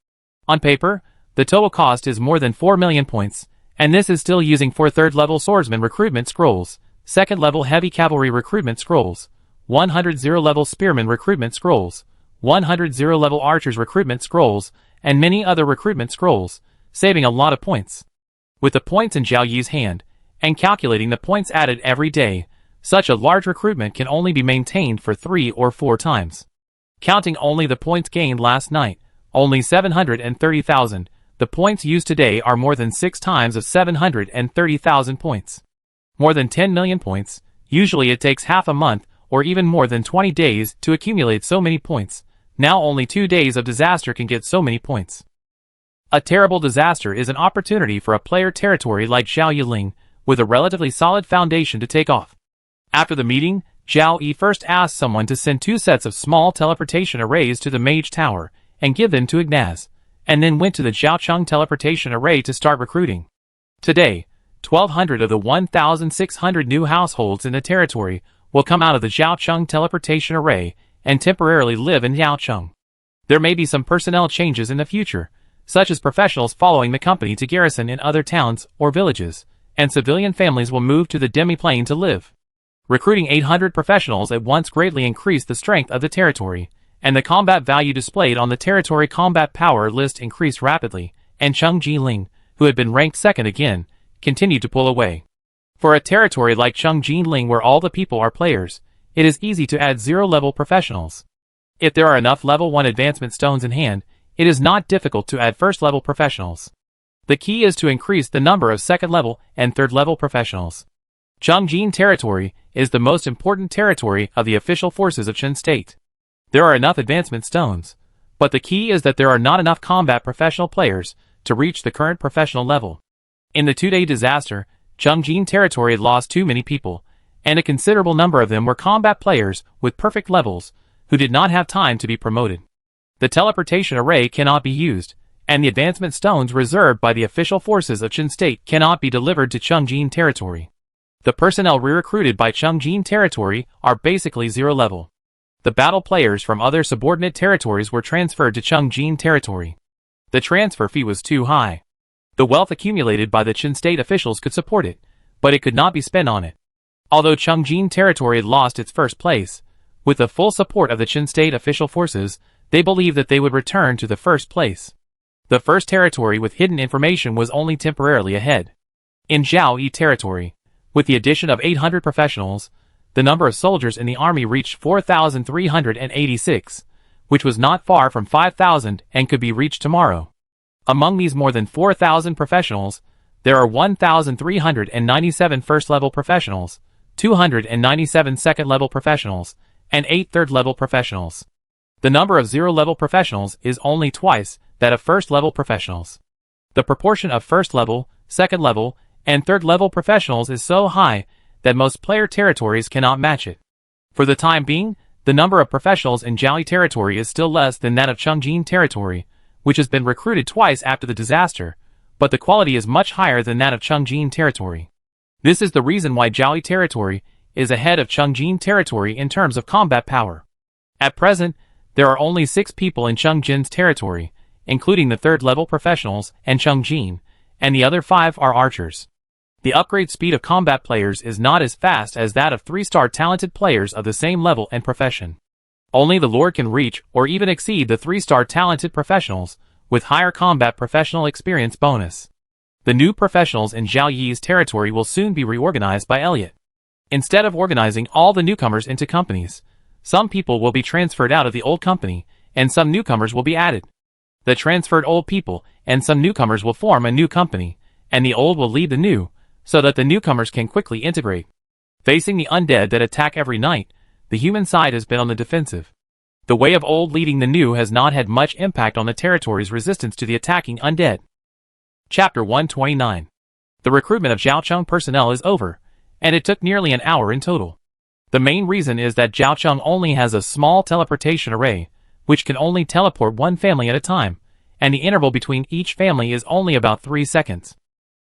On paper, the total cost is more than 4 million points, and this is still using 4 3rd-level swordsman recruitment scrolls, 2nd-level heavy cavalry recruitment scrolls, 100 0-level spearman recruitment scrolls, 100 0-level archers recruitment scrolls, and many other recruitment scrolls, saving a lot of points. With the points in Zhao Yi's hand, and calculating the points added every day, such a large recruitment can only be maintained for 3 or 4 times. Counting only the points gained last night, only 730,000, the points used today are more than 6 times of 730,000 points. More than 10 million points. Usually it takes half a month, or even more than 20 days to accumulate so many points. Now only 2 days of disaster can get so many points. A terrible disaster is an opportunity for a player territory like Zhao Yiling, with a relatively solid foundation to take off. After the meeting, Zhao Yi first asked someone to send 2 sets of small teleportation arrays to the Mage Tower, and give them to Ignaz, and then went to the Zhaocheng teleportation array to start recruiting. Today, 1,200 of the 1,600 new households in the territory will come out of the Zhaocheng teleportation array and temporarily live in Zhaocheng. There may be some personnel changes in the future, such as professionals following the company to garrison in other towns or villages, and civilian families will move to the demi-plane to live. Recruiting 800 professionals at once greatly increased the strength of the territory, and the combat value displayed on the territory combat power list increased rapidly, and Cheng Jiling, who had been ranked 2nd again, continued to pull away. For a territory like Cheng Jiling where all the people are players, it is easy to add 0-level professionals. If there are enough level 1 advancement stones in hand, it is not difficult to add 1st-level professionals. The key is to increase the number of 2nd-level and 3rd-level professionals. Chongjin territory is the most important territory of the official forces of Qin State. There are enough advancement stones, but the key is that there are not enough combat professional players to reach the current professional level. In the 2-day disaster, Chongjin territory lost too many people, and a considerable number of them were combat players with perfect levels who did not have time to be promoted. The teleportation array cannot be used, and the advancement stones reserved by the official forces of Qin State cannot be delivered to Chongjin territory. The personnel re-recruited by Chongjin territory are basically 0 level. The battle players from other subordinate territories were transferred to Chongjin territory. The transfer fee was too high. The wealth accumulated by the Qin State officials could support it, but it could not be spent on it. Although Chongjin territory had lost its 1st place, with the full support of the Qin State official forces, they believed that they would return to the 1st place. The 1st territory with hidden information was only temporarily ahead. In Zhao Yi territory, with the addition of 800 professionals, the number of soldiers in the army reached 4,386, which was not far from 5,000 and could be reached tomorrow. Among these more than 4,000 professionals, there are 1,397 1st-level professionals, 297 2nd-level professionals, and 8 3rd-level professionals. The number of 0-level professionals is only twice that of 1st-level professionals. The proportion of 1st-level, 2nd-level, and 3rd-level professionals is so high that most player territories cannot match it. For the time being, the number of professionals in Zhao Yi territory is still less than that of Chongjin territory, which has been recruited twice after the disaster, but the quality is much higher than that of Chongjin territory. This is the reason why Zhao Yi territory is ahead of Chongjin territory in terms of combat power. At present, there are only 6 people in Chongjin's territory, including the 3rd-level professionals and Chongjin, and the other 5 are archers. The upgrade speed of combat players is not as fast as that of 3-star talented players of the same level and profession. Only the Lord can reach or even exceed the 3-star talented professionals with higher combat professional experience bonus. The new professionals in Zhao Yi's territory will soon be reorganized by Elliot. Instead of organizing all the newcomers into companies, some people will be transferred out of the old company, and some newcomers will be added. The transferred old people and some newcomers will form a new company, and the old will lead the new, so that the newcomers can quickly integrate. Facing the undead that attack every night, the human side has been on the defensive. The way of old leading the new has not had much impact on the territory's resistance to the attacking undead. Chapter 129. The recruitment of Zhaocheng personnel is over, and it took nearly an hour in total. The main reason is that Zhaocheng only has a small teleportation array, which can only teleport 1 family at a time, and the interval between each family is only about 3 seconds.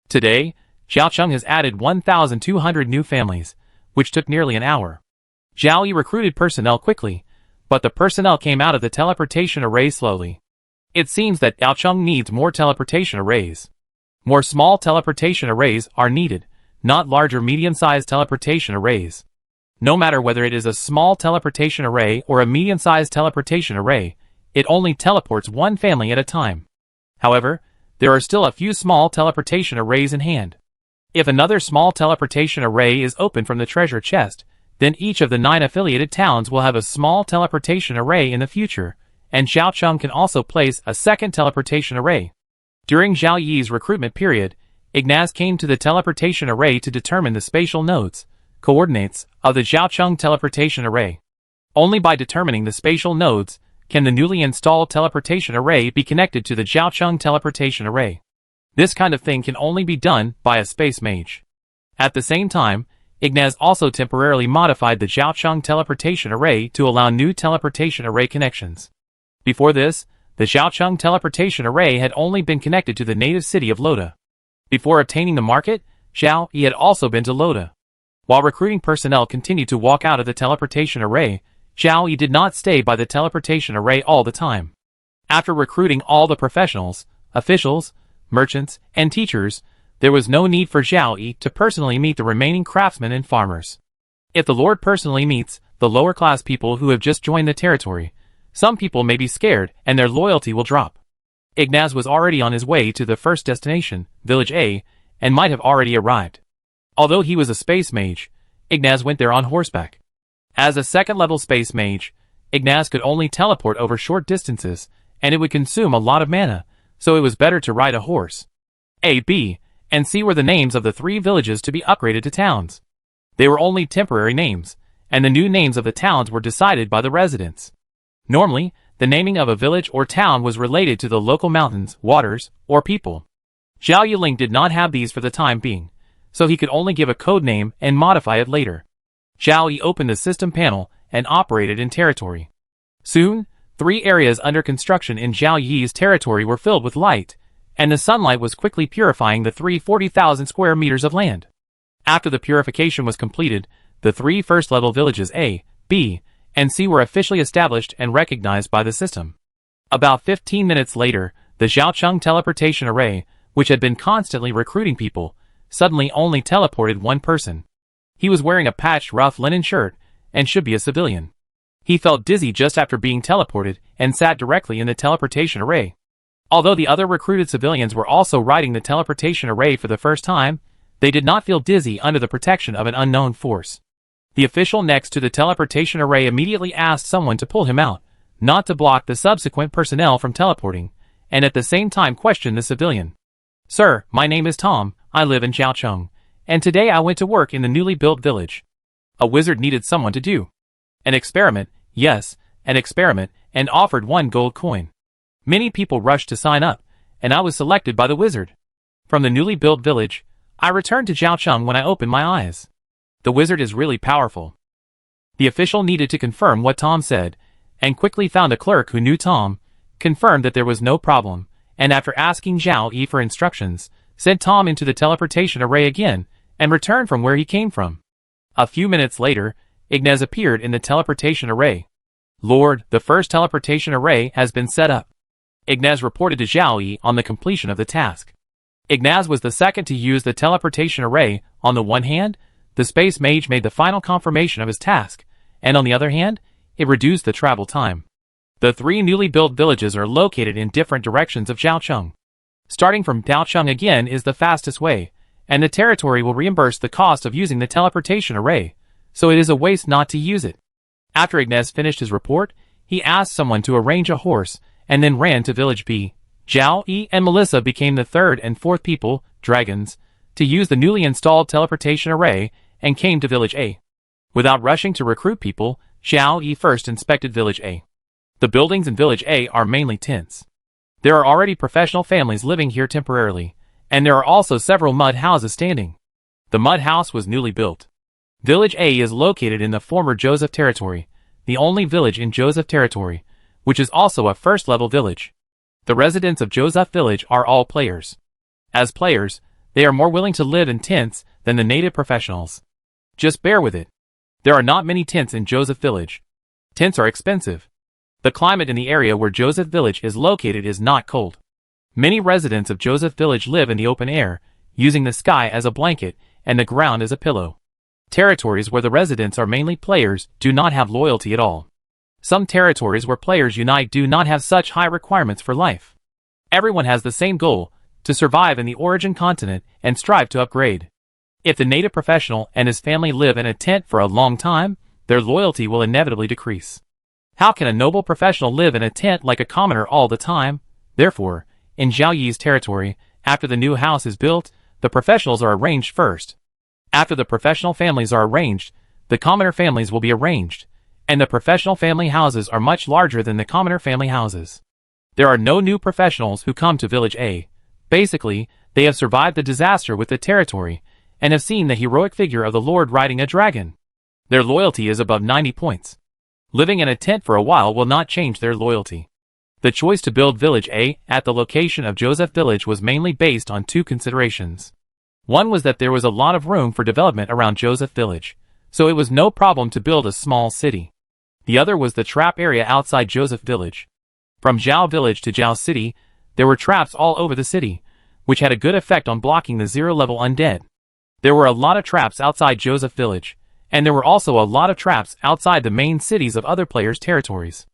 Today, Zhaocheng has added 1,200 new families, which took nearly an hour. Zhao Yi recruited personnel quickly, but the personnel came out of the teleportation array slowly. It seems that Yaocheng needs more teleportation arrays. More small teleportation arrays are needed, not larger medium-sized teleportation arrays. No matter whether it is a small teleportation array or a medium-sized teleportation array, it only teleports one family at a time. However, there are still a few small teleportation arrays in hand. If another small teleportation array is opened from the treasure chest, then each of the 9 affiliated towns will have a small teleportation array in the future, and Yaocheng can also place a second teleportation array. During Zhao Yi's recruitment period, Ignaz came to the teleportation array to determine the spatial nodes, coordinates, of the Yaocheng teleportation array. Only by determining the spatial nodes can the newly installed teleportation array be connected to the Yaocheng teleportation array. This kind of thing can only be done by a space mage. At the same time, Ignaz also temporarily modified the Yaocheng teleportation array to allow new teleportation array connections. Before this, the Yaocheng teleportation array had only been connected to the native city of Loda. Before obtaining the market, Zhao Yi had also been to Loda. While recruiting personnel continued to walk out of the teleportation array, Zhao Yi did not stay by the teleportation array all the time. After recruiting all the professionals, officials, merchants, and teachers, there was no need for Zhao Yi to personally meet the remaining craftsmen and farmers. If the Lord personally meets the lower class people who have just joined the territory, some people may be scared and their loyalty will drop. Ignaz was already on his way to the first destination, Village A, and might have already arrived. Although he was a space mage, Ignaz went there on horseback. As a second-level space mage, Ignaz could only teleport over short distances, and it would consume a lot of mana, so it was better to ride a horse. A, B, and C were the names of the 3 villages to be upgraded to towns. They were only temporary names, and the new names of the towns were decided by the residents. Normally, the naming of a village or town was related to the local mountains, waters, or people. Zhao Yiling did not have these for the time being, so he could only give a code name and modify it later. Zhao Yi opened the system panel and operated in territory. Soon, 3 areas under construction in Zhao Yi's territory were filled with light, and the sunlight was quickly purifying the 40,000 square meters of land. After the purification was completed, the 3 first-level villages A, B, and C were officially established and recognized by the system. About 15 minutes later, the Yaocheng teleportation array, which had been constantly recruiting people, suddenly only teleported one person. He was wearing a patched rough linen shirt, and should be a civilian. He felt dizzy just after being teleported, and sat directly in the teleportation array. Although the other recruited civilians were also riding the teleportation array for the first time, they did not feel dizzy under the protection of an unknown force. The official next to the teleportation array immediately asked someone to pull him out, not to block the subsequent personnel from teleporting, and at the same time questioned the civilian. "Sir, my name is Tom, I live in Yaocheng, and today I went to work in the newly built village. A wizard needed someone to do an experiment, yes, an experiment, and offered 1 gold coin. Many people rushed to sign up, and I was selected by the wizard. From the newly built village, I returned to Yaocheng when I opened my eyes. The wizard is really powerful." The official needed to confirm what Tom said, and quickly found a clerk who knew Tom, confirmed that there was no problem, and after asking Zhao Yi for instructions, sent Tom into the teleportation array again, and returned from where he came from. A few minutes later, Ignaz appeared in the teleportation array. "Lord, the first teleportation array has been set up." Ignaz reported to Zhao Yi on the completion of the task. Ignaz was the second to use the teleportation array. On the one hand, the space mage made the final confirmation of his task, and on the other hand, it reduced the travel time. The 3 newly built villages are located in different directions of Yaocheng. Starting from Yaocheng again is the fastest way, and the territory will reimburse the cost of using the teleportation array, so it is a waste not to use it. After Ignaz finished his report, he asked someone to arrange a horse, and then ran to Village B. Zhao Yi and Melissa became the 3rd and 4th people, dragons, to use the newly installed teleportation array, and came to Village A. Without rushing to recruit people, Zhao Yi first inspected Village A. The buildings in Village A are mainly tents. There are already professional families living here temporarily, and there are also several mud houses standing. The mud house was newly built. Village A is located in the former Joseph territory, the only village in Joseph territory, which is also a first-level village. The residents of Joseph village are all players. As players, they are more willing to live in tents than the native professionals. Just bear with it. There are not many tents in Joseph village. Tents are expensive. The climate in the area where Joseph Village is located is not cold. Many residents of Joseph Village live in the open air, using the sky as a blanket and the ground as a pillow. Territories where the residents are mainly players do not have loyalty at all. Some territories where players unite do not have such high requirements for life. Everyone has the same goal, to survive in the origin continent and strive to upgrade. If the native professional and his family live in a tent for a long time, their loyalty will inevitably decrease. How can a noble professional live in a tent like a commoner all the time? Therefore, in Zhao Yi's territory, after the new house is built, the professionals are arranged first. After the professional families are arranged, the commoner families will be arranged, and the professional family houses are much larger than the commoner family houses. There are no new professionals who come to Village A. Basically, they have survived the disaster with the territory, and have seen the heroic figure of the Lord riding a dragon. Their loyalty is above 90 points. Living in a tent for a while will not change their loyalty. The choice to build Village A at the location of Joseph Village was mainly based on two considerations. One was that there was a lot of room for development around Joseph Village, so it was no problem to build a small city. The other was the trap area outside Joseph Village. From Zhao Village to Zhao City, there were traps all over the city, which had a good effect on blocking the zero-level undead. There were a lot of traps outside Joseph Village, and there were also a lot of traps outside the main cities of other players' territories.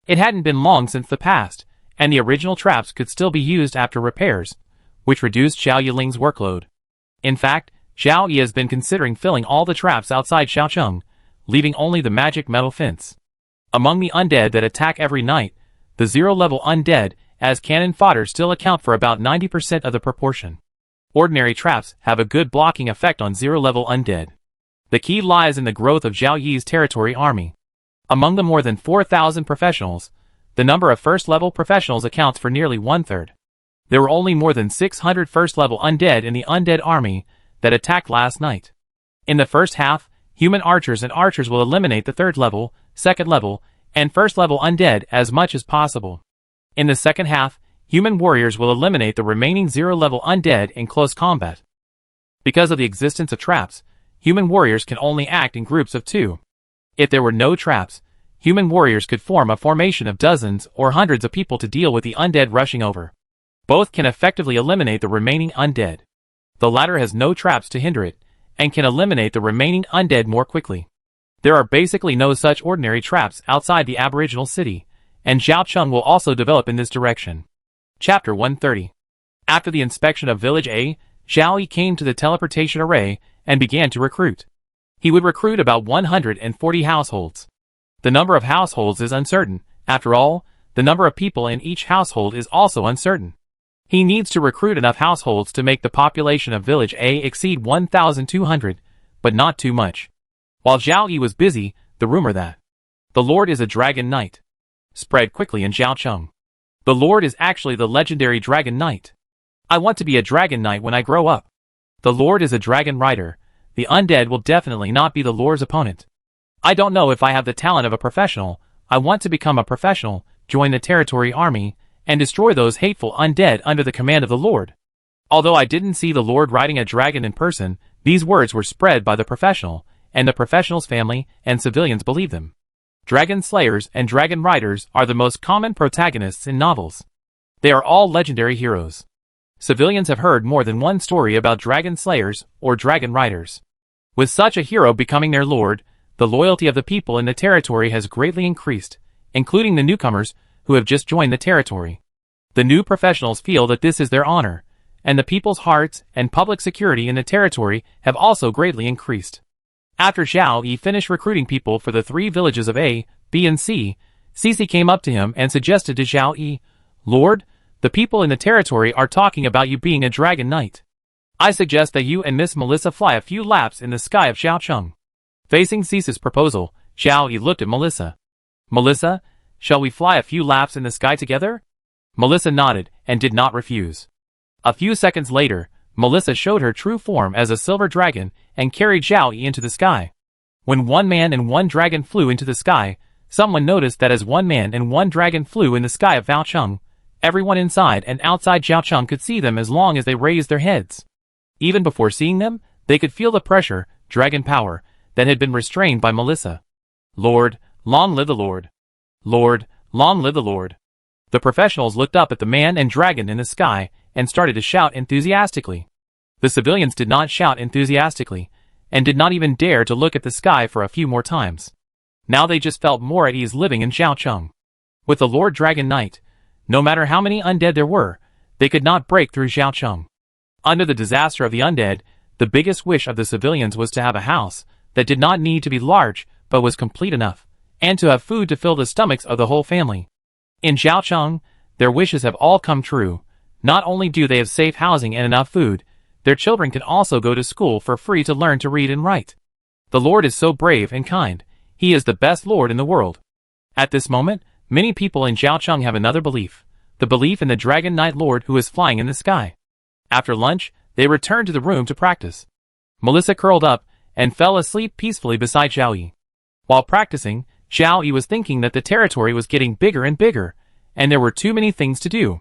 It hadn't been long since the past, and the original traps could still be used after repairs, which reduced Xiao Yiling's workload. In fact, Zhao Yi has been considering filling all the traps outside Xiaocheng, leaving only the magic metal fence. Among the undead that attack every night, the zero-level undead as cannon fodder still account for about 90% of the proportion. Ordinary traps have a good blocking effect on zero-level undead. The key lies in the growth of Zhao Yi's territory army. Among the more than 4,000 professionals, the number of first-level professionals accounts for nearly one-third. There were only more than 600 first-level undead in the undead army that attacked last night. In the first half, human archers and archers will eliminate the third-level, second-level, and first-level undead as much as possible. In the second half, human warriors will eliminate the remaining zero-level undead in close combat. Because of the existence of traps, human warriors can only act in groups of 2. If there were no traps, human warriors could form a formation of dozens or hundreds of people to deal with the undead rushing over. Both can effectively eliminate the remaining undead. The latter has no traps to hinder it, and can eliminate the remaining undead more quickly. There are basically no such ordinary traps outside the aboriginal city, and Xiaocheng will also develop in this direction. Chapter 130. After the inspection of Village A, Zhao Yi came to the teleportation array and began to recruit. He would recruit about 140 households. The number of households is uncertain. After all, the number of people in each household is also uncertain. He needs to recruit enough households to make the population of Village A exceed 1,200, but not too much. While Zhao Yi was busy, the rumor that the Lord is a Dragon Knight spread quickly in Xiaocheng. The Lord is actually the legendary Dragon Knight. I want to be a Dragon Knight when I grow up. The Lord is a Dragon Rider. The undead will definitely not be the Lord's opponent. I don't know if I have the talent of a professional. I want to become a professional, join the territory army, and destroy those hateful undead under the command of the Lord. Although I didn't see the Lord riding a dragon in person, these words were spread by the professional, and the professional's family and civilians believe them. Dragon slayers and dragon riders are the most common protagonists in novels. They are all legendary heroes. Civilians have heard more than one story about dragon slayers or dragon riders. With such a hero becoming their lord, the loyalty of the people in the territory has greatly increased, including the newcomers who have just joined the territory. The new professionals feel that this is their honor, and the people's hearts and public security in the territory have also greatly increased. After Zhao Yi finished recruiting people for the 3 villages of A, B and C, Cici came up to him and suggested to Zhao Yi, "Lord, the people in the territory are talking about you being a dragon knight. I suggest that you and Miss Melissa fly a few laps in the sky of Xiaocheng." Facing Cici's proposal, Zhao Yi looked at Melissa. "Melissa, shall we fly a few laps in the sky together?" Melissa nodded and did not refuse. A few seconds later, Melissa showed her true form as a silver dragon and carried Zhao Yi into the sky. When one man and one dragon flew into the sky, someone noticed that as one man and one dragon flew in the sky of Xiaocheng, everyone inside and outside Xiaocheng could see them as long as they raised their heads. Even before seeing them, they could feel the pressure, dragon power, that had been restrained by Melissa. "Lord, long live the Lord. Lord, long live the Lord. The professionals looked up at the man and dragon in the sky and started to shout enthusiastically. The civilians did not shout enthusiastically, and did not even dare to look at the sky for a few more times. Now they just felt more at ease living in Xiaocheng. With the Lord Dragon Knight, no matter how many undead there were, they could not break through Xiaocheng. Under the disaster of the undead, the biggest wish of the civilians was to have a house that did not need to be large but was complete enough, and to have food to fill the stomachs of the whole family. In Xiaocheng, their wishes have all come true. Not only do they have safe housing and enough food, their children can also go to school for free to learn to read and write. The Lord is so brave and kind. He is the best Lord in the world. At this moment, many people in Xiaocheng have another belief, the belief in the Dragon Knight Lord who is flying in the sky. After lunch, they returned to the room to practice. Melissa curled up and fell asleep peacefully beside Zhao Yi. While practicing, Zhao Yi was thinking that the territory was getting bigger and bigger, and there were too many things to do.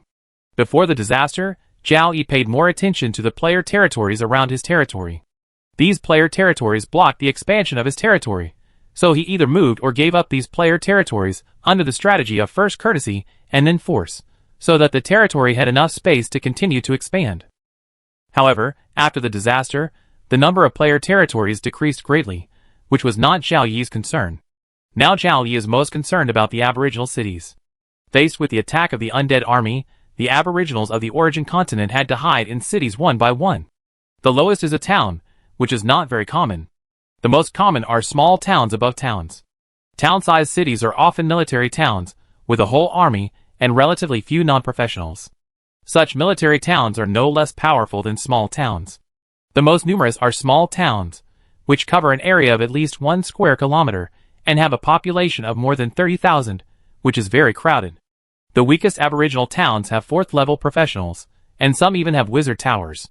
Before the disaster, Zhao Yi paid more attention to the player territories around his territory. These player territories blocked the expansion of his territory, so he either moved or gave up these player territories under the strategy of first courtesy and then force, so that the territory had enough space to continue to expand. However, after the disaster, the number of player territories decreased greatly, which was not Zhao Yi's concern. Now Zhao Yi is most concerned about the aboriginal cities. Faced with the attack of the undead army, the aboriginals of the origin continent had to hide in cities one by one. The lowest is a town, which is not very common. The most common are small towns above towns. Town-sized cities are often military towns, with a whole army and relatively few non-professionals. Such military towns are no less powerful than small towns. The most numerous are small towns, which cover an area of at least 1 square kilometer and have a population of more than 30,000, which is very crowded. The weakest aboriginal towns have 4th-level professionals, and some even have wizard towers.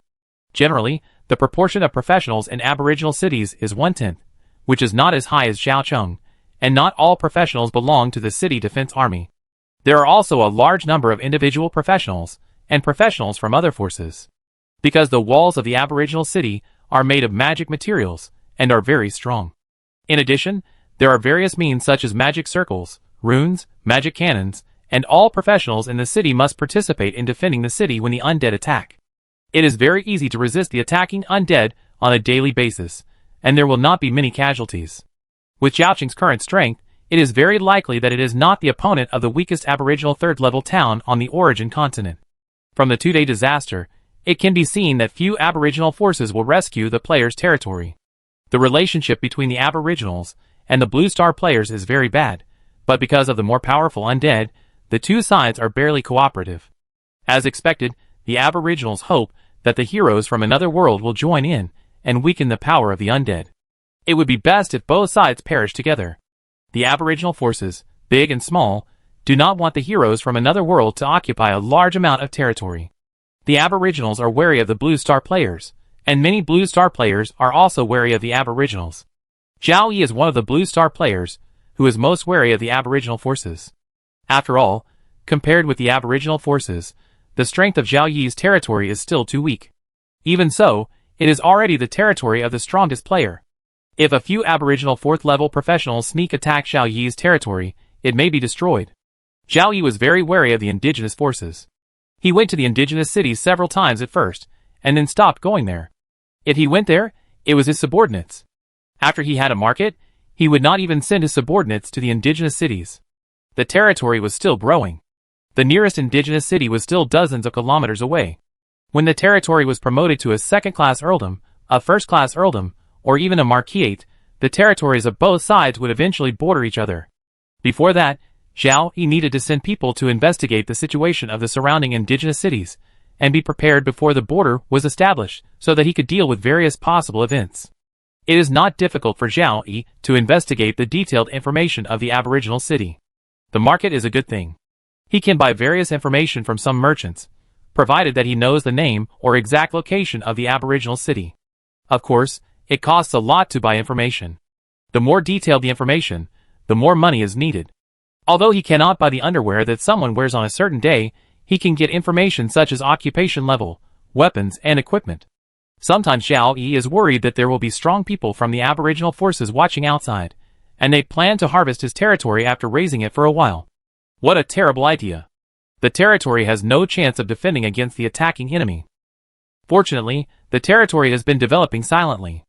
Generally, the proportion of professionals in aboriginal cities is 1/10, which is not as high as Xiaocheng, and not all professionals belong to the city defense army. There are also a large number of individual professionals, and professionals from other forces. Because the walls of the aboriginal city are made of magic materials, and are very strong. In addition, there are various means such as magic circles, runes, magic cannons, and all professionals in the city must participate in defending the city when the undead attack. It is very easy to resist the attacking undead on a daily basis, and there will not be many casualties. With Xiaocheng's current strength, it is very likely that it is not the opponent of the weakest aboriginal 3rd-level town on the origin continent. From the 2-day disaster, it can be seen that few aboriginal forces will rescue the player's territory. The relationship between the aboriginals and the Blue Star players is very bad, but because of the more powerful undead, the two sides are barely cooperative. As expected, the aboriginals hope that the heroes from another world will join in and weaken the power of the undead. It would be best if both sides perish together. The aboriginal forces, big and small, do not want the heroes from another world to occupy a large amount of territory. The aboriginals are wary of the Blue Star players, and many Blue Star players are also wary of the aboriginals. Zhao Yi is one of the Blue Star players, who is most wary of the aboriginal forces. After all, compared with the aboriginal forces, the strength of Zhao Yi's territory is still too weak. Even so, it is already the territory of the strongest player. If a few aboriginal 4th-level professionals sneak attack Zhao Yi's territory, it may be destroyed. Zhao Yi was very wary of the indigenous forces. He went to the indigenous cities several times at first, and then stopped going there. If he went there, it was his subordinates. After he had a market, he would not even send his subordinates to the indigenous cities. The territory was still growing. The nearest indigenous city was still dozens of kilometers away. When the territory was promoted to a 2nd-class earldom, a 1st-class earldom, or even a marquisate, the territories of both sides would eventually border each other. Before that, Zhao Yi needed to send people to investigate the situation of the surrounding indigenous cities, and be prepared before the border was established, so that he could deal with various possible events. It is not difficult for Zhao Yi to investigate the detailed information of the aboriginal city. The market is a good thing. He can buy various information from some merchants, provided that he knows the name or exact location of the aboriginal city. Of course, it costs a lot to buy information. The more detailed the information, the more money is needed. Although he cannot buy the underwear that someone wears on a certain day, he can get information such as occupation level, weapons, and equipment. Sometimes Zhao Yi is worried that there will be strong people from the aboriginal forces watching outside, and they planned to harvest his territory after raising it for a while. What a terrible idea. The territory has no chance of defending against the attacking enemy. Fortunately, the territory has been developing silently.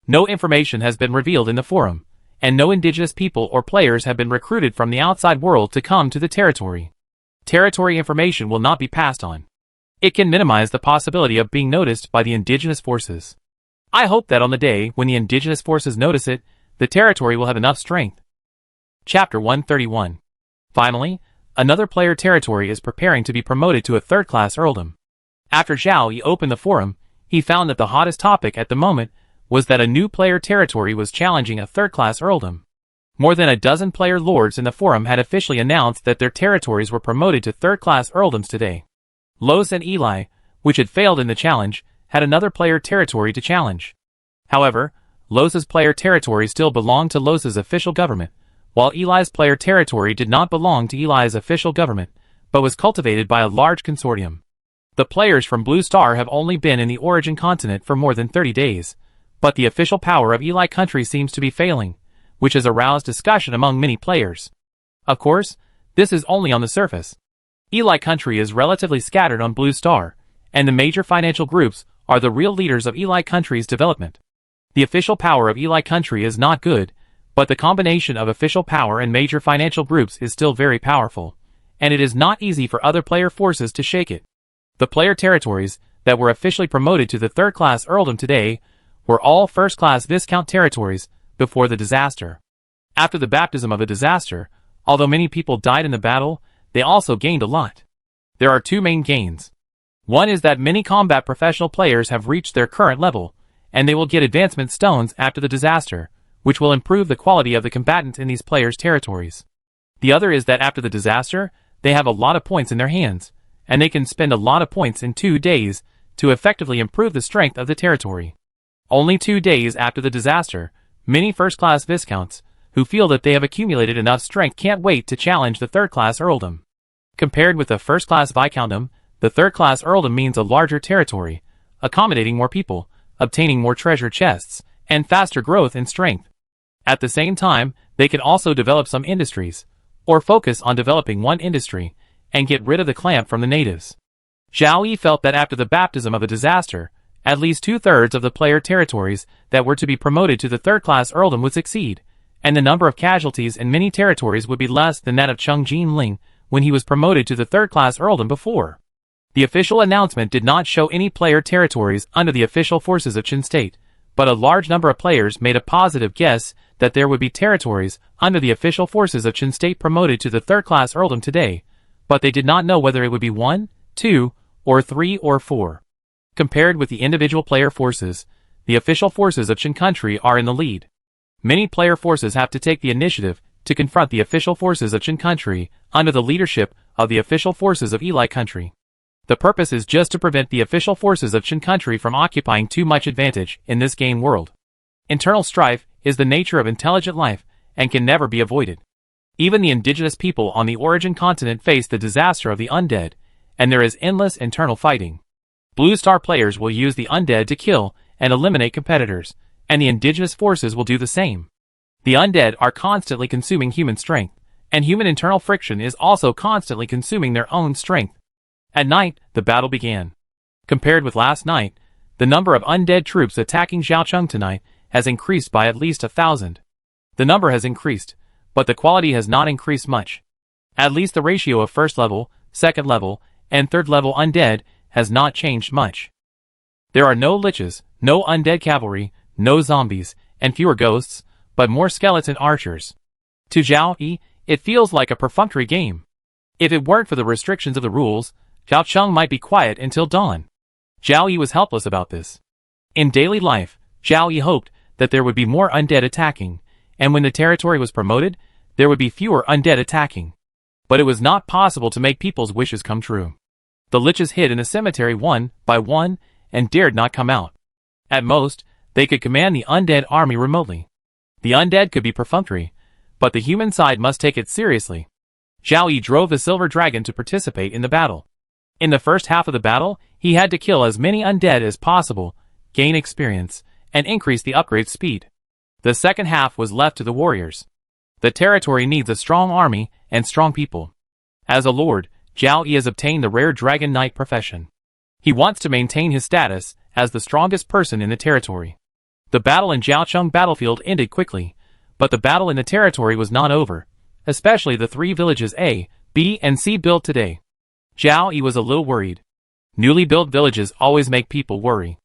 No information has been revealed in the forum, and no indigenous people or players have been recruited from the outside world to come to the territory. Territory information will not be passed on. It can minimize the possibility of being noticed by the indigenous forces. I hope that on the day when the indigenous forces notice it, the territory will have enough strength. Chapter 131. Finally, another player territory is preparing to be promoted to a third-class earldom. After Zhao Yi opened the forum, he found that the hottest topic at the moment was that a new player territory was challenging a third-class earldom. More than a dozen player lords in the forum had officially announced that their territories were promoted to third-class earldoms today. Los and Eli, which had failed in the challenge, had another player territory to challenge. However, Los's player territory still belonged to Los's official government, while Eli's player territory did not belong to Eli's official government, but was cultivated by a large consortium. The players from Blue Star have only been in the origin continent for more than 30 days, but the official power of Eli country seems to be failing, which has aroused discussion among many players. Of course, this is only on the surface. Eli country is relatively scattered on Blue Star, and the major financial groups are the real leaders of Eli country's development. The official power of Eli country is not good, but the combination of official power and major financial groups is still very powerful, and it is not easy for other player forces to shake it. The player territories that were officially promoted to the third-class earldom today were all first-class Viscount territories before the disaster. After the baptism of the disaster, although many people died in the battle, they also gained a lot. There are two main gains. One is that many combat professional players have reached their current level, and they will get advancement stones after the disaster, which will improve the quality of the combatants in these players' territories. The other is that after the disaster, they have a lot of points in their hands, and they can spend a lot of points in 2 days to effectively improve the strength of the territory. Only 2 days after the disaster, many first-class viscounts, who feel that they have accumulated enough strength, can't wait to challenge the third-class earldom. Compared with the first-class viscountdom, the third-class earldom means a larger territory, accommodating more people, obtaining more treasure chests, and faster growth in strength. At the same time, they can also develop some industries, or focus on developing one industry, and get rid of the clamp from the natives. Zhao Yi felt that after the baptism of the disaster, at least 2/3 of the player territories that were to be promoted to the third-class earldom would succeed, and the number of casualties in many territories would be less than that of Cheng Jinling when he was promoted to the third-class earldom before. The official announcement did not show any player territories under the official forces of Qin State, but a large number of players made a positive guess that there would be territories under the official forces of Qin State promoted to the third-class earldom today, but they did not know whether it would be 1, 2, or 3 or 4. Compared with the individual player forces, the official forces of Qin country are in the lead. Many player forces have to take the initiative to confront the official forces of Qin country under the leadership of the official forces of Eli country. The purpose is just to prevent the official forces of Qin country from occupying too much advantage in this game world. Internal strife is the nature of intelligent life and can never be avoided. Even the indigenous people on the origin continent face the disaster of the undead, and there is endless internal fighting. Blue Star players will use the undead to kill and eliminate competitors, and the indigenous forces will do the same. The undead are constantly consuming human strength, and human internal friction is also constantly consuming their own strength. At night, the battle began. Compared with last night, the number of undead troops attacking Zhaocheng tonight has increased by at least 1,000. The number has increased, but the quality has not increased much. At least the ratio of first level, second level, and third level undead has not changed much. There are no liches, no undead cavalry, no zombies, and fewer ghosts, but more skeleton archers. To Zhao Yi, it feels like a perfunctory game. If it weren't for the restrictions of the rules, Zhaocheng might be quiet until dawn. Zhao Yi was helpless about this. In daily life, Zhao Yi hoped that there would be more undead attacking, and when the territory was promoted, there would be fewer undead attacking. But it was not possible to make people's wishes come true. The liches hid in the cemetery one by one and dared not come out. At most, they could command the undead army remotely. The undead could be perfunctory, but the human side must take it seriously. Zhao Yi drove the silver dragon to participate in the battle. In the first half of the battle, he had to kill as many undead as possible, gain experience, and increase the upgrade speed. The second half was left to the warriors. The territory needs a strong army and strong people. As a lord, Zhao Yi has obtained the rare Dragon Knight profession. He wants to maintain his status as the strongest person in the territory. The battle in Jiaocheng battlefield ended quickly, but the battle in the territory was not over, especially the 3 villages A, B, and C built today. Zhao Yi was a little worried. Newly built villages always make people worry.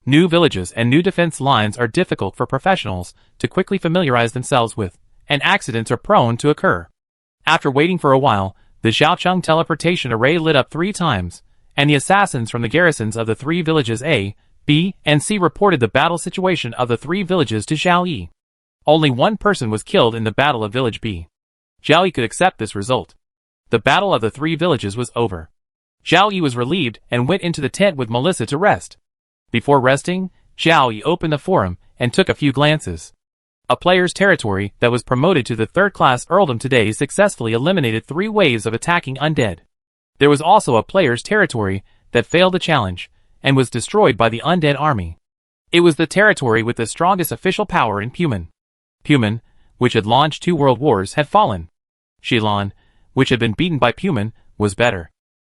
New villages and new defense lines are difficult for professionals to quickly familiarize themselves with, and accidents are prone to occur. After waiting for a while, the Jiaocheng teleportation array lit up 3 times, and the assassins from the garrisons of the 3 villages A, B, and C reported the battle situation of the 3 villages to Zhao Yi. Only 1 person was killed in the battle of village B. Zhao Yi could accept this result. The battle of the 3 villages was over. Zhao Yi was relieved and went into the tent with Melissa to rest. Before resting, Zhao Yi opened the forum and took a few glances. A player's territory that was promoted to the 3rd class earldom today successfully eliminated 3 waves of attacking undead. There was also a player's territory that failed the challenge and was destroyed by the undead army. It was the territory with the strongest official power in Pumen. Pumen, which had launched 2 world wars, had fallen. Shilan, which had been beaten by Pumen, was better.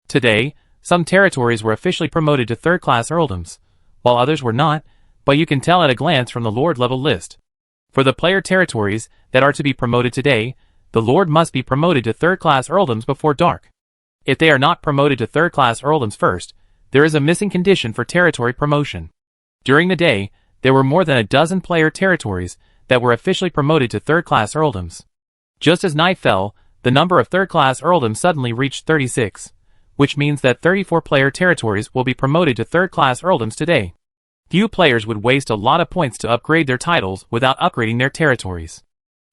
Today, some territories were officially promoted to 3rd class earldoms, while others were not, but you can tell at a glance from the lord level list. For the player territories that are to be promoted today, the lord must be promoted to 3rd class earldoms before dark. If they are not promoted to 3rd class earldoms first, there is a missing condition for territory promotion. During the day, there were more than a dozen player territories that were officially promoted to 3rd class earldoms. Just as night fell, the number of 3rd class earldoms suddenly reached 36, which means that 34 player territories will be promoted to 3rd class earldoms today. Few players would waste a lot of points to upgrade their titles without upgrading their territories.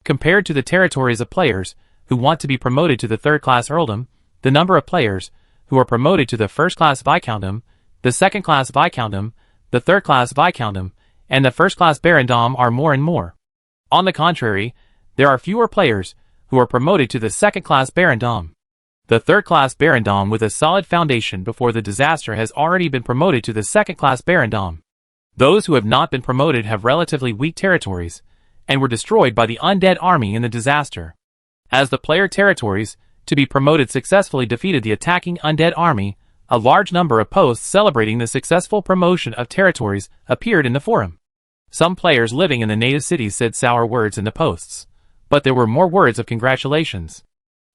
Compared to the territories of players who want to be promoted to the 3rd class earldom, the number of players who are promoted to the 1st class viscountdom, the 2nd class viscountdom, the 3rd class viscountdom, and the 1st class barondom are more and more. On the contrary, there are fewer players who are promoted to the 2nd class barondom. The 3rd class barondom with a solid foundation before the disaster has already been promoted to the 2nd class barondom. Those who have not been promoted have relatively weak territories, and were destroyed by the undead army in the disaster. As the player territories to be promoted successfully defeated the attacking undead army, a large number of posts celebrating the successful promotion of territories appeared in the forum. Some players living in the native cities said sour words in the posts, but there were more words of congratulations.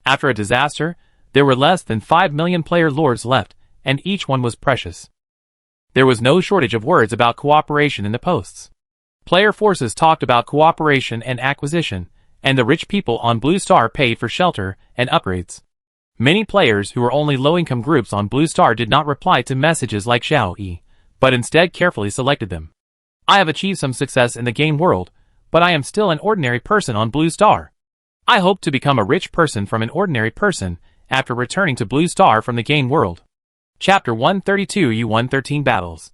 After a disaster, there were less than 5 million player lords left, and each one was precious. There was no shortage of words about cooperation in the posts. Player forces talked about cooperation and acquisition, and the rich people on Blue Star paid for shelter and upgrades. Many players who were only low-income groups on Blue Star did not reply to messages like Zhao Yi, but instead carefully selected them. I have achieved some success in the game world, but I am still an ordinary person on Blue Star. I hope to become a rich person from an ordinary person after returning to Blue Star from the game world. Chapter 132. You won 13 battles.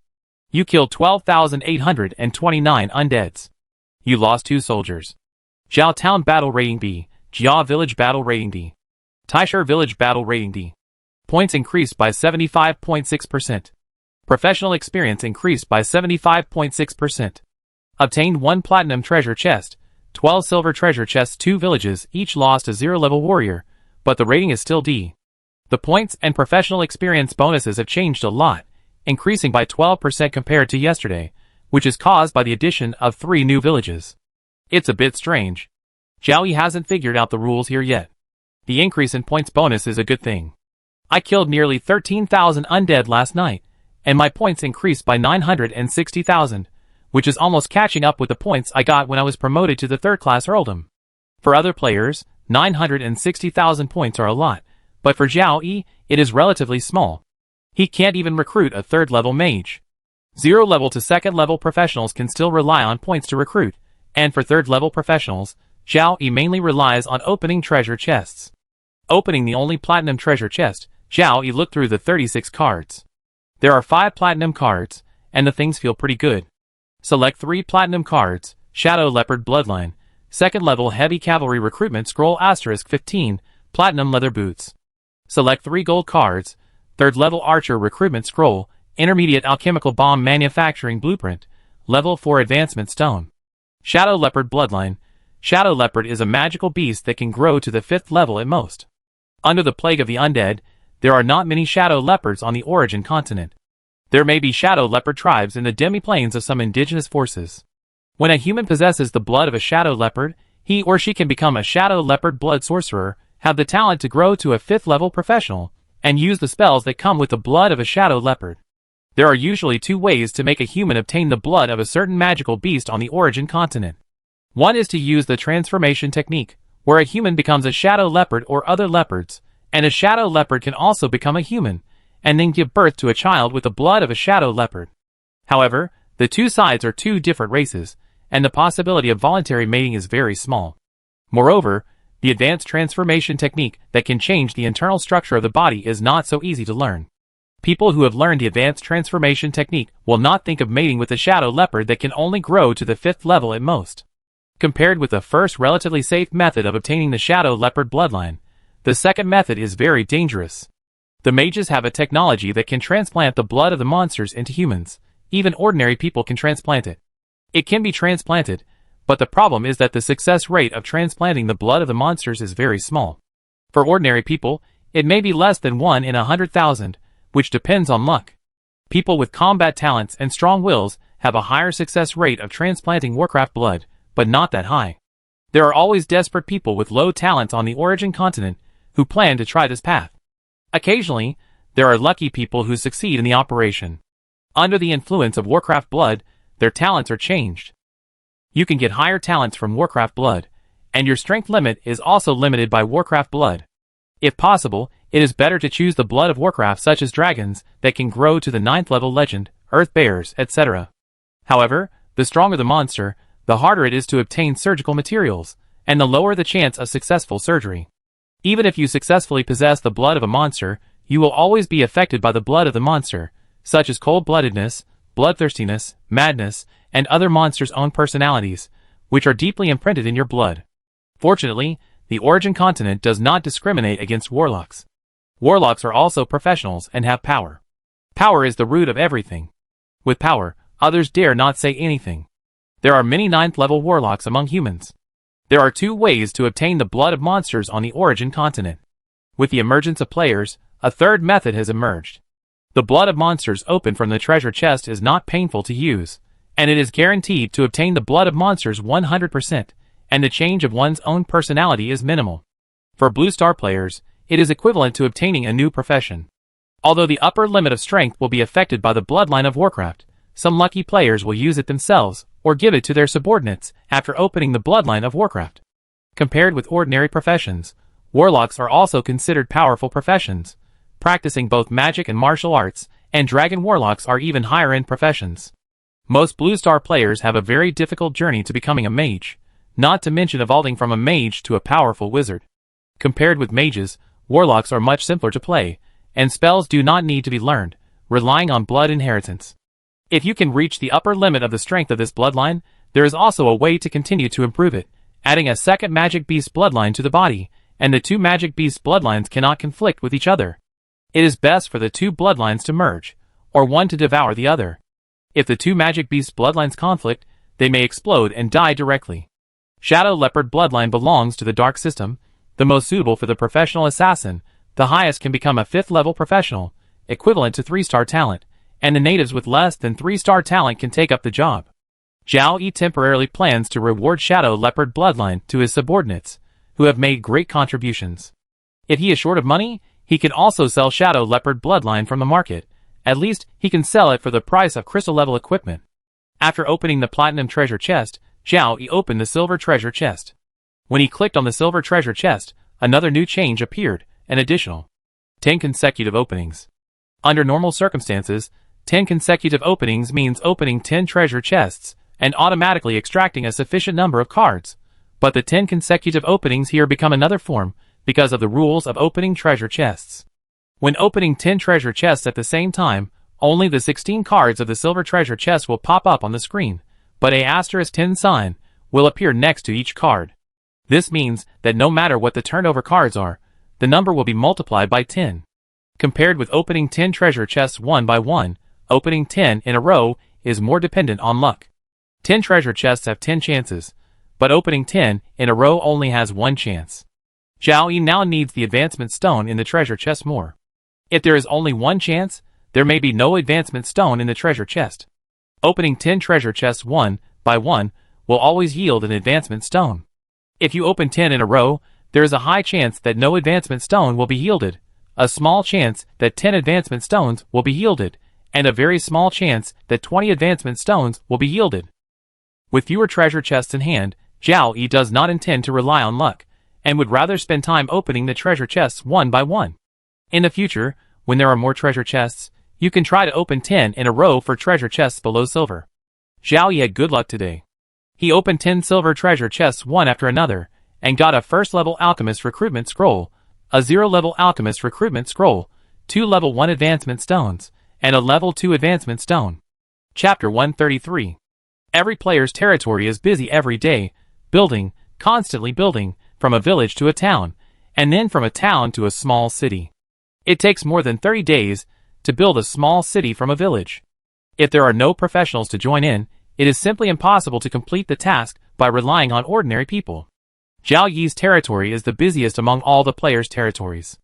You killed 12,829 undeads. You lost 2 soldiers. Jiao Town Battle Rating B, Jia Village Battle Rating D. Taisher Village Battle Rating D. Points increased by 75.6%. Professional experience increased by 75.6%. Obtained 1 platinum treasure chest, 12 silver treasure chests. 2 villages each lost a 0-level warrior, but the rating is still D. The points and professional experience bonuses have changed a lot, increasing by 12% compared to yesterday, which is caused by the addition of 3 new villages. It's a bit strange. Zhao Yi hasn't figured out the rules here yet. The increase in points bonus is a good thing. I killed nearly 13,000 undead last night, and my points increased by 960,000, which is almost catching up with the points I got when I was promoted to the 3rd class earldom. For other players, 960,000 points are a lot, but for Zhao Yi, it is relatively small. He can't even recruit a 3rd level mage. 0 level to 2nd level professionals can still rely on points to recruit, and for 3rd level professionals, Zhao Yi mainly relies on opening treasure chests. Opening the only platinum treasure chest, Zhao Yi looked through the 36 cards. There are 5 platinum cards, and the things feel pretty good. Select 3 platinum cards, Shadow Leopard Bloodline, 2nd level Heavy Cavalry Recruitment Scroll *15, Platinum Leather Boots. Select 3 gold cards, 3rd level Archer Recruitment Scroll, Intermediate Alchemical Bomb Manufacturing Blueprint, Level 4 Advancement Stone. Shadow Leopard Bloodline, Shadow Leopard is a magical beast that can grow to the 5th level at most. Under the plague of the undead, there are not many Shadow Leopards on the Origin continent. There may be Shadow Leopard tribes in the demi-planes of some indigenous forces. When a human possesses the blood of a Shadow Leopard, he or she can become a Shadow Leopard blood sorcerer, have the talent to grow to a 5th level professional, and use the spells that come with the blood of a Shadow Leopard. There are usually 2 ways to make a human obtain the blood of a certain magical beast on the Origin continent. One is to use the transformation technique, where a human becomes a Shadow Leopard or other leopards, and a Shadow Leopard can also become a human, and then give birth to a child with the blood of a Shadow Leopard. However, the 2 sides are 2 different races, and the possibility of voluntary mating is very small. Moreover, the advanced transformation technique that can change the internal structure of the body is not so easy to learn. People who have learned the advanced transformation technique will not think of mating with a Shadow Leopard that can only grow to the 5th level at most. Compared with the first relatively safe method of obtaining the Shadow Leopard bloodline, the second method is very dangerous. The mages have a technology that can transplant the blood of the monsters into humans. Even ordinary people can transplant it. It can be transplanted, but the problem is that the success rate of transplanting the blood of the monsters is very small. For ordinary people, it may be less than 1 in 100,000, which depends on luck. People with combat talents and strong wills have a higher success rate of transplanting Warcraft blood, but not that high. There are always desperate people with low talents on the Origin continent who plan to try this path. Occasionally, there are lucky people who succeed in the operation. Under the influence of Warcraft blood, their talents are changed. You can get higher talents from Warcraft blood, and your strength limit is also limited by Warcraft blood. If possible, it is better to choose the blood of Warcraft such as dragons that can grow to the 9th level legend, earth bears, etc. However, the stronger the monster, the harder it is to obtain surgical materials, and the lower the chance of successful surgery. Even if you successfully possess the blood of a monster, you will always be affected by the blood of the monster, such as cold-bloodedness, bloodthirstiness, madness, and other monsters' own personalities, which are deeply imprinted in your blood. Fortunately, the Origin continent does not discriminate against warlocks. Warlocks are also professionals and have power. Power is the root of everything. With power, others dare not say anything. There are many 9th level warlocks among humans. There are 2 ways to obtain the blood of monsters on the Origin continent. With the emergence of players, a 3rd method has emerged. The blood of monsters opened from the treasure chest is not painful to use, and it is guaranteed to obtain the blood of monsters 100%, and the change of one's own personality is minimal. For Blue Star players, it is equivalent to obtaining a new profession. Although the upper limit of strength will be affected by the bloodline of Warcraft, some lucky players will use it themselves, or give it to their subordinates after opening the bloodline of Warcraft. Compared with ordinary professions, warlocks are also considered powerful professions, practicing both magic and martial arts, and dragon warlocks are even higher-end professions. Most Blue Star players have a very difficult journey to becoming a mage, not to mention evolving from a mage to a powerful wizard. Compared with mages, warlocks are much simpler to play, and spells do not need to be learned, relying on blood inheritance. If you can reach the upper limit of the strength of this bloodline, there is also a way to continue to improve it, adding a second magic beast bloodline to the body, and the 2 magic beast bloodlines cannot conflict with each other. It is best for the 2 bloodlines to merge, or one to devour the other. If the 2 magic beast bloodlines conflict, they may explode and die directly. Shadow Leopard bloodline belongs to the Dark System, the most suitable for the professional assassin. The highest can become a 5th level professional, equivalent to 3-star talent, and the natives with less than 3-star talent can take up the job. Zhao Yi temporarily plans to reward Shadow Leopard bloodline to his subordinates, who have made great contributions. If he is short of money, he can also sell Shadow Leopard bloodline from the market. At least, he can sell it for the price of crystal level equipment. After opening the platinum treasure chest, Zhao Yi opened the silver treasure chest. When he clicked on the silver treasure chest, another new change appeared, an additional 10 consecutive openings. Under normal circumstances, 10 consecutive openings means opening 10 treasure chests, and automatically extracting a sufficient number of cards. But the 10 consecutive openings here become another form, because of the rules of opening treasure chests. When opening 10 treasure chests at the same time, only the 16 cards of the silver treasure chest will pop up on the screen, but a *10 sign will appear next to each card. This means that no matter what the turnover cards are, the number will be multiplied by 10. Compared with opening 10 treasure chests one by one, opening 10 in a row is more dependent on luck. 10 treasure chests have 10 chances, but opening 10 in a row only has one chance. Zhao Yi now needs the advancement stone in the treasure chest more. If there is only one chance, there may be no advancement stone in the treasure chest. Opening 10 treasure chests one by one will always yield an advancement stone. If you open 10 in a row, there is a high chance that no advancement stone will be yielded, a small chance that 10 advancement stones will be yielded, and a very small chance that 20 advancement stones will be yielded. With fewer treasure chests in hand, Zhao Yi does not intend to rely on luck, and would rather spend time opening the treasure chests one by one. In the future, when there are more treasure chests, you can try to open 10 in a row for treasure chests below silver. Zhao Yi had good luck today. He opened 10 silver treasure chests one after another, and got a first-level alchemist recruitment scroll, a 0-level alchemist recruitment scroll, 2 level 1 advancement stones, and a level 2 advancement stone. Chapter 133. Every player's territory is busy every day, building, constantly building, from a village to a town, and then from a town to a small city. It takes more than 30 days to build a small city from a village. If there are no professionals to join in, it is simply impossible to complete the task by relying on ordinary people. Zhao Yi's territory is the busiest among all the players' territories.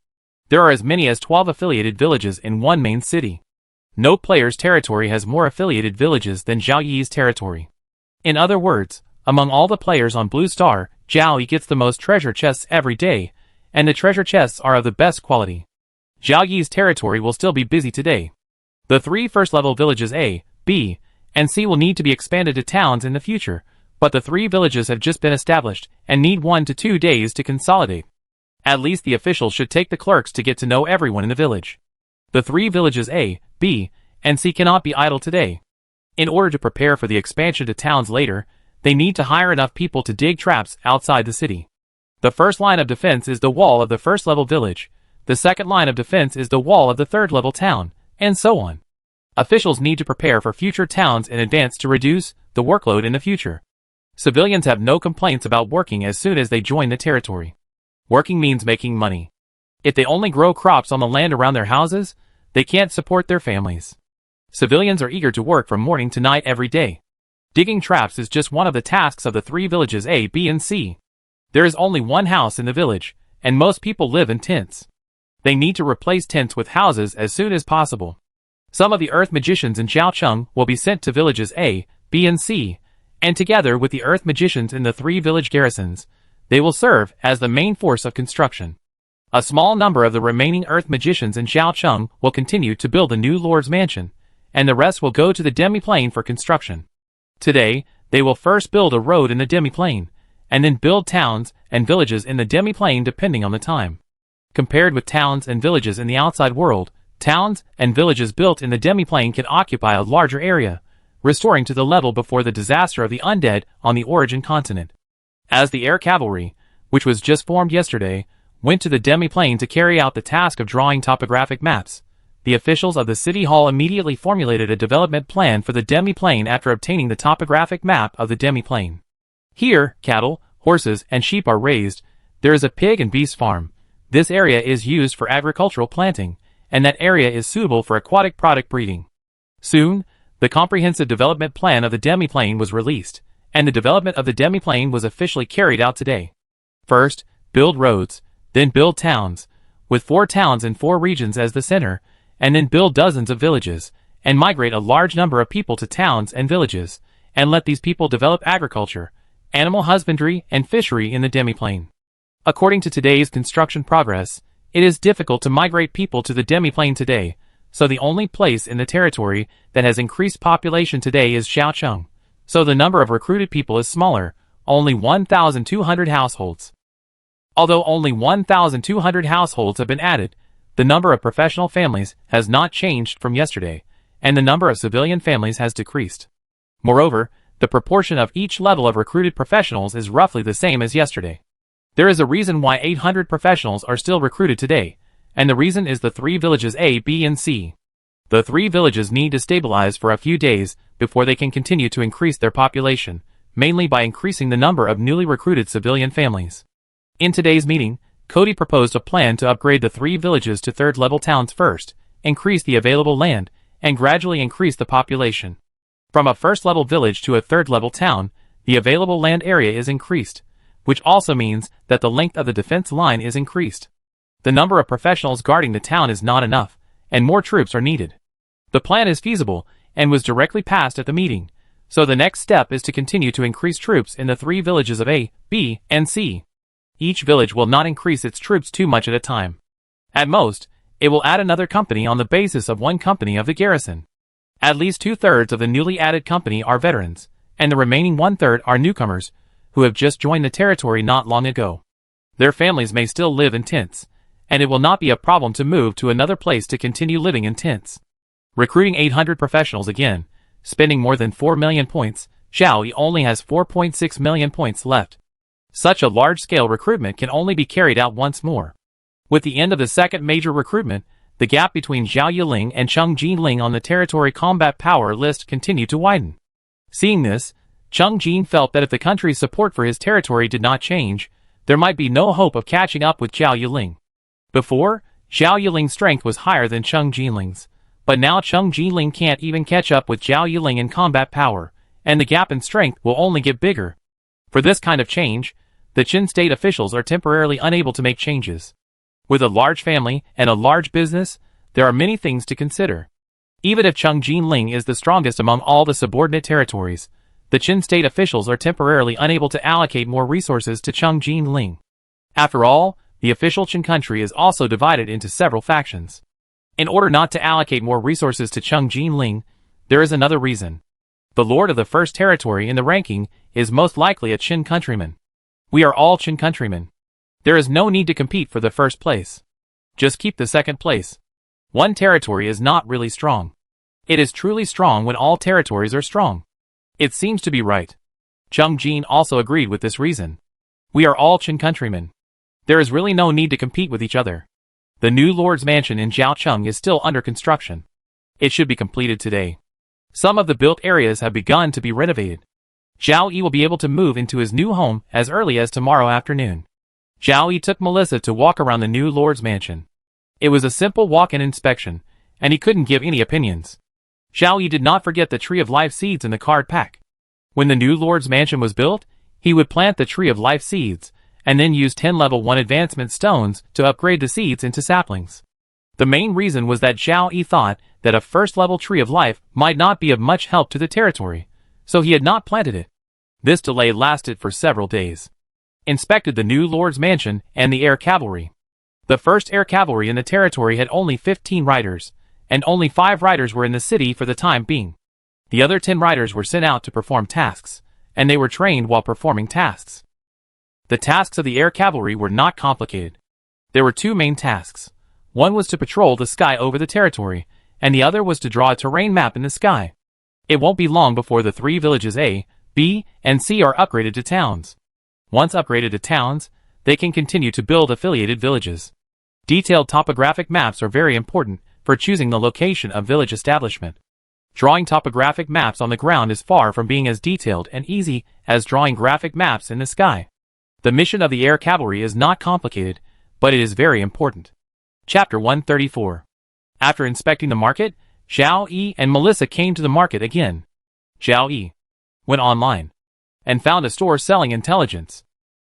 There are as many as 12 affiliated villages in one main city. No player's territory has more affiliated villages than Zhao Yi's territory. In other words, among all the players on Blue Star, Zhao Yi gets the most treasure chests every day, and the treasure chests are of the best quality. Zhao Yi's territory will still be busy today. The 3 first-level villages A, B, and C will need to be expanded to towns in the future, but the 3 villages have just been established and need 1 to 2 days to consolidate. At least the officials should take the clerks to get to know everyone in the village. The 3 villages A, B, and C cannot be idle today. In order to prepare for the expansion to towns later, they need to hire enough people to dig traps outside the city. The first line of defense is the wall of the first-level village, the second line of defense is the wall of the third-level town, and so on. Officials need to prepare for future towns in advance to reduce the workload in the future. Civilians have no complaints about working as soon as they join the territory. Working means making money. If they only grow crops on the land around their houses, they can't support their families. Civilians are eager to work from morning to night every day. Digging traps is just one of the tasks of the 3 villages A, B, and C. There is only one house in the village, and most people live in tents. They need to replace tents with houses as soon as possible. Some of the earth magicians in Zhaocheng will be sent to villages A, B, and C, and together with the earth magicians in the 3 village garrisons, they will serve as the main force of construction. A small number of the remaining earth magicians in Zhaocheng will continue to build the new lord's mansion, and the rest will go to the demi-plane for construction. Today, they will first build a road in the demi-plane, and then build towns and villages in the demi-plane depending on the time. Compared with towns and villages in the outside world, towns and villages built in the demi-plane can occupy a larger area, restoring to the level before the disaster of the undead on the origin continent. As the air cavalry, which was just formed yesterday, went to the demi-plane to carry out the task of drawing topographic maps, the officials of the city hall immediately formulated a development plan for the demi-plane after obtaining the topographic map of the demi-plane. Here, cattle, horses, and sheep are raised. There is a pig and beast farm. This area is used for agricultural planting, and that area is suitable for aquatic product breeding. Soon, the comprehensive development plan of the demi-plane was released, and the development of the demi-plane was officially carried out today. First, build roads, then build towns, with 4 towns in 4 regions as the center, and then build dozens of villages, and migrate a large number of people to towns and villages, and let these people develop agriculture, animal husbandry, and fishery in the demi-plane. According to today's construction progress, it is difficult to migrate people to the demi-plane today, so the only place in the territory that has increased population today is Zhaocheng, so the number of recruited people is smaller, only 1,200 households. Although only 1,200 households have been added, the number of professional families has not changed from yesterday, and the number of civilian families has decreased. Moreover, the proportion of each level of recruited professionals is roughly the same as yesterday. There is a reason why 800 professionals are still recruited today, and the reason is the 3 villages A, B, and C. The 3 villages need to stabilize for a few days before they can continue to increase their population, mainly by increasing the number of newly recruited civilian families. In today's meeting, Cody proposed a plan to upgrade the 3 villages to 3rd-level towns first, increase the available land, and gradually increase the population. From a 1st-level village to a 3rd-level town, The available land area is increased, which also means that the length of the defense line is increased. The number of professionals guarding the town is not enough, and more troops are needed. The plan is feasible and was directly passed at the meeting, so the next step is to continue to increase troops in the 3 villages of A, B, and C. Each village will not increase its troops too much at a time. At most, it will add another company on the basis of 1 company of the garrison. At least 2/3 of the newly added company are veterans, and the remaining 1/3 are newcomers, who have just joined the territory not long ago. Their families may still live in tents, and it will not be a problem to move to another place to continue living in tents. Recruiting 800 professionals again, spending more than 4 million points, Zhao Yi only has 4.6 million points left. Such a large-scale recruitment can only be carried out once more. With the end of the second major recruitment, the gap between Zhao Yiling and Cheng Jinling on the territory combat power list continued to widen. Seeing this, Cheng Jin felt that if the country's support for his territory did not change, there might be no hope of catching up with Zhao Yiling. Before, Zhao Yiling's strength was higher than Cheng Jinling's, but now Cheng Jinling can't even catch up with Zhao Yiling in combat power, and the gap in strength will only get bigger. For this kind of change, the Qin state officials are temporarily unable to make changes. With a large family and a large business, there are many things to consider. Even if Cheng Jinling is the strongest among all the subordinate territories, the Qin state officials are temporarily unable to allocate more resources to Cheng Jinling. After all, the official Qin country is also divided into several factions. In order not to allocate more resources to Cheng Jinling, there is another reason. The lord of the first territory in the ranking is most likely a Qin countryman. We are all Qin countrymen. There is no need to compete for the first place. Just keep the second place. One territory is not really strong. It is truly strong when all territories are strong. It seems to be right. Cheng Jin also agreed with this reason. We are all Qin countrymen. There is really no need to compete with each other. The new lord's mansion in Jiaocheng is still under construction. It should be completed today. Some of the built areas have begun to be renovated. Zhao Yi will be able to move into his new home as early as tomorrow afternoon. Zhao Yi took Melissa to walk around the new lord's mansion. It was a simple walk-in inspection, and he couldn't give any opinions. Zhao Yi did not forget the Tree of Life seeds in the card pack. When the new lord's mansion was built, he would plant the Tree of Life seeds, and then use 10 level 1 advancement stones to upgrade the seeds into saplings. The main reason was that Zhao Yi thought that a first level Tree of Life might not be of much help to the territory, so he had not planted it. This delay lasted for several days. Inspected the new lord's mansion and the air cavalry. The first air cavalry in the territory had only 15 riders, and only 5 riders were in the city for the time being. The other 10 riders were sent out to perform tasks, and they were trained while performing tasks. The tasks of the air cavalry were not complicated. There were 2 main tasks. One was to patrol the sky over the territory, and the other was to draw a terrain map in the sky. It won't be long before the 3 villages A, B, and C are upgraded to towns. Once upgraded to towns, they can continue to build affiliated villages. Detailed topographic maps are very important for choosing the location of village establishment. Drawing topographic maps on the ground is far from being as detailed and easy as drawing graphic maps in the sky. The mission of the air cavalry is not complicated, but it is very important. Chapter 134. After inspecting the market, Zhao Yi and Melissa came to the market again. Zhao Yi went online and found a store selling intelligence.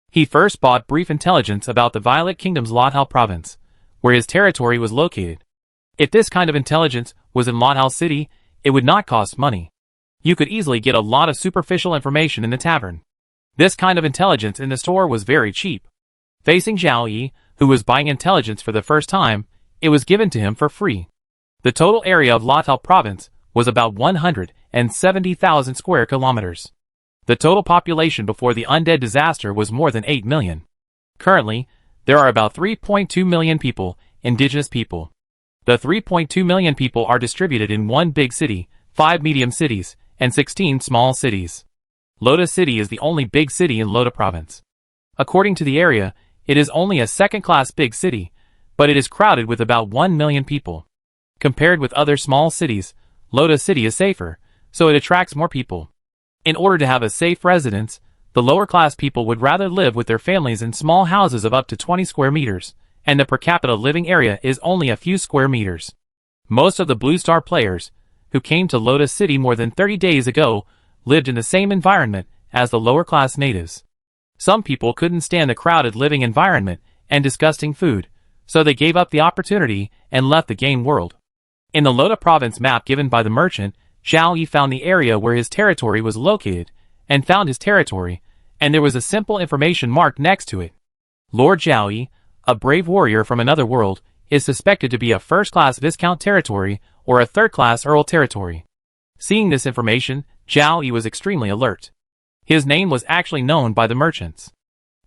He first bought brief intelligence about the Violet Kingdom's Lothal province, where his territory was located. If this kind of intelligence was in Lothal City, it would not cost money. You could easily get a lot of superficial information in the tavern. This kind of intelligence in the store was very cheap. Facing Zhao Yi, who was buying intelligence for the first time, it was given to him for free. The total area of Lothal province was about 170,000 square kilometers. The total population before the undead disaster was more than 8 million. Currently, there are about 3.2 million people, indigenous people. The 3.2 million people are distributed in 1 big city, 5 medium cities, and 16 small cities. Loda City is the only big city in Loda province. According to the area, it is only a second-class big city, but it is crowded with about 1 million people. Compared with other small cities, Loda City is safer, so it attracts more people. In order to have a safe residence, the lower-class people would rather live with their families in small houses of up to 20 square meters, and the per capita living area is only a few square meters. Most of the Blue Star players, who came to Loda City more than 30 days ago, lived in the same environment as the lower-class natives. Some people couldn't stand the crowded living environment and disgusting food, so they gave up the opportunity and left the game world. In the Lota province map given by the merchant, Zhao Yi found the area where his territory was located, and found his territory, and there was a simple information marked next to it. Lord Zhao Yi, a brave warrior from another world, is suspected to be a first-class Viscount territory or a third-class Earl territory. Seeing this information, Zhao Yi was extremely alert. His name was actually known by the merchants.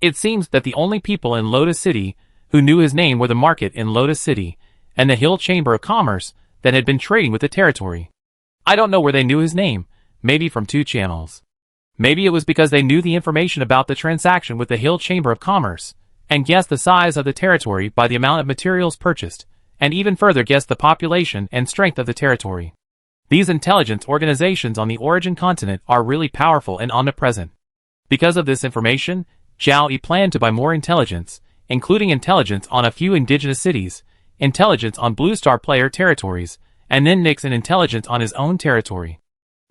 It seems that the only people in Lotus City who knew his name were the market in Lotus City and the Hill Chamber of Commerce that had been trading with the territory. I don't know where they knew his name, maybe from 2 channels. Maybe it was because they knew the information about the transaction with the Hill Chamber of Commerce, and guessed the size of the territory by the amount of materials purchased, and even further guessed the population and strength of the territory. These intelligence organizations on the origin continent are really powerful and omnipresent. Because of this information, Zhao Yi planned to buy more intelligence, including intelligence on a few indigenous cities, intelligence on Blue Star player territories, and then nix an intelligence on his own territory.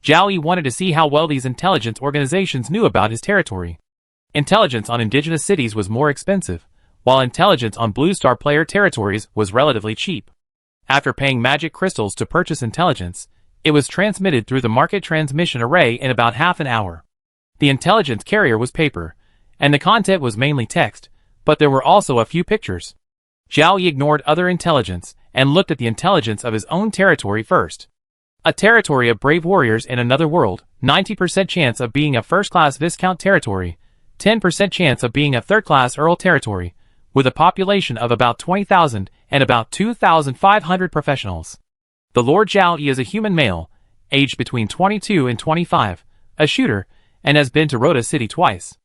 Zhao Yi wanted to see how well these intelligence organizations knew about his territory. Intelligence on indigenous cities was more expensive, while intelligence on Blue Star player territories was relatively cheap. After paying magic crystals to purchase intelligence, it was transmitted through the market transmission array in about half an hour. The intelligence carrier was paper, and the content was mainly text, but there were also a few pictures. Zhao Yi ignored other intelligence and looked at the intelligence of his own territory first. A territory of brave warriors in another world, 90% chance of being a first-class Viscount territory, 10% chance of being a third-class Earl territory, with a population of about 20,000 and about 2,500 professionals. The Lord Zhao Yi is a human male, aged between 22 and 25, a shooter, and has been to Rota City twice.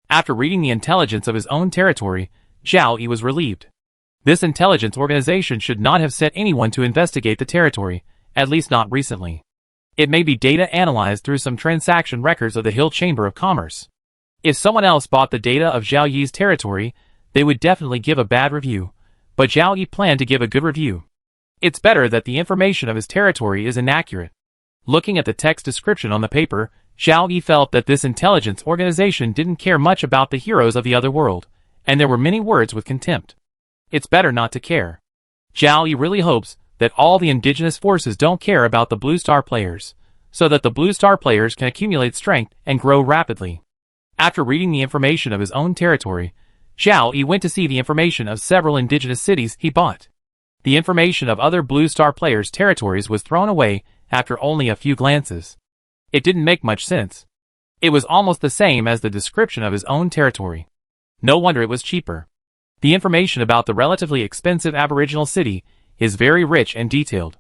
After reading the intelligence of his own territory, Zhao Yi was relieved. This intelligence organization should not have sent anyone to investigate the territory, at least not recently. It may be data analyzed through some transaction records of the Hill Chamber of Commerce. If someone else bought the data of Zhao Yi's territory, they would definitely give a bad review, but Zhao Yi planned to give a good review. It's better that the information of his territory is inaccurate. Looking at the text description on the paper, Zhao Yi felt that this intelligence organization didn't care much about the heroes of the other world, and there were many words with contempt. It's better not to care. Zhao Yi really hopes that all the indigenous forces don't care about the Blue Star players, so that the Blue Star players can accumulate strength and grow rapidly. After reading the information of his own territory, Zhao Yi went to see the information of several indigenous cities he bought. The information of other Blue Star players' territories was thrown away after only a few glances. It didn't make much sense. It was almost the same as the description of his own territory. No wonder it was cheaper. The information about the relatively expensive Aboriginal city is very rich and detailed.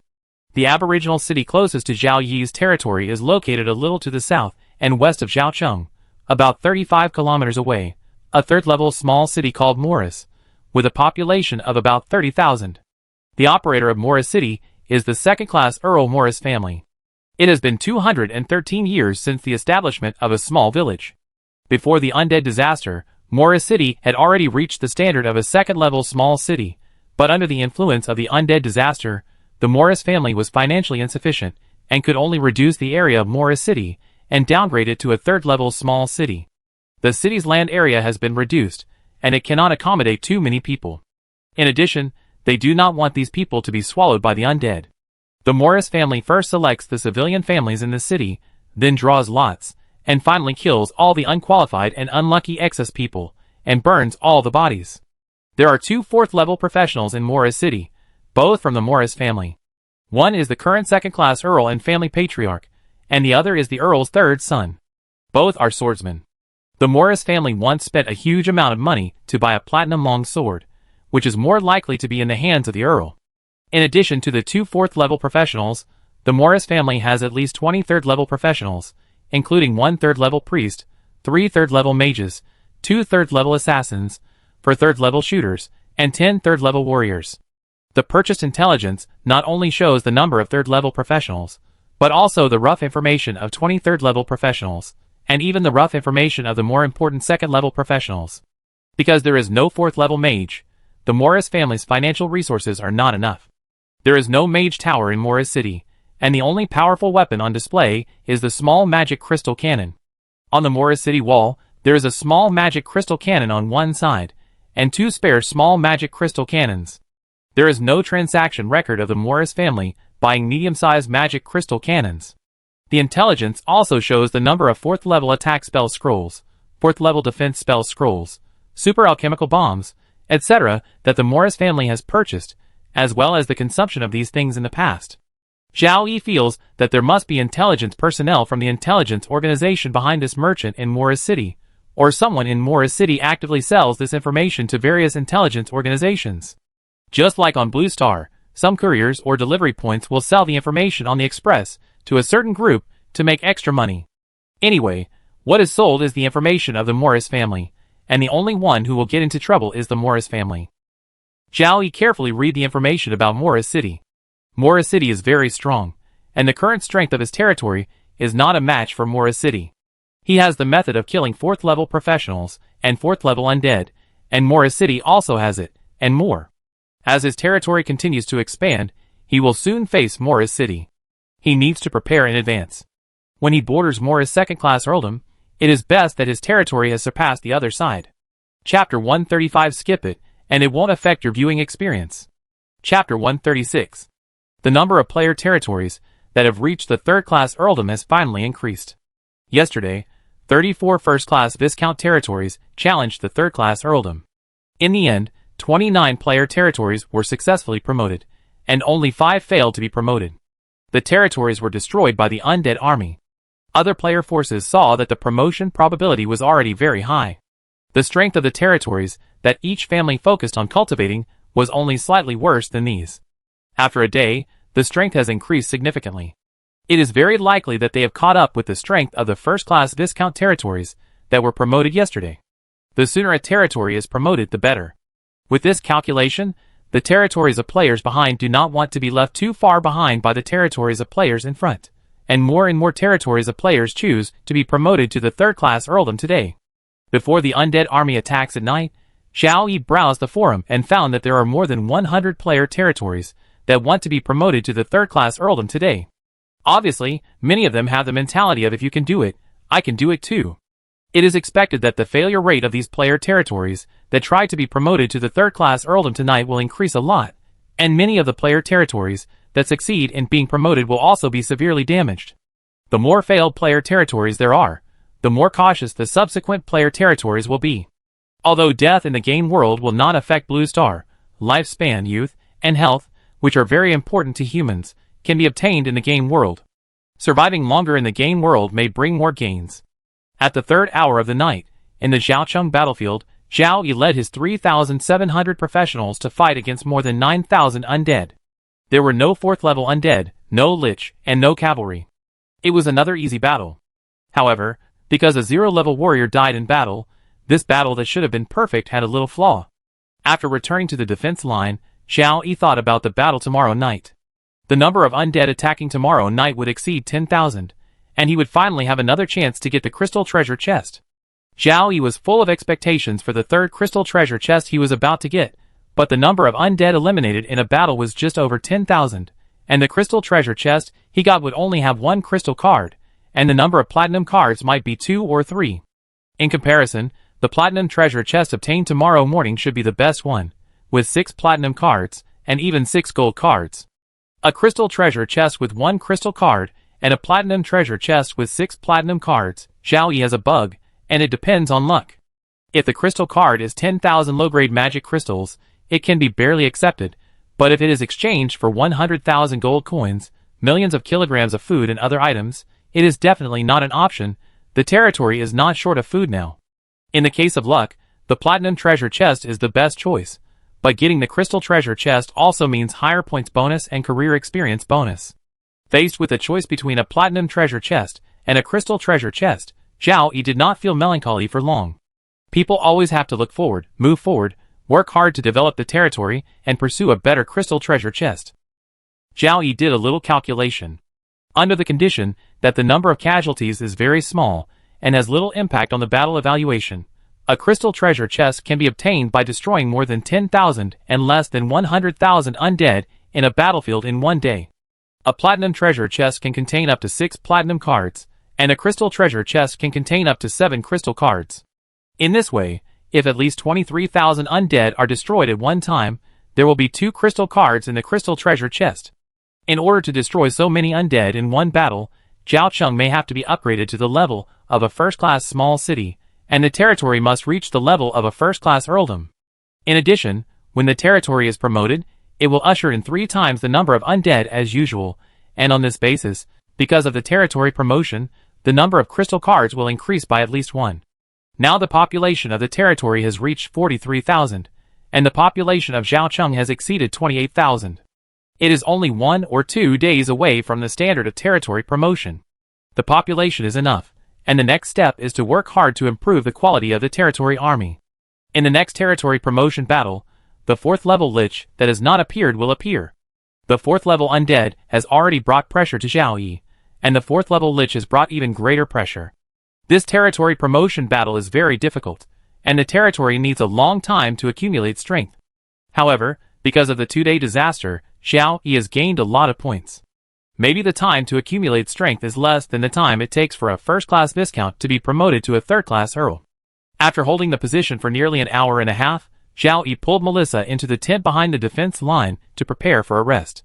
The Aboriginal city closest to Zhao Yi's territory is located a little to the south and west of Zhaocheng, about 35 kilometers away, a third-level small city called Morris, with a population of about 30,000. The operator of Morris City is the second-class Earl Morris family. It has been 213 years since the establishment of a small village. Before the undead disaster, Morris City had already reached the standard of a second-level small city, but under the influence of the undead disaster, the Morris family was financially insufficient and could only reduce the area of Morris City and downgrade it to a third-level small city. The city's land area has been reduced, and it cannot accommodate too many people. In addition, they do not want these people to be swallowed by the undead. The Morris family first selects the civilian families in the city, then draws lots, and finally kills all the unqualified and unlucky excess people, and burns all the bodies. There are 2 fourth-level professionals in Morris City, both from the Morris family. One is the current second-class Earl and family patriarch, and the other is the Earl's third son. Both are swordsmen. The Morris family once spent a huge amount of money to buy a platinum long sword, which is more likely to be in the hands of the Earl. In addition to the 2 fourth-level professionals, the Morris family has at least 20 third-level professionals, including 1 third-level priest, 3 third-level mages, 2 third-level assassins, 4 third-level shooters, and 10 third-level warriors. The purchased intelligence not only shows the number of third-level professionals, but also the rough information of 20 third-level professionals, and even the rough information of the more important second-level professionals. Because there is no 4th-level mage, the Morris family's financial resources are not enough. There is no mage tower in Morris City, and the only powerful weapon on display is the small magic crystal cannon. On the Morris City wall, there is a small magic crystal cannon on one side, and 2 spare small magic crystal cannons. There is no transaction record of the Morris family buying medium-sized magic crystal cannons. The intelligence also shows the number of 4th level attack spell scrolls, 4th level defense spell scrolls, super alchemical bombs, etc. that the Morris family has purchased, as well as the consumption of these things in the past. Zhao Yi feels that there must be intelligence personnel from the intelligence organization behind this merchant in Morris City, or someone in Morris City actively sells this information to various intelligence organizations. Just like on Blue Star, some couriers or delivery points will sell the information on the express to a certain group to make extra money. Anyway, what is sold is the information of the Morris family, and the only one who will get into trouble is the Morris family. Zhao Yi carefully read the information about Morris City. Morris City is very strong, and the current strength of his territory is not a match for Morris City. He has the method of killing 4th level professionals and 4th level undead, and Morris City also has it, and more. As his territory continues to expand, he will soon face Morris City. He needs to prepare in advance. When he borders Morris second-class earldom, it is best that his territory has surpassed the other side. Chapter 135. Skip it, and it won't affect your viewing experience. Chapter 136. The number of player territories that have reached the 3rd-class earldom has finally increased. Yesterday, 34 first-class Viscount territories challenged the 3rd-class earldom. In the end, 29 player territories were successfully promoted, and only 5 failed to be promoted. The territories were destroyed by the undead army. Other player forces saw that the promotion probability was already very high. The strength of the territories that each family focused on cultivating was only slightly worse than these. After a day, the strength has increased significantly. It is very likely that they have caught up with the strength of the first-class Viscount territories that were promoted yesterday. The sooner a territory is promoted, the better. With this calculation, the territories of players behind do not want to be left too far behind by the territories of players in front, and more territories of players choose to be promoted to the 3rd-class earldom today. Before the undead army attacks at night, Zhao Yi browsed the forum and found that there are more than 100 player territories that want to be promoted to the 3rd-class earldom today. Obviously, many of them have the mentality of if you can do it, I can do it too. It is expected that the failure rate of these player territories that try to be promoted to the 3rd-class earldom tonight will increase a lot, and many of the player territories that succeed in being promoted will also be severely damaged. The more failed player territories there are, the more cautious the subsequent player territories will be. Although death in the game world will not affect Blue Star, lifespan, youth, and health, which are very important to humans, can be obtained in the game world. Surviving longer in the game world may bring more gains. At the 3rd hour of the night, in the Zhaocheng battlefield, Zhao Yi led his 3,700 professionals to fight against more than 9,000 undead. There were no 4th level undead, no lich, and no cavalry. It was another easy battle. However, because a 0-level warrior died in battle, this battle that should have been perfect had a little flaw. After returning to the defense line, Zhao Yi thought about the battle tomorrow night. The number of undead attacking tomorrow night would exceed 10,000, and he would finally have another chance to get the crystal treasure chest. Zhao Yi was full of expectations for the 3rd crystal treasure chest he was about to get, but the number of undead eliminated in a battle was just over 10,000, and the crystal treasure chest he got would only have 1 crystal card, and the number of platinum cards might be 2 or 3. In comparison, the platinum treasure chest obtained tomorrow morning should be the best one, with 6 platinum cards, and even 6 gold cards. A crystal treasure chest with 1 crystal card, and a platinum treasure chest with 6 platinum cards. Zhao Yi has a bug, and it depends on luck. If the crystal card is 10,000 low-grade magic crystals, it can be barely accepted, but if it is exchanged for 100,000 gold coins, millions of kilograms of food and other items, it is definitely not an option. The territory is not short of food now. In the case of luck, the platinum treasure chest is the best choice, but getting the crystal treasure chest also means higher points bonus and career experience bonus. Faced with a choice between a platinum treasure chest and a crystal treasure chest, Zhao Yi did not feel melancholy for long. People always have to look forward, move forward, work hard to develop the territory, and pursue a better crystal treasure chest. Zhao Yi did a little calculation. Under the condition that the number of casualties is very small and has little impact on the battle evaluation, a crystal treasure chest can be obtained by destroying more than 10,000 and less than 100,000 undead in a battlefield in one day. A platinum treasure chest can contain up to 6 platinum cards, and a crystal treasure chest can contain up to 7 crystal cards. In this way, if at least 23,000 undead are destroyed at one time, there will be 2 crystal cards in the crystal treasure chest. In order to destroy so many undead in one battle, Jiaocheng may have to be upgraded to the level of a first-class small city, and the territory must reach the level of a first-class earldom. In addition, when the territory is promoted, it will usher in 3 times the number of undead as usual, and on this basis, because of the territory promotion, the number of crystal cards will increase by at least 1. Now the population of the territory has reached 43,000, and the population of Jiaocheng has exceeded 28,000. It is only 1 or 2 days away from the standard of territory promotion. The population is enough, and the next step is to work hard to improve the quality of the territory army. In the next territory promotion battle, the 4th level lich that has not appeared will appear. The 4th level undead has already brought pressure to Zhao Yi, and the 4th level lich has brought even greater pressure. This territory promotion battle is very difficult, and the territory needs a long time to accumulate strength. However, because of the 2-day disaster, Zhao Yi has gained a lot of points. Maybe the time to accumulate strength is less than the time it takes for a first-class viscount to be promoted to a third-class earl. After holding the position for nearly an hour and a half, Zhao Yi pulled Melissa into the tent behind the defense line to prepare for a rest.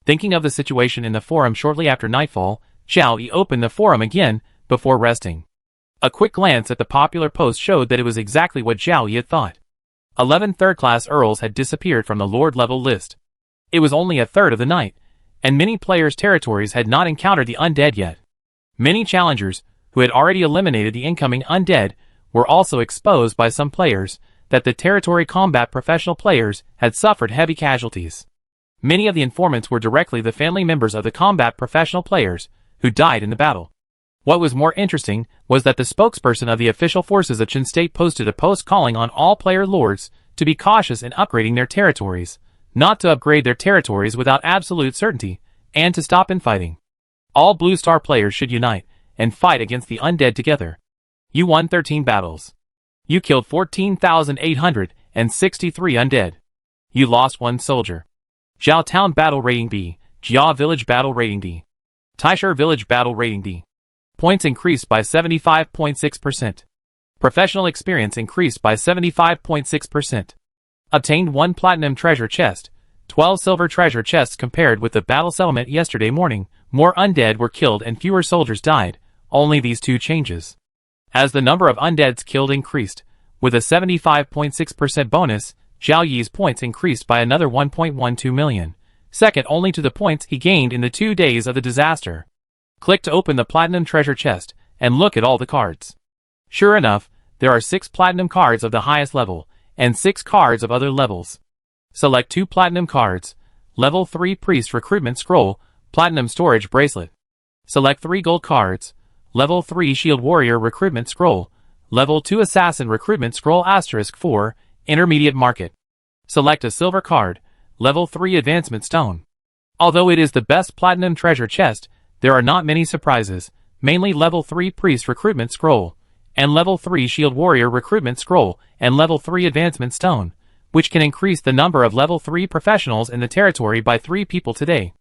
Thinking of the situation in the forum shortly after nightfall, Zhao Yi opened the forum again before resting. A quick glance at the popular post showed that it was exactly what Zhao Yi had thought. 11 third-class earls had disappeared from the Lord-level list. It was only a third of the night, and many players' territories had not encountered the undead yet. Many challengers, who had already eliminated the incoming undead, were also exposed by some players that the territory combat professional players had suffered heavy casualties. Many of the informants were directly the family members of the combat professional players who died in the battle. What was more interesting was that the spokesperson of the official forces of Qin State posted a post calling on all player lords to be cautious in upgrading their territories, not to upgrade their territories without absolute certainty, and to stop infighting. All Blue Star players should unite and fight against the undead together. You won 13 battles. You killed 14,863 undead. You lost 1 soldier. Jiao Town Battle Rating B, Jia Village Battle Rating D. Taisher Village Battle Rating D. Points increased by 75.6%. Professional experience increased by 75.6%. Obtained 1 platinum treasure chest, 12 silver treasure chests. Compared with the battle settlement yesterday morning, more undead were killed and fewer soldiers died, only these 2 changes. As the number of undeads killed increased, with a 75.6% bonus, Zhao Yi's points increased by another 1.12 million, second only to the points he gained in the 2 days of the disaster. Click to open the platinum treasure chest, and look at all the cards. Sure enough, there are 6 platinum cards of the highest level, and 6 cards of other levels. Select 2 platinum cards, level 3 priest recruitment scroll, platinum storage bracelet. Select 3 gold cards, level 3 shield warrior recruitment scroll, level 2 assassin recruitment scroll *4, intermediate market. Select a silver card, level 3 advancement stone. Although it is the best platinum treasure chest, there are not many surprises, mainly level 3 priest recruitment scroll, and level 3 shield warrior recruitment scroll, and level 3 advancement stone, which can increase the number of level 3 professionals in the territory by 3 people today.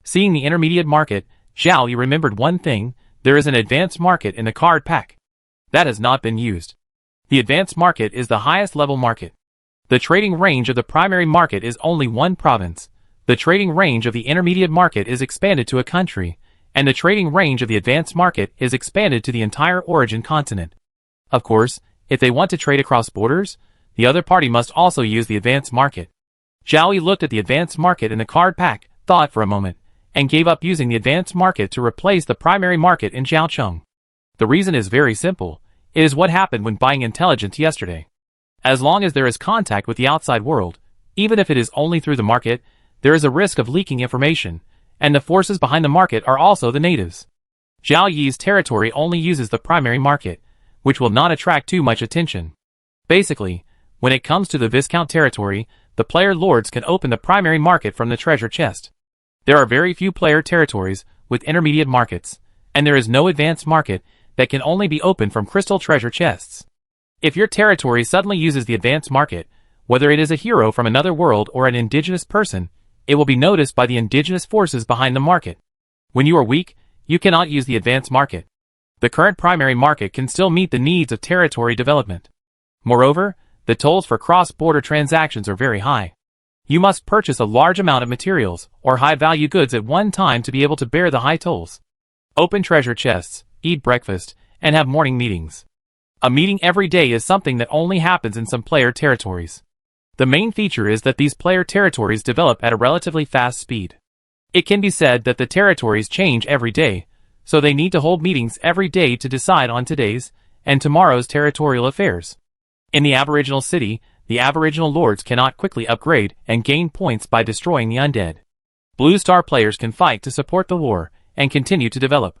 Seeing the intermediate market, Zhao Yi remembered one thing: there is an advanced market in the card pack. That has not been used. The advanced market is the highest level market. The trading range of the primary market is only 1 province. The trading range of the intermediate market is expanded to a country, and the trading range of the advanced market is expanded to the entire origin continent. Of course, if they want to trade across borders, the other party must also use the advanced market. Zhao Yi looked at the advanced market in the card pack, thought for a moment, and gave up using the advanced market to replace the primary market in Jiaocheng. The reason is very simple. It is what happened when buying intelligence yesterday. As long as there is contact with the outside world, even if it is only through the market, there is a risk of leaking information, and the forces behind the market are also the natives. Zhao Yi's territory only uses the primary market, which will not attract too much attention. Basically, when it comes to the Viscount territory, the player lords can open the primary market from the treasure chest. There are very few player territories with intermediate markets, and there is no advanced market that can only be opened from crystal treasure chests. If your territory suddenly uses the advanced market, whether it is a hero from another world or an indigenous person, it will be noticed by the indigenous forces behind the market. When you are weak, you cannot use the advanced market. The current primary market can still meet the needs of territory development. Moreover, the tolls for cross-border transactions are very high. You must purchase a large amount of materials or high-value goods at one time to be able to bear the high tolls. Open treasure chests, eat breakfast, and have morning meetings. A meeting every day is something that only happens in some player territories. The main feature is that these player territories develop at a relatively fast speed. It can be said that the territories change every day, so they need to hold meetings every day to decide on today's and tomorrow's territorial affairs. In the Aboriginal city, the Aboriginal lords cannot quickly upgrade and gain points by destroying the undead. Blue Star players can fight to support the war and continue to develop.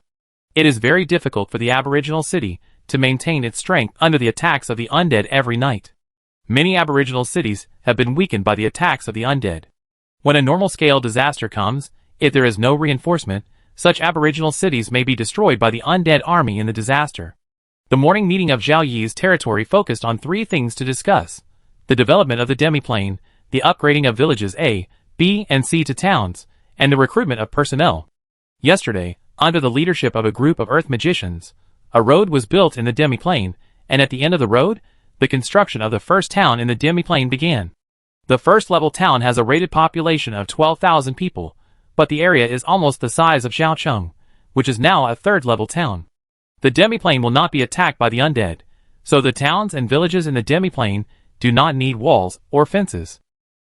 It is very difficult for the Aboriginal city to maintain its strength under the attacks of the undead every night. Many Aboriginal cities have been weakened by the attacks of the undead. When a normal-scale disaster comes, if there is no reinforcement, such Aboriginal cities may be destroyed by the undead army in the disaster. The morning meeting of Zhao Yi's territory focused on three things to discuss: the development of the demiplane, the upgrading of villages A, B, and C to towns, and the recruitment of personnel. Yesterday, under the leadership of a group of earth magicians, a road was built in the demiplane, and at the end of the road, the construction of the first town in the demiplane began. The first level town has a rated population of 12,000 people, but the area is almost the size of Xiaocheng, which is now a third level town. The demiplane will not be attacked by the undead, so the towns and villages in the demiplane do not need walls or fences.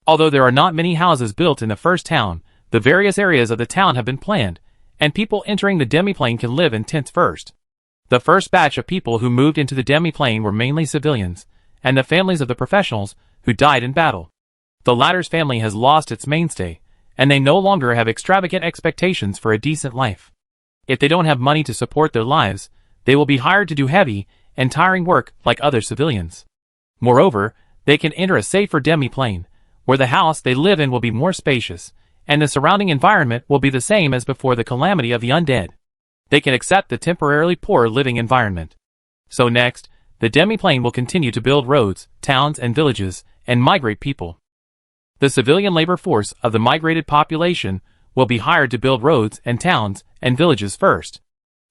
Although there are not many houses built in the first town, the various areas of the town have been planned, and people entering the demiplane can live in tents first. The first batch of people who moved into the demiplane were mainly civilians, and the families of the professionals who died in battle. The latter's family has lost its mainstay, and they no longer have extravagant expectations for a decent life. If they don't have money to support their lives, they will be hired to do heavy and tiring work like other civilians. Moreover, they can enter a safer demiplane, where the house they live in will be more spacious, and the surrounding environment will be the same as before the calamity of the undead. They can accept the temporarily poor living environment. So next, the demiplane will continue to build roads, towns, and villages, and migrate people. The civilian labor force of the migrated population will be hired to build roads and towns and villages first.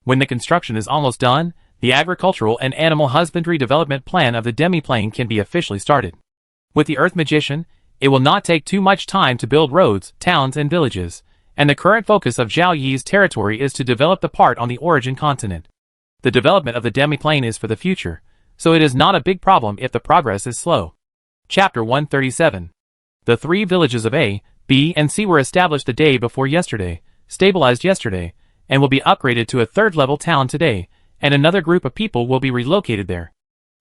When the construction is almost done, the agricultural and animal husbandry development plan of the demiplane can be officially started. With the Earth Magician, it will not take too much time to build roads, towns, and villages, and the current focus of Zhao Yi's territory is to develop the part on the origin continent. The development of the demiplane is for the future, so it is not a big problem if the progress is slow. Chapter 137. The three villages of A, B, and C were established the day before yesterday, stabilized yesterday, and will be upgraded to a third-level town today, and another group of people will be relocated there.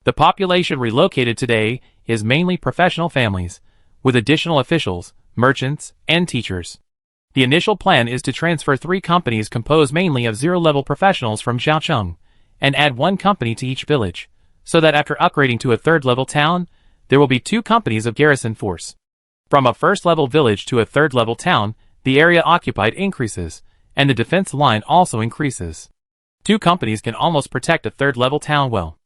The population relocated today is mainly professional families, with additional officials, merchants, and teachers. The initial plan is to transfer 3 companies composed mainly of zero-level professionals from Xiaocheng, and add 1 company to each village, so that after upgrading to a third-level town, there will be 2 companies of garrison force. From a first-level village to a third-level town, the area occupied increases, and the defense line also increases. 2 companies can almost protect a third-level town well.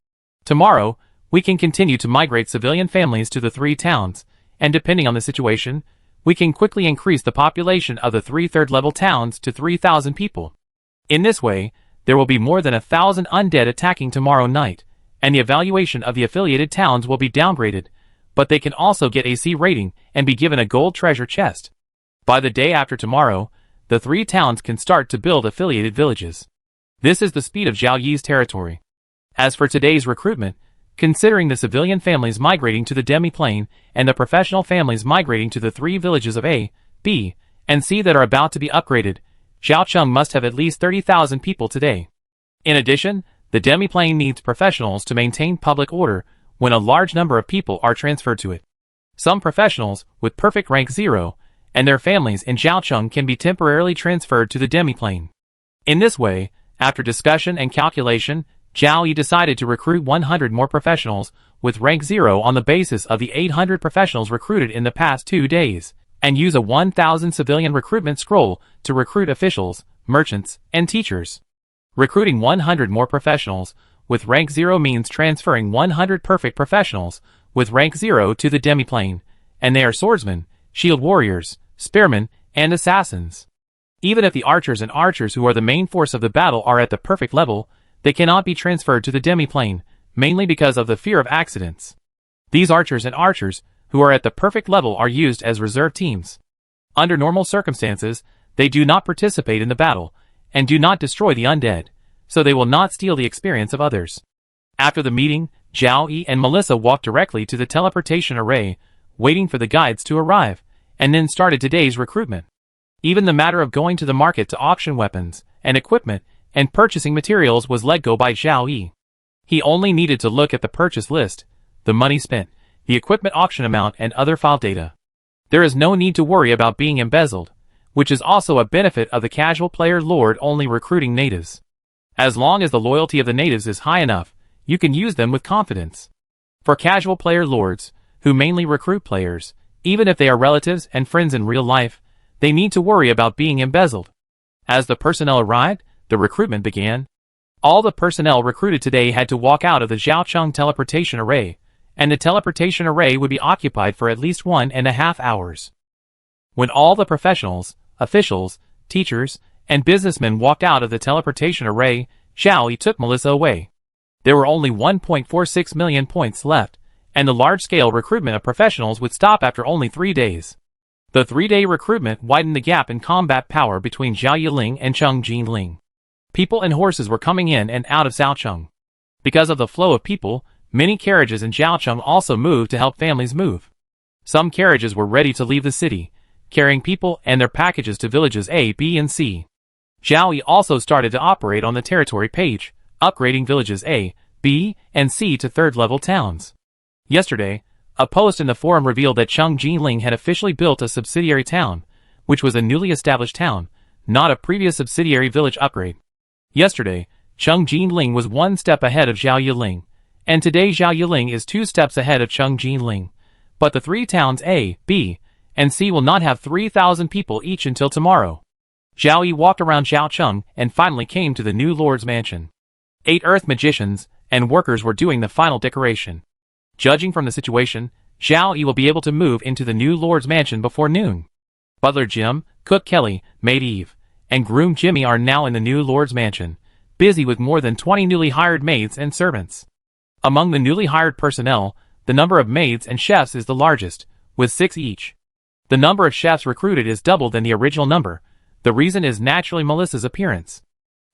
Tomorrow, we can continue to migrate civilian families to the 3 towns, and depending on the situation, we can quickly increase the population of the 3 third-level towns to 3,000 people. In this way, there will be more than 1,000 undead attacking tomorrow night, and the evaluation of the affiliated towns will be downgraded, but they can also get a C rating and be given a gold treasure chest. By the day after tomorrow, the 3 towns can start to build affiliated villages. This is the speed of Zhao Yi's territory. As for today's recruitment, considering the civilian families migrating to the demiplane and the professional families migrating to the 3 villages of A, B, and C that are about to be upgraded, Xiaocheng must have at least 30,000 people today. In addition, the demiplane needs professionals to maintain public order when a large number of people are transferred to it. Some professionals with perfect rank 0 and their families in Xiaocheng can be temporarily transferred to the demiplane. In this way, after discussion and calculation, Zhao Yi decided to recruit 100 more professionals with rank 0 on the basis of the 800 professionals recruited in the past 2 days, and use a 1,000 civilian recruitment scroll to recruit officials, merchants, and teachers. Recruiting 100 more professionals with rank 0 means transferring 100 perfect professionals with rank 0 to the demiplane, and they are swordsmen, shield warriors, spearmen, and assassins. Even if the archers and archers who are the main force of the battle are at the perfect level, They cannot be transferred to the demi-plane, mainly because of the fear of accidents. These archers and archers, who are at the perfect level, are used as reserve teams. Under normal circumstances, they do not participate in the battle, and do not destroy the undead, so they will not steal the experience of others. After the meeting, Zhao Yi and Melissa walked directly to the teleportation array, waiting for the guides to arrive, and then started today's recruitment. Even the matter of going to the market to auction weapons and equipment and purchasing materials was let go by Zhao Yi. He only needed to look at the purchase list, the money spent, the equipment auction amount, and other file data. There is no need to worry about being embezzled, which is also a benefit of the casual player lord only recruiting natives. As long as the loyalty of the natives is high enough, you can use them with confidence. For casual player lords, who mainly recruit players, even if they are relatives and friends in real life, they need to worry about being embezzled. As the personnel arrived, the recruitment began. All the personnel recruited today had to walk out of the Zhaocheng teleportation array, and the teleportation array would be occupied for at least 1.5 hours. When all the professionals, officials, teachers, and businessmen walked out of the teleportation array, Zhao Yi took Melissa away. There were only 1.46 million points left, and the large-scale recruitment of professionals would stop after only 3 days. The 3-day recruitment widened the gap in combat power between Zhao Yiling and Cheng Jinling. People and horses were coming in and out of Zhaocheng. Because of the flow of people, many carriages in Zhaocheng also moved to help families move. Some carriages were ready to leave the city, carrying people and their packages to villages A, B, and C. Zhao Yi also started to operate on the territory page, upgrading villages A, B, and C to third-level towns. Yesterday, a post in the forum revealed that Cheng Jinling had officially built a subsidiary town, which was a newly established town, not a previous subsidiary village upgrade. Yesterday, Cheng Jinling was 1 step ahead of Zhao Yiling, and today Zhao Yiling is 2 steps ahead of Cheng Jinling. But the 3 towns A, B, and C will not have 3,000 people each until tomorrow. Zhao Yi walked around Zhaocheng and finally came to the new lord's mansion. 8 earth magicians and workers were doing the final decoration. Judging from the situation, Zhao Yi will be able to move into the new lord's mansion before noon. Butler Jim, Cook Kelly, Maid Eve, and Groom Jimmy are now in the new lord's mansion, busy with more than 20 newly hired maids and servants. Among the newly hired personnel, the number of maids and chefs is the largest, with 6 each. The number of chefs recruited is double than the original number. The reason is naturally Melissa's appearance.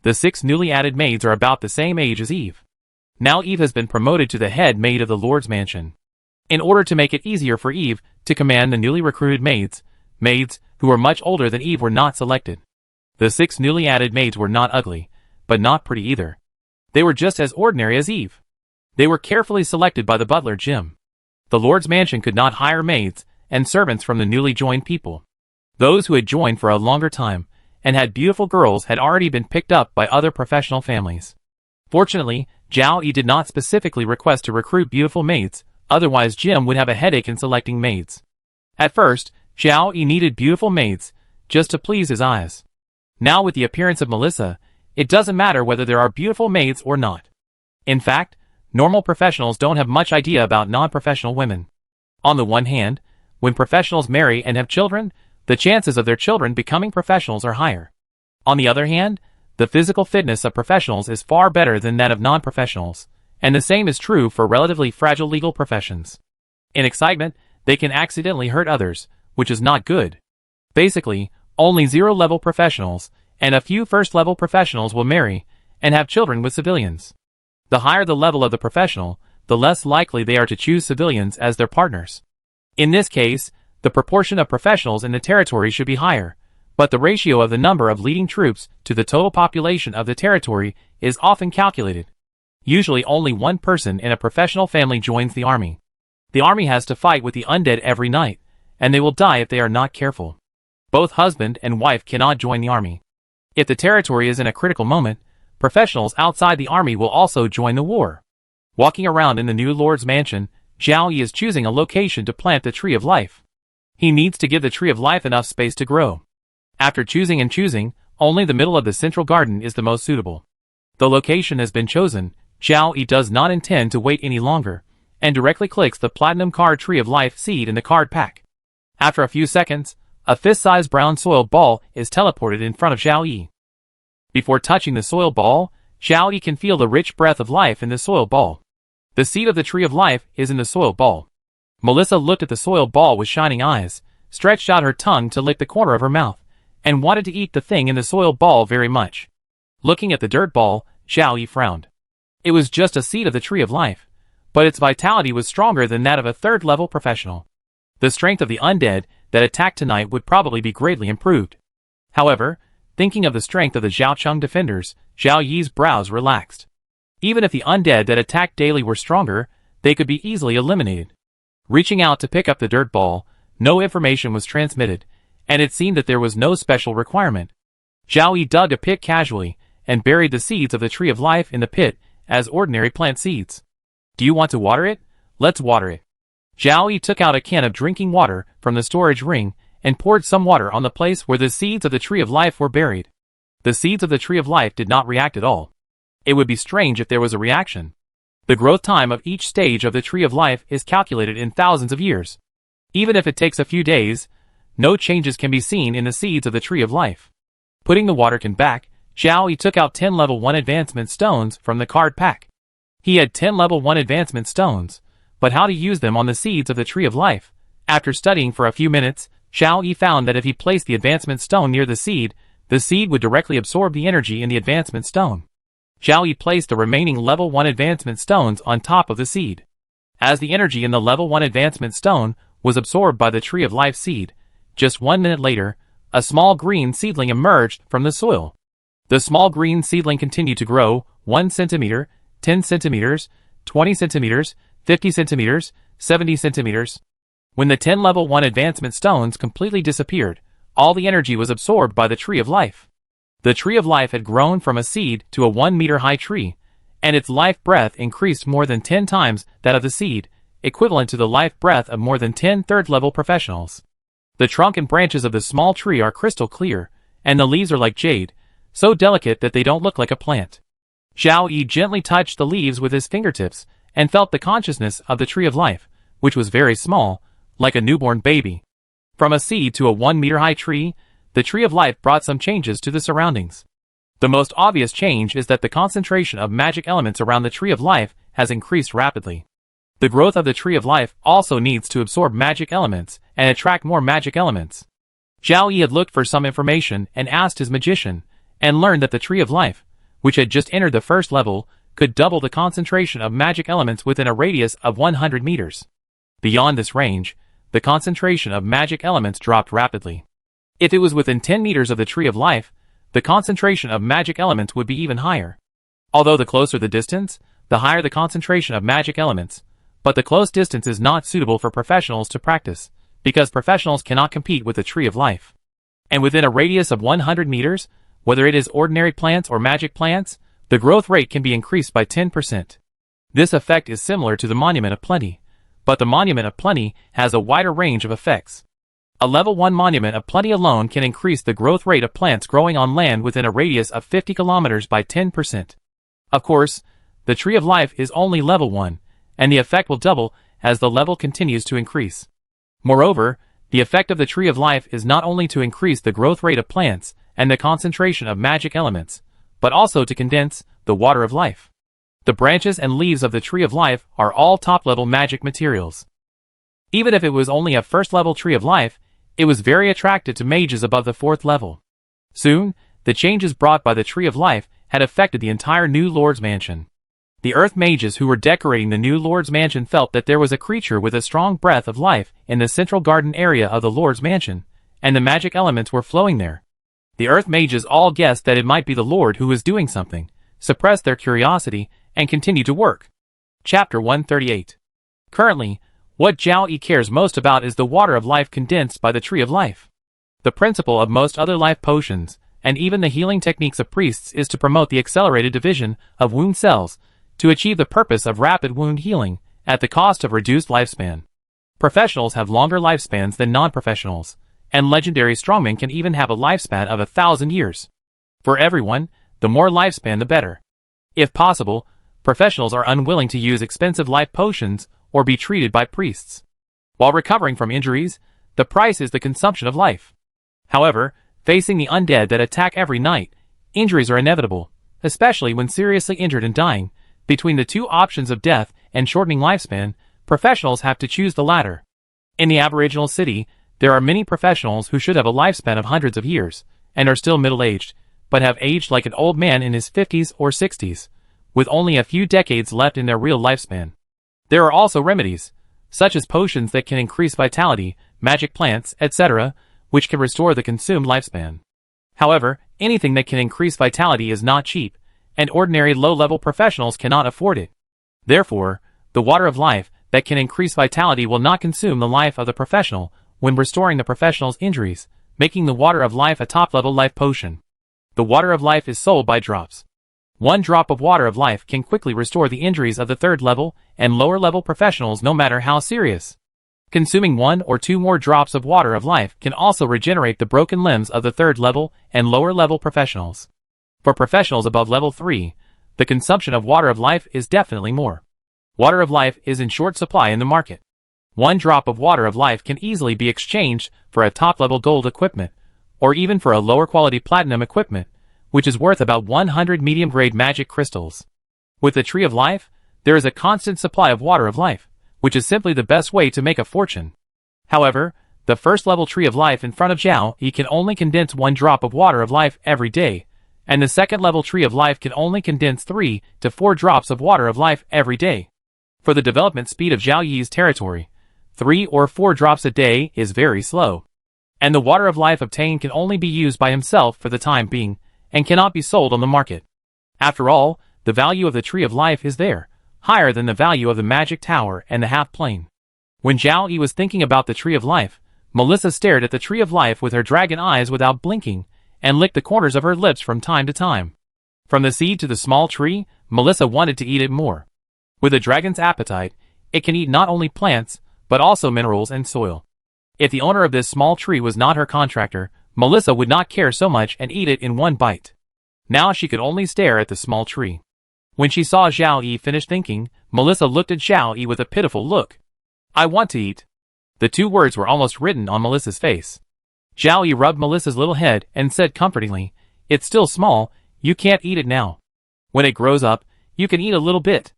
The 6 newly added maids are about the same age as Eve. Now Eve has been promoted to the head maid of the Lord's mansion. In order to make it easier for Eve to command the newly recruited maids who were much older than Eve were not selected. The 6 newly added maids were not ugly, but not pretty either. They were just as ordinary as Eve. They were carefully selected by the butler Jim. The Lord's mansion could not hire maids and servants from the newly joined people. Those who had joined for a longer time and had beautiful girls had already been picked up by other professional families. Fortunately, Zhao Yi did not specifically request to recruit beautiful maids, otherwise Jim would have a headache in selecting maids. At first, Zhao Yi needed beautiful maids, just to please his eyes. Now with the appearance of Melissa, it doesn't matter whether there are beautiful maids or not. In fact, normal professionals don't have much idea about non-professional women. On the one hand, when professionals marry and have children, the chances of their children becoming professionals are higher. On the other hand, the physical fitness of professionals is far better than that of non-professionals, and the same is true for relatively fragile legal professions. In excitement, they can accidentally hurt others, which is not good. Basically, only 0-level professionals and a few first-level professionals will marry and have children with civilians. The higher the level of the professional, the less likely they are to choose civilians as their partners. In this case, the proportion of professionals in the territory should be higher, but the ratio of the number of leading troops to the total population of the territory is often calculated. Usually only one person in a professional family joins the army. The army has to fight with the undead every night, and they will die if they are not careful. Both husband and wife cannot join the army. If the territory is in a critical moment, professionals outside the army will also join the war. Walking around in the new lord's mansion, Zhao Yi is choosing a location to plant the tree of life. He needs to give the tree of life enough space to grow. After choosing and choosing, only the middle of the central garden is the most suitable. The location has been chosen. Zhao Yi does not intend to wait any longer, and directly clicks the platinum card tree of life seed in the card pack. After a few seconds, a fist-sized brown soil ball is teleported in front of Zhao Yi. Before touching the soil ball, Xiao Yi can feel the rich breath of life in the soil ball. The seed of the tree of life is in the soil ball. Melissa looked at the soil ball with shining eyes, stretched out her tongue to lick the corner of her mouth, and wanted to eat the thing in the soil ball very much. Looking at the dirt ball, Xiao Yi frowned. It was just a seed of the tree of life, but its vitality was stronger than that of a third-level professional. The strength of the undead that attacked tonight would probably be greatly improved. However, thinking of the strength of the Zhaocheng defenders, Xiao Yi's brows relaxed. Even if the undead that attacked daily were stronger, they could be easily eliminated. Reaching out to pick up the dirt ball, no information was transmitted, and it seemed that there was no special requirement. Xiao Yi dug a pit casually, and buried the seeds of the tree of life in the pit as ordinary plant seeds. Do you want to water it? Let's water it. Xiao Yi took out a can of drinking water from the storage ring, and poured some water on the place where the seeds of the tree of life were buried. The seeds of the tree of life did not react at all. It would be strange if there was a reaction. The growth time of each stage of the tree of life is calculated in thousands of years. Even if it takes a few days, no changes can be seen in the seeds of the tree of life. Putting the water can back, Xiao Yi took out 10 level 1 advancement stones from the card pack. He had 10 level 1 advancement stones, but how to use them on the seeds of the tree of life? After studying for a few minutes, Xiao Yi found that if he placed the advancement stone near the seed would directly absorb the energy in the advancement stone. Xiao Yi placed the remaining level 1 advancement stones on top of the seed. As the energy in the level 1 advancement stone was absorbed by the tree of life seed, just 1 minute later, a small green seedling emerged from the soil. The small green seedling continued to grow, 1 centimeter, 10 centimeters, 20 centimeters, 50 centimeters, 70 centimeters. When the 10 level 1 advancement stones completely disappeared, all the energy was absorbed by the tree of life. The tree of life had grown from a seed to a 1-meter high tree, and its life breath increased more than 10 times that of the seed, equivalent to the life breath of more than 10 third-level professionals. The trunk and branches of the small tree are crystal clear, and the leaves are like jade, so delicate that they don't look like a plant. Xiao Yi gently touched the leaves with his fingertips, and felt the consciousness of the tree of life, which was very small, like a newborn baby. From a seed to a 1-meter high tree, the tree of life brought some changes to the surroundings. The most obvious change is that the concentration of magic elements around the tree of life has increased rapidly. The growth of the tree of life also needs to absorb magic elements and attract more magic elements. Xiao Yi had looked for some information and asked his magician, and learned that the tree of life, which had just entered the first level, could double the concentration of magic elements within a radius of 100 meters. Beyond this range, the concentration of magic elements dropped rapidly. If it was within 10 meters of the tree of life, the concentration of magic elements would be even higher. Although the closer the distance, the higher the concentration of magic elements, but the close distance is not suitable for professionals to practice, because professionals cannot compete with the tree of life. And within a radius of 100 meters, whether it is ordinary plants or magic plants, the growth rate can be increased by 10%. This effect is similar to the Monument of Plenty, but the Monument of Plenty has a wider range of effects. A level 1 Monument of Plenty alone can increase the growth rate of plants growing on land within a radius of 50 kilometers by 10%. Of course, the Tree of Life is only level 1, and the effect will double as the level continues to increase. Moreover, the effect of the Tree of Life is not only to increase the growth rate of plants and the concentration of magic elements, but also to condense the water of life. The branches and leaves of the Tree of Life are all top-level magic materials. Even if it was only a first-level Tree of Life, it was very attractive to mages above the 4th level. Soon, the changes brought by the Tree of Life had affected the entire new Lord's Mansion. The Earth mages who were decorating the new Lord's Mansion felt that there was a creature with a strong breath of life in the central garden area of the Lord's Mansion, and the magic elements were flowing there. The Earth mages all guessed that it might be the Lord who was doing something, suppressed their curiosity, and continued to work. Chapter 138. Currently, what Zhao Yi cares most about is the water of life condensed by the Tree of Life. The principle of most other life potions, and even the healing techniques of priests, is to promote the accelerated division of wound cells, to achieve the purpose of rapid wound healing, at the cost of reduced lifespan. Professionals have longer lifespans than non-professionals, and legendary strongmen can even have a lifespan of 1,000 years. For everyone, the more lifespan the better. If possible, professionals are unwilling to use expensive life potions or be treated by priests. While recovering from injuries, the price is the consumption of life. However, facing the undead that attack every night, injuries are inevitable, especially when seriously injured and dying. Between the two options of death and shortening lifespan, professionals have to choose the latter. In the Aboriginal city, there are many professionals who should have a lifespan of hundreds of years, and are still middle-aged, but have aged like an old man in his 50s or 60s, with only a few decades left in their real lifespan. There are also remedies, such as potions that can increase vitality, magic plants, etc., which can restore the consumed lifespan. However, anything that can increase vitality is not cheap, and ordinary low-level professionals cannot afford it. Therefore, the water of life that can increase vitality will not consume the life of the professional when restoring the professional's injuries, making the water of life a top-level life potion. The water of life is sold by drops. 1 drop of water of life can quickly restore the injuries of the third-level and lower-level professionals no matter how serious. Consuming 1 or 2 more drops of water of life can also regenerate the broken limbs of the third-level and lower-level professionals. For professionals above level 3, the consumption of water of life is definitely more. Water of life is in short supply in the market. 1 drop of water of life can easily be exchanged for a top-level gold equipment, or even for a lower-quality platinum equipment, which is worth about 100 medium-grade magic crystals. With the Tree of Life, there is a constant supply of water of life, which is simply the best way to make a fortune. However, the first-level Tree of Life in front of Zhao Yi can only condense 1 drop of water of life every day, and the second-level Tree of Life can only condense 3 to 4 drops of water of life every day. For the development speed of Zhao Yi's territory, 3 or 4 drops a day is very slow, and the water of life obtained can only be used by himself for the time being, and cannot be sold on the market. After all, the value of the Tree of Life is there, higher than the value of the Magic Tower and the Half-Plane. When Zhao Yi was thinking about the Tree of Life, Melissa stared at the Tree of Life with her dragon eyes without blinking, and licked the corners of her lips from time to time. From the seed to the small tree, Melissa wanted to eat it more. With a dragon's appetite, it can eat not only plants, but also minerals and soil. If the owner of this small tree was not her contractor, Melissa would not care so much and eat it in 1 bite. Now she could only stare at the small tree. When she saw Zhao Yi finish thinking, Melissa looked at Zhao Yi with a pitiful look. "I want to eat." The 2 words were almost written on Melissa's face. Zhao Yi rubbed Melissa's little head and said comfortingly, "It's still small, you can't eat it now. When it grows up, you can eat a little bit."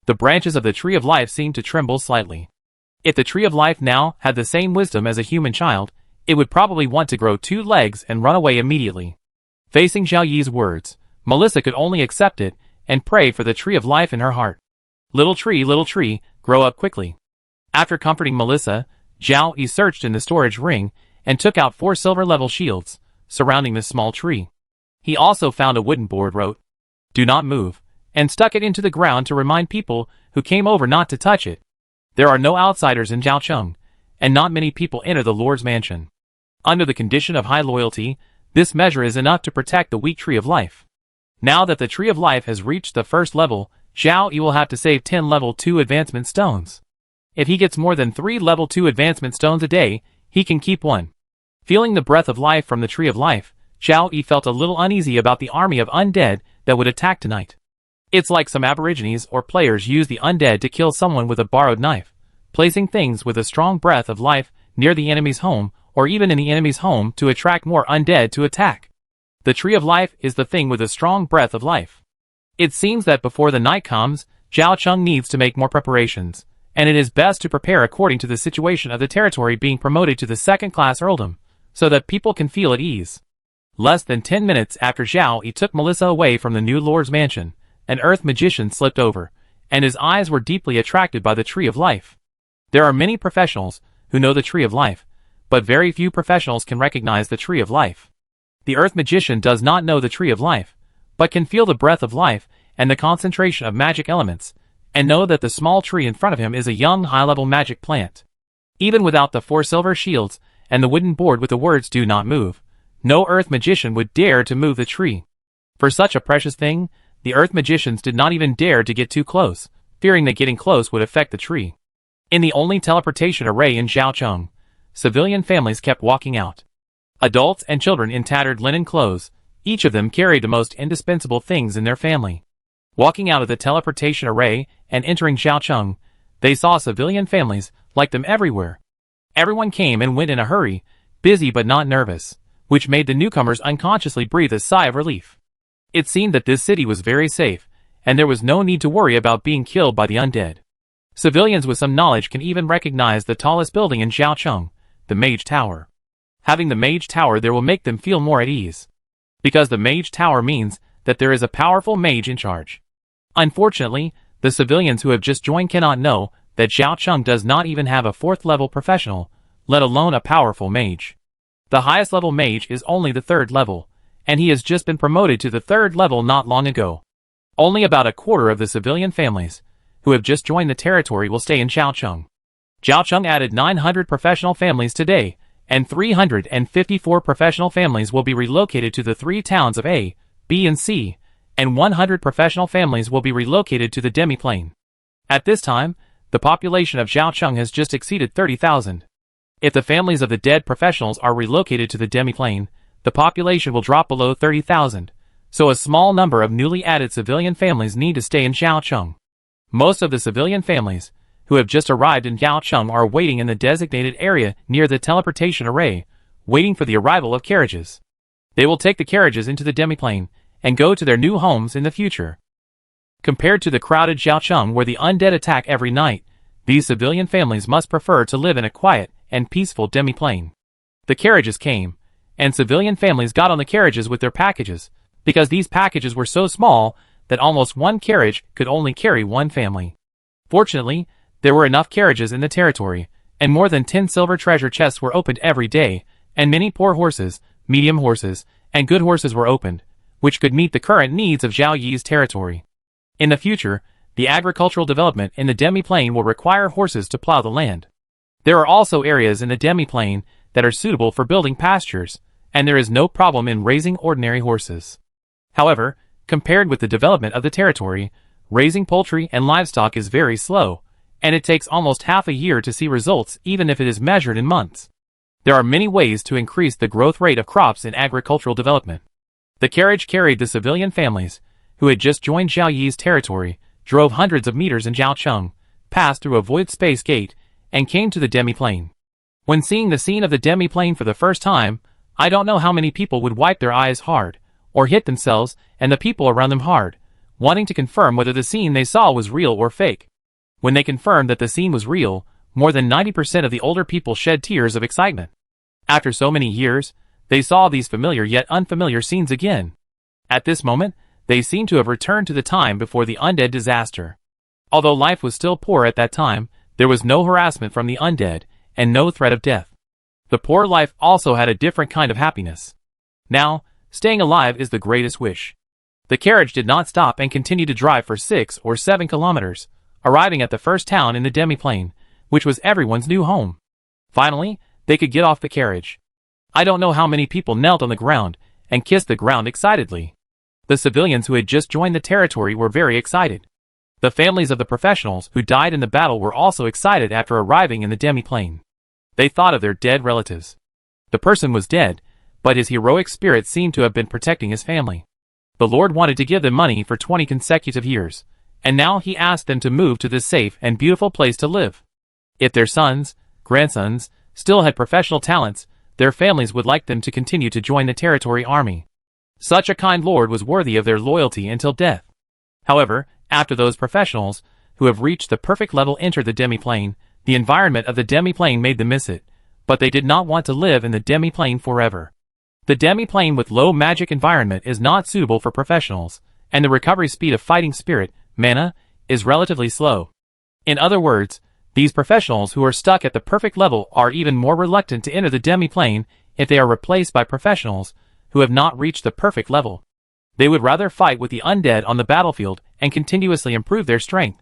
The branches of the Tree of Life seemed to tremble slightly. If the Tree of Life now had the same wisdom as a human child, it would probably want to grow 2 legs and run away immediately. Facing Zhao Yi's words, Melissa could only accept it and pray for the Tree of Life in her heart. Little tree, grow up quickly." After comforting Melissa, Zhao Yi searched in the storage ring and took out 4 silver-level shields surrounding the small tree. He also found a wooden board wrote, "Do not move," and stuck it into the ground to remind people who came over not to touch it. There are no outsiders in Zhaocheng, and not many people enter the Lord's mansion. Under the condition of high loyalty, this measure is enough to protect the weak Tree of Life. Now that the Tree of Life has reached the first level, Zhao Yi will have to save 10 level 2 advancement stones. If he gets more than 3 level 2 advancement stones a day, he can keep 1. Feeling the breath of life from the Tree of Life, Zhao Yi felt a little uneasy about the army of undead that would attack tonight. It's like some aborigines or players use the undead to kill someone with a borrowed knife, placing things with a strong breath of life near the enemy's home or even in the enemy's home to attract more undead to attack. The Tree of Life is the thing with a strong breath of life. It seems that before the night comes, Zhaocheng needs to make more preparations, and it is best to prepare according to the situation of the territory being promoted to the 2nd-class earldom, so that people can feel at ease. Less than 10 minutes after Zhao Yi took Melissa away from the new Lord's mansion, an earth magician slipped over, and his eyes were deeply attracted by the Tree of Life. There are many professionals who know the Tree of Life, but very few professionals can recognize the Tree of Life. The earth magician does not know the Tree of Life, but can feel the breath of life and the concentration of magic elements, and know that the small tree in front of him is a young high-level magic plant. Even without the 4 silver shields and the wooden board with the words "Do not move," no earth magician would dare to move the tree. For such a precious thing, the earth magicians did not even dare to get too close, fearing that getting close would affect the tree. In the only teleportation array in Zhaocheng, civilian families kept walking out. Adults and children in tattered linen clothes, each of them carried the most indispensable things in their family. Walking out of the teleportation array and entering Zhaocheng, they saw civilian families like them everywhere. Everyone came and went in a hurry, busy but not nervous, which made the newcomers unconsciously breathe a sigh of relief. It seemed that this city was very safe, and there was no need to worry about being killed by the undead. Civilians with some knowledge can even recognize the tallest building in Jiaocheng, the Mage Tower. Having the Mage Tower there will make them feel more at ease. Because the Mage Tower means that there is a powerful mage in charge. Unfortunately, the civilians who have just joined cannot know that Jiaocheng does not even have a 4th level professional, let alone a powerful mage. The highest level mage is only the 3rd level, and he has just been promoted to the 3rd level not long ago. Only about a quarter of the civilian families who have just joined the territory will stay in Jiaocheng. Jiaocheng added 900 professional families today, and 354 professional families will be relocated to the 3 towns of A, B and C, and 100 professional families will be relocated to the demi-plane. At this time, the population of Jiaocheng has just exceeded 30,000. If the families of the dead professionals are relocated to the demi-plane, the population will drop below 30,000, so a small number of newly added civilian families need to stay in Jiaocheng. Most of the civilian families who have just arrived in Jiaocheng are waiting in the designated area near the teleportation array, waiting for the arrival of carriages. They will take the carriages into the demi-plane and go to their new homes in the future. Compared to the crowded Jiaocheng where the undead attack every night, these civilian families must prefer to live in a quiet and peaceful demi-plane. The carriages came, and civilian families got on the carriages with their packages, because these packages were so small that almost one carriage could only carry one family. Fortunately, there were enough carriages in the territory, and more than 10 silver treasure chests were opened every day, and many poor horses, medium horses, and good horses were opened, which could meet the current needs of Zhao Yi's territory. In the future, the agricultural development in the demi-plane will require horses to plow the land. There are also areas in the demi-plane that are suitable for building pastures, and there is no problem in raising ordinary horses. However, compared with the development of the territory, raising poultry and livestock is very slow, and it takes almost half a year to see results even if it is measured in months. There are many ways to increase the growth rate of crops in agricultural development. The carriage carried the civilian families, who had just joined Zhao Yi's territory, drove hundreds of meters in Jiaocheng, passed through a void space gate, and came to the demi-plane. When seeing the scene of the demi-plane for the first time, I don't know how many people would wipe their eyes hard, or hit themselves and the people around them hard, wanting to confirm whether the scene they saw was real or fake. When they confirmed that the scene was real, more than 90% of the older people shed tears of excitement. After so many years, they saw these familiar yet unfamiliar scenes again. At this moment, they seemed to have returned to the time before the undead disaster. Although life was still poor at that time, there was no harassment from the undead, and no threat of death. The poor life also had a different kind of happiness. Now, staying alive is the greatest wish. The carriage did not stop and continued to drive for 6 or 7 kilometers, arriving at the first town in the demi-plane, which was everyone's new home. Finally, they could get off the carriage. I don't know how many people knelt on the ground and kissed the ground excitedly. The civilians who had just joined the territory were very excited. The families of the professionals who died in the battle were also excited after arriving in the demi-plane. They thought of their dead relatives. The person was dead, but his heroic spirit seemed to have been protecting his family. The Lord wanted to give them money for 20 consecutive years, and now he asked them to move to this safe and beautiful place to live. If their sons, grandsons, still had professional talents, their families would like them to continue to join the territory army. Such a kind Lord was worthy of their loyalty until death. However, after those professionals, who have reached the perfect level entered the demi-plane, the environment of the demi-plane made them miss it, but they did not want to live in the demi-plane forever. The demi-plane with low magic environment is not suitable for professionals, and the recovery speed of fighting spirit, mana, is relatively slow. In other words, these professionals who are stuck at the perfect level are even more reluctant to enter the demi-plane if they are replaced by professionals who have not reached the perfect level. They would rather fight with the undead on the battlefield and continuously improve their strength.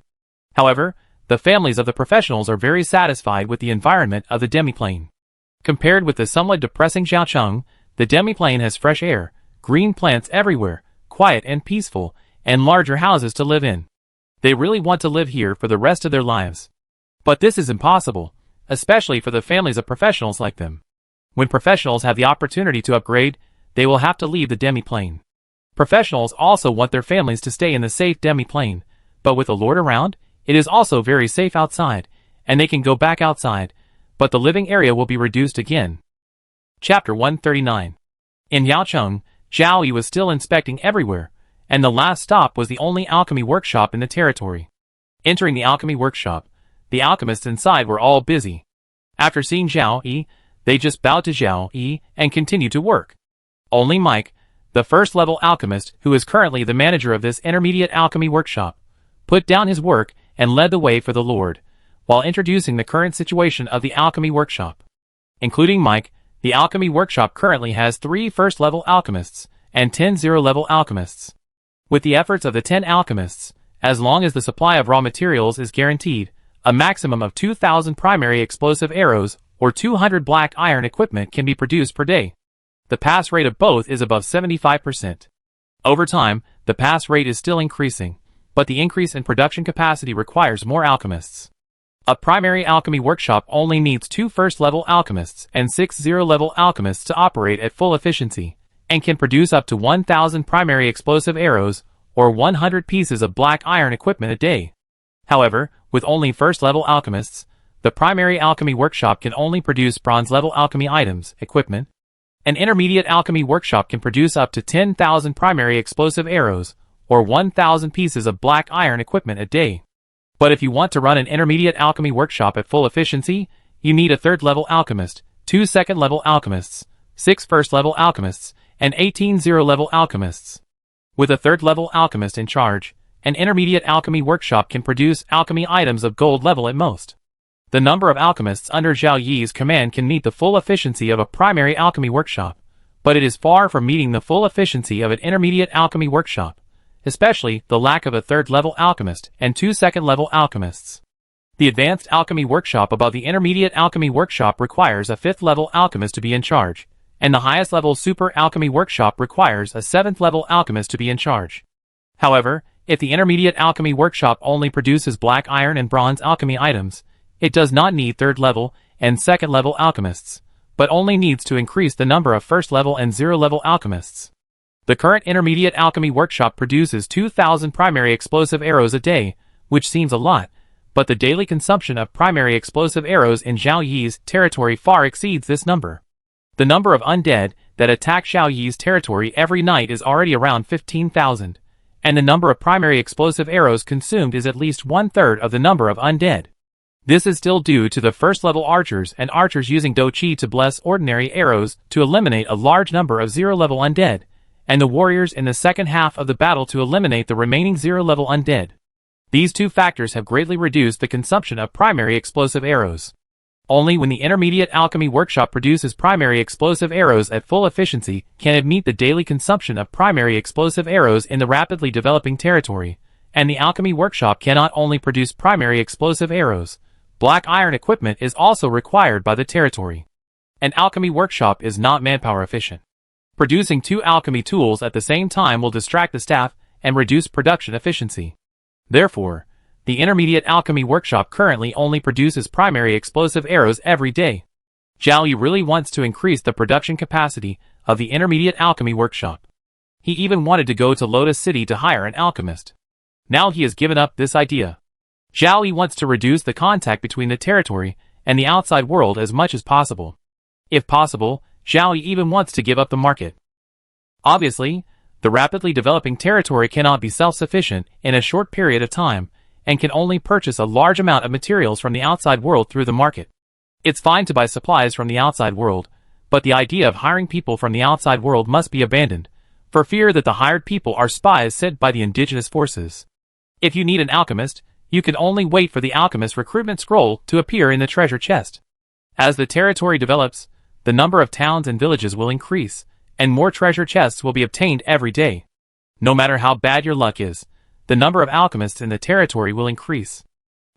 However, the families of the professionals are very satisfied with the environment of the demi-plane. Compared with the somewhat depressing Jiaocheng, the demi-plane has fresh air, green plants everywhere, quiet and peaceful, and larger houses to live in. They really want to live here for the rest of their lives. But this is impossible, especially for the families of professionals like them. When professionals have the opportunity to upgrade, they will have to leave the demi-plane. Professionals also want their families to stay in the safe demi-plane, but with the Lord around, it is also very safe outside, and they can go back outside, but the living area will be reduced again. Chapter 139. In Yaocheng, Zhao Yi was still inspecting everywhere, and the last stop was the only alchemy workshop in the territory. Entering the alchemy workshop, the alchemists inside were all busy. After seeing Zhao Yi, they just bowed to Zhao Yi and continued to work. Only Mike, the first-level alchemist who is currently the manager of this intermediate alchemy workshop, put down his work and led the way for the Lord, while introducing the current situation of the alchemy workshop. Including Mike, the alchemy workshop currently has 3 first-level alchemists and 10 zero-level alchemists. With the efforts of the 10 alchemists, as long as the supply of raw materials is guaranteed, a maximum of 2,000 primary explosive arrows or 200 black iron equipment can be produced per day. The pass rate of both is above 75%. Over time, the pass rate is still increasing, but the increase in production capacity requires more alchemists. A primary alchemy workshop only needs 2 first-level alchemists and 6 zero-level alchemists to operate at full efficiency, and can produce up to 1,000 primary explosive arrows or 100 pieces of black iron equipment a day. However, with only first-level alchemists, the primary alchemy workshop can only produce bronze-level alchemy items, equipment. An intermediate alchemy workshop can produce up to 10,000 primary explosive arrows or 1,000 pieces of black iron equipment a day. But if you want to run an intermediate alchemy workshop at full efficiency, you need a third-level alchemist, 2 second-level alchemists, 6 first-level alchemists, and 18 zero-level alchemists. With a third-level alchemist in charge, an intermediate alchemy workshop can produce alchemy items of gold level at most. The number of alchemists under Zhao Yi's command can meet the full efficiency of a primary alchemy workshop, but it is far from meeting the full efficiency of an intermediate alchemy workshop, especially the lack of a third-level alchemist and 2 second-level alchemists. The advanced alchemy workshop above the intermediate alchemy workshop requires a 5th-level alchemist to be in charge, and the highest-level super alchemy workshop requires a 7th-level alchemist to be in charge. However, if the intermediate alchemy workshop only produces black iron and bronze alchemy items, it does not need 3rd-level and 2nd-level alchemists, but only needs to increase the number of 1st-level and 0-level alchemists. The current intermediate alchemy workshop produces 2,000 primary explosive arrows a day, which seems a lot, but the daily consumption of primary explosive arrows in Zhao Yi's territory far exceeds this number. The number of undead that attack Zhao Yi's territory every night is already around 15,000, and the number of primary explosive arrows consumed is at least 1/3 of the number of undead. This is still due to the first-level archers and archers using Doqi to bless ordinary arrows to eliminate a large number of 0-level undead, and the warriors in the second half of the battle to eliminate the remaining 0-level undead. These 2 factors have greatly reduced the consumption of primary explosive arrows. Only when the intermediate alchemy workshop produces primary explosive arrows at full efficiency can it meet the daily consumption of primary explosive arrows in the rapidly developing territory, and the alchemy workshop cannot only produce primary explosive arrows. Black iron equipment is also required by the territory. An alchemy workshop is not manpower efficient. Producing 2 alchemy tools at the same time will distract the staff and reduce production efficiency. Therefore, the intermediate alchemy workshop currently only produces primary explosive arrows every day. Zhao Yi really wants to increase the production capacity of the intermediate alchemy workshop. He even wanted to go to Lotus City to hire an alchemist. Now he has given up this idea. Zhao Yi wants to reduce the contact between the territory and the outside world as much as possible. If possible, Zhao Yi even wants to give up the market. Obviously, the rapidly developing territory cannot be self-sufficient in a short period of time, and can only purchase a large amount of materials from the outside world through the market. It's fine to buy supplies from the outside world, but the idea of hiring people from the outside world must be abandoned, for fear that the hired people are spies sent by the indigenous forces. If you need an alchemist, you can only wait for the alchemist recruitment scroll to appear in the treasure chest. As the territory develops, the number of towns and villages will increase, and more treasure chests will be obtained every day. No matter how bad your luck is, the number of alchemists in the territory will increase.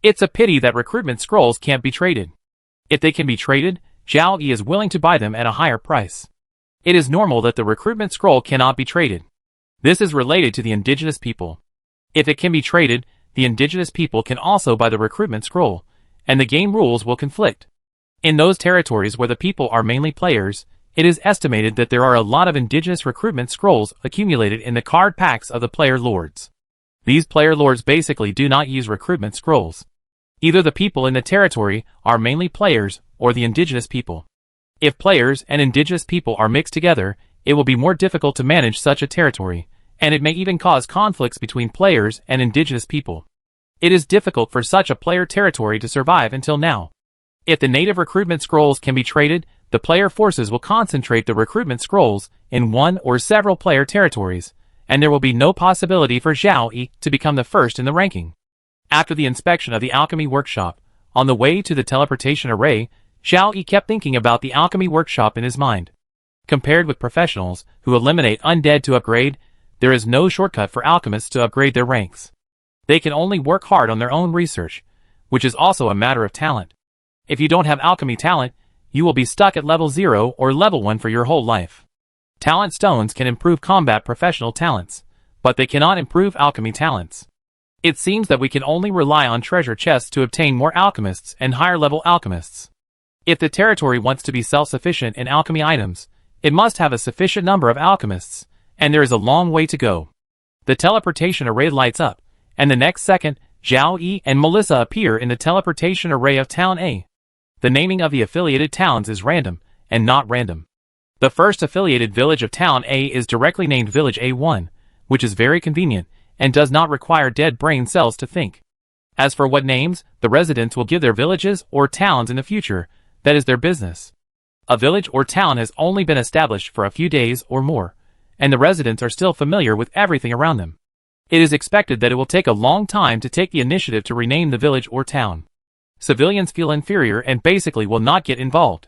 It's a pity that recruitment scrolls can't be traded. If they can be traded, Zhao Yi is willing to buy them at a higher price. It is normal that the recruitment scroll cannot be traded. This is related to the indigenous people. If it can be traded, the indigenous people can also buy the recruitment scroll, and the game rules will conflict. In those territories where the people are mainly players, it is estimated that there are a lot of indigenous recruitment scrolls accumulated in the card packs of the player lords. These player lords basically do not use recruitment scrolls. Either the people in the territory are mainly players, or the indigenous people. If players and indigenous people are mixed together, it will be more difficult to manage such a territory, and it may even cause conflicts between players and indigenous people. It is difficult for such a player territory to survive until now. If the native recruitment scrolls can be traded, the player forces will concentrate the recruitment scrolls in one or several player territories, and there will be no possibility for Zhao Yi to become the first in the ranking. After the inspection of the alchemy workshop, on the way to the teleportation array, Zhao Yi kept thinking about the alchemy workshop in his mind. Compared with professionals who eliminate undead to upgrade, there is no shortcut for alchemists to upgrade their ranks. They can only work hard on their own research, which is also a matter of talent. If you don't have alchemy talent, you will be stuck at level 0 or level 1 for your whole life. Talent stones can improve combat professional talents, but they cannot improve alchemy talents. It seems that we can only rely on treasure chests to obtain more alchemists and higher level alchemists. If the territory wants to be self-sufficient in alchemy items, it must have a sufficient number of alchemists, and there is a long way to go. The teleportation array lights up, and the next second, Zhao Yi and Melissa appear in the teleportation array of Town A. The naming of the affiliated towns is random, and not random. The first affiliated village of Town A is directly named Village A1, which is very convenient, and does not require dead brain cells to think. As for what names the residents will give their villages or towns in the future, that is their business. A village or town has only been established for a few days or more, and the residents are still familiar with everything around them. It is expected that it will take a long time to take the initiative to rename the village or town. Civilians feel inferior and basically will not get involved.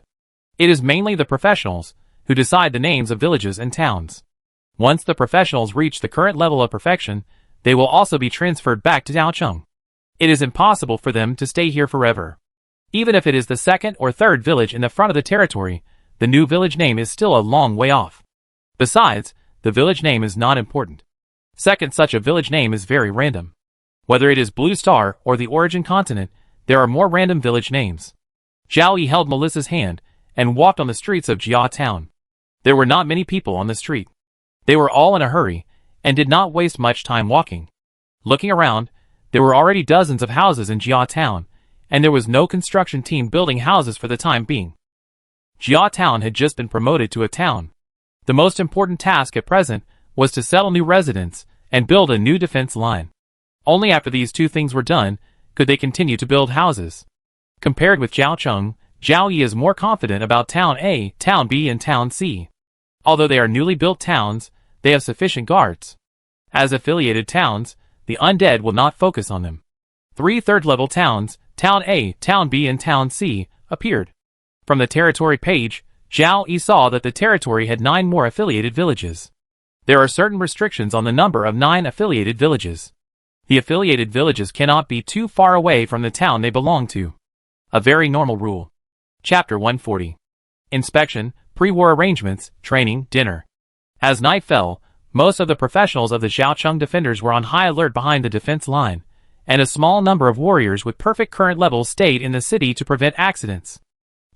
It is mainly the professionals who decide the names of villages and towns. Once the professionals reach the current level of perfection, they will also be transferred back to Daocheng. It is impossible for them to stay here forever. Even if it is the second or third village in the front of the territory, the new village name is still a long way off. Besides, the village name is not important. Second, such a village name is very random. Whether it is Blue Star or the Origin Continent, there are more random village names. Zhao Yi held Melissa's hand and walked on the streets of Jia Town. There were not many people on the street. They were all in a hurry and did not waste much time walking. Looking around, there were already dozens of houses in Jia Town, and there was no construction team building houses for the time being. Jia Town had just been promoted to a town. The most important task at present was to settle new residents and build a new defense line. Only after these two things were done could they continue to build houses. Compared with Daocheng, Zhao Yi is more confident about Town A, Town B, and Town C. Although they are newly built towns, they have sufficient guards. As affiliated towns, the undead will not focus on them. 3 third-level towns, Town A, Town B, and Town C, appeared. From the territory page, Zhao Yi saw that the territory had 9 more affiliated villages. There are certain restrictions on the number of 9 affiliated villages. The affiliated villages cannot be too far away from the town they belong to. A very normal rule. Chapter 140. Inspection, pre-war arrangements, training, dinner. As night fell, most of the professionals of the Daocheng defenders were on high alert behind the defense line, and a small number of warriors with perfect current levels stayed in the city to prevent accidents.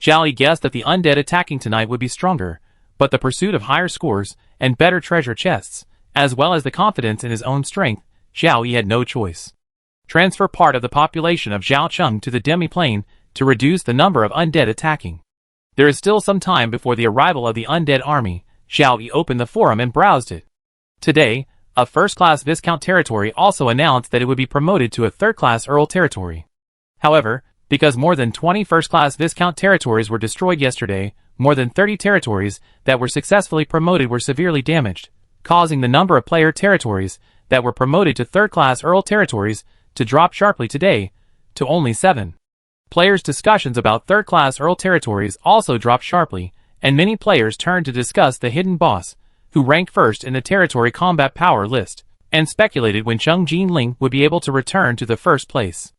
Zhao Yi guessed that the undead attacking tonight would be stronger, but the pursuit of higher scores and better treasure chests, as well as the confidence in his own strength, Zhao Yi had no choice. Transfer part of the population of Daocheng to the demi-plane to reduce the number of undead attacking. There is still some time before the arrival of the undead army. Zhao Yi opened the forum and browsed it. Today, a first-class Viscount territory also announced that it would be promoted to a third-class Earl territory. However, because more than 20 first-class Viscount territories were destroyed yesterday, more than 30 territories that were successfully promoted were severely damaged, causing the number of player territories that were promoted to third-class Earl territories to drop sharply today to only 7. Players' discussions about third-class Earl territories also dropped sharply, and many players turned to discuss the hidden boss, who ranked first in the territory combat power list, and speculated when Cheng Jinling would be able to return to the first place.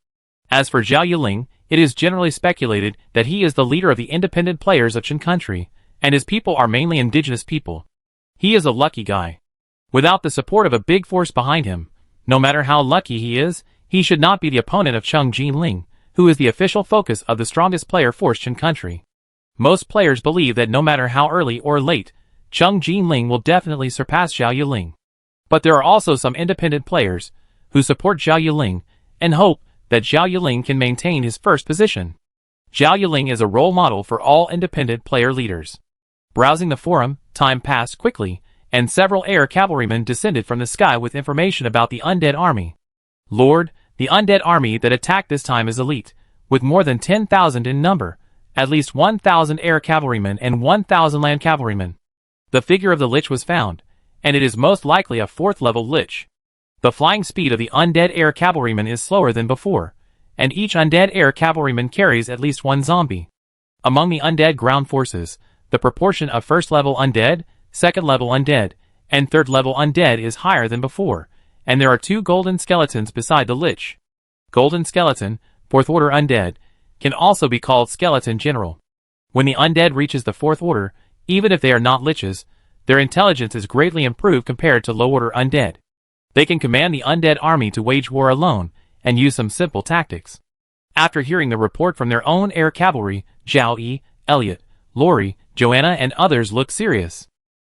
As for Zhao Yiling, it is generally speculated that he is the leader of the independent players of Chen country, and his people are mainly indigenous people. He is a lucky guy. Without the support of a big force behind him, no matter how lucky he is, he should not be the opponent of Cheng Jinling, who is the official focus of the strongest player force Chen country. Most players believe that no matter how early or late, Cheng Jinling will definitely surpass Zhao Yiling. But there are also some independent players who support Zhao Yiling and hope that Zhao Yiling can maintain his first position. Zhao Yiling is a role model for all independent player leaders. Browsing the forum, time passed quickly, and several air cavalrymen descended from the sky with information about the undead army. Lord, the undead army that attacked this time is elite, with more than 10,000 in number, at least 1,000 air cavalrymen and 1,000 land cavalrymen. The figure of the Lich was found, and it is most likely a 4th level Lich. The flying speed of the undead air cavalryman is slower than before, and each undead air cavalryman carries at least 1 zombie. Among the undead ground forces, the proportion of 1st level undead, 2nd level undead, and 3rd level undead is higher than before, and there are 2 golden skeletons beside the Lich. Golden skeleton, 4th order undead, can also be called skeleton general. When the undead reaches the 4th order, even if they are not liches, their intelligence is greatly improved compared to low order undead. They can command the undead army to wage war alone, and use some simple tactics. After hearing the report from their own air cavalry, Zhao Yi, Elliot, Lori, Joanna and others look serious.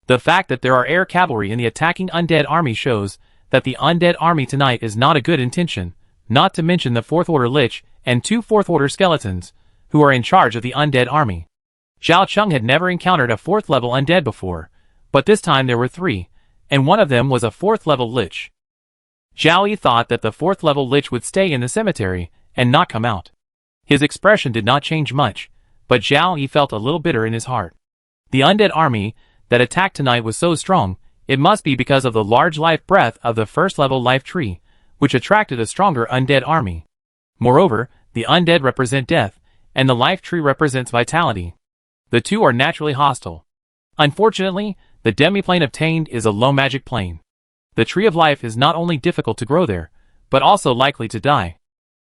The fact that there are air cavalry in the attacking undead army shows that the undead army tonight is not a good intention, not to mention the 4th order Lich and 2 4th order skeletons, who are in charge of the undead army. Zhao Cheng had never encountered a 4th level undead before, but this time there were 3, and one of them was a 4th level Lich. Zhao Yi thought that the 4th level Lich would stay in the cemetery and not come out. His expression did not change much, but Zhao Yi felt a little bitter in his heart. The undead army that attacked tonight was so strong, it must be because of the large life breath of the 1st level life tree, which attracted a stronger undead army. Moreover, the undead represent death, and the life tree represents vitality. The two are naturally hostile. Unfortunately, the demiplane obtained is a low magic plane. The tree of life is not only difficult to grow there, but also likely to die.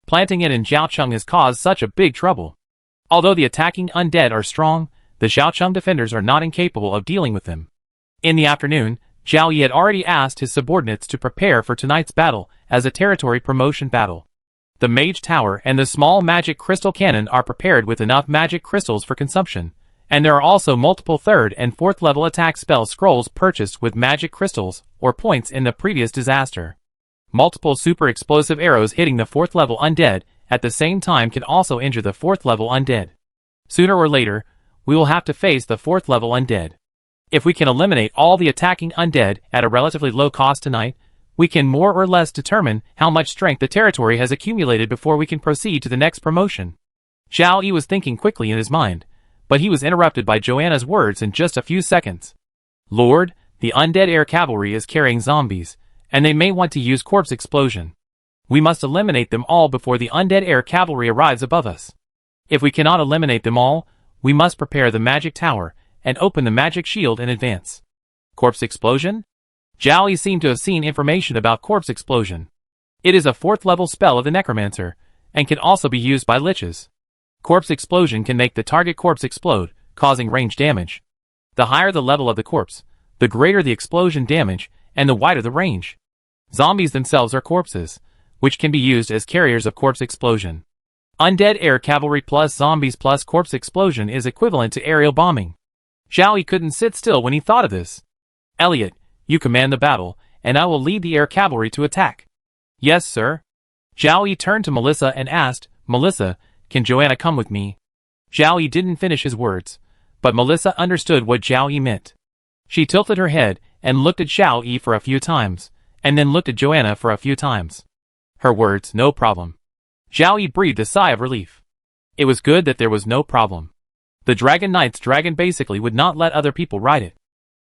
Planting it in Zhaocheng has caused such a big trouble. Although the attacking undead are strong, the Zhaocheng defenders are not incapable of dealing with them. In the afternoon, Zhao Yi had already asked his subordinates to prepare for tonight's battle as a territory promotion battle. The Mage Tower and the small magic crystal cannon are prepared with enough magic crystals for consumption, and there are also multiple 3rd and 4th level attack spell scrolls purchased with magic crystals or points in the previous disaster. Multiple super explosive arrows hitting the 4th level undead at the same time can also injure the 4th level undead. Sooner or later, we will have to face the 4th level undead. If we can eliminate all the attacking undead at a relatively low cost tonight, we can more or less determine how much strength the territory has accumulated before we can proceed to the next promotion. Zhao Yi was thinking quickly in his mind, but he was interrupted by Joanna's words in just a few seconds. Lord, the undead air cavalry is carrying zombies, and they may want to use corpse explosion. We must eliminate them all before the undead air cavalry arrives above us. If we cannot eliminate them all, we must prepare the magic tower and open the magic shield in advance. Corpse explosion? Zhao Yi seemed to have seen information about corpse explosion. It is a 4th level spell of the necromancer, and can also be used by liches. Corpse explosion can make the target corpse explode, causing range damage. The higher the level of the corpse, the greater the explosion damage, and the wider the range. Zombies themselves are corpses, which can be used as carriers of corpse explosion. Undead air cavalry plus zombies plus corpse explosion is equivalent to aerial bombing. Zhao Yi couldn't sit still when he thought of this. Elliot, you command the battle, and I will lead the air cavalry to attack. Yes, sir. Zhao Yi turned to Melissa and asked, Melissa, can Joanna come with me? Zhao Yi didn't finish his words, but Melissa understood what Zhao Yi meant. She tilted her head and looked at Zhao Yi for a few times, and then looked at Joanna for a few times. Her words, no problem. Zhao Yi breathed a sigh of relief. It was good that there was no problem. The Dragon Knight's dragon basically would not let other people ride it.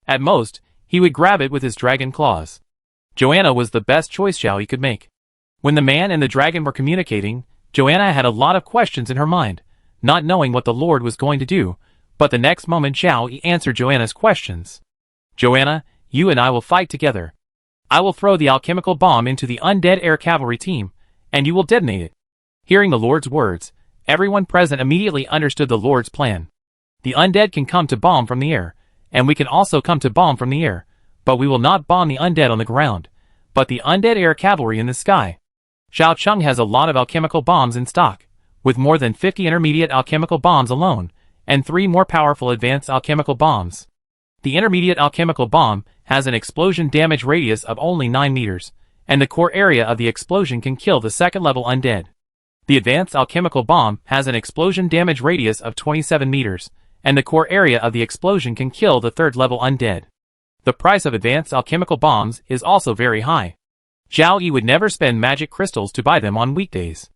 At most, he would grab it with his dragon claws. Joanna was the best choice Zhao Yi could make. When the man and the dragon were communicating, Joanna had a lot of questions in her mind, not knowing what the Lord was going to do, but the next moment Zhao Yi answered Joanna's questions. Joanna, you and I will fight together. I will throw the alchemical bomb into the undead air cavalry team, and you will detonate it. Hearing the Lord's words, everyone present immediately understood the Lord's plan. The undead can come to bomb from the air, and we can also come to bomb from the air, but we will not bomb the undead on the ground, but the undead air cavalry in the sky. Zhaocheng has a lot of alchemical bombs in stock, with more than 50 intermediate alchemical bombs alone, and 3 more powerful advanced alchemical bombs. The intermediate alchemical bomb has an explosion damage radius of only 9 meters, and the core area of the explosion can kill the 2nd level undead. The advanced alchemical bomb has an explosion damage radius of 27 meters, and the core area of the explosion can kill the 3rd level undead. The price of advanced alchemical bombs is also very high. Zhao Yi would never spend magic crystals to buy them on weekdays.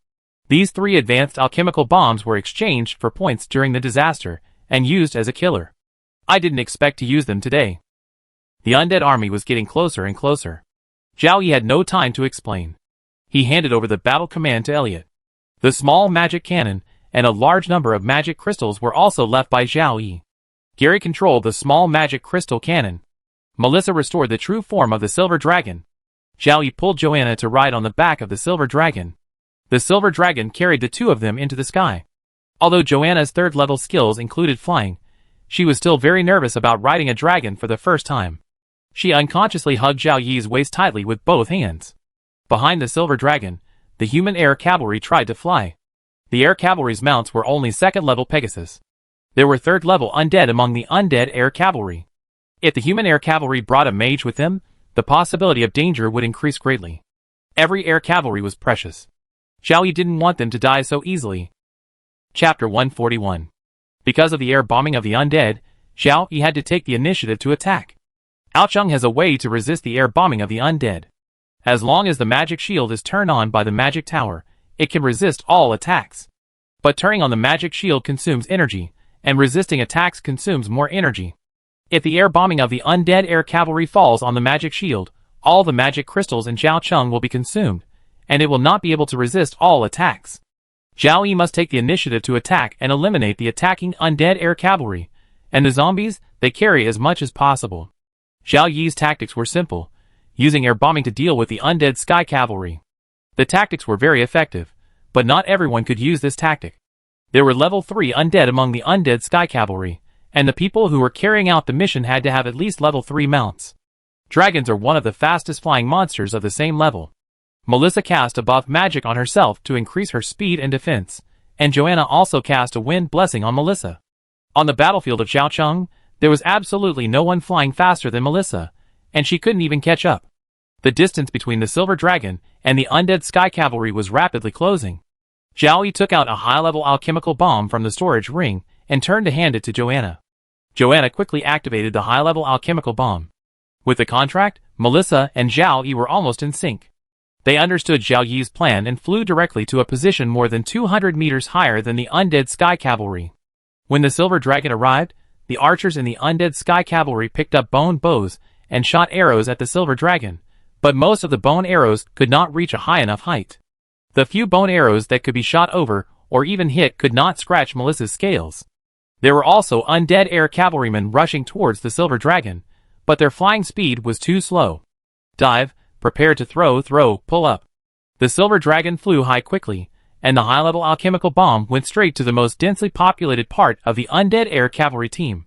These 3 advanced alchemical bombs were exchanged for points during the disaster and used as a killer. I didn't expect to use them today. The undead army was getting closer and closer. Zhao Yi had no time to explain. He handed over the battle command to Elliot. The small magic cannon and a large number of magic crystals were also left by Zhao Yi. Gary controlled the small magic crystal cannon. Melissa restored the true form of the silver dragon. Zhao Yi pulled Joanna to ride on the back of the silver dragon. The silver dragon carried the 2 of them into the sky. Although Joanna's 3rd level skills included flying, she was still very nervous about riding a dragon for the first time. She unconsciously hugged Zhao Yi's waist tightly with both hands. Behind the silver dragon, the human air cavalry tried to fly. The air cavalry's mounts were only 2nd level Pegasus. There were 3rd level undead among the undead air cavalry. If the human air cavalry brought a mage with them, the possibility of danger would increase greatly. Every air cavalry was precious. Zhao Yi didn't want them to die so easily. Chapter 141. Because of the air bombing of the undead, Zhao Yi had to take the initiative to attack. Aocheng has a way to resist the air bombing of the undead. As long as the magic shield is turned on by the magic tower, it can resist all attacks. But turning on the magic shield consumes energy, and resisting attacks consumes more energy. If the air bombing of the undead air cavalry falls on the magic shield, all the magic crystals in Aocheng will be consumed, and it will not be able to resist all attacks. Zhao Yi must take the initiative to attack and eliminate the attacking undead air cavalry, and the zombies they carry as much as possible. Zhao Yi's tactics were simple, using air bombing to deal with the undead sky cavalry. The tactics were very effective, but not everyone could use this tactic. There were level 3 undead among the undead sky cavalry, and the people who were carrying out the mission had to have at least level 3 mounts. Dragons are one of the fastest flying monsters of the same level. Melissa cast a buff magic on herself to increase her speed and defense, and Joanna also cast a wind blessing on Melissa. On the battlefield of Aocheng, there was absolutely no one flying faster than Melissa, and she couldn't even catch up. The distance between the silver dragon and the undead sky cavalry was rapidly closing. Zhao Yi took out a high-level alchemical bomb from the storage ring and turned to hand it to Joanna. Joanna quickly activated the high-level alchemical bomb. With the contract, Melissa and Zhao Yi were almost in sync. They understood Zhao Yi's plan and flew directly to a position more than 200 meters higher than the undead sky cavalry. When the silver dragon arrived, the archers in the undead sky cavalry picked up bone bows and shot arrows at the silver dragon, but most of the bone arrows could not reach a high enough height. The few bone arrows that could be shot over or even hit could not scratch Melissa's scales. There were also undead air cavalrymen rushing towards the silver dragon, but their flying speed was too slow. Dive, prepare to throw, pull up. The silver dragon flew high quickly, and the high-level alchemical bomb went straight to the most densely populated part of the undead air cavalry team.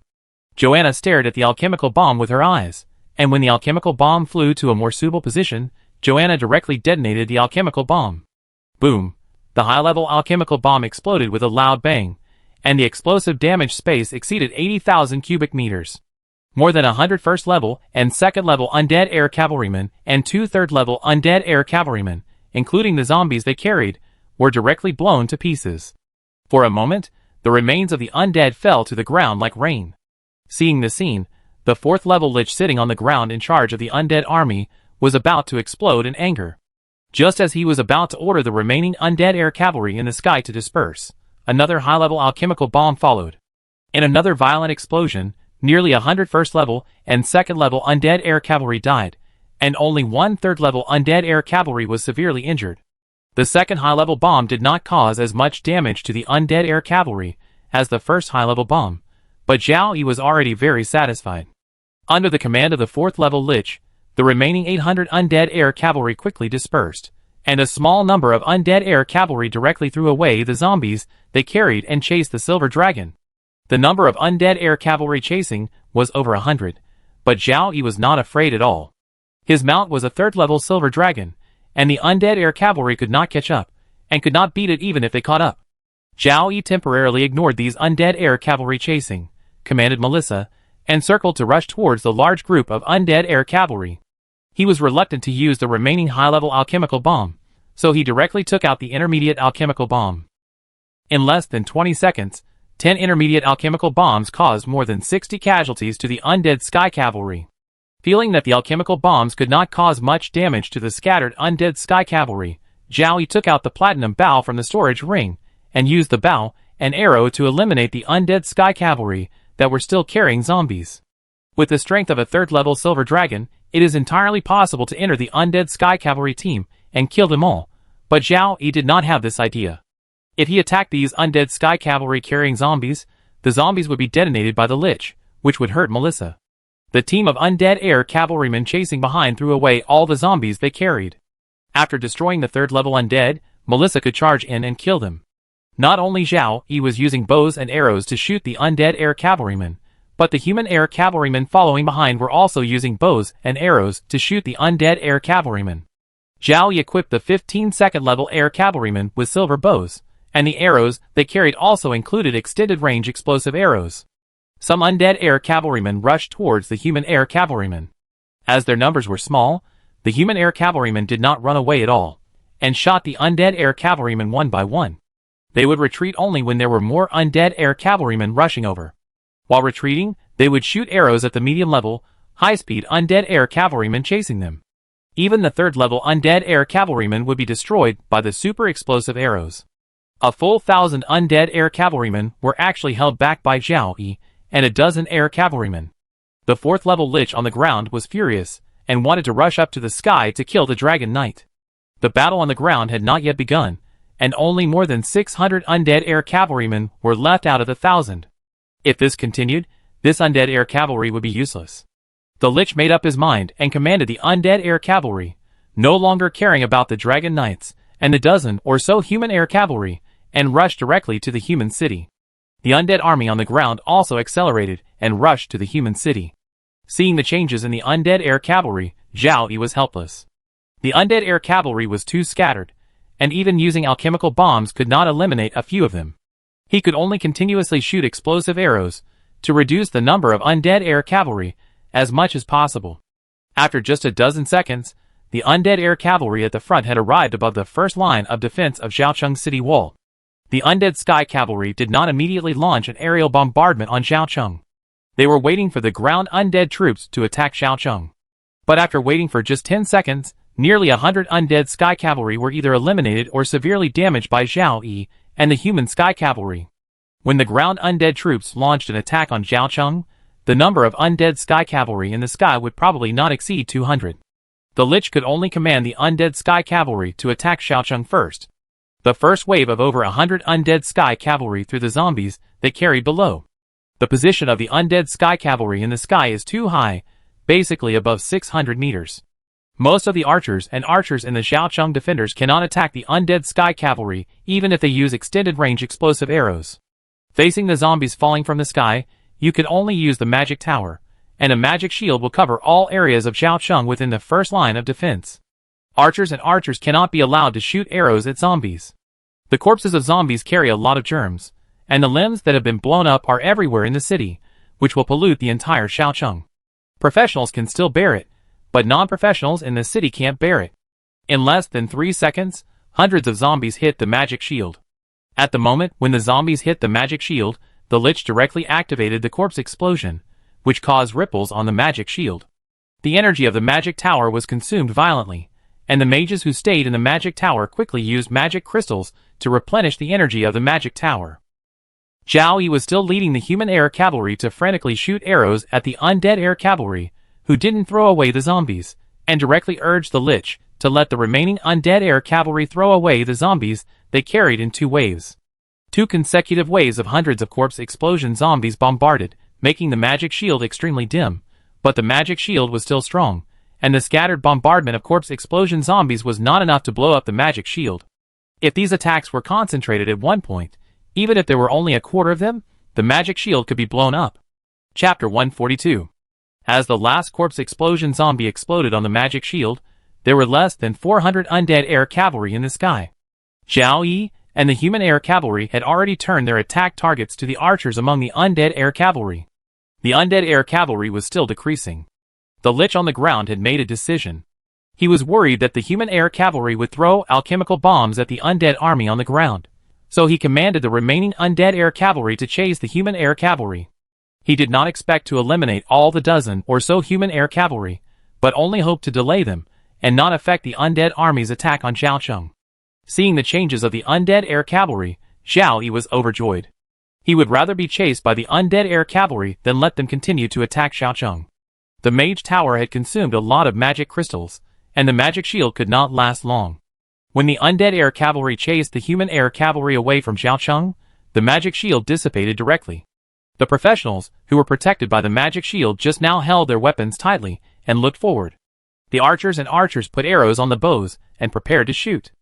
Joanna stared at the alchemical bomb with her eyes, and when the alchemical bomb flew to a more suitable position, Joanna directly detonated the alchemical bomb. Boom! The high-level alchemical bomb exploded with a loud bang, and the explosive damage space exceeded 80,000 cubic meters. More than 100 first-level and second-level undead air cavalrymen and 2 third-level undead air cavalrymen, including the zombies they carried, were directly blown to pieces. For a moment, the remains of the undead fell to the ground like rain. Seeing the scene, the 4th-level lich sitting on the ground in charge of the undead army was about to explode in anger. Just as he was about to order the remaining undead air cavalry in the sky to disperse, another high-level alchemical bomb followed. In another violent explosion, nearly 100 first-level and second-level undead air cavalry died, and only 1 third-level undead air cavalry was severely injured. The second high-level bomb did not cause as much damage to the undead air cavalry as the first high-level bomb, but Zhao Yi was already very satisfied. Under the command of the 4th-level lich, the remaining 800 undead air cavalry quickly dispersed, and a small number of undead air cavalry directly threw away the zombies they carried and chased the silver dragon. The number of undead air cavalry chasing was over 100, but Zhao Yi was not afraid at all. His mount was a 3rd-level silver dragon, and the undead air cavalry could not catch up, and could not beat it even if they caught up. Zhao Yi temporarily ignored these undead air cavalry chasing, commanded Melissa, and circled to rush towards the large group of undead air cavalry. He was reluctant to use the remaining high-level alchemical bomb, so he directly took out the intermediate alchemical bomb. In less than 20 seconds, 10 intermediate alchemical bombs caused more than 60 casualties to the undead sky cavalry. Feeling that the alchemical bombs could not cause much damage to the scattered undead sky cavalry, Zhao Yi took out the platinum bow from the storage ring, and used the bow and arrow to eliminate the undead sky cavalry that were still carrying zombies. With the strength of a third-level silver dragon, it is entirely possible to enter the undead sky cavalry team and kill them all, but Zhao Yi did not have this idea. If he attacked these undead sky cavalry carrying zombies, the zombies would be detonated by the Lich, which would hurt Melissa. The team of undead air cavalrymen chasing behind threw away all the zombies they carried. After destroying the third-level undead, Melissa could charge in and kill them. Not only Zhao Yi was using bows and arrows to shoot the undead air cavalrymen, but the human air cavalrymen following behind were also using bows and arrows to shoot the undead air cavalrymen. Zhao Yi equipped the 15-second level air cavalrymen with silver bows, and the arrows they carried also included extended-range explosive arrows. Some undead air cavalrymen rushed towards the human air cavalrymen. As their numbers were small, the human air cavalrymen did not run away at all, and shot the undead air cavalrymen one by one. They would retreat only when there were more undead air cavalrymen rushing over. While retreating, they would shoot arrows at the medium-level, high-speed undead air cavalrymen chasing them. Even the third-level undead air cavalrymen would be destroyed by the super-explosive arrows. A full 1,000 undead air cavalrymen were actually held back by Zhao Yi and a dozen air cavalrymen. The fourth-level Lich on the ground was furious and wanted to rush up to the sky to kill the Dragon Knight. The battle on the ground had not yet begun, and only more than 600 undead air cavalrymen were left out of the 1,000. If this continued, this undead air cavalry would be useless. The Lich made up his mind and commanded the undead air cavalry, no longer caring about the Dragon Knights and the dozen or so human air cavalry, and rushed directly to the human city. The undead army on the ground also accelerated and rushed to the human city. Seeing the changes in the undead air cavalry, Zhao Yi was helpless. The undead air cavalry was too scattered, and even using alchemical bombs could not eliminate a few of them. He could only continuously shoot explosive arrows to reduce the number of undead air cavalry as much as possible. After just a dozen seconds, the undead air cavalry at the front had arrived above the first line of defense of Zhaocheng city wall. The undead sky cavalry did not immediately launch an aerial bombardment on Zhaocheng. They were waiting for the ground undead troops to attack Zhaocheng. But after waiting for just 10 seconds, nearly 100 undead sky cavalry were either eliminated or severely damaged by Zhao Yi and the human sky cavalry. When the ground undead troops launched an attack on Zhaocheng, the number of undead sky cavalry in the sky would probably not exceed 200. The Lich could only command the undead sky cavalry to attack Zhaocheng first. The first wave of over 100 undead sky cavalry threw the zombies they carried below. The position of the undead sky cavalry in the sky is too high, basically above 600 meters. Most of the archers and archers in the Zhaocheng defenders cannot attack the undead sky cavalry even if they use extended-range explosive arrows. Facing the zombies falling from the sky, you can only use the magic tower, and a magic shield will cover all areas of Zhaocheng within the first line of defense. Archers and archers cannot be allowed to shoot arrows at zombies. The corpses of zombies carry a lot of germs, and the limbs that have been blown up are everywhere in the city, which will pollute the entire Zhaocheng. Professionals can still bear it, but non-professionals in the city can't bear it. In less than 3 seconds, hundreds of zombies hit the magic shield. At the moment when the zombies hit the magic shield, the Lich directly activated the corpse explosion, which caused ripples on the magic shield. The energy of the magic tower was consumed violently, and the mages who stayed in the magic tower quickly used magic crystals to replenish the energy of the magic tower. Zhao Yi was still leading the human air cavalry to frantically shoot arrows at the undead air cavalry, who didn't throw away the zombies, and directly urged the Lich to let the remaining undead air cavalry throw away the zombies they carried in 2 waves. 2 consecutive waves of hundreds of corpse explosion zombies bombarded, making the magic shield extremely dim, but the magic shield was still strong, and the scattered bombardment of corpse explosion zombies was not enough to blow up the magic shield. If these attacks were concentrated at one point, even if there were only a quarter of them, the magic shield could be blown up. Chapter 142. As the last corpse explosion zombie exploded on the magic shield, there were less than 400 undead air cavalry in the sky. Zhao Yi and the human air cavalry had already turned their attack targets to the archers among the undead air cavalry. The undead air cavalry was still decreasing. The Lich on the ground had made a decision. He was worried that the human air cavalry would throw alchemical bombs at the undead army on the ground, so he commanded the remaining undead air cavalry to chase the human air cavalry. He did not expect to eliminate all the dozen or so human air cavalry, but only hoped to delay them and not affect the undead army's attack on Xiaocheng. Seeing the changes of the undead air cavalry, Xiao Yi was overjoyed. He would rather be chased by the undead air cavalry than let them continue to attack Xiaocheng. The mage tower had consumed a lot of magic crystals, and the magic shield could not last long. When the undead air cavalry chased the human air cavalry away from Xiaocheng, the magic shield dissipated directly. The professionals, who were protected by the magic shield, just now held their weapons tightly and looked forward. The archers put arrows on the bows and prepared to shoot.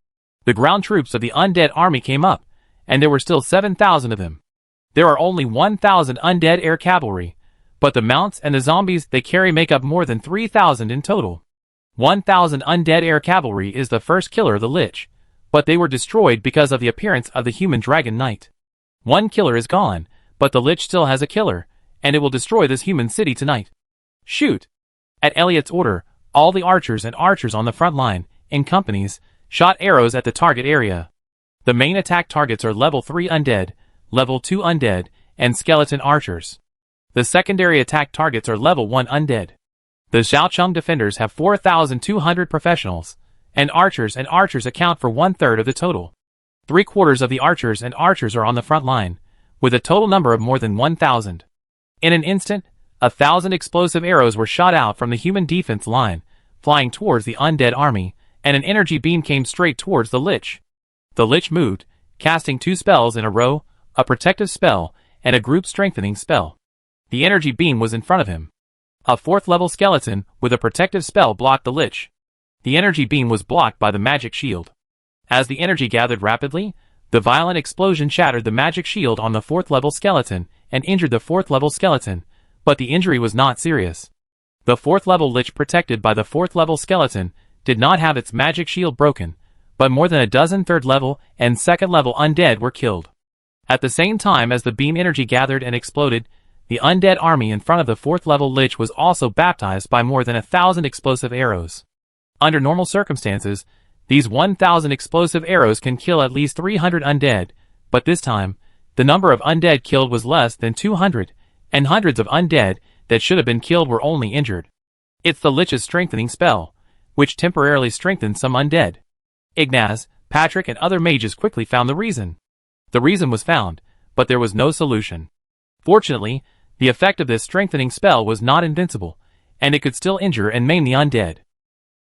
The ground troops of the undead army came up, and there were still 7,000 of them. There are only 1,000 undead air cavalry, but the mounts and the zombies they carry make up more than 3,000 in total. 1,000 undead air cavalry is the first killer of the Lich, but they were destroyed because of the appearance of the human dragon knight. One killer is gone, but the Lich still has a killer, and it will destroy this human city tonight. Shoot! At Elliot's order, all the archers on the front line, in companies, shot arrows at the target area. The main attack targets are level 3 undead, level 2 undead, and skeleton archers. The secondary attack targets are level 1 undead. The Xiaocheng defenders have 4,200 professionals, and archers account for 1/3 of the total. 3/4 of the archers are on the front line, with a total number of more than 1,000. In an instant, 1,000 explosive arrows were shot out from the human defense line, flying towards the undead army, and an energy beam came straight towards the Lich. The Lich moved, casting 2 spells in a row, a protective spell, and a group strengthening spell. The energy beam was in front of him. A 4th level skeleton with a protective spell blocked the Lich. The energy beam was blocked by the magic shield. As the energy gathered rapidly, the violent explosion shattered the magic shield on the 4th level skeleton and injured the 4th level skeleton, but the injury was not serious. The 4th level Lich protected by the 4th level skeleton did not have its magic shield broken, but more than a dozen 3rd level and 2nd level undead were killed. At the same time as the beam energy gathered and exploded, the undead army in front of the 4th level Lich was also baptized by more than 1,000 explosive arrows. Under normal circumstances, these 1,000 explosive arrows can kill at least 300 undead, but this time, the number of undead killed was less than 200, and hundreds of undead that should have been killed were only injured. It's the Lich's strengthening spell, which temporarily strengthened some undead. Ignaz, Patrick, and other mages quickly found the reason. The reason was found, but there was no solution. Fortunately, the effect of this strengthening spell was not invincible, and it could still injure and maim the undead.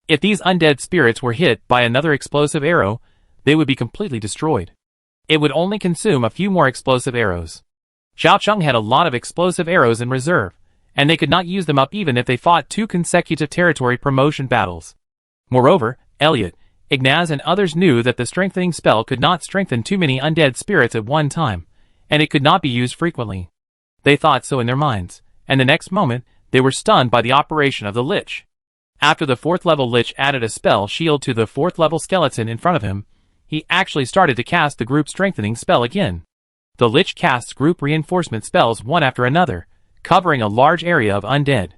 If these undead spirits were hit by another explosive arrow, they would be completely destroyed. It would only consume a few more explosive arrows. Xiaocheng had a lot of explosive arrows in reserve, and they could not use them up even if they fought 2 consecutive territory promotion battles. Moreover, Elliot, Ignaz, and others knew that the strengthening spell could not strengthen too many undead spirits at one time, and it could not be used frequently. They thought so in their minds, and the next moment, they were stunned by the operation of the Lich. After the 4th level Lich added a spell shield to the 4th level skeleton in front of him, he actually started to cast the group strengthening spell again. The Lich casts group reinforcement spells one after another, covering a large area of undead.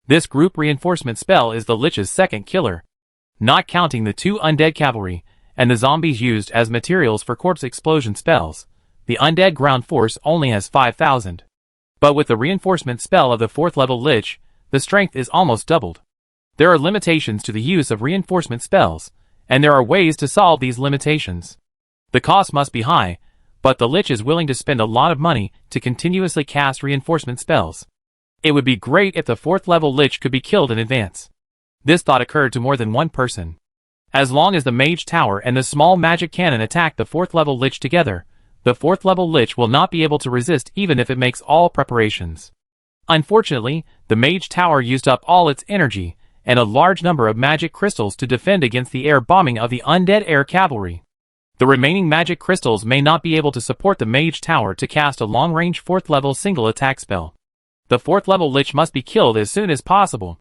This group reinforcement spell is the Lich's 2nd killer, not counting the 2 undead cavalry and the zombies used as materials for corpse explosion spells. The undead ground force only has 5,000. But with the reinforcement spell of the 4th level Lich, the strength is almost doubled. There are limitations to the use of reinforcement spells, and there are ways to solve these limitations. The cost must be high, but the Lich is willing to spend a lot of money to continuously cast reinforcement spells. It would be great if the 4th level Lich could be killed in advance. This thought occurred to more than one person. As long as the Mage Tower and the small magic cannon attack the 4th level Lich together, the 4th level Lich will not be able to resist even if it makes all preparations. Unfortunately, the Mage Tower used up all its energy and a large number of magic crystals to defend against the air bombing of the undead air cavalry. The remaining magic crystals may not be able to support the Mage Tower to cast a long-range 4th level single attack spell. The 4th level Lich must be killed as soon as possible.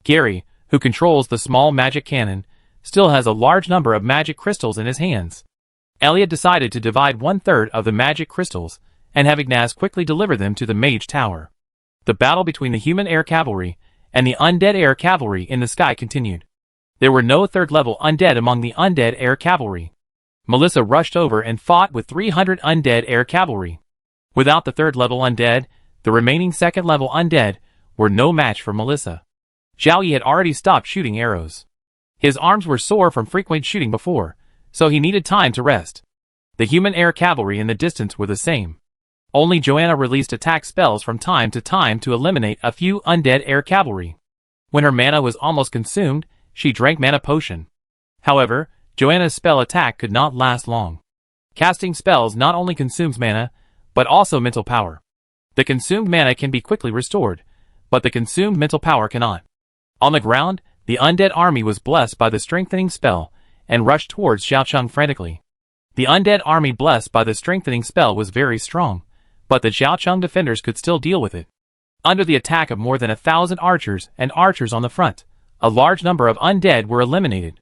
Gary, who controls the small magic cannon, still has a large number of magic crystals in his hands. Elliot decided to divide 1/3 of the magic crystals and have Ignaz quickly deliver them to the Mage Tower. The battle between the human air cavalry and the undead air cavalry in the sky continued. There were no 3rd level undead among the undead air cavalry. Melissa rushed over and fought with 300 undead air cavalry. Without the 3rd level undead, the remaining second-level undead, were no match for Melissa. Zhao Yi had already stopped shooting arrows. His arms were sore from frequent shooting before, so he needed time to rest. The human air cavalry in the distance were the same. Only Joanna released attack spells from time to time to eliminate a few undead air cavalry. When her mana was almost consumed, she drank mana potion. However, Joanna's spell attack could not last long. Casting spells not only consumes mana, but also mental power. The consumed mana can be quickly restored, but the consumed mental power cannot. On the ground, the undead army was blessed by the strengthening spell, and rushed towards Xiaocheng frantically. The undead army blessed by the strengthening spell was very strong, but the Xiaocheng defenders could still deal with it. Under the attack of more than 1,000 archers and archers on the front, a large number of undead were eliminated.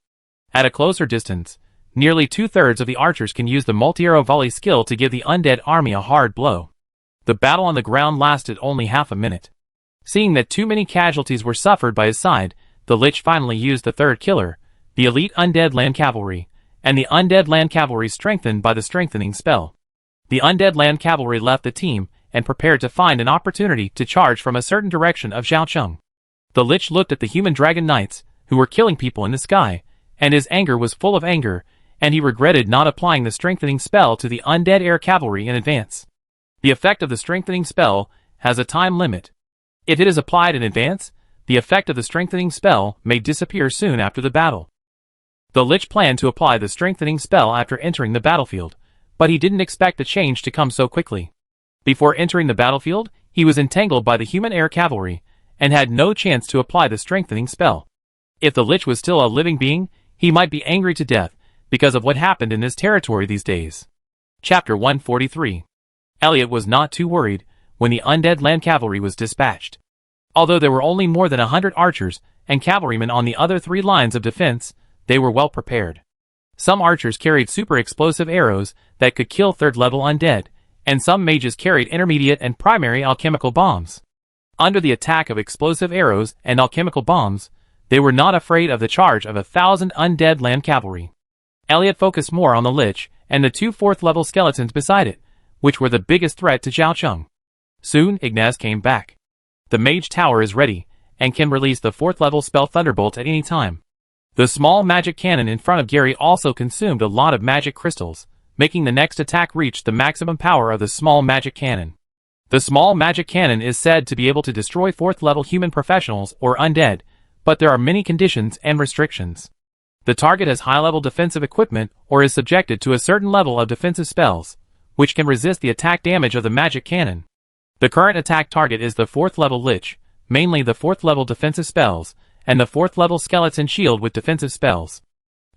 At a closer distance, nearly 2/3 of the archers can use the multi-arrow volley skill to give the undead army a hard blow. The battle on the ground lasted only half a minute. Seeing that too many casualties were suffered by his side, the Lich finally used the third killer, the elite undead land cavalry, and the undead land cavalry strengthened by the strengthening spell. The undead land cavalry left the team and prepared to find an opportunity to charge from a certain direction of Xiaocheng. The Lich looked at the human dragon knights, who were killing people in the sky, and his anger was full of anger, and he regretted not applying the strengthening spell to the undead air cavalry in advance. The effect of the strengthening spell has a time limit. If it is applied in advance, the effect of the strengthening spell may disappear soon after the battle. The Lich planned to apply the strengthening spell after entering the battlefield, but he didn't expect the change to come so quickly. Before entering the battlefield, he was entangled by the human air cavalry, and had no chance to apply the strengthening spell. If the Lich was still a living being, he might be angry to death, because of what happened in this territory these days. Chapter 143. Elliot was not too worried when the undead land cavalry was dispatched. Although there were only more than 100 archers and cavalrymen on the other 3 lines of defense, they were well prepared. Some archers carried super explosive arrows that could kill third-level undead, and some mages carried intermediate and primary alchemical bombs. Under the attack of explosive arrows and alchemical bombs, they were not afraid of the charge of 1,000 undead land cavalry. Elliot focused more on the Lich and the 2 4th-level skeletons beside it, which were the biggest threat to Xiaocheng. Soon, Ignaz came back. The Mage Tower is ready, and can release the 4th-level spell Thunderbolt at any time. The small magic cannon in front of Gary also consumed a lot of magic crystals, making the next attack reach the maximum power of the small magic cannon. The small magic cannon is said to be able to destroy 4th-level human professionals or undead, but there are many conditions and restrictions. The target has high-level defensive equipment or is subjected to a certain level of defensive spells, which can resist the attack damage of the magic cannon. The current attack target is the 4th-level Lich, mainly the 4th-level defensive spells, and the 4th-level skeleton shield with defensive spells.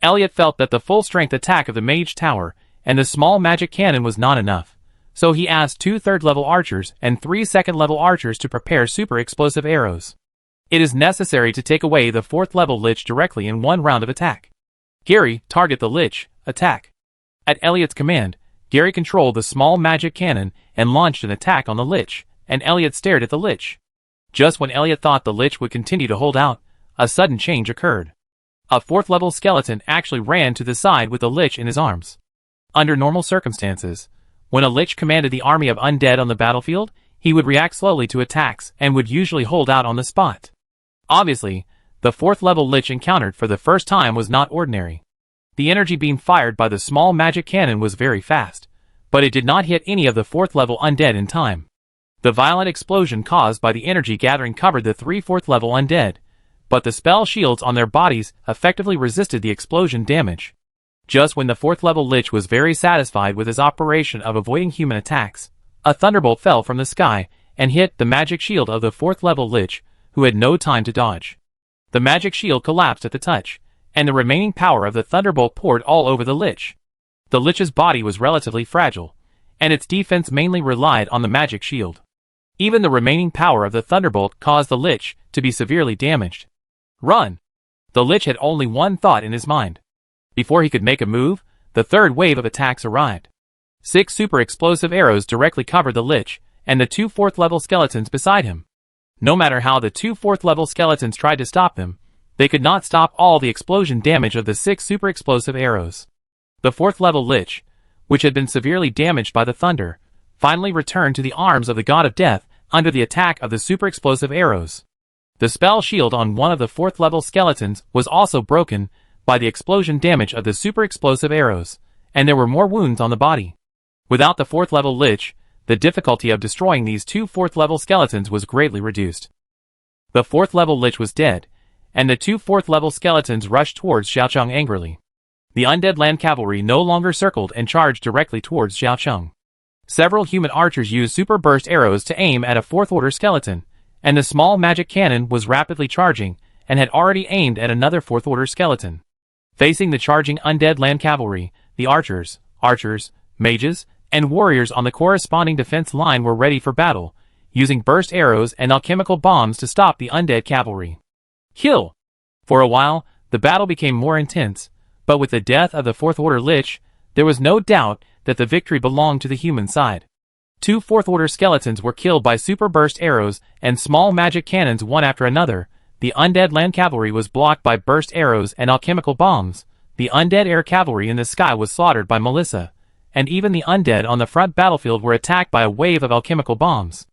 Elliot felt that the full-strength attack of the Mage Tower and the small magic cannon was not enough, so he asked 2 3rd-level archers and 3 2nd-level archers to prepare super explosive arrows. It is necessary to take away the 4th-level Lich directly in one round of attack. Gary, target the Lich, attack. At Elliot's command, Gary controlled the small magic cannon and launched an attack on the Lich, and Elliot stared at the Lich. Just when Elliot thought the Lich would continue to hold out, a sudden change occurred. A 4th-level skeleton actually ran to the side with the Lich in his arms. Under normal circumstances, when a Lich commanded the army of undead on the battlefield, he would react slowly to attacks and would usually hold out on the spot. Obviously, the 4th-level Lich encountered for the first time was not ordinary. The energy beam fired by the small magic cannon was very fast, but it did not hit any of the 4th-level undead in time. The violent explosion caused by the energy gathering covered the 3 4th-level undead, but the spell shields on their bodies effectively resisted the explosion damage. Just when the 4th-level Lich was very satisfied with his operation of avoiding human attacks, a thunderbolt fell from the sky and hit the magic shield of the 4th-level Lich, who had no time to dodge. The magic shield collapsed at the touch, and the remaining power of the thunderbolt poured all over the Lich. The Lich's body was relatively fragile, and its defense mainly relied on the magic shield. Even the remaining power of the thunderbolt caused the Lich to be severely damaged. Run! The Lich had only one thought in his mind. Before he could make a move, the third wave of attacks arrived. 6 super explosive arrows directly covered the Lich, and the 2 4th-level skeletons beside him. No matter how the 2 4th-level skeletons tried to stop them, they could not stop all the explosion damage of the 6 super explosive arrows. The 4th-level Lich, which had been severely damaged by the thunder, finally returned to the arms of the God of Death under the attack of the super explosive arrows. The spell shield on one of the 4th level skeletons was also broken by the explosion damage of the super explosive arrows, and there were more wounds on the body. Without the 4th level lich, the difficulty of destroying these 2 4th level skeletons was greatly reduced. The 4th level lich was dead, and the 2 4th level skeletons rushed towards Xiaocheng angrily. The undead land cavalry no longer circled and charged directly towards Xiaocheng. Several human archers used super burst arrows to aim at a 4th order skeleton, and the small magic cannon was rapidly charging and had already aimed at another 4th order skeleton. Facing the charging undead land cavalry, the archers, mages, and warriors on the corresponding defense line were ready for battle, using burst arrows and alchemical bombs to stop the undead cavalry. Kill! For a while, the battle became more intense, but with the death of the 4th order lich, there was no doubt that the victory belonged to the human side. 2 4th order skeletons were killed by super burst arrows and small magic cannons one after another. The undead land cavalry was blocked by burst arrows and alchemical bombs. The undead air cavalry in the sky was slaughtered by Melissa, and even the undead on the front battlefield were attacked by a wave of alchemical bombs.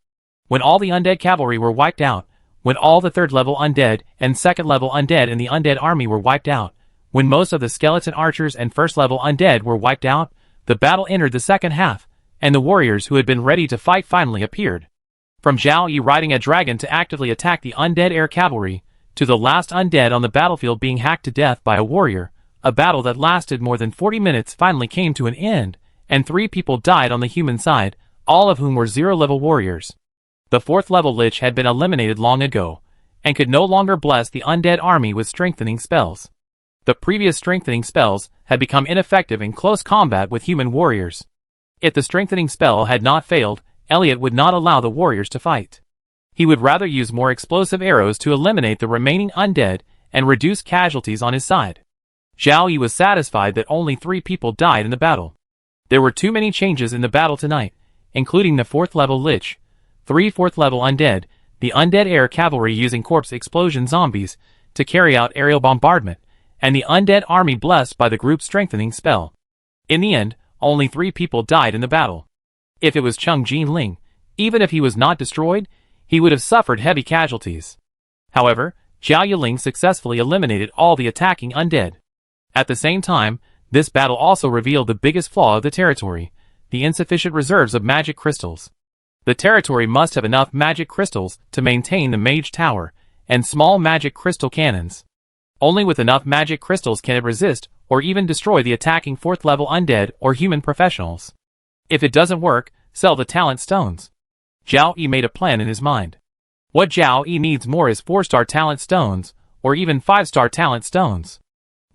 When all the undead cavalry were wiped out, when all the 3rd level undead and 2nd level undead in the undead army were wiped out, when most of the skeleton archers and 1st level undead were wiped out, the battle entered the second half, and the warriors who had been ready to fight finally appeared. From Zhao Yi riding a dragon to actively attack the undead air cavalry, to the last undead on the battlefield being hacked to death by a warrior, a battle that lasted more than 40 minutes finally came to an end, and 3 people died on the human side, all of whom were 0-level warriors. The 4th level lich had been eliminated long ago, and could no longer bless the undead army with strengthening spells. The previous strengthening spells had become ineffective in close combat with human warriors. If the strengthening spell had not failed, Elliot would not allow the warriors to fight. He would rather use more explosive arrows to eliminate the remaining undead and reduce casualties on his side. Zhao Yi was satisfied that only 3 people died in the battle. There were too many changes in the battle tonight, including the 4th level lich, 3 4th level undead, the undead air cavalry using corpse explosion zombies to carry out aerial bombardment, and the undead army blessed by the group strengthening spell. In the end, only 3 people died in the battle. If it was Cheng Jinling, even if he was not destroyed, he would have suffered heavy casualties. However, Zhao Yiling successfully eliminated all the attacking undead. At the same time, this battle also revealed the biggest flaw of the territory, the insufficient reserves of magic crystals. The territory must have enough magic crystals to maintain the mage tower and small magic crystal cannons. Only with enough magic crystals can it resist or even destroy the attacking 4th level undead or human professionals. If it doesn't work, sell the talent stones. Zhao Yi made a plan in his mind. What Zhao Yi needs more is 4-star talent stones, or even 5-star talent stones.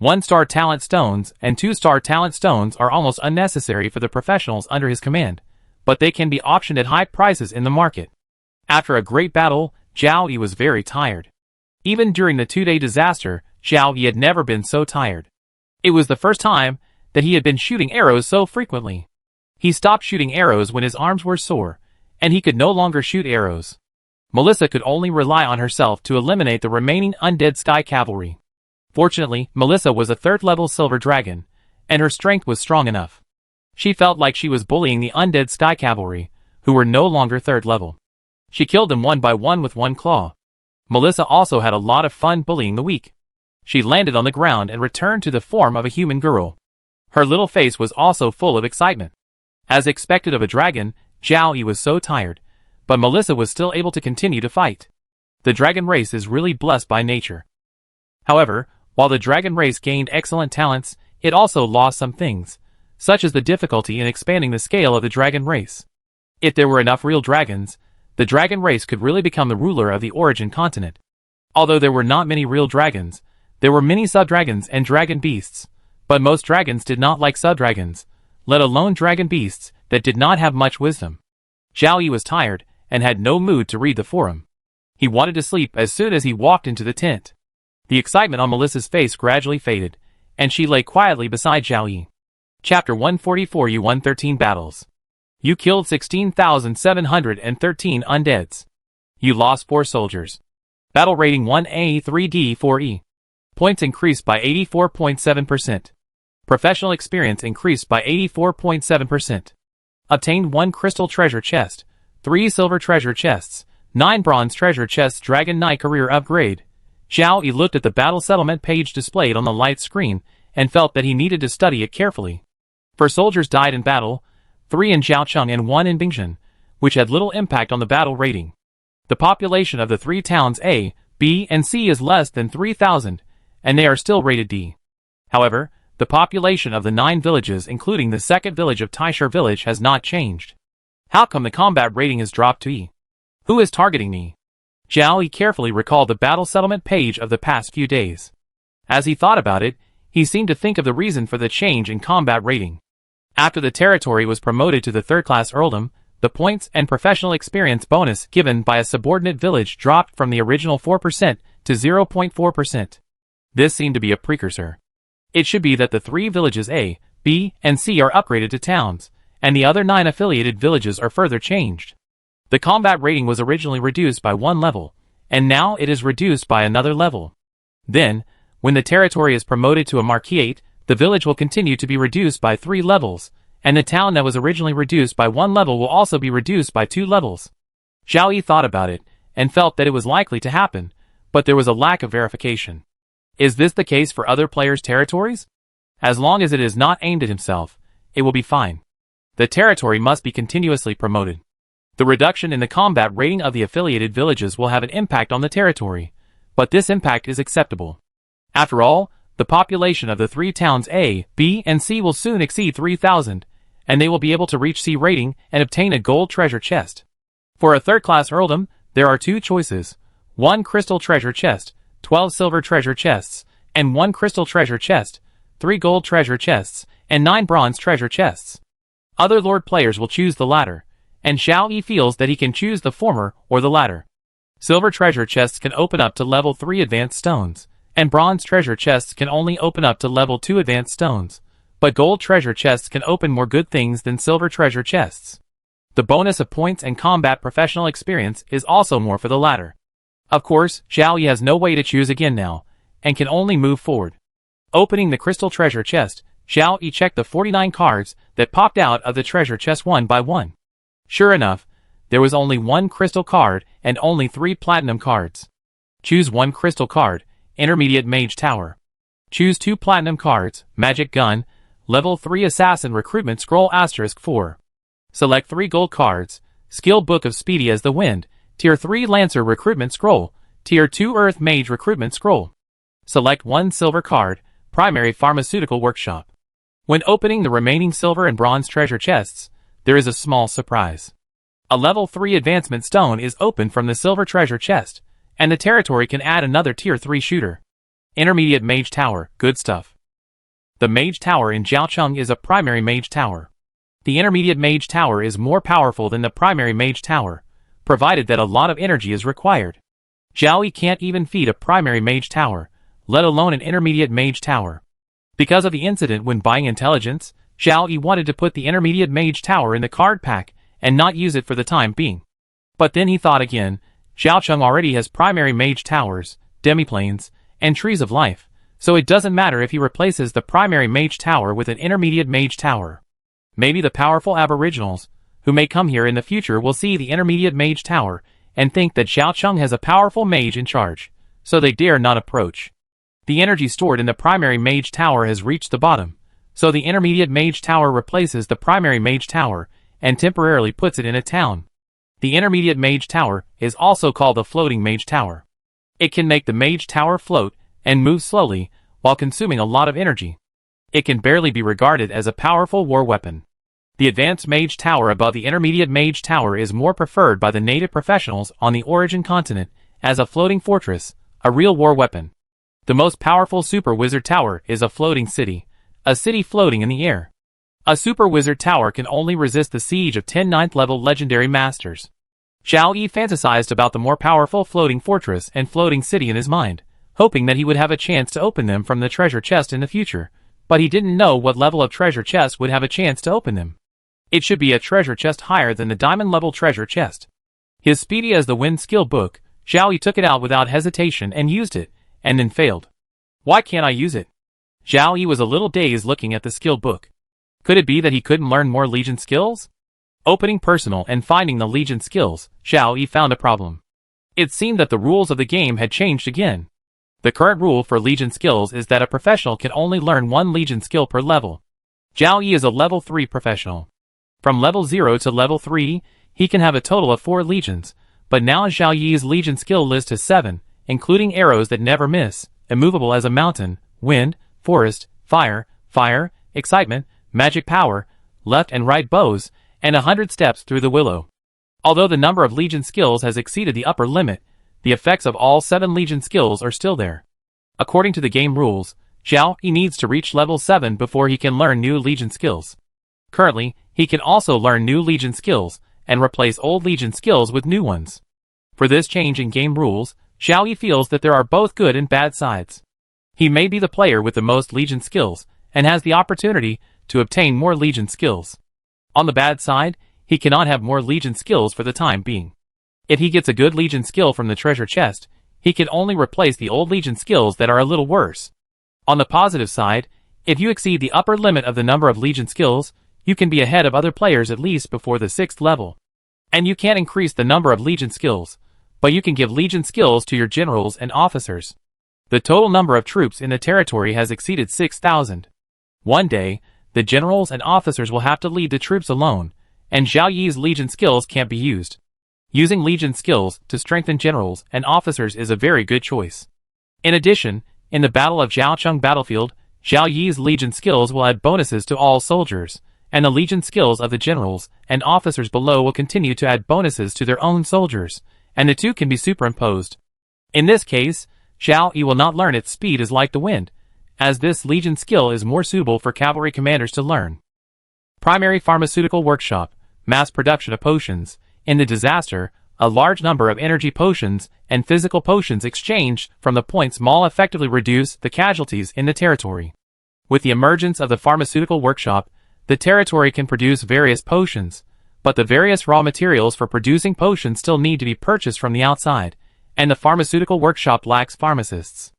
1-star talent stones and 2-star talent stones are almost unnecessary for the professionals under his command, but they can be optioned at high prices in the market. After a great battle, Zhao Yi was very tired. Even during the 2-day disaster, Zhao Yi had never been so tired. It was the first time that he had been shooting arrows so frequently. He stopped shooting arrows when his arms were sore, and he could no longer shoot arrows. Melissa could only rely on herself to eliminate the remaining undead sky cavalry. Fortunately, Melissa was a 3rd level silver dragon, and her strength was strong enough. She felt like she was bullying the undead sky cavalry, who were no longer 3rd level. She killed them one by one with one claw. Melissa also had a lot of fun bullying the weak. She landed on the ground and returned to the form of a human girl. Her little face was also full of excitement. As expected of a dragon, Zhao Yi was so tired, but Melissa was still able to continue to fight. The dragon race is really blessed by nature. However, while the dragon race gained excellent talents, it also lost some things, such as the difficulty in expanding the scale of the dragon race. If there were enough real dragons, the dragon race could really become the ruler of the origin continent. Although there were not many real dragons, there were many sub-dragons and dragon beasts, but most dragons did not like sub-dragons, let alone dragon beasts that did not have much wisdom. Zhao Yi was tired and had no mood to read the forum. He wanted to sleep as soon as he walked into the tent. The excitement on Melissa's face gradually faded, and she lay quietly beside Zhao Yi. Chapter 144 You won 13 battles. You killed 16,713 undeads. You lost 4 soldiers. Battle rating 1A 3D 4E. Points increased by 84.7%. Professional experience increased by 84.7%. Obtained 1 crystal treasure chest, 3 silver treasure chests, 9 bronze treasure chests. Dragon Knight career upgrade. Zhao Yi looked at the battle settlement page displayed on the light screen and felt that he needed to study it carefully. 4 soldiers died in battle, 3 in Jiaocheng and 1 in Bingshan, which had little impact on the battle rating. The population of the 3 towns A, B, and C is less than 3,000, and they are still rated D. However, the population of the 9 villages, including the second village of Taisher village, has not changed. How come the combat rating has dropped to E? Who is targeting me? Zhao Yi carefully recalled the battle settlement page of the past few days. As he thought about it, he seemed to think of the reason for the change in combat rating. After the territory was promoted to the 3rd-class earldom, the points and professional experience bonus given by a subordinate village dropped from the original 4% to 0.4%. This seemed to be a precursor. It should be that the 3 villages A, B, and C are upgraded to towns, and the other 9 affiliated villages are further changed. The combat rating was originally reduced by 1 level, and now it is reduced by another level. Then, when the territory is promoted to a Marquisate, the village will continue to be reduced by 3 levels, and the town that was originally reduced by 1 level will also be reduced by 2 levels. Zhao Yi thought about it, and felt that it was likely to happen, but there was a lack of verification. Is this the case for other players' territories? As long as it is not aimed at himself, it will be fine. The territory must be continuously promoted. The reduction in the combat rating of the affiliated villages will have an impact on the territory, but this impact is acceptable. After all, the population of the 3 towns A, B, and C will soon exceed 3,000, and they will be able to reach C rating and obtain a gold treasure chest. For a 3rd-class earldom, there are 2 choices: 1 crystal treasure chest, 12 silver treasure chests, and 1 crystal treasure chest, 3 gold treasure chests, and 9 bronze treasure chests. Other Lord players will choose the latter, and Zhao Yi feels that he can choose the former or the latter. Silver treasure chests can open up to level 3 advanced stones, and bronze treasure chests can only open up to level 2 advanced stones, but gold treasure chests can open more good things than silver treasure chests. The bonus of points and combat professional experience is also more for the latter. Of course, Zhao Yi has no way to choose again now, and can only move forward. Opening the crystal treasure chest, Zhao Yi checked the 49 cards that popped out of the treasure chest one by one. Sure enough, there was only 1 crystal card and only 3 platinum cards. Choose 1 crystal card, Intermediate Mage Tower. Choose 2 platinum cards, Magic Gun, Level 3 Assassin Recruitment Scroll *4. Select 3 gold cards, Skill Book of Speedy as the Wind, Tier 3 Lancer Recruitment Scroll, Tier 2 Earth Mage Recruitment Scroll. Select 1 silver card, Primary Pharmaceutical Workshop. When opening the remaining silver and bronze treasure chests, there is a small surprise. A level 3 advancement stone is opened from the silver treasure chest, and the territory can add another tier 3 shooter. Intermediate Mage Tower, good stuff. The Mage Tower in Jiaocheng is a primary Mage Tower. The Intermediate Mage Tower is more powerful than the primary Mage Tower, provided that a lot of energy is required. Zhao Yi can't even feed a primary Mage Tower, let alone an Intermediate Mage Tower. Because of the incident when buying intelligence, Zhao Yi wanted to put the Intermediate Mage Tower in the card pack and not use it for the time being. But then he thought again, Jiaocheng already has primary Mage Towers, Demiplanes, and Trees of Life, so it doesn't matter if he replaces the primary Mage Tower with an Intermediate Mage Tower. Maybe the powerful aboriginals, who may come here in the future, will see the Intermediate Mage Tower and think that Jiaocheng has a powerful mage in charge, so they dare not approach. The energy stored in the primary Mage Tower has reached the bottom, so the Intermediate Mage Tower replaces the primary Mage Tower and temporarily puts it in a town. The Intermediate Mage Tower is also called the Floating Mage Tower. It can make the Mage Tower float and move slowly while consuming a lot of energy. It can barely be regarded as a powerful war weapon. The Advanced Mage Tower above the Intermediate Mage Tower is more preferred by the native professionals on the Origin continent as a floating fortress, a real war weapon. The most powerful Super Wizard Tower is a floating city, a city floating in the air. A Super Wizard Tower can only resist the siege of 10 9th level legendary masters. Zhao Yi fantasized about the more powerful floating fortress and floating city in his mind, hoping that he would have a chance to open them from the treasure chest in the future, but he didn't know what level of treasure chest would have a chance to open them. It should be a treasure chest higher than the diamond level treasure chest. His Speedy as the Wind skill book, Zhao Yi took it out without hesitation and used it, and then failed. Why can't I use it? Zhao Yi was a little dazed looking at the skill book. Could it be that he couldn't learn more Legion skills? Opening personal and finding the Legion skills, Zhao Yi found a problem. It seemed that the rules of the game had changed again. The current rule for Legion skills is that a professional can only learn one Legion skill per level. Zhao Yi is a level 3 professional. From level 0 to level 3, he can have a total of 4 Legions, but now Zhao Yi's Legion skill list is 7, including arrows that never miss, immovable as a mountain, wind, forest, fire, excitement, magic power, left and right bows, and 100 steps through the willow. Although the number of Legion skills has exceeded the upper limit, the effects of all 7 Legion skills are still there. According to the game rules, Zhao Yi needs to reach level 7 before he can learn new Legion skills. Currently, he can also learn new Legion skills and replace old Legion skills with new ones. For this change in game rules, Zhao Yi feels that there are both good and bad sides. He may be the player with the most Legion skills and has the opportunity to obtain more Legion skills. On the bad side, he cannot have more Legion skills for the time being. If he gets a good Legion skill from the treasure chest, he can only replace the old Legion skills that are a little worse. On the positive side, if you exceed the upper limit of the number of Legion skills, you can be ahead of other players at least before the 6th level. And you can't increase the number of Legion skills, but you can give Legion skills to your generals and officers. The total number of troops in the territory has exceeded 6,000. One day, the generals and officers will have to lead the troops alone, and Zhao Yi's Legion skills can't be used. Using Legion skills to strengthen generals and officers is a very good choice. In addition, in the Battle of Zhaocheng battlefield, Zhao Yi's Legion skills will add bonuses to all soldiers, and the Legion skills of the generals and officers below will continue to add bonuses to their own soldiers, and the two can be superimposed. In this case, Zhao Yi will not learn its speed is like the wind, as this Legion skill is more suitable for cavalry commanders to learn. Primary pharmaceutical workshop, mass production of potions. In the disaster, a large number of energy potions and physical potions exchanged from the points mall effectively reduce the casualties in the territory. With the emergence of the pharmaceutical workshop, the territory can produce various potions, but the various raw materials for producing potions still need to be purchased from the outside, and the pharmaceutical workshop lacks pharmacists.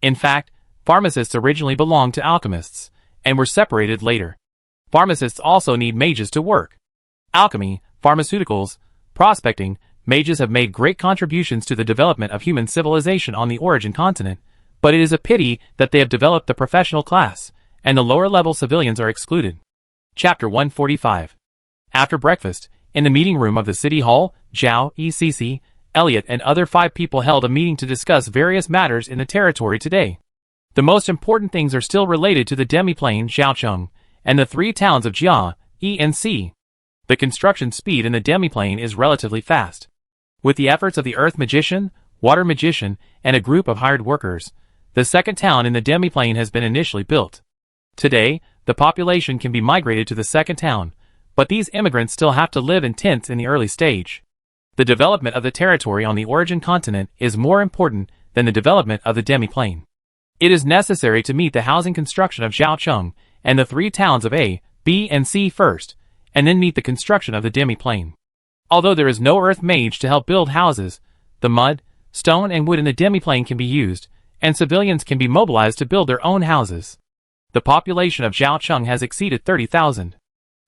In fact, pharmacists originally belonged to alchemists, and were separated later. Pharmacists also need mages to work. Alchemy, pharmaceuticals, prospecting, mages have made great contributions to the development of human civilization on the Origin continent, but it is a pity that they have developed the professional class, and the lower-level civilians are excluded. Chapter 145. After breakfast, in the meeting room of the city hall, Zhao, ECC, Elliot and other 5 people held a meeting to discuss various matters in the territory today. The most important things are still related to the demiplane Zhaocheng, and the 3 towns of Jia, E and C. The construction speed in the demiplane is relatively fast. With the efforts of the Earth Magician, Water Magician, and a group of hired workers, the second town in the demiplane has been initially built. Today, the population can be migrated to the second town, but these immigrants still have to live in tents in the early stage. The development of the territory on the Origin continent is more important than the development of the demiplane. It is necessary to meet the housing construction of Zhaocheng and the 3 towns of A, B, and C first, and then meet the construction of the demiplane. Although there is no earth mage to help build houses, the mud, stone and wood in the demiplane can be used, and civilians can be mobilized to build their own houses. The population of Zhaocheng has exceeded 30,000.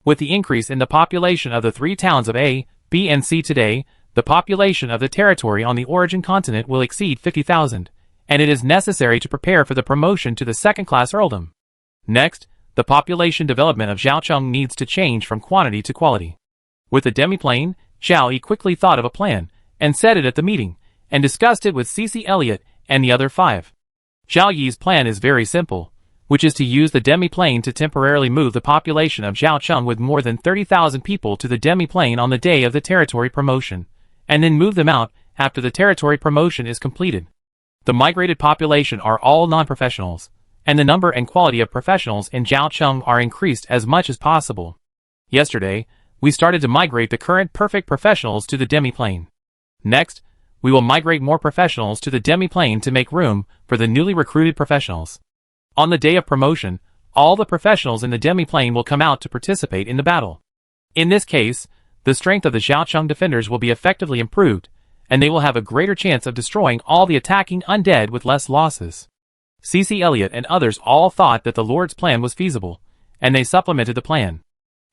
With the increase in the population of the 3 towns of A, B and C today, the population of the territory on the Origin continent will exceed 50,000, and it is necessary to prepare for the promotion to the second-class earldom. Next, the population development of Zhaocheng needs to change from quantity to quality. With the demiplane, Zhao Yi quickly thought of a plan, and said it at the meeting, and discussed it with CC Elliot and the other 5. Zhao Yi's plan is very simple, which is to use the demiplane to temporarily move the population of Zhaocheng with more than 30,000 people to the demiplane on the day of the territory promotion, and then move them out after the territory promotion is completed. The migrated population are all non-professionals, and the number and quality of professionals in Zhaocheng are increased as much as possible. Yesterday, we started to migrate the current perfect professionals to the demiplane. Next, we will migrate more professionals to the demiplane to make room for the newly recruited professionals. On the day of promotion, all the professionals in the demiplane will come out to participate in the battle. In this case, the strength of the Zhaocheng defenders will be effectively improved, and they will have a greater chance of destroying all the attacking undead with less losses. CC Elliot and others all thought that the Lord's plan was feasible, and they supplemented the plan.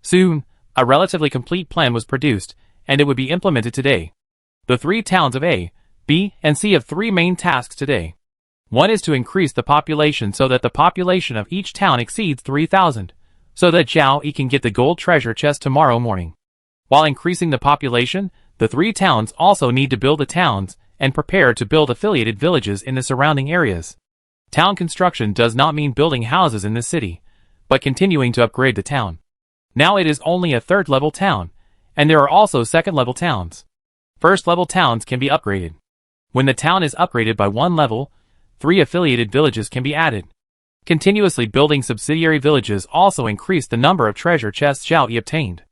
Soon, A relatively complete plan was produced, and it would be implemented today. The three towns of A, B, and C have three main tasks today. One is to increase the population so that the population of each town exceeds 3,000, so that Zhao Yi can get the gold treasure chest tomorrow morning. While increasing the population, the three towns also need to build the towns and prepare to build affiliated villages in the surrounding areas. Town construction does not mean building houses in the city, but continuing to upgrade the town. Now it is only a third-level town, and there are also second-level towns. First-level towns can be upgraded. When the town is upgraded by one level, 3 affiliated villages can be added. Continuously building subsidiary villages also increased the number of treasure chests Zhao Yi obtained.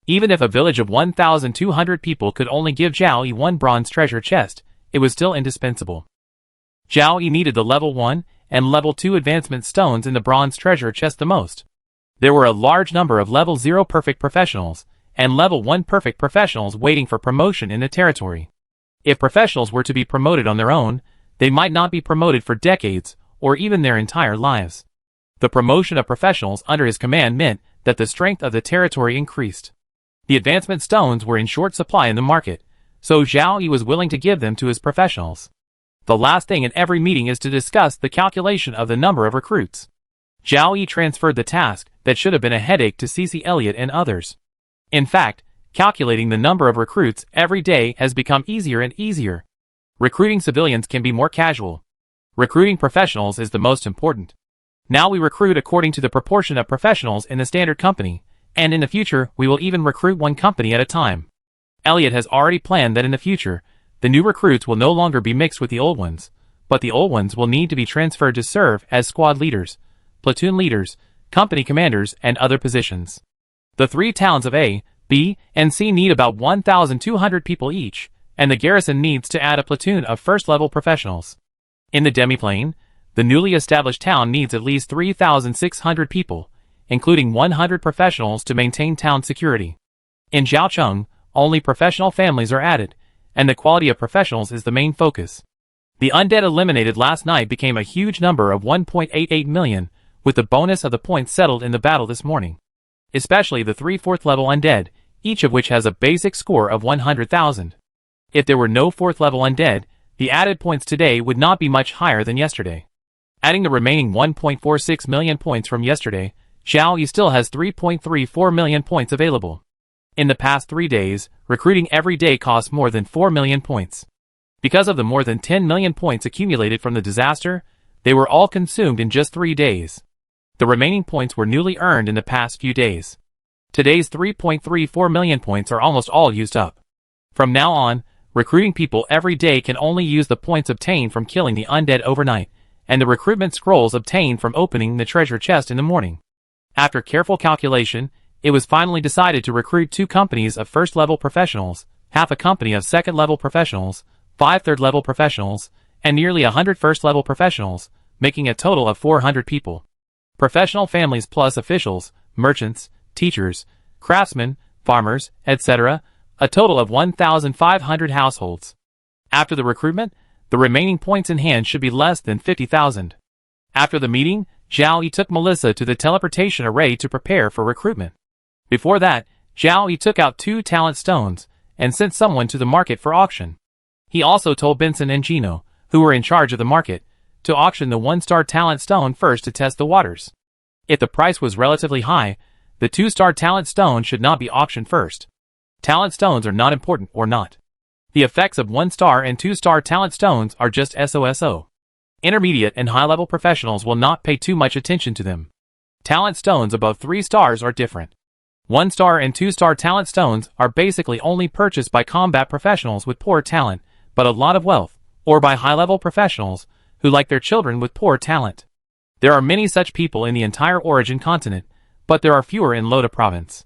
Even if a village of 1,200 people could only give Zhao Yi one bronze treasure chest, it was still indispensable. Zhao Yi needed the level 1 and level 2 advancement stones in the bronze treasure chest the most. There were a large number of level 0 perfect professionals and level 1 perfect professionals waiting for promotion in the territory. If professionals were to be promoted on their own, they might not be promoted for decades or even their entire lives. The promotion of professionals under his command meant that the strength of the territory increased. The advancement stones were in short supply in the market, so Zhao Yi was willing to give them to his professionals. The last thing in every meeting is to discuss the calculation of the number of recruits. Zhao Yi transferred the task that should have been a headache to CC Elliott and others. In fact, calculating the number of recruits every day has become easier and easier. Recruiting civilians can be more casual. Recruiting professionals is the most important. Now we recruit according to the proportion of professionals in the standard company, and in the future we will even recruit one company at a time. Elliott has already planned that in the future, the new recruits will no longer be mixed with the old ones, but the old ones will need to be transferred to serve as squad leaders, platoon leaders, company commanders, and other positions. The 3 towns of A, B, and C need about 1,200 people each, and the garrison needs to add a platoon of first-level professionals. In the demiplane, the newly established town needs at least 3,600 people, including 100 professionals to maintain town security. In Zhaocheng, only professional families are added, and the quality of professionals is the main focus. The undead eliminated last night became a huge number of 1.88 million, with the bonus of the points settled in the battle this morning. Especially the 3 4th-level undead, each of which has a basic score of 100,000. If there were no 4th-level undead, the added points today would not be much higher than yesterday. Adding the remaining 1.46 million points from yesterday, Zhao Yi still has 3.34 million points available. In the past 3 days, recruiting every day costs more than 4 million points. Because of the more than 10 million points accumulated from the disaster, they were all consumed in just 3 days. The remaining points were newly earned in the past few days. Today's 3.34 million points are almost all used up. From now on, recruiting people every day can only use the points obtained from killing the undead overnight, and the recruitment scrolls obtained from opening the treasure chest in the morning. After careful calculation, it was finally decided to recruit 2 companies of first-level professionals, half a company of second-level professionals, 5 third-level professionals, and nearly 100 first-level professionals, making a total of 400 people. Professional families plus officials, merchants, teachers, craftsmen, farmers, etc., a total of 1,500 households. After the recruitment, the remaining points in hand should be less than 50,000. After the meeting, Zhao Yi took Melissa to the teleportation array to prepare for recruitment. Before that, Zhao Yi took out 2 talent stones and sent someone to the market for auction. He also told Benson and Gino, who were in charge of the market, to auction the 1-star talent stone first to test the waters. If the price was relatively high, the 2-star talent stone should not be auctioned first. Talent stones are not important or not. The effects of 1-star and 2-star talent stones are just SOSO. Intermediate and high-level professionals will not pay too much attention to them. Talent stones above 3 stars are different. 1-star and 2-star talent stones are basically only purchased by combat professionals with poor talent, but a lot of wealth, or by high-level professionals who like their children with poor talent. There are many such people in the entire Origin continent, but there are fewer in Loda province.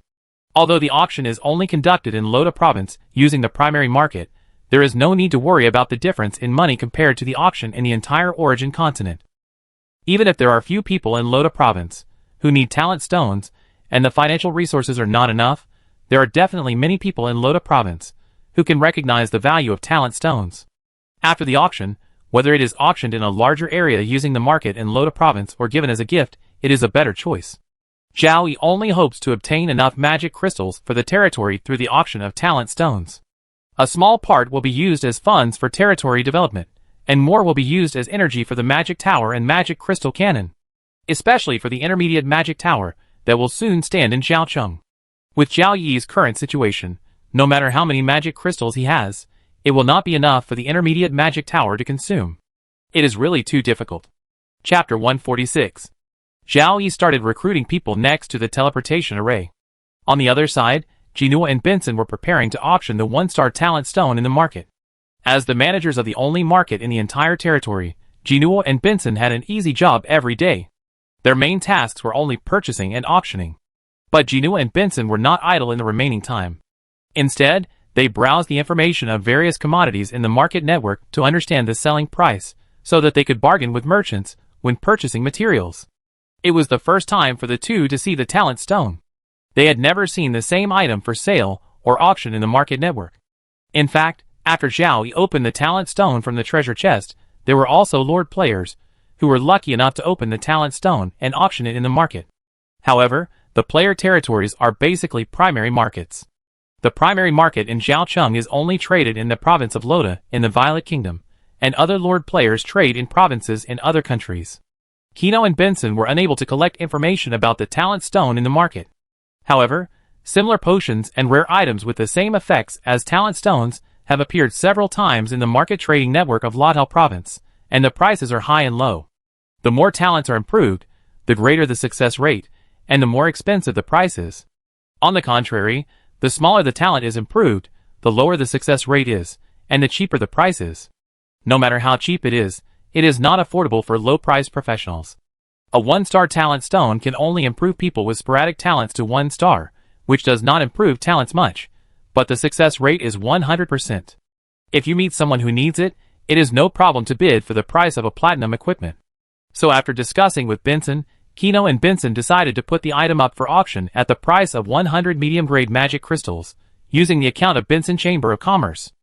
Although the auction is only conducted in Loda province using the primary market, there is no need to worry about the difference in money compared to the auction in the entire Origin continent. Even if there are few people in Loda province who need talent stones, and the financial resources are not enough, there are definitely many people in Loda province who can recognize the value of talent stones. After the auction, whether it is auctioned in a larger area using the market in Loda province or given as a gift, it is a better choice. Zhao Yi only hopes to obtain enough magic crystals for the territory through the auction of talent stones. A small part will be used as funds for territory development, and more will be used as energy for the magic tower and magic crystal cannon, especially for the intermediate magic tower that will soon stand in Zhaocheng. With Zhao Yi's current situation, no matter how many magic crystals he has, it will not be enough for the intermediate magic tower to consume. It is really too difficult. Chapter 146. Zhao Yi started recruiting people next to the teleportation array. On the other side, Jinhua and Benson were preparing to auction the one-star talent stone in the market. As the managers of the only market in the entire territory, Jinhua and Benson had an easy job every day. Their main tasks were only purchasing and auctioning. But Jinhua and Benson were not idle in the remaining time. Instead, they browsed the information of various commodities in the market network to understand the selling price, so that they could bargain with merchants when purchasing materials. It was the first time for the two to see the talent stone. They had never seen the same item for sale or auction in the market network. In fact, after Zhao Yi opened the talent stone from the treasure chest, there were also lord players who were lucky enough to open the talent stone and auction it in the market. However, the player territories are basically primary markets. The primary market in Zhaocheng is only traded in the province of Loda in the Violet Kingdom, and other lord players trade in provinces in other countries. Kino and Benson were unable to collect information about the talent stone in the market. However, similar potions and rare items with the same effects as talent stones have appeared several times in the market trading network of Lothal province, and the prices are high and low. The more talents are improved, the greater the success rate, and the more expensive the price is. On the contrary, the smaller the talent is improved, the lower the success rate is, and the cheaper the price is. No matter how cheap it is not affordable for low-priced professionals. A one-star talent stone can only improve people with sporadic talents to 1 star, which does not improve talents much, but the success rate is 100%. If you meet someone who needs it, it is no problem to bid for the price of a platinum equipment. So after discussing with Benson, Kino and Benson decided to put the item up for auction at the price of 100 medium-grade magic crystals, using the account of Benson Chamber of Commerce.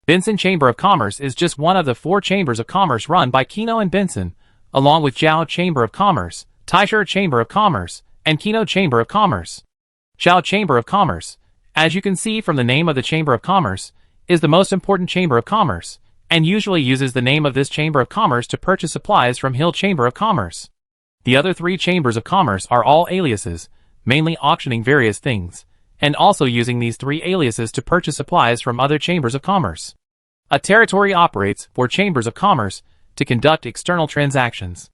Benson Chamber of Commerce is just one of the 4 chambers of commerce run by Kino and Benson, along with Zhao Chamber of Commerce, Taisher Chamber of Commerce, and Kino Chamber of Commerce. Zhao Chamber of Commerce, as you can see from the name of the Chamber of Commerce, is the most important chamber of commerce, and usually uses the name of this Chamber of Commerce to purchase supplies from Hill Chamber of Commerce. The other 3 chambers of commerce are all aliases, mainly auctioning various things, and also using these 3 aliases to purchase supplies from other chambers of commerce. A territory operates 4 chambers of commerce to conduct external transactions.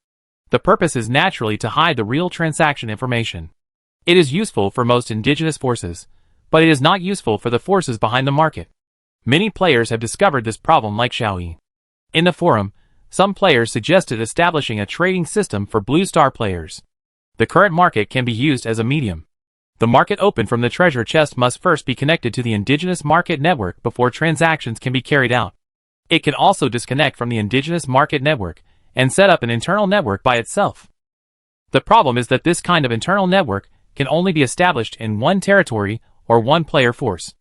The purpose is naturally to hide the real transaction information. It is useful for most indigenous forces, but it is not useful for the forces behind the market. Many players have discovered this problem like Zhao Yi. In the forum, some players suggested establishing a trading system for Blue Star players. The current market can be used as a medium. The market open from the treasure chest must first be connected to the indigenous market network before transactions can be carried out. It can also disconnect from the indigenous market network and set up an internal network by itself. The problem is that this kind of internal network can only be established in one territory or one player force.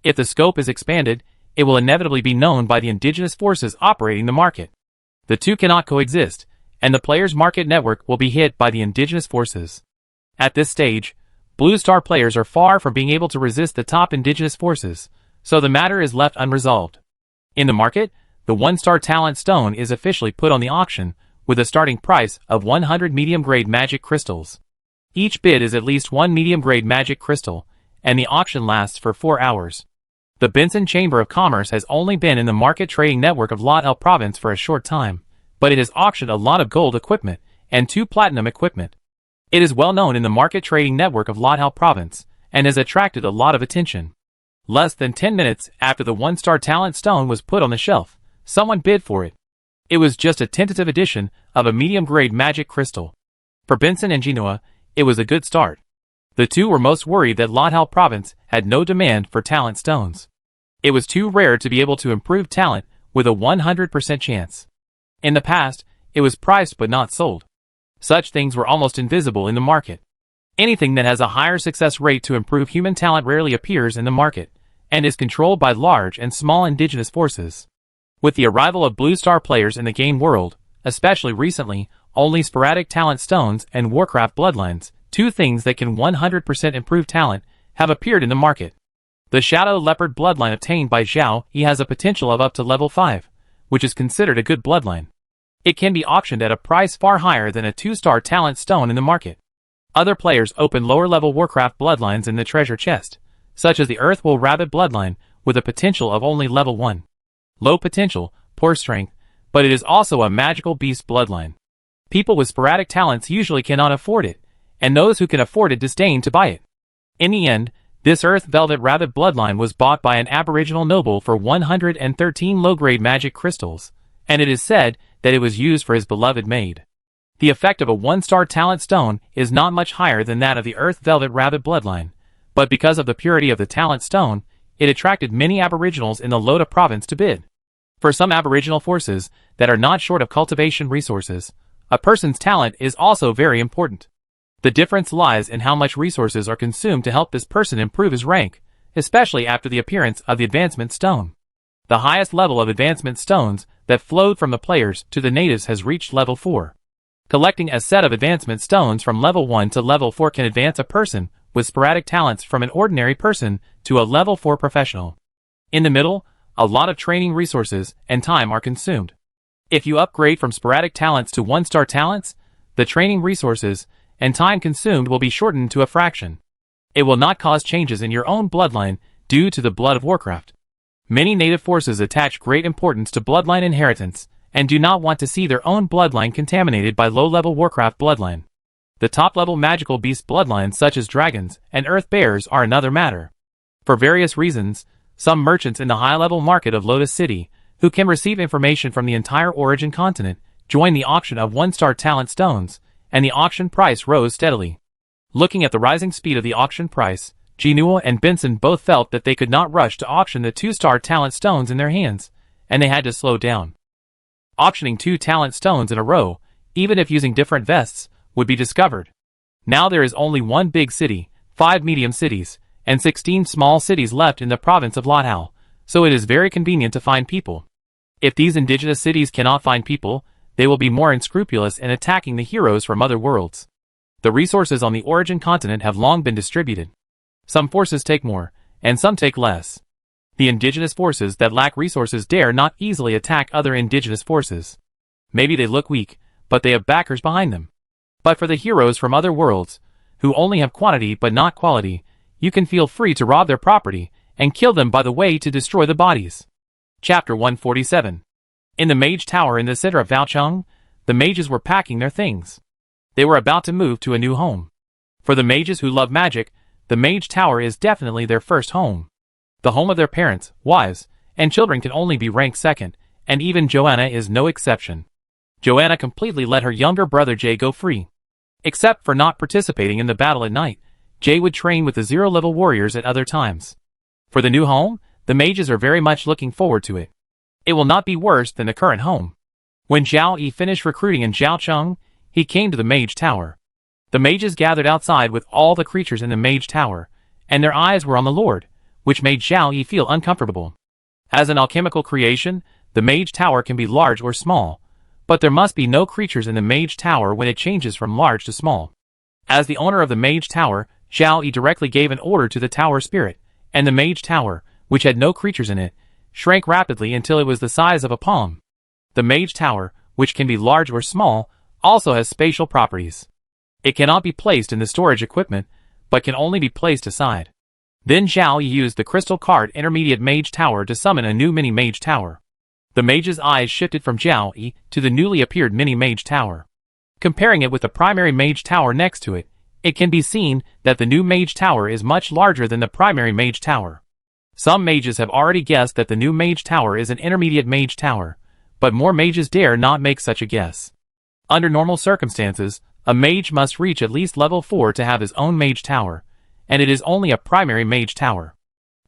If the scope is expanded, it will inevitably be known by the indigenous forces operating the market. The two cannot coexist, and the player's market network will be hit by the indigenous forces. At this stage, Blue Star players are far from being able to resist the top indigenous forces, so the matter is left unresolved. In the market, the 1-star talent stone is officially put on the auction, with a starting price of 100 medium-grade magic crystals. Each bid is at least 1 medium-grade magic crystal, and the auction lasts for 4 hours. The Benson Chamber of Commerce has only been in the market trading network of Lothal province for a short time, but it has auctioned a lot of gold equipment and 2 platinum equipment. It is well known in the market trading network of Lothal province, and has attracted a lot of attention. Less than 10 minutes after the 1-star talent stone was put on the shelf, someone bid for it. It was just a tentative edition of a medium-grade magic crystal. For Benson and Jinhua, it was a good start. The two were most worried that Lothal province had no demand for talent stones. It was too rare to be able to improve talent with a 100% chance. In the past, it was priced but not sold. Such things were almost invisible in the market. Anything that has a higher success rate to improve human talent rarely appears in the market, and is controlled by large and small indigenous forces. With the arrival of Blue Star players in the game world, especially recently, only sporadic talent stones and Warcraft bloodlines two things that can 100% improve talent have appeared in the market. The Shadow Leopard bloodline obtained by Zhao Yi has a potential of up to level 5, which is considered a good bloodline. It can be auctioned at a price far higher than a 2-star talent stone in the market. Other players open lower-level Warcraft bloodlines in the treasure chest, such as the Earthwool Rabbit bloodline, with a potential of only level 1. Low potential, poor strength, but it is also a magical beast bloodline. People with sporadic talents usually cannot afford it, and those who can afford it disdain to buy it. In the end, this Earth Velvet Rabbit bloodline was bought by an aboriginal noble for 113 low-grade magic crystals, and it is said that it was used for his beloved maid. The effect of a 1-star talent stone is not much higher than that of the Earth Velvet Rabbit bloodline, but because of the purity of the talent stone, it attracted many aboriginals in the Lota province to bid. For some aboriginal forces that are not short of cultivation resources, a person's talent is also very important. The difference lies in how much resources are consumed to help this person improve his rank, especially after the appearance of the advancement stone. The highest level of advancement stones that flowed from the players to the natives has reached level 4. Collecting a set of advancement stones from level 1 to level 4 can advance a person with sporadic talents from an ordinary person to a level 4 professional. In the middle, a lot of training resources and time are consumed. If you upgrade from sporadic talents to 1-star talents, the training resources and time consumed will be shortened to a fraction. It will not cause changes in your own bloodline due to the blood of Warcraft. Many native forces attach great importance to bloodline inheritance and do not want to see their own bloodline contaminated by low-level Warcraft bloodline. The top-level magical beast bloodlines such as dragons and earth bears are another matter. For various reasons, some merchants in the high-level market of Lotus City, who can receive information from the entire origin continent, join the auction of 1-star talent stones, and the auction price rose steadily. Looking at the rising speed of the auction price, Jinua and Benson both felt that they could not rush to auction the 2-star talent stones in their hands, and they had to slow down. Auctioning 2 talent stones in a row, even if using different vests, would be discovered. Now there is only one big city, 5 medium cities, and 16 small cities left in the province of Lothal, so it is very convenient to find people. If these indigenous cities cannot find people, they will be more unscrupulous in attacking the heroes from other worlds. The resources on the origin continent have long been distributed. Some forces take more, and some take less. The indigenous forces that lack resources dare not easily attack other indigenous forces. Maybe they look weak, but they have backers behind them. But for the heroes from other worlds, who only have quantity but not quality, you can feel free to rob their property and kill them by the way to destroy the bodies. Chapter 147. In the Mage Tower in the center of Vaocheng, the mages were packing their things. They were about to move to a new home. For the mages who love magic, the Mage Tower is definitely their first home. The home of their parents, wives, and children can only be ranked second, and even Joanna is no exception. Joanna completely let her younger brother Jay go free. Except for not participating in the battle at night, Jay would train with the 0-level warriors at other times. For the new home, the mages are very much looking forward to it. It will not be worse than the current home. When Zhao Yi finished recruiting in Zhaocheng, he came to the Mage Tower. The mages gathered outside with all the creatures in the Mage Tower, and their eyes were on the Lord, which made Zhao Yi feel uncomfortable. As an alchemical creation, the Mage Tower can be large or small, but there must be no creatures in the Mage Tower when it changes from large to small. As the owner of the Mage Tower, Zhao Yi directly gave an order to the Tower Spirit, and the Mage Tower, which had no creatures in it, shrank rapidly until it was the size of a palm. The Mage Tower, which can be large or small, also has spatial properties. It cannot be placed in the storage equipment, but can only be placed aside. Then Zhao Yi used the crystal card Intermediate Mage Tower to summon a new Mini Mage Tower. The mage's eyes shifted from Zhao Yi to the newly appeared Mini Mage Tower. Comparing it with the primary Mage Tower next to it, it can be seen that the new Mage Tower is much larger than the primary Mage Tower. Some mages have already guessed that the new Mage Tower is an Intermediate Mage Tower, but more mages dare not make such a guess. Under normal circumstances, a mage must reach at least level 4 to have his own Mage Tower, and it is only a primary Mage Tower.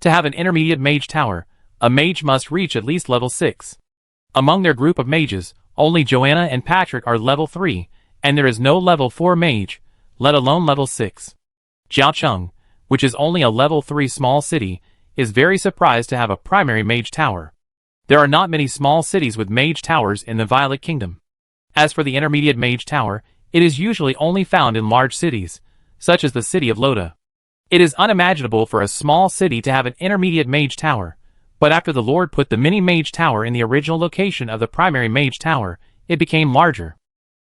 To have an Intermediate Mage Tower, a mage must reach at least level 6. Among their group of mages, only Joanna and Patrick are level 3, and there is no level 4 mage, let alone level 6. Zhaocheng, which is only a level 3 small city, is very surprised to have a primary Mage Tower. There are not many small cities with Mage Towers in the Violet Kingdom. As for the Intermediate Mage Tower, it is usually only found in large cities, such as the city of Loda. It is unimaginable for a small city to have an intermediate mage tower, but after the Lord put the mini mage tower in the original location of the primary mage tower, it became larger.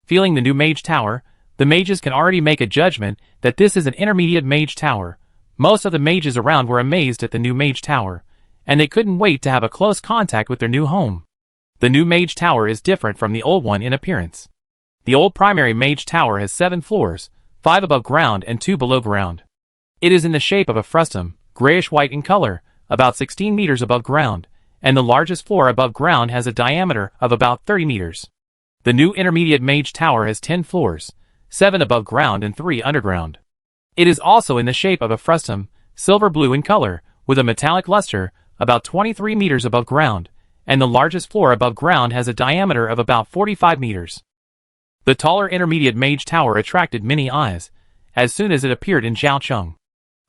Feeling the new mage tower, the mages can already make a judgment that this is an intermediate mage tower. Most of the mages around were amazed at the new mage tower, and they couldn't wait to have a close contact with their new home. The new mage tower is different from the old one in appearance. The old primary mage tower has 7 floors, 5 above ground and 2 below ground. It is in the shape of a frustum, grayish-white in color, about 16 meters above ground, and the largest floor above ground has a diameter of about 30 meters. The new intermediate mage tower has 10 floors, 7 above ground and 3 underground. It is also in the shape of a frustum, silver-blue in color, with a metallic luster, about 23 meters above ground, and the largest floor above ground has a diameter of about 45 meters. The taller intermediate mage tower attracted many eyes, as soon as it appeared in Xiaocheng.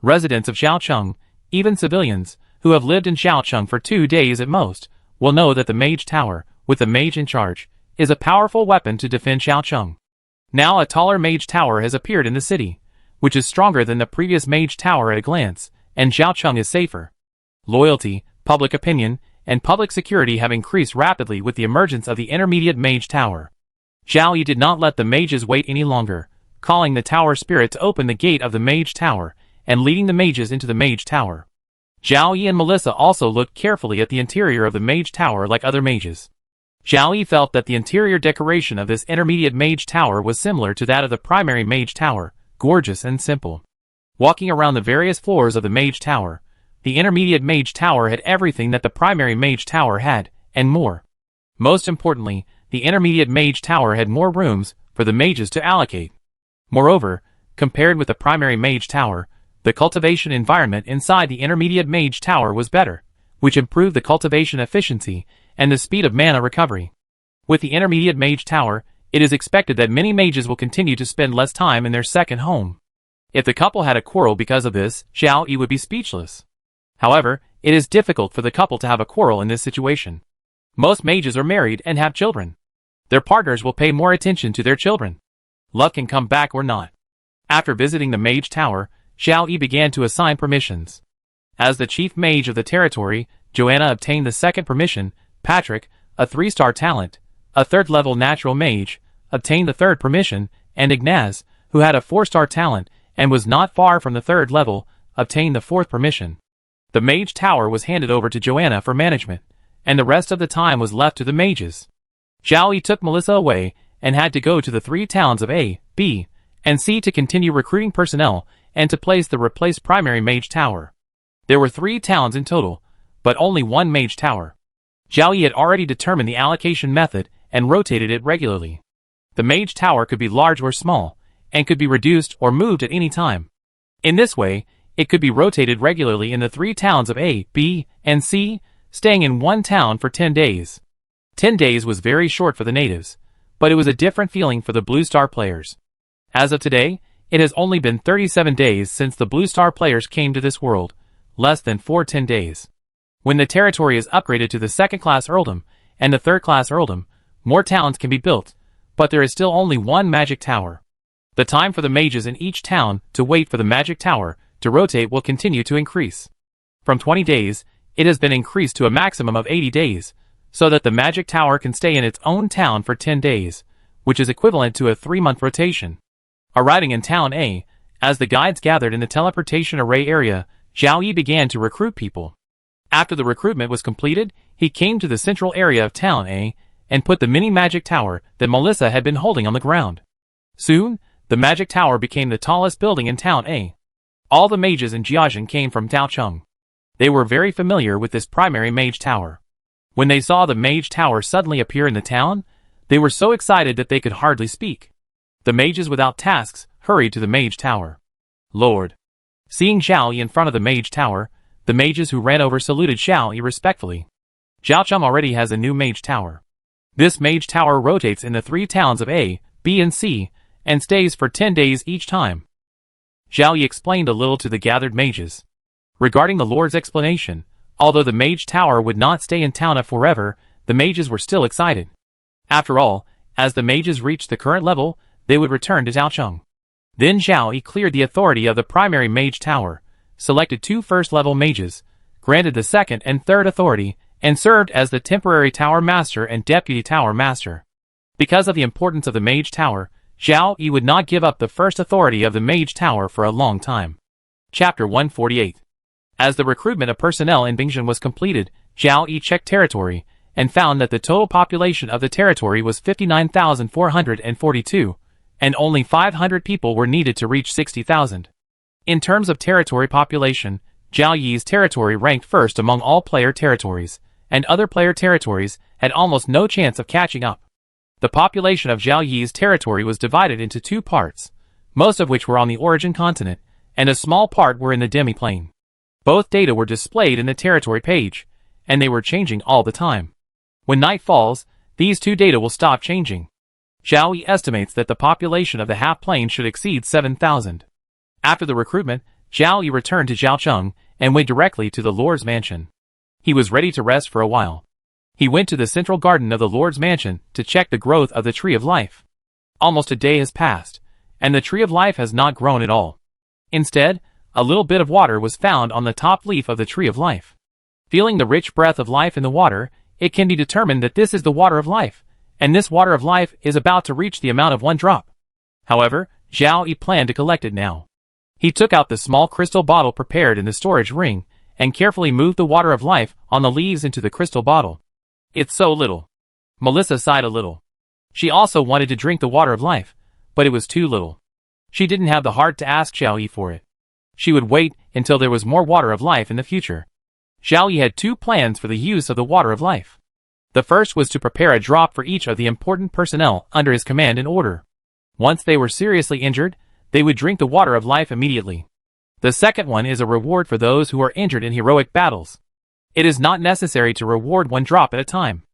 Residents of Xiaocheng, even civilians, who have lived in Xiaocheng for 2 days at most, will know that the mage tower, with the mage in charge, is a powerful weapon to defend Xiaocheng. Now a taller mage tower has appeared in the city, which is stronger than the previous mage tower at a glance, and Xiaocheng is safer. Loyalty, public opinion, and public security have increased rapidly with the emergence of the intermediate mage tower. Zhao Yi did not let the mages wait any longer, calling the tower spirit to open the gate of the mage tower, and leading the mages into the mage tower. Zhao Yi and Melissa also looked carefully at the interior of the mage tower like other mages. Zhao Yi felt that the interior decoration of this intermediate mage tower was similar to that of the primary mage tower, gorgeous and simple. Walking around the various floors of the mage tower, the intermediate mage tower had everything that the primary mage tower had, and more. Most importantly, the intermediate mage tower had more rooms for the mages to allocate. Moreover, compared with the primary mage tower, the cultivation environment inside the intermediate mage tower was better, which improved the cultivation efficiency and the speed of mana recovery. With the intermediate mage tower, it is expected that many mages will continue to spend less time in their second home. If the couple had a quarrel because of this, Zhao Yi would be speechless. However, it is difficult for the couple to have a quarrel in this situation. Most mages are married and have children. Their partners will pay more attention to their children. Love can come back or not. After visiting the mage tower, Zhao Yi began to assign permissions. As the chief mage of the territory, Joanna obtained the second permission, Patrick, a 3-star talent, a 3rd-level natural mage, obtained the 3rd permission, and Ignaz, who had a 4-star talent and was not far from the 3rd level, obtained the 4th permission. The mage tower was handed over to Joanna for management, and the rest of the time was left to the mages. Zhao Yi took Melissa away and had to go to the 3 towns of A, B, and C to continue recruiting personnel and to place the replaced primary mage tower. There were 3 towns in total, but only 1 mage tower. Zhao Yi had already determined the allocation method and rotated it regularly. The mage tower could be large or small, and could be reduced or moved at any time. In this way, it could be rotated regularly in the 3 towns of A, B, and C, staying in one town for 10 days. 10 days was very short for the natives, but it was a different feeling for the Blue Star players. As of today, it has only been 37 days since the Blue Star players came to this world, less than 10 days. When the territory is upgraded to the 2nd-class earldom and the 3rd-class earldom, more towns can be built, but there is still only 1 magic tower. The time for the mages in each town to wait for the magic tower to rotate will continue to increase. From 20 days, it has been increased to a maximum of 80 days, so that the magic tower can stay in its own town for 10 days, which is equivalent to a 3-month rotation. Arriving in Town A, as the guides gathered in the teleportation array area, Zhao Yi began to recruit people. After the recruitment was completed, he came to the central area of Town A and put the mini magic tower that Melissa had been holding on the ground. Soon, the magic tower became the tallest building in Town A. All the mages in Jiazhen came from Taocheng. They were very familiar with this primary mage tower. When they saw the mage tower suddenly appear in the town, they were so excited that they could hardly speak. The mages without tasks hurried to the mage tower. Lord. Seeing Zhao Yi in front of the mage tower, the mages who ran over saluted Zhao Yi respectfully. Xiaocheng already has a new mage tower. This mage tower rotates in the 3 towns of A, B and C, and stays for 10 days each time. Zhao Yi explained a little to the gathered mages. Regarding the Lord's explanation, although the mage tower would not stay in town forever, the mages were still excited. After all, as the mages reached the current level, they would return to Taocheng. Then Zhao Yi cleared the authority of the primary mage tower, selected 2 first-level mages, granted the second and third authority, and served as the temporary tower master and deputy tower master. Because of the importance of the mage tower, Zhao Yi would not give up the first authority of the mage tower for a long time. Chapter 148. As the recruitment of personnel in Bingzhen was completed, Zhao Yi checked territory, and found that the total population of the territory was 59,442, and only 500 people were needed to reach 60,000. In terms of territory population, Zhao Yi's territory ranked first among all player territories, and other player territories had almost no chance of catching up. The population of Zhao Yi's territory was divided into 2 parts, most of which were on the origin continent, and a small part were in the demi-plane. Both data were displayed in the territory page, and they were changing all the time. When night falls, these 2 data will stop changing. Zhao Yi estimates that the population of the half-plane should exceed 7,000. After the recruitment, Zhao Yi returned to Zhaocheng and went directly to the Lord's mansion. He was ready to rest for a while. He went to the central garden of the Lord's mansion to check the growth of the Tree of Life. Almost a day has passed, and the Tree of Life has not grown at all. Instead, a little bit of water was found on the top leaf of the Tree of Life. Feeling the rich breath of life in the water, it can be determined that this is the water of life, and this water of life is about to reach the amount of 1 drop. However, Zhao Yi planned to collect it now. He took out the small crystal bottle prepared in the storage ring, and carefully moved the water of life on the leaves into the crystal bottle. It's so little. Melissa sighed a little. She also wanted to drink the water of life, but it was too little. She didn't have the heart to ask Zhao Yi for it. She would wait until there was more water of life in the future. Zhao Yi had 2 plans for the use of the water of life. The first was to prepare a drop for each of the important personnel under his command and order. Once they were seriously injured, they would drink the water of life immediately. The second one is a reward for those who are injured in heroic battles. It is not necessary to reward 1 drop at a time.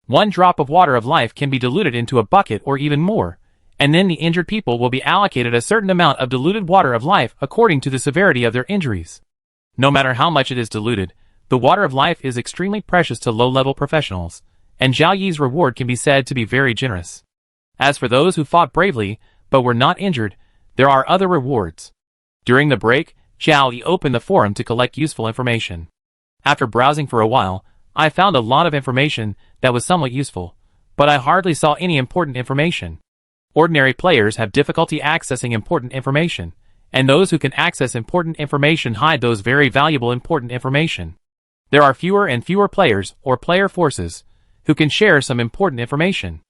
1 drop of water of life can be diluted into a bucket or even more, and then the injured people will be allocated a certain amount of diluted water of life according to the severity of their injuries. No matter how much it is diluted, the water of life is extremely precious to low-level professionals, and Zhao Yi's reward can be said to be very generous. As for those who fought bravely, but were not injured, there are other rewards. During the break, Zhao Yi opened the forum to collect useful information. After browsing for a while, I found a lot of information that was somewhat useful, but I hardly saw any important information. Ordinary players have difficulty accessing important information, and those who can access important information hide those very valuable important information. There are fewer and fewer players, or player forces, who can share some important information.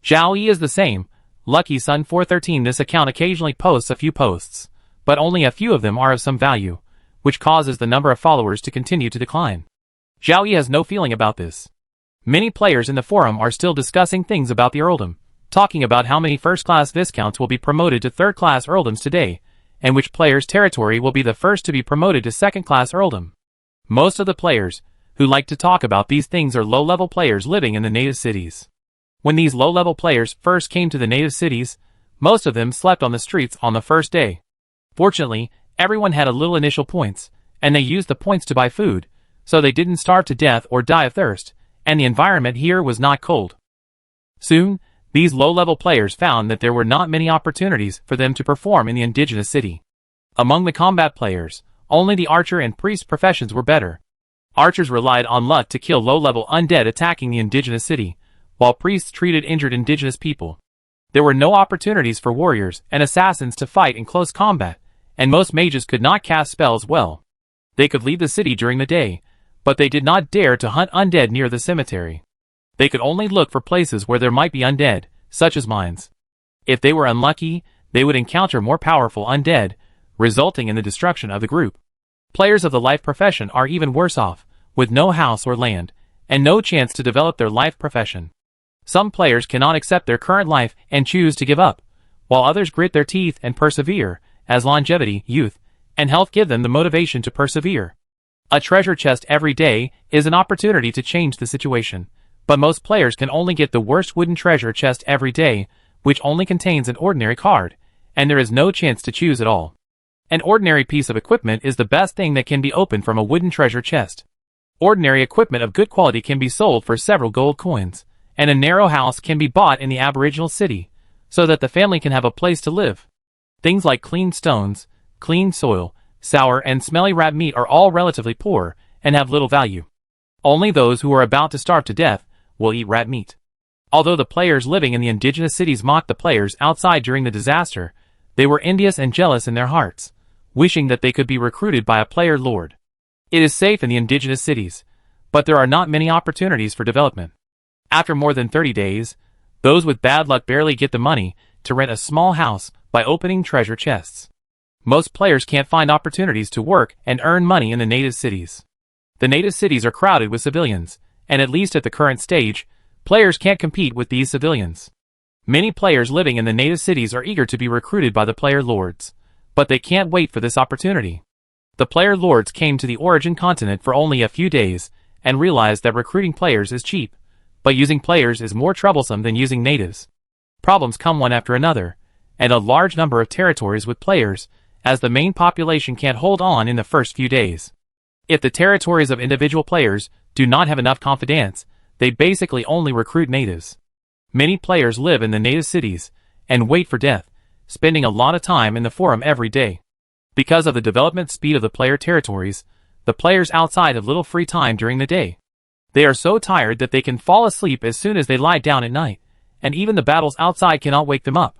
Zhao Yi is the same. Lucky Sun 413 This account occasionally posts a few posts, but only a few of them are of some value, which causes the number of followers to continue to decline. Zhao Yi has no feeling about this. Many players in the forum are still discussing things about the earldom, talking about how many first-class viscounts will be promoted to third-class earldoms today, and which player's territory will be the first to be promoted to second-class earldom. Most of the players who like to talk about these things are low-level players living in the native cities. When these low-level players first came to the native cities, most of them slept on the streets on the first day. Fortunately, everyone had a little initial points, and they used the points to buy food, so they didn't starve to death or die of thirst, and the environment here was not cold. Soon, these low-level players found that there were not many opportunities for them to perform in the indigenous city. Among the combat players, only the archer and priest professions were better. Archers relied on luck to kill low-level undead attacking the indigenous city, while priests treated injured indigenous people. There were no opportunities for warriors and assassins to fight in close combat, and most mages could not cast spells well. They could leave the city during the day, but they did not dare to hunt undead near the cemetery. They could only look for places where there might be undead, such as mines. If they were unlucky, they would encounter more powerful undead, resulting in the destruction of the group. Players of the life profession are even worse off, with no house or land, and no chance to develop their life profession. Some players cannot accept their current life and choose to give up, while others grit their teeth and persevere, as longevity, youth, and health give them the motivation to persevere. A treasure chest every day is an opportunity to change the situation, but most players can only get the worst wooden treasure chest every day, which only contains an ordinary card, and there is no chance to choose at all. An ordinary piece of equipment is the best thing that can be opened from a wooden treasure chest. Ordinary equipment of good quality can be sold for several gold coins, and a narrow house can be bought in the aboriginal city, so that the family can have a place to live. Things like clean stones, clean soil, sour and smelly rat meat are all relatively poor and have little value. Only those who are about to starve to death will eat rat meat. Although the players living in the indigenous cities mocked the players outside during the disaster, they were envious and jealous in their hearts, wishing that they could be recruited by a player lord. It is safe in the indigenous cities, but there are not many opportunities for development. After more than 30 days, those with bad luck barely get the money to rent a small house by opening treasure chests. Most players can't find opportunities to work and earn money in the native cities. The native cities are crowded with civilians, and at least at the current stage, players can't compete with these civilians. Many players living in the native cities are eager to be recruited by the player lords, but they can't wait for this opportunity. The player lords came to the origin continent for only a few days and realized that recruiting players is cheap, but using players is more troublesome than using natives. Problems come one after another, and a large number of territories with players, as the main population can't hold on in the first few days. If the territories of individual players do not have enough confidence, they basically only recruit natives. Many players live in the native cities and wait for death, spending a lot of time in the forum every day. Because of the development speed of the player territories, the players outside have little free time during the day. They are so tired that they can fall asleep as soon as they lie down at night, and even the battles outside cannot wake them up.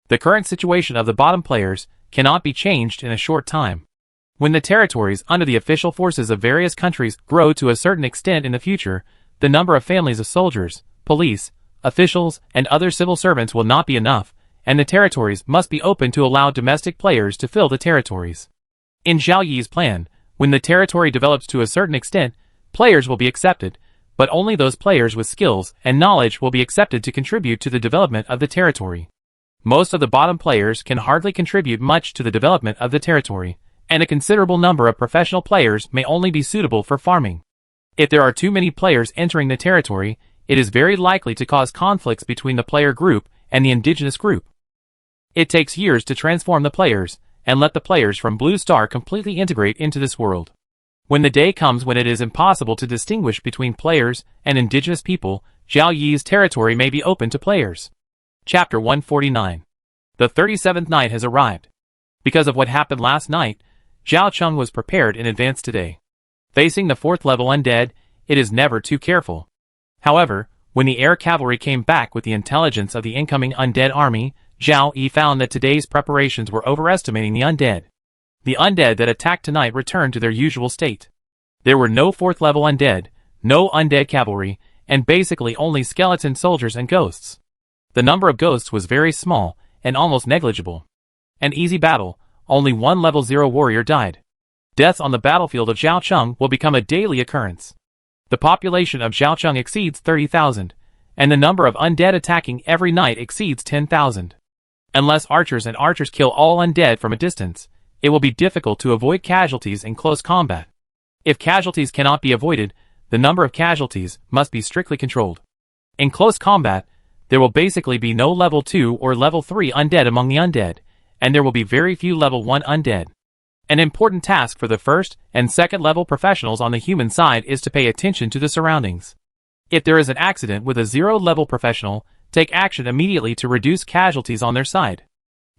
The current situation of the bottom players cannot be changed in a short time. When the territories under the official forces of various countries grow to a certain extent in the future, the number of families of soldiers, police, officials, and other civil servants will not be enough, and the territories must be open to allow domestic players to fill the territories. In Zhao Yi's plan, when the territory develops to a certain extent, players will be accepted, but only those players with skills and knowledge will be accepted to contribute to the development of the territory. Most of the bottom players can hardly contribute much to the development of the territory, and a considerable number of professional players may only be suitable for farming. If there are too many players entering the territory, it is very likely to cause conflicts between the player group and the indigenous group. It takes years to transform the players, and let the players from Blue Star completely integrate into this world. When the day comes when it is impossible to distinguish between players and indigenous people, Zhao Yi's territory may be open to players. Chapter 149. The 37th night has arrived. Because of what happened last night, Zhao Cheng was prepared in advance today. Facing the 4th level undead, it is never too careful. However, when the air cavalry came back with the intelligence of the incoming undead army, Zhao Yi found that today's preparations were overestimating the undead. The undead that attacked tonight returned to their usual state. There were no 4th level undead, no undead cavalry, and basically only skeleton soldiers and ghosts. The number of ghosts was very small and almost negligible. An easy battle, only one level 0 warrior died. Deaths on the battlefield of Zhaocheng will become a daily occurrence. The population of Zhaocheng exceeds 30,000, and the number of undead attacking every night exceeds 10,000. Unless archers kill all undead from a distance, it will be difficult to avoid casualties in close combat. If casualties cannot be avoided, the number of casualties must be strictly controlled. In close combat, there will basically be no level 2 or level 3 undead among the undead, and there will be very few level 1 undead. An important task for the 1st and 2nd level professionals on the human side is to pay attention to the surroundings. If there is an accident with a 0 level professional, take action immediately to reduce casualties on their side.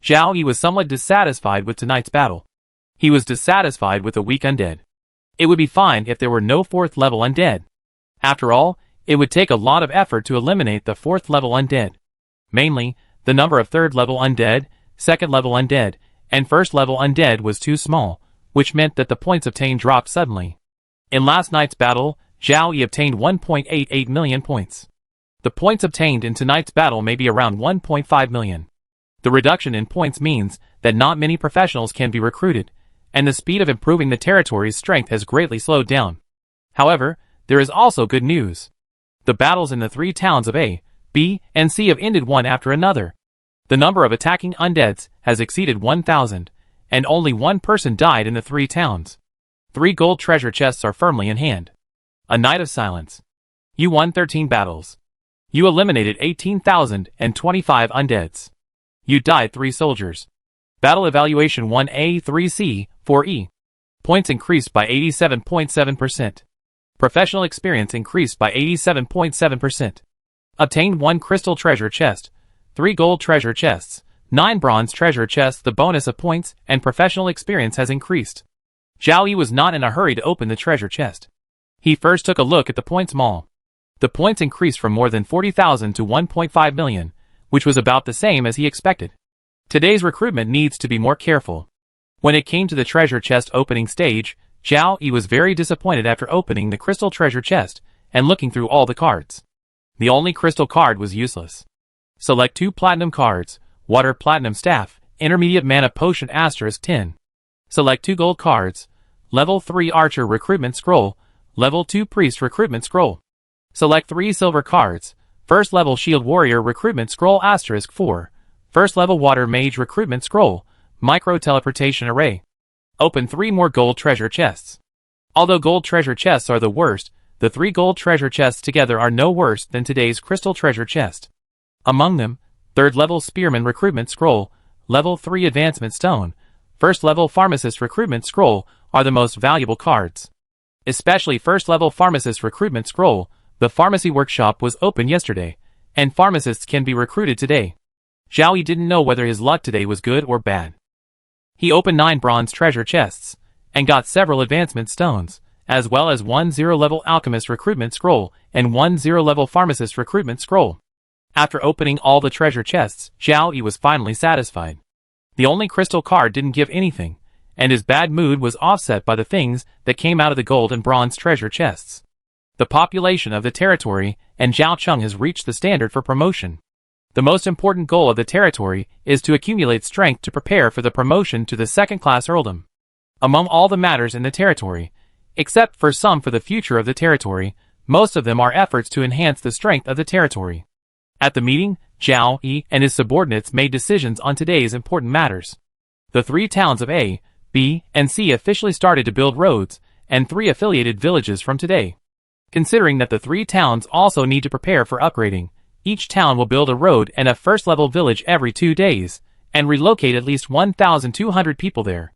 Zhao Yi was somewhat dissatisfied with tonight's battle. He was dissatisfied with the weak undead. It would be fine if there were no 4th level undead. After all, it would take a lot of effort to eliminate the 4th level undead. Mainly, the number of 3rd level undead, 2nd level undead, and 1st level undead was too small, which meant that the points obtained dropped suddenly. In last night's battle, Zhao Yi obtained 1.88 million points. The points obtained in tonight's battle may be around 1.5 million. The reduction in points means that not many professionals can be recruited, and the speed of improving the territory's strength has greatly slowed down. However, there is also good news. The battles in the 3 towns of A, B, and C have ended one after another. The number of attacking undeads has exceeded 1,000, and only one person died in the 3 towns. 3 gold treasure chests are firmly in hand. A night of silence. You won 13 battles. You eliminated 18,025 undeads. You died 3 soldiers. Battle evaluation 1A, 3C, 4E. Points increased by 87.7%. Professional experience increased by 87.7%. Obtained 1 crystal treasure chest, 3 gold treasure chests, 9 bronze treasure chests. The bonus of points and professional experience has increased. Zhao Yi was not in a hurry to open the treasure chest. He first took a look at the points mall. The points increased from more than 40,000 to 1.5 million, which was about the same as he expected. Today's recruitment needs to be more careful. When it came to the treasure chest opening stage, Zhao Yi was very disappointed after opening the crystal treasure chest and looking through all the cards. The only crystal card was useless. Select 2 platinum cards, water platinum staff, intermediate mana potion *10. Select 2 gold cards, level 3 archer recruitment scroll, level 2 priest recruitment scroll. Select 3 silver cards, first level shield warrior recruitment scroll *4, first level water mage recruitment scroll, micro teleportation array. Open 3 more gold treasure chests. Although gold treasure chests are the worst, the 3 gold treasure chests together are no worse than today's crystal treasure chest. Among them, 3rd level spearman recruitment scroll, level 3 advancement stone, 1st level pharmacist recruitment scroll are the most valuable cards. Especially 1st level pharmacist recruitment scroll. The pharmacy workshop was open yesterday, and pharmacists can be recruited today. Zhao Yi didn't know whether his luck today was good or bad. He opened 9 bronze treasure chests, and got several advancement stones, as well as 1 0-level alchemist recruitment scroll and 1 0-level pharmacist recruitment scroll. After opening all the treasure chests, Zhao Yi was finally satisfied. The only crystal card didn't give anything, and his bad mood was offset by the things that came out of the gold and bronze treasure chests. The population of the territory and Zhao Cheng has reached the standard for promotion. The most important goal of the territory is to accumulate strength to prepare for the promotion to the 2nd-class earldom. Among all the matters in the territory, except for some for the future of the territory, most of them are efforts to enhance the strength of the territory. At the meeting, Zhao Yi and his subordinates made decisions on today's important matters. The 3 towns of A, B, and C officially started to build roads, and 3 affiliated villages from today. Considering that the 3 towns also need to prepare for upgrading, each town will build a road and a 1st-level village every 2 days, and relocate at least 1,200 people there.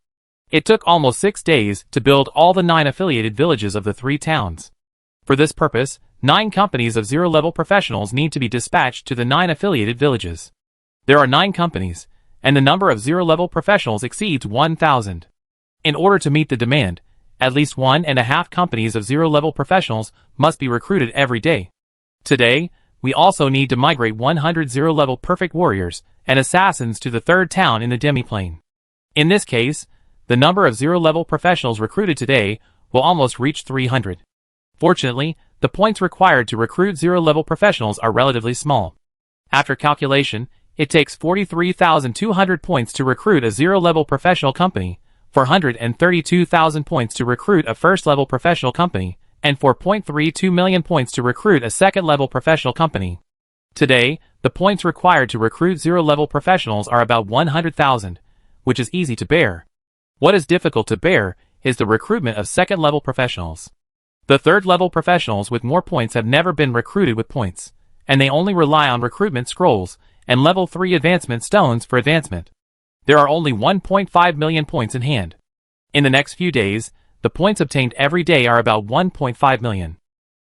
It took almost 6 days to build all the 9 affiliated villages of the 3 towns. For this purpose, 9 companies of 0-level professionals need to be dispatched to the 9 affiliated villages. There are 9 companies, and the number of 0-level professionals exceeds 1,000. In order to meet the demand, at least 1.5 companies of 0-level professionals must be recruited every day. Today, we also need to migrate 100 0-level perfect warriors and assassins to the 3rd town in the demiplane. In this case, the number of 0-level professionals recruited today will almost reach 300. Fortunately, the points required to recruit 0-level professionals are relatively small. After calculation, it takes 43,200 points to recruit a 0-level professional company, 432,000 points to recruit a 1st-level professional company, and 4.32 million points to recruit a 2nd-level professional company. Today, the points required to recruit 0-level professionals are about 100,000, which is easy to bear. What is difficult to bear is the recruitment of 2nd-level professionals. The 3rd-level professionals with more points have never been recruited with points, and they only rely on recruitment scrolls and level 3 advancement stones for advancement. There are only 1.5 million points in hand. In the next few days, the points obtained every day are about 1.5 million.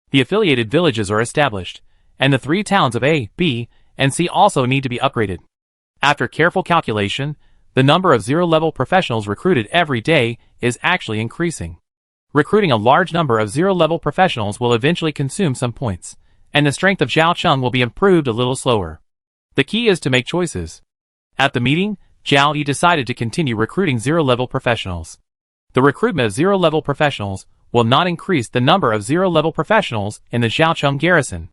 The affiliated villages are established, and the 3 towns of A, B, and C also need to be upgraded. After careful calculation, the number of 0-level professionals recruited every day is actually increasing. Recruiting a large number of 0-level professionals will eventually consume some points, and the strength of Zhao Cheng will be improved a little slower. The key is to make choices. At the meeting, Zhao Yi decided to continue recruiting 0-level professionals. The recruitment of 0-level professionals will not increase the number of 0-level professionals in the Zhaocheng garrison.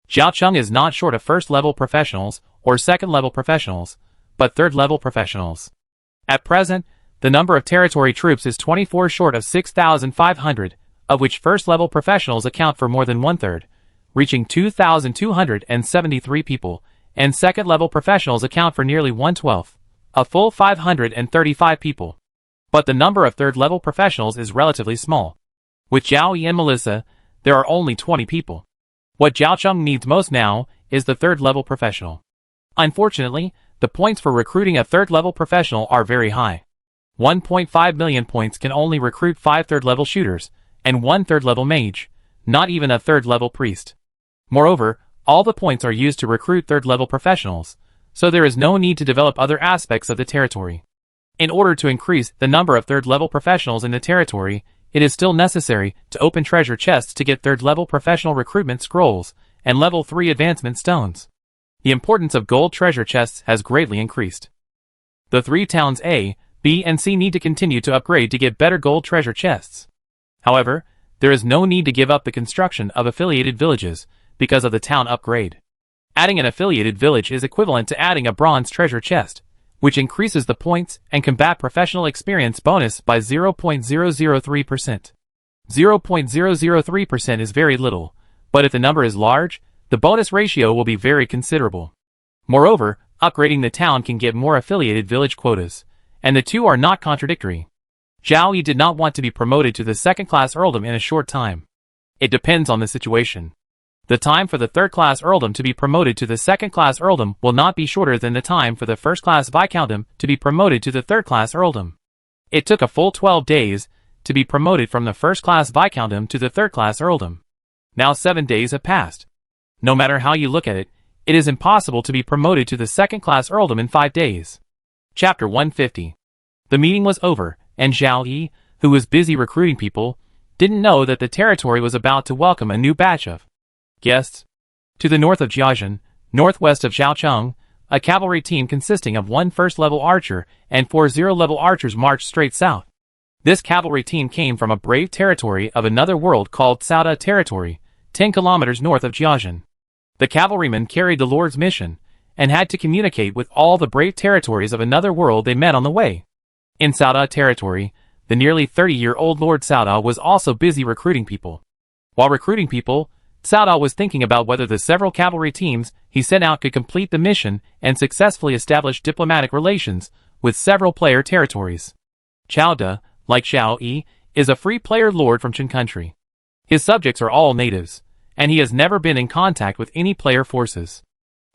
Zhaocheng is not short of 1st-level professionals or 2nd-level professionals, but 3rd-level professionals. At present, the number of territory troops is 24 short of 6,500, of which 1st-level professionals account for more than 1/3, reaching 2,273 people, and 2nd-level professionals account for nearly 1/12, a full 535 people. But the number of 3rd-level professionals is relatively small. With Zhao Yi and Melissa, there are only 20 people. What Zhaocheng needs most now is the 3rd-level professional. Unfortunately, the points for recruiting a 3rd-level professional are very high. 1.5 million points can only recruit 5 3rd-level shooters, and 1 3rd-level mage, not even a 3rd-level priest. Moreover, all the points are used to recruit 3rd-level professionals, so there is no need to develop other aspects of the territory. In order to increase the number of third-level professionals in the territory, it is still necessary to open treasure chests to get third-level professional recruitment scrolls and level 3 advancement stones. The importance of gold treasure chests has greatly increased. The 3 towns A, B, and C need to continue to upgrade to get better gold treasure chests. However, there is no need to give up the construction of affiliated villages because of the town upgrade. Adding an affiliated village is equivalent to adding a bronze treasure chest, which increases the points and combat professional experience bonus by 0.003%. 0.003% is very little, but if the number is large, the bonus ratio will be very considerable. Moreover, upgrading the town can get more affiliated village quotas, and the two are not contradictory. Zhao Yi did not want to be promoted to the second-class earldom in a short time. It depends on the situation. The time for the third-class earldom to be promoted to the second-class earldom will not be shorter than the time for the first-class viscountdom to be promoted to the third-class earldom. It took a full 12 days to be promoted from the first-class viscountdom to the third-class earldom. Now 7 days have passed. No matter how you look at it, it is impossible to be promoted to the second-class earldom in 5 days. Chapter 150. The meeting was over, and Zhao Yi, who was busy recruiting people, didn't know that the territory was about to welcome a new batch of guests. To the north of Jiazhen, northwest of Zhaocheng, a cavalry team consisting of 1 first-level archer and 4 zero-level archers marched straight south. This cavalry team came from a brave territory of another world called Sauda Territory, 10 kilometers north of Jiazhen. The cavalrymen carried the Lord's mission, and had to communicate with all the brave territories of another world they met on the way. In Sauda Territory, the nearly 30-year-old Lord Sauda was also busy recruiting people. While recruiting people, Sauda was thinking about whether the several cavalry teams he sent out could complete the mission and successfully establish diplomatic relations with several player territories. Chowda, like Zhao Yi, is a free player lord from Chen country. His subjects are all natives, and he has never been in contact with any player forces.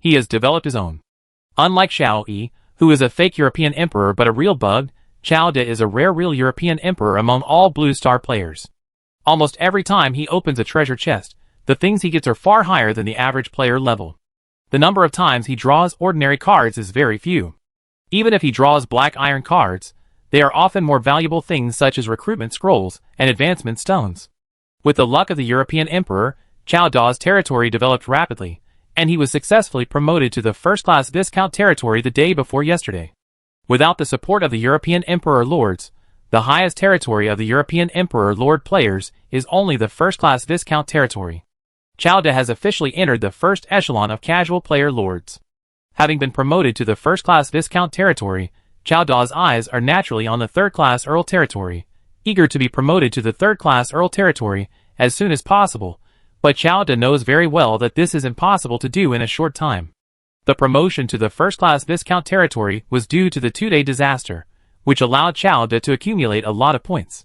He has developed his own. Unlike Zhao Yi, who is a fake European emperor but a real bug, Chowda is a rare real European emperor among all Blue Star players. Almost every time he opens a treasure chest, the things he gets are far higher than the average player level. The number of times he draws ordinary cards is very few. Even if he draws black iron cards, they are often more valuable things such as recruitment scrolls and advancement stones. With the luck of the European emperor, Chao Da's territory developed rapidly, and he was successfully promoted to the first-class Viscount territory the day before yesterday. Without the support of the European Emperor Lords, the highest territory of the European Emperor Lord players is only the first-class Viscount territory. Chowda has officially entered the first echelon of casual player lords. Having been promoted to the first-class Viscount territory, Chowda's eyes are naturally on the third-class Earl territory, eager to be promoted to the third-class Earl territory as soon as possible, but Chowda knows very well that this is impossible to do in a short time. The promotion to the first-class Viscount territory was due to the 2-day disaster, which allowed Chowda to accumulate a lot of points.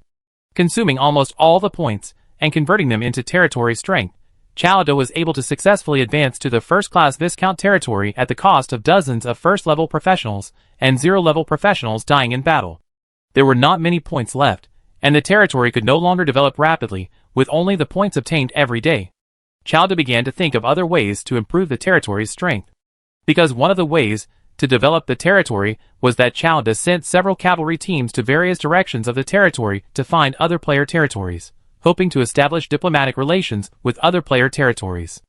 Consuming almost all the points and converting them into territory strength, Chowda was able to successfully advance to the first-class Viscount territory at the cost of dozens of first-level professionals and zero-level professionals dying in battle. There were not many points left, and the territory could no longer develop rapidly with only the points obtained every day. Chowda began to think of other ways to improve the territory's strength. Because one of the ways to develop the territory was that Chowda sent several cavalry teams to various directions of the territory to find other player territories, hoping to establish diplomatic relations with other player territories.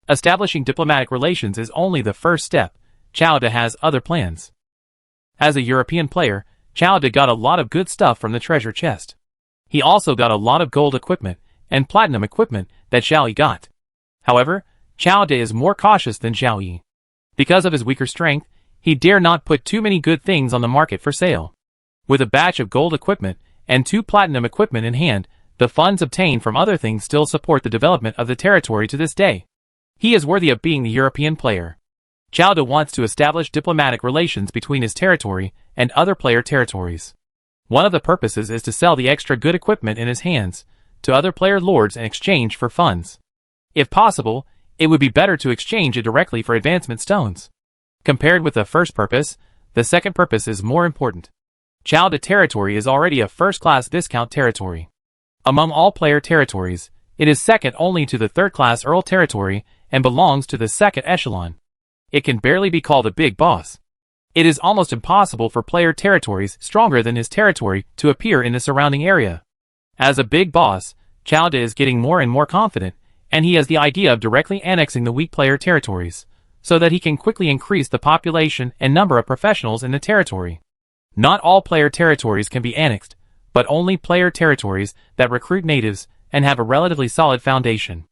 Establishing diplomatic relations is only the first step. Chowda has other plans. As a European player, Chowda got a lot of good stuff from the treasure chest. He also got a lot of gold equipment and platinum equipment that Zhao Yi got. However, Chowda is more cautious than Zhao Yi. Because of his weaker strength, he dare not put too many good things on the market for sale. With a batch of gold equipment and 2 platinum equipment in hand, the funds obtained from other things still support the development of the territory to this day. He is worthy of being the European player. Chowda wants to establish diplomatic relations between his territory and other player territories. One of the purposes is to sell the extra good equipment in his hands to other player lords in exchange for funds. If possible, it would be better to exchange it directly for advancement stones. Compared with the first purpose, the second purpose is more important. Chowda territory is already a first-class Viscount territory. Among all player territories, it is second only to the third-class Earl territory and belongs to the second echelon. It can barely be called a big boss. It is almost impossible for player territories stronger than his territory to appear in the surrounding area. As a big boss, Chao De is getting more and more confident, and he has the idea of directly annexing the weak player territories, so that he can quickly increase the population and number of professionals in the territory. Not all player territories can be annexed, but only player territories that recruit natives and have a relatively solid foundation.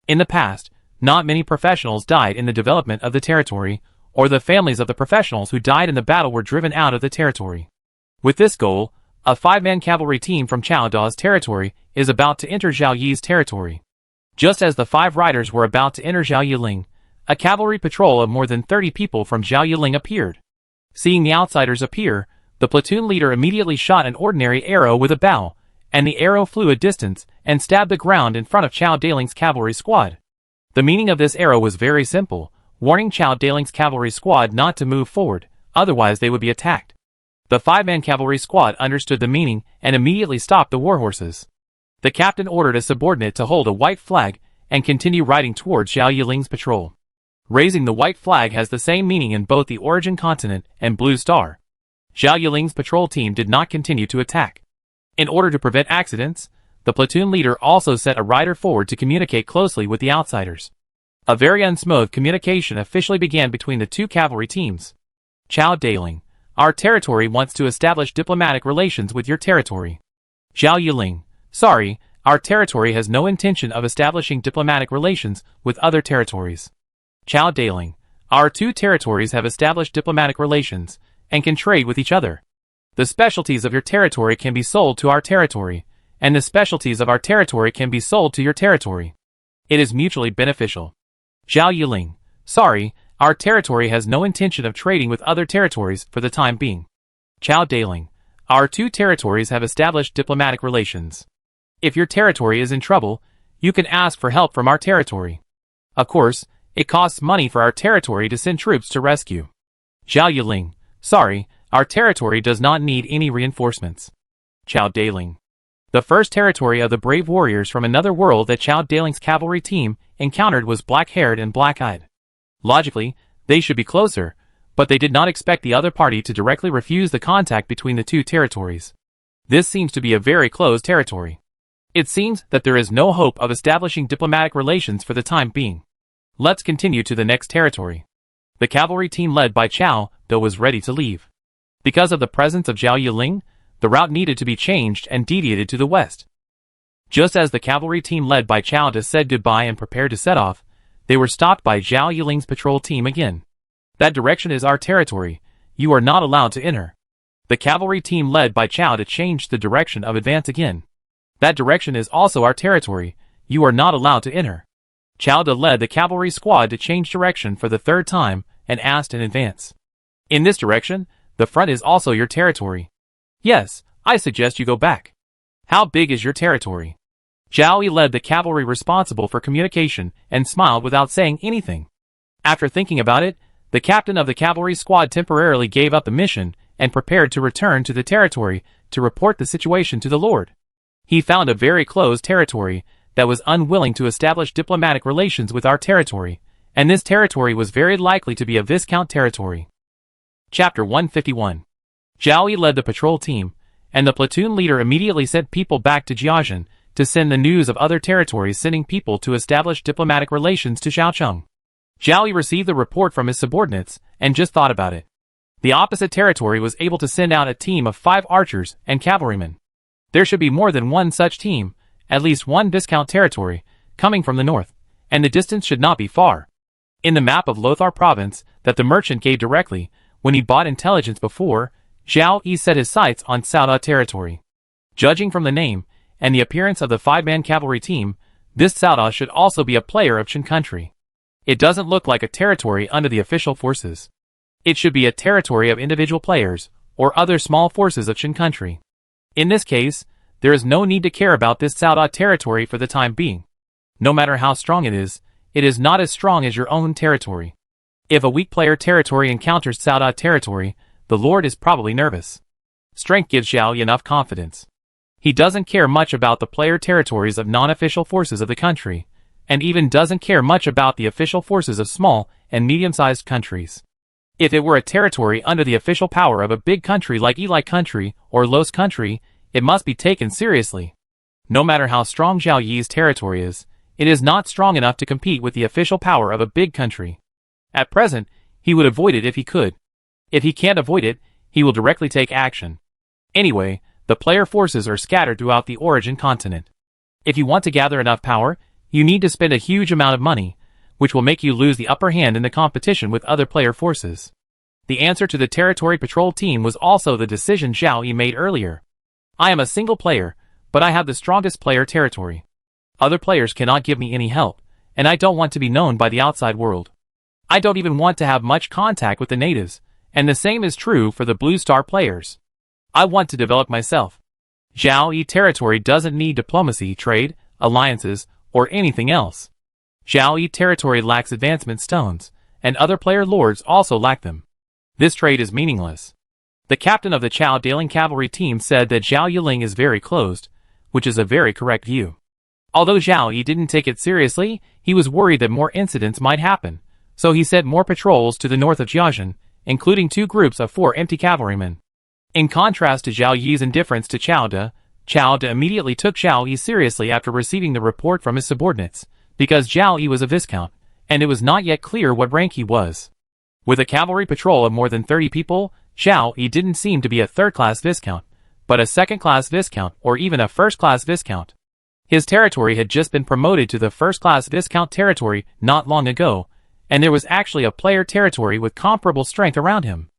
In the past, not many professionals died in the development of the territory, or the families of the professionals who died in the battle were driven out of the territory. With this goal, a 5-man cavalry team from Chao Da's territory is about to enter Zhao Yi's territory. Just as the 5 riders were about to enter Zhao Yiling, a cavalry patrol of more than 30 people from Zhao Yiling appeared. Seeing the outsiders appear, the platoon leader immediately shot an ordinary arrow with a bow, and the arrow flew a distance and stabbed the ground in front of Chao Daling's cavalry squad. The meaning of this arrow was very simple, warning Chao Daling's cavalry squad not to move forward, otherwise they would be attacked. The 5-man cavalry squad understood the meaning and immediately stopped the warhorses. The captain ordered a subordinate to hold a white flag and continue riding towards Zhao Yiling's patrol. Raising the white flag has the same meaning in both the origin continent and blue star. Zhao Yiling's patrol team did not continue to attack. In order to prevent accidents, the platoon leader also sent a rider forward to communicate closely with the outsiders. A very unsmooth communication officially began between the 2 cavalry teams. Chao Daling, our territory wants to establish diplomatic relations with your territory. Zhao Yiling, sorry, our territory has no intention of establishing diplomatic relations with other territories. Chao Daling, our 2 territories have established diplomatic relations and can trade with each other. The specialties of your territory can be sold to our territory, and the specialties of our territory can be sold to your territory. It is mutually beneficial. Zhao Yiling, sorry, our territory has no intention of trading with other territories for the time being. Chao Daling, our 2 territories have established diplomatic relations. If your territory is in trouble, you can ask for help from our territory. Of course, it costs money for our territory to send troops to rescue. Zhao Yiling, sorry, our territory does not need any reinforcements. Chao Daling, the first territory of the brave warriors from another world that Chao Daling's cavalry team encountered was black-haired and black-eyed. Logically, they should be closer, but they did not expect the other party to directly refuse the contact between the 2 territories. This seems to be a very closed territory. It seems that there is no hope of establishing diplomatic relations for the time being. Let's continue to the next territory. The cavalry team led by Chao Da was ready to leave. Because of the presence of Zhao Yiling, the route needed to be changed and deviated to the west. Just as the cavalry team led by Chao Da said goodbye and prepared to set off, they were stopped by Zhao Yiling's patrol team again. That direction is our territory, you are not allowed to enter. The cavalry team led by Chao Da changed the direction of advance again. That direction is also our territory, you are not allowed to enter. Chao Da led the cavalry squad to change direction for the 3rd time and asked in advance. In this direction, the front is also your territory. Yes, I suggest you go back. How big is your territory? Zhao Yi led the cavalry responsible for communication and smiled without saying anything. After thinking about it, the captain of the cavalry squad temporarily gave up the mission and prepared to return to the territory to report the situation to the Lord. He found a very closed territory that was unwilling to establish diplomatic relations with our territory, and this territory was very likely to be a Viscount territory. Chapter 151. Zhao Yi led the patrol team, and the platoon leader immediately sent people back to Jiazhen to send the news of other territories sending people to establish diplomatic relations to Xiaocheng. Zhao Yi received the report from his subordinates and just thought about it. The opposite territory was able to send out a team of 5 archers and cavalrymen. There should be more than one such team, at least one Viscount territory, coming from the north, and the distance should not be far. In the map of Lothar province that the merchant gave directly, when he bought intelligence before, Zhao Yi set his sights on Cao Da territory. Judging from the name and the appearance of the 5-man cavalry team, this Cao Da should also be a player of Qin country. It doesn't look like a territory under the official forces. It should be a territory of individual players, or other small forces of Qin country. In this case, there is no need to care about this Cao Da territory for the time being. No matter how strong it is not as strong as your own territory. If a weak player territory encounters Cao Da territory, the Lord is probably nervous. Strength gives Zhao Yi enough confidence. He doesn't care much about the player territories of non-official forces of the country, and even doesn't care much about the official forces of small and medium-sized countries. If it were a territory under the official power of a big country like Eli country or Los country, it must be taken seriously. No matter how strong Zhao Yi's territory is, it is not strong enough to compete with the official power of a big country. At present, he would avoid it if he could. If he can't avoid it, he will directly take action. Anyway, the player forces are scattered throughout the origin continent. If you want to gather enough power, you need to spend a huge amount of money, which will make you lose the upper hand in the competition with other player forces. The answer to the territory patrol team was also the decision Zhao Yi made earlier. I am a single player, but I have the strongest player territory. Other players cannot give me any help, and I don't want to be known by the outside world. I don't even want to have much contact with the natives, and the same is true for the Blue Star players. I want to develop myself. Zhao Yi territory doesn't need diplomacy, trade, alliances, or anything else. Zhao Yi territory lacks advancement stones, and other player lords also lack them. This trade is meaningless. The captain of the Chao Daling cavalry team said that Zhao Yiling is very closed, which is a very correct view. Although Zhao Yi didn't take it seriously, he was worried that more incidents might happen, so he sent more patrols to the north of Jiaxing, including 2 groups of 4 empty cavalrymen. In contrast to Zhao Yi's indifference to Chao De immediately took Zhao Yi seriously after receiving the report from his subordinates, because Zhao Yi was a viscount, and it was not yet clear what rank he was. With a cavalry patrol of more than 30 people, Zhao Yi didn't seem to be a third-class viscount, but a second-class viscount or even a first-class viscount. His territory had just been promoted to the first-class viscount territory not long ago, and there was actually a player territory with comparable strength around him.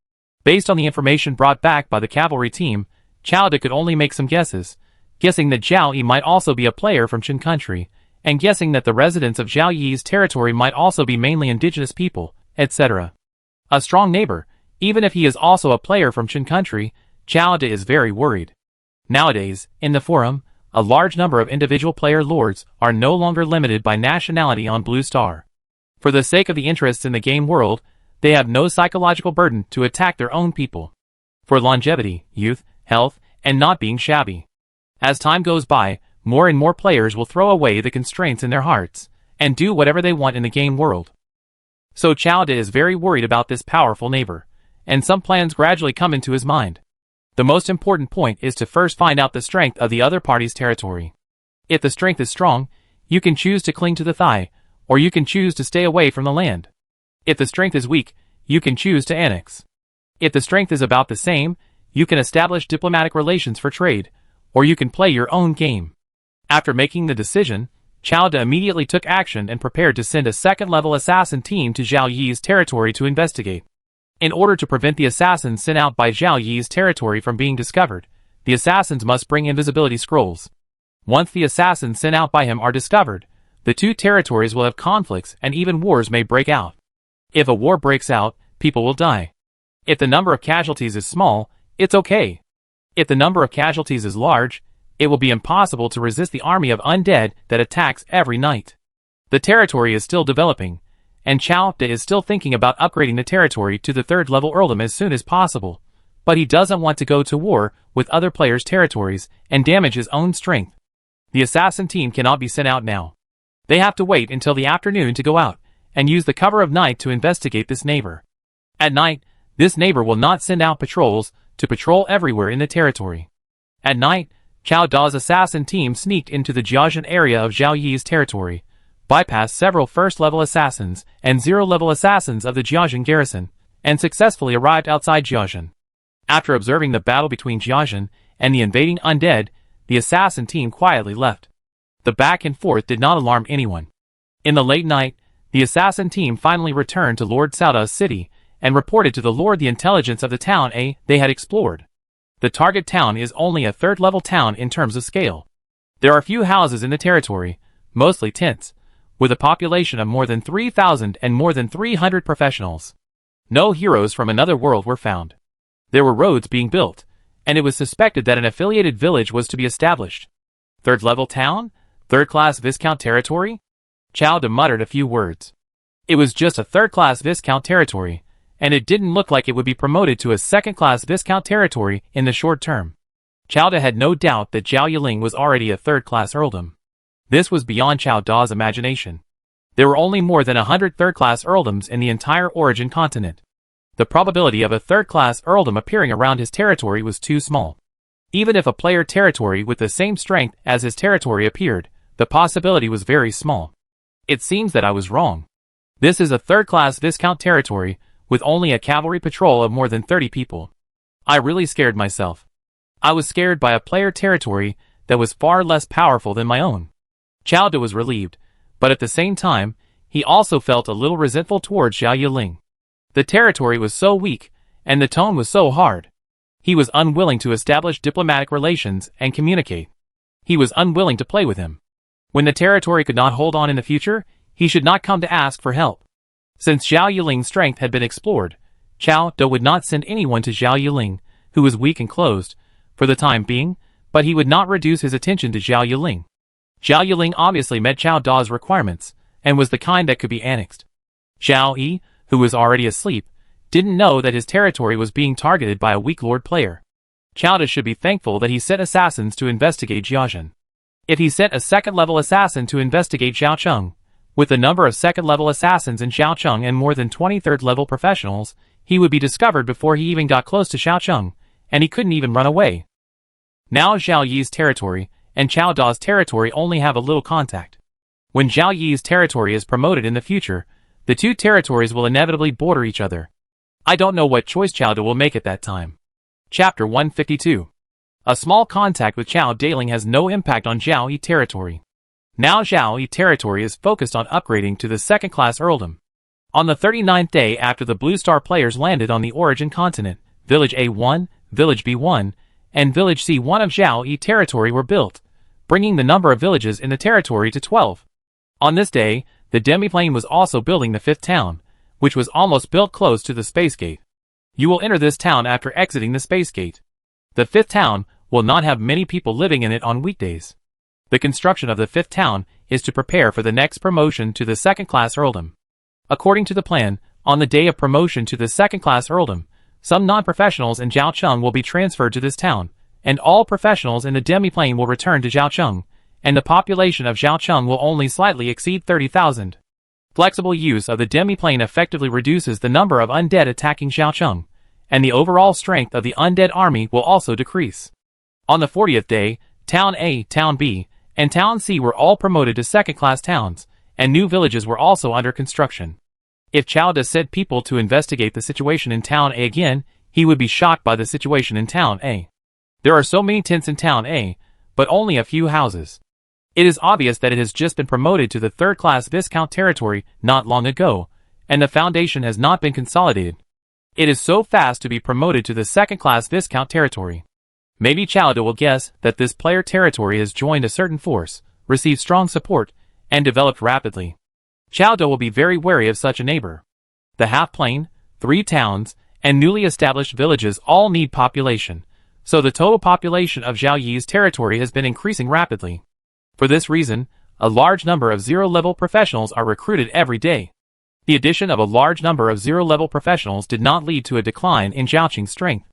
Based on the information brought back by the cavalry team, Chao De could only make some guesses, guessing that Zhao Yi might also be a player from Qin country, and guessing that the residents of Zhao Yi's territory might also be mainly indigenous people, etc. A strong neighbor, even if he is also a player from Qin country, Chao De is very worried. Nowadays, in the forum, a large number of individual player lords are no longer limited by nationality on Blue Star. For the sake of the interests in the game world, they have no psychological burden to attack their own people. For longevity, youth, health, and not being shabby. As time goes by, more and more players will throw away the constraints in their hearts, and do whatever they want in the game world. So Chao De is very worried about this powerful neighbor, and some plans gradually come into his mind. The most important point is to first find out the strength of the other party's territory. If the strength is strong, you can choose to cling to the thigh, or you can choose to stay away from the land. If the strength is weak, you can choose to annex. If the strength is about the same, you can establish diplomatic relations for trade, or you can play your own game. After making the decision, Chao De immediately took action and prepared to send a second-level assassin team to Zhao Yi's territory to investigate. In order to prevent the assassins sent out by Zhao Yi's territory from being discovered, the assassins must bring invisibility scrolls. Once the assassins sent out by him are discovered, the 2 territories will have conflicts and even wars may break out. If a war breaks out, people will die. If the number of casualties is small, it's okay. If the number of casualties is large, it will be impossible to resist the army of undead that attacks every night. The territory is still developing, and Chao De is still thinking about upgrading the territory to the 3rd level earldom as soon as possible, but he doesn't want to go to war with other players' territories and damage his own strength. The assassin team cannot be sent out now. They have to wait until the afternoon to go out, and use the cover of night to investigate this neighbor. At night, this neighbor will not send out patrols to patrol everywhere in the territory. At night, Chao De's assassin team sneaked into the Jiaxing area of Zhao Yi's territory, bypassed several first-level assassins and zero-level assassins of the Jiaxing garrison, and successfully arrived outside Jiaxing. After observing the battle between Jiaxing and the invading undead, the assassin team quietly left. The back and forth did not alarm anyone. In the late night, the assassin team finally returned to Lord Sauda's city and reported to the Lord the intelligence of the town they had explored. The target town is only a 3rd-level town in terms of scale. There are few houses in the territory, mostly tents, with a population of more than 3,000 and more than 300 professionals. No heroes from another world were found. There were roads being built, and it was suspected that an affiliated village was to be established. 3rd-level town? 3rd-class Viscount territory? Chao De muttered a few words. It was just a 3rd-class Viscount territory, and it didn't look like it would be promoted to a 2nd-class Viscount territory in the short term. Chao De had no doubt that Zhao Yiling was already a 3rd-class earldom. This was beyond Chao De's imagination. There were only more than 100 third-class earldoms in the entire Origin continent. The probability of a third-class earldom appearing around his territory was too small. Even if a player territory with the same strength as his territory appeared, the possibility was very small. It seems that I was wrong. This is a third-class Viscount territory, with only a cavalry patrol of more than 30 people. I really scared myself. I was scared by a player territory that was far less powerful than my own. Chowda was relieved, but at the same time, he also felt a little resentful towards Zhao Yiling. The territory was so weak, and the tone was so hard. He was unwilling to establish diplomatic relations and communicate. He was unwilling to play with him. When the territory could not hold on in the future, he should not come to ask for help. Since Zhao Yiling's strength had been explored, Chao Da would not send anyone to Zhao Yiling, who was weak and closed, for the time being, but he would not reduce his attention to Zhao Yiling. Zhao Yiling obviously met Chao Da's requirements, and was the kind that could be annexed. Zhao Yi, who was already asleep, didn't know that his territory was being targeted by a weak lord player. Chao Da should be thankful that he sent assassins to investigate Jiazhen. If he sent a second-level assassin to investigate Zhao Cheng, with the number of second-level assassins in Zhao Cheng and more than 20 third-level professionals, he would be discovered before he even got close to Zhao Cheng, and he couldn't even run away. Now Zhao Yi's territory and Chao Da's territory only have a little contact. When Zhao Yi's territory is promoted in the future, the two territories will inevitably border each other. I don't know what choice Chao Da will make at that time. Chapter 152. A small contact with Chao Daling has no impact on Zhao Yi territory. Now Zhao Yi territory is focused on upgrading to the second-class earldom. On the 39th day after the Blue Star players landed on the Origin continent, Village A1, Village B1, and Village C1 of Zhao Yi territory were built, bringing the number of villages in the territory to 12. On this day, the demiplane was also building the 5th town, which was almost built close to the space gate. You will enter this town after exiting the space gate. The 5th town will not have many people living in it on weekdays. The construction of the 5th town is to prepare for the next promotion to the second-class earldom. According to the plan, on the day of promotion to the second-class earldom, some non-professionals in Jiaocheng will be transferred to this town, and all professionals in the demiplane will return to Jiaocheng, and the population of Jiaocheng will only slightly exceed 30,000. Flexible use of the demiplane effectively reduces the number of undead attacking Jiaocheng, and the overall strength of the undead army will also decrease. On the 40th day, Town A, Town B, and Town C were all promoted to second-class towns, and new villages were also under construction. If Chao Da sent people to investigate the situation in Town A again, he would be shocked by the situation in Town A. There are so many tents in Town A, but only a few houses. It is obvious that it has just been promoted to the third-class Viscount territory not long ago, and the foundation has not been consolidated. It is so fast to be promoted to the second-class Viscount territory. Maybe Chao Da will guess that this player territory has joined a certain force, received strong support, and developed rapidly. Chao Da will be very wary of such a neighbor. The half-plane, 3 towns, and newly established villages all need population, so the total population of Zhao Yi's territory has been increasing rapidly. For this reason, a large number of zero-level professionals are recruited every day. The addition of a large number of zero-level professionals did not lead to a decline in Jiaoqing's strength.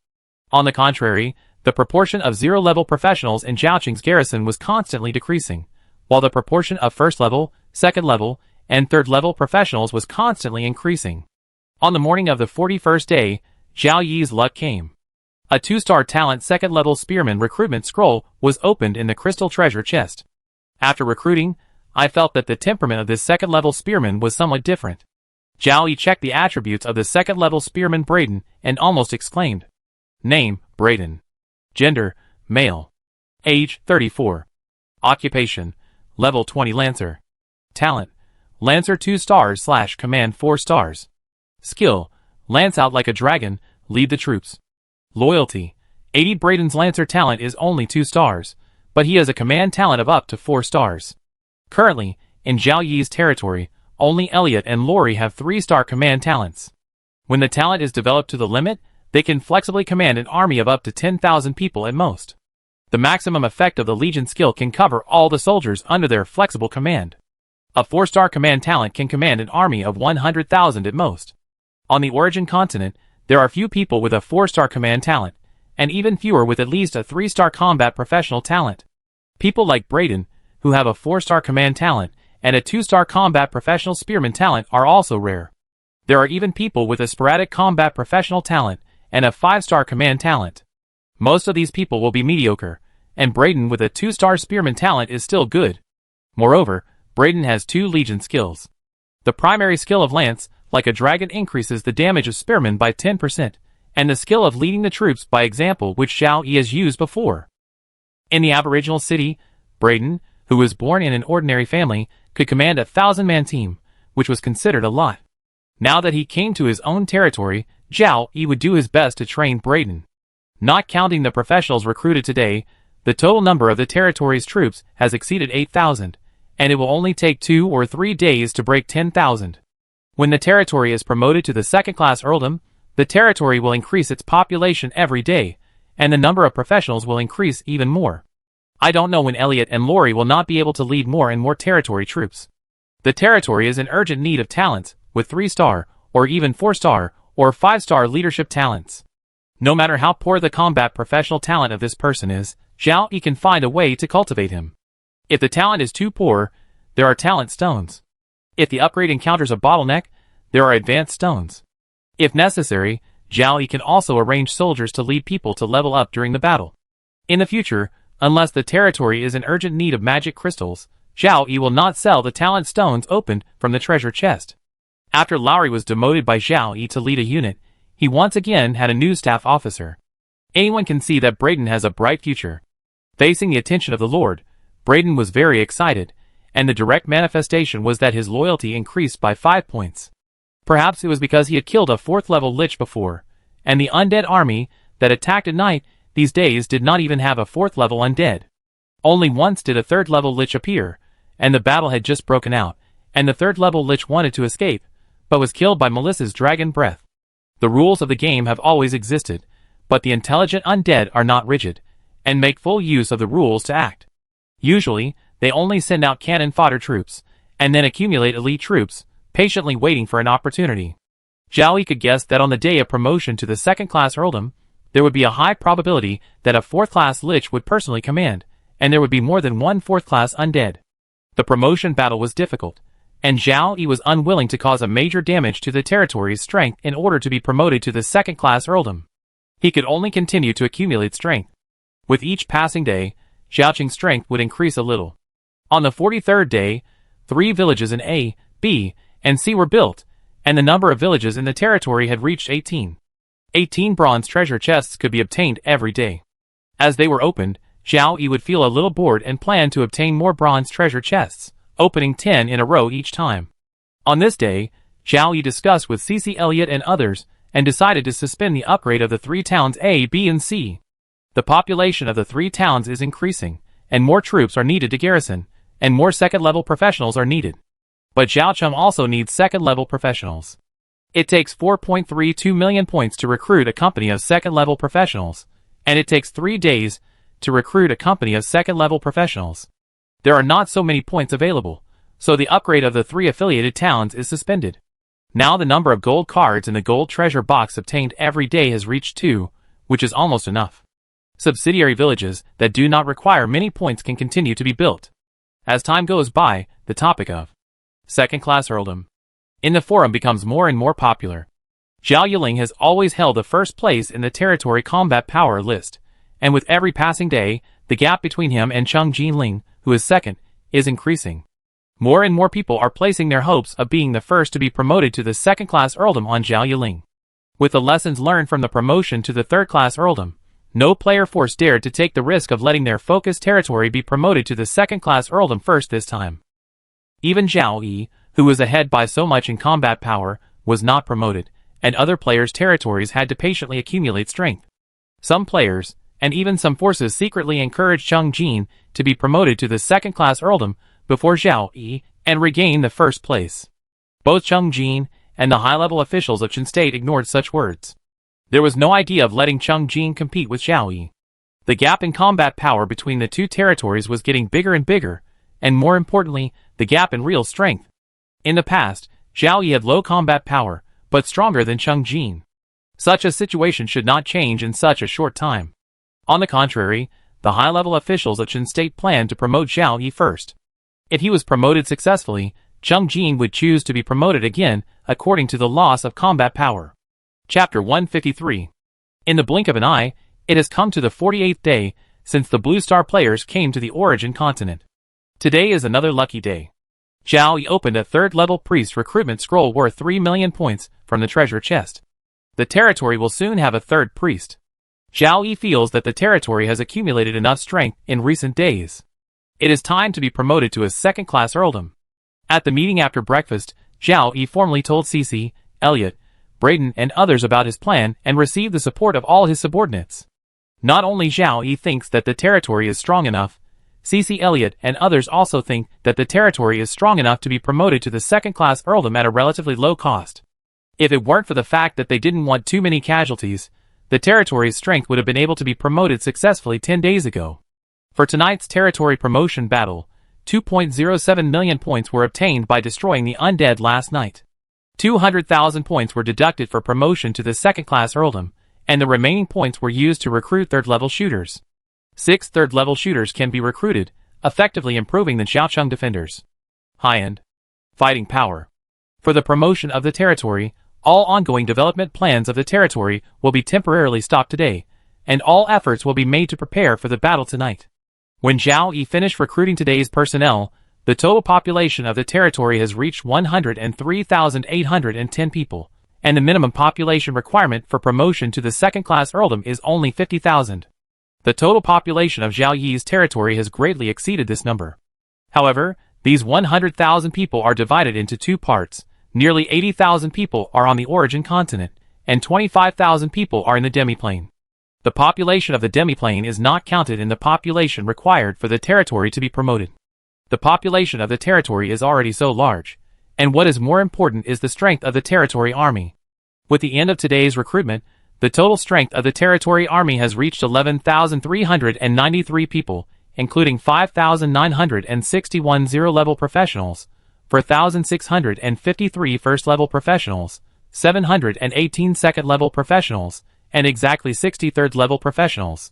On the contrary, the proportion of zero-level professionals in Jiaoqing's garrison was constantly decreasing, while the proportion of first-level, second-level, and third-level professionals was constantly increasing. On the morning of the 41st day, Zhao Yi's luck came. A 2-star talent second-level spearman recruitment scroll was opened in the crystal treasure chest. After recruiting, I felt that the temperament of this second-level spearman was somewhat different. Zhao Yi checked the attributes of the second-level spearman Braden and almost exclaimed. Name, Braden. Gender, male. Age, 34. Occupation, level 20 Lancer. Talent, Lancer 2 stars / Command 4 stars. Skill, Lance out like a dragon, lead the troops. Loyalty, 80 Braden's Lancer talent is only 2 stars, but he has a command talent of up to 4 stars. Currently, in Zhao Yi's territory, only Elliot and Lori have 3-star command talents. When the talent is developed to the limit, they can flexibly command an army of up to 10,000 people at most. The maximum effect of the Legion skill can cover all the soldiers under their flexible command. A 4-star command talent can command an army of 100,000 at most. On the Origin continent, there are few people with a 4-star command talent, and even fewer with at least a 3-star combat professional talent. People like Braden, who have a 4-star command talent, and a 2-star combat professional spearman talent are also rare. There are even people with a sporadic combat professional talent and a 5-star command talent. Most of these people will be mediocre, and Braden with a 2-star spearman talent is still good. Moreover, Braden has 2 legion skills. The primary skill of Lance, like a dragon, increases the damage of spearmen by 10%, and the skill of leading the troops by example, which Zhao Yi has used before. In the Aboriginal city, Braden, who was born in an ordinary family, could command a 1,000-man team, which was considered a lot. Now that he came to his own territory, Zhao Yi would do his best to train Braden. Not counting the professionals recruited today, the total number of the territory's troops has exceeded 8,000, and it will only take 2 or 3 days to break 10,000. When the territory is promoted to the second-class earldom, the territory will increase its population every day, and the number of professionals will increase even more. I don't know when Elliot and Lori will not be able to lead more and more territory troops. The territory is in urgent need of talents with 3-star, or even 4-star, or 5-star leadership talents. No matter how poor the combat professional talent of this person is, Zhao Yi can find a way to cultivate him. If the talent is too poor, there are talent stones. If the upgrade encounters a bottleneck, there are advanced stones. If necessary, Zhao Yi can also arrange soldiers to lead people to level up during the battle. In the future, unless the territory is in urgent need of magic crystals, Zhao Yi will not sell the talent stones opened from the treasure chest. After Lowry was demoted by Zhao Yi to lead a unit, he once again had a new staff officer. Anyone can see that Braden has a bright future. Facing the attention of the Lord, Braden was very excited, and the direct manifestation was that his loyalty increased by 5 points. Perhaps it was because he had killed a 4th-level lich before, and the undead army that attacked at night these days did not even have a 4th-level undead. Only once did a 3rd-level lich appear, and the battle had just broken out, and the 3rd-level lich wanted to escape, but was killed by Melissa's dragon breath. The rules of the game have always existed, but the intelligent undead are not rigid, and make full use of the rules to act. Usually, they only send out cannon fodder troops, and then accumulate elite troops, patiently waiting for an opportunity. Zhao Yi could guess that on the day of promotion to the second-class earldom, there would be a high probability that a 4th-class lich would personally command, and there would be more than one 4th-class undead. The promotion battle was difficult, and Zhao Yi was unwilling to cause a major damage to the territory's strength in order to be promoted to the second-class earldom. He could only continue to accumulate strength. With each passing day, Xiaoqing's strength would increase a little. On the 43rd day, 3 villages in A, B, and C were built, and the number of villages in the territory had reached 18. 18 bronze treasure chests could be obtained every day. As they were opened, Zhao Yi would feel a little bored and planned to obtain more bronze treasure chests, opening 10 in a row each time. On this day, Zhao Yi discussed with Cece Elliott and others, and decided to suspend the upgrade of the 3 towns A, B, and C. The population of the 3 towns is increasing, and more troops are needed to garrison, and more second-level professionals are needed. But Zhaocheng also needs second-level professionals. It takes 4.32 million points to recruit a company of second-level professionals, and it takes 3 days to recruit a company of second-level professionals. There are not so many points available, so the upgrade of the 3 affiliated towns is suspended. Now the number of gold cards in the gold treasure box obtained every day has reached 2, which is almost enough. Subsidiary villages that do not require many points can continue to be built. As time goes by, the topic of second-class earldom in the forum becomes more and more popular. Zhao Yiling has always held the first place in the territory combat power list, and with every passing day, the gap between him and Cheng Jinling, who is second, is increasing. More and more people are placing their hopes of being the first to be promoted to the second-class earldom on Zhao Yiling. With the lessons learned from the promotion to the third-class earldom, no player force dared to take the risk of letting their focused territory be promoted to the second-class earldom first this time. Even Zhao Yi, who was ahead by so much in combat power, was not promoted, and other players' territories had to patiently accumulate strength. Some players, and even some forces secretly encouraged Cheng Jin to be promoted to the second-class earldom before Zhao Yi and regain the first place. Both Cheng Jin and the high-level officials of Chen State ignored such words. There was no idea of letting Cheng Jin compete with Zhao Yi. The gap in combat power between the 2 territories was getting bigger and bigger, and more importantly, the gap in real strength. In the past, Zhao Yi had low combat power, but stronger than Cheng Jin. Such a situation should not change in such a short time. On the contrary, the high-level officials of Chen State planned to promote Zhao Yi first. If he was promoted successfully, Chung Jin would choose to be promoted again according to the loss of combat power. Chapter 153. In the blink of an eye, it has come to the 48th day since the Blue Star players came to the Origin continent. Today is another lucky day. Zhao Yi opened a third-level priest recruitment scroll worth 3 million points from the treasure chest. The territory will soon have a third priest. Zhao Yi feels that the territory has accumulated enough strength in recent days. It is time to be promoted to a second-class earldom. At the meeting after breakfast, Zhao Yi formally told Cece, Elliot, Braden and others about his plan and received the support of all his subordinates. Not only Zhao Yi thinks that the territory is strong enough, Cece Elliot and others also think that the territory is strong enough to be promoted to the second-class earldom at a relatively low cost. If it weren't for the fact that they didn't want too many casualties, the territory's strength would have been able to be promoted successfully 10 days ago. For tonight's territory promotion battle, 2.07 million points were obtained by destroying the undead last night. 200,000 points were deducted for promotion to the second-class earldom, and the remaining points were used to recruit third-level shooters. 6 third-level shooters can be recruited, effectively improving the Xiaocheng defenders' high-end fighting power. For the promotion of the territory, all ongoing development plans of the territory will be temporarily stopped today, and all efforts will be made to prepare for the battle tonight. When Zhao Yi finished recruiting today's personnel, the total population of the territory has reached 103,810 people, and the minimum population requirement for promotion to the second-class earldom is only 50,000. The total population of Zhao Yi's territory has greatly exceeded this number. However, these 100,000 people are divided into two parts. Nearly 80,000 people are on the Origin continent, and 25,000 people are in the demiplane. The population of the demiplane is not counted in the population required for the territory to be promoted. The population of the territory is already so large, and what is more important is the strength of the territory army. With the end of today's recruitment, the total strength of the territory army has reached 11,393 people, including 5,961 zero-level professionals, 4,653 first-level professionals, 718 second-level professionals, and exactly 60 third-level professionals.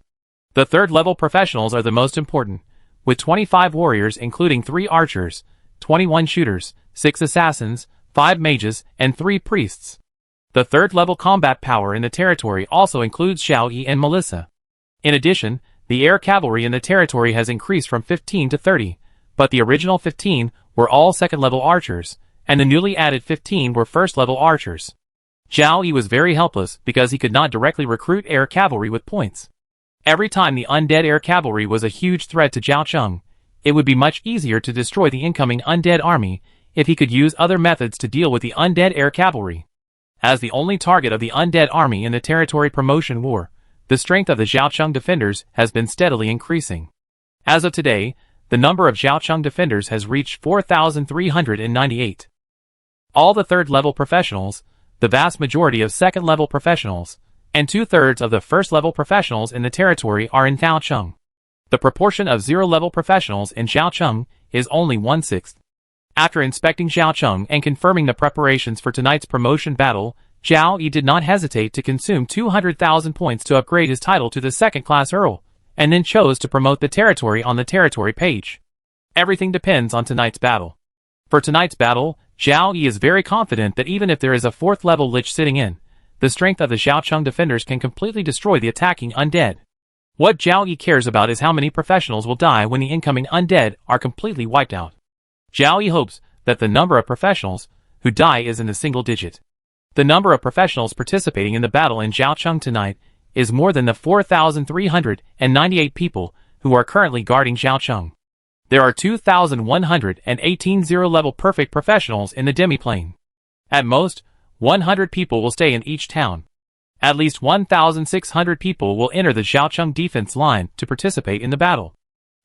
The third-level professionals are the most important, with 25 warriors including 3 archers, 21 shooters, 6 assassins, 5 mages, and 3 priests. The third-level combat power in the territory also includes Zhao Yi and Melissa. In addition, the air cavalry in the territory has increased from 15 to 30, but the original 15 were all second-level archers, and the newly added 15 were first-level archers. Zhao Yi was very helpless because he could not directly recruit air cavalry with points. Every time the undead air cavalry was a huge threat to Xiaocheng, it would be much easier to destroy the incoming undead army if he could use other methods to deal with the undead air cavalry. As the only target of the undead army in the territory promotion war, the strength of the Xiaocheng defenders has been steadily increasing. As of today, the number of Xiaocheng defenders has reached 4,398. All the third-level professionals, the vast majority of second-level professionals, and 2/3 of the first-level professionals in the territory are in Xiaocheng. The proportion of zero-level professionals in Xiaocheng is only 1/6. After inspecting Xiaocheng and confirming the preparations for tonight's promotion battle, Zhao Yi did not hesitate to consume 200,000 points to upgrade his title to the second-class earl, and then chose to promote the territory on the territory page. Everything depends on tonight's battle. For tonight's battle, Zhao Yi is very confident that even if there is a 4th-level lich sitting in, the strength of the Xiaocheng defenders can completely destroy the attacking undead. What Zhao Yi cares about is how many professionals will die when the incoming undead are completely wiped out. Zhao Yi hopes that the number of professionals who die is in the single digit. The number of professionals participating in the battle in Xiaocheng tonight is more than the 4,398 people who are currently guarding Xiaocheng. There are 2,118 zero-level perfect professionals in the demiplane. At most, 100 people will stay in each town. At least 1,600 people will enter the Xiaocheng defense line to participate in the battle.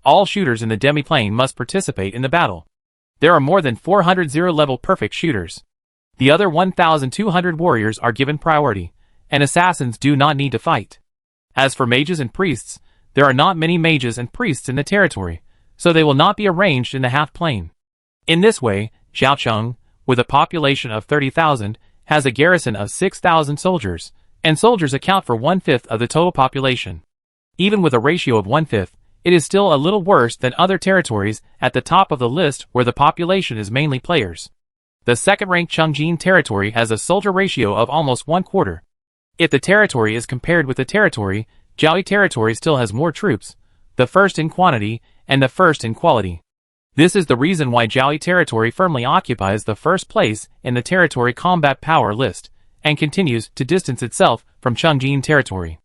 All shooters in the demiplane must participate in the battle. There are more than 400 zero-level perfect shooters. The other 1,200 warriors are given priority, and assassins do not need to fight. As for mages and priests, there are not many mages and priests in the territory, so they will not be arranged in the half-plane. In this way, Xiaocheng, with a population of 30,000, has a garrison of 6,000 soldiers, and soldiers account for 1/5 of the total population. Even with a ratio of 1/5, it is still a little worse than other territories at the top of the list where the population is mainly players. The second-ranked Chongjin territory has a soldier ratio of almost 1/4. If the territory is compared with the territory, Jiaoyi territory still has more troops, the first in quantity and the first in quality. This is the reason why Jiaoyi territory firmly occupies the first place in the territory combat power list, and continues to distance itself from Chongjin territory.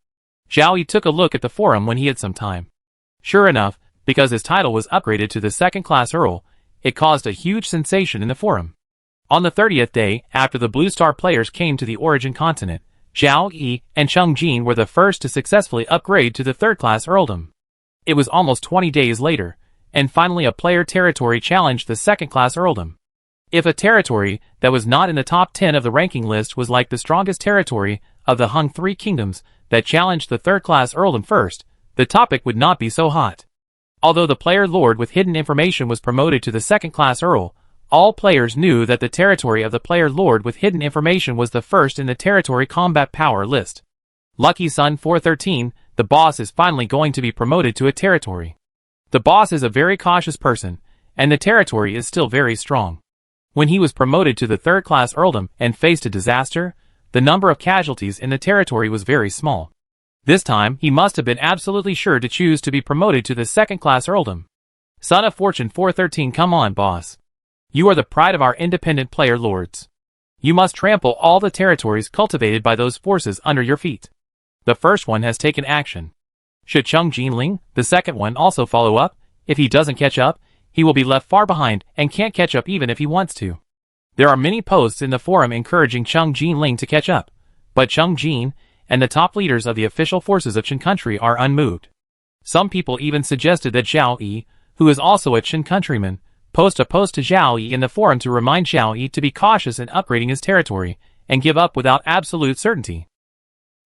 Jiaoyi took a look at the forum when he had some time. Sure enough, because his title was upgraded to the second-class Earl, it caused a huge sensation in the forum. On the 30th day after the Blue Star players came to the origin continent, Zhao Yi and Chongjin were the first to successfully upgrade to the third-class earldom. It was almost 20 days later, and finally a player territory challenged the second-class earldom. If a territory that was not in the top 10 of the ranking list was like the strongest territory of the Hung Three Kingdoms that challenged the third-class earldom first, the topic would not be so hot. Although the player lord with hidden information was promoted to the second-class earl, all players knew that the territory of the player lord with hidden information was the first in the territory combat power list. Lucky Sun 413, the boss is finally going to be promoted to a territory. The boss is a very cautious person, and the territory is still very strong. When he was promoted to the third-class earldom and faced a disaster, the number of casualties in the territory was very small. This time, he must have been absolutely sure to choose to be promoted to the second-class earldom. Son of Fortune 413, come on, boss. You are the pride of our independent player lords. You must trample all the territories cultivated by those forces under your feet. The first one has taken action. Should Chongjin Ling, the second one, also follow up? If he doesn't catch up, he will be left far behind and can't catch up even if he wants to. There are many posts in the forum encouraging Chongjin Ling to catch up, but Chongjin and the top leaders of the official forces of Qin country are unmoved. Some people even suggested that Zhao Yi, who is also a Qin countryman, post a post to Zhao Yi in the forum to remind Zhao Yi to be cautious in upgrading his territory and give up without absolute certainty.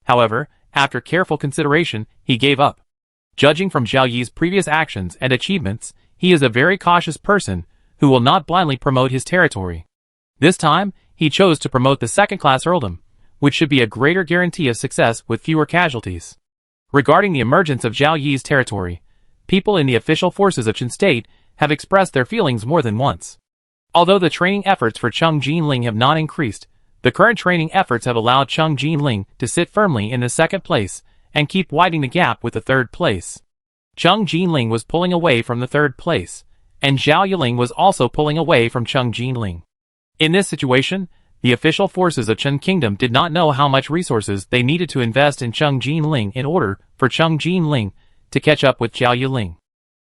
However, after careful consideration, he gave up. Judging from Zhao Yi's previous actions and achievements, he is a very cautious person who will not blindly promote his territory. This time, he chose to promote the second-class earldom, which should be a greater guarantee of success with fewer casualties. Regarding the emergence of Zhao Yi's territory, people in the official forces of Qin State have expressed their feelings more than once. Although the training efforts for Chongjin Ling have not increased, the current training efforts have allowed Chongjin Ling to sit firmly in the second place and keep widening the gap with the third place. Chongjin Ling was pulling away from the third place, and Zhao Yiling was also pulling away from Chongjin Ling. In this situation, the official forces of Qin Kingdom did not know how much resources they needed to invest in Chongjin Ling in order for Chongjin Ling to catch up with Zhao Yiling.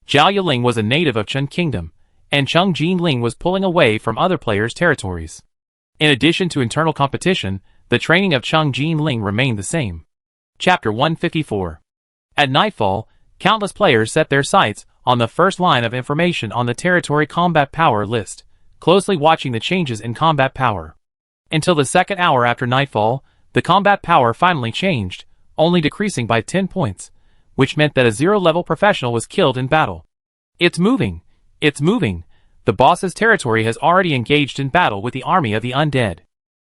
Zhao Yiling was a native of Qin Kingdom, and Chongjin Ling was pulling away from other players' territories. In addition to internal competition, the training of Chongjin Ling remained the same. Chapter 154. At nightfall, countless players set their sights on the first line of information on the territory combat power list, closely watching the changes in combat power. Until the second hour after nightfall, the combat power finally changed, only decreasing by 10 points, which meant that a zero-level professional was killed in battle. It's moving! It's moving! The boss's territory has already engaged in battle with the army of the undead.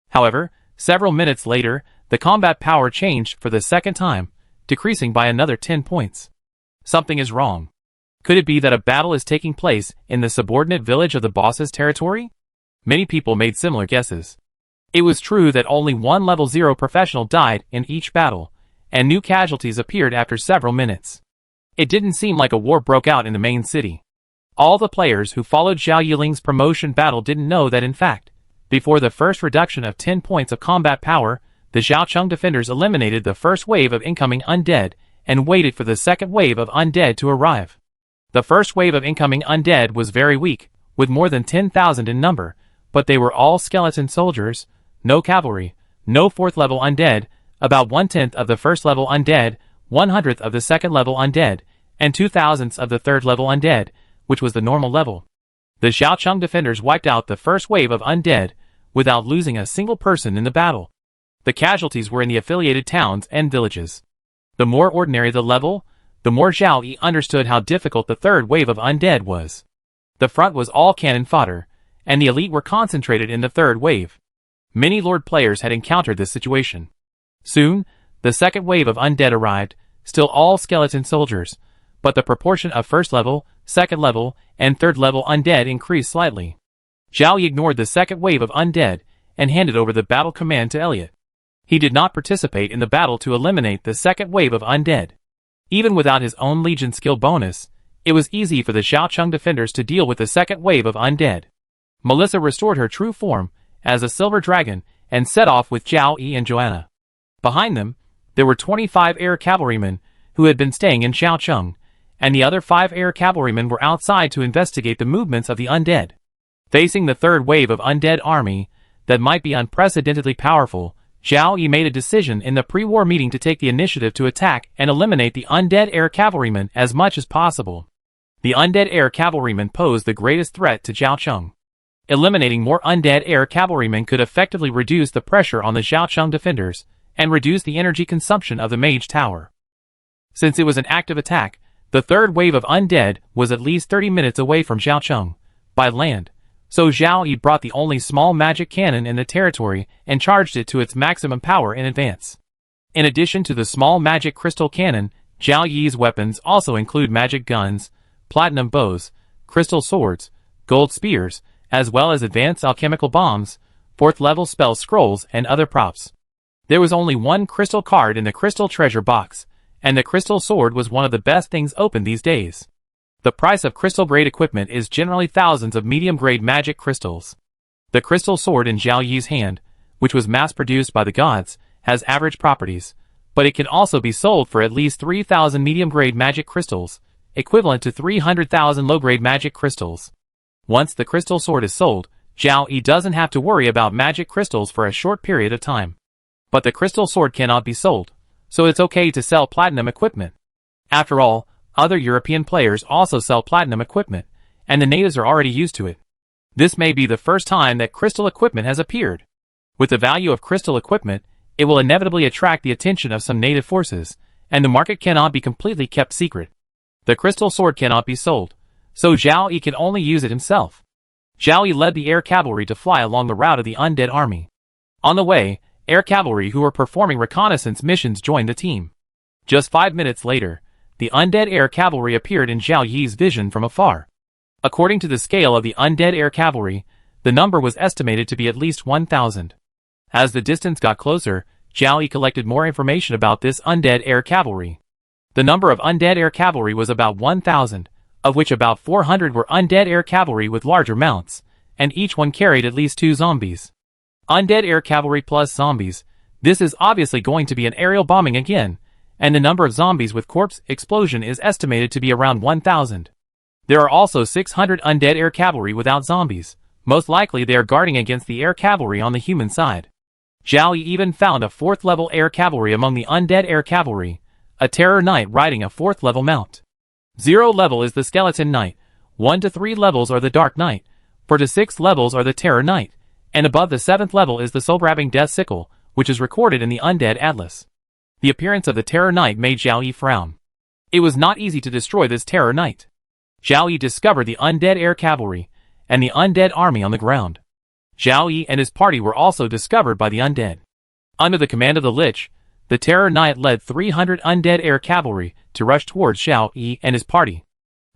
However, several minutes later, the combat power changed for the second time, decreasing by another 10 points. Something is wrong. Could it be that a battle is taking place in the subordinate village of the boss's territory? Many people made similar guesses. It was true that only one level 0 professional died in each battle, and new casualties appeared after several minutes. It didn't seem like a war broke out in the main city. All the players who followed Zhao Yiling's promotion battle didn't know that in fact, before the first reduction of 10 points of combat power, the Zhaocheng defenders eliminated the first wave of incoming undead and waited for the second wave of undead to arrive. The first wave of incoming undead was very weak, with more than 10,000 in number, but they were all skeleton soldiers, no cavalry, no 4th level undead, about 1/10 of the 1st level undead, 1/100th of the 2nd level undead, and 2/1000ths of the 3rd level undead, which was the normal level. The Zhaocheng defenders wiped out the first wave of undead without losing a single person in the battle. The casualties were in the affiliated towns and villages. The more ordinary the level, the more Zhao Yi understood how difficult the third wave of undead was. The front was all cannon fodder, and the elite were concentrated in the third wave. Many Lord players had encountered this situation. Soon, the second wave of undead arrived, still all skeleton soldiers, but the proportion of first level, second level, and third level undead increased slightly. Zhao Yi ignored the second wave of undead and handed over the battle command to Elliot. He did not participate in the battle to eliminate the second wave of undead. Even without his own Legion skill bonus, it was easy for the Xiaocheng defenders to deal with the second wave of undead. Melissa restored her true form as a silver dragon and set off with Zhao Yi and Joanna. Behind them, there were 25 air cavalrymen who had been staying in Xiaocheng, and the other 5 air cavalrymen were outside to investigate the movements of the undead. Facing the third wave of undead army that might be unprecedentedly powerful, Zhao Yi made a decision in the pre-war meeting to take the initiative to attack and eliminate the undead air cavalrymen as much as possible. The undead air cavalrymen posed the greatest threat to Xiaocheng. Eliminating more undead air cavalrymen could effectively reduce the pressure on the Xiaocheng defenders and reduce the energy consumption of the mage tower. Since it was an active attack, the third wave of undead was at least 30 minutes away from Xiaocheng by land, so Zhao Yi brought the only small magic cannon in the territory and charged it to its maximum power in advance. In addition to the small magic crystal cannon, Zhao Yi's weapons also include magic guns, platinum bows, crystal swords, gold spears, as well as advanced alchemical bombs, 4th level spell scrolls, and other props. There was only one crystal card in the crystal treasure box, and the crystal sword was one of the best things open these days. The price of crystal-grade equipment is generally thousands of medium-grade magic crystals. The crystal sword in Zhao Yi's hand, which was mass-produced by the gods, has average properties, but it can also be sold for at least 3,000 medium-grade magic crystals, equivalent to 300,000 low-grade magic crystals. Once the crystal sword is sold, Zhao Yi doesn't have to worry about magic crystals for a short period of time. But the crystal sword cannot be sold, so it's okay to sell platinum equipment. After all, other European players also sell platinum equipment, and the natives are already used to it. This may be the first time that crystal equipment has appeared. With the value of crystal equipment, it will inevitably attract the attention of some native forces, and the market cannot be completely kept secret. The crystal sword cannot be sold, so Zhao Yi can only use it himself. Zhao Yi led the air cavalry to fly along the route of the undead army. On the way, air cavalry who were performing reconnaissance missions joined the team. Just 5 minutes later, the undead air cavalry appeared in Zhao Yi's vision from afar. According to the scale of the undead air cavalry, the number was estimated to be at least 1,000. As the distance got closer, Zhao Yi collected more information about this undead air cavalry. The number of undead air cavalry was about 1,000, of which about 400 were undead air cavalry with larger mounts, and each one carried at least 2 zombies. Undead air cavalry plus zombies, this is obviously going to be an aerial bombing again, and the number of zombies with corpse explosion is estimated to be around 1,000. There are also 600 undead air cavalry without zombies. Most likely they are guarding against the air cavalry on the human side. Zhao Yi even found a 4th level air cavalry among the undead air cavalry, a terror knight riding a 4th level mount. 0 level is the skeleton knight, 1 to 3 levels are the dark knight, 4 to 6 levels are the terror knight, and above the 7th level is the soul-grabbing death sickle, which is recorded in the undead atlas. The appearance of the terror knight made Zhao Yi frown. It was not easy to destroy this terror knight. Zhao Yi discovered the undead air cavalry and the undead army on the ground. Zhao Yi and his party were also discovered by the undead. Under the command of the Lich, the terror knight led 300 undead air cavalry to rush towards Zhao Yi and his party.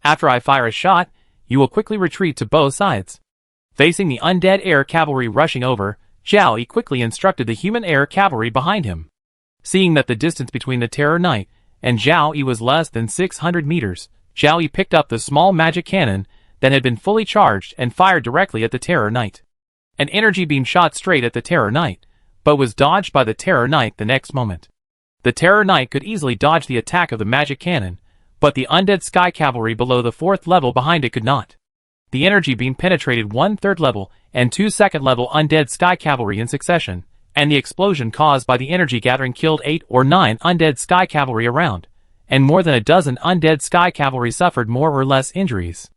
After I fire a shot, you will quickly retreat to both sides. Facing the undead air cavalry rushing over, Zhao Yi quickly instructed the human air cavalry behind him. Seeing that the distance between the terror knight and Zhao Yi was less than 600 meters, Zhao Yi picked up the small magic cannon that had been fully charged and fired directly at the terror knight. An energy beam shot straight at the terror knight, but was dodged by the terror knight the next moment. The terror knight could easily dodge the attack of the magic cannon, but the undead sky cavalry below the 4th level behind it could not. The energy beam penetrated 1 3rd level and 2 2nd level undead sky cavalry in succession, and the explosion caused by the energy gathering killed 8 or 9 undead sky cavalry around, and more than a dozen undead sky cavalry suffered more or less injuries.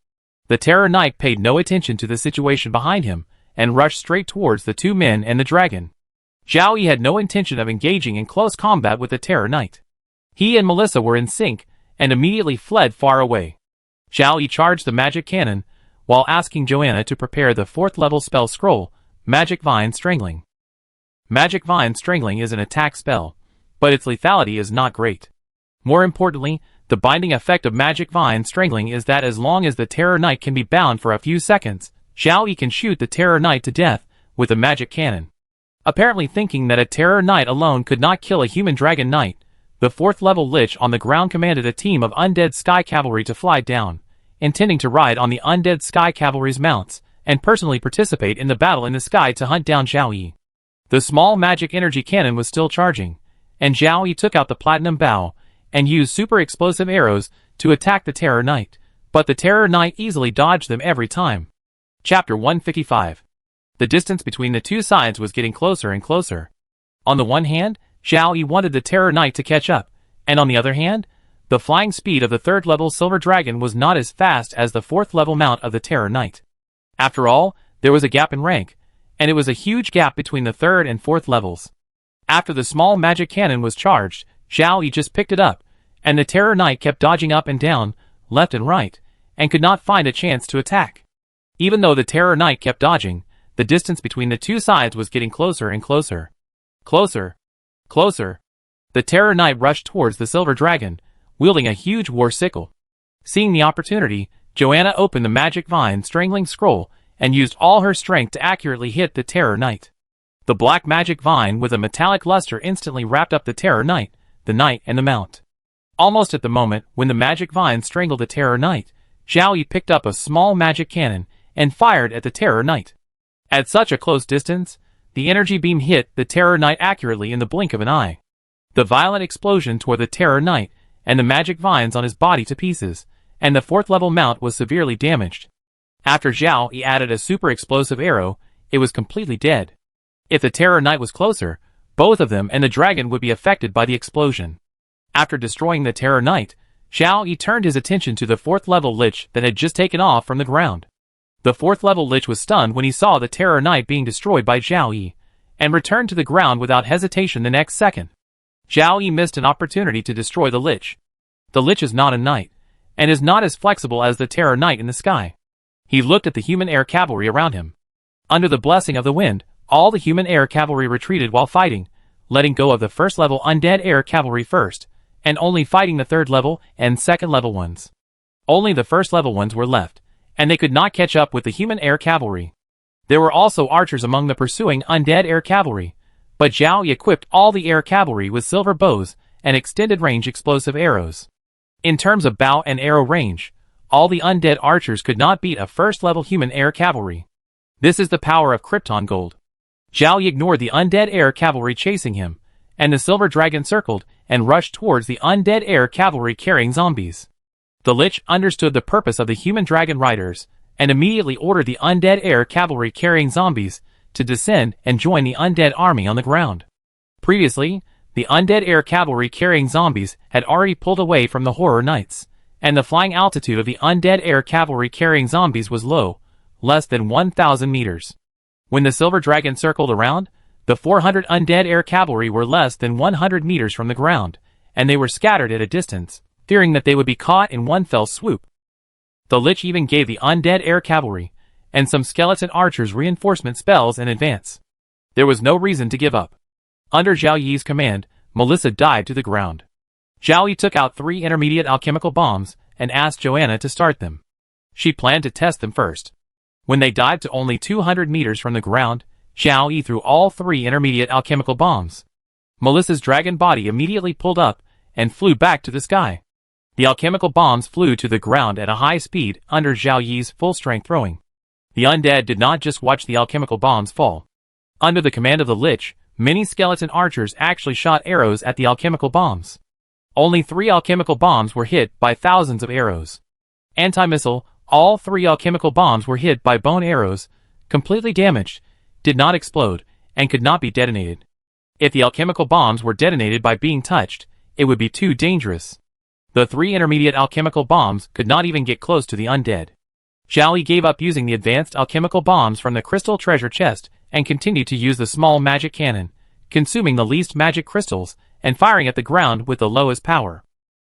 The terror knight paid no attention to the situation behind him, and rushed straight towards the 2 men and the dragon. Zhao Yi had no intention of engaging in close combat with the terror knight. He and Melissa were in sync, and immediately fled far away. Zhao Yi charged the magic cannon, while asking Joanna to prepare the 4th level spell scroll, Magic Vine Strangling. Magic Vine Strangling is an attack spell, but its lethality is not great. More importantly, The binding effect of magic vine strangling is that as long as the Terror Knight can be bound for a few seconds, Zhao Yi can shoot the Terror Knight to death with a magic cannon. Apparently thinking that a Terror Knight alone could not kill a human Dragon Knight, the 4th level Lich on the ground commanded a team of undead Sky Cavalry to fly down, intending to ride on the undead Sky Cavalry's mounts, and personally participate in the battle in the sky to hunt down Zhao Yi. The small magic energy cannon was still charging, and Zhao Yi took out the platinum bow, and used super explosive arrows to attack the Terror Knight, but the Terror Knight easily dodged them every time. Chapter 155. The distance between the two sides was getting closer and closer. On the one hand, Zhao Yi wanted the Terror Knight to catch up, and on the other hand, the flying speed of the 3rd level Silver Dragon was not as fast as the 4th level mount of the Terror Knight. After all, there was a gap in rank, and it was a huge gap between the 3rd and 4th levels. After the small magic cannon was charged, Zhao Yi just picked it up, and the Terror Knight kept dodging up and down, left and right, and could not find a chance to attack. Even though the Terror Knight kept dodging, the distance between the two sides was getting closer and closer. Closer. Closer. The Terror Knight rushed towards the Silver Dragon, wielding a huge war sickle. Seeing the opportunity, Joanna opened the magic vine strangling scroll and used all her strength to accurately hit the Terror Knight. The black magic vine with a metallic luster instantly wrapped up the Terror Knight, the knight and the mount. Almost at the moment when the magic vine strangled the Terror Knight, Zhao Yi picked up a small magic cannon and fired at the Terror Knight. At such a close distance, the energy beam hit the Terror Knight accurately in the blink of an eye. The violent explosion tore the Terror Knight and the magic vines on his body to pieces, and the 4th level mount was severely damaged. After Zhao Yi added a super explosive arrow, it was completely dead. If the Terror Knight was closer, both of them and the dragon would be affected by the explosion. After destroying the Terror Knight, Zhao Yi turned his attention to the 4th level Lich that had just taken off from the ground. The 4th level Lich was stunned when he saw the Terror Knight being destroyed by Zhao Yi, and returned to the ground without hesitation the next second. Zhao Yi missed an opportunity to destroy the Lich. The Lich is not a knight, and is not as flexible as the Terror Knight in the sky. He looked at the human air cavalry around him. Under the blessing of the wind, all the human air cavalry retreated while fighting, letting go of the 1st level undead air cavalry first, and only fighting the 3rd level and 2nd level ones. Only the 1st level ones were left, and they could not catch up with the human air cavalry. There were also archers among the pursuing undead air cavalry, but Zhao Yi equipped all the air cavalry with silver bows and extended range explosive arrows. In terms of bow and arrow range, all the undead archers could not beat a 1st level human air cavalry. This is the power of Krypton Gold. Zhao Yi ignored the undead air cavalry chasing him, and the Silver Dragon circled and rushed towards the undead air cavalry carrying zombies. The Lich understood the purpose of the human dragon riders, and immediately ordered the undead air cavalry carrying zombies to descend and join the undead army on the ground. Previously, the undead air cavalry carrying zombies had already pulled away from the horror knights, and the flying altitude of the undead air cavalry carrying zombies was low, less than 1,000 meters. When the Silver Dragon circled around, the 400 undead air cavalry were less than 100 meters from the ground, and they were scattered at a distance, fearing that they would be caught in one fell swoop. The Lich even gave the undead air cavalry and some skeleton archers reinforcement spells in advance. There was no reason to give up. Under Zhao Yi's command, Melissa dived to the ground. Zhao Yi took out 3 intermediate alchemical bombs and asked Joanna to start them. She planned to test them first. When they dived to only 200 meters from the ground, Zhao Yi threw all 3 intermediate alchemical bombs. Melissa's dragon body immediately pulled up and flew back to the sky. The alchemical bombs flew to the ground at a high speed under Zhao Yi's full-strength throwing. The undead did not just watch the alchemical bombs fall. Under the command of the Lich, many skeleton archers actually shot arrows at the alchemical bombs. Only 3 alchemical bombs were hit by thousands of arrows. Anti-missile, all 3 alchemical bombs were hit by bone arrows, completely damaged, did not explode, and could not be detonated. If the alchemical bombs were detonated by being touched, it would be too dangerous. The 3 intermediate alchemical bombs could not even get close to the undead. Zhao Yi gave up using the advanced alchemical bombs from the crystal treasure chest and continued to use the small magic cannon, consuming the least magic crystals and firing at the ground with the lowest power.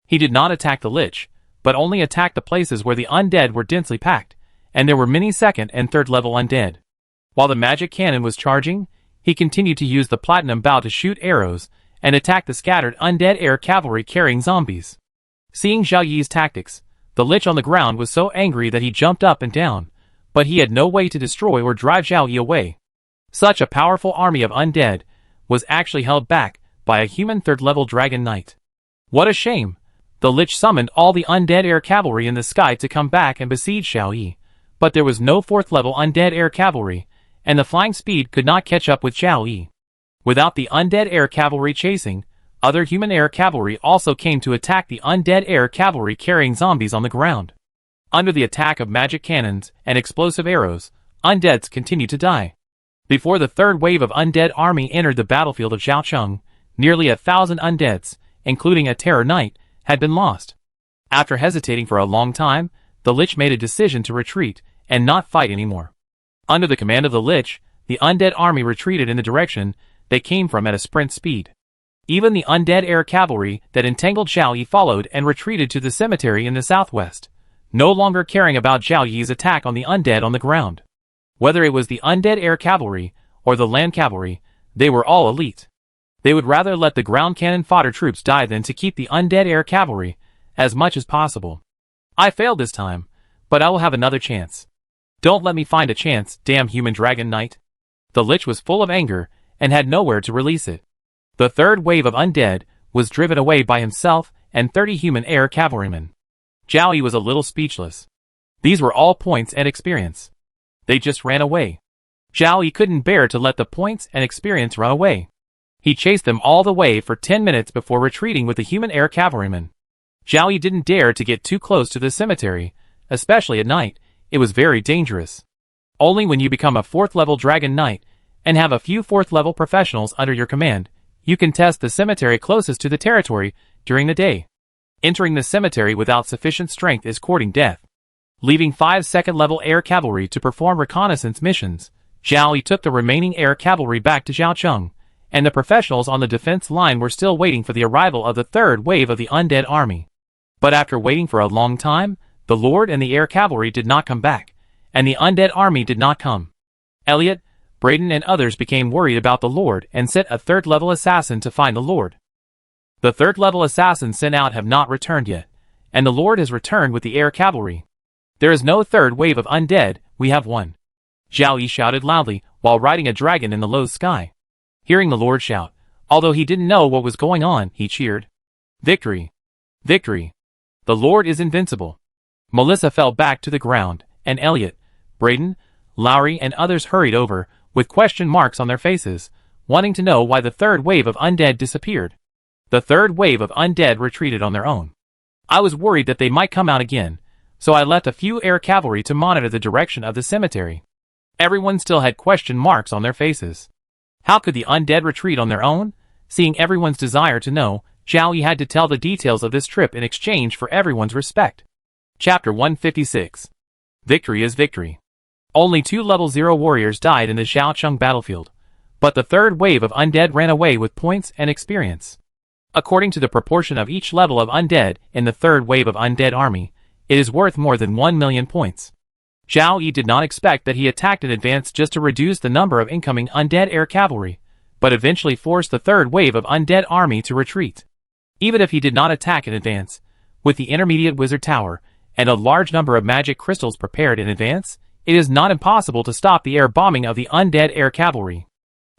He did not attack the Lich, but only attacked the places where the undead were densely packed, and there were many 2nd and 3rd level undead. While the magic cannon was charging, he continued to use the platinum bow to shoot arrows and attack the scattered undead air cavalry carrying zombies. Seeing Zhao Yi's tactics, the Lich on the ground was so angry that he jumped up and down, but he had no way to destroy or drive Zhao Yi away. Such a powerful army of undead was actually held back by a human third-level dragon knight. What a shame! The Lich summoned all the undead air cavalry in the sky to come back and besiege Zhao Yi, but there was no fourth-level undead air cavalry, and the flying speed could not catch up with Zhao Yi. Without the undead air cavalry chasing, other human air cavalry also came to attack the undead air cavalry carrying zombies on the ground. Under the attack of magic cannons and explosive arrows, undeads continued to die. Before the third wave of undead army entered the battlefield of Xiaocheng, nearly 1,000 undeads, including a terror knight, had been lost. After hesitating for a long time, the Lich made a decision to retreat and not fight anymore. Under the command of the Lich, the undead army retreated in the direction they came from at a sprint speed. Even the undead air cavalry that entangled Zhao Yi followed and retreated to the cemetery in the southwest, no longer caring about Zhao Yi's attack on the undead on the ground. Whether it was the undead air cavalry or the land cavalry, they were all elite. They would rather let the ground cannon fodder troops die than to keep the undead air cavalry as much as possible. I failed this time, but I will have another chance. Don't let me find a chance, damn human dragon knight. The Lich was full of anger and had nowhere to release it. The third wave of undead was driven away by himself and 30 human air cavalrymen. Zhao Yi was a little speechless. These were all points and experience. They just ran away. Zhao Yi couldn't bear to let the points and experience run away. He chased them all the way for 10 minutes before retreating with the human air cavalrymen. Zhao Yi didn't dare to get too close to the cemetery, especially at night. It was very dangerous. Only when you become a 4th-level dragon knight and have a few 4th-level professionals under your command, you can test the cemetery closest to the territory during the day. Entering the cemetery without sufficient strength is courting death. Leaving 5 second-level air cavalry to perform reconnaissance missions, Zhao Yi took the remaining air cavalry back to Xiaocheng, and the professionals on the defense line were still waiting for the arrival of the third wave of the undead army. But after waiting for a long time, the Lord and the air cavalry did not come back, and the undead army did not come. Elliot, Braden and others became worried about the Lord and sent a 3rd-level assassin to find the Lord. The 3rd-level assassins sent out have not returned yet, and the Lord has returned with the air cavalry. There is no third wave of undead, we have one. Zhao Yi shouted loudly while riding a dragon in the low sky. Hearing the Lord shout, although he didn't know what was going on, he cheered. Victory! Victory! The Lord is invincible. Melissa fell back to the ground, and Elliot, Braden, Lowry and others hurried over, with question marks on their faces, wanting to know why the third wave of undead disappeared. The third wave of undead retreated on their own. I was worried that they might come out again, so I left a few air cavalry to monitor the direction of the cemetery. Everyone still had question marks on their faces. How could the undead retreat on their own? Seeing everyone's desire to know, Zhao Yi had to tell the details of this trip in exchange for everyone's respect. Chapter 156. Victory is victory. Only 2 level 0 warriors died in the Xiaocheng battlefield, but the third wave of undead ran away with points and experience. According to the proportion of each level of undead in the third wave of undead army, it is worth more than 1 million points. Zhao Yi did not expect that he attacked in advance just to reduce the number of incoming undead air cavalry, but eventually forced the third wave of undead army to retreat. Even if he did not attack in advance, with the intermediate wizard tower and a large number of magic crystals prepared in advance, it is not impossible to stop the air bombing of the undead air cavalry.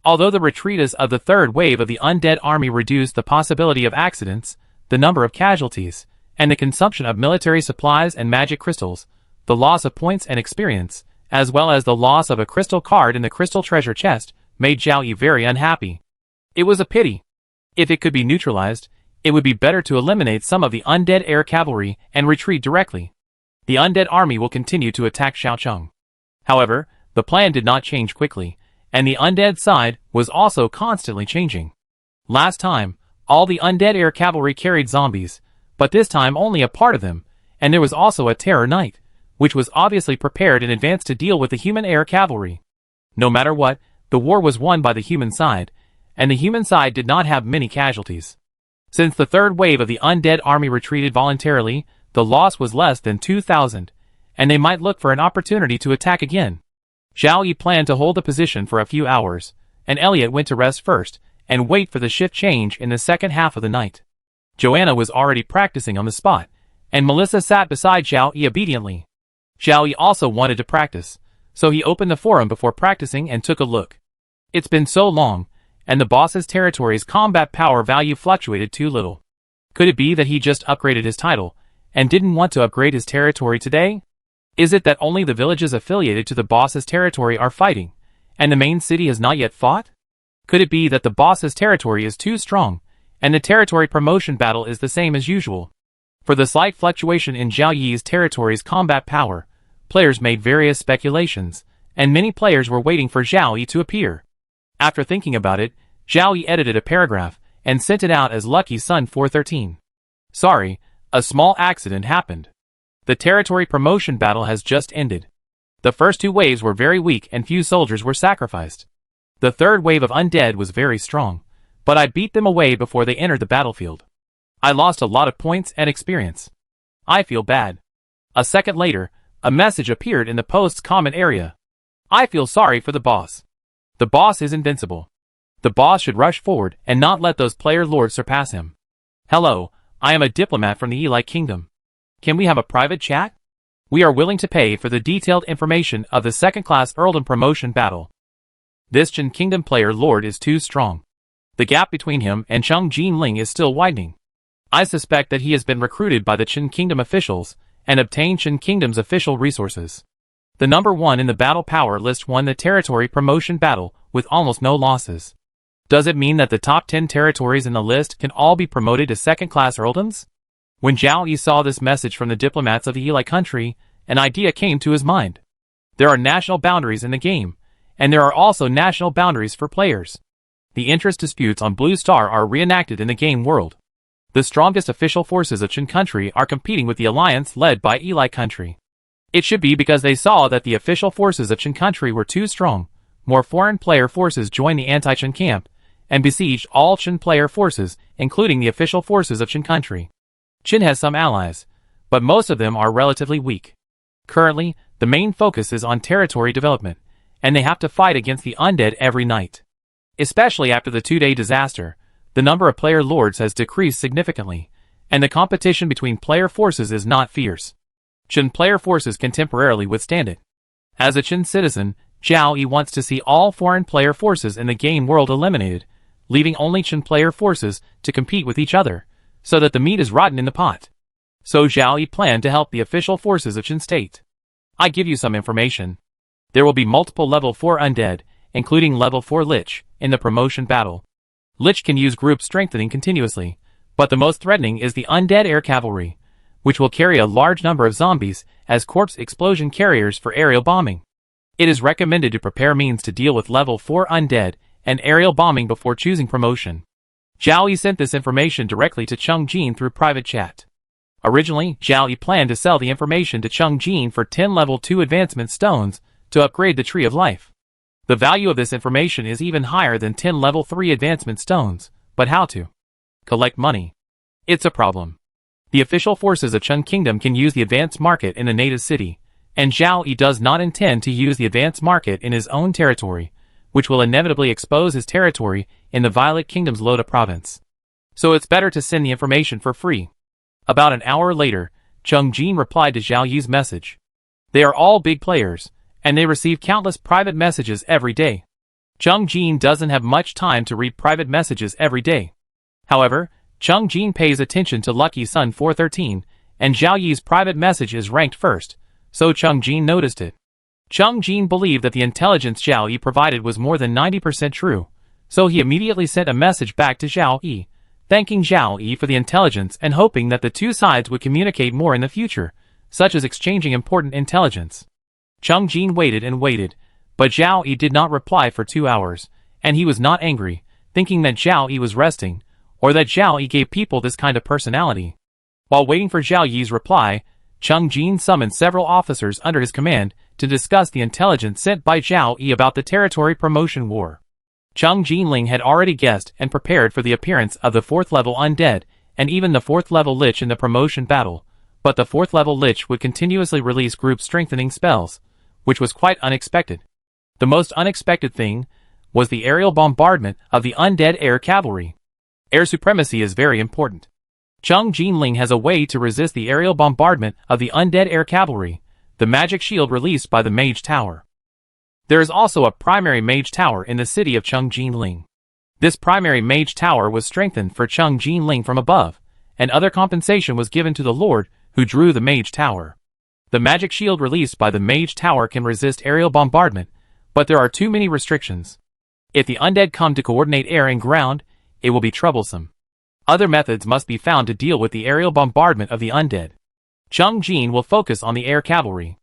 Although the retreats of the third wave of the undead army reduced the possibility of accidents, the number of casualties, and the consumption of military supplies and magic crystals, the loss of points and experience, as well as the loss of a crystal card in the crystal treasure chest, made Zhao Yi very unhappy. It was a pity. If it could be neutralized, it would be better to eliminate some of the undead air cavalry and retreat directly. The undead army will continue to attack Xiaocheng. However, the plan did not change quickly, and the undead side was also constantly changing. Last time, all the undead air cavalry carried zombies, but this time only a part of them, and there was also a terror knight, which was obviously prepared in advance to deal with the human air cavalry. No matter what, the war was won by the human side, and the human side did not have many casualties. Since the third wave of the undead army retreated voluntarily, the loss was less than 2,000, and they might look for an opportunity to attack again. Zhao Yi planned to hold the position for a few hours, and Elliot went to rest first, and wait for the shift change in the second half of the night. Joanna was already practicing on the spot, and Melissa sat beside Zhao Yi obediently. Zhao Yi also wanted to practice, so he opened the forum before practicing and took a look. It's been so long, and the boss's territory's combat power value fluctuated too little. Could it be that he just upgraded his title, and didn't want to upgrade his territory today? Is it that only the villages affiliated to the boss's territory are fighting, and the main city has not yet fought? Could it be that the boss's territory is too strong, and the territory promotion battle is the same as usual? For the slight fluctuation in Zhao Yi's territory's combat power, players made various speculations, and many players were waiting for Zhao Yi to appear. After thinking about it, Zhao Yi edited a paragraph and sent it out as Lucky Sun 413. Sorry, a small accident happened. The territory promotion battle has just ended. The first two waves were very weak and few soldiers were sacrificed. The third wave of undead was very strong, but I beat them away before they entered the battlefield. I lost a lot of points and experience. I feel bad. A second later, a message appeared in the post's comment area. I feel sorry for the boss. The boss is invincible. The boss should rush forward and not let those player lords surpass him. Hello, I am a diplomat from the Eli Kingdom. Can we have a private chat? We are willing to pay for the detailed information of the second-class earldom promotion battle. This Chen Kingdom player lord is too strong. The gap between him and Cheng Jinling is still widening. I suspect that he has been recruited by the Chen Kingdom officials and obtained Chen Kingdom's official resources. The number 1 in the battle power list won the territory promotion battle with almost no losses. Does it mean that the top 10 territories in the list can all be promoted to second-class earldoms? When Zhao Yi saw this message from the diplomats of the Eli country, an idea came to his mind. There are national boundaries in the game, and there are also national boundaries for players. The interest disputes on Blue Star are reenacted in the game world. The strongest official forces of Chen country are competing with the alliance led by Eli country. It should be because they saw that the official forces of Chen country were too strong. More foreign player forces joined the anti-Chen camp, and besieged all Chen player forces, including the official forces of Chen country. Chen has some allies, but most of them are relatively weak. Currently, the main focus is on territory development, and they have to fight against the undead every night. Especially after the 2-day disaster, the number of player lords has decreased significantly, and the competition between player forces is not fierce. Chen player forces can temporarily withstand it. As a Chen citizen, Zhao Yi wants to see all foreign player forces in the game world eliminated, leaving only Chen player forces to compete with each other, so that the meat is rotten in the pot. So Zhao Yi planned to help the official forces of Chen State. I give you some information. There will be multiple level 4 undead, including level 4 Lich, in the promotion battle. Lich can use group strengthening continuously, but the most threatening is the undead air cavalry, which will carry a large number of zombies as corpse explosion carriers for aerial bombing. It is recommended to prepare means to deal with level 4 undead and aerial bombing before choosing promotion. Zhao Yi sent this information directly to Cheng Jin through private chat. Originally, Zhao Yi planned to sell the information to Cheng Jin for 10 level 2 advancement stones to upgrade the Tree of Life. The value of this information is even higher than 10 level 3 advancement stones, but how to collect money? It's a problem. The official forces of Chen Kingdom can use the advanced market in the native city, and Zhao Yi does not intend to use the advanced market in his own territory, which will inevitably expose his territory in the Violet Kingdom's Loda province. So it's better to send the information for free. About an hour later, Cheng Jin replied to Zhao Yi's message. They are all big players, and they receive countless private messages every day. Cheng Jin doesn't have much time to read private messages every day. However, Cheng Jin pays attention to Lucky Sun 413, and Zhao Yi's private message is ranked first, so Cheng Jin noticed it. Cheng Jin believed that the intelligence Zhao Yi provided was more than 90% true, so he immediately sent a message back to Zhao Yi, thanking Zhao Yi for the intelligence and hoping that the two sides would communicate more in the future, such as exchanging important intelligence. Cheng Jin waited and waited, but Zhao Yi did not reply for 2 hours, and he was not angry, thinking that Zhao Yi was resting, or that Zhao Yi gave people this kind of personality. While waiting for Zhao Yi's reply, Cheng Jin summoned several officers under his command to discuss the intelligence sent by Zhao Yi about the territory promotion war. Cheng Jinling had already guessed and prepared for the appearance of the 4th level undead and even the 4th level Lich in the promotion battle, but the 4th level Lich would continuously release group strengthening spells, which was quite unexpected. The most unexpected thing was the aerial bombardment of the undead air cavalry. Air supremacy is very important. Chung Jinling has a way to resist the aerial bombardment of the undead air cavalry, the magic shield released by the Mage Tower. There is also a primary Mage Tower in the city of Chung Jinling. This primary Mage Tower was strengthened for Chung Jinling from above, and other compensation was given to the Lord who drew the Mage Tower. The magic shield released by the Mage Tower can resist aerial bombardment, but there are too many restrictions. If the undead come to coordinate air and ground, it will be troublesome. Other methods must be found to deal with the aerial bombardment of the undead. Chung Jin will focus on the air cavalry.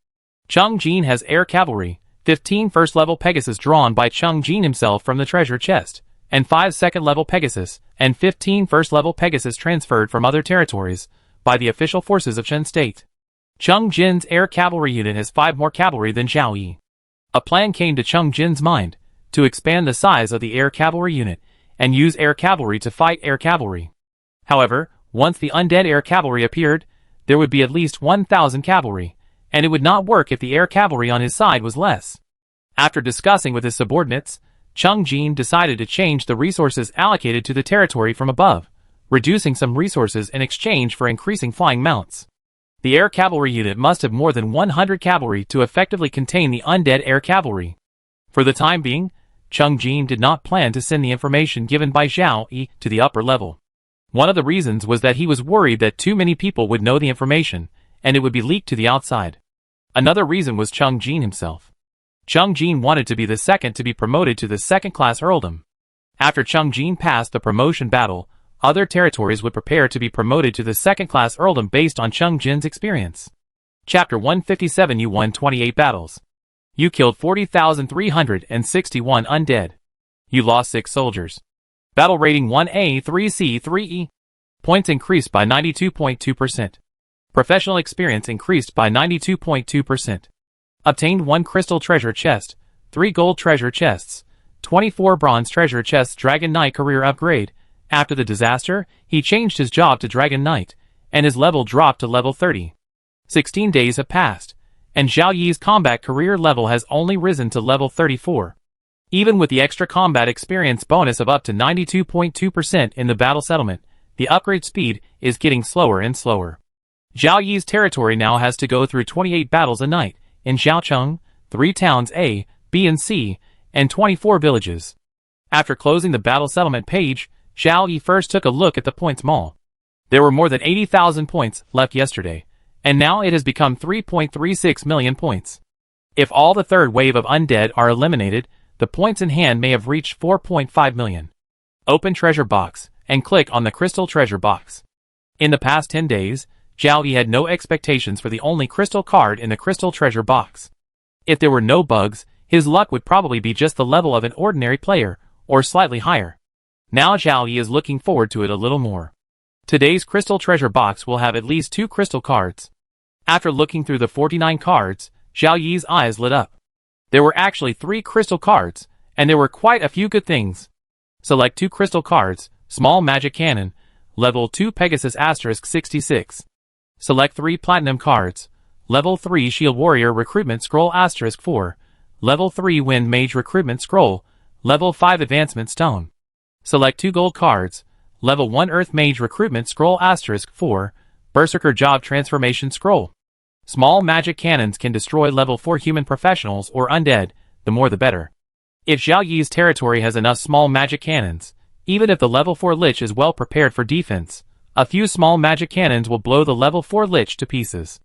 Chung Jin has air cavalry, 15 first-level Pegasus drawn by Chung Jin himself from the treasure chest, and 5 second-level Pegasus, and 15 first-level Pegasus transferred from other territories by the official forces of Chen State. Chung Jin's air cavalry unit has 5 more cavalry than Zhao Yi. A plan came to Chung Jin's mind to expand the size of the air cavalry unit and use air cavalry to fight air cavalry. However, once the undead air cavalry appeared, there would be at least 1,000 cavalry, and it would not work if the air cavalry on his side was less. After discussing with his subordinates, Chung Jin decided to change the resources allocated to the territory from above, reducing some resources in exchange for increasing flying mounts. The air cavalry unit must have more than 100 cavalry to effectively contain the undead air cavalry. For the time being, Chung Jin did not plan to send the information given by Zhao Yi to the upper level. One of the reasons was that he was worried that too many people would know the information, and it would be leaked to the outside. Another reason was Chung Jin himself. Chung Jin wanted to be the second to be promoted to the second-class earldom. After Chung Jin passed the promotion battle, other territories would prepare to be promoted to the second-class earldom based on Chung Jin's experience. Chapter 157. You won 28 battles. You killed 40,361 undead. You lost 6 soldiers. Battle rating 1A, 3C, 3E. Points increased by 92.2%. Professional experience increased by 92.2%. Obtained 1 crystal treasure chest, 3 gold treasure chests, 24 bronze treasure chests. Dragon Knight career upgrade. After the disaster, he changed his job to Dragon Knight, and his level dropped to level 30. 16 days have passed, and Zhao Yi's combat career level has only risen to level 34. Even with the extra combat experience bonus of up to 92.2% in the battle settlement, the upgrade speed is getting slower and slower. Zhao Yi's territory now has to go through 28 battles a night, in Xiaocheng, 3 towns A, B and C, and 24 villages. After closing the battle settlement page, Zhao Yi first took a look at the points mall. There were more than 80,000 points left yesterday, and now it has become 3.36 million points. If all the third wave of undead are eliminated, the points in hand may have reached 4.5 million. Open treasure box, and click on the crystal treasure box. In the past 10 days, Zhao Yi had no expectations for the only crystal card in the crystal treasure box. If there were no bugs, his luck would probably be just the level of an ordinary player, or slightly higher. Now Zhao Yi is looking forward to it a little more. Today's crystal treasure box will have at least 2 crystal cards. After looking through the 49 cards, Zhao Yi's eyes lit up. There were actually 3 crystal cards, and there were quite a few good things. Select 2 crystal cards, small magic cannon, level 2 Pegasus asterisk 66. Select 3 platinum cards, level 3 shield warrior recruitment scroll asterisk 4, level 3 wind mage recruitment scroll, level 5 advancement stone. Select 2 gold cards, level 1 earth mage recruitment scroll asterisk 4, berserker job transformation scroll. Small magic cannons can destroy level 4 human professionals or undead, the more the better. If Zhao Yi's territory has enough small magic cannons, even if the level 4 lich is well prepared for defense, a few small magic cannons will blow the level 4 lich to pieces.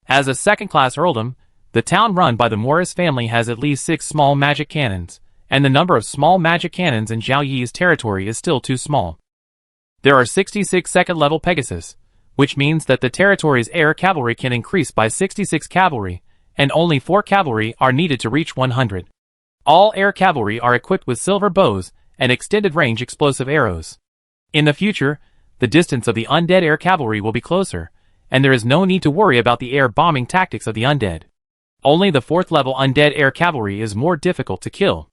As a second-class earldom, the town run by the Morris family has at least 6 small magic cannons, and the number of small magic cannons in Zhao Yi's territory is still too small. There are 66 second-level Pegasus, which means that the territory's air cavalry can increase by 66 cavalry, and only 4 cavalry are needed to reach 100. All air cavalry are equipped with silver bows and extended-range explosive arrows. In the future, the distance of the undead air cavalry will be closer, and there is no need to worry about the air bombing tactics of the undead. Only the 4th-level undead air cavalry is more difficult to kill.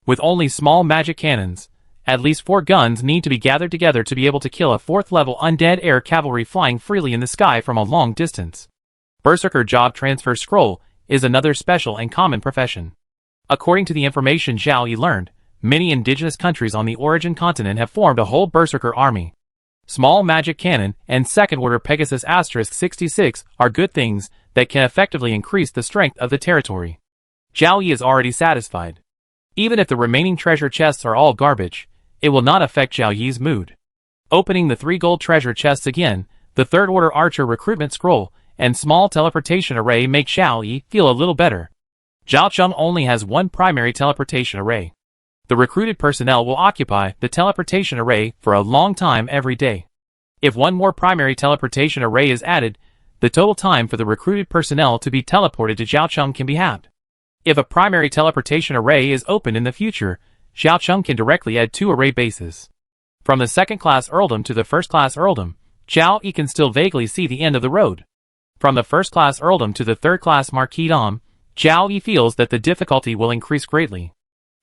With only small magic cannons, at least 4 guns need to be gathered together to be able to kill a 4th-level undead air cavalry flying freely in the sky from a long distance. Berserker job transfer scroll is another special and common profession. According to the information Zhao Yi learned, many indigenous countries on the origin continent have formed a whole berserker army. Small magic cannon and second-order Pegasus *66 are good things that can effectively increase the strength of the territory. Zhao Yi is already satisfied. Even if the remaining treasure chests are all garbage, it will not affect Zhao Yi's mood. Opening the 3 gold treasure chests again, the third-order archer recruitment scroll, and small teleportation array make Zhao Yi feel a little better. Zhao Cheng only has one primary teleportation array. The recruited personnel will occupy the teleportation array for a long time every day. If one more primary teleportation array is added, the total time for the recruited personnel to be teleported to Zhao Cheng can be halved. If a primary teleportation array is opened in the future, Zhao Cheng can directly add 2 array bases. From the second-class earldom to the first-class earldom, Zhao Yi can still vaguely see the end of the road. From the first-class earldom to the third-class marquisdom, Zhao Yi feels that the difficulty will increase greatly.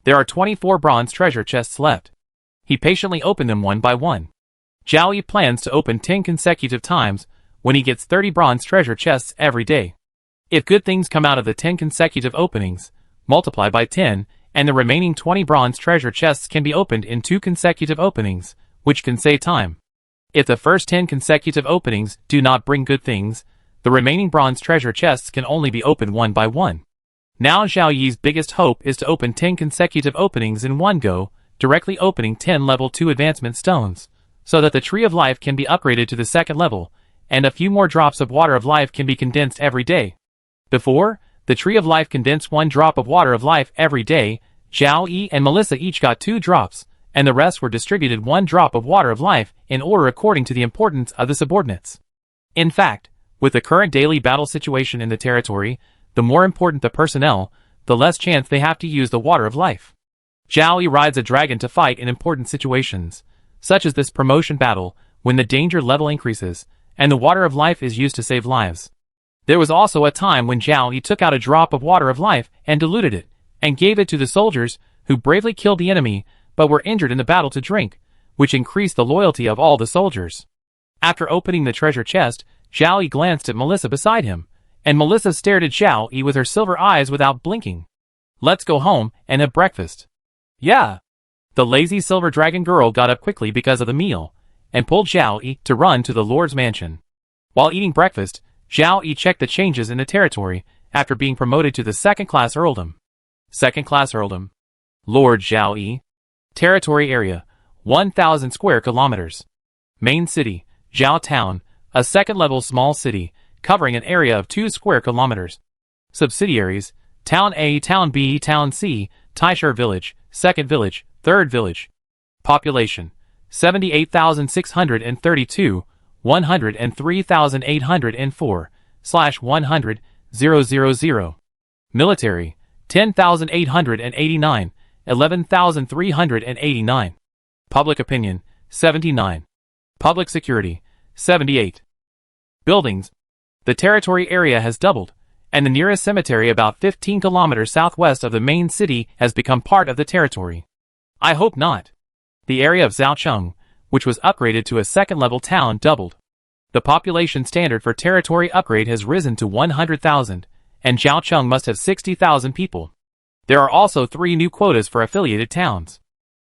There are 24 bronze treasure chests left. He patiently opened them one by one. Zhao Yi plans to open 10 consecutive times when he gets 30 bronze treasure chests every day. If good things come out of the 10 consecutive openings, multiply by 10, and the remaining 20 bronze treasure chests can be opened in 2 consecutive openings, which can save time. If the first 10 consecutive openings do not bring good things, the remaining bronze treasure chests can only be opened one by one. Now Zhao Yi's biggest hope is to open 10 consecutive openings in one go, directly opening 10 level 2 advancement stones, so that the Tree of Life can be upgraded to the second level, and a few more drops of Water of Life can be condensed every day. Before, the Tree of Life condensed 1 drop of Water of Life every day. Zhao Yi and Melissa each got 2 drops, and the rest were distributed 1 drop of Water of Life in order according to the importance of the subordinates. In fact, with the current daily battle situation in the territory, the more important the personnel, the less chance they have to use the Water of Life. Zhao Yi rides a dragon to fight in important situations, such as this promotion battle, when the danger level increases, and the Water of Life is used to save lives. There was also a time when Zhao Yi took out a drop of Water of Life and diluted it, and gave it to the soldiers who bravely killed the enemy but were injured in the battle to drink, which increased the loyalty of all the soldiers. After opening the treasure chest, Zhao Yi glanced at Melissa beside him, and Melissa stared at Zhao Yi with her silver eyes without blinking. "Let's go home and have breakfast." "Yeah." The lazy silver dragon girl got up quickly because of the meal, and pulled Zhao Yi to run to the Lord's mansion. While eating breakfast, Zhao Yi checked the changes in the territory after being promoted to the second-class earldom. Second-class earldom. Lord Zhao Yi. Territory area, 1,000 square kilometers. Main city, Zhao Town, a second-level small city, covering an area of 2 square kilometers. Subsidiaries, Town A, Town B, Town C, Taisher Village, Second Village, Third Village. Population, 78,632, 103,804, /100, 000. Military, 10,889, 11,389. Public opinion, 79. Public security, 78. Buildings. The territory area has doubled, and the nearest cemetery about 15 kilometers southwest of the main city has become part of the territory. I hope not. The area of Zhaocheng, which was upgraded to a second-level town, doubled. The population standard for territory upgrade has risen to 100,000, and Zhaocheng must have 60,000 people. There are also 3 new quotas for affiliated towns.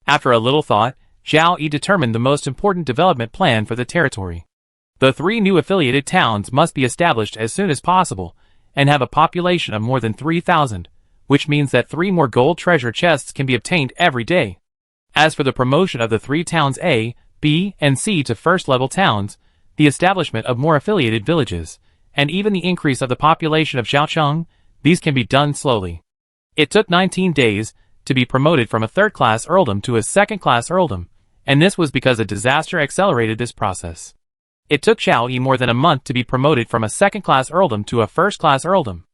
After a little thought, Zhao Yi determined the most important development plan for the territory. The 3 new affiliated towns must be established as soon as possible, and have a population of more than 3,000, which means that 3 more gold treasure chests can be obtained every day. As for the promotion of the 3 towns A, B, and C to first-level towns, the establishment of more affiliated villages, and even the increase of the population of Zhaocheng, these can be done slowly. It took 19 days to be promoted from a third-class earldom to a second-class earldom, and this was because a disaster accelerated this process. It took Zhao Yi more than a month to be promoted from a second-class earldom to a first-class earldom.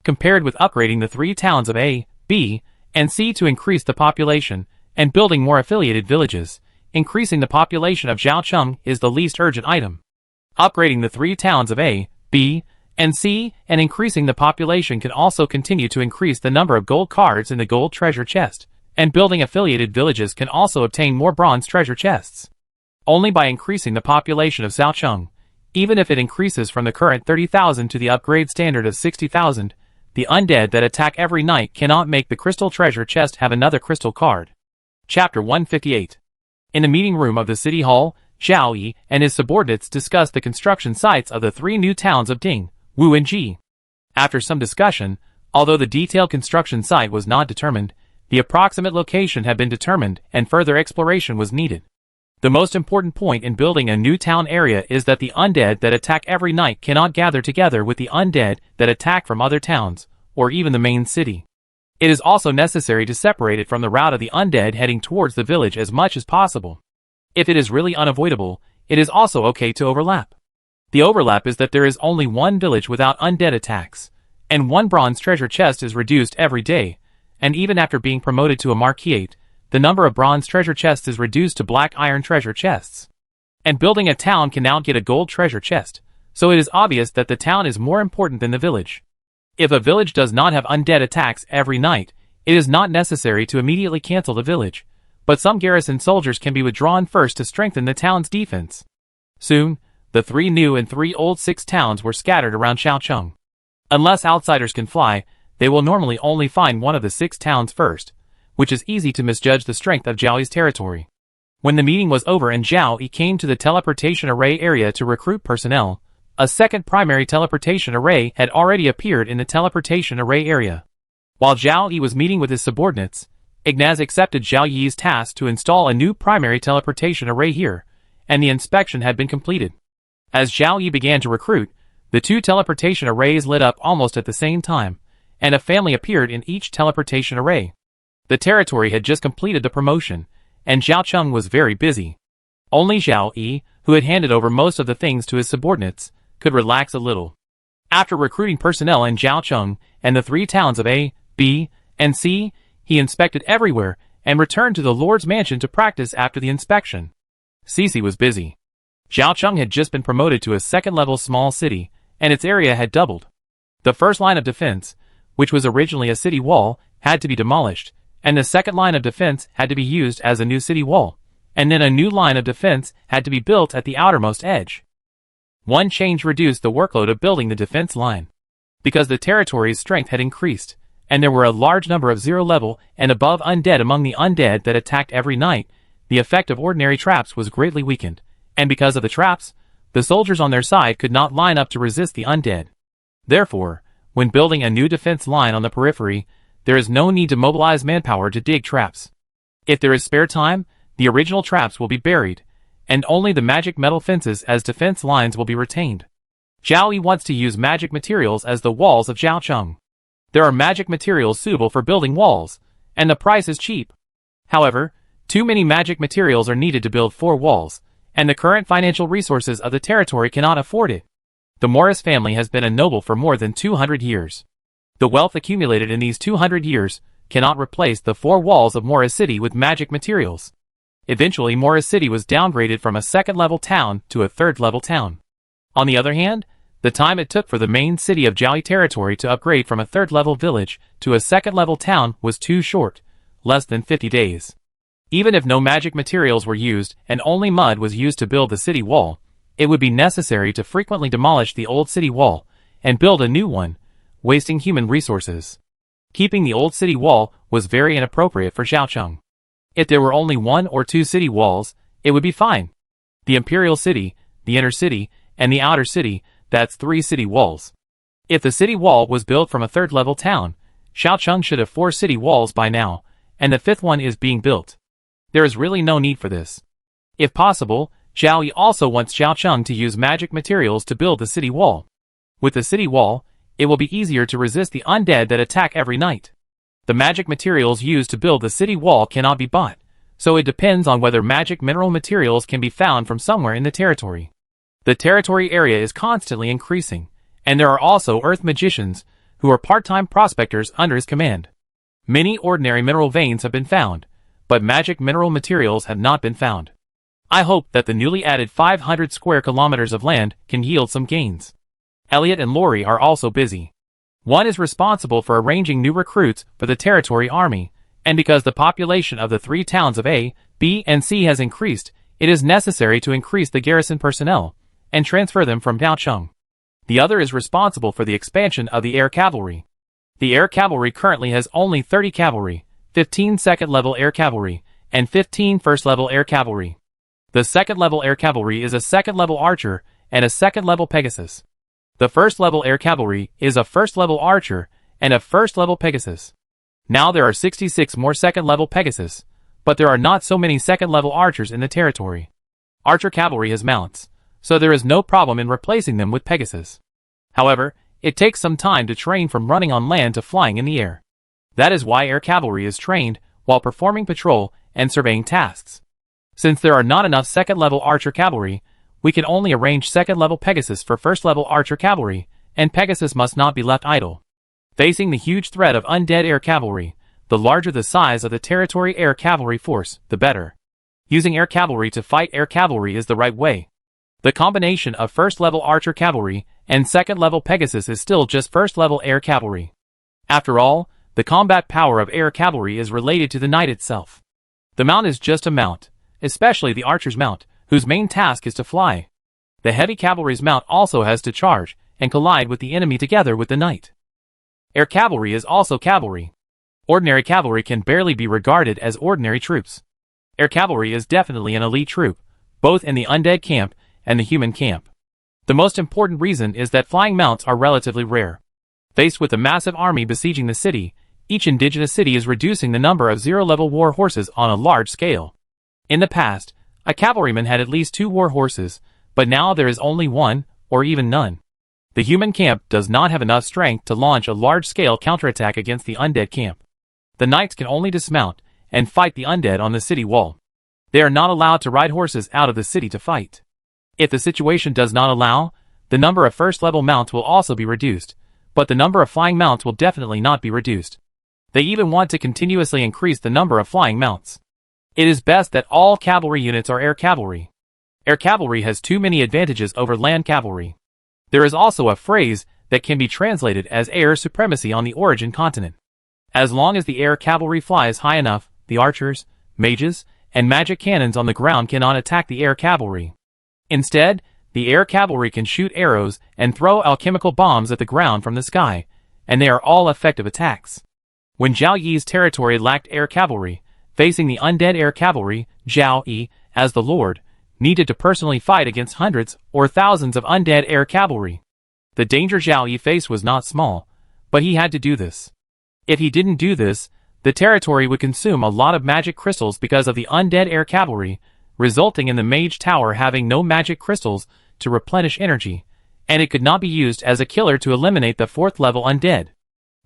Compared with upgrading the 3 towns of A, B, and C to increase the population, and building more affiliated villages, increasing the population of Zhaocheng is the least urgent item. Upgrading the 3 towns of A, B, and C, and increasing the population can also continue to increase the number of gold cards in the gold treasure chest, and building affiliated villages can also obtain more bronze treasure chests. Only by increasing the population of Zhaocheng, even if it increases from the current 30,000 to the upgrade standard of 60,000, the undead that attack every night cannot make the crystal treasure chest have another crystal card. Chapter 158. In the meeting room of the city hall, Zhao Yi and his subordinates discussed the construction sites of the three new towns of Ding, Wu and Ji. After some discussion, although the detailed construction site was not determined, the approximate location had been determined and further exploration was needed. The most important point in building a new town area is that the undead that attack every night cannot gather together with the undead that attack from other towns, or even the main city. It is also necessary to separate it from the route of the undead heading towards the village as much as possible. If it is really unavoidable, it is also okay to overlap. The overlap is that there is only one village without undead attacks, and one bronze treasure chest is reduced every day, and even after being promoted to a Marquise, the number of bronze treasure chests is reduced to black iron treasure chests. And building a town can now get a gold treasure chest, so it is obvious that the town is more important than the village. If a village does not have undead attacks every night, it is not necessary to immediately cancel the village, but some garrison soldiers can be withdrawn first to strengthen the town's defense. Soon, the 3 new and 3 old 6 towns were scattered around Xiaocheng. Unless outsiders can fly, they will normally only find one of the 6 towns first, which is easy to misjudge the strength of Zhao Yi's territory. When the meeting was over and Zhao Yi came to the teleportation array area to recruit personnel, a second primary teleportation array had already appeared in the teleportation array area. While Zhao Yi was meeting with his subordinates, Ignaz accepted Zhao Yi's task to install a new primary teleportation array here, and the inspection had been completed. As Zhao Yi began to recruit, the 2 teleportation arrays lit up almost at the same time, and a family appeared in each teleportation array. The territory had just completed the promotion, and Xiaocheng was very busy. Only Zhao Yi, who had handed over most of the things to his subordinates, could relax a little. After recruiting personnel in Xiaocheng and the 3 towns of A, B, and C, he inspected everywhere and returned to the Lord's mansion to practice after the inspection. Cici was busy. Xiaocheng had just been promoted to a second-level small city, and its area had doubled. The first line of defense, which was originally a city wall, had to be demolished, and the second line of defense had to be used as a new city wall, and then a new line of defense had to be built at the outermost edge. One change reduced the workload of building the defense line. Because the territory's strength had increased, and there were a large number of 0-level and above undead among the undead that attacked every night, the effect of ordinary traps was greatly weakened, and because of the traps, the soldiers on their side could not line up to resist the undead. Therefore, when building a new defense line on the periphery, there is no need to mobilize manpower to dig traps. If there is spare time, the original traps will be buried, and only the magic metal fences as defense lines will be retained. Zhao Yi wants to use magic materials as the walls of Xiaocheng. There are magic materials suitable for building walls, and the price is cheap. However, too many magic materials are needed to build 4 walls, and the current financial resources of the territory cannot afford it. The Morris family has been a noble for more than 200 years. The wealth accumulated in these 200 years cannot replace the 4 walls of Morris City with magic materials. Eventually, Morris City was downgraded from a second-level town to a third-level town. On the other hand, the time it took for the main city of Zhao Yi territory to upgrade from a third-level village to a second-level town was too short, less than 50 days. Even if no magic materials were used and only mud was used to build the city wall, it would be necessary to frequently demolish the old city wall and build a new one, wasting human resources. Keeping the old city wall was very inappropriate for Xiaocheng. If there were only 1 or 2 city walls, it would be fine. The Imperial City, the Inner City, and the Outer City, that's 3 city walls. If the city wall was built from a third-level town, Xiaocheng should have 4 city walls by now, and the 5th one is being built. There is really no need for this. If possible, Zhao Yi also wants Xiaocheng to use magic materials to build the city wall. With the city wall, it will be easier to resist the undead that attack every night. The magic materials used to build the city wall cannot be bought, so it depends on whether magic mineral materials can be found from somewhere in the territory. The territory area is constantly increasing, and there are also earth magicians who are part-time prospectors under his command. Many ordinary mineral veins have been found, but magic mineral materials have not been found. I hope that the newly added 500 square kilometers of land can yield some gains. Elliot and Lori are also busy. One is responsible for arranging new recruits for the territory army, and because the population of the 3 towns of A, B, and C has increased, it is necessary to increase the garrison personnel and transfer them from Xiaocheng. The other is responsible for the expansion of the air cavalry. The air cavalry currently has only 30 cavalry, 15 second-level air cavalry, and 15 first-level air cavalry. The second-level air cavalry is a second-level archer and a second-level Pegasus. The first-level air cavalry is a first-level archer and a first-level Pegasus. Now there are 66 more second-level Pegasus, but there are not so many second-level archers in the territory. Archer cavalry has mounts, so there is no problem in replacing them with Pegasus. However, it takes some time to train from running on land to flying in the air. That is why air cavalry is trained while performing patrol and surveying tasks. Since there are not enough second-level archer cavalry, we can only arrange second-level Pegasus for first-level archer cavalry, and Pegasus must not be left idle. Facing the huge threat of undead air cavalry, the larger the size of the territory air cavalry force, the better. Using air cavalry to fight air cavalry is the right way. The combination of first-level archer cavalry and second-level Pegasus is still just first-level air cavalry. After all, the combat power of air cavalry is related to the knight itself. The mount is just a mount, especially the archer's mount, whose main task is to fly. The heavy cavalry's mount also has to charge and collide with the enemy together with the knight. Air cavalry is also cavalry. Ordinary cavalry can barely be regarded as ordinary troops. Air cavalry is definitely an elite troop, both in the undead camp and the human camp. The most important reason is that flying mounts are relatively rare. Faced with a massive army besieging the city, each indigenous city is reducing the number of zero-level war horses on a large scale. In the past, a cavalryman had at least 2 war horses, but now there is only 1, or even none. The human camp does not have enough strength to launch a large-scale counterattack against the undead camp. The knights can only dismount and fight the undead on the city wall. They are not allowed to ride horses out of the city to fight. If the situation does not allow, the number of first-level mounts will also be reduced, but the number of flying mounts will definitely not be reduced. They even want to continuously increase the number of flying mounts. It is best that all cavalry units are air cavalry. Air cavalry has too many advantages over land cavalry. There is also a phrase that can be translated as air supremacy on the origin continent. As long as the air cavalry flies high enough, the archers, mages, and magic cannons on the ground cannot attack the air cavalry. Instead, the air cavalry can shoot arrows and throw alchemical bombs at the ground from the sky, and they are all effective attacks. When Zhao Yi's territory lacked air cavalry, facing the undead air cavalry, Zhao Yi, as the lord, needed to personally fight against hundreds or thousands of undead air cavalry. The danger Zhao Yi faced was not small, but he had to do this. If he didn't do this, the territory would consume a lot of magic crystals because of the undead air cavalry, resulting in the mage tower having no magic crystals to replenish energy, and it could not be used as a killer to eliminate the 4th level undead.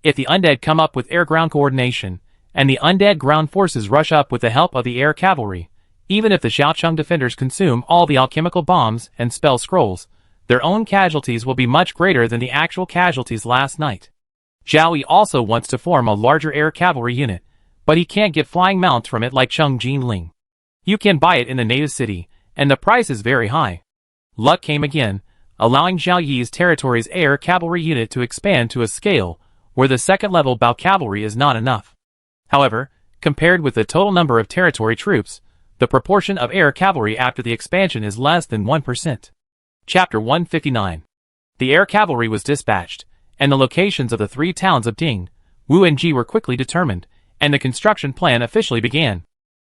If the undead come up with air-ground coordination, and the undead ground forces rush up with the help of the air cavalry, even if the Xiaocheng defenders consume all the alchemical bombs and spell scrolls, their own casualties will be much greater than the actual casualties last night. Zhao Yi also wants to form a larger air cavalry unit, but he can't get flying mounts from it like Cheng Jinling. You can buy it in the native city, and the price is very high. Luck came again, allowing Zhao Yi's territory's air cavalry unit to expand to a scale where the second-level Bao cavalry is not enough. However, compared with the total number of territory troops, the proportion of air cavalry after the expansion is less than 1%. Chapter 159. The air cavalry was dispatched, and the locations of the 3 towns of Ding, Wu and Ji were quickly determined, and the construction plan officially began.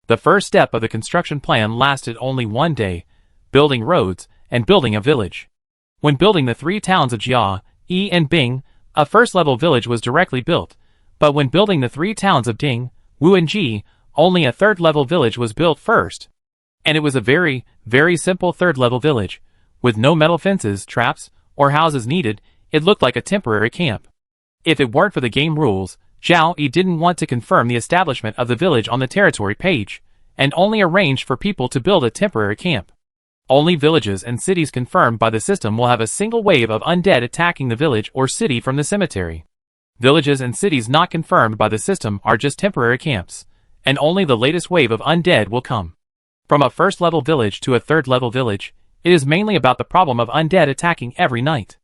The first step of the construction plan lasted only 1 day, building roads and building a village. When building the 3 towns of Jia, Yi and Bing, a first-level village was directly built, but when building the 3 towns of Ding, Wu and Ji, only a 3rd-level village was built first. And it was a very, very simple 3rd-level village. With no metal fences, traps, or houses needed, it looked like a temporary camp. If it weren't for the game rules, Zhao Yi didn't want to confirm the establishment of the village on the territory page, and only arranged for people to build a temporary camp. Only villages and cities confirmed by the system will have a single wave of undead attacking the village or city from the cemetery. Villages and cities not confirmed by the system are just temporary camps, and only the latest wave of undead will come. From a 1st-level village to a 3rd-level village, it is mainly about the problem of undead attacking every night.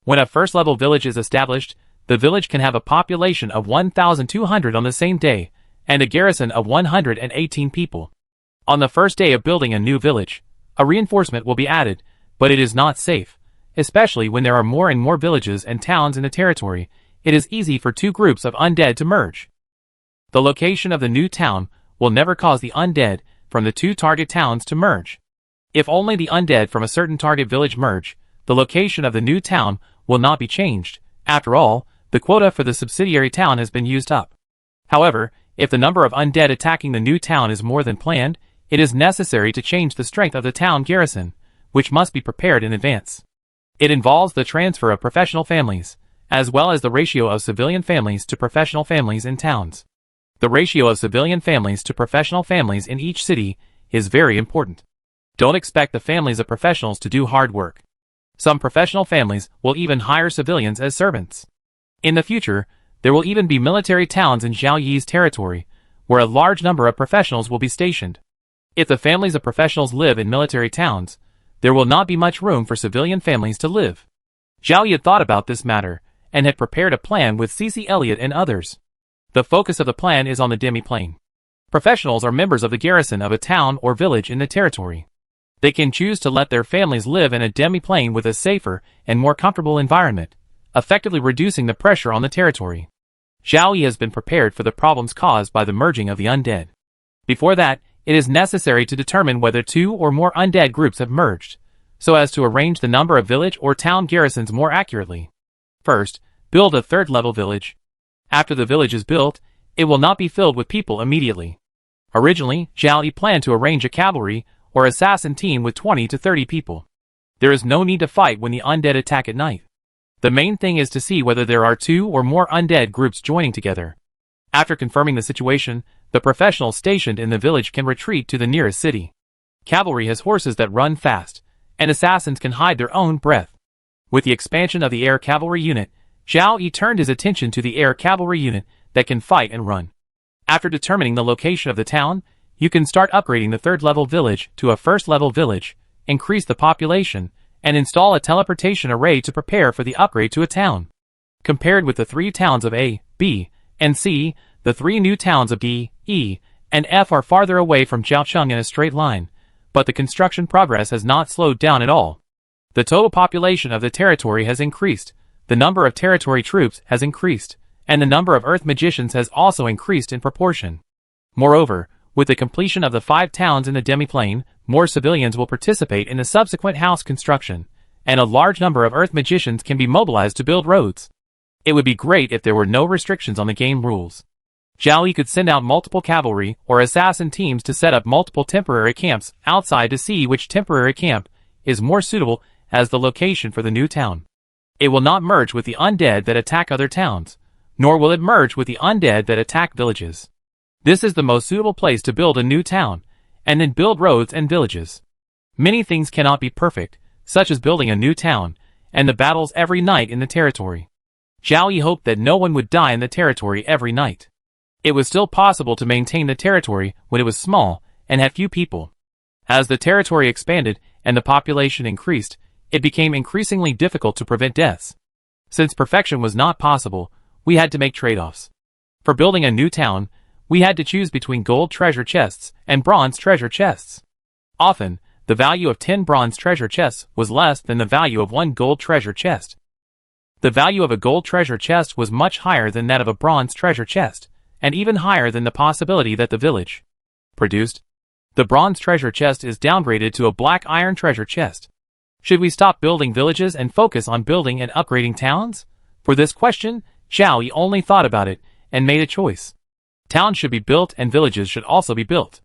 When a 1st-level village is established, the village can have a population of 1,200 on the same day, and a garrison of 118 people. On the first day of building a new village, a reinforcement will be added, but it is not safe, especially when there are more and more villages and towns in the territory. It is easy for 2 groups of undead to merge. The location of the new town will never cause the undead from the 2 target towns to merge. If only the undead from a certain target village merge, the location of the new town will not be changed. After all, the quota for the subsidiary town has been used up. However, if the number of undead attacking the new town is more than planned, it is necessary to change the strength of the town garrison, which must be prepared in advance. It involves the transfer of professional families, as well as the ratio of civilian families to professional families in towns. The ratio of civilian families to professional families in each city is very important. Don't expect the families of professionals to do hard work. Some professional families will even hire civilians as servants. In the future, there will even be military towns in Zhao Yi's territory, where a large number of professionals will be stationed. If the families of professionals live in military towns, there will not be much room for civilian families to live. Zhao Yi had thought about this matter, and had prepared a plan with C.C. Elliott and others. The focus of the plan is on the demi-plane. Professionals are members of the garrison of a town or village in the territory. They can choose to let their families live in a demi-plane with a safer and more comfortable environment, effectively reducing the pressure on the territory. Zhao Yi has been prepared for the problems caused by the merging of the undead. Before that, it is necessary to determine whether 2 or more undead groups have merged, so as to arrange the number of village or town garrisons more accurately. First, build a third-level village. After the village is built, it will not be filled with people immediately. Originally, Zhao Yi planned to arrange a cavalry or assassin team with 20 to 30 people. There is no need to fight when the undead attack at night. The main thing is to see whether there are 2 or more undead groups joining together. After confirming the situation, the professionals stationed in the village can retreat to the nearest city. Cavalry has horses that run fast, and assassins can hide their own breath. With the expansion of the air cavalry unit, Zhao Yi turned his attention to the air cavalry unit that can fight and run. After determining the location of the town, you can start upgrading the third-level village to a first-level village, increase the population, and install a teleportation array to prepare for the upgrade to a town. Compared with the 3 towns of A, B, and C, the 3 new towns of D, E, and F are farther away from Jiaocheng in a straight line, but the construction progress has not slowed down at all. The total population of the territory has increased, the number of territory troops has increased, and the number of earth magicians has also increased in proportion. Moreover, with the completion of the 5 towns in the demi-plane, more civilians will participate in the subsequent house construction, and a large number of earth magicians can be mobilized to build roads. It would be great if there were no restrictions on the game rules. Zhao Yi could send out multiple cavalry or assassin teams to set up multiple temporary camps outside to see which temporary camp is more suitable as the location for the new town. It will not merge with the undead that attack other towns, nor will it merge with the undead that attack villages. This is the most suitable place to build a new town, and then build roads and villages. Many things cannot be perfect, such as building a new town, and the battles every night in the territory. Zhao Yi hoped that no one would die in the territory every night. It was still possible to maintain the territory when it was small and had few people. As the territory expanded and the population increased, it became increasingly difficult to prevent deaths. Since perfection was not possible, we had to make trade-offs. For building a new town, we had to choose between gold treasure chests and bronze treasure chests. Often, the value of 10 bronze treasure chests was less than the value of 1 gold treasure chest. The value of a gold treasure chest was much higher than that of a bronze treasure chest, and even higher than the possibility that the village produced. The bronze treasure chest is downgraded to a black iron treasure chest. Should we stop building villages and focus on building and upgrading towns? For this question, Zhao Yi only thought about it and made a choice. Towns should be built and villages should also be built.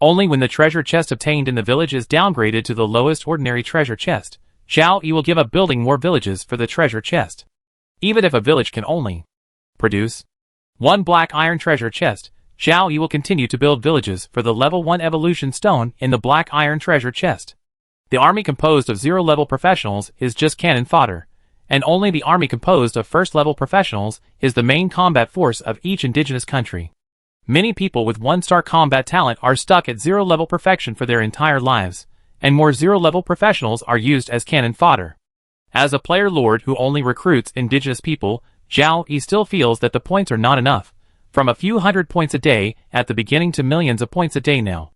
Only when the treasure chest obtained in the village is downgraded to the lowest ordinary treasure chest, Zhao Yi will give up building more villages for the treasure chest. Even if a village can only produce 1 black iron treasure chest, Zhao Yi will continue to build villages for the level 1 evolution stone in the black iron treasure chest. The army composed of 0-level professionals is just cannon fodder, and only the army composed of first-level professionals is the main combat force of each indigenous country. Many people with 1-star combat talent are stuck at 0-level perfection for their entire lives, and more 0-level professionals are used as cannon fodder. As a player lord who only recruits indigenous people, Zhao Yi still feels that the points are not enough, from a few hundred points a day at the beginning to millions of points a day now.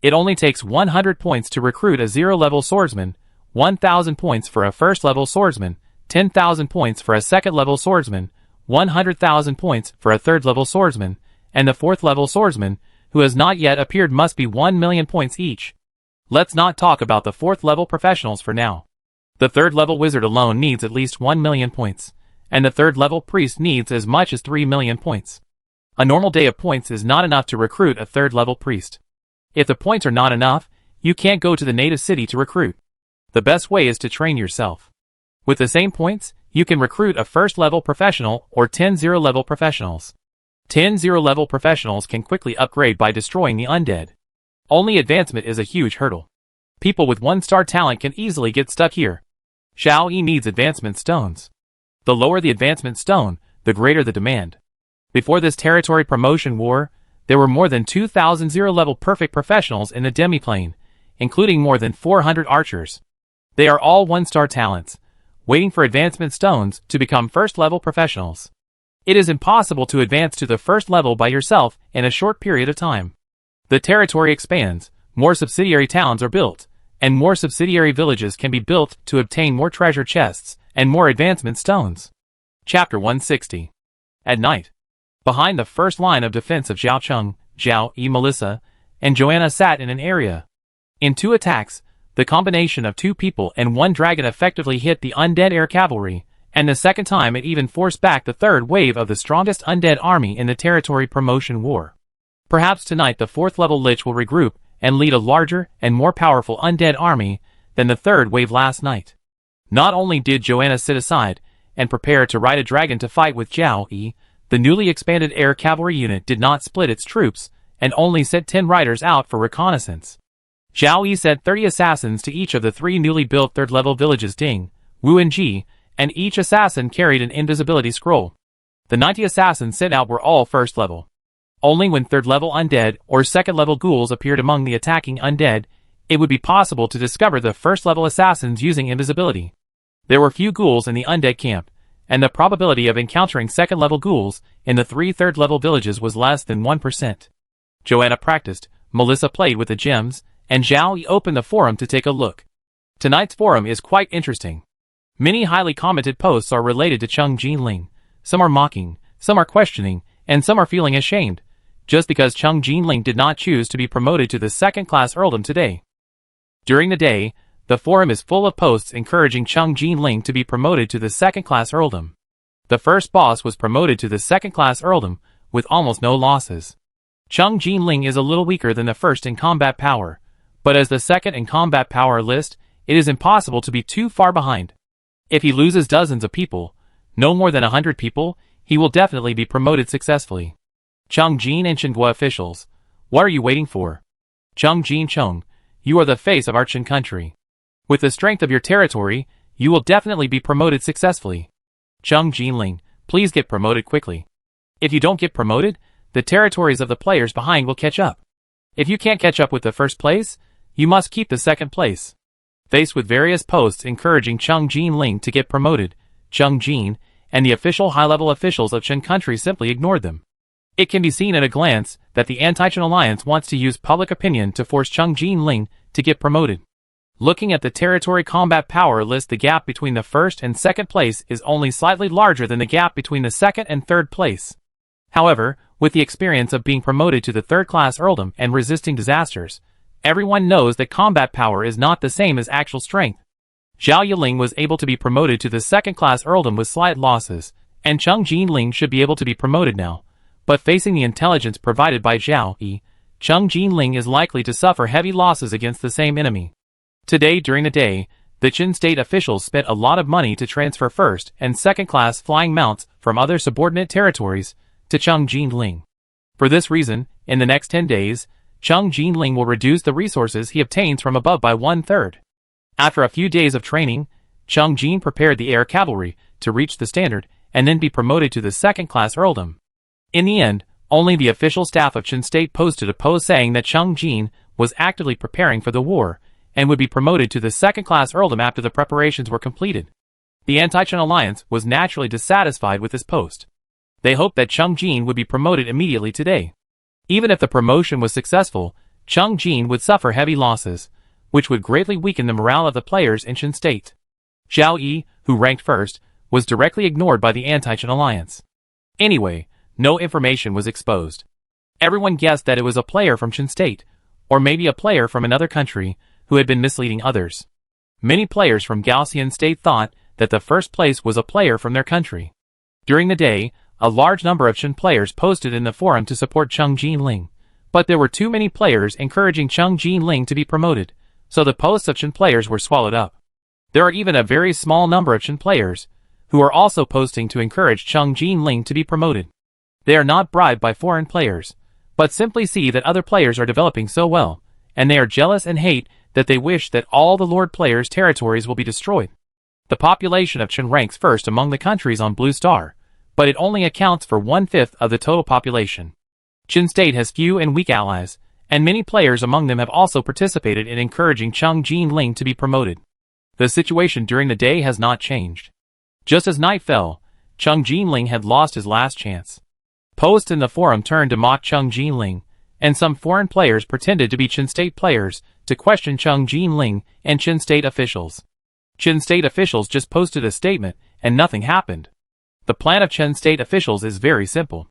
It only takes 100 points to recruit a 0-level swordsman, 1,000 points for a first-level swordsman, 10,000 points for a second-level swordsman, 100,000 points for a third-level swordsman, and the 4th-level swordsman, who has not yet appeared must be 1 million points each. Let's not talk about the 4th level professionals for now. The 3rd level wizard alone needs at least 1 million points, and the 3rd level priest needs as much as 3 million points. A normal day of points is not enough to recruit a 3rd level priest. If the points are not enough, you can't go to the native city to recruit. The best way is to train yourself. With the same points, you can recruit a 1st level professional or 10-0 level professionals. 10-0 level professionals can quickly upgrade by destroying the undead. Only advancement is a huge hurdle. People with 1-star talent can easily get stuck here. Xiao Yi needs advancement stones. The lower the advancement stone, the greater the demand. Before this territory promotion war, there were more than 2,000 0-level perfect professionals in the demiplane, including more than 400 archers. They are all 1-star talents, waiting for advancement stones to become 1st level professionals. It is impossible to advance to the 1st level by yourself in a short period of time. The territory expands, more subsidiary towns are built, and more subsidiary villages can be built to obtain more treasure chests and more advancement stones. Chapter 160. At night. Behind the first line of defense of Zhao Cheng, Zhao Yi, Melissa, and Joanna sat in an area. In 2 attacks, the combination of 2 people and 1 dragon effectively hit the undead air cavalry, and the second time it even forced back the 3rd wave of the strongest undead army in the territory promotion war. Perhaps tonight the 4th level Lich will regroup and lead a larger and more powerful undead army than the 3rd wave last night. Not only did Joanna sit aside and prepare to ride a dragon to fight with Zhao Yi, the newly expanded air cavalry unit did not split its troops and only sent 10 riders out for reconnaissance. Zhao Yi sent 30 assassins to each of the 3 newly built 3rd level villages Ding, Wu and Ji, and each assassin carried an invisibility scroll. The 90 assassins sent out were all 1st level. Only when 3rd level undead or 2nd level ghouls appeared among the attacking undead, it would be possible to discover the 1st level assassins using invisibility. There were few ghouls in the undead camp, and the probability of encountering 2nd level ghouls in the 3 3rd level villages was less than 1%. Joanna practiced, Melissa played with the gems, and Zhao Yi opened the forum to take a look. Tonight's forum is quite interesting. Many highly commented posts are related to Cheng Jinling. Some are mocking, some are questioning, and some are feeling ashamed, just because Cheng Jinling did not choose to be promoted to the 2nd-class earldom today. During the day, the forum is full of posts encouraging Cheng Jinling to be promoted to the 2nd-class earldom. The first boss was promoted to the 2nd-class earldom with almost no losses. Cheng Jinling is a little weaker than the first in combat power, but as the 2nd in combat power list, it is impossible to be too far behind. If he loses dozens of people, no more than 100 people, he will definitely be promoted successfully. Chongjin and Chenghua officials, what are you waiting for? Chongjin Chong, you are the face of our Chen country. With the strength of your territory, you will definitely be promoted successfully. Cheng Jinling, please get promoted quickly. If you don't get promoted, the territories of the players behind will catch up. If you can't catch up with the 1st place, you must keep the 2nd place. Faced with various posts encouraging Cheng Jinling to get promoted, Cheng Jin and the official high-level officials of Chen country simply ignored them. It can be seen at a glance that the Anti-Chen Alliance wants to use public opinion to force Cheng Jinling to get promoted. Looking at the territory combat power list, the gap between the 1st and 2nd place is only slightly larger than the gap between the 2nd and 3rd place. However, with the experience of being promoted to the 3rd-class earldom and resisting disasters, everyone knows that combat power is not the same as actual strength. Zhao Yiling was able to be promoted to the 2nd-class earldom with slight losses, and Cheng Jinling should be able to be promoted now. But facing the intelligence provided by Zhao Yi, Cheng Jinling is likely to suffer heavy losses against the same enemy. Today during the day, the Chen state officials spent a lot of money to transfer 1st and 2nd-class flying mounts from other subordinate territories to Cheng Jinling. For this reason, in the next 10 days, Cheng Jinling will reduce the resources he obtains from above by 1/3. After a few days of training, Cheng Jin prepared the air cavalry to reach the standard and then be promoted to the 2nd-class earldom. In the end, only the official staff of Chen State posted a post saying that Cheng Jin was actively preparing for the war and would be promoted to the 2nd-class earldom after the preparations were completed. The Anti-Chen Alliance was naturally dissatisfied with this post. They hoped that Cheng Jin would be promoted immediately today. Even if the promotion was successful, Cheng Jin would suffer heavy losses, which would greatly weaken the morale of the players in Chen State. Zhao Yi, who ranked 1st, was directly ignored by the Anti-Chen Alliance. Anyway, no information was exposed. Everyone guessed that it was a player from Chen State, or maybe a player from another country, who had been misleading others. Many players from Gaussian State thought that the first place was a player from their country. During the day, a large number of Chen players posted in the forum to support Cheng Jinling, but there were too many players encouraging Cheng Jinling to be promoted, so the posts of Chen players were swallowed up. There are even a very small number of Chen players who are also posting to encourage Cheng Jinling to be promoted. They are not bribed by foreign players, but simply see that other players are developing so well, and they are jealous and hate that they wish that all the Lord players' territories will be destroyed. The population of Chen ranks first among the countries on Blue Star, but it only accounts for 1/5 of the total population. Chen State has few and weak allies, and many players among them have also participated in encouraging Cheng Jinling to be promoted. The situation during the day has not changed. Just as night fell, Cheng Jinling had lost his last chance. Posts in the forum turned to mock Cheng Jinling, and some foreign players pretended to be Chen State players to question Cheng Jinling and Chen State officials. Chen State officials just posted a statement and nothing happened. The plan of Chen State officials is very simple.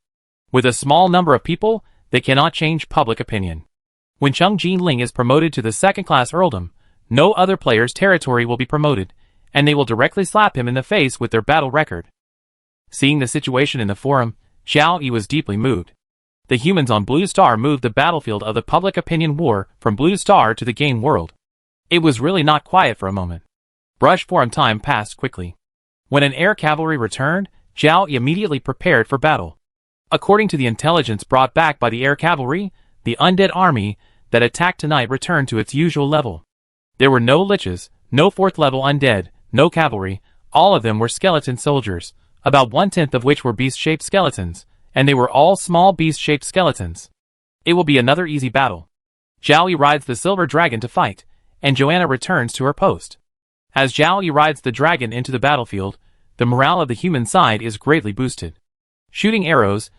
With a small number of people, they cannot change public opinion. When Cheng Jinling is promoted to the second-class earldom, no other player's territory will be promoted, and they will directly slap him in the face with their battle record. Seeing the situation in the forum, Zhao Yi was deeply moved. The humans on Blue Star moved the battlefield of the public opinion war from Blue Star to the game world. It was really not quiet for a moment. Brush forum time passed quickly. When an air cavalry returned, Zhao Yi immediately prepared for battle. According to the intelligence brought back by the air cavalry, the undead army that attacked tonight returned to its usual level. There were no liches, no 4th level undead, no cavalry, all of them were skeleton soldiers, about 1/10 of which were beast-shaped skeletons, and they were all small beast-shaped skeletons. It will be another easy battle. Zhao Yi rides the silver dragon to fight, and Joanna returns to her post. As Zhao Yi rides the dragon into the battlefield, the morale of the human side is greatly boosted. Shooting arrows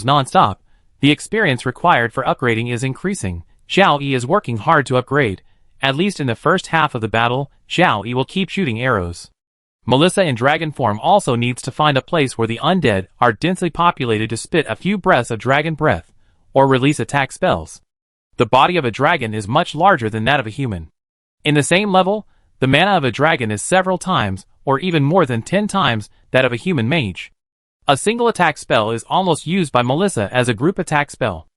non-stop, the experience required for upgrading is increasing. Zhao Yi is working hard to upgrade. At least in the first half of the battle, Zhao Yi will keep shooting arrows. Melissa in dragon form also needs to find a place where the undead are densely populated to spit a few breaths of dragon breath, or release attack spells. The body of a dragon is much larger than that of a human. In the same level, the mana of a dragon is several times, or even more than 10 times, that of a human mage. A single attack spell is almost used by Melissa as a group attack spell.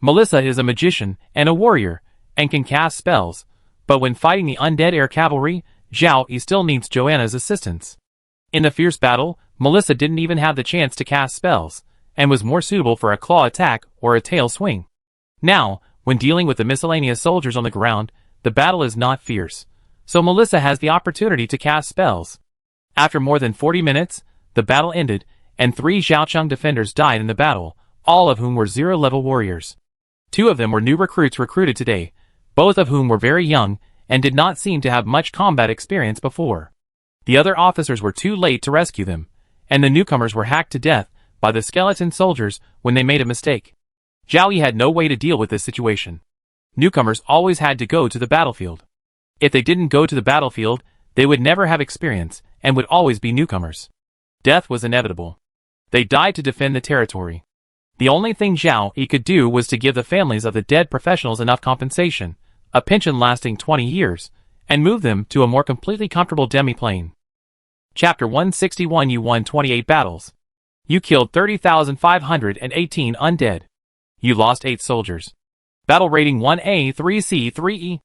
Melissa is a magician and a warrior, and can cast spells, but when fighting the undead air cavalry, Zhao Yi still needs Joanna's assistance. In the fierce battle, Melissa didn't even have the chance to cast spells, and was more suitable for a claw attack or a tail swing. Now, when dealing with the miscellaneous soldiers on the ground, the battle is not fierce, so Melissa has the opportunity to cast spells. After more than 40 minutes, the battle ended, and 3 Zhaocheng defenders died in the battle, all of whom were 0-level warriors. 2 of them were new recruits recruited today, both of whom were very young, and did not seem to have much combat experience before. The other officers were too late to rescue them, and the newcomers were hacked to death by the skeleton soldiers when they made a mistake. Zhao Yi had no way to deal with this situation. Newcomers always had to go to the battlefield. If they didn't go to the battlefield, they would never have experience, and would always be newcomers. Death was inevitable. They died to defend the territory. The only thing Zhao Yi could do was to give the families of the dead professionals enough compensation, a pension lasting 20 years, and move them to a more completely comfortable demi-plane. Chapter 161. You won 28 battles. You killed 30,518 undead. You lost 8 soldiers. Battle rating 1A, 3C, 3E.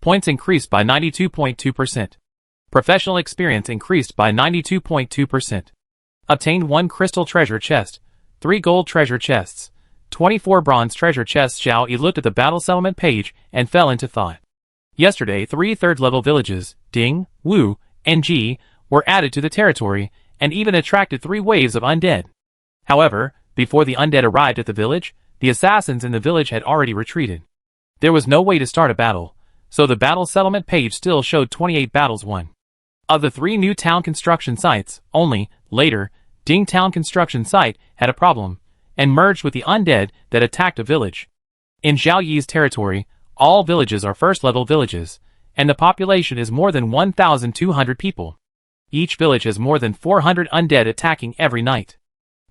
Points increased by 92.2%. Professional experience increased by 92.2%. Obtained 1 crystal treasure chest, 3 gold treasure chests, 24 bronze treasure chests. Zhao Yi looked at the battle settlement page and fell into thought. Yesterday, 3 third-level villages, Ding, Wu, and Ji, were added to the territory, and even attracted 3 waves of undead. However, before the undead arrived at the village, the assassins in the village had already retreated. There was no way to start a battle, so the battle settlement page still showed 28 battles won. Of the 3 new town construction sites, only, later, Ding town construction site had a problem, and merged with the undead that attacked a village. In Zhao Yi's territory, all villages are first-level villages, and the population is more than 1,200 people. Each village has more than 400 undead attacking every night.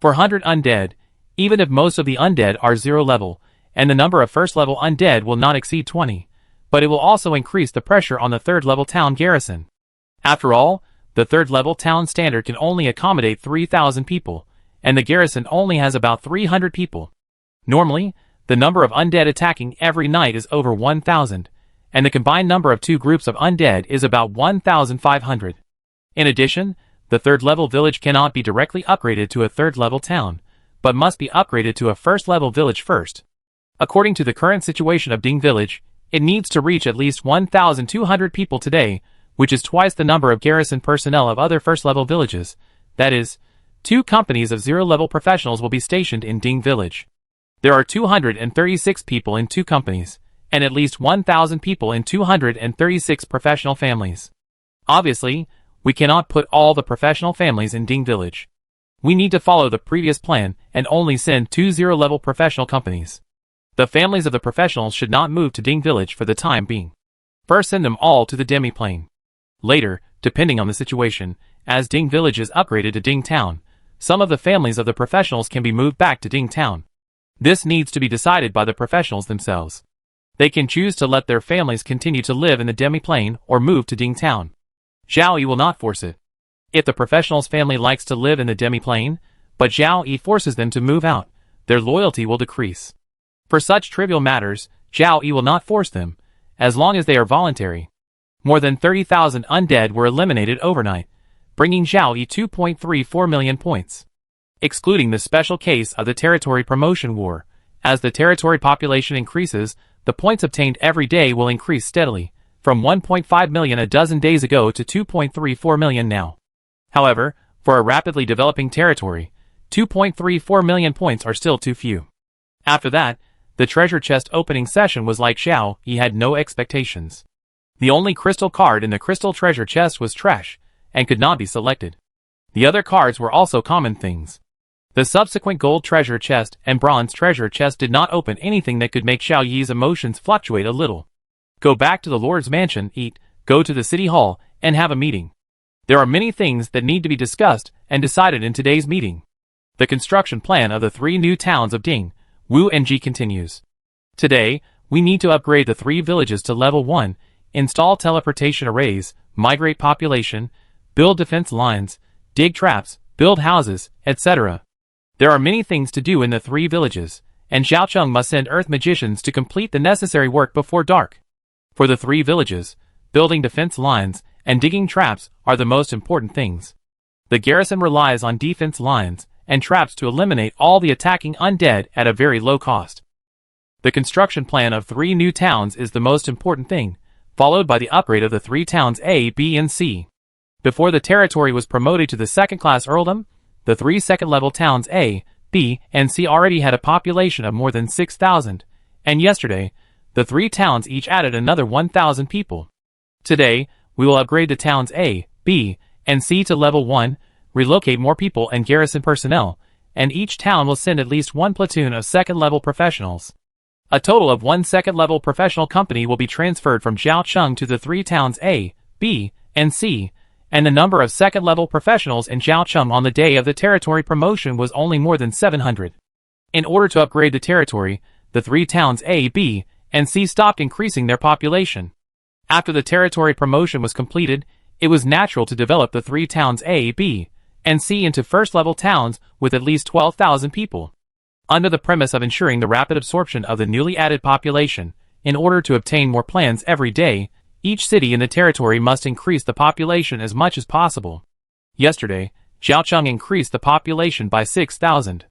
400 undead, even if most of the undead are 0 level, and the number of first-level undead will not exceed 20, but it will also increase the pressure on the third-level town garrison. After all, the third-level town standard can only accommodate 3,000 people, and the garrison only has about 300 people. Normally, the number of undead attacking every night is over 1,000, and the combined number of two groups of undead is about 1,500. In addition, the third-level village cannot be directly upgraded to a third-level town, but must be upgraded to a first-level village first. According to the current situation of Ding Village, it needs to reach at least 1,200 people today, which is twice the number of garrison personnel of other first-level villages. That is, 2 companies of zero-level professionals will be stationed in Ding Village. There are 236 people in 2 companies, and at least 1,000 people in 236 professional families. Obviously, we cannot put all the professional families in Ding Village. We need to follow the previous plan and only send 2 zero-level professional companies. The families of the professionals should not move to Ding Village for the time being. First send them all to the demi-plane. Later, depending on the situation, as Ding Village is upgraded to Ding Town, some of the families of the professionals can be moved back to Ding Town. This needs to be decided by the professionals themselves. They can choose to let their families continue to live in the demi-plane or move to Ding Town. Zhao Yi will not force it. If the professional's family likes to live in the demi-plane, but Zhao Yi forces them to move out, their loyalty will decrease. For such trivial matters, Zhao Yi will not force them, as long as they are voluntary. More than 30,000 undead were eliminated overnight, bringing Zhao Yi 2.34 million points. Excluding the special case of the territory promotion war, as the territory population increases, the points obtained every day will increase steadily, from 1.5 million a dozen days ago to 2.34 million now. However, for a rapidly developing territory, 2.34 million points are still too few. After that, the treasure chest opening session was like Zhao Yi had no expectations. The only crystal card in the crystal treasure chest was trash, and could not be selected. The other cards were also common things. The subsequent gold treasure chest and bronze treasure chest did not open anything that could make Zhao Yi's emotions fluctuate a little. Go back to the Lord's mansion, eat, go to the city hall, and have a meeting. There are many things that need to be discussed and decided in today's meeting. The construction plan of the 3 new towns of Ding, Wu and Ji continues. Today, we need to upgrade the 3 villages to level 1, install teleportation arrays, migrate population, build defense lines, dig traps, build houses, etc. There are many things to do in the 3 villages, and Zhao Cheng must send earth magicians to complete the necessary work before dark. For the 3 villages, building defense lines and digging traps are the most important things. The garrison relies on defense lines and traps to eliminate all the attacking undead at a very low cost. The construction plan of 3 new towns is the most important thing, followed by the upgrade of the 3 towns A, B, and C. Before the territory was promoted to the second-class earldom, the 3 second-level towns A, B, and C already had a population of more than 6,000, and yesterday, the 3 towns each added another 1,000 people. Today, we will upgrade the towns A, B, and C to level 1, relocate more people and garrison personnel, and each town will send at least 1 platoon of second-level professionals. A total of 1 second-level professional company will be transferred from Zhao Cheng to the 3 towns A, B, and C, and the number of second-level professionals in Zhao Cheng on the day of the territory promotion was only more than 700. In order to upgrade the territory, the 3 towns A, B, and C stopped increasing their population. After the territory promotion was completed, it was natural to develop the 3 towns A, B, and C into first-level towns with at least 12,000 people. Under the premise of ensuring the rapid absorption of the newly added population, in order to obtain more plans every day, each city in the territory must increase the population as much as possible. Yesterday, Zhao Cheng increased the population by 6,000.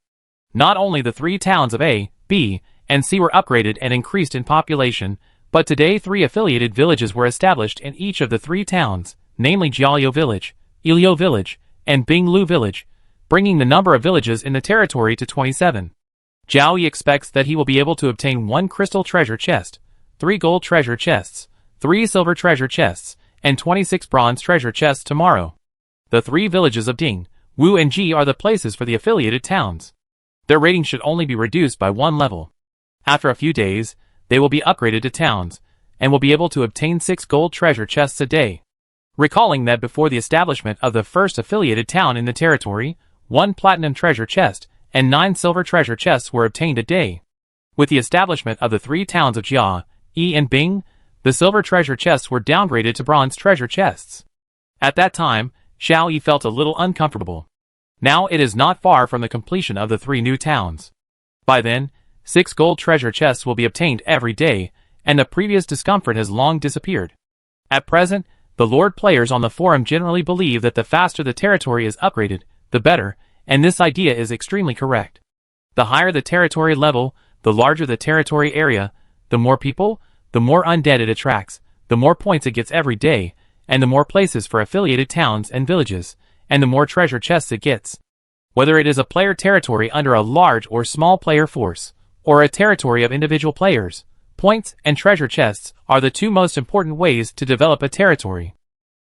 Not only the 3 towns of A, B, and C were upgraded and increased in population, but today 3 affiliated villages were established in each of the 3 towns, namely Jialiu Village, Ilio Village, and Binglu Village, bringing the number of villages in the territory to 27. Zhao Yi expects that he will be able to obtain 1 crystal treasure chest, 3 gold treasure chests, 3 silver treasure chests, and 26 bronze treasure chests tomorrow. The 3 villages of Ding, Wu and Ji are the places for the affiliated towns. Their rating should only be reduced by 1 level. After a few days, they will be upgraded to towns, and will be able to obtain 6 gold treasure chests a day. Recalling that before the establishment of the first affiliated town in the territory, 1 platinum treasure chest and 9 silver treasure chests were obtained a day. With the establishment of the 3 towns of Jia, Yi and Bing, The silver treasure chests were downgraded to bronze treasure chests. At that time, Xiao Yi felt a little uncomfortable. Now it is not far from the completion of the 3 new towns. By then, 6 gold treasure chests will be obtained every day, and the previous discomfort has long disappeared. At present, the Lord players on the forum generally believe that the faster the territory is upgraded, the better, and this idea is extremely correct. The higher the territory level, the larger the territory area, the more people, the more undead it attracts, the more points it gets every day, and the more places for affiliated towns and villages, and the more treasure chests it gets. Whether it is a player territory under a large or small player force, or a territory of individual players, points and treasure chests are the 2 most important ways to develop a territory.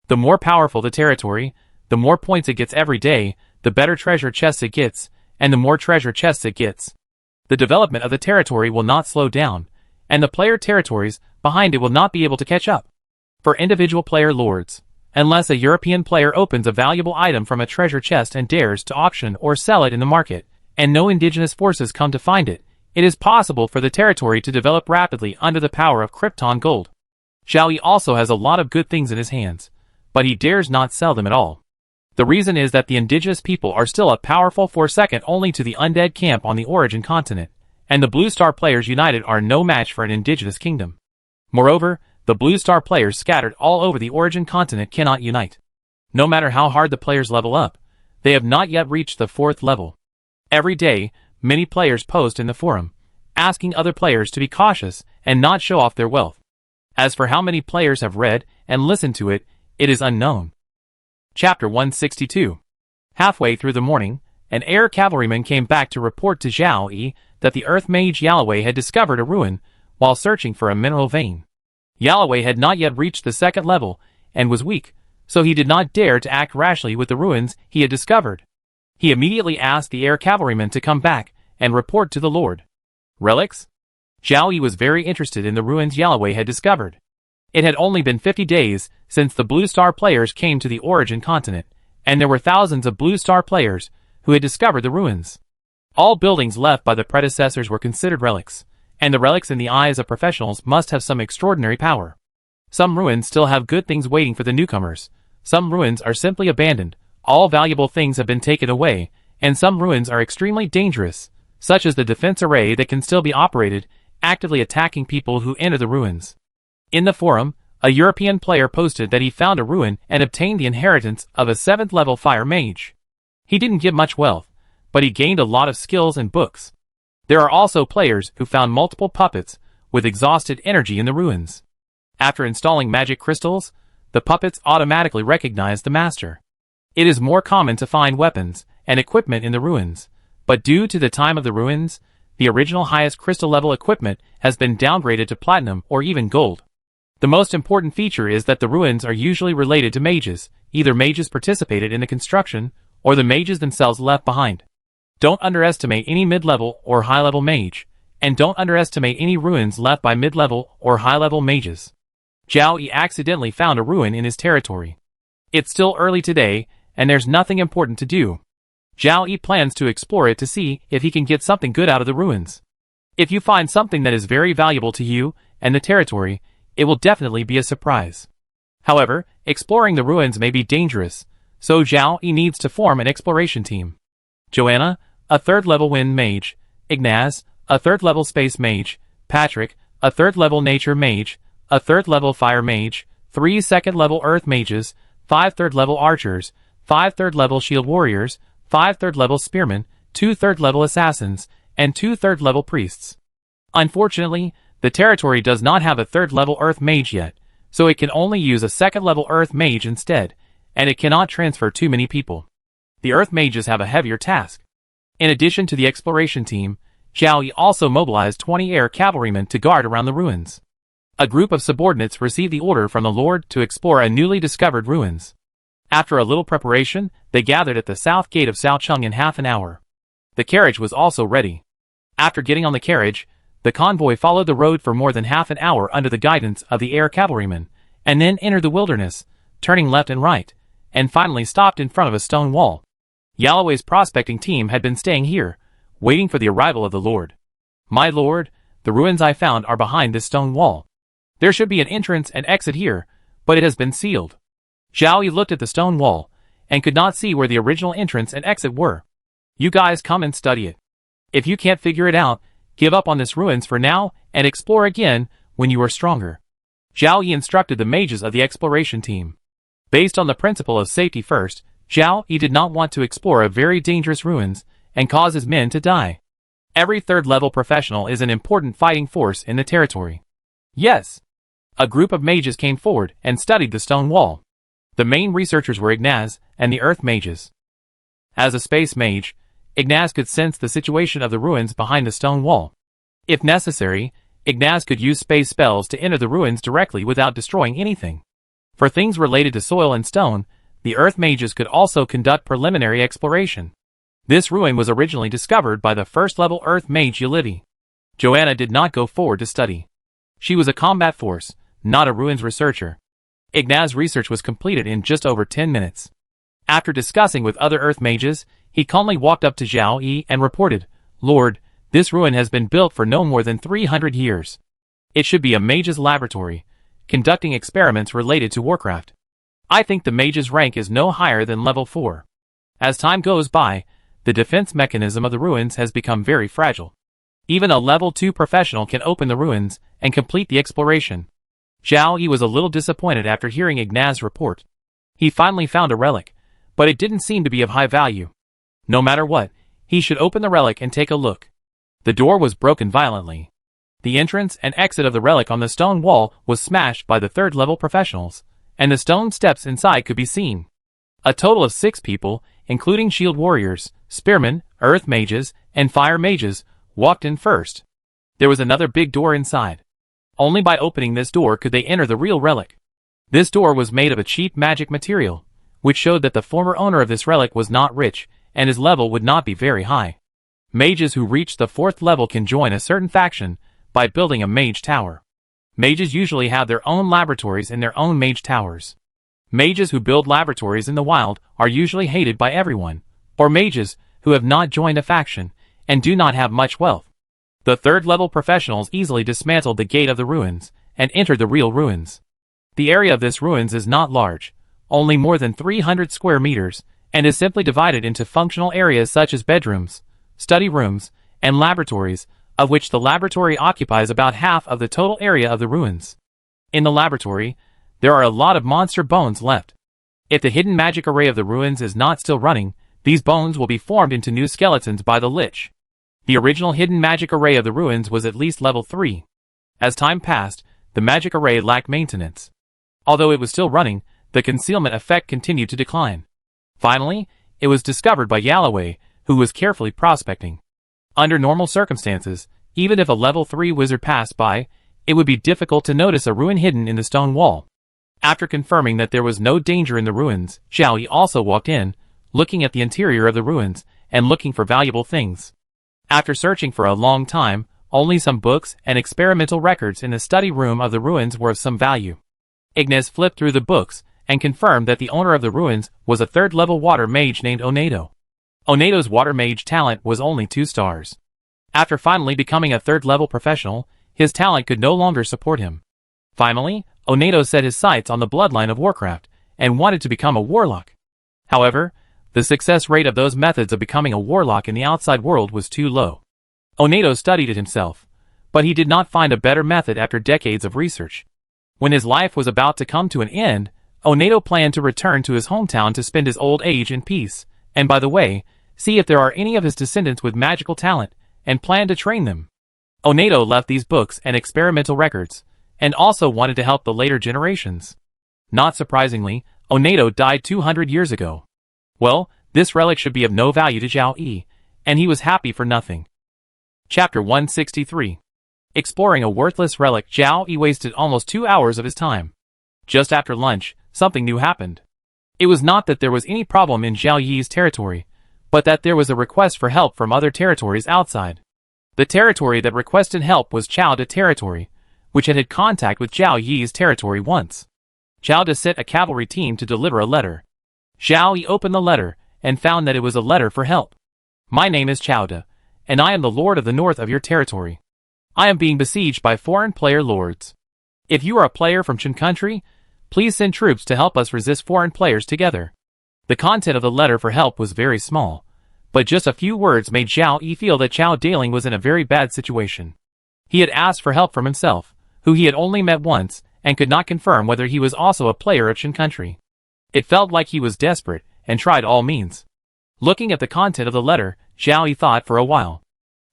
The more powerful the territory, the more points it gets every day, the better treasure chests it gets, and the more treasure chests it gets. The development of the territory will not slow down, and the player territories behind it will not be able to catch up. For individual player lords, unless a European player opens a valuable item from a treasure chest and dares to auction or sell it in the market, and no indigenous forces come to find it, it is possible for the territory to develop rapidly under the power of Krypton gold. Xiao Yi also has a lot of good things in his hands, but he dares not sell them at all. The reason is that the indigenous people are still a powerful force second only to the undead camp on the Origin continent, and the Blue Star players united are no match for an indigenous kingdom. Moreover, the Blue Star players scattered all over the Origin continent cannot unite. No matter how hard the players level up, they have not yet reached the 4th level. Every day, many players post in the forum, asking other players to be cautious and not show off their wealth. As for how many players have read and listened to it, it is unknown. Chapter 162. Halfway through the morning, an air cavalryman came back to report to Xiao Yi that the Earth Mage Yalloway had discovered a ruin while searching for a mineral vein. Yalloway had not yet reached the 2nd level and was weak, so he did not dare to act rashly with the ruins he had discovered. He immediately asked the air cavalryman to come back and report to the Lord. Relics? Xiao Yi was very interested in the ruins Yalloway had discovered. It had only been 50 days since the Blue Star players came to the Origin continent, and there were thousands of Blue Star players who had discovered the ruins. All buildings left by the predecessors were considered relics, and the relics in the eyes of professionals must have some extraordinary power. Some ruins still have good things waiting for the newcomers, some ruins are simply abandoned, all valuable things have been taken away, and some ruins are extremely dangerous, such as the defense array that can still be operated, actively attacking people who enter the ruins. In the forum, a European player posted that he found a ruin and obtained the inheritance of a 7th level fire mage. He didn't get much wealth, but he gained a lot of skills and books. There are also players who found multiple puppets with exhausted energy in the ruins. After installing magic crystals, the puppets automatically recognize the master. It is more common to find weapons and equipment in the ruins, but due to the time of the ruins, the original highest crystal level equipment has been downgraded to platinum or even gold. The most important feature is that the ruins are usually related to mages, either mages participated in the construction, or the mages themselves left behind. Don't underestimate any mid-level or high-level mage, and don't underestimate any ruins left by mid-level or high-level mages. Xiao Yi accidentally found a ruin in his territory. It's still early today, and there's nothing important to do. Xiao Yi plans to explore it to see if he can get something good out of the ruins. If you find something that is very valuable to you and the territory, it will definitely be a surprise. However, exploring the ruins may be dangerous, so Xiao Yi needs to form an exploration team. Joanna, a 3rd level wind mage, Ignaz, a 3rd level space mage, Patrick, a 3rd level nature mage, a 3rd level fire mage, 3 2nd level earth mages, 5 3rd level archers, 5 3rd level shield warriors, 5 3rd level spearmen, 2 3rd level assassins, and 2 3rd level priests. Unfortunately, the territory does not have a 3rd level earth mage yet, so it can only use a 2nd level earth mage instead, and it cannot transfer too many people. The earth mages have a heavier task. In addition to the exploration team, Xiao Yi also mobilized 20 air cavalrymen to guard around the ruins. A group of subordinates received the order from the Lord to explore a newly discovered ruins. After a little preparation, they gathered at the south gate of Shaocheng in half an hour. The carriage was also ready. After getting on the carriage, the convoy followed the road for more than half an hour under the guidance of the air cavalrymen, and then entered the wilderness, turning left and right, and finally stopped in front of a stone wall. Yalloway's prospecting team had been staying here, waiting for the arrival of the Lord. My lord, the ruins I found are behind this stone wall. There should be an entrance and exit here, but it has been sealed. Zhao Yi looked at the stone wall, and could not see where the original entrance and exit were. You guys come and study it. If you can't figure it out, give up on this ruins for now, and explore again when you are stronger. Zhao Yi instructed the mages of the exploration team. Based on the principle of safety first, Zhao Yi did not want to explore a very dangerous ruins and cause his men to die. Every third-level professional is an important fighting force in the territory. Yes. A group of mages came forward and studied the stone wall. The main researchers were Ignaz and the earth mages. As a space mage, Ignaz could sense the situation of the ruins behind the stone wall. If necessary, Ignaz could use space spells to enter the ruins directly without destroying anything. For things related to soil and stone, the earth mages could also conduct preliminary exploration. This ruin was originally discovered by the first-level earth mage Yulidi. Joanna did not go forward to study. She was a combat force, not a ruins researcher. Ignaz's research was completed in just over 10 minutes. After discussing with other earth mages, he calmly walked up to Zhao Yi and reported, "Lord, this ruin has been built for no more than 300 years. It should be a mage's laboratory, conducting experiments related to Warcraft. I think the mage's rank is no higher than level 4. As time goes by, the defense mechanism of the ruins has become very fragile. Even a level 2 professional can open the ruins and complete the exploration." Zhao Yi was a little disappointed after hearing Ignaz's report. He finally found a relic, but it didn't seem to be of high value. No matter what, he should open the relic and take a look. The door was broken violently. The entrance and exit of the relic on the stone wall was smashed by the third-level professionals, and the stone steps inside could be seen. A total of 6 people, including shield warriors, spearmen, earth mages, and fire mages, walked in first. There was another big door inside. Only by opening this door could they enter the real relic. This door was made of a cheap magic material, which showed that the former owner of this relic was not rich, and his level would not be very high. Mages who reach the 4th level can join a certain faction by building a mage tower. Mages usually have their own laboratories in their own mage towers. Mages who build laboratories in the wild are usually hated by everyone, or mages who have not joined a faction and do not have much wealth. The third-level professionals easily dismantled the gate of the ruins and entered the real ruins. The area of this ruins is not large, only more than 300 square meters, and is simply divided into functional areas such as bedrooms, study rooms, and laboratories, of which the laboratory occupies about half of the total area of the ruins. In the laboratory, there are a lot of monster bones left. If the hidden magic array of the ruins is not still running, these bones will be formed into new skeletons by the Lich. The original hidden magic array of the ruins was at least level 3. As time passed, the magic array lacked maintenance. Although it was still running, the concealment effect continued to decline. Finally, it was discovered by Yalloway, who was carefully prospecting. Under normal circumstances, even if a level 3 wizard passed by, it would be difficult to notice a ruin hidden in the stone wall. After confirming that there was no danger in the ruins, Zhao Yi also walked in, looking at the interior of the ruins, and looking for valuable things. After searching for a long time, only some books and experimental records in the study room of the ruins were of some value. Ignaz flipped through the books and confirmed that the owner of the ruins was a third-level water mage named Onedo. Onedo's water mage talent was only 2 stars. After finally becoming a third-level professional, his talent could no longer support him. Finally, Onedo set his sights on the bloodline of Warcraft and wanted to become a warlock. However, the success rate of those methods of becoming a warlock in the outside world was too low. Onedo studied it himself, but he did not find a better method after decades of research. When his life was about to come to an end, Onedo planned to return to his hometown to spend his old age in peace, and by the way, see if there are any of his descendants with magical talent, and plan to train them. Onedo left these books and experimental records, and also wanted to help the later generations. Not surprisingly, Onedo died 200 years ago. Well, this relic should be of no value to Zhao Yi, and he was happy for nothing. Chapter 163. Exploring a worthless relic. Zhao Yi wasted almost 2 hours of his time. Just after lunch, something new happened. It was not that there was any problem in Zhao Yi's territory, but that there was a request for help from other territories outside. The territory that requested help was Chowda territory, which had contact with Zhao Yi's territory once. Chowda sent a cavalry team to deliver a letter. Zhao Yi opened the letter and found that it was a letter for help. "My name is Chowda, and I am the lord of the north of your territory. I am being besieged by foreign player lords. If you are a player from Qin country, please send troops to help us resist foreign players together. The content of the letter for help was very small, but just a few words made Zhao Yi feel that Chao Daling was in a very bad situation. He had asked for help from himself, who he had only met once, and could not confirm whether he was also a player of Qin country. It felt like he was desperate, and tried all means. Looking at the content of the letter, Zhao Yi thought for a while.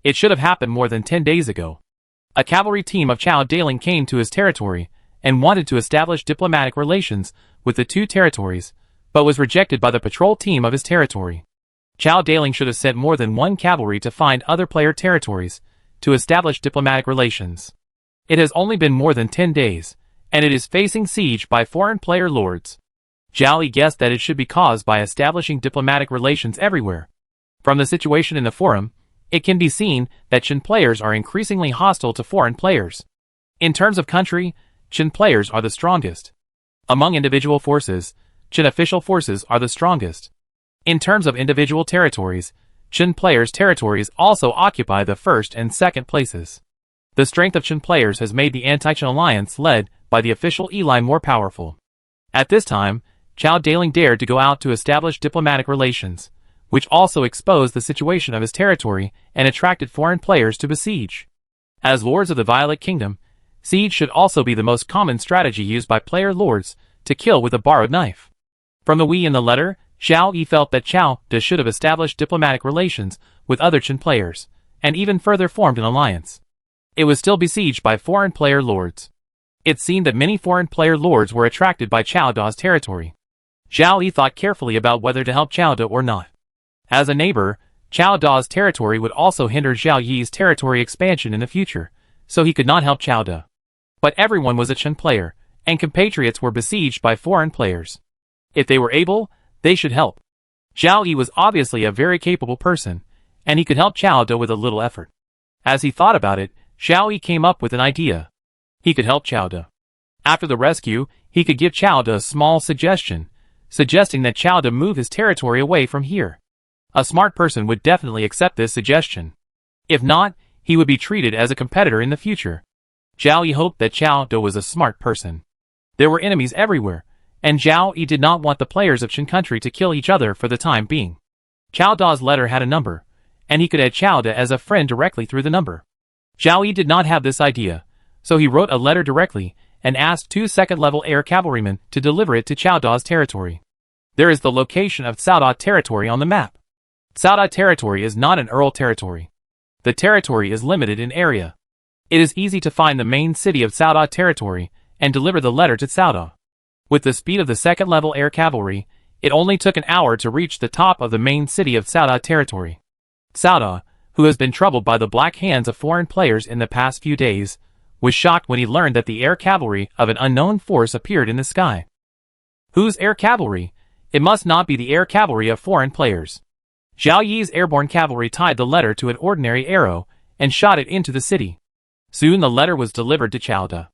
It should have happened more than 10 days ago. A cavalry team of Chao Daling came to his territory, and wanted to establish diplomatic relations with the two territories, but was rejected by the patrol team of his territory. Chao Daling should have sent more than one cavalry to find other player territories, to establish diplomatic relations. It has only been more than 10 days, and it is facing siege by foreign player lords. Zhao Yi guessed that it should be caused by establishing diplomatic relations everywhere. From the situation in the forum, it can be seen that Qin players are increasingly hostile to foreign players. In terms of country, Qin players are the strongest. Among individual forces, Qin official forces are the strongest. In terms of individual territories, Qin players' territories also occupy the first and second places. The strength of Qin players has made the anti-Qin alliance led by the official Eli more powerful. At this time, Chao Daling dared to go out to establish diplomatic relations, which also exposed the situation of his territory and attracted foreign players to besiege. As lords of the Violet Kingdom, siege should also be the most common strategy used by player lords to kill with a borrowed knife. From the we in the letter, Zhao Yi felt that Chao Da should have established diplomatic relations with other Qin players, and even further formed an alliance. It was still besieged by foreign player lords. It seemed that many foreign player lords were attracted by Chao Da's territory. Zhao Yi thought carefully about whether to help Chao Da or not. As a neighbor, Chao Da's territory would also hinder Zhao Yi's territory expansion in the future, so he could not help Chao Da. But everyone was a Qin player, and compatriots were besieged by foreign players. If they were able, they should help. Zhao Yi was obviously a very capable person, and he could help Chao Da with a little effort. As he thought about it, Zhao Yi came up with an idea. He could help Chao Da. After the rescue, he could give Chao Da a small suggestion, suggesting that Chao Da move his territory away from here. A smart person would definitely accept this suggestion. If not, he would be treated as a competitor in the future. Zhao Yi hoped that Chao Da was a smart person. There were enemies everywhere, and Zhao Yi did not want the players of Qin country to kill each other for the time being. Chao Da's letter had a number, and he could add Chao Da as a friend directly through the number. Zhao Yi did not have this idea, so he wrote a letter directly and asked 2 second-level air cavalrymen to deliver it to Chao Da's territory. There is the location of Cao Da territory on the map. Cao Da territory is not an Earl territory. The territory is limited in area. It is easy to find the main city of Cao Da territory and deliver the letter to Cao Da. With the speed of the second-level air cavalry, it only took an hour to reach the top of the main city of Cao Da territory. Cao Da, who has been troubled by the black hands of foreign players in the past few days, was shocked when he learned that the air cavalry of an unknown force appeared in the sky. Whose air cavalry? It must not be the air cavalry of foreign players. Zhao Yi's airborne cavalry tied the letter to an ordinary arrow and shot it into the city. Soon the letter was delivered to Chao Da.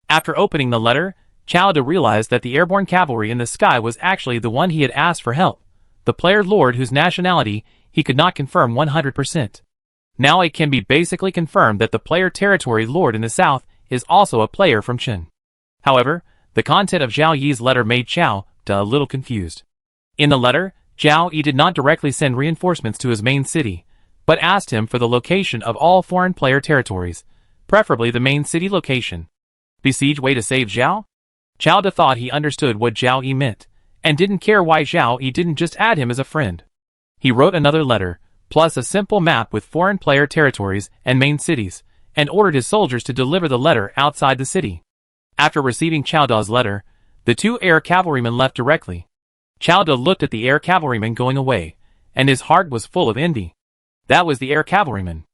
After opening the letter, Chao Da realized that the airborne cavalry in the sky was actually the one he had asked for help, the player lord whose nationality he could not confirm 100%. Now it can be basically confirmed that the player territory lord in the south is also a player from Qin. However, the content of Zhao Yi's letter made Chao Da a little confused. In the letter, Zhao Yi did not directly send reinforcements to his main city, but asked him for the location of all foreign player territories, preferably the main city location. Besiege way to save Zhao? Chao Da thought he understood what Zhao Yi meant, and didn't care why Zhao Yi didn't just add him as a friend. He wrote another letter, plus a simple map with foreign player territories and main cities, and ordered his soldiers to deliver the letter outside the city. After receiving Chao Da's letter, the 2 air cavalrymen left directly. Chao Da looked at the air cavalryman going away, and his heart was full of envy. That was the air cavalryman.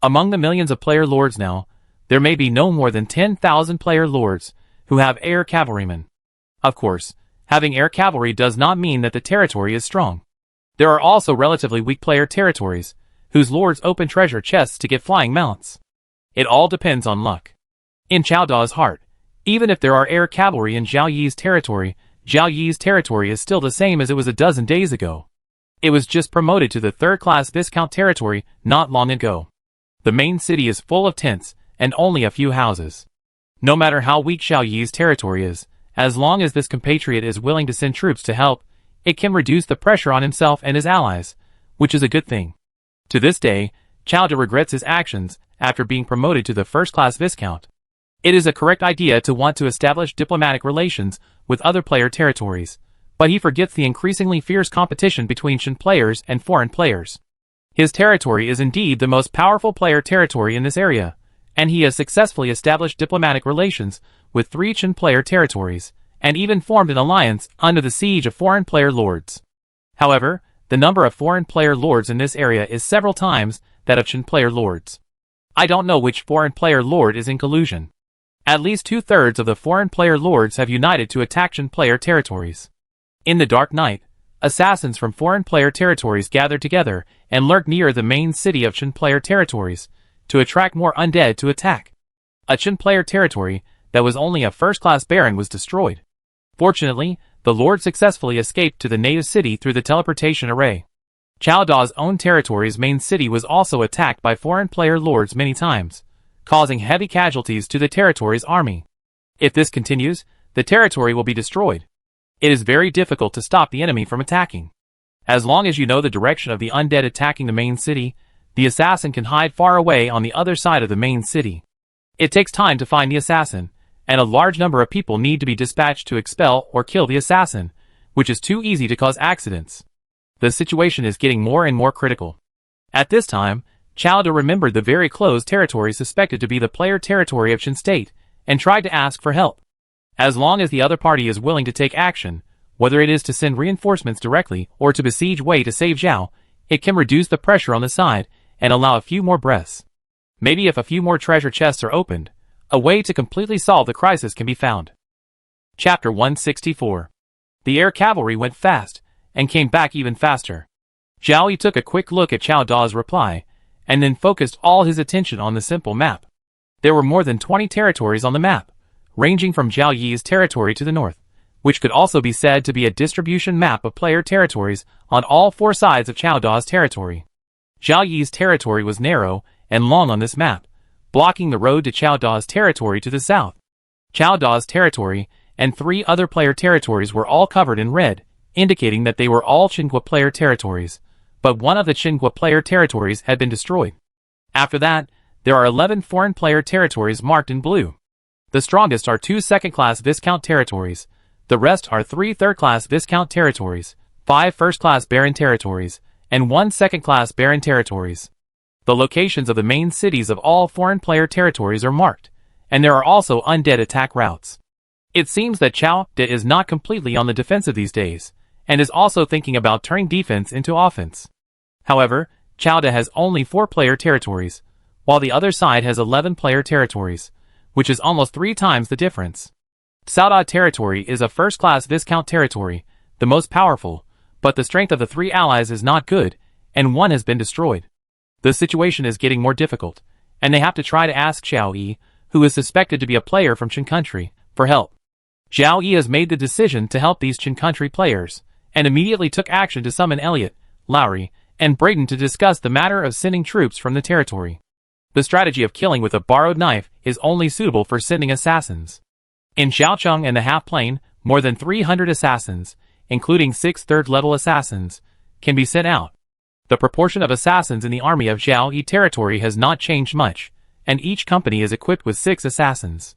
Among the millions of player lords now, there may be no more than 10,000 player lords who have air cavalrymen. Of course, having air cavalry does not mean that the territory is strong. There are also relatively weak player territories, whose lords open treasure chests to get flying mounts. It all depends on luck. In Chao Da's heart, even if there are air cavalry in Zhao Yi's territory is still the same as it was a dozen days ago. It was just promoted to the 3rd-class Viscount territory not long ago. The main city is full of tents, and only a few houses. No matter how weak Xiao Yi's territory is, as long as this compatriot is willing to send troops to help, it can reduce the pressure on himself and his allies, which is a good thing. To this day, Xiao De regrets his actions after being promoted to the first-class Viscount. It is a correct idea to want to establish diplomatic relations with other player territories, but he forgets the increasingly fierce competition between Qin players and foreign players. His territory is indeed the most powerful player territory in this area, and he has successfully established diplomatic relations with 3 Qin player territories, and even formed an alliance under the siege of foreign player lords. However, the number of foreign player lords in this area is several times that of Qin player lords. I don't know which foreign player lord is in collusion. At least 2/3 of the foreign player lords have united to attack Qin player territories. In the dark night, assassins from foreign player territories gather together and lurk near the main city of Qin player territories to attract more undead to attack. A Qin player territory that was only a first-class baron was destroyed. Fortunately, the lord successfully escaped to the native city through the teleportation array. Qiao Da's own territory's main city was also attacked by foreign player lords many times, causing heavy casualties to the territory's army. If this continues, the territory will be destroyed. It is very difficult to stop the enemy from attacking. As long as you know the direction of the undead attacking the main city, the assassin can hide far away on the other side of the main city. It takes time to find the assassin, and a large number of people need to be dispatched to expel or kill the assassin, which is too easy to cause accidents. The situation is getting more and more critical. At this time, Qiao De remembered the very close territory suspected to be the player territory of Qin State, and tried to ask for help. As long as the other party is willing to take action, whether it is to send reinforcements directly or to besiege Wei to save Zhao, it can reduce the pressure on the side and allow a few more breaths. Maybe if a few more treasure chests are opened, a way to completely solve the crisis can be found. Chapter 164. The air cavalry went fast, and came back even faster. Zhao Yi took a quick look at Qiao Da's reply, and then focused all his attention on the simple map. There were more than 20 territories on the map, ranging from Zhao Yi's territory to the north, which could also be said to be a distribution map of player territories on all 4 sides of Qiao Da's territory. Zhao Yi's territory was narrow and long on this map, blocking the road to Qiao Da's territory to the south. Qiao Da's territory and 3 other player territories were all covered in red, indicating that they were all Qinghua player territories, but one of the Qinghua player territories had been destroyed. After that, there are 11 foreign player territories marked in blue. The strongest are 2 second-class Viscount territories, the rest are 3 third-class Viscount territories, 5 first-class Baron territories, and 1 second-class Baron territories. The locations of the main cities of all foreign player territories are marked, and there are also undead attack routes. It seems that Qiao De is not completely on the defensive these days, and is also thinking about turning defense into offense. However, Qiao De has only 4 player territories, while the other side has 11 player territories, which is almost 3 times the difference. Cao Da territory is a first-class Viscount territory, the most powerful, but the strength of the 3 allies is not good, and one has been destroyed. The situation is getting more difficult, and they have to try to ask Xiao Yi, who is suspected to be a player from Qin country, for help. Xiao Yi has made the decision to help these Qin country players, and immediately took action to summon Elliot, Lowry, and Braden to discuss the matter of sending troops from the territory. The strategy of killing with a borrowed knife is only suitable for sending assassins. In Xiaocheng and the half-plane, more than 300 assassins, including 6 third-level assassins, can be sent out. The proportion of assassins in the army of Zhao Yi territory has not changed much, and each company is equipped with 6 assassins.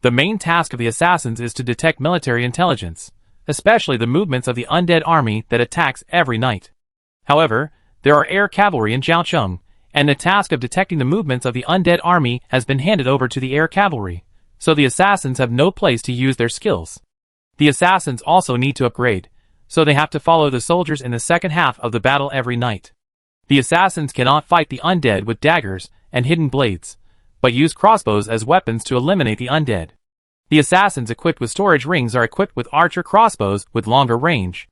The main task of the assassins is to detect military intelligence, especially the movements of the undead army that attacks every night. However, there are air cavalry in Jiaocheng, and the task of detecting the movements of the undead army has been handed over to the air cavalry, so the assassins have no place to use their skills. The assassins also need to upgrade, so they have to follow the soldiers in the second half of the battle every night. The assassins cannot fight the undead with daggers and hidden blades, but use crossbows as weapons to eliminate the undead. The assassins equipped with storage rings are equipped with archer crossbows with longer range.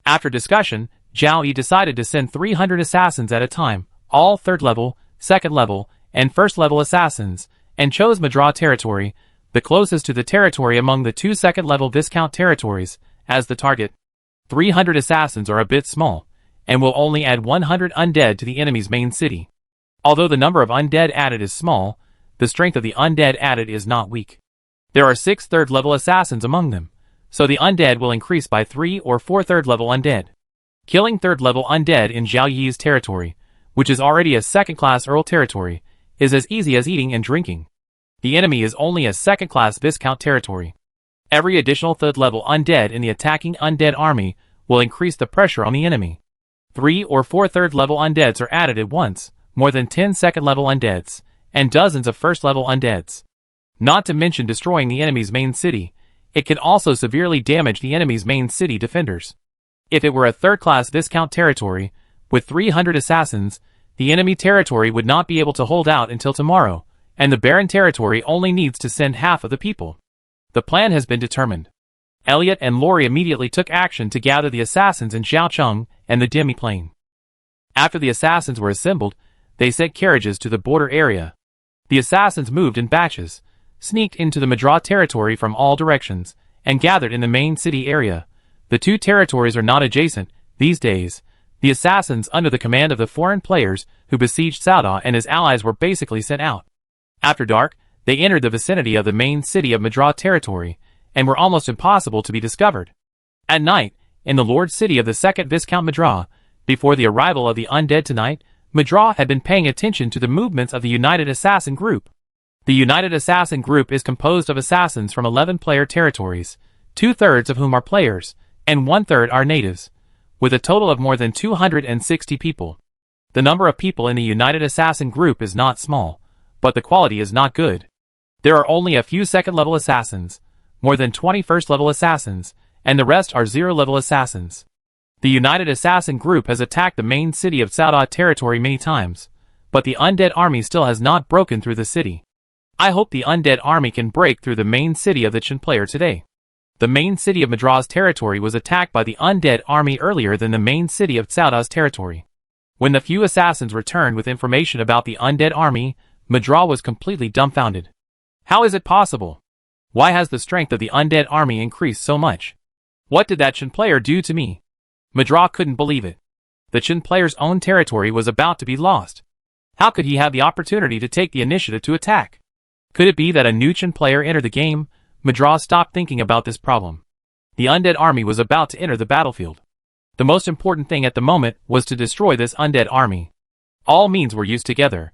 After discussion, Zhao Yi decided to send 300 assassins at a time, all 3rd level, 2nd level, and 1st level assassins, and chose Madra territory, the closest to the territory among the 2 2nd level Viscount territories, as the target. 300 assassins are a bit small, and will only add 100 undead to the enemy's main city. Although the number of undead added is small, the strength of the undead added is not weak. There are 6 third-level assassins among them, so the undead will increase by 3 or 4 third-level undead. Killing third-level undead in Zhao Yi's territory, which is already a second-class Earl territory, is as easy as eating and drinking. The enemy is only a second-class Viscount territory. Every additional third-level undead in the attacking undead army will increase the pressure on the enemy. 3 or 4 third-level undeads are added at once, more than 10 second-level undeads, and dozens of first-level undeads. Not to mention destroying the enemy's main city, it can also severely damage the enemy's main city defenders. If it were a third-class Viscount territory, with 300 assassins, the enemy territory would not be able to hold out until tomorrow, and the Baron territory only needs to send half of the people. The plan has been determined. Elliot and Lori immediately took action to gather the assassins in Xiaocheng and the Demi-Plain. After the assassins were assembled, they sent carriages to the border area. The assassins moved in batches, sneaked into the Madra territory from all directions, and gathered in the main city area. The two territories are not adjacent these days. The assassins under the command of the foreign players who besieged Cao Da and his allies were basically sent out. After dark, they entered the vicinity of the main city of Madra territory, and were almost impossible to be discovered. At night, in the Lord City of the second Viscount Madra, before the arrival of the undead tonight, Madra had been paying attention to the movements of the United Assassin Group. The United Assassin Group is composed of assassins from 11 player territories, 2/3 of whom are players, and 1/3 are natives, with a total of more than 260 people. The number of people in the United Assassin Group is not small, but the quality is not good. There are only a few second-level assassins, more than 20 first-level assassins, and the rest are zero-level assassins. The United Assassin Group has attacked the main city of Cao Da territory many times, but the undead army still has not broken through the city. I hope the undead army can break through the main city of the Chen player today. The main city of Madra's territory was attacked by the undead army earlier than the main city of Cao Da's territory. When the few assassins returned with information about the undead army, Madra was completely dumbfounded. How is it possible? Why has the strength of the undead army increased so much? What did that Chen player do to me? Madra couldn't believe it. The Chen player's own territory was about to be lost. How could he have the opportunity to take the initiative to attack? Could it be that a new Chen player entered the game? Madra stopped thinking about this problem. The undead army was about to enter the battlefield. The most important thing at the moment was to destroy this undead army. All means were used together.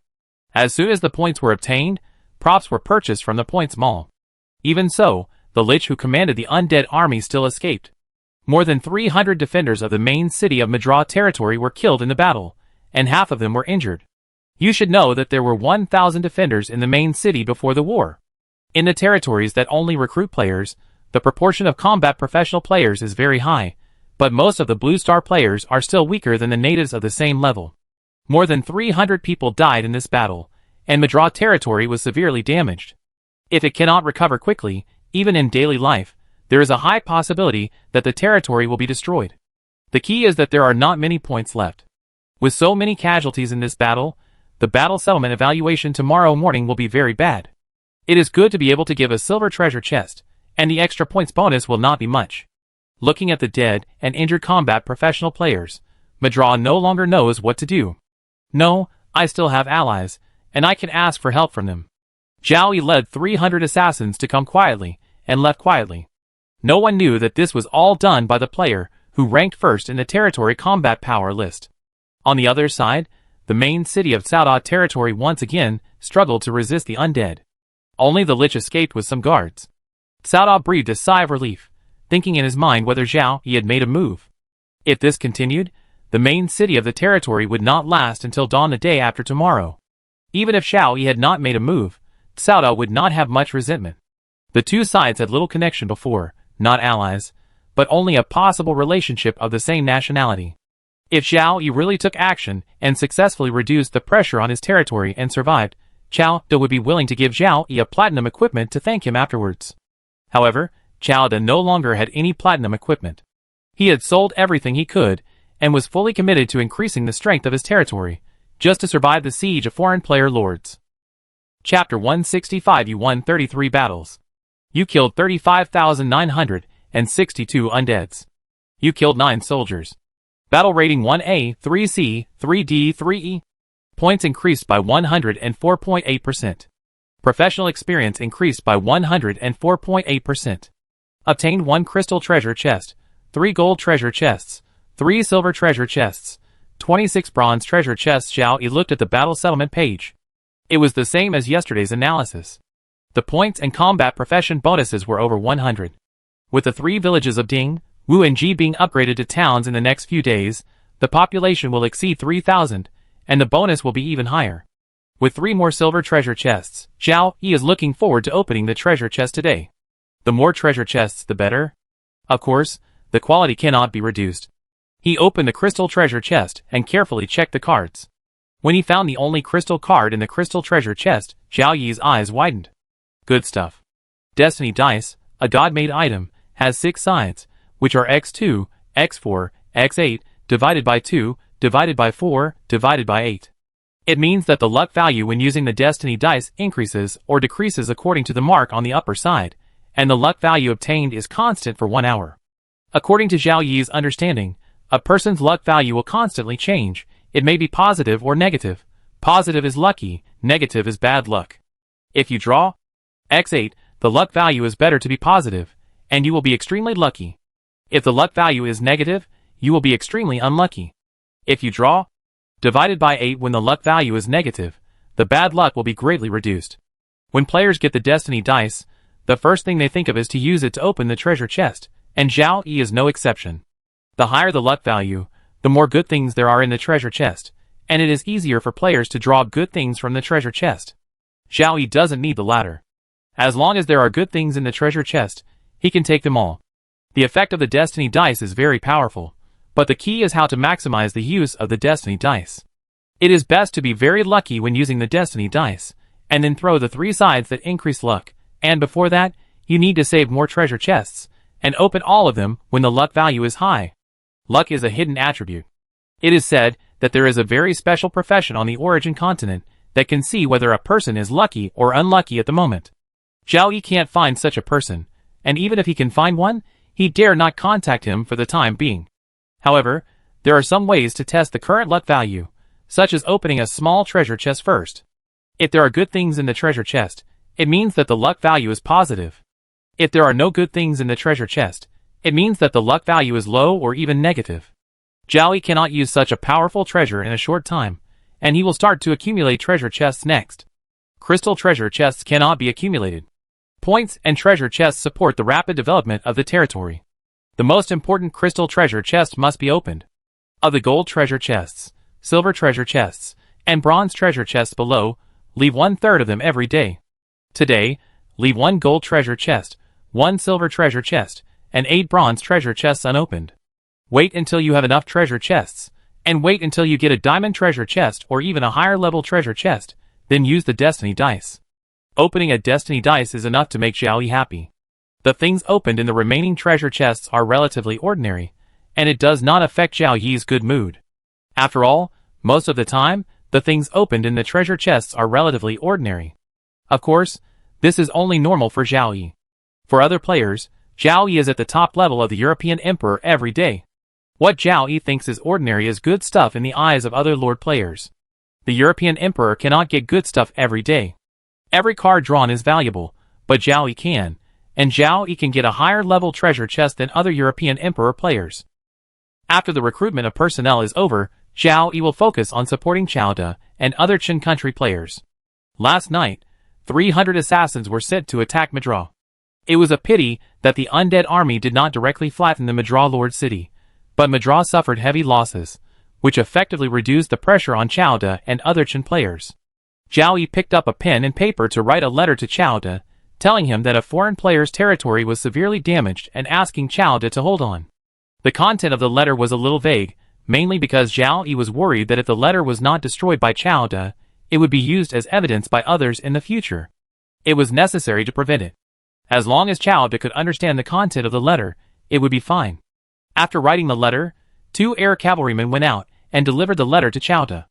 As soon as the points were obtained, props were purchased from the points mall. Even so, the Lich who commanded the undead army still escaped. More than 300 defenders of the main city of Madra territory were killed in the battle, and half of them were injured. You should know that there were 1,000 defenders in the main city before the war. In the territories that only recruit players, the proportion of combat professional players is very high, but most of the Blue Star players are still weaker than the natives of the same level. More than 300 people died in this battle, and Madra territory was severely damaged. If it cannot recover quickly, even in daily life, there is a high possibility that the territory will be destroyed. The key is that there are not many points left. With so many casualties in this battle, the battle settlement evaluation tomorrow morning will be very bad. It is good to be able to give a silver treasure chest, and the extra points bonus will not be much. Looking at the dead and injured combat professional players, Madra no longer knows what to do. No, I still have allies, and I can ask for help from them. Zhao Yi led 300 assassins to come quietly, and left quietly. No one knew that this was all done by the player who ranked first in the territory combat power list. On the other side, the main city of Cao Da territory once again struggled to resist the undead. Only the Lich escaped with some guards. Cao Da breathed a sigh of relief, thinking in his mind whether Zhao Yi had made a move. If this continued, the main city of the territory would not last until dawn the day after tomorrow. Even if Zhao Yi had not made a move, Cao Da would not have much resentment. The two sides had little connection before, not allies, but only a possible relationship of the same nationality. If Zhao Yi really took action and successfully reduced the pressure on his territory and survived, Cao Da would be willing to give Zhao Yi a platinum equipment to thank him afterwards. However, Cao Da no longer had any platinum equipment. He had sold everything he could, and was fully committed to increasing the strength of his territory, just to survive the siege of foreign player lords. Chapter 165. You won 33 battles. You killed 35,962 undeads. You killed 9 soldiers. Battle rating 1A, 3C, 3D, 3E. Points increased by 104.8%. Professional experience increased by 104.8%. Obtained 1 crystal treasure chest, 3 gold treasure chests, 3 silver treasure chests, 26 bronze treasure chests. Zhao Yi looked at the battle settlement page. It was the same as yesterday's analysis. The points and combat profession bonuses were over 100. With the 3 villages of Ding, Wu and Ji being upgraded to towns in the next few days, the population will exceed 3,000, and the bonus will be even higher. With 3 more silver treasure chests, Zhao Yi is looking forward to opening the treasure chest today. The more treasure chests the better. Of course, the quality cannot be reduced. He opened the crystal treasure chest and carefully checked the cards. When he found the only crystal card in the crystal treasure chest, Zhao Yi's eyes widened. Good stuff. Destiny Dice, a god-made item, has 6 sides, which are x2, x4, x8, divided by 2, divided by 4, divided by 8. It means that the luck value when using the Destiny Dice increases or decreases according to the mark on the upper side, and the luck value obtained is constant for 1 hour. According to Zhao Yi's understanding, a person's luck value will constantly change. It may be positive or negative. Positive is lucky, negative is bad luck. If you draw x8, the luck value is better to be positive, and you will be extremely lucky. If the luck value is negative, you will be extremely unlucky. If you draw divided by 8 when the luck value is negative, the bad luck will be greatly reduced. When players get the Destiny Dice, the first thing they think of is to use it to open the treasure chest, and Zhao Yi is no exception. The higher the luck value, the more good things there are in the treasure chest, and it is easier for players to draw good things from the treasure chest. Zhao Yi doesn't need the latter. As long as there are good things in the treasure chest, he can take them all. The effect of the Destiny Dice is very powerful, but the key is how to maximize the use of the Destiny Dice. It is best to be very lucky when using the Destiny Dice, and then throw the 3 sides that increase luck, and before that, you need to save more treasure chests, and open all of them when the luck value is high. Luck is a hidden attribute. It is said that there is a very special profession on the Origin continent that can see whether a person is lucky or unlucky at the moment. Zhao Yi can't find such a person, and even if he can find one, he dare not contact him for the time being. However, there are some ways to test the current luck value, such as opening a small treasure chest first. If there are good things in the treasure chest, it means that the luck value is positive. If there are no good things in the treasure chest, it means that the luck value is low or even negative. Zhao Yi cannot use such a powerful treasure in a short time, and he will start to accumulate treasure chests next. Crystal treasure chests cannot be accumulated. Points and treasure chests support the rapid development of the territory. The most important crystal treasure chest must be opened. Of the gold treasure chests, silver treasure chests, and bronze treasure chests below, leave 1/3 of them every day. Today, leave 1 gold treasure chest, 1 silver treasure chest, and 8 bronze treasure chests unopened. Wait until you have enough treasure chests, and wait until you get a diamond treasure chest or even a higher level treasure chest, then use the Destiny Dice. Opening a Destiny Dice is enough to make Zhao Yi happy. The things opened in the remaining treasure chests are relatively ordinary, and it does not affect Zhao Yi's good mood. After all, most of the time, the things opened in the treasure chests are relatively ordinary. Of course, this is only normal for Zhao Yi. For other players, Zhao Yi is at the top level of the European Emperor every day. What Zhao Yi thinks is ordinary is good stuff in the eyes of other Lord players. The European Emperor cannot get good stuff every day. Every card drawn is valuable, but Zhao Yi can, and Zhao Yi can get a higher level treasure chest than other European Emperor players. After the recruitment of personnel is over, Zhao Yi will focus on supporting Chowda and other Qin country players. Last night, 300 assassins were sent to attack Madra. It was a pity that the undead army did not directly flatten the Madra Lord city, but Madra suffered heavy losses, which effectively reduced the pressure on Chowda and other Qin players. Zhao Yi picked up a pen and paper to write a letter to Chowda, telling him that a foreign player's territory was severely damaged and asking Chowda to hold on. The content of the letter was a little vague, mainly because Zhao Yi was worried that if the letter was not destroyed by Chowda, it would be used as evidence by others in the future. It was necessary to prevent it. As long as Chowda could understand the content of the letter, it would be fine. After writing the letter, 2 air cavalrymen went out and delivered the letter to Chowda.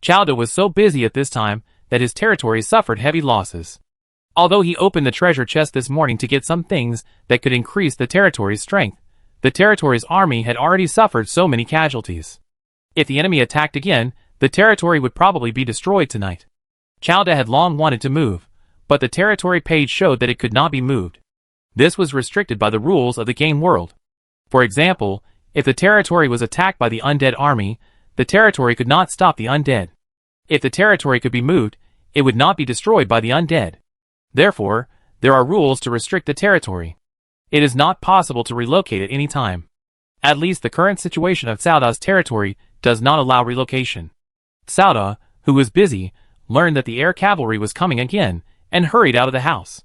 Chowda was so busy at this time that his territory suffered heavy losses. Although he opened the treasure chest this morning to get some things that could increase the territory's strength, the territory's army had already suffered so many casualties. If the enemy attacked again, the territory would probably be destroyed tonight. Chowda had long wanted to move, but the territory page showed that it could not be moved. This was restricted by the rules of the game world. For example, if the territory was attacked by the undead army, the territory could not stop the undead. If the territory could be moved, it would not be destroyed by the undead. Therefore, there are rules to restrict the territory. It is not possible to relocate at any time. At least the current situation of Cao Da's territory does not allow relocation. Cao Da, who was busy, learned that the air cavalry was coming again, and hurried out of the house.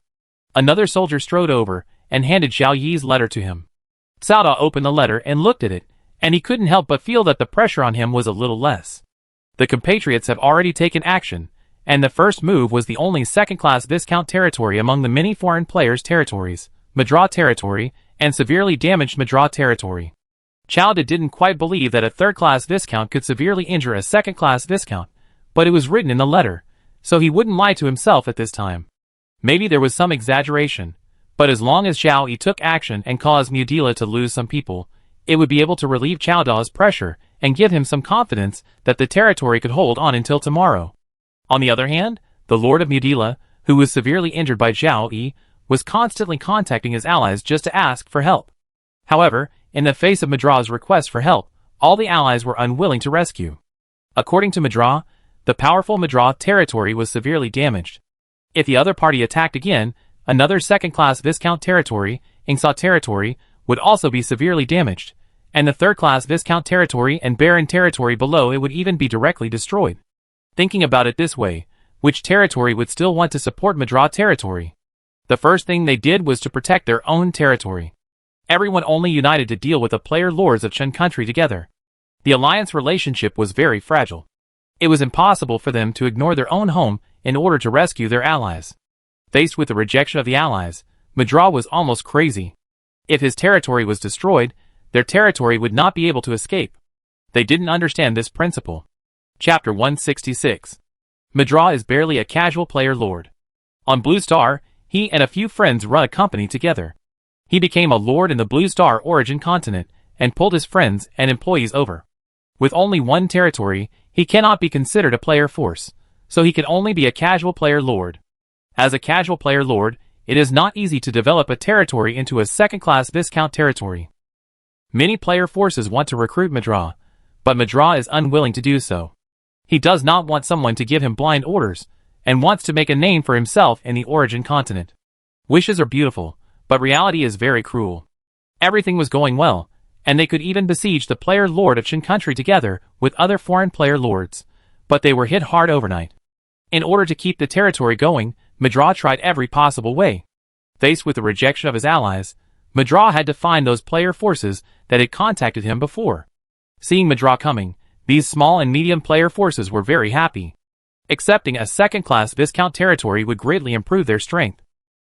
Another soldier strode over, and handed Zhao Yi's letter to him. Cao Da opened the letter and looked at it, and he couldn't help but feel that the pressure on him was a little less. The compatriots have already taken action, and the first move was the only second-class Viscount territory among the many foreign players' territories, Madras territory, and severely damaged Madras territory. Cao Da didn't quite believe that a third-class Viscount could severely injure a second-class Viscount, but it was written in the letter, so he wouldn't lie to himself at this time. Maybe there was some exaggeration, but as long as Zhao Yi took action and caused Mudila to lose some people, it would be able to relieve Cao Da's pressure and give him some confidence that the territory could hold on until tomorrow. On the other hand, the Lord of Mudila, who was severely injured by Zhao Yi, was constantly contacting his allies just to ask for help. However, in the face of Madras' request for help, all the allies were unwilling to rescue. According to Madras, the powerful Madras territory was severely damaged. If the other party attacked again, another second-class Viscount territory, Ingsa territory, would also be severely damaged, and the third-class Viscount territory and Baron territory below it would even be directly destroyed. Thinking about it this way, which territory would still want to support Madras territory? The first thing they did was to protect their own territory. Everyone only united to deal with the player lords of Chen country together. The alliance relationship was very fragile. It was impossible for them to ignore their own home in order to rescue their allies. Faced with the rejection of the allies, Madras was almost crazy. If his territory was destroyed, their territory would not be able to escape. They didn't understand this principle. Chapter 166. Madras is barely a casual player lord. On Blue Star, he and a few friends run a company together. He became a lord in the Blue Star origin continent and pulled his friends and employees over. With only one territory, he cannot be considered a player force, so he can only be a casual player lord. As a casual player lord, it is not easy to develop a territory into a second-class Viscount territory. Many player forces want to recruit Madras, but Madras is unwilling to do so. He does not want someone to give him blind orders, and wants to make a name for himself in the origin continent. Wishes are beautiful, but reality is very cruel. Everything was going well, and they could even besiege the player lord of Chen country together with other foreign player lords, but they were hit hard overnight. In order to keep the territory going, Madras tried every possible way. Faced with the rejection of his allies, Madras had to find those player forces that had contacted him before. Seeing Madras coming, these small and medium player forces were very happy. Accepting a second-class Viscount territory would greatly improve their strength.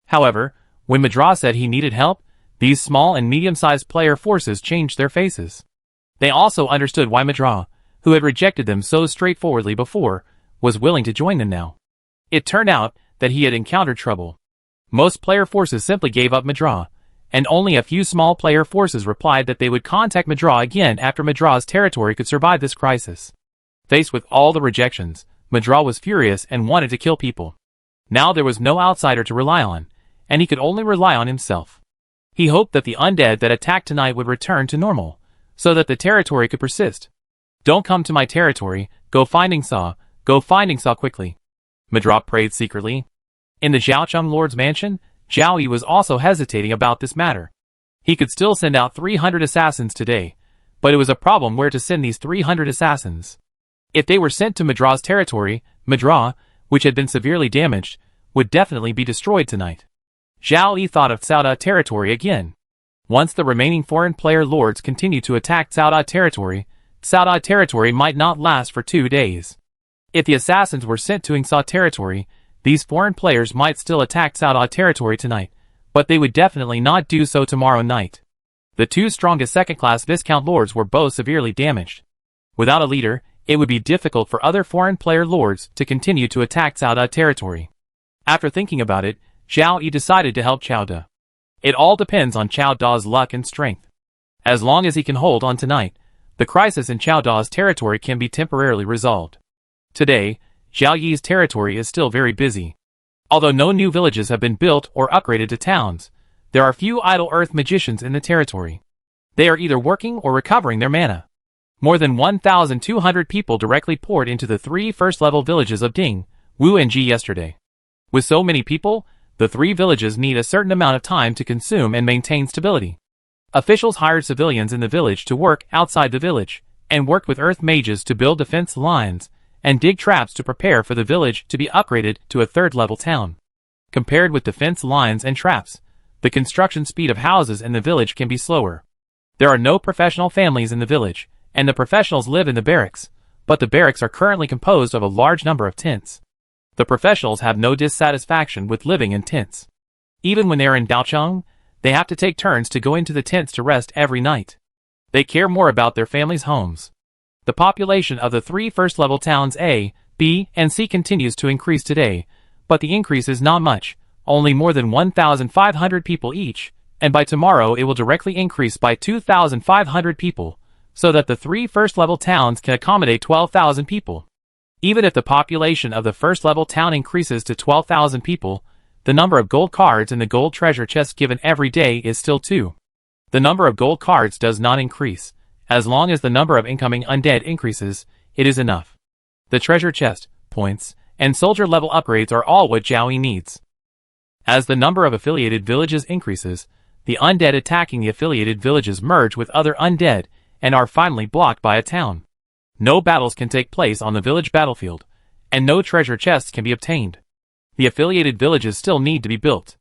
However, when Madras said he needed help, these small and medium-sized player forces changed their faces. They also understood why Madras, who had rejected them so straightforwardly before, was willing to join them now. It turned out that he had encountered trouble. Most player forces simply gave up Madras, and only a few small player forces replied that they would contact Madras again after Madras' territory could survive this crisis. Faced with all the rejections, Madras was furious and wanted to kill people. Now there was no outsider to rely on, and he could only rely on himself. He hoped that the undead that attacked tonight would return to normal, so that the territory could persist. Don't come to my territory, go finding Saw quickly. Madras prayed secretly. In the Zhaocheng Lord's mansion, Zhao Yi was also hesitating about this matter. He could still send out 300 assassins today, but it was a problem where to send these 300 assassins. If they were sent to Madras' territory, Madras, which had been severely damaged, would definitely be destroyed tonight. Zhao Yi thought of Cao Da territory again. Once the remaining foreign player lords continued to attack Cao Da territory might not last for 2 days. If the assassins were sent to Ingsa territory, these foreign players might still attack Cao Da territory tonight, but they would definitely not do so tomorrow night. The two strongest second-class Viscount lords were both severely damaged. Without a leader, it would be difficult for other foreign player lords to continue to attack Cao Da territory. After thinking about it, Zhao Yi decided to help Cao Da. It all depends on Cao Da's luck and strength. As long as he can hold on tonight, the crisis in Cao Da's territory can be temporarily resolved. Today, Zhao Yi's territory is still very busy. Although no new villages have been built or upgraded to towns, there are few idle earth magicians in the territory. They are either working or recovering their mana. More than 1,200 people directly poured into the 3 first-level villages of Ding, Wu and Ji yesterday. With so many people, the 3 villages need a certain amount of time to consume and maintain stability. Officials hired civilians in the village to work outside the village, and worked with earth mages to build defense lines and dig traps to prepare for the village to be upgraded to a 3rd-level town. Compared with defense lines and traps, the construction speed of houses in the village can be slower. There are no professional families in the village, and the professionals live in the barracks, but the barracks are currently composed of a large number of tents. The professionals have no dissatisfaction with living in tents. Even when they are in Daocheng, they have to take turns to go into the tents to rest every night. They care more about their families' homes. The population of the 3 first-level towns A, B, and C continues to increase today, but the increase is not much, only more than 1,500 people each, and by tomorrow it will directly increase by 2,500 people, so that the 3 first-level towns can accommodate 12,000 people. Even if the population of the first-level town increases to 12,000 people, the number of gold cards in the gold treasure chest given every day is still 2. The number of gold cards does not increase. As long as the number of incoming undead increases, it is enough. The treasure chest, points, and soldier level upgrades are all what Zhao needs. As the number of affiliated villages increases, the undead attacking the affiliated villages merge with other undead and are finally blocked by a town. No battles can take place on the village battlefield, and no treasure chests can be obtained. The affiliated villages still need to be built.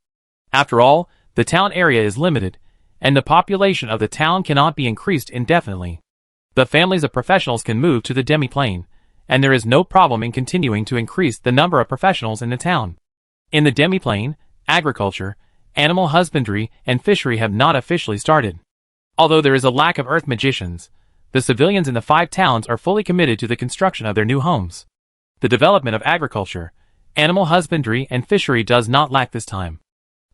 After all, the town area is limited, and the population of the town cannot be increased indefinitely. The families of professionals can move to the demi-plane, and there is no problem in continuing to increase the number of professionals in the town. In the demi-plane, agriculture, animal husbandry, and fishery have not officially started. Although there is a lack of earth magicians, the civilians in the 5 towns are fully committed to the construction of their new homes. The development of agriculture, animal husbandry, and fishery does not lack this time.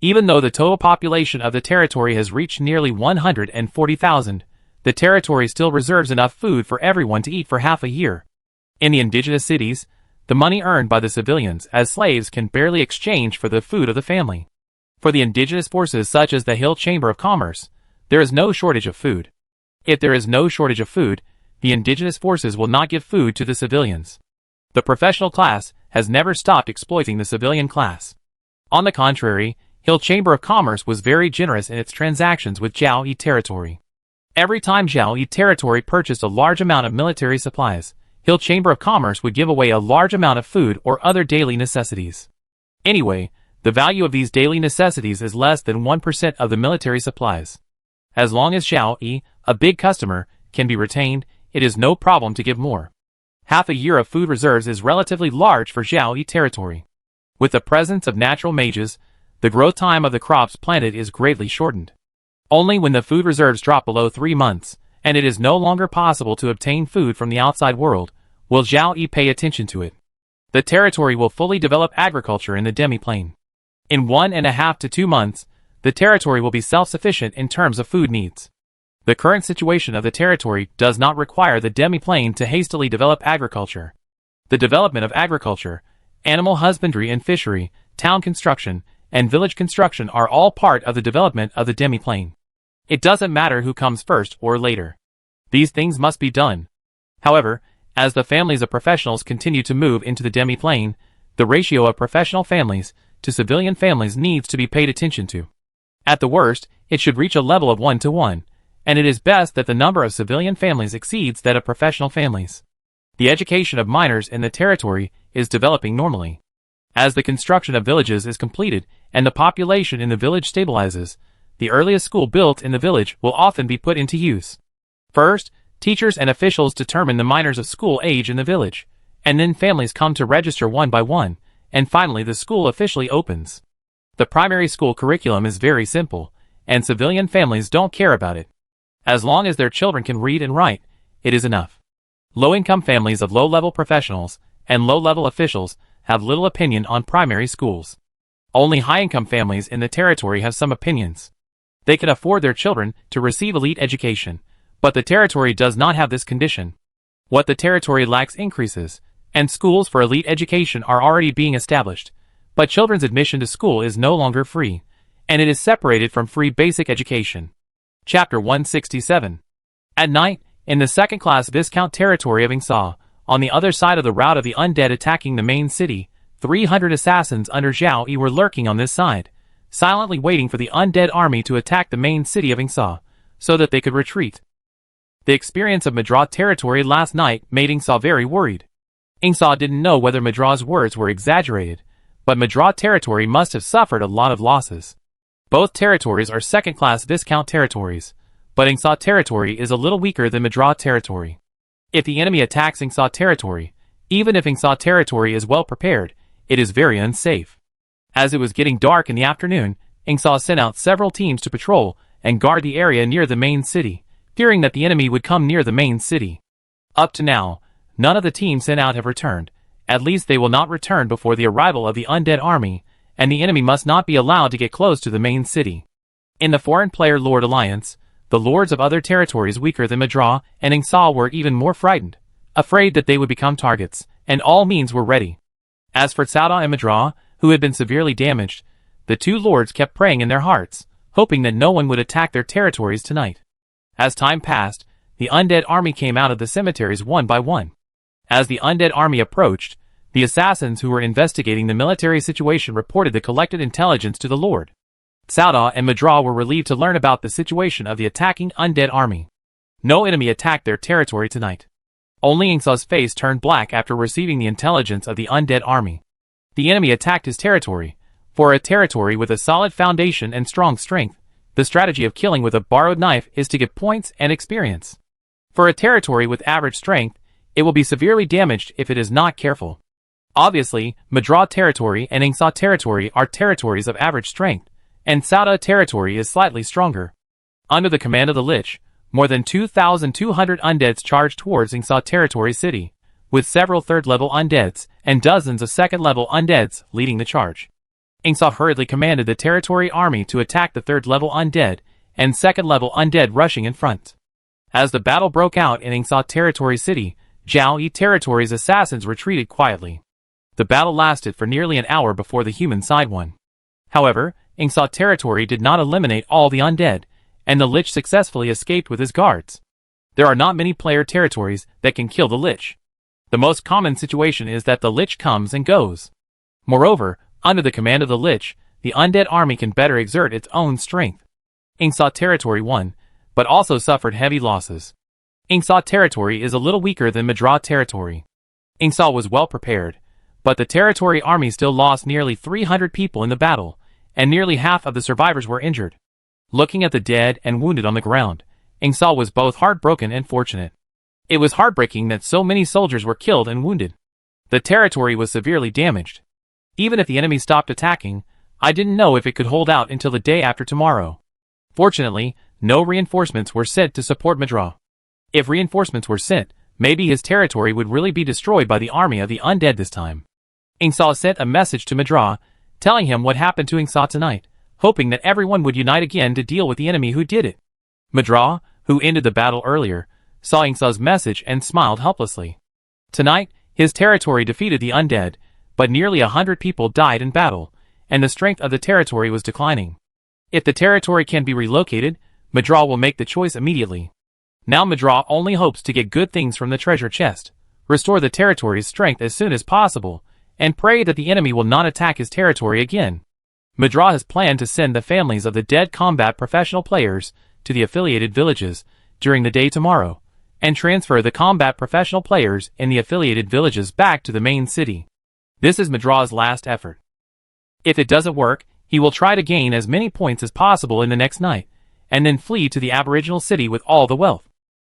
Even though the total population of the territory has reached nearly 140,000, the territory still reserves enough food for everyone to eat for half a year. In the indigenous cities, the money earned by the civilians as slaves can barely exchange for the food of the family. For the indigenous forces such as the Hill Chamber of Commerce, there is no shortage of food. If there is no shortage of food, the indigenous forces will not give food to the civilians. The professional class has never stopped exploiting the civilian class. On the contrary, Hill Chamber of Commerce was very generous in its transactions with Zhao territory. Every time Zhao territory purchased a large amount of military supplies, Hill Chamber of Commerce would give away a large amount of food or other daily necessities. Anyway, the value of these daily necessities is less than 1% of the military supplies. As long as Zhao, a big customer, can be retained, it is no problem to give more. Half a year of food reserves is relatively large for Zhao territory. With the presence of natural mages, the growth time of the crops planted is greatly shortened. Only when the food reserves drop below 3 months, and it is no longer possible to obtain food from the outside world, will Zhao pay attention to it. The territory will fully develop agriculture in the demi-plane. In 1.5 to 2 months, the territory will be self-sufficient in terms of food needs. The current situation of the territory does not require the demi-plane to hastily develop agriculture. The development of agriculture, animal husbandry and fishery, town construction, and village construction are all part of the development of the demi-plane. It doesn't matter who comes first or later. These things must be done. However, as the families of professionals continue to move into the demi-plane, the ratio of professional families to civilian families needs to be paid attention to. At the worst, it should reach a level of 1-to-1, and it is best that the number of civilian families exceeds that of professional families. The education of minors in the territory is developing normally. As the construction of villages is completed and the population in the village stabilizes, the earliest school built in the village will often be put into use. First, teachers and officials determine the minors of school age in the village, and then families come to register one by one, and finally the school officially opens. The primary school curriculum is very simple, and civilian families don't care about it. As long as their children can read and write, it is enough. Low-income families of low-level professionals and low-level officials have little opinion on primary schools. Only high-income families in the territory have some opinions. They can afford their children to receive elite education, but the territory does not have this condition. What the territory lacks increases, and schools for elite education are already being established, But children's admission to school is no longer free, and it is separated from free basic education. Chapter 167. At night, in the second-class Viscount territory of Ingsa, on the other side of the route of the undead attacking the main city, 300 assassins under Zhao Yi were lurking on this side, silently waiting for the undead army to attack the main city of Ingsa, so that they could retreat. The experience of Madra territory last night made Ingsa very worried. Ingsa didn't know whether Madra's words were exaggerated, but Madra territory must have suffered a lot of losses. Both territories are second-class Viscount territories, but Ingsa territory is a little weaker than Madra territory. If the enemy attacks Ingsa territory, even if Ingsa territory is well prepared, it is very unsafe. As it was getting dark in the afternoon, Ingsa sent out several teams to patrol and guard the area near the main city, fearing that the enemy would come near the main city. Up to now, none of the teams sent out have returned. At least they will not return before the arrival of the undead army, and the enemy must not be allowed to get close to the main city. In the foreign player Lord Alliance, the lords of other territories weaker than Madra and Ingsa were even more frightened, afraid that they would become targets, and all means were ready. As for Cao and Madra, who had been severely damaged, the two lords kept praying in their hearts, hoping that no one would attack their territories tonight. As time passed, the undead army came out of the cemeteries one by one. As the undead army approached, the assassins who were investigating the military situation reported the collected intelligence to the Lord. Cao and Madra were relieved to learn about the situation of the attacking undead army. No enemy attacked their territory tonight. Only Ingsa's face turned black after receiving the intelligence of the undead army. The enemy attacked his territory. For a territory with a solid foundation and strong strength, the strategy of killing with a borrowed knife is to get points and experience. For a territory with average strength, it will be severely damaged if it is not careful. Obviously, Madra territory and Ingsa territory are territories of average strength, and Cao territory is slightly stronger. Under the command of the Lich, more than 2,200 undeads charged towards Ingsa territory city, with several third-level undeads and dozens of second-level undeads leading the charge. Ingsa hurriedly commanded the territory army to attack the third-level undead and second-level undead rushing in front. As the battle broke out in Ingsa territory city, Zhao Yi territory's assassins retreated quietly. The battle lasted for nearly an hour before the human side won. However, Ingsa territory did not eliminate all the undead, and the Lich successfully escaped with his guards. There are not many player territories that can kill the Lich. The most common situation is that the Lich comes and goes. Moreover, under the command of the Lich, the undead army can better exert its own strength. Ingsa territory won, but also suffered heavy losses. Ingsa territory is a little weaker than Madra territory. Ingsa was well prepared, but the territory army still lost nearly 300 people in the battle, and nearly half of the survivors were injured. Looking at the dead and wounded on the ground, Ingsa was both heartbroken and fortunate. It was heartbreaking that so many soldiers were killed and wounded. The territory was severely damaged. Even if the enemy stopped attacking, I didn't know if it could hold out until the day after tomorrow. Fortunately, no reinforcements were sent to support Madra. If reinforcements were sent, maybe his territory would really be destroyed by the army of the undead this time. Ingsa sent a message to Madra, telling him what happened to Ingsa tonight, hoping that everyone would unite again to deal with the enemy who did it. Madra, who ended the battle earlier, saw Ingsa's message and smiled helplessly. Tonight, his territory defeated the undead, but nearly 100 people died in battle, and the strength of the territory was declining. If the territory can be relocated, Madra will make the choice immediately. Now Madra only hopes to get good things from the treasure chest, restore the territory's strength as soon as possible, and pray that the enemy will not attack his territory again. Madra has planned to send the families of the dead combat professional players to the affiliated villages during the day tomorrow, and transfer the combat professional players in the affiliated villages back to the main city. This is Madra's last effort. If it doesn't work, he will try to gain as many points as possible in the next night, and then flee to the aboriginal city with all the wealth.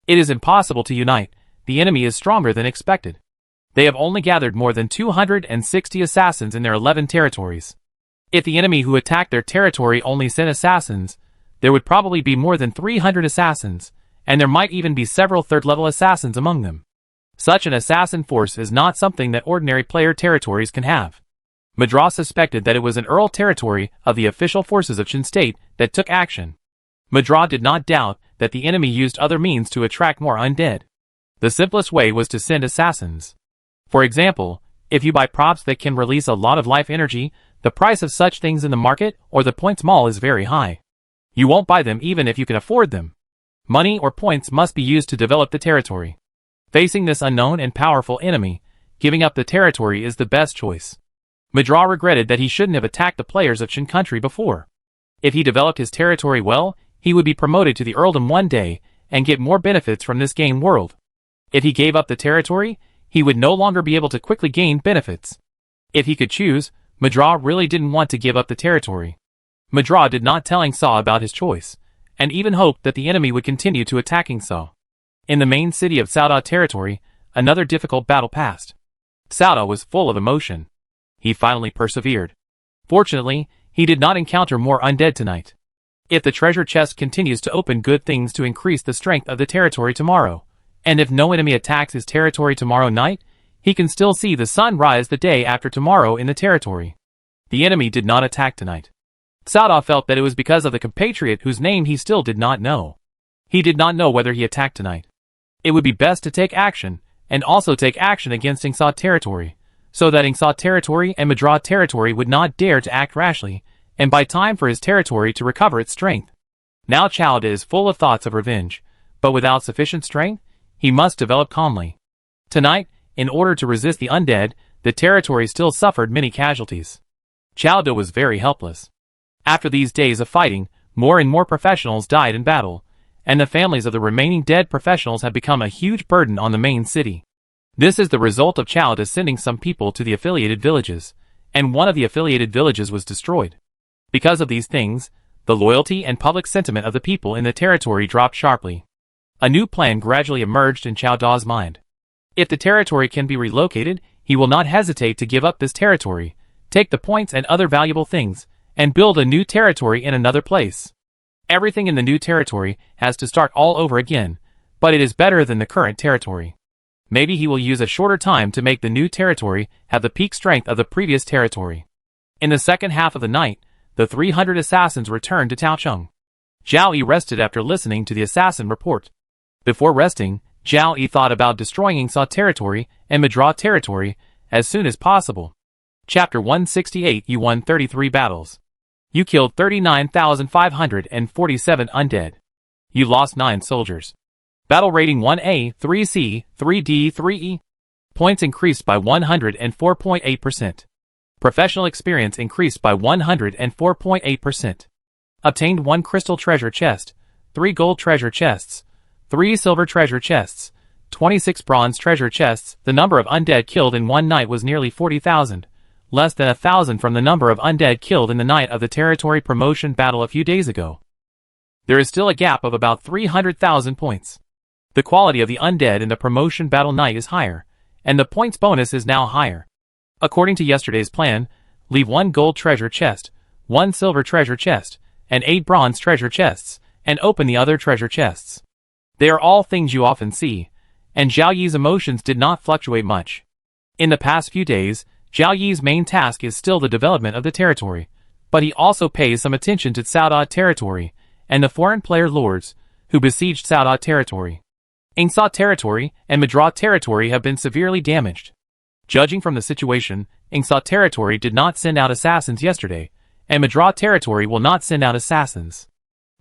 It is impossible to unite. The enemy is stronger than expected. They have only gathered more than 260 assassins in their 11 territories. If the enemy who attacked their territory only sent assassins, there would probably be more than 300 assassins, and there might even be several third-level assassins among them. Such an assassin force is not something that ordinary player territories can have. Madra suspected that it was an Earl territory of the official forces of Qin State that took action. Madra did not doubt that the enemy used other means to attract more undead. The simplest way was to send assassins. For example, if you buy props that can release a lot of life energy, The price of such things in the market or the points mall is very high. You won't buy them even if you can afford them. Money or points must be used to develop the territory. Facing this unknown and powerful enemy, giving up the territory is the best choice. Madra regretted that he shouldn't have attacked the players of Shin country before. If he developed his territory well, he would be promoted to the earldom one day and get more benefits from this game world. If he gave up the territory, he would no longer be able to quickly gain benefits. If he could choose, Madra really didn't want to give up the territory. Madra did not tell Ingsa about his choice, and even hoped that the enemy would continue to attack Ingsa. In the main city of Sauda territory, another difficult battle passed. Sauda was full of emotion. He finally persevered. Fortunately, he did not encounter more undead tonight. If the treasure chest continues to open good things to increase the strength of the territory tomorrow, and if no enemy attacks his territory tomorrow night, he can still see the sun rise the day after tomorrow in the territory. The enemy did not attack tonight. Sauda felt that it was because of the compatriot whose name he still did not know. He did not know whether he attacked tonight. It would be best to take action, and also take action against Ingsa territory, so that Ingsa territory and Madra territory would not dare to act rashly, and buy time for his territory to recover its strength. Now Chowda is full of thoughts of revenge, but without sufficient strength, he must develop calmly. Tonight, in order to resist the undead, the territory still suffered many casualties. Chowda was very helpless. After these days of fighting, more and more professionals died in battle, and the families of the remaining dead professionals have become a huge burden on the main city. This is the result of Chowda sending some people to the affiliated villages, and one of the affiliated villages was destroyed. Because of these things, the loyalty and public sentiment of the people in the territory dropped sharply. A new plan gradually emerged in Chowda's mind. If the territory can be relocated, he will not hesitate to give up this territory, take the points and other valuable things, and build a new territory in another place. Everything in the new territory has to start all over again, but it is better than the current territory. Maybe he will use a shorter time to make the new territory have the peak strength of the previous territory. In the second half of the night, the 300 assassins returned to Taochung. Zhao Yi rested after listening to the assassin report. Before resting, Zhao Yi thought about destroying Ingsa territory and Madra territory as soon as possible. Chapter 168. You won 33 battles. You killed 39,547 undead. You lost 9 soldiers. Battle rating 1A, 3C, 3D, 3E. Points increased by 104.8%. Professional experience increased by 104.8%. Obtained 1 crystal treasure chest, 3 gold treasure chests, 3 silver treasure chests, 26 bronze treasure chests. The number of undead killed in one night was nearly 40,000, less than 1,000 from the number of undead killed in the night of the territory promotion battle a few days ago. There is still a gap of about 300,000 points. The quality of the undead in the promotion battle night is higher, and the points bonus is now higher. According to yesterday's plan, leave 1 gold treasure chest, 1 silver treasure chest, and 8 bronze treasure chests, and open the other treasure chests. They are all things you often see, and Zhao Yi's emotions did not fluctuate much. In the past few days, Zhao Yi's main task is still the development of the territory, but he also pays some attention to Sauda territory, and the foreign player lords, who besieged Sauda territory. Ingsa territory and Madra territory have been severely damaged. Judging from the situation, Ingsa territory did not send out assassins yesterday, and Madra territory will not send out assassins.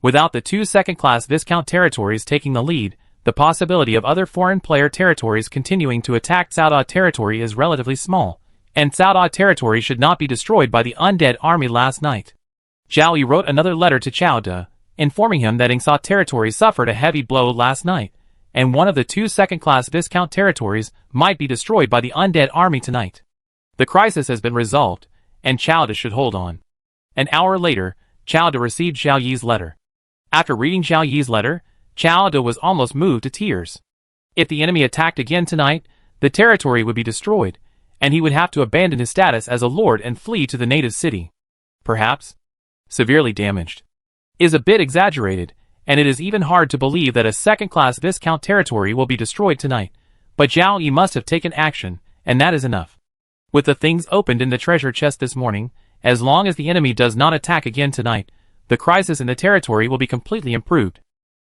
Without the 2 second-class Viscount territories taking the lead, the possibility of other foreign player territories continuing to attack Sauda territory is relatively small, and Sauda territory should not be destroyed by the undead army last night. Zhao Yi wrote another letter to Chowda, informing him that Ingsa territory suffered a heavy blow last night, and one of the 2 second-class Viscount territories might be destroyed by the undead army tonight. The crisis has been resolved, and Chowda should hold on. An hour later, Chowda received Zhao Yi's letter. After reading Zhao Yi's letter, Chowda was almost moved to tears. If the enemy attacked again tonight, the territory would be destroyed, and he would have to abandon his status as a lord and flee to the native city. Perhaps severely damaged is a bit exaggerated, and it is even hard to believe that a second-class Viscount territory will be destroyed tonight, but Zhao Yi must have taken action, and that is enough. With the things opened in the treasure chest this morning, as long as the enemy does not attack again tonight, the crisis in the territory will be completely improved.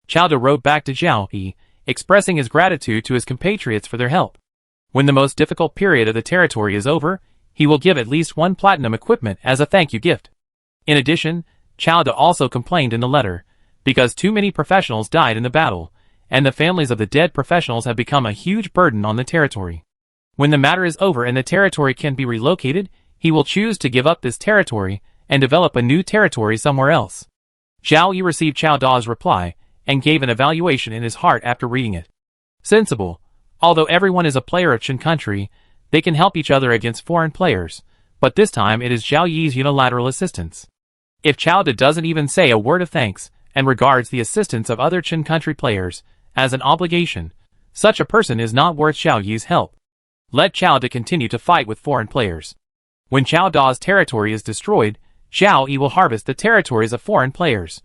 Chowda wrote back to Zhao Yi, expressing his gratitude to his compatriots for their help. When the most difficult period of the territory is over, he will give at least 1 platinum equipment as a thank you gift. In addition, Chao Da also complained in the letter, because too many professionals died in the battle, and the families of the dead professionals have become a huge burden on the territory. When the matter is over and the territory can be relocated, he will choose to give up this territory and develop a new territory somewhere else. Zhao Yi received Chao Da's reply and gave an evaluation in his heart after reading it. Sensible. Although everyone is a player of Qin country, they can help each other against foreign players, but this time it is Zhao Yi's unilateral assistance. If Chao Da doesn't even say a word of thanks and regards the assistance of other Qin country players as an obligation, such a person is not worth Zhao Yi's help. Let Chao Da continue to fight with foreign players. When Chao Da's territory is destroyed, Zhao Yi will harvest the territories of foreign players.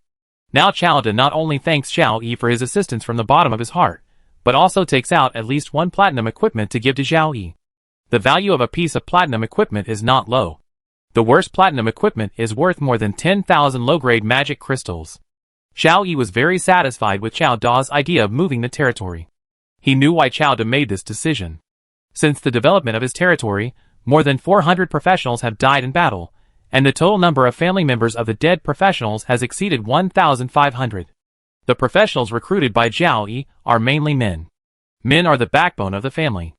Now Chao Da not only thanks Zhao Yi for his assistance from the bottom of his heart, but also takes out at least 1 platinum equipment to give to Zhao Yi. The value of a piece of platinum equipment is not low. The worst platinum equipment is worth more than 10,000 low-grade magic crystals. Zhao Yi was very satisfied with Chao Da's idea of moving the territory. He knew why Chao Da made this decision. Since the development of his territory, more than 400 professionals have died in battle, and the total number of family members of the dead professionals has exceeded 1,500. The professionals recruited by Zhao Yi are mainly men. Men are the backbone of the family.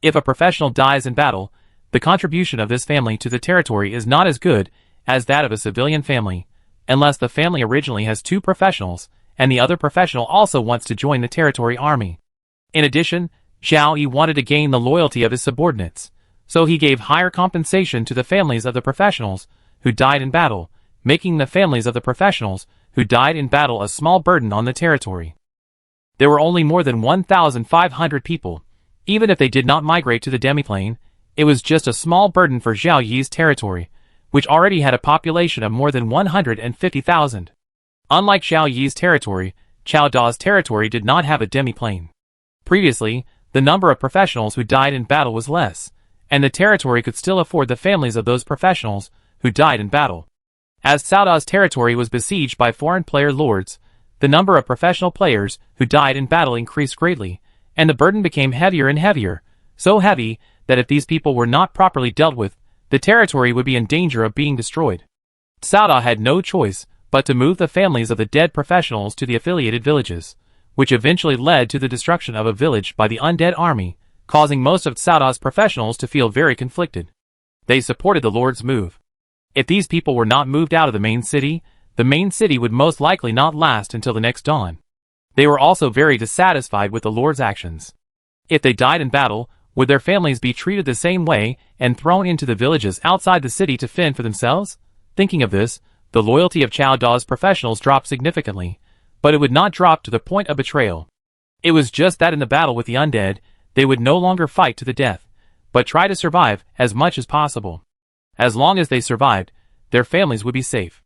If a professional dies in battle, the contribution of this family to the territory is not as good as that of a civilian family, unless the family originally has 2 professionals, and the other professional also wants to join the territory army. In addition, Zhao Yi wanted to gain the loyalty of his subordinates, so he gave higher compensation to the families of the professionals who died in battle, making the families of the professionals who died in battle a small burden on the territory. There were only more than 1,500 people. Even if they did not migrate to the demiplane, it was just a small burden for Zhao Yi's territory, which already had a population of more than 150,000. Unlike Zhao Yi's territory, Chao Da's territory did not have a demiplane. Previously, the number of professionals who died in battle was less, and the territory could still afford the families of those professionals who died in battle. As Cao Da's territory was besieged by foreign player lords, the number of professional players who died in battle increased greatly, and the burden became heavier and heavier, so heavy that if these people were not properly dealt with, the territory would be in danger of being destroyed. Cao Da had no choice but to move the families of the dead professionals to the affiliated villages, which eventually led to the destruction of a village by the undead army, causing most of Cao Da's professionals to feel very conflicted. They supported the Lord's move. If these people were not moved out of the main city would most likely not last until the next dawn. They were also very dissatisfied with the Lord's actions. If they died in battle, would their families be treated the same way and thrown into the villages outside the city to fend for themselves? Thinking of this, the loyalty of Chao Da's professionals dropped significantly, but it would not drop to the point of betrayal. It was just that in the battle with the undead, they would no longer fight to the death, but try to survive as much as possible. As long as they survived, their families would be safe.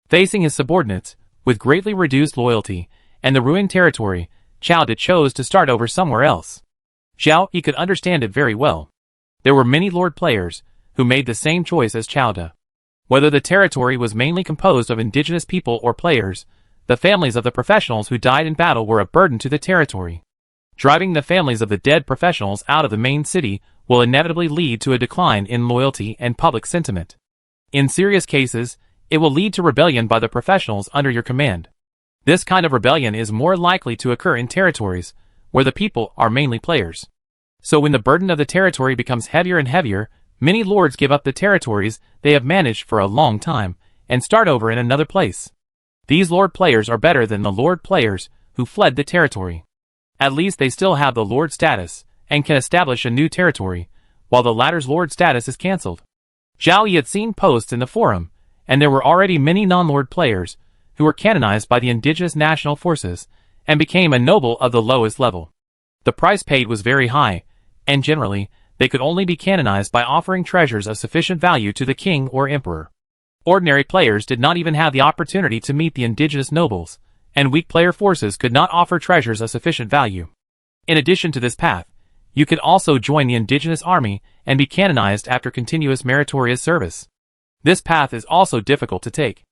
Facing his subordinates, with greatly reduced loyalty, and the ruined territory, Chao Da chose to start over somewhere else. Zhao Yi could understand it very well. There were many lord players who made the same choice as Chao Da. Whether the territory was mainly composed of indigenous people or players, the families of the professionals who died in battle were a burden to the territory. Driving the families of the dead professionals out of the main city will inevitably lead to a decline in loyalty and public sentiment. In serious cases, it will lead to rebellion by the professionals under your command. This kind of rebellion is more likely to occur in territories where the people are mainly players. So when the burden of the territory becomes heavier and heavier, many lords give up the territories they have managed for a long time and start over in another place. These lord players are better than the lord players who fled the territory. At least they still have the lord status and can establish a new territory, while the latter's lord status is cancelled. Zhao Yi had seen posts in the forum, and there were already many non-lord players who were canonized by the indigenous national forces and became a noble of the lowest level. The price paid was very high, and generally, they could only be canonized by offering treasures of sufficient value to the king or emperor. Ordinary players did not even have the opportunity to meet the indigenous nobles, and weak player forces could not offer treasures of sufficient value. In addition to this path, you could also join the indigenous army and be canonized after continuous meritorious service. This path is also difficult to take.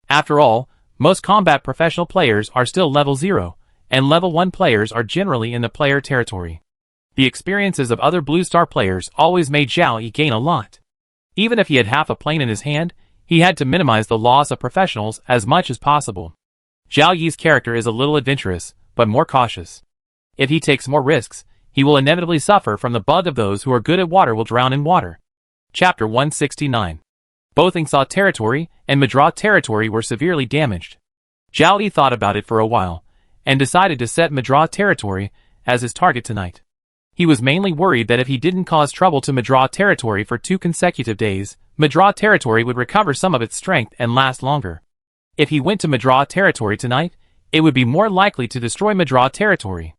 After all, most combat professional players are still level 0, and level 1 players are generally in the player territory. The experiences of other Blue Star players always made Zhao Yi gain a lot. Even if he had half a plane in his hand, he had to minimize the loss of professionals as much as possible. Zhao Yi's character is a little adventurous, but more cautious. If he takes more risks, he will inevitably suffer from the bug of those who are good at water will drown in water. Chapter 169. Both Yingsa territory and Madra territory were severely damaged. Zhao Yi thought about it for a while, and decided to set Madra territory as his target tonight. He was mainly worried that if he didn't cause trouble to Madra territory for 2 consecutive days, Madra territory would recover some of its strength and last longer. If he went to Madra territory tonight, it would be more likely to destroy Madra territory.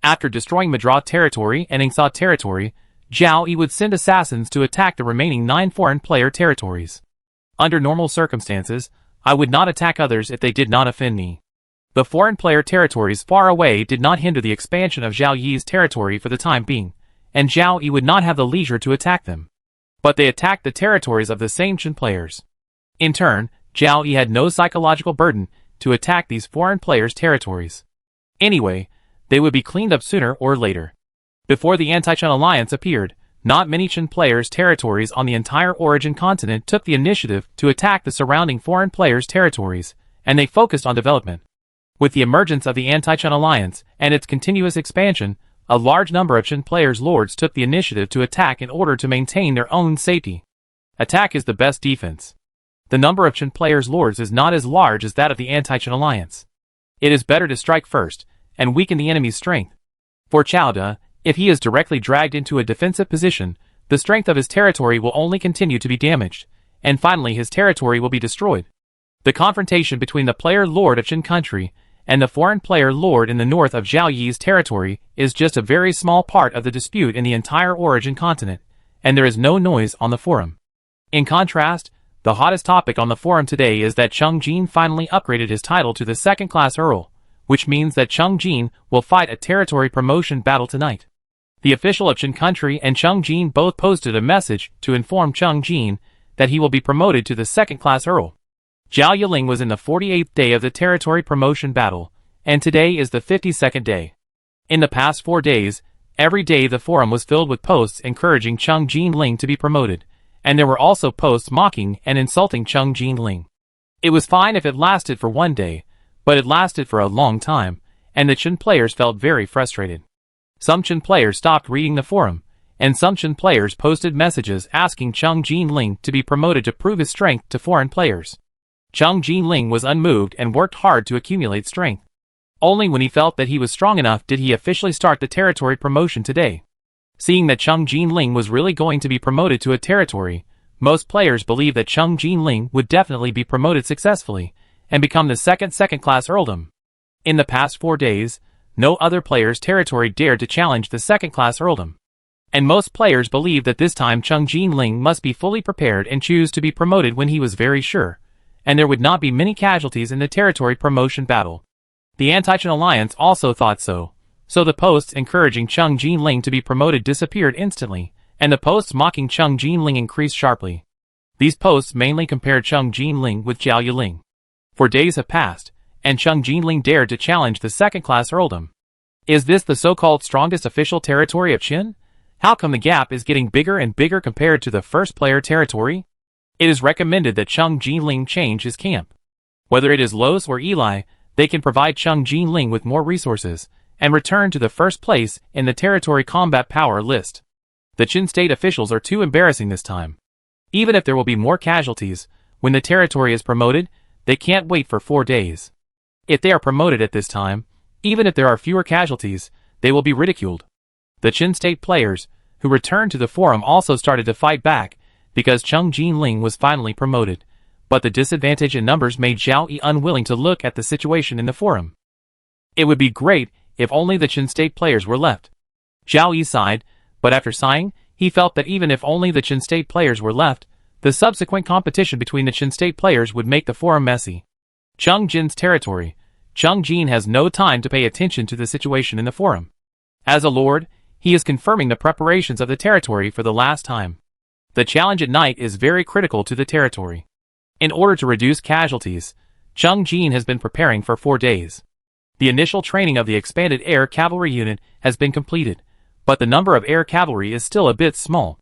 After destroying Madra territory and Yingsa territory, Zhao Yi would send assassins to attack the remaining 9 foreign player territories. Under normal circumstances, I would not attack others if they did not offend me. The foreign player territories far away did not hinder the expansion of Zhao Yi's territory for the time being, and Zhao Yi would not have the leisure to attack them. But they attacked the territories of the same Chen players. In turn, Zhao Yi had no psychological burden to attack these foreign players' territories. Anyway, they would be cleaned up sooner or later. Before the Anti-Chen alliance appeared, not many Chen players' territories on the entire Origin continent took the initiative to attack the surrounding foreign players' territories, and they focused on development. With the emergence of the Anti-Chen alliance and its continuous expansion, a large number of Chen players' lords took the initiative to attack in order to maintain their own safety. Attack is the best defense. The number of Chen players' lords is not as large as that of the Anti-Chen alliance. It is better to strike first, and weaken the enemy's strength. For Chowda, if he is directly dragged into a defensive position, the strength of his territory will only continue to be damaged, and finally his territory will be destroyed. The confrontation between the player lord of Chen country and the foreign player lord in the north of Zhao Yi's territory is just a very small part of the dispute in the entire Origin continent, and there is no noise on the forum. In contrast, the hottest topic on the forum today is that Cheng Jin finally upgraded his title to the second-class Earl, which means that Cheng Jin will fight a territory promotion battle tonight. The official of Chen country and Cheng Jin both posted a message to inform Cheng Jin that he will be promoted to the second-class Earl. Zhao Yiling was in the 48th day of the territory promotion battle, and today is the 52nd day. In the past 4 days, every day the forum was filled with posts encouraging Cheng Jinling to be promoted, and there were also posts mocking and insulting Cheng Jinling. It was fine if it lasted for 1 day, but it lasted for a long time, and the Chen players felt very frustrated. Some Chen players stopped reading the forum, and some Chen players posted messages asking Cheng Jinling to be promoted to prove his strength to foreign players. Cheng Jinling was unmoved and worked hard to accumulate strength. Only when he felt that he was strong enough did he officially start the territory promotion today. Seeing that Cheng Jinling was really going to be promoted to a territory, most players believed that Cheng Jinling would definitely be promoted successfully and become the second-class earldom. In the past 4 days, no other player's territory dared to challenge the second-class earldom. And most players believed that this time Cheng Jinling must be fully prepared and choose to be promoted when he was very sure, and there would not be many casualties in the territory promotion battle. The Anti-Chen alliance also thought so, so the posts encouraging Cheng Jinling to be promoted disappeared instantly, and the posts mocking Cheng Jinling increased sharply. These posts mainly compared Cheng Jinling with Zhao Yiling. For days have passed, and Cheng Jinling dared to challenge the second-class earldom. Is this the so-called strongest official territory of Qin? How come the gap is getting bigger and bigger compared to the first-player territory? It is recommended that Cheng Jinling change his camp. Whether it is Los or Eli, they can provide Cheng Jinling with more resources, and return to the first place in the territory combat power list. The Qin state officials are too embarrassing this time. Even if there will be more casualties, when the territory is promoted, they can't wait for 4 days. If they are promoted at this time, even if there are fewer casualties, they will be ridiculed. The Qin state players, who returned to the forum also started to fight back, because Cheng Jinling was finally promoted, but the disadvantage in numbers made Zhao Yi unwilling to look at the situation in the forum. It would be great if only the Qin state players were left. Zhao Yi sighed, but after sighing, he felt that even if only the Qin state players were left, the subsequent competition between the Qin state players would make the forum messy. Cheng Jin's territory. Cheng Jin has no time to pay attention to the situation in the forum. As a lord, he is confirming the preparations of the territory for the last time. The challenge at night is very critical to the territory. In order to reduce casualties, Cheng Jin has been preparing for 4 days. The initial training of the expanded air cavalry unit has been completed, but the number of air cavalry is still a bit small.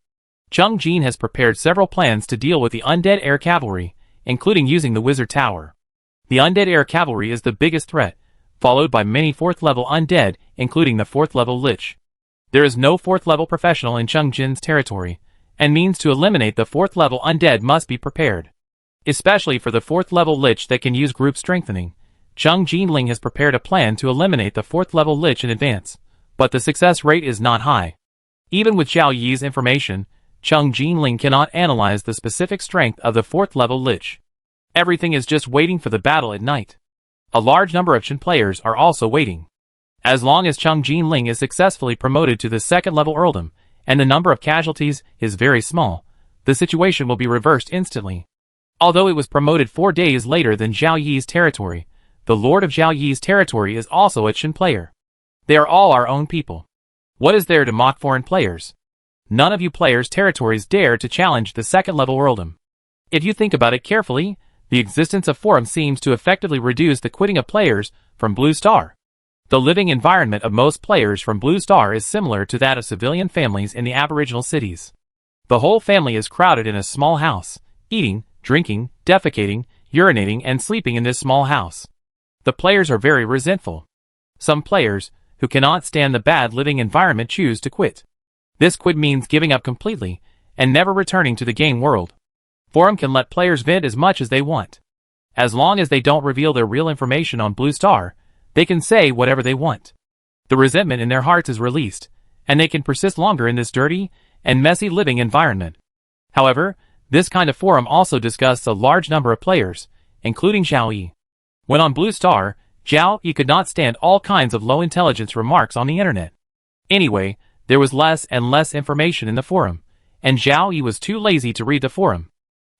Chung Jin has prepared several plans to deal with the undead air cavalry, including using the wizard tower. The undead air cavalry is the biggest threat, followed by many 4th level undead, including the 4th level lich. There is no 4th level professional in Chung Jin's territory, and means to eliminate the 4th level undead must be prepared. Especially for the 4th level lich that can use group strengthening, Chung Jinling has prepared a plan to eliminate the 4th level lich in advance, but the success rate is not high. Even with Zhao Yi's information, Chung Jinling cannot analyze the specific strength of the 4th level lich. Everything is just waiting for the battle at night. A large number of Chen players are also waiting. As long as Chung Jinling is successfully promoted to the 2nd level earldom, and the number of casualties is very small, the situation will be reversed instantly. Although it was promoted 4 days later than Zhao Yi's territory, the Lord of Zhao Yi's territory is also a Chen player. They are all our own people. What is there to mock foreign players? None of you players' territories dare to challenge the 2nd level earldom. If you think about it carefully, the existence of forum seems to effectively reduce the quitting of players from Blue Star. The living environment of most players from Blue Star is similar to that of civilian families in the aboriginal cities. The whole family is crowded in a small house, eating, drinking, defecating, urinating and sleeping in this small house. The players are very resentful. Some players, who cannot stand the bad living environment, choose to quit. This quit means giving up completely, and never returning to the game world. Forum can let players vent as much as they want. As long as they don't reveal their real information on Blue Star, they can say whatever they want. The resentment in their hearts is released, and they can persist longer in this dirty and messy living environment. However, this kind of forum also disgusts a large number of players, including Zhao Yi. When on Blue Star, Zhao Yi could not stand all kinds of low-intelligence remarks on the internet. Anyway, there was less and less information in the forum, and Zhao Yi was too lazy to read the forum.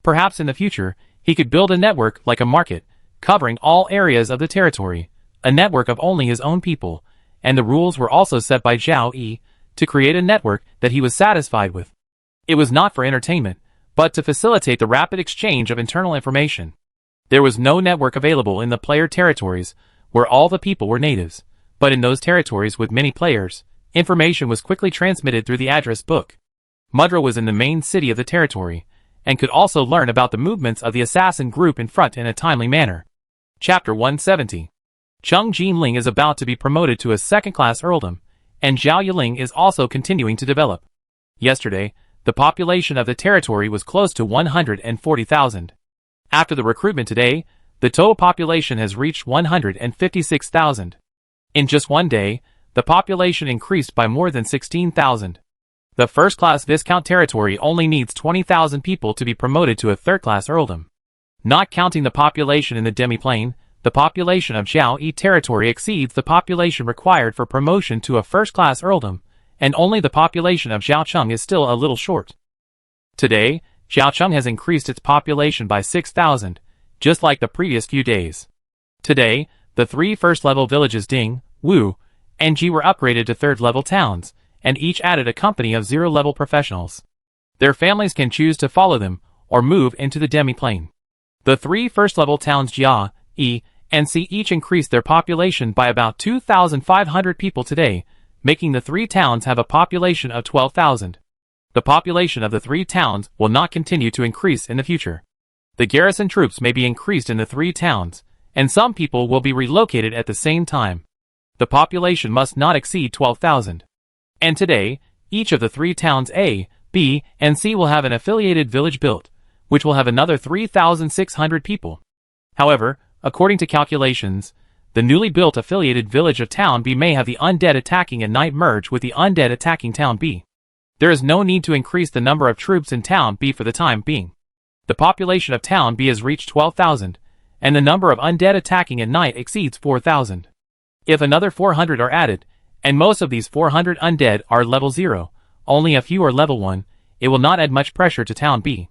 Perhaps in the future, he could build a network like a market, covering all areas of the territory, a network of only his own people, and the rules were also set by Zhao Yi to create a network that he was satisfied with. It was not for entertainment, but to facilitate the rapid exchange of internal information. There was no network available in the player territories where all the people were natives, but in those territories with many players, information was quickly transmitted through the address book. Mudra was in the main city of the territory, and could also learn about the movements of the assassin group in front in a timely manner. Chapter 170. Chung Jinling is about to be promoted to a 2nd-class earldom, and Zhao Yiling is also continuing to develop. Yesterday, the population of the territory was close to 140,000. After the recruitment today, the total population has reached 156,000. In just one day, the population increased by more than 16,000. The 1st-class Viscount territory only needs 20,000 people to be promoted to a 3rd-class earldom. Not counting the population in the demi-plane, the population of Zhao Yi territory exceeds the population required for promotion to a 1st-class earldom, and only the population of Zhaocheng is still a little short. Today, Zhaocheng has increased its population by 6,000, just like the previous few days. Today, the 3 1st-level villages Ding, Wu, and Ji were upgraded to 3rd-level towns, and each added a company of 0-level professionals. Their families can choose to follow them, or move into the demi-plane. The 3 1st-level towns Jia, E, and C each increased their population by about 2,500 people today, making the 3 towns have a population of 12,000. The population of the 3 towns will not continue to increase in the future. The garrison troops may be increased in the 3 towns, and some people will be relocated at the same time. The population must not exceed 12,000. And today, each of the 3 towns A, B, and C will have an affiliated village built, which will have another 3,600 people. However, according to calculations, the newly built affiliated village of Town B may have the undead attacking at night merge with the undead attacking Town B. There is no need to increase the number of troops in Town B for the time being. The population of Town B has reached 12,000, and the number of undead attacking at night exceeds 4,000. If another 400 are added, and most of these 400 undead are level 0, only a few are level 1, it will not add much pressure to Town B.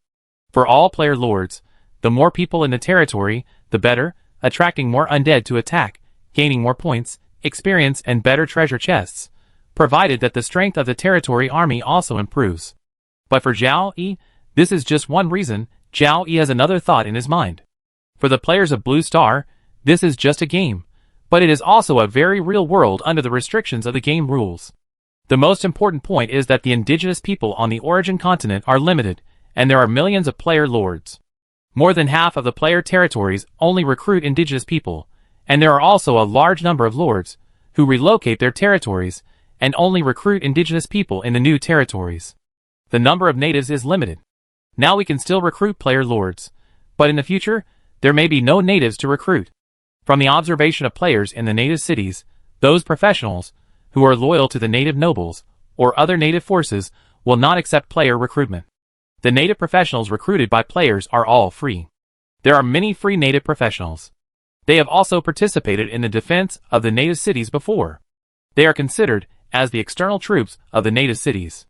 For all player lords, the more people in the territory, the better, attracting more undead to attack, gaining more points, experience and better treasure chests, provided that the strength of the territory army also improves. But for Zhao Yi, this is just one reason. Zhao Yi has another thought in his mind. For the players of Blue Star, this is just a game, but it is also a very real world under the restrictions of the game rules. The most important point is that the indigenous people on the origin continent are limited, and there are millions of player lords. More than half of the player territories only recruit indigenous people, and there are also a large number of lords who relocate their territories and only recruit indigenous people in the new territories. The number of natives is limited. Now we can still recruit player lords, but in the future, there may be no natives to recruit. From the observation of players in the native cities, those professionals who are loyal to the native nobles or other native forces will not accept player recruitment. The native professionals recruited by players are all free. There are many free native professionals. They have also participated in the defense of the native cities before. They are considered as the external troops of the native cities.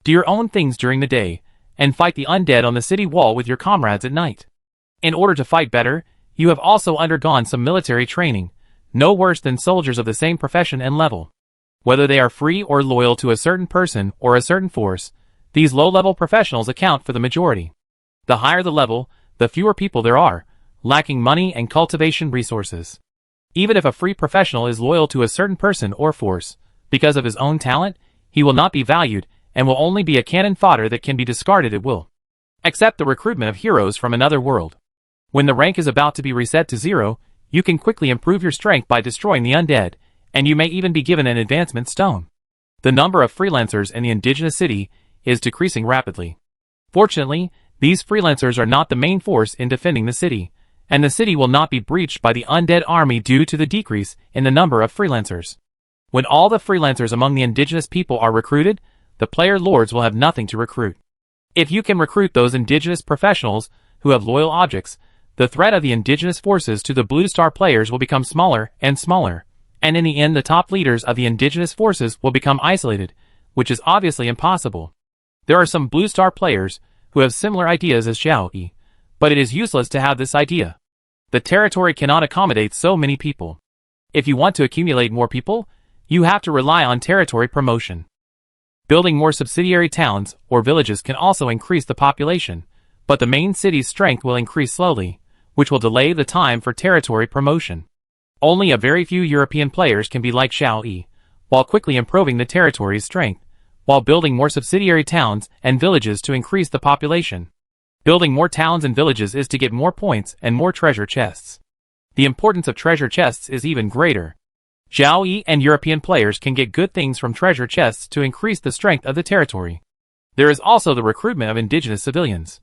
Do your own things during the day, and fight the undead on the city wall with your comrades at night. In order to fight better, you have also undergone some military training, no worse than soldiers of the same profession and level. Whether they are free or loyal to a certain person or a certain force, these low-level professionals account for the majority. The higher the level, the fewer people there are, lacking money and cultivation resources. Even if a free professional is loyal to a certain person or force, because of his own talent, he will not be valued and will only be a cannon fodder that can be discarded at will. Accept the recruitment of heroes from another world. When the rank is about to be reset to 0, you can quickly improve your strength by destroying the undead, and you may even be given an advancement stone. The number of freelancers in the indigenous city is decreasing rapidly. Fortunately, these freelancers are not the main force in defending the city, and the city will not be breached by the undead army due to the decrease in the number of freelancers. When all the freelancers among the indigenous people are recruited, the player lords will have nothing to recruit. If you can recruit those indigenous professionals who have loyal objects, the threat of the indigenous forces to the Blue Star players will become smaller and smaller, and in the end the top leaders of the indigenous forces will become isolated, which is obviously impossible. There are some Blue Star players who have similar ideas as Xiao Yi, but it is useless to have this idea. The territory cannot accommodate so many people. If you want to accumulate more people, you have to rely on territory promotion. Building more subsidiary towns or villages can also increase the population, but the main city's strength will increase slowly, which will delay the time for territory promotion. Only a very few European players can be like Xiao Yi, while quickly improving the territory's strength, while building more subsidiary towns and villages to increase the population. Building more towns and villages is to get more points and more treasure chests. The importance of treasure chests is even greater. Xiao Yi and European players can get good things from treasure chests to increase the strength of the territory. There is also the recruitment of indigenous civilians.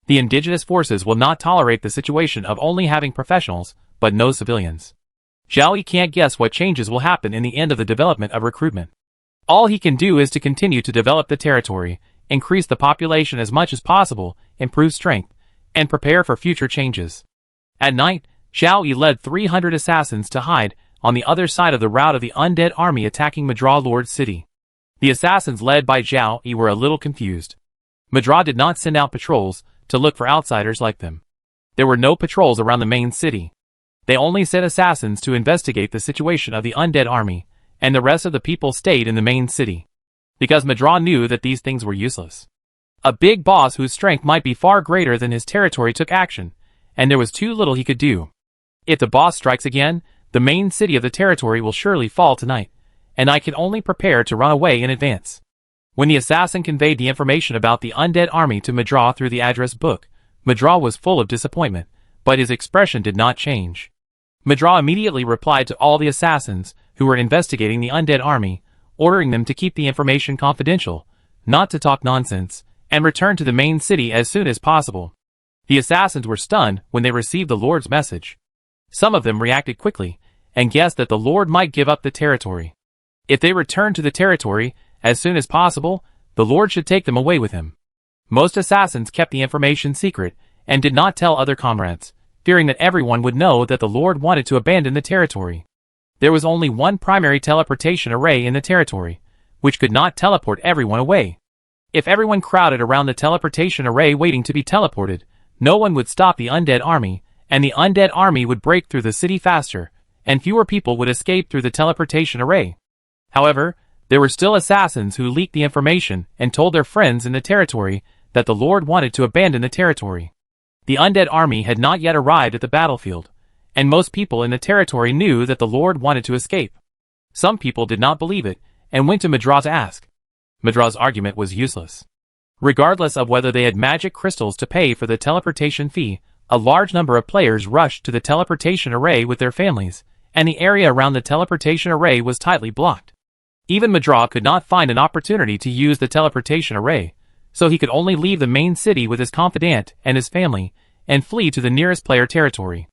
The indigenous forces will not tolerate the situation of only having professionals, but no civilians. Xiao Yi can't guess what changes will happen in the end of the development of recruitment. All he can do is to continue to develop the territory, increase the population as much as possible, improve strength, and prepare for future changes. At night, Xiao Yi led 300 assassins to hide on the other side of the route of the undead army attacking Madra Lord's city. The assassins led by Xiao Yi were a little confused. Madra did not send out patrols to look for outsiders like them. There were no patrols around the main city. They only sent assassins to investigate the situation of the undead army, and the rest of the people stayed in the main city. Because Madra knew that these things were useless. A big boss whose strength might be far greater than his territory took action, and there was too little he could do. If the boss strikes again, the main city of the territory will surely fall tonight, and I can only prepare to run away in advance. When the assassin conveyed the information about the undead army to Madra through the address book, Madra was full of disappointment, but his expression did not change. Madra immediately replied to all the assassins who were investigating the undead army, ordering them to keep the information confidential, not to talk nonsense, and return to the main city as soon as possible. The assassins were stunned when they received the Lord's message. Some of them reacted quickly, and guessed that the Lord might give up the territory. If they returned to the territory as soon as possible, the Lord should take them away with him. Most assassins kept the information secret, and did not tell other comrades, fearing that everyone would know that the Lord wanted to abandon the territory. There was only one primary teleportation array in the territory, which could not teleport everyone away. If everyone crowded around the teleportation array waiting to be teleported, no one would stop the undead army, and the undead army would break through the city faster, and fewer people would escape through the teleportation array. However, there were still assassins who leaked the information and told their friends in the territory that the Lord wanted to abandon the territory. The undead army had not yet arrived at the battlefield, and most people in the territory knew that the Lord wanted to escape. Some people did not believe it, and went to Madra to ask. Madra's argument was useless. Regardless of whether they had magic crystals to pay for the teleportation fee, a large number of players rushed to the teleportation array with their families, and the area around the teleportation array was tightly blocked. Even Madra could not find an opportunity to use the teleportation array, so he could only leave the main city with his confidant and his family, and flee to the nearest player territory.